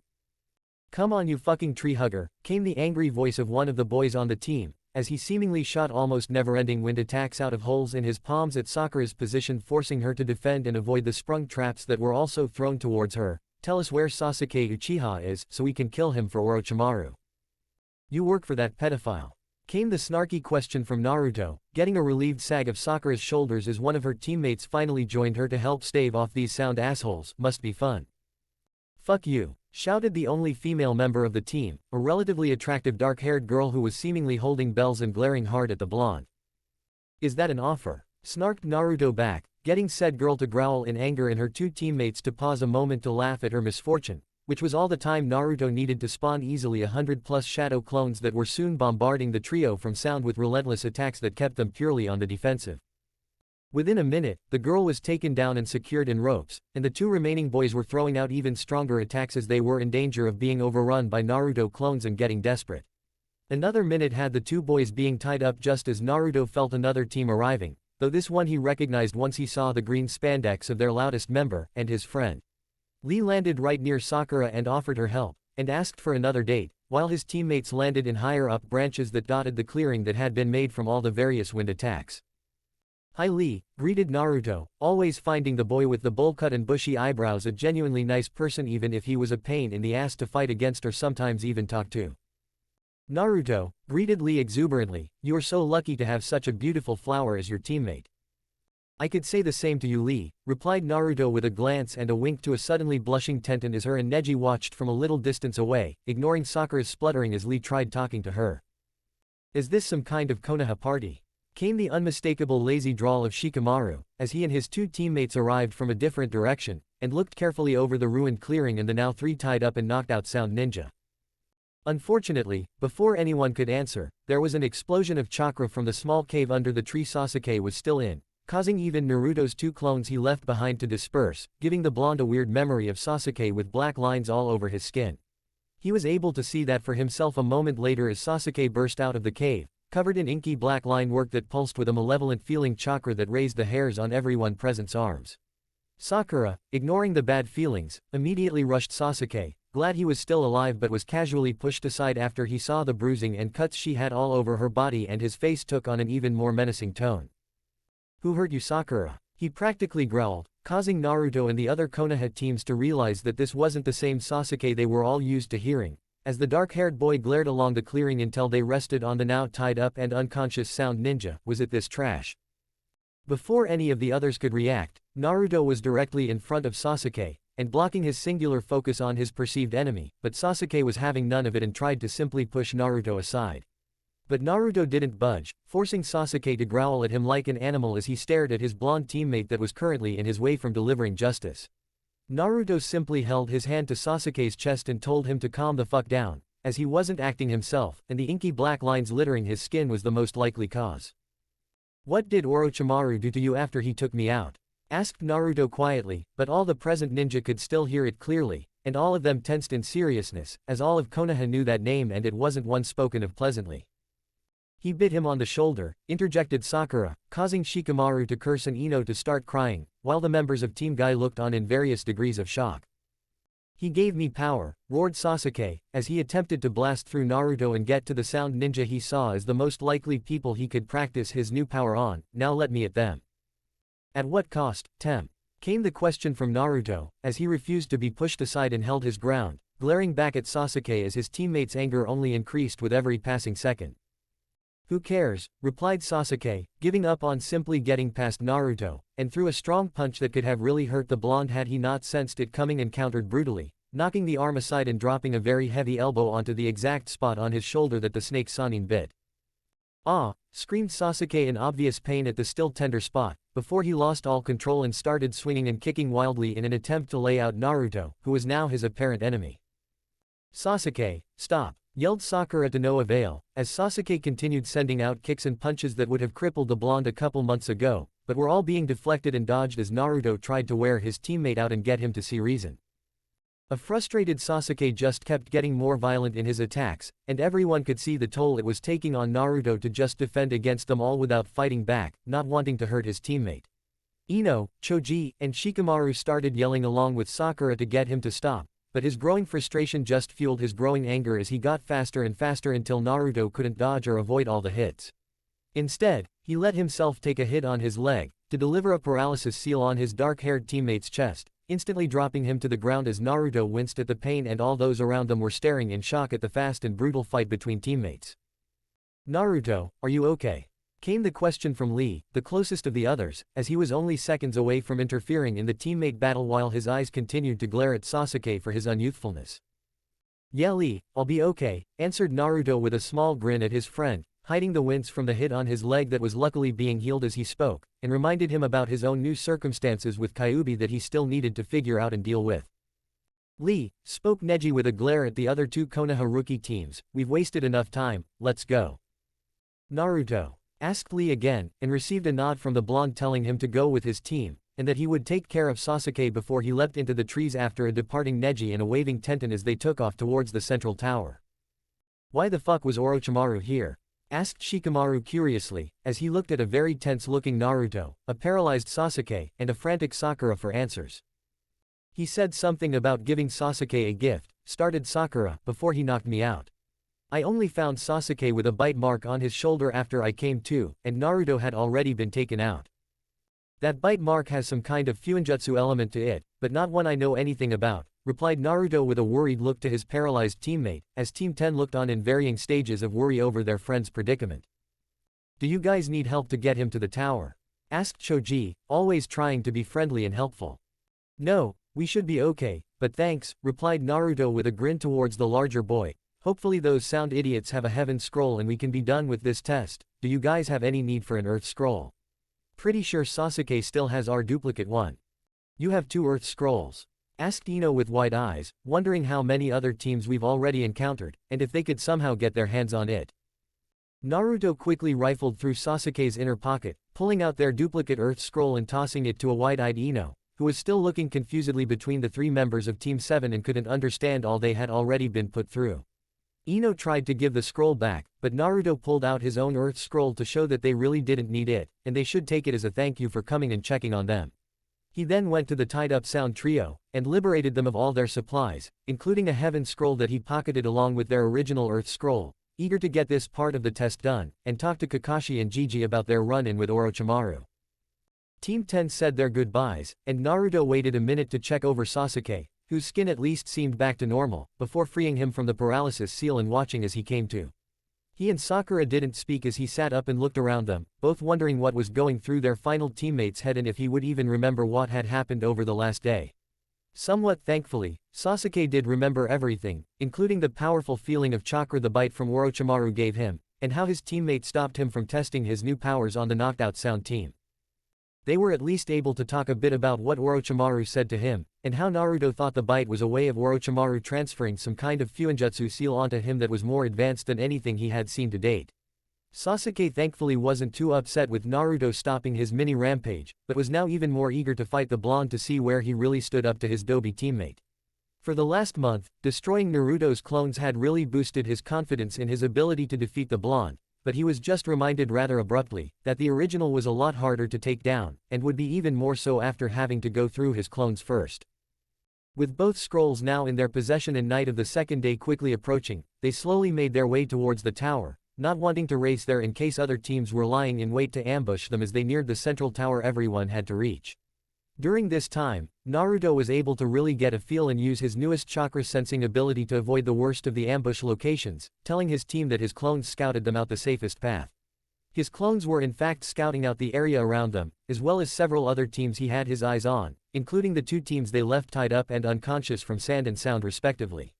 "Come on, you fucking tree hugger," came the angry voice of one of the boys on the team, as he seemingly shot almost never-ending wind attacks out of holes in his palms at Sakura's position, forcing her to defend and avoid the sprung traps that were also thrown towards her. "Tell us where Sasuke Uchiha is so we can kill him for Orochimaru." "You work for that pedophile?" came the snarky question from Naruto, getting a relieved sag of Sakura's shoulders as one of her teammates finally joined her to help stave off these sound assholes. "Must be fun." "Fuck you," shouted the only female member of the team, a relatively attractive dark-haired girl who was seemingly holding bells and glaring hard at the blonde. "Is that an offer?" snarked Naruto back, getting said girl to growl in anger and her two teammates to pause a moment to laugh at her misfortune, which was all the time Naruto needed to spawn easily 100+ shadow clones that were soon bombarding the trio from sound with relentless attacks that kept them purely on the defensive. Within a minute, the girl was taken down and secured in ropes, and the two remaining boys were throwing out even stronger attacks as they were in danger of being overrun by Naruto clones and getting desperate. Another minute had the two boys being tied up just as Naruto felt another team arriving, though this one he recognized once he saw the green spandex of their loudest member, and his friend. Lee landed right near Sakura and offered her help, and asked for another date, while his teammates landed in higher up branches that dotted the clearing that had been made from all the various wind attacks. "Hi Lee," greeted Naruto, always finding the boy with the bowl cut and bushy eyebrows a genuinely nice person even if he was a pain in the ass to fight against or sometimes even talk to. "Naruto," greeted Lee exuberantly, "you are so lucky to have such a beautiful flower as your teammate." "I could say the same to you, Lee," replied Naruto with a glance and a wink to a suddenly blushing Tenten as her and Neji watched from a little distance away, ignoring Sakura's spluttering as Lee tried talking to her. "Is this some kind of Konoha party?" came the unmistakable lazy drawl of Shikamaru, as he and his two teammates arrived from a different direction, and looked carefully over the ruined clearing and the now three tied up and knocked out sound ninja. Unfortunately, before anyone could answer, there was an explosion of chakra from the small cave under the tree Sasuke was still in, causing even Naruto's 2 clones he left behind to disperse, giving the blonde a weird memory of Sasuke with black lines all over his skin. He was able to see that for himself a moment later as Sasuke burst out of the cave, covered in inky black line work that pulsed with a malevolent feeling chakra that raised the hairs on everyone present's arms. Sakura, ignoring the bad feelings, immediately rushed Sasuke, glad he was still alive but was casually pushed aside after he saw the bruising and cuts she had all over her body, and his face took on an even more menacing tone. "Who hurt you, Sakura?" he practically growled, causing Naruto and the other Konoha teams to realize that this wasn't the same Sasuke they were all used to hearing, as the dark-haired boy glared along the clearing until they rested on the now tied up and unconscious Sound Ninja. Was it this trash? Before any of the others could react, Naruto was directly in front of Sasuke, and blocking his singular focus on his perceived enemy, but Sasuke was having none of it and tried to simply push Naruto aside. But Naruto didn't budge, forcing Sasuke to growl at him like an animal as he stared at his blonde teammate that was currently in his way from delivering justice. Naruto simply held his hand to Sasuke's chest and told him to calm the fuck down, as he wasn't acting himself, and the inky black lines littering his skin was the most likely cause. "What did Orochimaru do to you after he took me out?" asked Naruto quietly, but all the present ninja could still hear it clearly, and all of them tensed in seriousness, as all of Konoha knew that name and it wasn't one spoken of pleasantly. "He bit him on the shoulder," interjected Sakura, causing Shikamaru to curse and Ino to start crying, while the members of Team Guy looked on in various degrees of shock. "He gave me power," roared Sasuke, as he attempted to blast through Naruto and get to the Sound Ninja he saw as the most likely people he could practice his new power on. "Now let me at them." "At what cost, Temp?" came the question from Naruto, as he refused to be pushed aside and held his ground, glaring back at Sasuke as his teammates' anger only increased with every passing second. "Who cares?" replied Sasuke, giving up on simply getting past Naruto, and threw a strong punch that could have really hurt the blonde had he not sensed it coming and countered brutally, knocking the arm aside and dropping a very heavy elbow onto the exact spot on his shoulder that the snake Sannin bit. "Ah!" screamed Sasuke in obvious pain at the still tender spot, before he lost all control and started swinging and kicking wildly in an attempt to lay out Naruto, who was now his apparent enemy. "Sasuke, stop!" yelled Sakura to no avail, as Sasuke continued sending out kicks and punches that would have crippled the blonde a couple months ago, but were all being deflected and dodged as Naruto tried to wear his teammate out and get him to see reason. A frustrated Sasuke just kept getting more violent in his attacks, and everyone could see the toll it was taking on Naruto to just defend against them all without fighting back, not wanting to hurt his teammate. Ino, Choji, and Shikamaru started yelling along with Sakura to get him to stop, but his growing frustration just fueled his growing anger as he got faster and faster until Naruto couldn't dodge or avoid all the hits. Instead, he let himself take a hit on his leg, to deliver a paralysis seal on his dark-haired teammate's chest, instantly dropping him to the ground as Naruto winced at the pain and all those around them were staring in shock at the fast and brutal fight between teammates. "Naruto, are you okay?" came the question from Lee, the closest of the others, as he was only seconds away from interfering in the teammate battle while his eyes continued to glare at Sasuke for his unyouthfulness. "Yeah Lee, I'll be okay," answered Naruto with a small grin at his friend, hiding the wince from the hit on his leg that was luckily being healed as he spoke, and reminded him about his own new circumstances with Kyuubi that he still needed to figure out and deal with. "Lee," spoke Neji with a glare at the other 2 Konoha rookie teams, "we've wasted enough time, let's go." "Naruto?" asked Lee again, and received a nod from the blonde telling him to go with his team, and that he would take care of Sasuke before he leapt into the trees after a departing Neji and a waving Tenten as they took off towards the central tower. "Why the fuck was Orochimaru here?" asked Shikamaru curiously, as he looked at a very tense-looking Naruto, a paralyzed Sasuke, and a frantic Sakura for answers. "He said something about giving Sasuke a gift," started Sakura, "before he knocked me out. I only found Sasuke with a bite mark on his shoulder after I came to, and Naruto had already been taken out. That bite mark has some kind of fuinjutsu element to it, but not one I know anything about," replied Naruto with a worried look to his paralyzed teammate, as Team 10 looked on in varying stages of worry over their friend's predicament. "Do you guys need help to get him to the tower?" asked Choji, always trying to be friendly and helpful. "No, we should be okay, but thanks," replied Naruto with a grin towards the larger boy. "Hopefully those sound idiots have a heaven scroll and we can be done with this test. Do you guys have any need for an earth scroll? Pretty sure Sasuke still has our duplicate one." "You have 2 earth scrolls?" asked Ino with wide eyes, wondering how many other teams we've already encountered, and if they could somehow get their hands on it. Naruto quickly rifled through Sasuke's inner pocket, pulling out their duplicate Earth Scroll and tossing it to a wide-eyed Ino, who was still looking confusedly between the three members of Team 7 and couldn't understand all they had already been put through. Ino tried to give the scroll back, but Naruto pulled out his own Earth Scroll to show that they really didn't need it, and they should take it as a thank you for coming and checking on them. He then went to the tied-up Sound Trio, and liberated them of all their supplies, including a Heaven Scroll that he pocketed along with their original Earth Scroll, eager to get this part of the test done, and talk to Kakashi and Gigi about their run-in with Orochimaru. Team 10 said their goodbyes, and Naruto waited a minute to check over Sasuke, whose skin at least seemed back to normal, before freeing him from the paralysis seal and watching as he came to. He and Sakura didn't speak as he sat up and looked around them, both wondering what was going through their final teammate's head and if he would even remember what had happened over the last day. Somewhat thankfully, Sasuke did remember everything, including the powerful feeling of chakra the bite from Orochimaru gave him, and how his teammate stopped him from testing his new powers on the knocked out Sound team. They were at least able to talk a bit about what Orochimaru said to him, and how Naruto thought the bite was a way of Orochimaru transferring some kind of Fuinjutsu seal onto him that was more advanced than anything he had seen to date. Sasuke thankfully wasn't too upset with Naruto stopping his mini rampage, but was now even more eager to fight the blonde to see where he really stood up to his Dobi teammate. For the last month, destroying Naruto's clones had really boosted his confidence in his ability to defeat the blonde, but he was just reminded rather abruptly that the original was a lot harder to take down, and would be even more so after having to go through his clones first. With both scrolls now in their possession and night of the second day quickly approaching, they slowly made their way towards the tower, not wanting to race there in case other teams were lying in wait to ambush them as they neared the central tower everyone had to reach. During this time, Naruto was able to really get a feel and use his newest chakra sensing ability to avoid the worst of the ambush locations, telling his team that his clones scouted them out the safest path. His clones were in fact scouting out the area around them, as well as several other teams he had his eyes on, including the two teams they left tied up and unconscious from Sand and Sound respectively.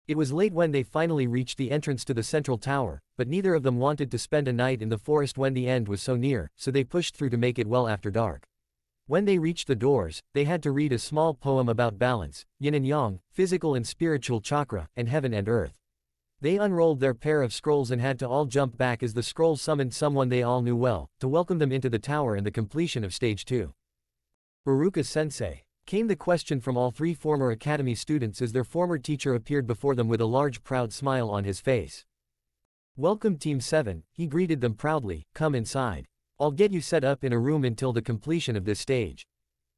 It was late when they finally reached the entrance to the central tower, but neither of them wanted to spend a night in the forest when the end was so near, so they pushed through to make it well after dark. When they reached the doors, they had to read a small poem about balance, yin and yang, physical and spiritual chakra, and heaven and earth. They unrolled their pair of scrolls and had to all jump back as the scroll summoned someone they all knew well, to welcome them into the tower and the completion of Stage 2. Baruka-sensei. Came the question from all three former academy students as their former teacher appeared before them with a large proud smile on his face. "Welcome Team 7, he greeted them proudly, "come inside. I'll get you set up in a room until the completion of this stage.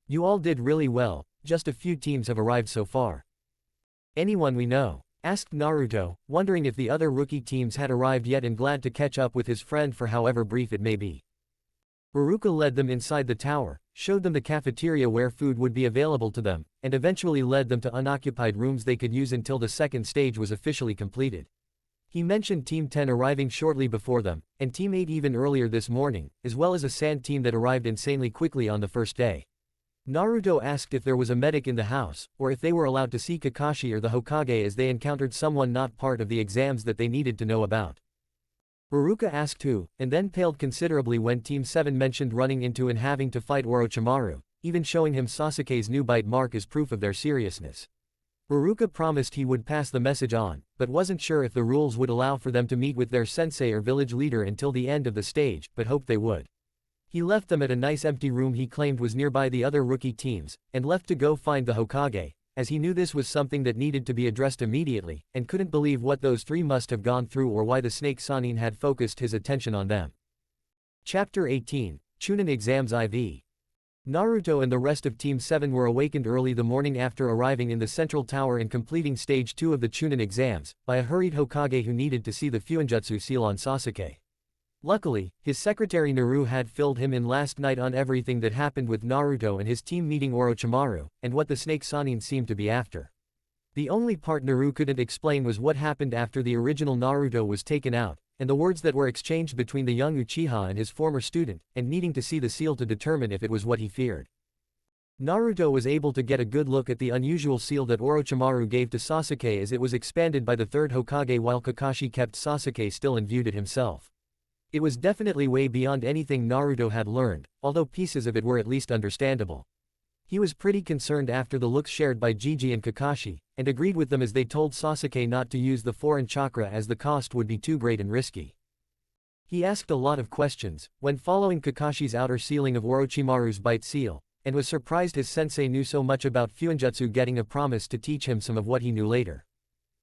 You all did really well, just a few teams have arrived so far." "Anyone we know?" asked Naruto, wondering if the other rookie teams had arrived yet and glad to catch up with his friend for however brief it may be. Baruka led them inside the tower, showed them the cafeteria where food would be available to them, and eventually led them to unoccupied rooms they could use until the second stage was officially completed. He mentioned Team 10 arriving shortly before them, and Team 8 even earlier this morning, as well as a sand team that arrived insanely quickly on the first day. Naruto asked if there was a medic in the house, or if they were allowed to see Kakashi or the Hokage as they encountered someone not part of the exams that they needed to know about. Baruka asked who, and then paled considerably when Team 7 mentioned running into and having to fight Orochimaru, even showing him Sasuke's new bite mark as proof of their seriousness. Baruka promised he would pass the message on, but wasn't sure if the rules would allow for them to meet with their sensei or village leader until the end of the stage, but hoped they would. He left them at a nice empty room he claimed was nearby the other rookie teams, and left to go find the Hokage, as he knew this was something that needed to be addressed immediately, and couldn't believe what those three must have gone through or why the Snake Sanin had focused his attention on them. Chapter 18, Chunin Exams IV. Naruto and the rest of Team 7 were awakened early the morning after arriving in the central tower and completing Stage 2 of the Chunin exams, by a hurried Hokage who needed to see the Fuinjutsu seal on Sasuke. Luckily, his secretary Naru had filled him in last night on everything that happened with Naruto and his team meeting Orochimaru, and what the Snake Sanin seemed to be after. The only part Naru couldn't explain was what happened after the original Naruto was taken out, and the words that were exchanged between the young Uchiha and his former student, and needing to see the seal to determine if it was what he feared. Naruto was able to get a good look at the unusual seal that Orochimaru gave to Sasuke as it was expanded by the third Hokage while Kakashi kept Sasuke still and viewed it himself. It was definitely way beyond anything Naruto had learned, although pieces of it were at least understandable. He was pretty concerned after the looks shared by Gigi and Kakashi, and agreed with them as they told Sasuke not to use the foreign chakra as the cost would be too great and risky. He asked a lot of questions, when following Kakashi's outer ceiling of Orochimaru's bite seal, and was surprised his sensei knew so much about Fuinjutsu, getting a promise to teach him some of what he knew later.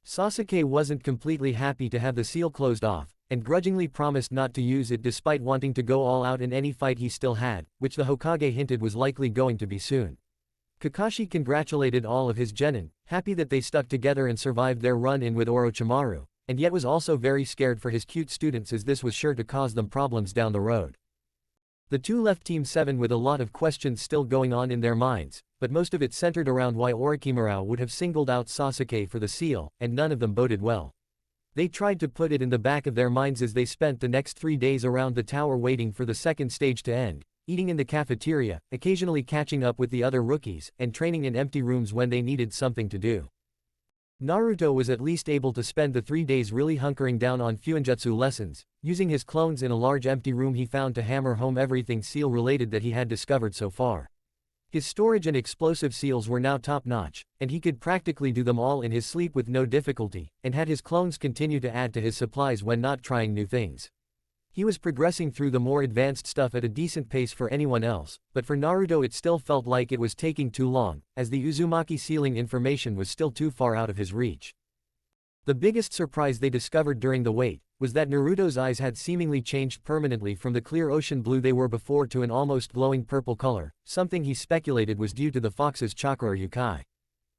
Sasuke wasn't completely happy to have the seal closed off, and grudgingly promised not to use it despite wanting to go all out in any fight he still had, which the Hokage hinted was likely going to be soon. Kakashi congratulated all of his genin, happy that they stuck together and survived their run-in with Orochimaru, and yet was also very scared for his cute students, as this was sure to cause them problems down the road. The two left Team 7 with a lot of questions still going on in their minds, but most of it centered around why Orochimaru would have singled out Sasuke for the seal, and none of them boded well. They tried to put it in the back of their minds as they spent the next 3 days around the tower waiting for the second stage to end, eating in the cafeteria, occasionally catching up with the other rookies, and training in empty rooms when they needed something to do. Naruto was at least able to spend the 3 days really hunkering down on Fuinjutsu lessons, using his clones in a large empty room he found to hammer home everything seal-related that he had discovered so far. His storage and explosive seals were now top-notch, and he could practically do them all in his sleep with no difficulty, and had his clones continue to add to his supplies when not trying new things. He was progressing through the more advanced stuff at a decent pace for anyone else, but for Naruto it still felt like it was taking too long, as the Uzumaki sealing information was still too far out of his reach. The biggest surprise they discovered during the wait was that Naruto's eyes had seemingly changed permanently from the clear ocean blue they were before to an almost glowing purple color, something he speculated was due to the fox's chakra or yukai.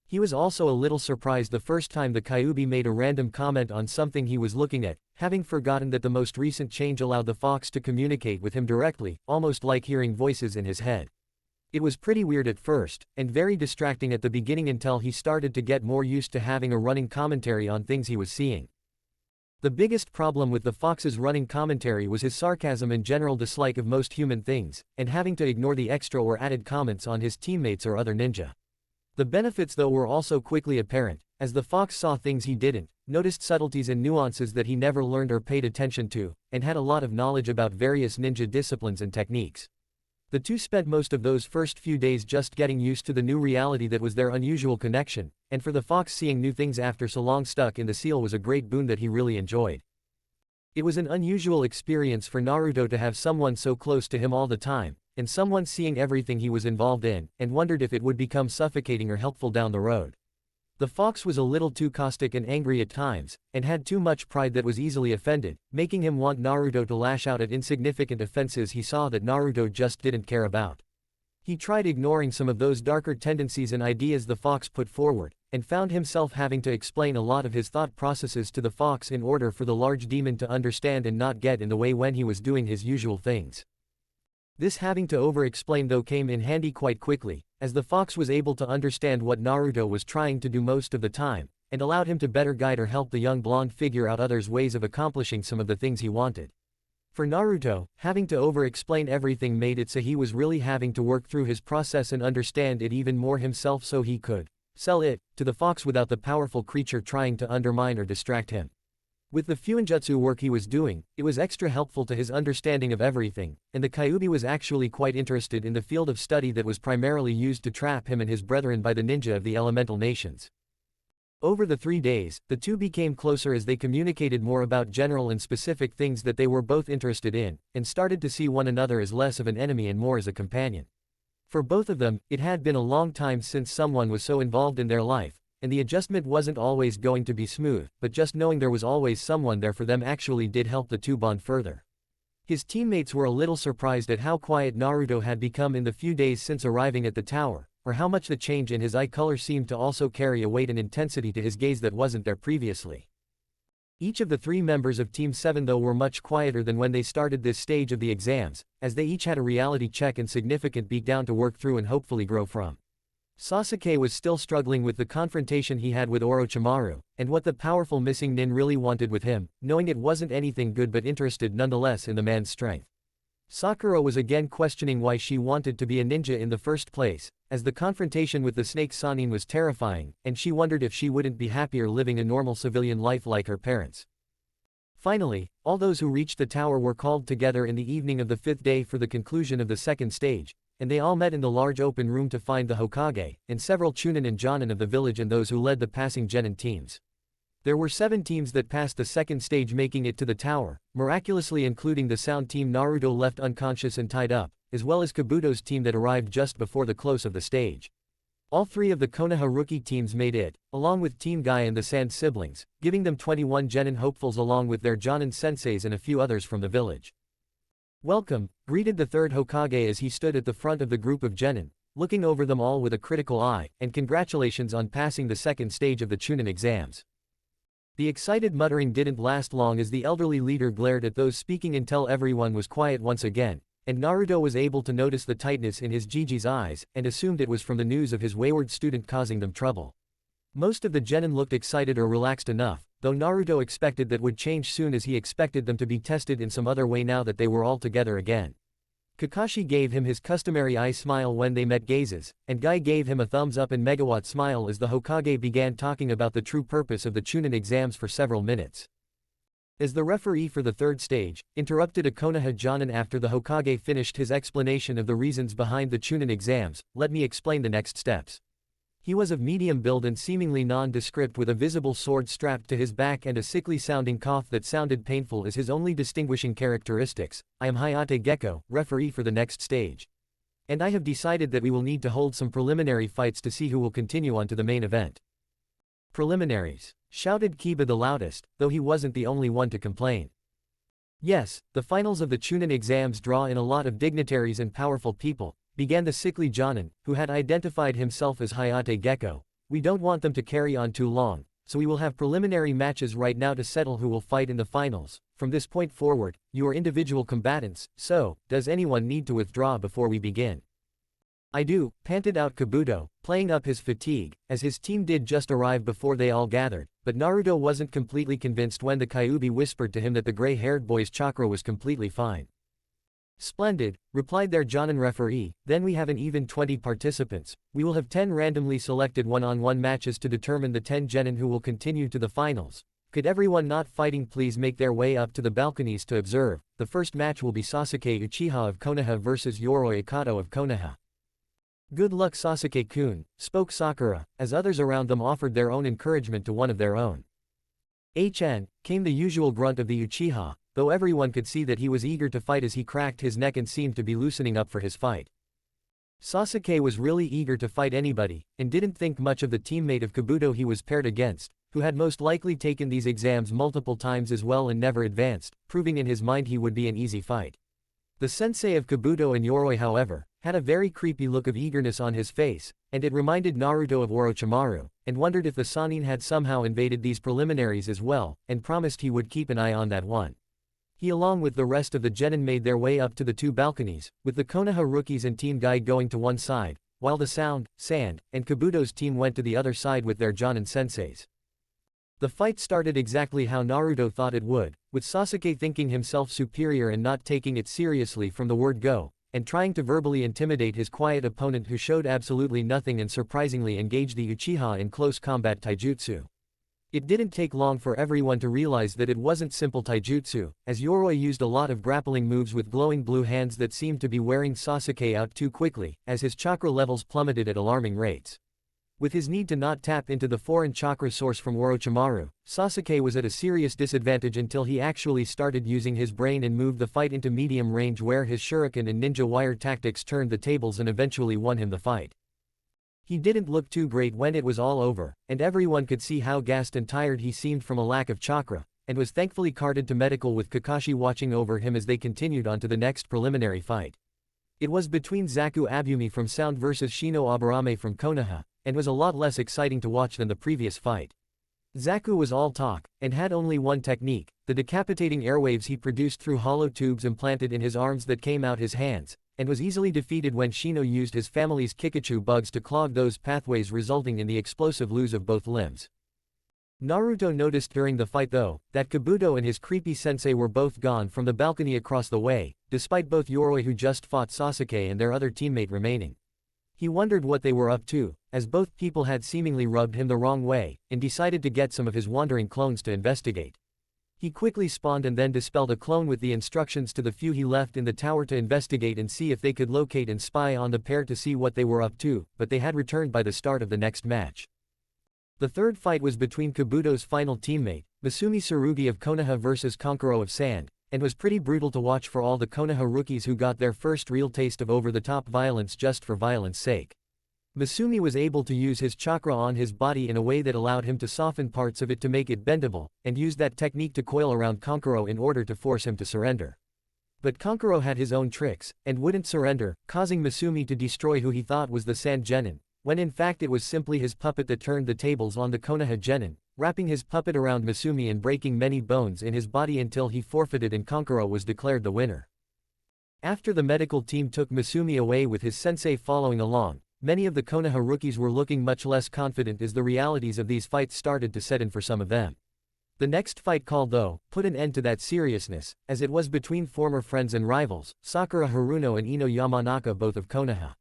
He was also a little surprised the first time the Kyuubi made a random comment on something he was looking at, having forgotten that the most recent change allowed the fox to communicate with him directly, almost like hearing voices in his head. It was pretty weird at first, and very distracting at the beginning until he started to get more used to having a running commentary on things he was seeing. The biggest problem with the fox's running commentary was his sarcasm and general dislike of most human things, and having to ignore the extra or added comments on his teammates or other ninja. The benefits though were also quickly apparent, as the fox saw things he didn't, noticed subtleties and nuances that he never learned or paid attention to, and had a lot of knowledge about various ninja disciplines and techniques. The two spent most of those first few days just getting used to the new reality that was their unusual connection, and for the fox seeing new things after so long stuck in the seal was a great boon that he really enjoyed. It was an unusual experience for Naruto to have someone so close to him all the time, and someone seeing everything he was involved in, and wondered if it would become suffocating or helpful down the road. The fox was a little too caustic and angry at times, and had too much pride that was easily offended, making him want Naruto to lash out at insignificant offenses he saw that Naruto just didn't care about. He tried ignoring some of those darker tendencies and ideas the fox put forward, and found himself having to explain a lot of his thought processes to the fox in order for the large demon to understand and not get in the way when he was doing his usual things. This having to over-explain though came in handy quite quickly, as the fox was able to understand what Naruto was trying to do most of the time, and allowed him to better guide or help the young blonde figure out others' ways of accomplishing some of the things he wanted. For Naruto, having to over-explain everything made it so he was really having to work through his process and understand it even more himself so he could sell it to the fox without the powerful creature trying to undermine or distract him. With the Fuinjutsu work he was doing, it was extra helpful to his understanding of everything, and the Kyuubi was actually quite interested in the field of study that was primarily used to trap him and his brethren by the ninja of the elemental nations. Over the 3 days, the two became closer as they communicated more about general and specific things that they were both interested in, and started to see one another as less of an enemy and more as a companion. For both of them, it had been a long time since someone was so involved in their life, and the adjustment wasn't always going to be smooth, but just knowing there was always someone there for them actually did help the two bond further. His teammates were a little surprised at how quiet Naruto had become in the few days since arriving at the tower, or how much the change in his eye color seemed to also carry a weight and intensity to his gaze that wasn't there previously. Each of the 3 members of Team 7 though were much quieter than when they started this stage of the exams, as they each had a reality check and significant beatdown to work through and hopefully grow from. Sasuke was still struggling with the confrontation he had with Orochimaru, and what the powerful missing nin really wanted with him, knowing it wasn't anything good but interested nonetheless in the man's strength. Sakura was again questioning why she wanted to be a ninja in the first place, as the confrontation with the snake Sannin was terrifying, and she wondered if she wouldn't be happier living a normal civilian life like her parents. Finally, all those who reached the tower were called together in the evening of the 5th day for the conclusion of the second stage, and they all met in the large open room to find the Hokage, and several Chunin and Jonin of the village and those who led the passing genin teams. There were 7 teams that passed the second stage, making it to the tower, miraculously including the sound team Naruto left unconscious and tied up, as well as Kabuto's team that arrived just before the close of the stage. All 3 of the Konoha rookie teams made it, along with Team Guy and the Sand siblings, giving them 21 genin hopefuls along with their Jonin senseis and a few others from the village. "Welcome," greeted the 3rd Hokage as he stood at the front of the group of genin, looking over them all with a critical eye, "and congratulations on passing the second stage of the Chunin exams." The excited muttering didn't last long as the elderly leader glared at those speaking until everyone was quiet once again, and Naruto was able to notice the tightness in his Jiji's eyes, and assumed it was from the news of his wayward student causing them trouble. Most of the genin looked excited or relaxed enough, though Naruto expected that would change soon as he expected them to be tested in some other way now that they were all together again. Kakashi gave him his customary eye smile when they met gazes, and Guy gave him a thumbs up and megawatt smile as the Hokage began talking about the true purpose of the Chunin exams for several minutes. As the referee for the 3rd stage, interrupted a Konoha Jonin after the Hokage finished his explanation of the reasons behind the Chunin exams, "Let me explain the next steps." He was of medium build and seemingly nondescript with a visible sword strapped to his back and a sickly-sounding cough that sounded painful as his only distinguishing characteristics. "I am Hayate Gecko, referee for the next stage. And I have decided that we will need to hold some preliminary fights to see who will continue on to the main event." "Preliminaries," shouted Kiba the loudest, though he wasn't the only one to complain. "Yes, the finals of the Chunin exams draw in a lot of dignitaries and powerful people," began the sickly Jonin, who had identified himself as Hayate Gecko. "We don't want them to carry on too long, so we will have preliminary matches right now to settle who will fight in the finals. From this point forward, you are individual combatants, so, does anyone need to withdraw before we begin?" "I do," panted out Kabuto, playing up his fatigue, as his team did just arrive before they all gathered, but Naruto wasn't completely convinced when the Kyuubi whispered to him that the gray-haired boy's chakra was completely fine. "Splendid," replied their Jonin referee, "then we have an even 20 participants. We will have 10 randomly selected one-on-one matches to determine the 10 genin who will continue to the finals. Could everyone not fighting please make their way up to the balconies to observe? The first match will be Sasuke Uchiha of Konoha versus Yoroi Ikato of Konoha." "Good luck Sasuke-kun," spoke Sakura, as others around them offered their own encouragement to one of their own. "HN," came the usual grunt of the Uchiha, though everyone could see that he was eager to fight as he cracked his neck and seemed to be loosening up for his fight. Sasuke was really eager to fight anybody, and didn't think much of the teammate of Kabuto he was paired against, who had most likely taken these exams multiple times as well and never advanced, proving in his mind he would be an easy fight. The sensei of Kabuto and Yoroi, however, had a very creepy look of eagerness on his face, and it reminded Naruto of Orochimaru, and wondered if the Sannin had somehow invaded these preliminaries as well, and promised he would keep an eye on that one. He along with the rest of the genin made their way up to the 2 balconies, with the Konoha rookies and Team Guy going to one side, while the Sand, and Kabuto's team went to the other side with their Jonin senseis. The fight started exactly how Naruto thought it would, with Sasuke thinking himself superior and not taking it seriously from the word go, and trying to verbally intimidate his quiet opponent who showed absolutely nothing and surprisingly engaged the Uchiha in close combat taijutsu. It didn't take long for everyone to realize that it wasn't simple taijutsu, as Yoroi used a lot of grappling moves with glowing blue hands that seemed to be wearing Sasuke out too quickly, as his chakra levels plummeted at alarming rates. With his need to not tap into the foreign chakra source from Orochimaru, Sasuke was at a serious disadvantage until he actually started using his brain and moved the fight into medium range where his shuriken and ninja wire tactics turned the tables and eventually won him the fight. He didn't look too great when it was all over, and everyone could see how gassed and tired he seemed from a lack of chakra, and was thankfully carted to medical with Kakashi watching over him as they continued on to the next preliminary fight. It was between Zaku Abumi from Sound versus Shino Aburame from Konoha, and was a lot less exciting to watch than the previous fight. Zaku was all talk, and had only one technique, the decapitating airwaves he produced through hollow tubes implanted in his arms that came out his hands, and was easily defeated when Shino used his family's Kikachu bugs to clog those pathways resulting in the explosive lose of both limbs. Naruto noticed during the fight though, that Kabuto and his creepy sensei were both gone from the balcony across the way, despite both Yoroi who just fought Sasuke and their other teammate remaining. He wondered what they were up to, as both people had seemingly rubbed him the wrong way, and decided to get some of his wandering clones to investigate. He quickly spawned and then dispelled a clone with the instructions to the few he left in the tower to investigate and see if they could locate and spy on the pair to see what they were up to, but they had returned by the start of the next match. The third fight was between Kabuto's final teammate, Masumi Tsurugi of Konoha vs Kankuro of Sand, and was pretty brutal to watch for all the Konoha rookies who got their first real taste of over-the-top violence just for violence sake. Masumi was able to use his chakra on his body in a way that allowed him to soften parts of it to make it bendable, and used that technique to coil around Kankuro in order to force him to surrender. But Kankuro had his own tricks, and wouldn't surrender, causing Masumi to destroy who he thought was the Sand Genin, when in fact it was simply his puppet that turned the tables on the Konoha Genin, wrapping his puppet around Masumi and breaking many bones in his body until he forfeited and Kankuro was declared the winner. After the medical team took Masumi away with his sensei following along, many of the Konoha rookies were looking much less confident as the realities of these fights started to set in for some of them. The next fight called, though, put an end to that seriousness, as it was between former friends and rivals, Sakura Haruno and Ino Yamanaka, both of Konoha.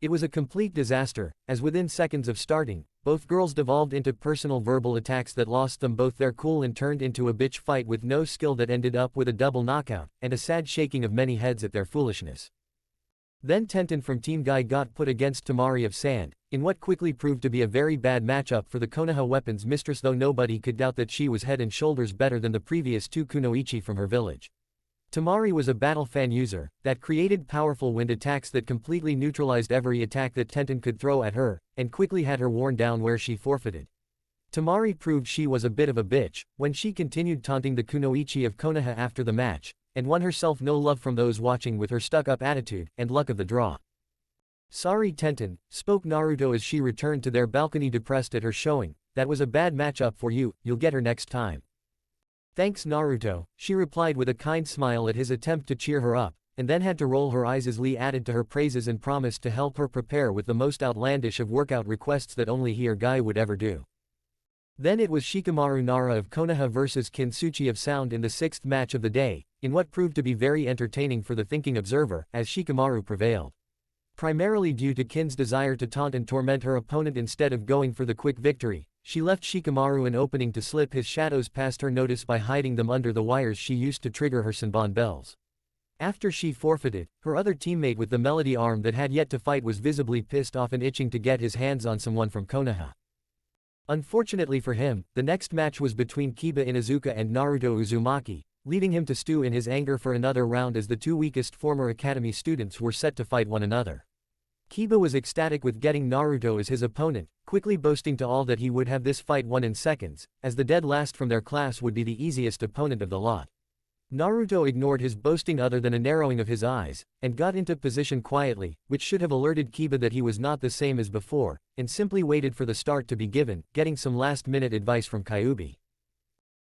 It was a complete disaster, as within seconds of starting, both girls devolved into personal verbal attacks that lost them both their cool and turned into a bitch fight with no skill that ended up with a double knockout, and a sad shaking of many heads at their foolishness. Then Tenten from Team Guy got put against Tamari of Sand, in what quickly proved to be a very bad matchup for the Konoha weapons mistress, though nobody could doubt that she was head and shoulders better than the previous two kunoichi from her village. Tamari was a battle fan user, that created powerful wind attacks that completely neutralized every attack that Tenten could throw at her, and quickly had her worn down where she forfeited. Tamari proved she was a bit of a bitch, when she continued taunting the kunoichi of Konoha after the match, and won herself no love from those watching with her stuck-up attitude, and luck of the draw. "Sorry Tenten," spoke Naruto as she returned to their balcony depressed at her showing, "that was a bad matchup for you, you'll get her next time." "Thanks Naruto," she replied with a kind smile at his attempt to cheer her up, and then had to roll her eyes as Lee added to her praises and promised to help her prepare with the most outlandish of workout requests that only he or Guy would ever do. Then it was Shikamaru Nara of Konoha vs Kintsuchi of Sound in the sixth match of the day, in what proved to be very entertaining for the thinking observer, as Shikamaru prevailed. Primarily due to Kin's desire to taunt and torment her opponent instead of going for the quick victory, she left Shikamaru an opening to slip his shadows past her notice by hiding them under the wires she used to trigger her Senbon bells. After she forfeited, her other teammate with the melody arm that had yet to fight was visibly pissed off and itching to get his hands on someone from Konoha. Unfortunately for him, the next match was between Kiba Inuzuka and Naruto Uzumaki, leaving him to stew in his anger for another round as the two weakest former academy students were set to fight one another. Kiba was ecstatic with getting Naruto as his opponent, quickly boasting to all that he would have this fight won in seconds, as the dead last from their class would be the easiest opponent of the lot. Naruto ignored his boasting other than a narrowing of his eyes, and got into position quietly, which should have alerted Kiba that he was not the same as before, and simply waited for the start to be given, getting some last-minute advice from Kyuubi.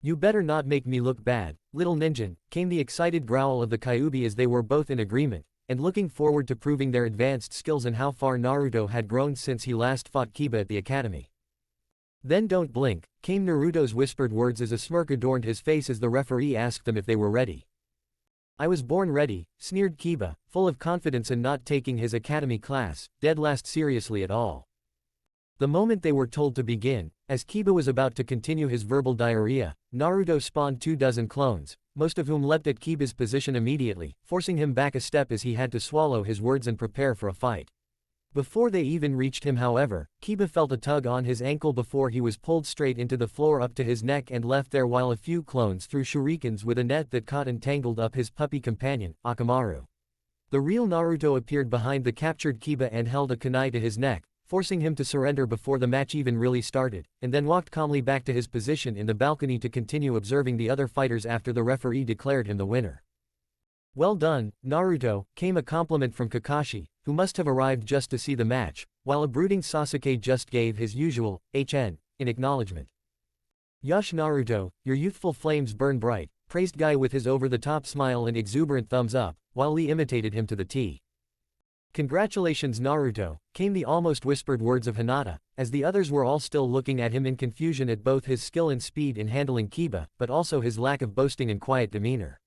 "You better not make me look bad, little ninja," came the excited growl of the Kyuubi as they were both in agreement, and looking forward to proving their advanced skills and how far Naruto had grown since he last fought Kiba at the academy. "Then don't blink," came Naruto's whispered words as a smirk adorned his face as the referee asked them if they were ready. "I was born ready," sneered Kiba, full of confidence and not taking his academy class, dead last seriously at all. The moment they were told to begin, as Kiba was about to continue his verbal diarrhea, Naruto spawned 24 clones, most of whom leapt at Kiba's position immediately, forcing him back a step as he had to swallow his words and prepare for a fight. Before they even reached him, however, Kiba felt a tug on his ankle before he was pulled straight into the floor up to his neck and left there while a few clones threw shurikens with a net that caught and tangled up his puppy companion, Akamaru. The real Naruto appeared behind the captured Kiba and held a kunai to his neck, forcing him to surrender before the match even really started, and then walked calmly back to his position in the balcony to continue observing the other fighters after the referee declared him the winner. "Well done, Naruto," came a compliment from Kakashi, who must have arrived just to see the match, while a brooding Sasuke just gave his usual HN in acknowledgement. "Yush Naruto, your youthful flames burn bright," praised Guy with his over-the-top smile and exuberant thumbs up, while Lee imitated him to the T. "Congratulations Naruto," came the almost whispered words of Hinata, as the others were all still looking at him in confusion at both his skill and speed in handling Kiba, but also his lack of boasting and quiet demeanor.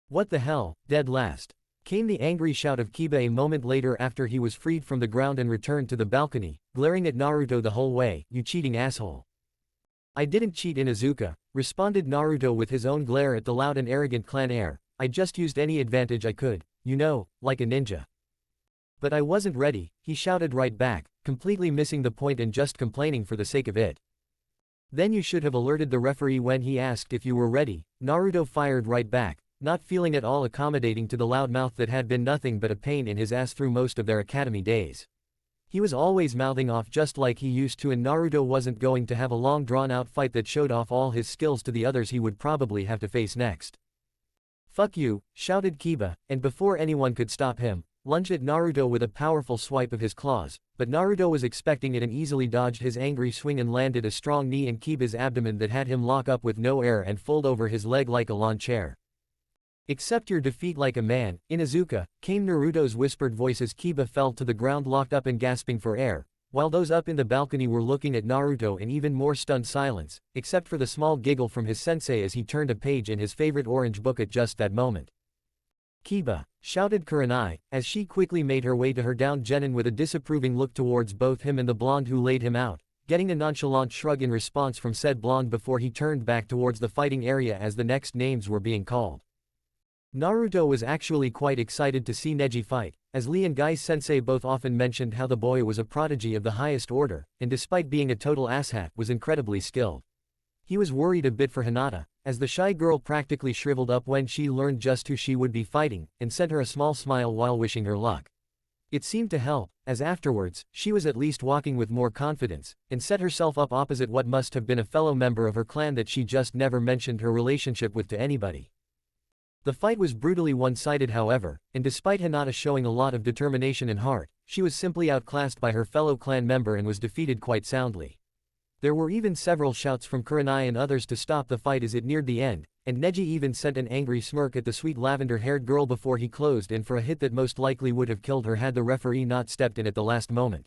"What the hell, dead last?" came the angry shout of Kiba a moment later after he was freed from the ground and returned to the balcony, glaring at Naruto the whole way, "You cheating asshole." "I didn't cheat Inuzuka," responded Naruto with his own glare at the loud and arrogant clan heir, "I just used any advantage I could, you know, like a ninja." "But I wasn't ready," he shouted right back, completely missing the point and just complaining for the sake of it. "Then you should have alerted the referee when he asked if you were ready," Naruto fired right back, not feeling at all accommodating to the loudmouth that had been nothing but a pain in his ass through most of their academy days. He was always mouthing off just like he used to, and Naruto wasn't going to have a long drawn-out fight that showed off all his skills to the others he would probably have to face next. "Fuck you," shouted Kiba, and before anyone could stop him, lunged at Naruto with a powerful swipe of his claws, but Naruto was expecting it and easily dodged his angry swing and landed a strong knee in Kiba's abdomen that had him lock up with no air and fold over his leg like a lawn chair. "Accept your defeat like a man, Inuzuka," came Naruto's whispered voice as Kiba fell to the ground locked up and gasping for air, while those up in the balcony were looking at Naruto in even more stunned silence, except for the small giggle from his sensei as he turned a page in his favorite orange book at just that moment. "Kiba," shouted Kurenai, as she quickly made her way to her downed genin with a disapproving look towards both him and the blonde who laid him out, getting a nonchalant shrug in response from said blonde before he turned back towards the fighting area as the next names were being called. Naruto was actually quite excited to see Neji fight, as Lee and Guy's sensei both often mentioned how the boy was a prodigy of the highest order, and despite being a total asshat was incredibly skilled. He was worried a bit for Hinata, as the shy girl practically shriveled up when she learned just who she would be fighting, and sent her a small smile while wishing her luck. It seemed to help, as afterwards, she was at least walking with more confidence, and set herself up opposite what must have been a fellow member of her clan that she just never mentioned her relationship with to anybody. The fight was brutally one-sided however, and despite Hinata showing a lot of determination and heart, she was simply outclassed by her fellow clan member and was defeated quite soundly. There were even several shouts from Kurenai and others to stop the fight as it neared the end, and Neji even sent an angry smirk at the sweet lavender-haired girl before he closed in for a hit that most likely would have killed her had the referee not stepped in at the last moment.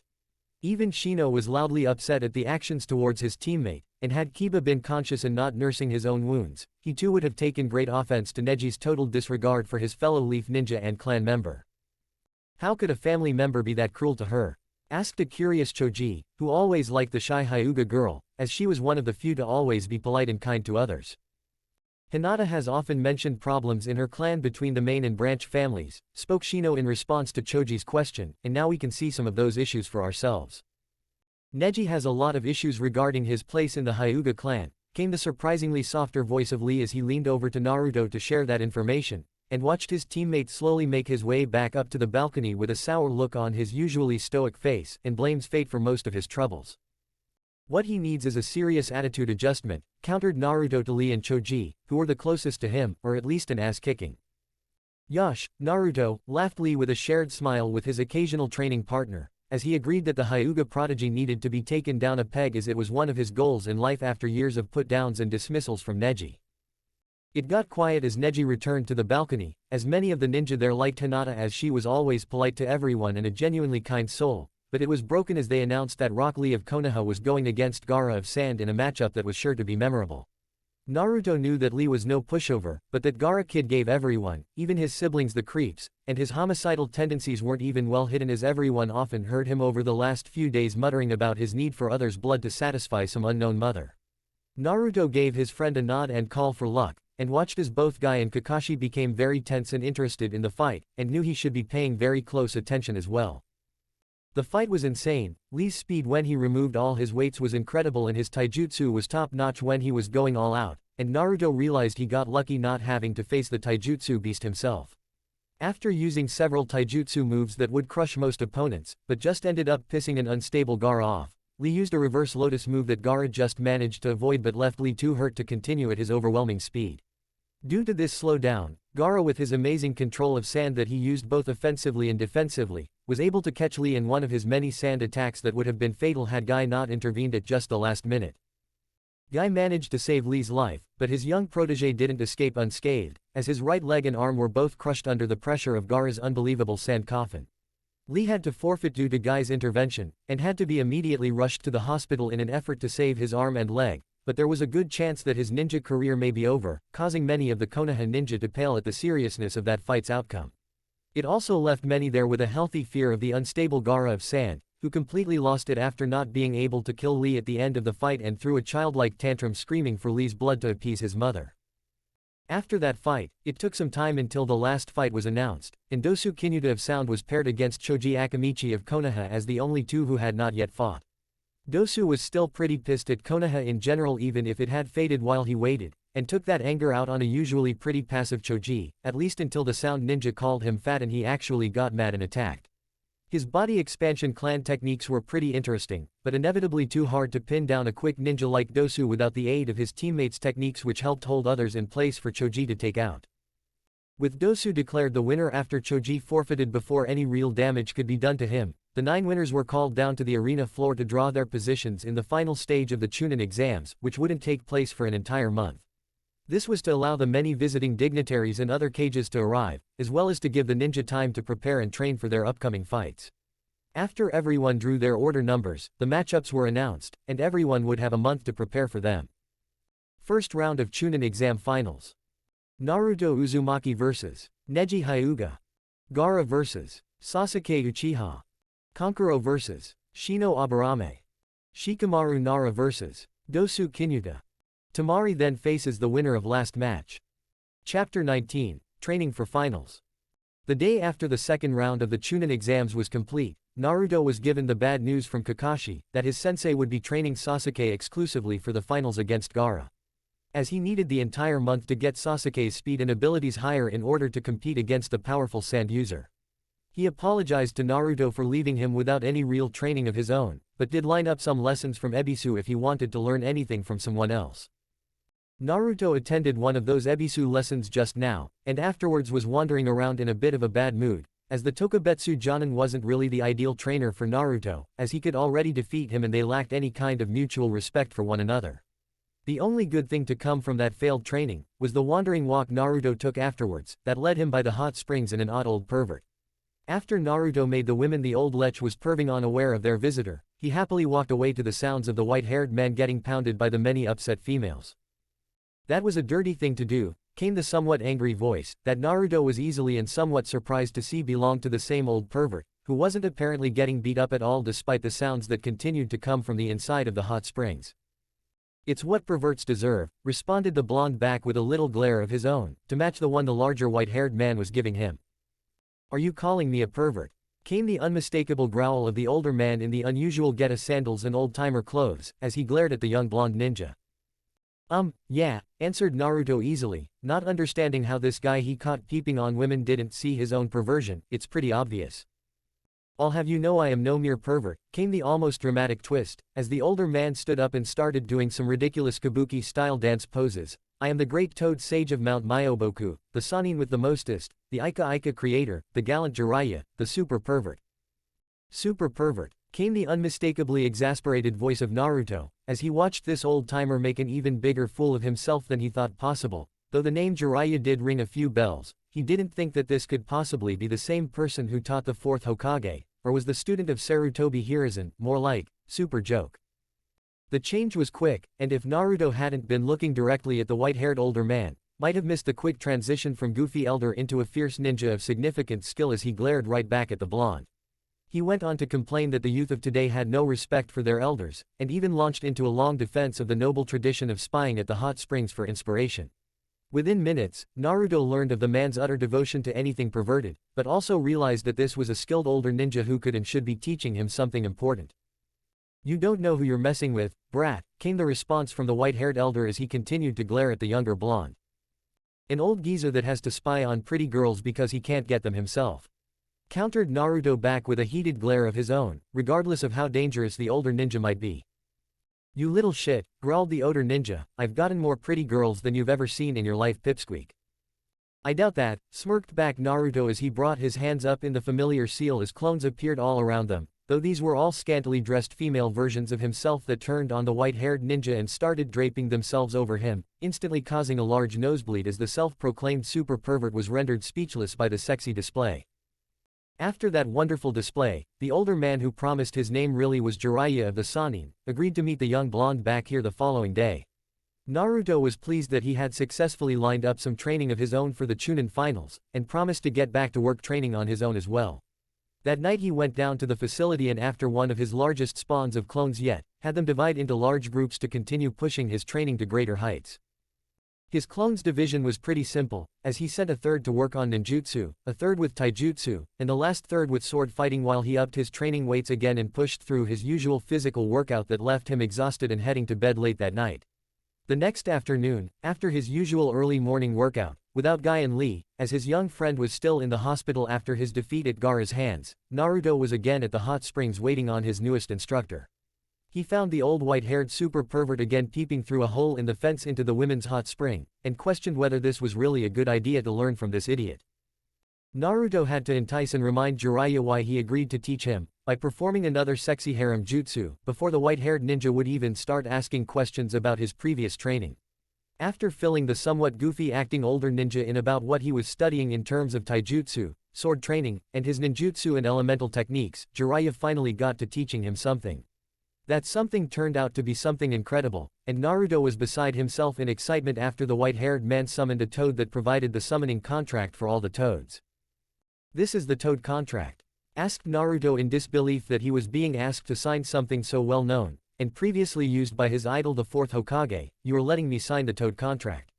Even Shino was loudly upset at the actions towards his teammate, and had Kiba been conscious and not nursing his own wounds, he too would have taken great offense to Neji's total disregard for his fellow Leaf Ninja and clan member. "How could a family member be that cruel to her?" asked a curious Choji, who always liked the shy Hyuga girl, as she was one of the few to always be polite and kind to others. "Hinata has often mentioned problems in her clan between the main and branch families," spoke Shino in response to Choji's question, "and now we can see some of those issues for ourselves." "Neji has a lot of issues regarding his place in the Hyuga clan," came the surprisingly softer voice of Lee as he leaned over to Naruto to share that information, and watched his teammate slowly make his way back up to the balcony with a sour look on his usually stoic face, and blames fate for most of his troubles. "What he needs is a serious attitude adjustment," countered Naruto to Lee and Choji, who were the closest to him, or at least an ass-kicking. "Yosh, Naruto," laughed Lee with a shared smile with his occasional training partner, as he agreed that the Hyuga prodigy needed to be taken down a peg as it was one of his goals in life after years of put-downs and dismissals from Neji. It got quiet as Neji returned to the balcony, as many of the ninja there liked Hinata as she was always polite to everyone and a genuinely kind soul, but it was broken as they announced that Rock Lee of Konoha was going against Gaara of Sand in a matchup that was sure to be memorable. Naruto knew that Lee was no pushover, but that Gaara Kid gave everyone, even his siblings the creeps, and his homicidal tendencies weren't even well hidden as everyone often heard him over the last few days muttering about his need for others' blood to satisfy some unknown mother. Naruto gave his friend a nod and call for luck, and watched as both Guy and Kakashi became very tense and interested in the fight, and knew he should be paying very close attention as well. The fight was insane. Lee's speed when he removed all his weights was incredible and his taijutsu was top-notch when he was going all out, and Naruto realized he got lucky not having to face the taijutsu beast himself. After using several taijutsu moves that would crush most opponents, but just ended up pissing an unstable Gaara off, Lee used a reverse lotus move that Gaara just managed to avoid but left Lee too hurt to continue at his overwhelming speed. Due to this slowdown, Gaara, with his amazing control of sand that he used both offensively and defensively, was able to catch Lee in one of his many sand attacks that would have been fatal had Guy not intervened at just the last minute. Guy managed to save Lee's life, but his young protege didn't escape unscathed, as his right leg and arm were both crushed under the pressure of Gaara's unbelievable sand coffin. Lee had to forfeit due to Guy's intervention, and had to be immediately rushed to the hospital in an effort to save his arm and leg, but there was a good chance that his ninja career may be over, causing many of the Konoha ninja to pale at the seriousness of that fight's outcome. It also left many there with a healthy fear of the unstable Gaara of Sand, who completely lost it after not being able to kill Lee at the end of the fight and threw a childlike tantrum screaming for Lee's blood to appease his mother. After that fight, it took some time until the last fight was announced, and Dosu Kinuta of Sound was paired against Choji Akamichi of Konoha as the only two who had not yet fought. Dosu was still pretty pissed at Konoha in general even if it had faded while he waited, and took that anger out on a usually pretty passive Choji, at least until the Sound Ninja called him fat and he actually got mad and attacked. His body expansion clan techniques were pretty interesting, but inevitably too hard to pin down a quick ninja like Dosu without the aid of his teammates' techniques which helped hold others in place for Choji to take out. With Dosu declared the winner after Choji forfeited before any real damage could be done to him, the 9 winners were called down to the arena floor to draw their positions in the final stage of the Chunin exams, which wouldn't take place for an entire month. This was to allow the many visiting dignitaries and other cages to arrive, as well as to give the ninja time to prepare and train for their upcoming fights. After everyone drew their order numbers, the matchups were announced, and everyone would have a month to prepare for them. First round of Chunin exam finals. Naruto Uzumaki vs. Neji Hyuga. Gaara vs. Sasuke Uchiha. Kankuro vs. Shino Aburame. Shikamaru Nara vs. Dosu Kinuta. Tamari then faces the winner of last match. Chapter 19, Training for Finals. The day after the second round of the Chunin exams was complete, Naruto was given the bad news from Kakashi, that his sensei would be training Sasuke exclusively for the finals against Gaara. As he needed the entire month to get Sasuke's speed and abilities higher in order to compete against the powerful sand user. He apologized to Naruto for leaving him without any real training of his own, but did line up some lessons from Ebisu if he wanted to learn anything from someone else. Naruto attended one of those Ebisu lessons just now, and afterwards was wandering around in a bit of a bad mood, as the Tokubetsu Jonin wasn't really the ideal trainer for Naruto, as he could already defeat him and they lacked any kind of mutual respect for one another. The only good thing to come from that failed training, was the wandering walk Naruto took afterwards, that led him by the hot springs and an odd old pervert. After Naruto made the women the old lech was perving on aware of their visitor, he happily walked away to the sounds of the white-haired man getting pounded by the many upset females. That was a dirty thing to do, came the somewhat angry voice, that Naruto was easily and somewhat surprised to see belonged to the same old pervert, who wasn't apparently getting beat up at all despite the sounds that continued to come from the inside of the hot springs. It's what perverts deserve, responded the blonde back with a little glare of his own, to match the one the larger white-haired man was giving him. Are you calling me a pervert? Came the unmistakable growl of the older man in the unusual Geta sandals and old-timer clothes, as he glared at the young blonde ninja. Yeah, answered Naruto easily, not understanding how this guy he caught peeping on women didn't see his own perversion. It's pretty obvious. I'll have you know I am no mere pervert, came the almost dramatic twist, as the older man stood up and started doing some ridiculous kabuki-style dance poses. I am the great toad sage of Mount Myoboku, the Sannin with the mostest, the Ika creator, the gallant Jiraiya, the super pervert. Super pervert, came the unmistakably exasperated voice of Naruto, as he watched this old-timer make an even bigger fool of himself than he thought possible. Though the name Jiraiya did ring a few bells, he didn't think that this could possibly be the same person who taught the fourth Hokage, or was the student of Sarutobi Hiruzen, more like, super joke. The change was quick, and if Naruto hadn't been looking directly at the white-haired older man, might have missed the quick transition from goofy elder into a fierce ninja of significant skill as he glared right back at the blonde. He went on to complain that the youth of today had no respect for their elders, and even launched into a long defense of the noble tradition of spying at the hot springs for inspiration. Within minutes, Naruto learned of the man's utter devotion to anything perverted, but also realized that this was a skilled older ninja who could and should be teaching him something important. You don't know who you're messing with, brat, came the response from the white-haired elder as he continued to glare at the younger blonde. An old geezer that has to spy on pretty girls because he can't get them himself. Countered Naruto back with a heated glare of his own, regardless of how dangerous the older ninja might be. You little shit, growled the older ninja, I've gotten more pretty girls than you've ever seen in your life, pipsqueak. I doubt that, smirked back Naruto as he brought his hands up in the familiar seal as clones appeared all around them, though these were all scantily dressed female versions of himself that turned on the white-haired ninja and started draping themselves over him, instantly causing a large nosebleed as the self-proclaimed super pervert was rendered speechless by the sexy display. After that wonderful display, the older man who promised his name really was Jiraiya of the Sannin, agreed to meet the young blonde back here the following day. Naruto was pleased that he had successfully lined up some training of his own for the Chunin finals, and promised to get back to work training on his own as well. That night he went down to the facility and after one of his largest spawns of clones yet, had them divide into large groups to continue pushing his training to greater heights. His clone's division was pretty simple, as he sent a third to work on ninjutsu, a third with taijutsu, and the last third with sword fighting while he upped his training weights again and pushed through his usual physical workout that left him exhausted and heading to bed late that night. The next afternoon, after his usual early morning workout, without Guy and Lee, as his young friend was still in the hospital after his defeat at Gaara's hands, Naruto was again at the hot springs waiting on his newest instructor. He found the old white-haired super pervert again peeping through a hole in the fence into the women's hot spring, and questioned whether this was really a good idea to learn from this idiot. Naruto had to entice and remind Jiraiya why he agreed to teach him, by performing another sexy harem jutsu, before the white-haired ninja would even start asking questions about his previous training. After filling the somewhat goofy-acting older ninja in about what he was studying in terms of taijutsu, sword training, and his ninjutsu and elemental techniques, Jiraiya finally got to teaching him something. That something turned out to be something incredible, and Naruto was beside himself in excitement after the white-haired man summoned a toad that provided the summoning contract for all the toads. "This is the toad contract?" asked Naruto in disbelief that he was being asked to sign something so well known, and previously used by his idol the fourth Hokage. "You are letting me sign the toad contract?"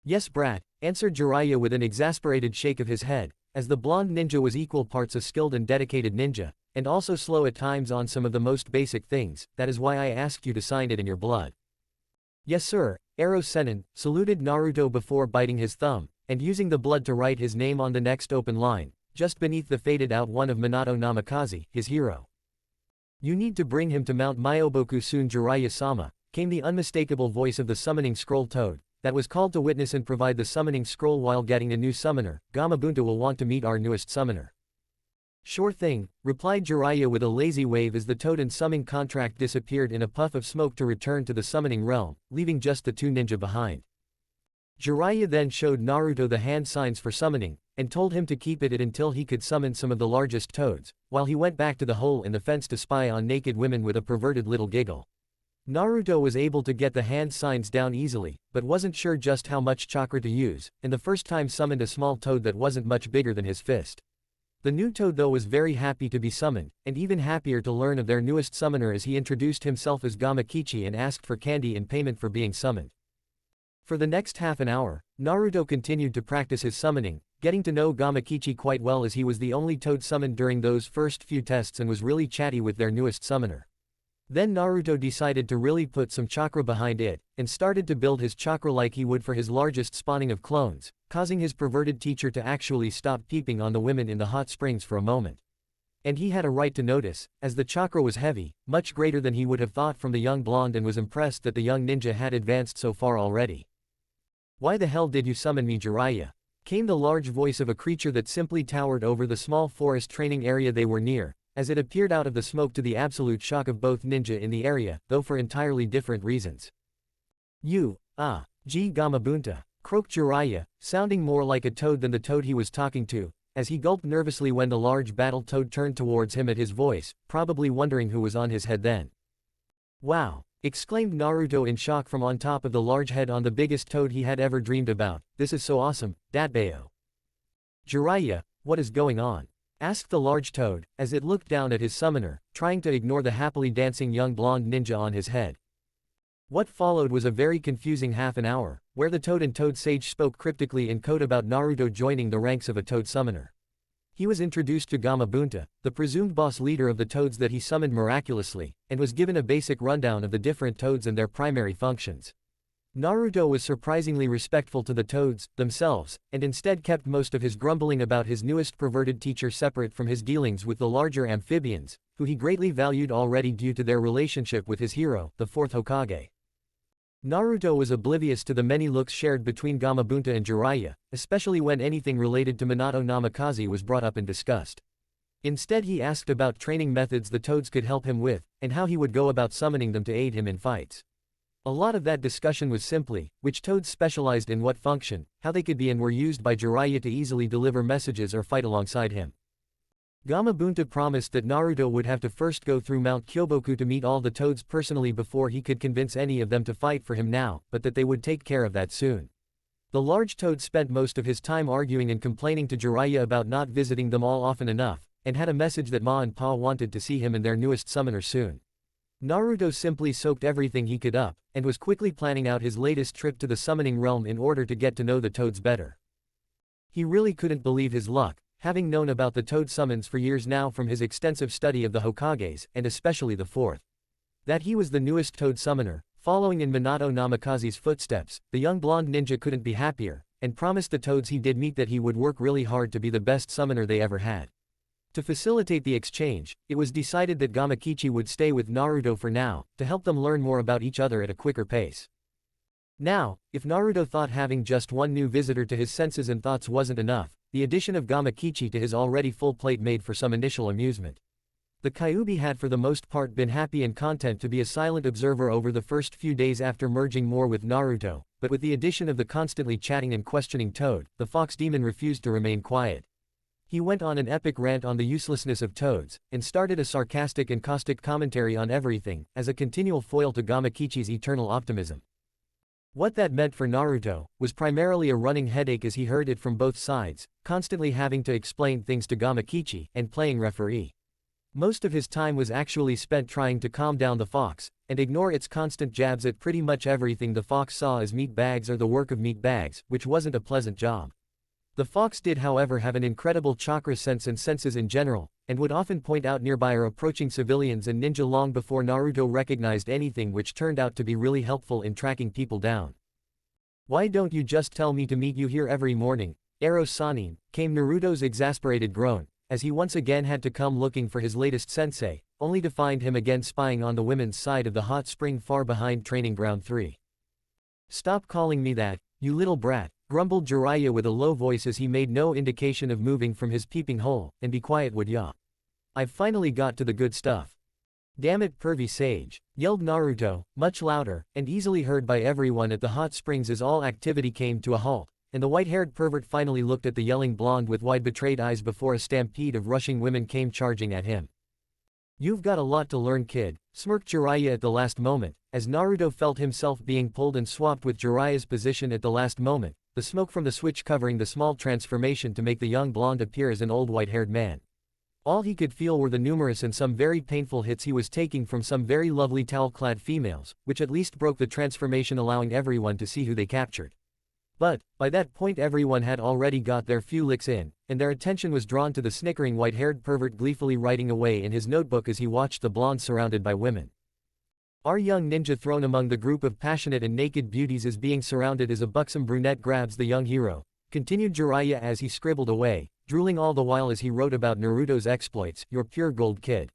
"Yes, brat," answered Jiraiya with an exasperated shake of his head, as the blonde ninja was equal parts a skilled and dedicated ninja, and also slow at times on some of the most basic things. "That is why I asked you to sign it in your blood." "Yes sir," Ero Sennin saluted Naruto before biting his thumb, and using the blood to write his name on the next open line, just beneath the faded out one of Minato Namikaze, his hero. "You need to bring him to Mount Myoboku soon, Jiraiya-sama," came the unmistakable voice of the summoning scroll toad, that was called to witness and provide the summoning scroll while getting a new summoner. "Gamabunta will want to meet our newest summoner." "Sure thing," replied Jiraiya with a lazy wave as the toad and summoning contract disappeared in a puff of smoke to return to the summoning realm, leaving just the two ninja behind. Jiraiya then showed Naruto the hand signs for summoning, and told him to keep it until he could summon some of the largest toads, while he went back to the hole in the fence to spy on naked women with a perverted little giggle. Naruto was able to get the hand signs down easily, but wasn't sure just how much chakra to use, and the first time summoned a small toad that wasn't much bigger than his fist. The new toad though was very happy to be summoned, and even happier to learn of their newest summoner as he introduced himself as Gamakichi and asked for candy in payment for being summoned. For the next half an hour, Naruto continued to practice his summoning, getting to know Gamakichi quite well as he was the only toad summoned during those first few tests and was really chatty with their newest summoner. Then Naruto decided to really put some chakra behind it, and started to build his chakra like he would for his largest spawning of clones, causing his perverted teacher to actually stop peeping on the women in the hot springs for a moment. And he had a right to notice, as the chakra was heavy, much greater than he would have thought from the young blonde, and was impressed that the young ninja had advanced so far already. "Why the hell did you summon me, Jiraiya?" came the large voice of a creature that simply towered over the small forest training area they were near, as it appeared out of the smoke to the absolute shock of both ninja in the area, though for entirely different reasons. "You, Gamabunta," croaked Jiraiya, sounding more like a toad than the toad he was talking to, as he gulped nervously when the large battle toad turned towards him at his voice, probably wondering who was on his head then. "Wow!" exclaimed Naruto in shock from on top of the large head on the biggest toad he had ever dreamed about. "This is so awesome, Datbayo." "Jiraiya, what is going on?" asked the large toad, as it looked down at his summoner, trying to ignore the happily dancing young blonde ninja on his head. What followed was a very confusing half an hour, where the toad and toad sage spoke cryptically in code about Naruto joining the ranks of a toad summoner. He was introduced to Gamabunta, the presumed boss leader of the toads that he summoned miraculously, and was given a basic rundown of the different toads and their primary functions. Naruto was surprisingly respectful to the toads themselves, and instead kept most of his grumbling about his newest perverted teacher separate from his dealings with the larger amphibians, who he greatly valued already due to their relationship with his hero, the fourth Hokage. Naruto was oblivious to the many looks shared between Gamabunta and Jiraiya, especially when anything related to Minato Namikaze was brought up and discussed. Instead he asked about training methods the toads could help him with, and how he would go about summoning them to aid him in fights. A lot of that discussion was simply, which toads specialized in what function, how they could be and were used by Jiraiya to easily deliver messages or fight alongside him. Gamabunta promised that Naruto would have to first go through Mount Kyoboku to meet all the toads personally before he could convince any of them to fight for him now, but that they would take care of that soon. The large toad spent most of his time arguing and complaining to Jiraiya about not visiting them all often enough, and had a message that Ma and Pa wanted to see him and their newest summoner soon. Naruto simply soaked everything he could up, and was quickly planning out his latest trip to the summoning realm in order to get to know the toads better. He really couldn't believe his luck, having known about the toad summons for years now from his extensive study of the Hokages, and especially the fourth. That he was the newest toad summoner, following in Minato Namikaze's footsteps. The young blonde ninja couldn't be happier, and promised the toads he did meet that he would work really hard to be the best summoner they ever had. To facilitate the exchange, it was decided that Gamakichi would stay with Naruto for now, to help them learn more about each other at a quicker pace. Now, if Naruto thought having just one new visitor to his senses and thoughts wasn't enough, the addition of Gamakichi to his already full plate made for some initial amusement. The Kyuubi had for the most part been happy and content to be a silent observer over the first few days after merging more with Naruto, but with the addition of the constantly chatting and questioning Toad, the fox demon refused to remain quiet. He went on an epic rant on the uselessness of toads, and started a sarcastic and caustic commentary on everything, as a continual foil to Gamakichi's eternal optimism. What that meant for Naruto was primarily a running headache as he heard it from both sides, constantly having to explain things to Gamakichi, and playing referee. Most of his time was actually spent trying to calm down the fox, and ignore its constant jabs at pretty much everything the fox saw as meat bags or the work of meat bags, which wasn't a pleasant job. The fox did however have an incredible chakra sense and senses in general, and would often point out nearby or approaching civilians and ninja long before Naruto recognized anything, which turned out to be really helpful in tracking people down. "Why don't you just tell me to meet you here every morning, Ero Sanin?" came Naruto's exasperated groan, as he once again had to come looking for his latest sensei, only to find him again spying on the women's side of the hot spring far behind Training Ground 3. "Stop calling me that, you little brat," grumbled Jiraiya with a low voice as he made no indication of moving from his peeping hole, "and be quiet, would ya? I've finally got to the good stuff." "Damn it, pervy sage," yelled Naruto, much louder, and easily heard by everyone at the hot springs as all activity came to a halt, and the white-haired pervert finally looked at the yelling blonde with wide betrayed eyes before a stampede of rushing women came charging at him. "You've got a lot to learn, kid," smirked Jiraiya at the last moment, as Naruto felt himself being pulled and swapped with Jiraiya's position at the last moment, the smoke from the switch covering the small transformation to make the young blonde appear as an old white-haired man. All he could feel were the numerous and some very painful hits he was taking from some very lovely towel-clad females, which at least broke the transformation, allowing everyone to see who they captured. But, by that point everyone had already got their few licks in, and their attention was drawn to the snickering white-haired pervert gleefully writing away in his notebook as he watched the blonde surrounded by women. Our young ninja thrown among the group of passionate and naked beauties is being surrounded as a buxom brunette grabs the young hero, continued Jiraiya as he scribbled away, drooling all the while as he wrote about Naruto's exploits. "You're pure gold, kid."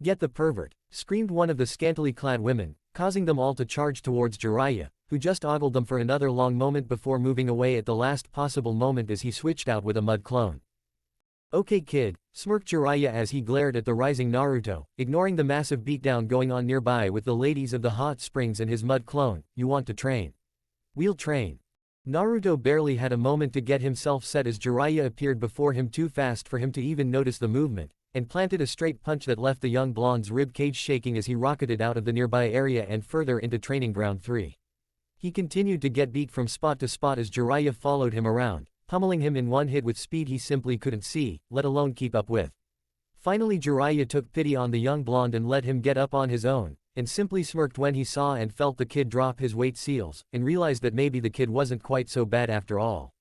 "Get the pervert," screamed one of the scantily clad women, causing them all to charge towards Jiraiya, who just ogled them for another long moment before moving away at the last possible moment as he switched out with a mud clone. "Okay, kid," smirked Jiraiya as he glared at the rising Naruto, ignoring the massive beatdown going on nearby with the ladies of the hot springs and his mud clone. "You want to train? We'll train." Naruto barely had a moment to get himself set as Jiraiya appeared before him too fast for him to even notice the movement, and planted a straight punch that left the young blonde's rib cage shaking as he rocketed out of the nearby area and further into Training Ground 3. He continued to get beat from spot to spot as Jiraiya followed him around, pummeling him in one hit with speed he simply couldn't see, let alone keep up with. Finally Jiraiya took pity on the young blonde and let him get up on his own, and simply smirked when he saw and felt the kid drop his weight seals, and realized that maybe the kid wasn't quite so bad after all.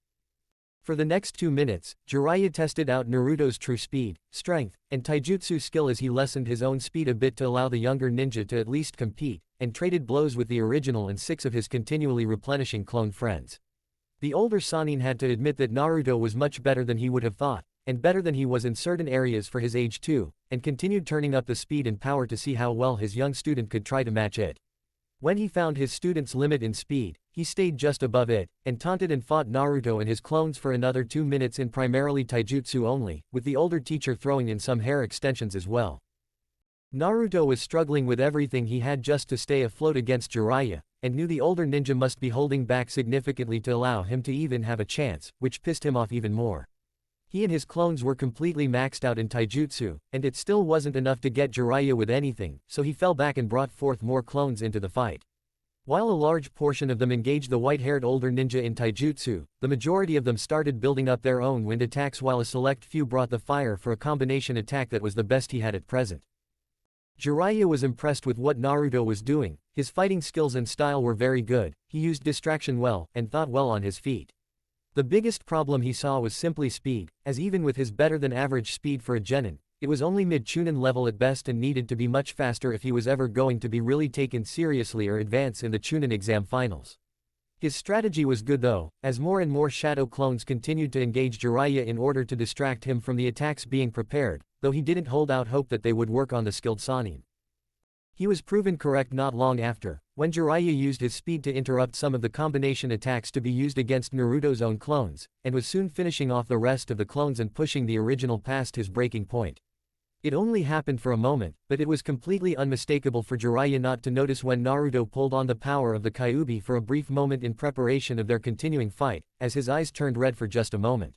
For the next 2 minutes, Jiraiya tested out Naruto's true speed, strength, and taijutsu skill as he lessened his own speed a bit to allow the younger ninja to at least compete, and traded blows with the original and 6 of his continually replenishing clone friends. The older Sanin had to admit that Naruto was much better than he would have thought, and better than he was in certain areas for his age too, and continued turning up the speed and power to see how well his young student could try to match it. When he found his student's limit in speed, he stayed just above it, and taunted and fought Naruto and his clones for another 2 minutes in primarily taijutsu only, with the older teacher throwing in some hair extensions as well. Naruto was struggling with everything he had just to stay afloat against Jiraiya, and knew the older ninja must be holding back significantly to allow him to even have a chance, which pissed him off even more. He and his clones were completely maxed out in taijutsu, and it still wasn't enough to get Jiraiya with anything, so he fell back and brought forth more clones into the fight. While a large portion of them engaged the white-haired older ninja in taijutsu, the majority of them started building up their own wind attacks while a select few brought the fire for a combination attack that was the best he had at present. Jiraiya was impressed with what Naruto was doing. His fighting skills and style were very good, he used distraction well, and thought well on his feet. The biggest problem he saw was simply speed, as even with his better-than-average speed for a genin, it was only mid-chunin level at best and needed to be much faster if he was ever going to be really taken seriously or advance in the chunin exam finals. His strategy was good though, as more and more shadow clones continued to engage Jiraiya in order to distract him from the attacks being prepared, though he didn't hold out hope that they would work on the skilled Sannin. He was proven correct not long after, when Jiraiya used his speed to interrupt some of the combination attacks to be used against Naruto's own clones, and was soon finishing off the rest of the clones and pushing the original past his breaking point. It only happened for a moment, but it was completely unmistakable for Jiraiya not to notice when Naruto pulled on the power of the Kyuubi for a brief moment in preparation of their continuing fight, as his eyes turned red for just a moment.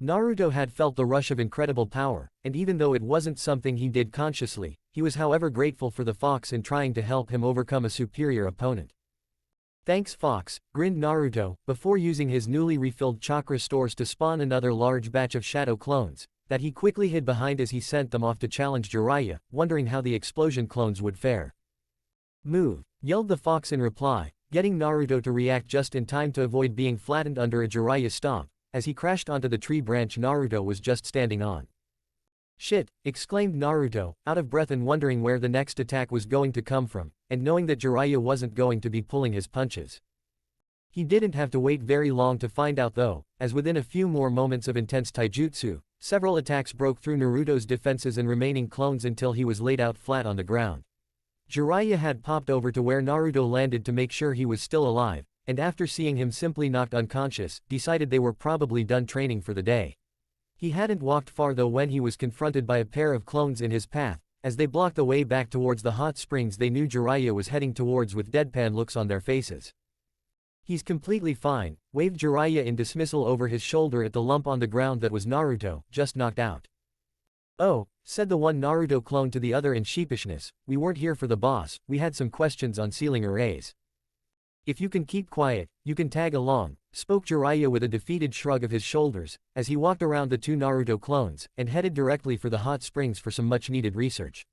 Naruto had felt the rush of incredible power, and even though it wasn't something he did consciously, he was however grateful for the fox in trying to help him overcome a superior opponent. Thanks fox, grinned Naruto, before using his newly refilled chakra stores to spawn another large batch of shadow clones, that he quickly hid behind as he sent them off to challenge Jiraiya, wondering how the explosion clones would fare. Move, yelled the fox in reply, getting Naruto to react just in time to avoid being flattened under a Jiraiya stomp, as he crashed onto the tree branch Naruto was just standing on. Shit, exclaimed Naruto, out of breath and wondering where the next attack was going to come from, and knowing that Jiraiya wasn't going to be pulling his punches. He didn't have to wait very long to find out though, as within a few more moments of intense taijutsu, several attacks broke through Naruto's defenses and remaining clones until he was laid out flat on the ground. Jiraiya had popped over to where Naruto landed to make sure he was still alive, and after seeing him simply knocked unconscious, decided they were probably done training for the day. He hadn't walked far though when he was confronted by a pair of clones in his path, as they blocked the way back towards the hot springs they knew Jiraiya was heading towards with deadpan looks on their faces. He's completely fine, waved Jiraiya in dismissal over his shoulder at the lump on the ground that was Naruto, just knocked out. Oh, said the one Naruto clone to the other in sheepishness, we weren't here for the boss, we had some questions on ceiling arrays. If you can keep quiet, you can tag along, spoke Jiraiya with a defeated shrug of his shoulders, as he walked around the two Naruto clones, and headed directly for the hot springs for some much-needed research.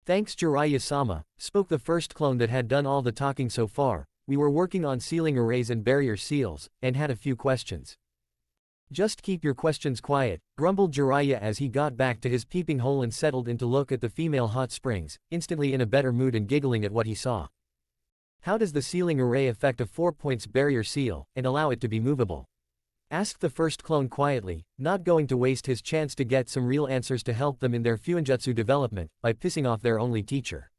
Thanks Jiraiya-sama, spoke the first clone that had done all the talking so far, we were working on ceiling arrays and barrier seals, and had a few questions. Just keep your questions quiet, grumbled Jiraiya as he got back to his peeping hole and settled in to look at the female hot springs, instantly in a better mood and giggling at what he saw. How does the ceiling array affect a 4-points barrier seal, and allow it to be movable? Asked the first clone quietly, not going to waste his chance to get some real answers to help them in their Fuinjutsu development, by pissing off their only teacher.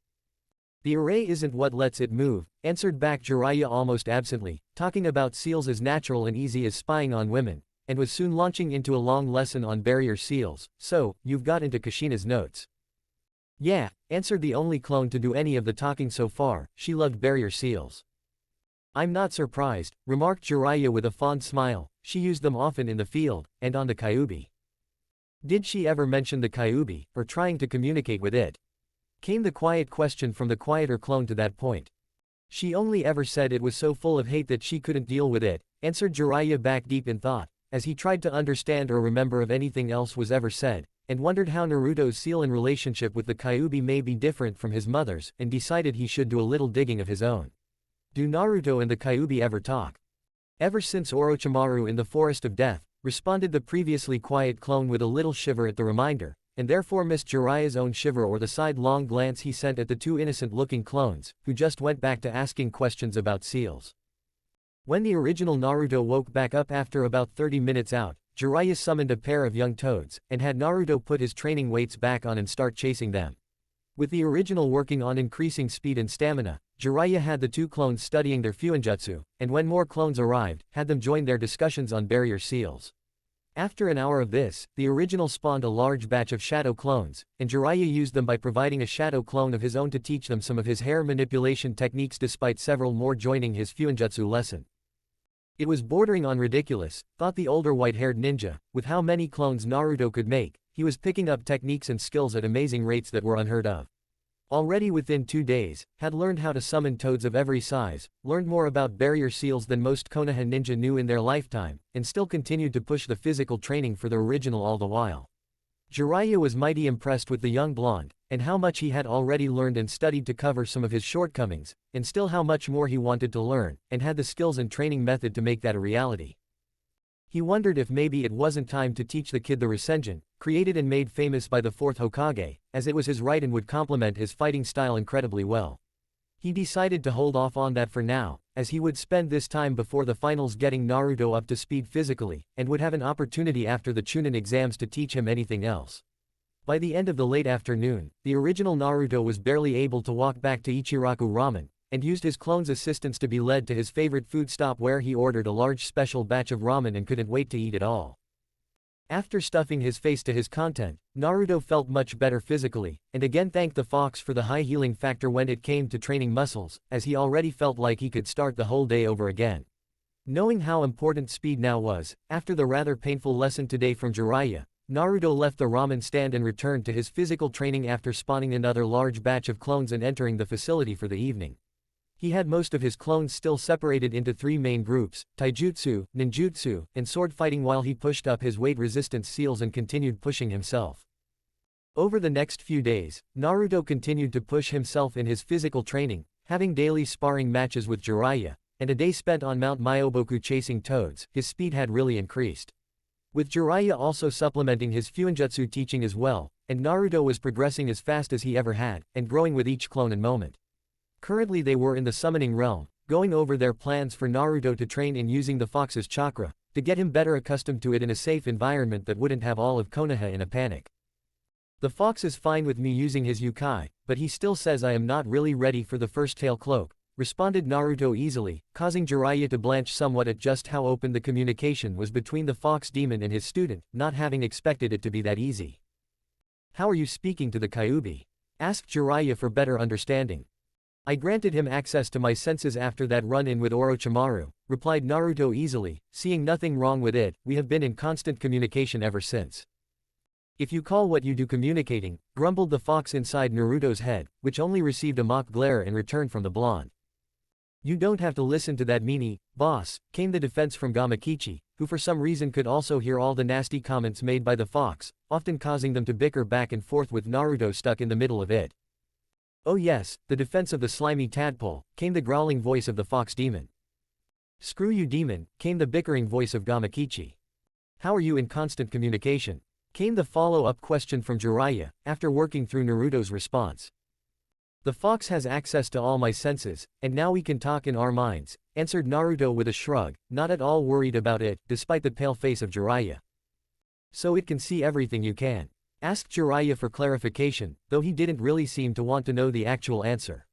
The array isn't what lets it move, answered back Jiraiya almost absently, talking about seals as natural and easy as spying on women, and was soon launching into a long lesson on barrier seals. So, you've got into Kushina's notes. Yeah, answered the only clone to do any of the talking so far, she loved barrier seals. I'm not surprised, remarked Jiraiya with a fond smile, she used them often in the field, and on the Kyuubi. Did she ever mention the Kyuubi, or trying to communicate with it? Came the quiet question from the quieter clone to that point. She only ever said it was so full of hate that she couldn't deal with it, answered Jiraiya back deep in thought, as he tried to understand or remember if anything else was ever said, and wondered how Naruto's seal in relationship with the Kyuubi may be different from his mother's, and decided he should do a little digging of his own. Do Naruto and the Kyuubi ever talk? Ever since Orochimaru in the Forest of Death, responded the previously quiet clone with a little shiver at the reminder, and therefore missed Jiraiya's own shiver or the sidelong glance he sent at the two innocent-looking clones, who just went back to asking questions about seals. When the original Naruto woke back up after about 30 minutes out, Jiraiya summoned a pair of young toads, and had Naruto put his training weights back on and start chasing them. With the original working on increasing speed and stamina, Jiraiya had the two clones studying their Fuinjutsu, and when more clones arrived, had them join their discussions on barrier seals. After an hour of this, the original spawned a large batch of shadow clones, and Jiraiya used them by providing a shadow clone of his own to teach them some of his hair manipulation techniques despite several more joining his Fuinjutsu lesson. It was bordering on ridiculous, thought the older white-haired ninja, with how many clones Naruto could make, he was picking up techniques and skills at amazing rates that were unheard of. Already within 2 days, had learned how to summon toads of every size, learned more about barrier seals than most Konoha ninja knew in their lifetime, and still continued to push the physical training for the original all the while. Jiraiya was mighty impressed with the young blonde, and how much he had already learned and studied to cover some of his shortcomings, and still how much more he wanted to learn, and had the skills and training method to make that a reality. He wondered if maybe it wasn't time to teach the kid the rasengan, created and made famous by the fourth Hokage, as it was his right and would complement his fighting style incredibly well. He decided to hold off on that for now, as he would spend this time before the finals getting Naruto up to speed physically, and would have an opportunity after the Chunin exams to teach him anything else. By the end of the late afternoon, the original Naruto was barely able to walk back to Ichiraku Ramen, and used his clone's assistance to be led to his favorite food stop where he ordered a large special batch of ramen and couldn't wait to eat it all. After stuffing his face to his content, Naruto felt much better physically, and again thanked the fox for the high healing factor when it came to training muscles, as he already felt like he could start the whole day over again. Knowing how important speed now was, after the rather painful lesson today from Jiraiya, Naruto left the ramen stand and returned to his physical training after spawning another large batch of clones and entering the facility for the evening. He had most of his clones still separated into three main groups, taijutsu, ninjutsu, and sword fighting while he pushed up his weight resistance seals and continued pushing himself. Over the next few days, Naruto continued to push himself in his physical training, having daily sparring matches with Jiraiya, and a day spent on Mount Myoboku chasing toads. His speed had really increased. With Jiraiya also supplementing his Fuinjutsu teaching as well, and Naruto was progressing as fast as he ever had, and growing with each clone and moment. Currently they were in the summoning realm, going over their plans for Naruto to train in using the fox's chakra, to get him better accustomed to it in a safe environment that wouldn't have all of Konoha in a panic. The fox is fine with me using his yukai, but he still says I am not really ready for the first tail cloak, responded Naruto easily, causing Jiraiya to blanch somewhat at just how open the communication was between the fox demon and his student, not having expected it to be that easy. How are you speaking to the Kyuubi? Asked Jiraiya for better understanding. I granted him access to my senses after that run-in with Orochimaru, replied Naruto easily, seeing nothing wrong with it. We have been in constant communication ever since. If you call what you do communicating, grumbled the fox inside Naruto's head, which only received a mock glare in return from the blonde. You don't have to listen to that meanie, boss, came the defense from Gamakichi, who for some reason could also hear all the nasty comments made by the fox, often causing them to bicker back and forth with Naruto stuck in the middle of it. Oh yes, the defense of the slimy tadpole, came the growling voice of the fox demon. Screw you demon, came the bickering voice of Gamakichi. How are you in constant communication? Came the follow-up question from Jiraiya, after working through Naruto's response. The fox has access to all my senses, and now we can talk in our minds, answered Naruto with a shrug, not at all worried about it, despite the pale face of Jiraiya. So it can see everything you can? Asked Jiraiya for clarification, though he didn't really seem to want to know the actual answer.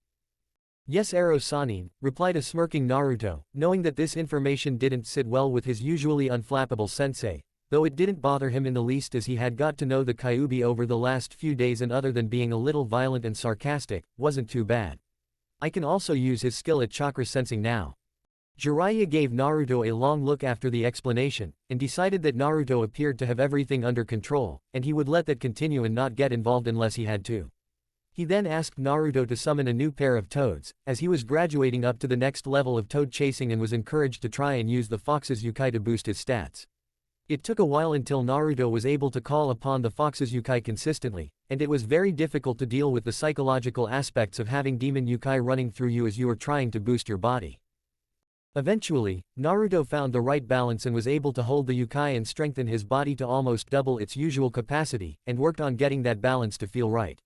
Yes Ero-sanin, replied a smirking Naruto, knowing that this information didn't sit well with his usually unflappable sensei, though it didn't bother him in the least as he had got to know the Kyuubi over the last few days and other than being a little violent and sarcastic, wasn't too bad. I can also use his skill at chakra sensing now. Jiraiya gave Naruto a long look after the explanation, and decided that Naruto appeared to have everything under control, and he would let that continue and not get involved unless he had to. He then asked Naruto to summon a new pair of toads, as he was graduating up to the next level of toad chasing and was encouraged to try and use the fox's yukai to boost his stats. It took a while until Naruto was able to call upon the fox's yukai consistently, and it was very difficult to deal with the psychological aspects of having demon yukai running through you as you were trying to boost your body. Eventually, Naruto found the right balance and was able to hold the yukai and strengthen his body to almost double its usual capacity, and worked on getting that balance to feel right.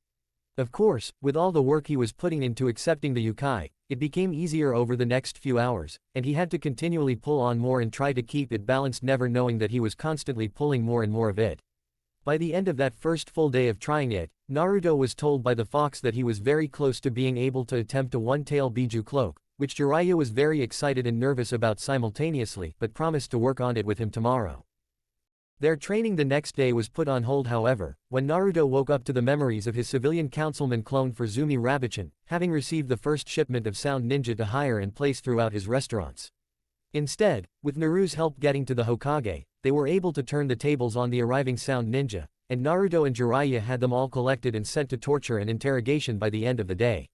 Of course, with all the work he was putting into accepting the yukai, it became easier over the next few hours, and he had to continually pull on more and try to keep it balanced, never knowing that he was constantly pulling more and more of it. By the end of that first full day of trying it, Naruto was told by the fox that he was very close to being able to attempt a one-tail Biju cloak, which Jiraiya was very excited and nervous about simultaneously, but promised to work on it with him tomorrow. Their training the next day was put on hold however, when Naruto woke up to the memories of his civilian councilman clone for Zumi Rabichin, having received the first shipment of sound ninja to hire and place throughout his restaurants. Instead, with Naru's help getting to the Hokage, they were able to turn the tables on the arriving sound ninja, and Naruto and Jiraiya had them all collected and sent to torture and interrogation by the end of the day.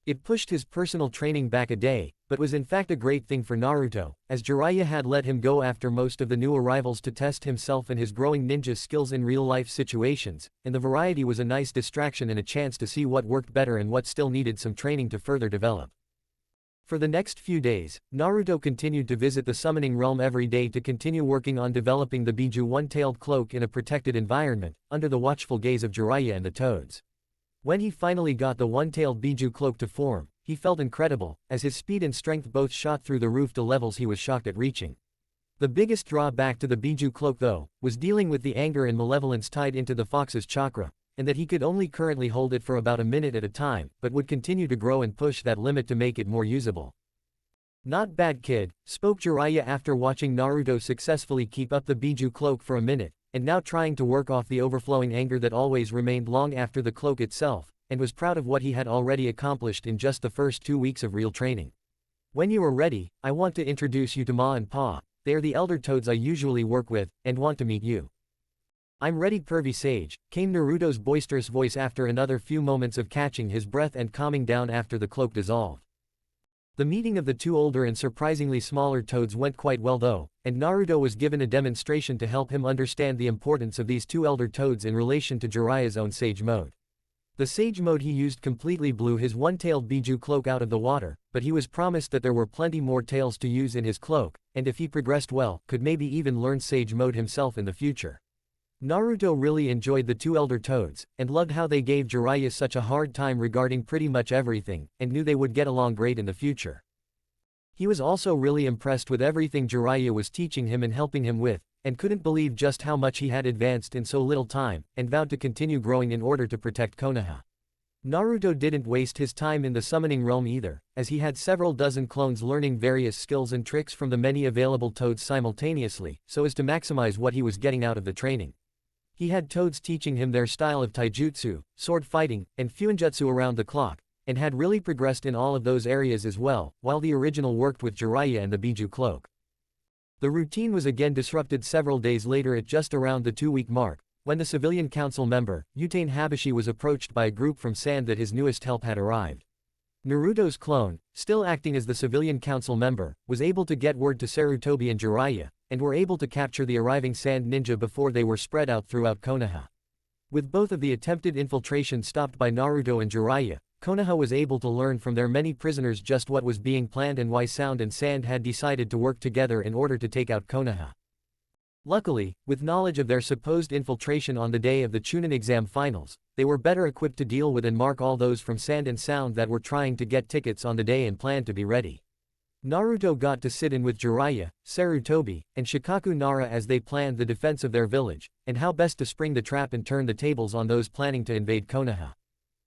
It pushed his personal training back a day, but was in fact a great thing for Naruto, as Jiraiya had let him go after most of the new arrivals to test himself and his growing ninja skills in real-life situations, and the variety was a nice distraction and a chance to see what worked better and what still needed some training to further develop. For the next few days, Naruto continued to visit the summoning realm every day to continue working on developing the Biju one-tailed cloak in a protected environment, under the watchful gaze of Jiraiya and the toads. When he finally got the one-tailed Biju cloak to form, he felt incredible, as his speed and strength both shot through the roof to levels he was shocked at reaching. The biggest drawback to the Biju cloak though, was dealing with the anger and malevolence tied into the fox's chakra, and that he could only currently hold it for about a minute at a time, but would continue to grow and push that limit to make it more usable. "Not bad kid," spoke Jiraiya after watching Naruto successfully keep up the Biju cloak for a minute, and now trying to work off the overflowing anger that always remained long after the cloak itself, and was proud of what he had already accomplished in just the first 2 weeks of real training. "When you are ready, I want to introduce you to Ma and Pa. They are the elder toads I usually work with, and want to meet you." "I'm ready, pervy sage," came Naruto's boisterous voice after another few moments of catching his breath and calming down after the cloak dissolved. The meeting of the two older and surprisingly smaller toads went quite well though, and Naruto was given a demonstration to help him understand the importance of these two elder toads in relation to Jiraiya's own sage mode. The sage mode he used completely blew his one-tailed Biju cloak out of the water, but he was promised that there were plenty more tails to use in his cloak, and if he progressed well, could maybe even learn sage mode himself in the future. Naruto really enjoyed the two elder toads, and loved how they gave Jiraiya such a hard time regarding pretty much everything, and knew they would get along great in the future. He was also really impressed with everything Jiraiya was teaching him and helping him with, and couldn't believe just how much he had advanced in so little time, and vowed to continue growing in order to protect Konoha. Naruto didn't waste his time in the summoning realm either, as he had several dozen clones learning various skills and tricks from the many available toads simultaneously, so as to maximize what he was getting out of the training. He had toads teaching him their style of taijutsu, sword fighting, and fuinjutsu around the clock, and had really progressed in all of those areas as well, while the original worked with Jiraiya and the Biju cloak. The routine was again disrupted several days later at just around the 2-week mark, when the civilian council member, Utane Habashi, was approached by a group from Sand that his newest help had arrived. Naruto's clone, still acting as the civilian council member, was able to get word to Sarutobi and Jiraiya, and were able to capture the arriving Sand ninja before they were spread out throughout Konoha. With both of the attempted infiltration stopped by Naruto and Jiraiya, Konoha was able to learn from their many prisoners just what was being planned and why Sound and Sand had decided to work together in order to take out Konoha. Luckily, with knowledge of their supposed infiltration on the day of the Chunin exam finals, they were better equipped to deal with and mark all those from Sand and Sound that were trying to get tickets on the day and planned to be ready. Naruto got to sit in with Jiraiya, Sarutobi, and Shikaku Nara as they planned the defense of their village, and how best to spring the trap and turn the tables on those planning to invade Konoha.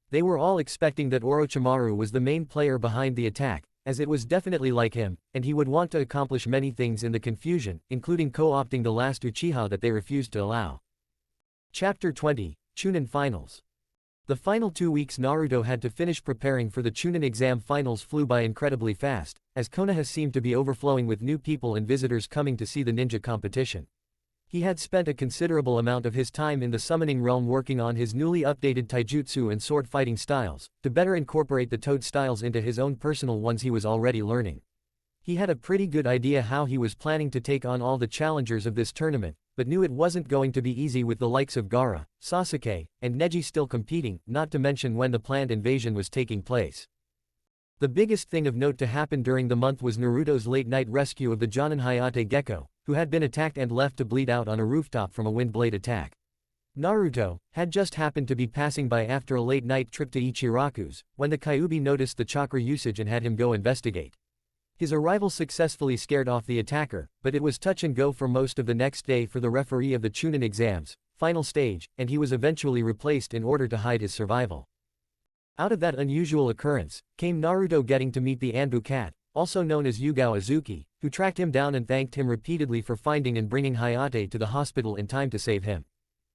They were all expecting that Orochimaru was the main player behind the attack, as it was definitely like him, and he would want to accomplish many things in the confusion, including co-opting the last Uchiha that they refused to allow. Chapter 20, Chunin Finals. The final 2 weeks Naruto had to finish preparing for the Chunin exam finals flew by incredibly fast, as Konoha seemed to be overflowing with new people and visitors coming to see the ninja competition. He had spent a considerable amount of his time in the summoning realm working on his newly updated taijutsu and sword fighting styles, to better incorporate the toad styles into his own personal ones he was already learning. He had a pretty good idea how he was planning to take on all the challengers of this tournament, but knew it wasn't going to be easy with the likes of Gaara, Sasuke, and Neji still competing, not to mention when the planned invasion was taking place. The biggest thing of note to happen during the month was Naruto's late-night rescue of the Jonin Hayate Gecko, who had been attacked and left to bleed out on a rooftop from a wind blade attack. Naruto had just happened to be passing by after a late-night trip to Ichiraku's, when the Kyuubi noticed the chakra usage and had him go investigate. His arrival successfully scared off the attacker, but it was touch and go for most of the next day for the referee of the Chunin exams, final stage, and he was eventually replaced in order to hide his survival. Out of that unusual occurrence, came Naruto getting to meet the Anbu cat, also known as Yugao Azuki, who tracked him down and thanked him repeatedly for finding and bringing Hayate to the hospital in time to save him.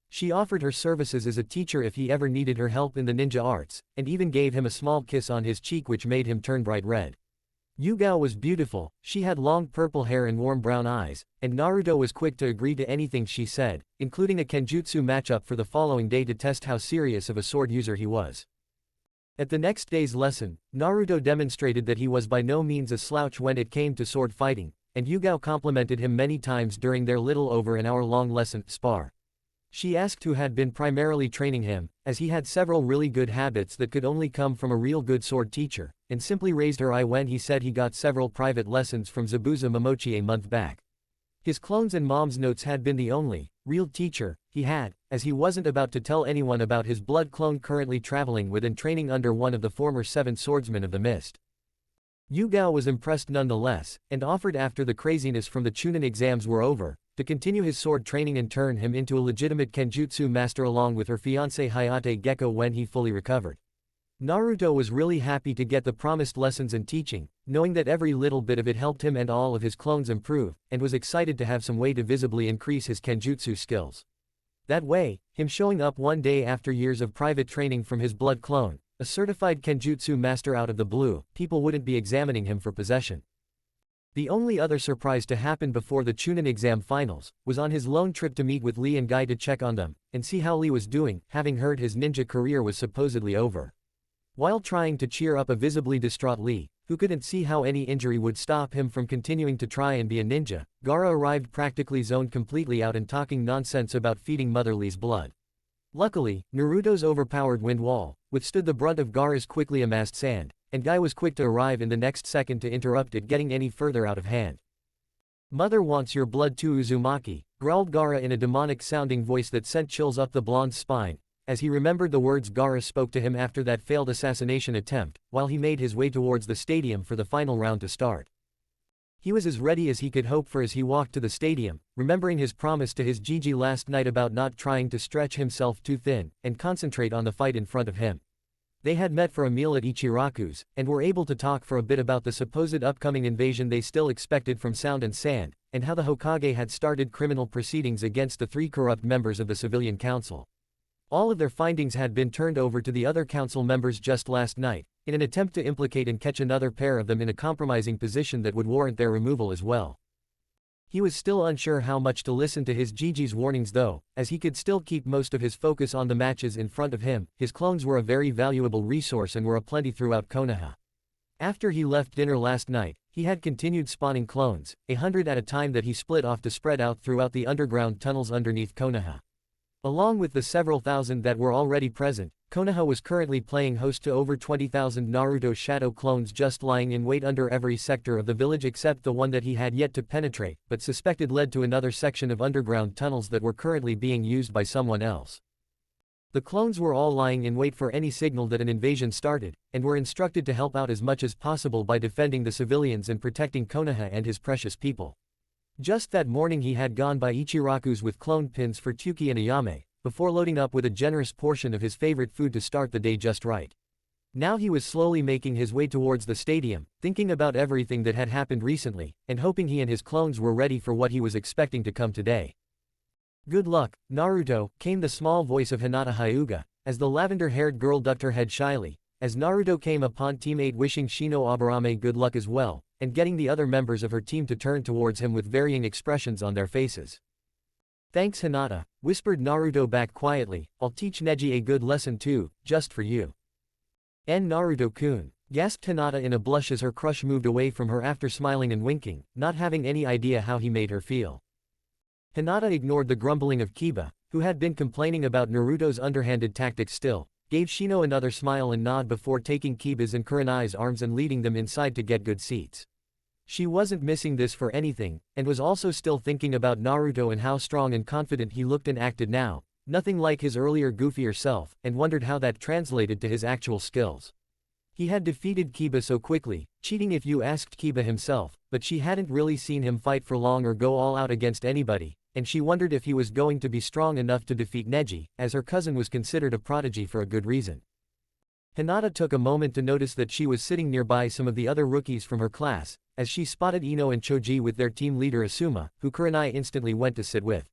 She offered her services as a teacher if he ever needed her help in the ninja arts, and even gave him a small kiss on his cheek which made him turn bright red. Yugao was beautiful, she had long purple hair and warm brown eyes, and Naruto was quick to agree to anything she said, including a kenjutsu matchup for the following day to test how serious of a sword user he was. At the next day's lesson, Naruto demonstrated that he was by no means a slouch when it came to sword fighting, and Yugao complimented him many times during their little over an hour-long lesson spar. She asked who had been primarily training him, as he had several really good habits that could only come from a real good sword teacher, and simply raised her eye when he said he got several private lessons from Zabuza Momochi a month back. His clones and mom's notes had been the only real teacher he had, as he wasn't about to tell anyone about his blood clone currently traveling with and training under one of the former 7 swordsmen of the mist. Yugao was impressed nonetheless, and offered after the craziness from the Chunin exams were over, to continue his sword training and turn him into a legitimate kenjutsu master along with her fiancé Hayate Gecko when he fully recovered. Naruto was really happy to get the promised lessons and teaching, knowing that every little bit of it helped him and all of his clones improve, and was excited to have some way to visibly increase his kenjutsu skills. That way, him showing up one day after years of private training from his blood clone, a certified kenjutsu master out of the blue, people wouldn't be examining him for possession. The only other surprise to happen before the Chunin exam finals was on his lone trip to meet with Lee and Guy to check on them, and see how Lee was doing, having heard his ninja career was supposedly over. While trying to cheer up a visibly distraught Lee, who couldn't see how any injury would stop him from continuing to try and be a ninja, Gaara arrived practically zoned completely out and talking nonsense about feeding Mother Lee's blood. Luckily, Naruto's overpowered wind wall withstood the brunt of Gaara's quickly amassed sand, and Guy was quick to arrive in the next second to interrupt it getting any further out of hand. "Mother wants your blood too, Uzumaki," growled Gaara in a demonic-sounding voice that sent chills up the blonde's spine, as he remembered the words Gaara spoke to him after that failed assassination attempt, while he made his way towards the stadium for the final round to start. He was as ready as he could hope for as he walked to the stadium, remembering his promise to his Gigi last night about not trying to stretch himself too thin, and concentrate on the fight in front of him. They had met for a meal at Ichiraku's, and were able to talk for a bit about the supposed upcoming invasion they still expected from Sound and Sand, and how the Hokage had started criminal proceedings against the 3 corrupt members of the Civilian Council. All of their findings had been turned over to the other council members just last night, in an attempt to implicate and catch another pair of them in a compromising position that would warrant their removal as well. He was still unsure how much to listen to his Gigi's warnings though, as he could still keep most of his focus on the matches in front of him. His clones were a very valuable resource and were aplenty throughout Konoha. After he left dinner last night, he had continued spawning clones, 100 at a time that he split off to spread out throughout the underground tunnels underneath Konoha. Along with the several thousand that were already present, Konoha was currently playing host to over 20,000 Naruto shadow clones just lying in wait under every sector of the village except the one that he had yet to penetrate, but suspected led to another section of underground tunnels that were currently being used by someone else. The clones were all lying in wait for any signal that an invasion started, and were instructed to help out as much as possible by defending the civilians and protecting Konoha and his precious people. Just that morning he had gone by Ichiraku's with clone pins for Tyuki and Ayame, before loading up with a generous portion of his favorite food to start the day just right. Now he was slowly making his way towards the stadium, thinking about everything that had happened recently, and hoping he and his clones were ready for what he was expecting to come today. "Good luck, Naruto," came the small voice of Hinata Hyuga, as the lavender-haired girl ducked her head shyly, as Naruto came upon teammate wishing Shino Aburame good luck as well, and getting the other members of her team to turn towards him with varying expressions on their faces. "Thanks Hinata," whispered Naruto back quietly, "I'll teach Neji a good lesson too, just for you." Naruto-kun," gasped Hinata in a blush as her crush moved away from her after smiling and winking, not having any idea how he made her feel. Hinata ignored the grumbling of Kiba, who had been complaining about Naruto's underhanded tactics still, gave Shino another smile and nod before taking Kiba's and Kurenai's arms and leading them inside to get good seats. She wasn't missing this for anything, and was also still thinking about Naruto and how strong and confident he looked and acted now, nothing like his earlier goofier self, and wondered how that translated to his actual skills. He had defeated Kiba so quickly, cheating if you asked Kiba himself, but she hadn't really seen him fight for long or go all out against anybody, and she wondered if he was going to be strong enough to defeat Neji, as her cousin was considered a prodigy for a good reason. Hinata took a moment to notice that she was sitting nearby some of the other rookies from her class, as she spotted Ino and Choji with their team leader Asuma, who Kurenai instantly went to sit with.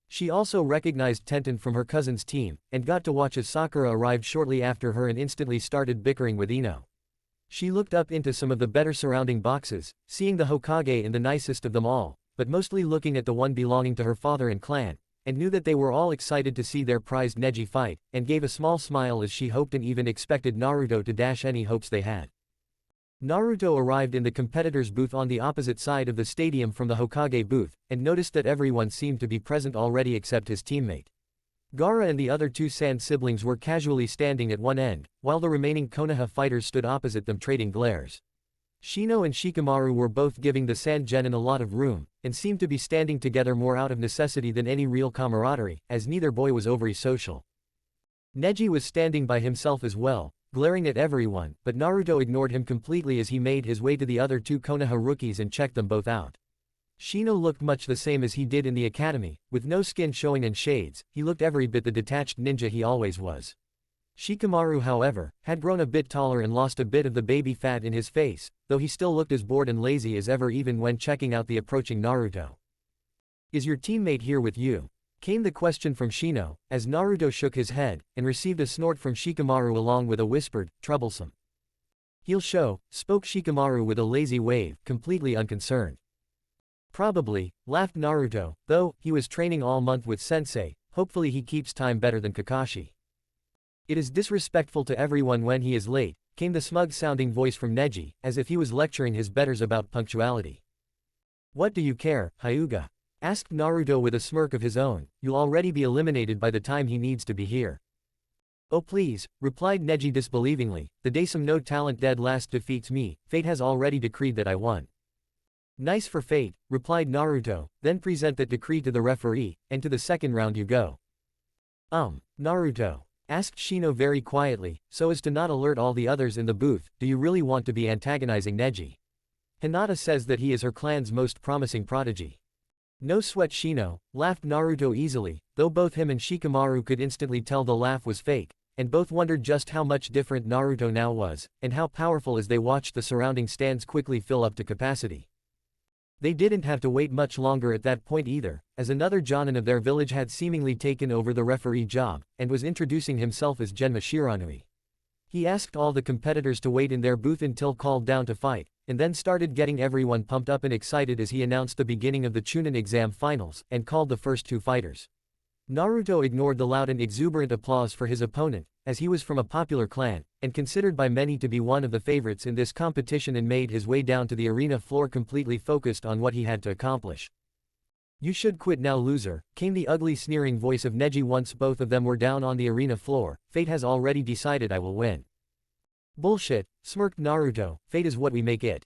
She also recognized Tenten from her cousin's team, and got to watch as Sakura arrived shortly after her and instantly started bickering with Ino. She looked up into some of the better surrounding boxes, seeing the Hokage in the nicest of them all, but mostly looking at the one belonging to her father and clan, and knew that they were all excited to see their prized Neji fight, and gave a small smile as she hoped and even expected Naruto to dash any hopes they had. Naruto arrived in the competitors' booth on the opposite side of the stadium from the Hokage booth, and noticed that everyone seemed to be present already except his teammate. Gaara and the other two Sand siblings were casually standing at one end, while the remaining Konoha fighters stood opposite them trading glares. Shino and Shikamaru were both giving the Sand Genin a lot of room, and seemed to be standing together more out of necessity than any real camaraderie, as neither boy was overly social. Neji was standing by himself as well, glaring at everyone, but Naruto ignored him completely as he made his way to the other two Konoha rookies and checked them both out. Shino looked much the same as he did in the academy, with no skin showing and shades. He looked every bit the detached ninja he always was. Shikamaru, however, had grown a bit taller and lost a bit of the baby fat in his face, though he still looked as bored and lazy as ever even when checking out the approaching Naruto. "Is your teammate here with you?" came the question from Shino, as Naruto shook his head, and received a snort from Shikamaru along with a whispered, "Troublesome." "He'll show," spoke Shikamaru with a lazy wave, completely unconcerned. "Probably," laughed Naruto, "though, he was training all month with sensei, hopefully he keeps time better than Kakashi." "It is disrespectful to everyone when he is late," came the smug-sounding voice from Neji, as if he was lecturing his betters about punctuality. "What do you care, Hyuga?" asked Naruto with a smirk of his own. "You'll already be eliminated by the time he needs to be here." "Oh please," replied Neji disbelievingly, "the day some no-talent dead last defeats me, fate has already decreed that I won." "Nice for fate," replied Naruto, "then present that decree to the referee, and to the second round you go." Naruto," asked Shino very quietly, so as to not alert all the others in the booth, "do you really want to be antagonizing Neji? Hinata says that he is her clan's most promising prodigy." "No sweat Shino," laughed Naruto easily, though both him and Shikamaru could instantly tell the laugh was fake, and both wondered just how much different Naruto now was, and how powerful as they watched the surrounding stands quickly fill up to capacity. They didn't have to wait much longer at that point either, as another Jonin of their village had seemingly taken over the referee job, and was introducing himself as Genma Shiranui. He asked all the competitors to wait in their booth until called down to fight, and then started getting everyone pumped up and excited as he announced the beginning of the Chunin exam finals, and called the first two fighters. Naruto ignored the loud and exuberant applause for his opponent, as he was from a popular clan, and considered by many to be one of the favorites in this competition, and made his way down to the arena floor completely focused on what he had to accomplish. "You should quit now, loser," came the ugly sneering voice of Neji once both of them were down on the arena floor. "Fate has already decided I will win." "Bullshit," smirked Naruto, "fate is what we make it."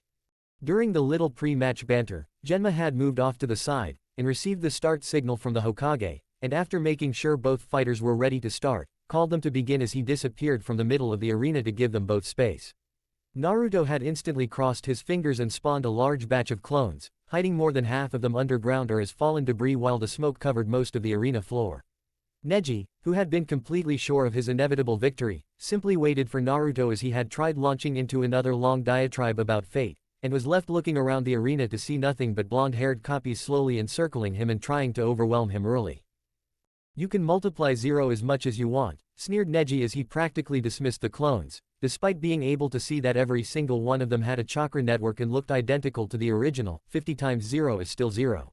During the little pre-match banter, Genma had moved off to the side, and received the start signal from the Hokage, and after making sure both fighters were ready to start, called them to begin as he disappeared from the middle of the arena to give them both space. Naruto had instantly crossed his fingers and spawned a large batch of clones, hiding more than half of them underground or as fallen debris while the smoke covered most of the arena floor. Neji, who had been completely sure of his inevitable victory, simply waited for Naruto as he had tried launching into another long diatribe about fate, and was left looking around the arena to see nothing but blonde-haired copies slowly encircling him and trying to overwhelm him early. "You can multiply 0 as much as you want," sneered Neji as he practically dismissed the clones, despite being able to see that every single one of them had a chakra network and looked identical to the original. 50 times 0 is still 0.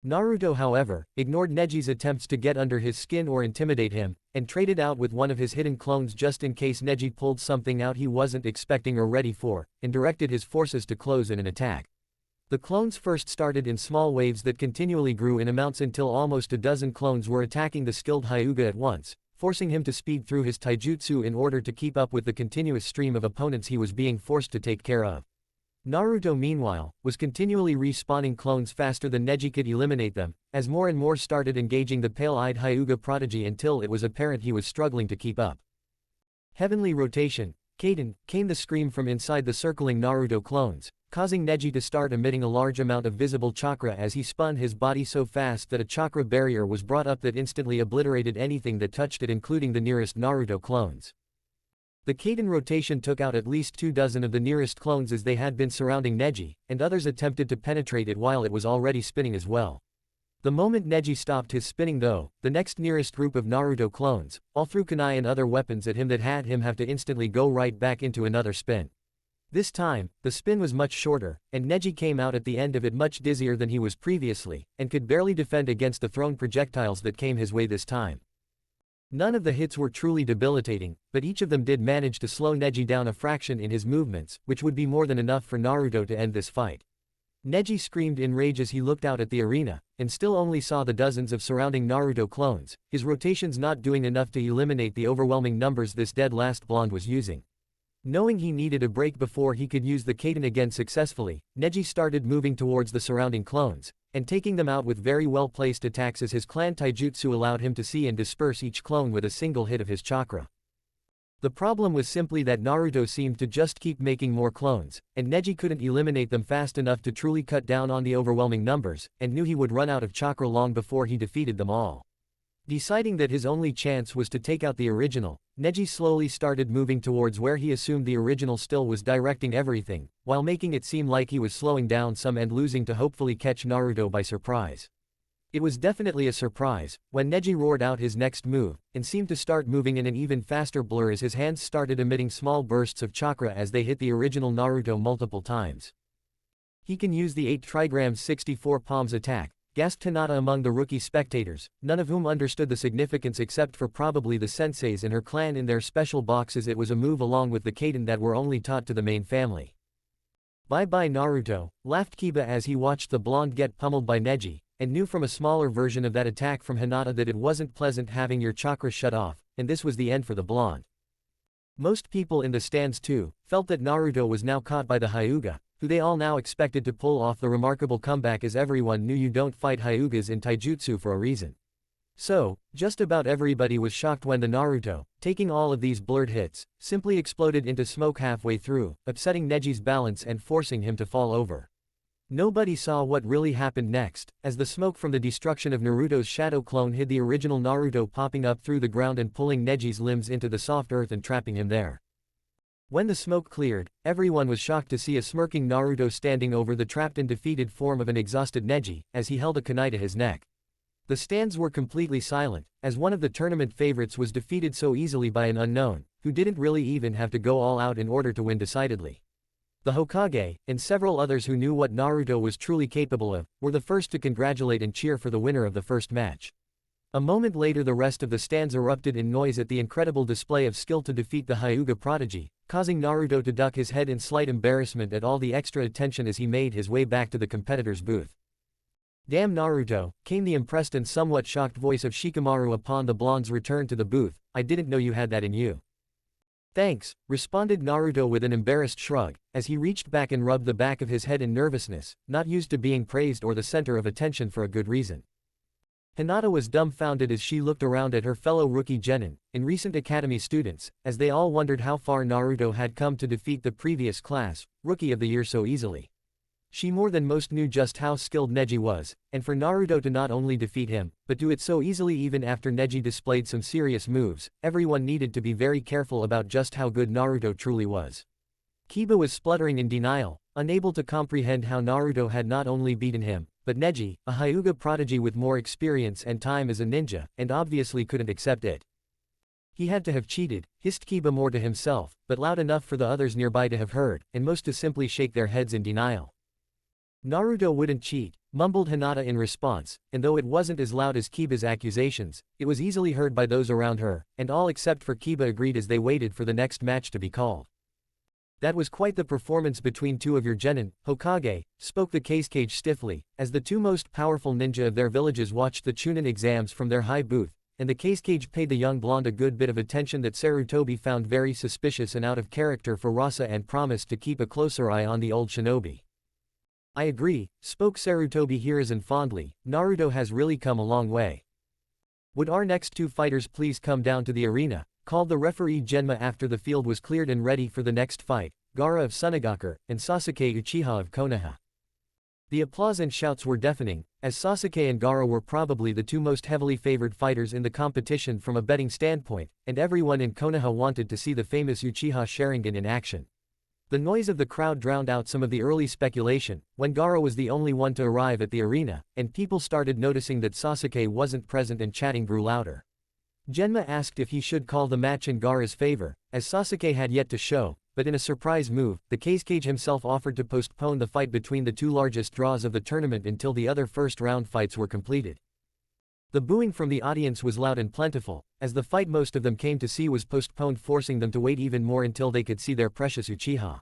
Naruto, however, ignored Neji's attempts to get under his skin or intimidate him, and traded out with one of his hidden clones just in case Neji pulled something out he wasn't expecting or ready for, and directed his forces to close in an attack. The clones first started in small waves that continually grew in amounts until almost a dozen clones were attacking the skilled Hyuga at once, forcing him to speed through his taijutsu in order to keep up with the continuous stream of opponents he was being forced to take care of. Naruto, meanwhile, was continually respawning clones faster than Neji could eliminate them, as more and more started engaging the pale-eyed Hyuga prodigy until it was apparent he was struggling to keep up. "Heavenly rotation, Kaden," came the scream from inside the circling Naruto clones, causing Neji to start emitting a large amount of visible chakra as he spun his body so fast that a chakra barrier was brought up that instantly obliterated anything that touched it, including the nearest Naruto clones. The Kaden rotation took out at least 24 of the nearest clones as they had been surrounding Neji, and others attempted to penetrate it while it was already spinning as well. The moment Neji stopped his spinning though, the next nearest group of Naruto clones, all threw kunai and other weapons at him that had him have to instantly go right back into another spin. This time, the spin was much shorter, and Neji came out at the end of it much dizzier than he was previously, and could barely defend against the thrown projectiles that came his way this time. None of the hits were truly debilitating, but each of them did manage to slow Neji down a fraction in his movements, which would be more than enough for Naruto to end this fight. Neji screamed in rage as he looked out at the arena, and still only saw the dozens of surrounding Naruto clones, his rotations not doing enough to eliminate the overwhelming numbers this dead last blonde was using. Knowing he needed a break before he could use the Kaden again successfully, Neji started moving towards the surrounding clones, and taking them out with very well-placed attacks as his clan taijutsu allowed him to see and disperse each clone with a single hit of his chakra. The problem was simply that Naruto seemed to just keep making more clones, and Neji couldn't eliminate them fast enough to truly cut down on the overwhelming numbers, and knew he would run out of chakra long before he defeated them all. Deciding that his only chance was to take out the original, Neji slowly started moving towards where he assumed the original still was directing everything, while making it seem like he was slowing down some and losing to hopefully catch Naruto by surprise. It was definitely a surprise, when Neji roared out his next move, and seemed to start moving in an even faster blur as his hands started emitting small bursts of chakra as they hit the original Naruto multiple times. He can use the 8 trigrams 64 palms attack, gasped Hinata among the rookie spectators, none of whom understood the significance except for probably the senseis in her clan in their special boxes. It was a move along with the Kaden that were only taught to the main family. Bye bye Naruto, laughed Kiba as he watched the blonde get pummeled by Neji, and knew from a smaller version of that attack from Hinata that it wasn't pleasant having your chakra shut off, and this was the end for the blonde. Most people in the stands too, felt that Naruto was now caught by the Hyuga, who they all now expected to pull off the remarkable comeback as everyone knew you don't fight Hyugas in taijutsu for a reason. So, just about everybody was shocked when the Naruto, taking all of these blurred hits, simply exploded into smoke halfway through, upsetting Neji's balance and forcing him to fall over. Nobody saw what really happened next, as the smoke from the destruction of Naruto's shadow clone hid the original Naruto popping up through the ground and pulling Neji's limbs into the soft earth and trapping him there. When the smoke cleared, everyone was shocked to see a smirking Naruto standing over the trapped and defeated form of an exhausted Neji, as he held a kunai to his neck. The stands were completely silent, as one of the tournament favorites was defeated so easily by an unknown, who didn't really even have to go all out in order to win decidedly. The Hokage, and several others who knew what Naruto was truly capable of, were the first to congratulate and cheer for the winner of the first match. A moment later the rest of the stands erupted in noise at the incredible display of skill to defeat the Hyuga prodigy, causing Naruto to duck his head in slight embarrassment at all the extra attention as he made his way back to the competitor's booth. Damn Naruto, came the impressed and somewhat shocked voice of Shikamaru upon the blonde's return to the booth, I didn't know you had that in you. Thanks, responded Naruto with an embarrassed shrug, as he reached back and rubbed the back of his head in nervousness, not used to being praised or the center of attention for a good reason. Hinata was dumbfounded as she looked around at her fellow rookie genin, and recent academy students, as they all wondered how far Naruto had come to defeat the previous class, Rookie of the Year so easily. She more than most knew just how skilled Neji was, and for Naruto to not only defeat him, but do it so easily even after Neji displayed some serious moves, everyone needed to be very careful about just how good Naruto truly was. Kiba was spluttering in denial, unable to comprehend how Naruto had not only beaten him, but Neji, a Hyuga prodigy with more experience and time as a ninja, and obviously couldn't accept it. He had to have cheated, hissed Kiba more to himself, but loud enough for the others nearby to have heard, and most to simply shake their heads in denial. Naruto wouldn't cheat, mumbled Hinata in response, and though it wasn't as loud as Kiba's accusations, it was easily heard by those around her, and all except for Kiba agreed as they waited for the next match to be called. That was quite the performance between two of your genin, Hokage, spoke the Kassien stiffly, as the two most powerful ninja of their villages watched the Chunin exams from their high booth, and the Kassien paid the young blonde a good bit of attention that Sarutobi found very suspicious and out of character for Rasa and promised to keep a closer eye on the old shinobi. I agree, spoke Sarutobi Hiruzen fondly, Naruto has really come a long way. Would our next two fighters please come down to the arena, called the referee Genma after the field was cleared and ready for the next fight, Gaara of Tsunagaku, and Sasuke Uchiha of Konoha. The applause and shouts were deafening, as Sasuke and Gaara were probably the two most heavily favored fighters in the competition from a betting standpoint, and everyone in Konoha wanted to see the famous Uchiha Sharingan in action. The noise of the crowd drowned out some of the early speculation, when Gaara was the only one to arrive at the arena, and people started noticing that Sasuke wasn't present and chatting grew louder. Genma asked if he should call the match in Gaara's favor, as Sasuke had yet to show, but in a surprise move, the Kassien himself offered to postpone the fight between the two largest draws of the tournament until the other first-round fights were completed. The booing from the audience was loud and plentiful, as the fight most of them came to see was postponed, forcing them to wait even more until they could see their precious Uchiha.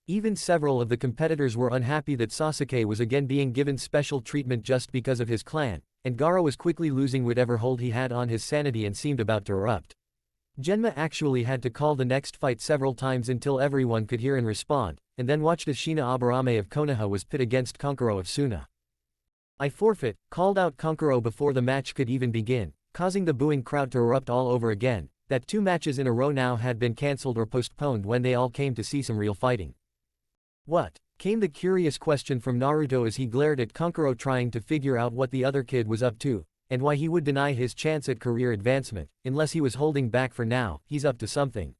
Even several of the competitors were unhappy that Sasuke was again being given special treatment just because of his clan, and Gaara was quickly losing whatever hold he had on his sanity and seemed about to erupt. Genma actually had to call the next fight several times until everyone could hear and respond, and then watched as Shina Aburame of Konoha was pit against Kankuro of Suna. "I forfeit," called out Kankuro before the match could even begin, causing the booing crowd to erupt all over again, that 2 matches in a row now had been cancelled or postponed when they all came to see some real fighting. "What?" came the curious question from Naruto as he glared at Kankuro, trying to figure out what the other kid was up to, and why he would deny his chance at career advancement, unless he was holding back for now. "He's up to something."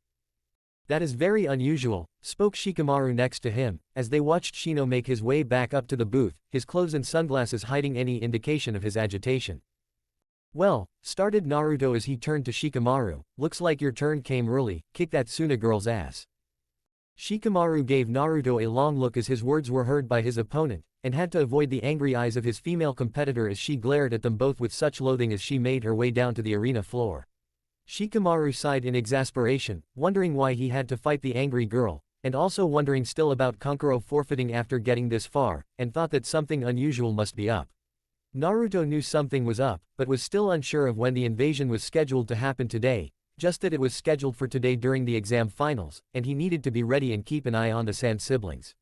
"That is very unusual," spoke Shikamaru next to him, as they watched Shino make his way back up to the booth, his clothes and sunglasses hiding any indication of his agitation. "Well," started Naruto as he turned to Shikamaru, "looks like your turn came early, kick that Suna girl's ass." Shikamaru gave Naruto a long look as his words were heard by his opponent, and had to avoid the angry eyes of his female competitor as she glared at them both with such loathing as she made her way down to the arena floor. Shikamaru sighed in exasperation, wondering why he had to fight the angry girl, and also wondering still about Kankuro forfeiting after getting this far, and thought that something unusual must be up. Naruto knew something was up, but was still unsure of when the invasion was scheduled to happen today, just that it was scheduled for today during the exam finals, and he needed to be ready and keep an eye on the Sand siblings.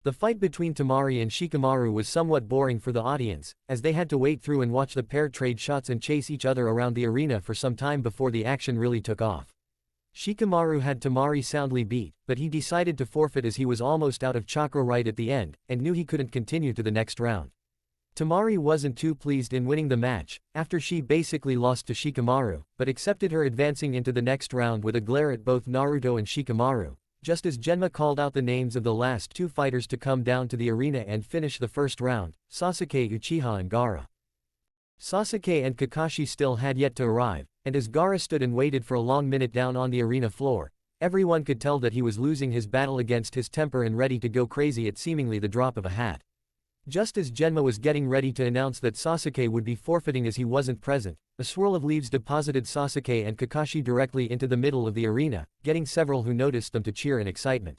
The fight between Temari and Shikamaru was somewhat boring for the audience, as they had to wait through and watch the pair trade shots and chase each other around the arena for some time before the action really took off. Shikamaru had Temari soundly beat, but he decided to forfeit as he was almost out of chakra right at the end, and knew he couldn't continue to the next round. Temari wasn't too pleased in winning the match, after she basically lost to Shikamaru, but accepted her advancing into the next round with a glare at both Naruto and Shikamaru, just as Genma called out the names of the last 2 fighters to come down to the arena and finish the first round: Sasuke, Uchiha and Gaara. Sasuke and Kakashi still had yet to arrive, and as Gaara stood and waited for a long minute down on the arena floor, everyone could tell that he was losing his battle against his temper and ready to go crazy at seemingly the drop of a hat. Just as Genma was getting ready to announce that Sasuke would be forfeiting as he wasn't present, a swirl of leaves deposited Sasuke and Kakashi directly into the middle of the arena, getting several who noticed them to cheer in excitement.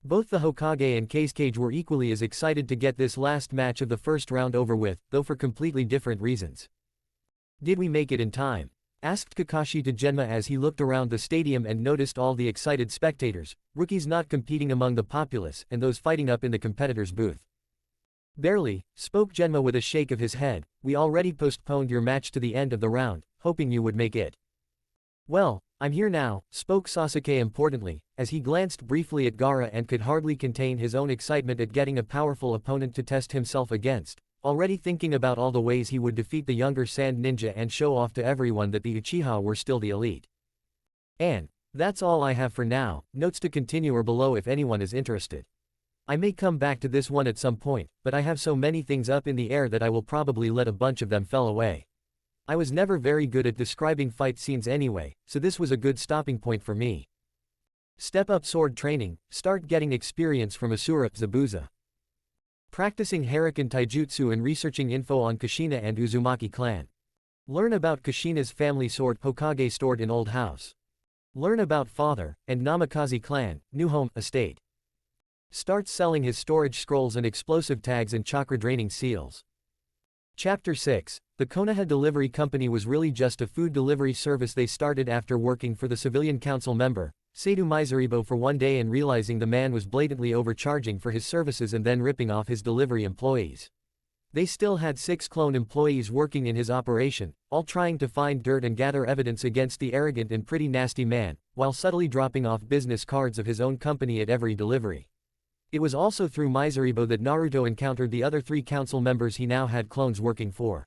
Both the Hokage and Kassien were equally as excited to get this last match of the first round over with, though for completely different reasons. "Did we make it in time?" asked Kakashi to Genma as he looked around the stadium and noticed all the excited spectators, rookies not competing among the populace, and those fighting up in the competitors' booth. "Barely," spoke Genma with a shake of his head. "We already postponed your match to the end of the round, hoping you would make it." "Well, I'm here now," spoke Sasuke importantly, as he glanced briefly at Gaara and could hardly contain his own excitement at getting a powerful opponent to test himself against, already thinking about all the ways he would defeat the younger Sand Ninja and show off to everyone that the Uchiha were still the elite. And that's all I have for now. Notes to continue are below if anyone is interested. I may come back to this one at some point, but I have so many things up in the air that I will probably let a bunch of them fell away. I was never very good at describing fight scenes anyway, so this was a good stopping point for me. Step up sword training, start getting experience from Asura Zabuza. Practicing Harakan Taijutsu and researching info on Kushina and Uzumaki clan. Learn about Kushina's family sword Hokage stored in old house. Learn about father and Namikaze clan, new home, estate. Starts selling his storage scrolls and explosive tags and chakra-draining seals. Chapter 6. The Konoha Delivery Company was really just a food delivery service they started after working for the civilian council member, Seidou Miseribo, for one day and realizing the man was blatantly overcharging for his services and then ripping off his delivery employees. They still had 6 clone employees working in his operation, all trying to find dirt and gather evidence against the arrogant and pretty nasty man, while subtly dropping off business cards of his own company at every delivery. It was also through Miseribo that Naruto encountered the other 3 council members he now had clones working for.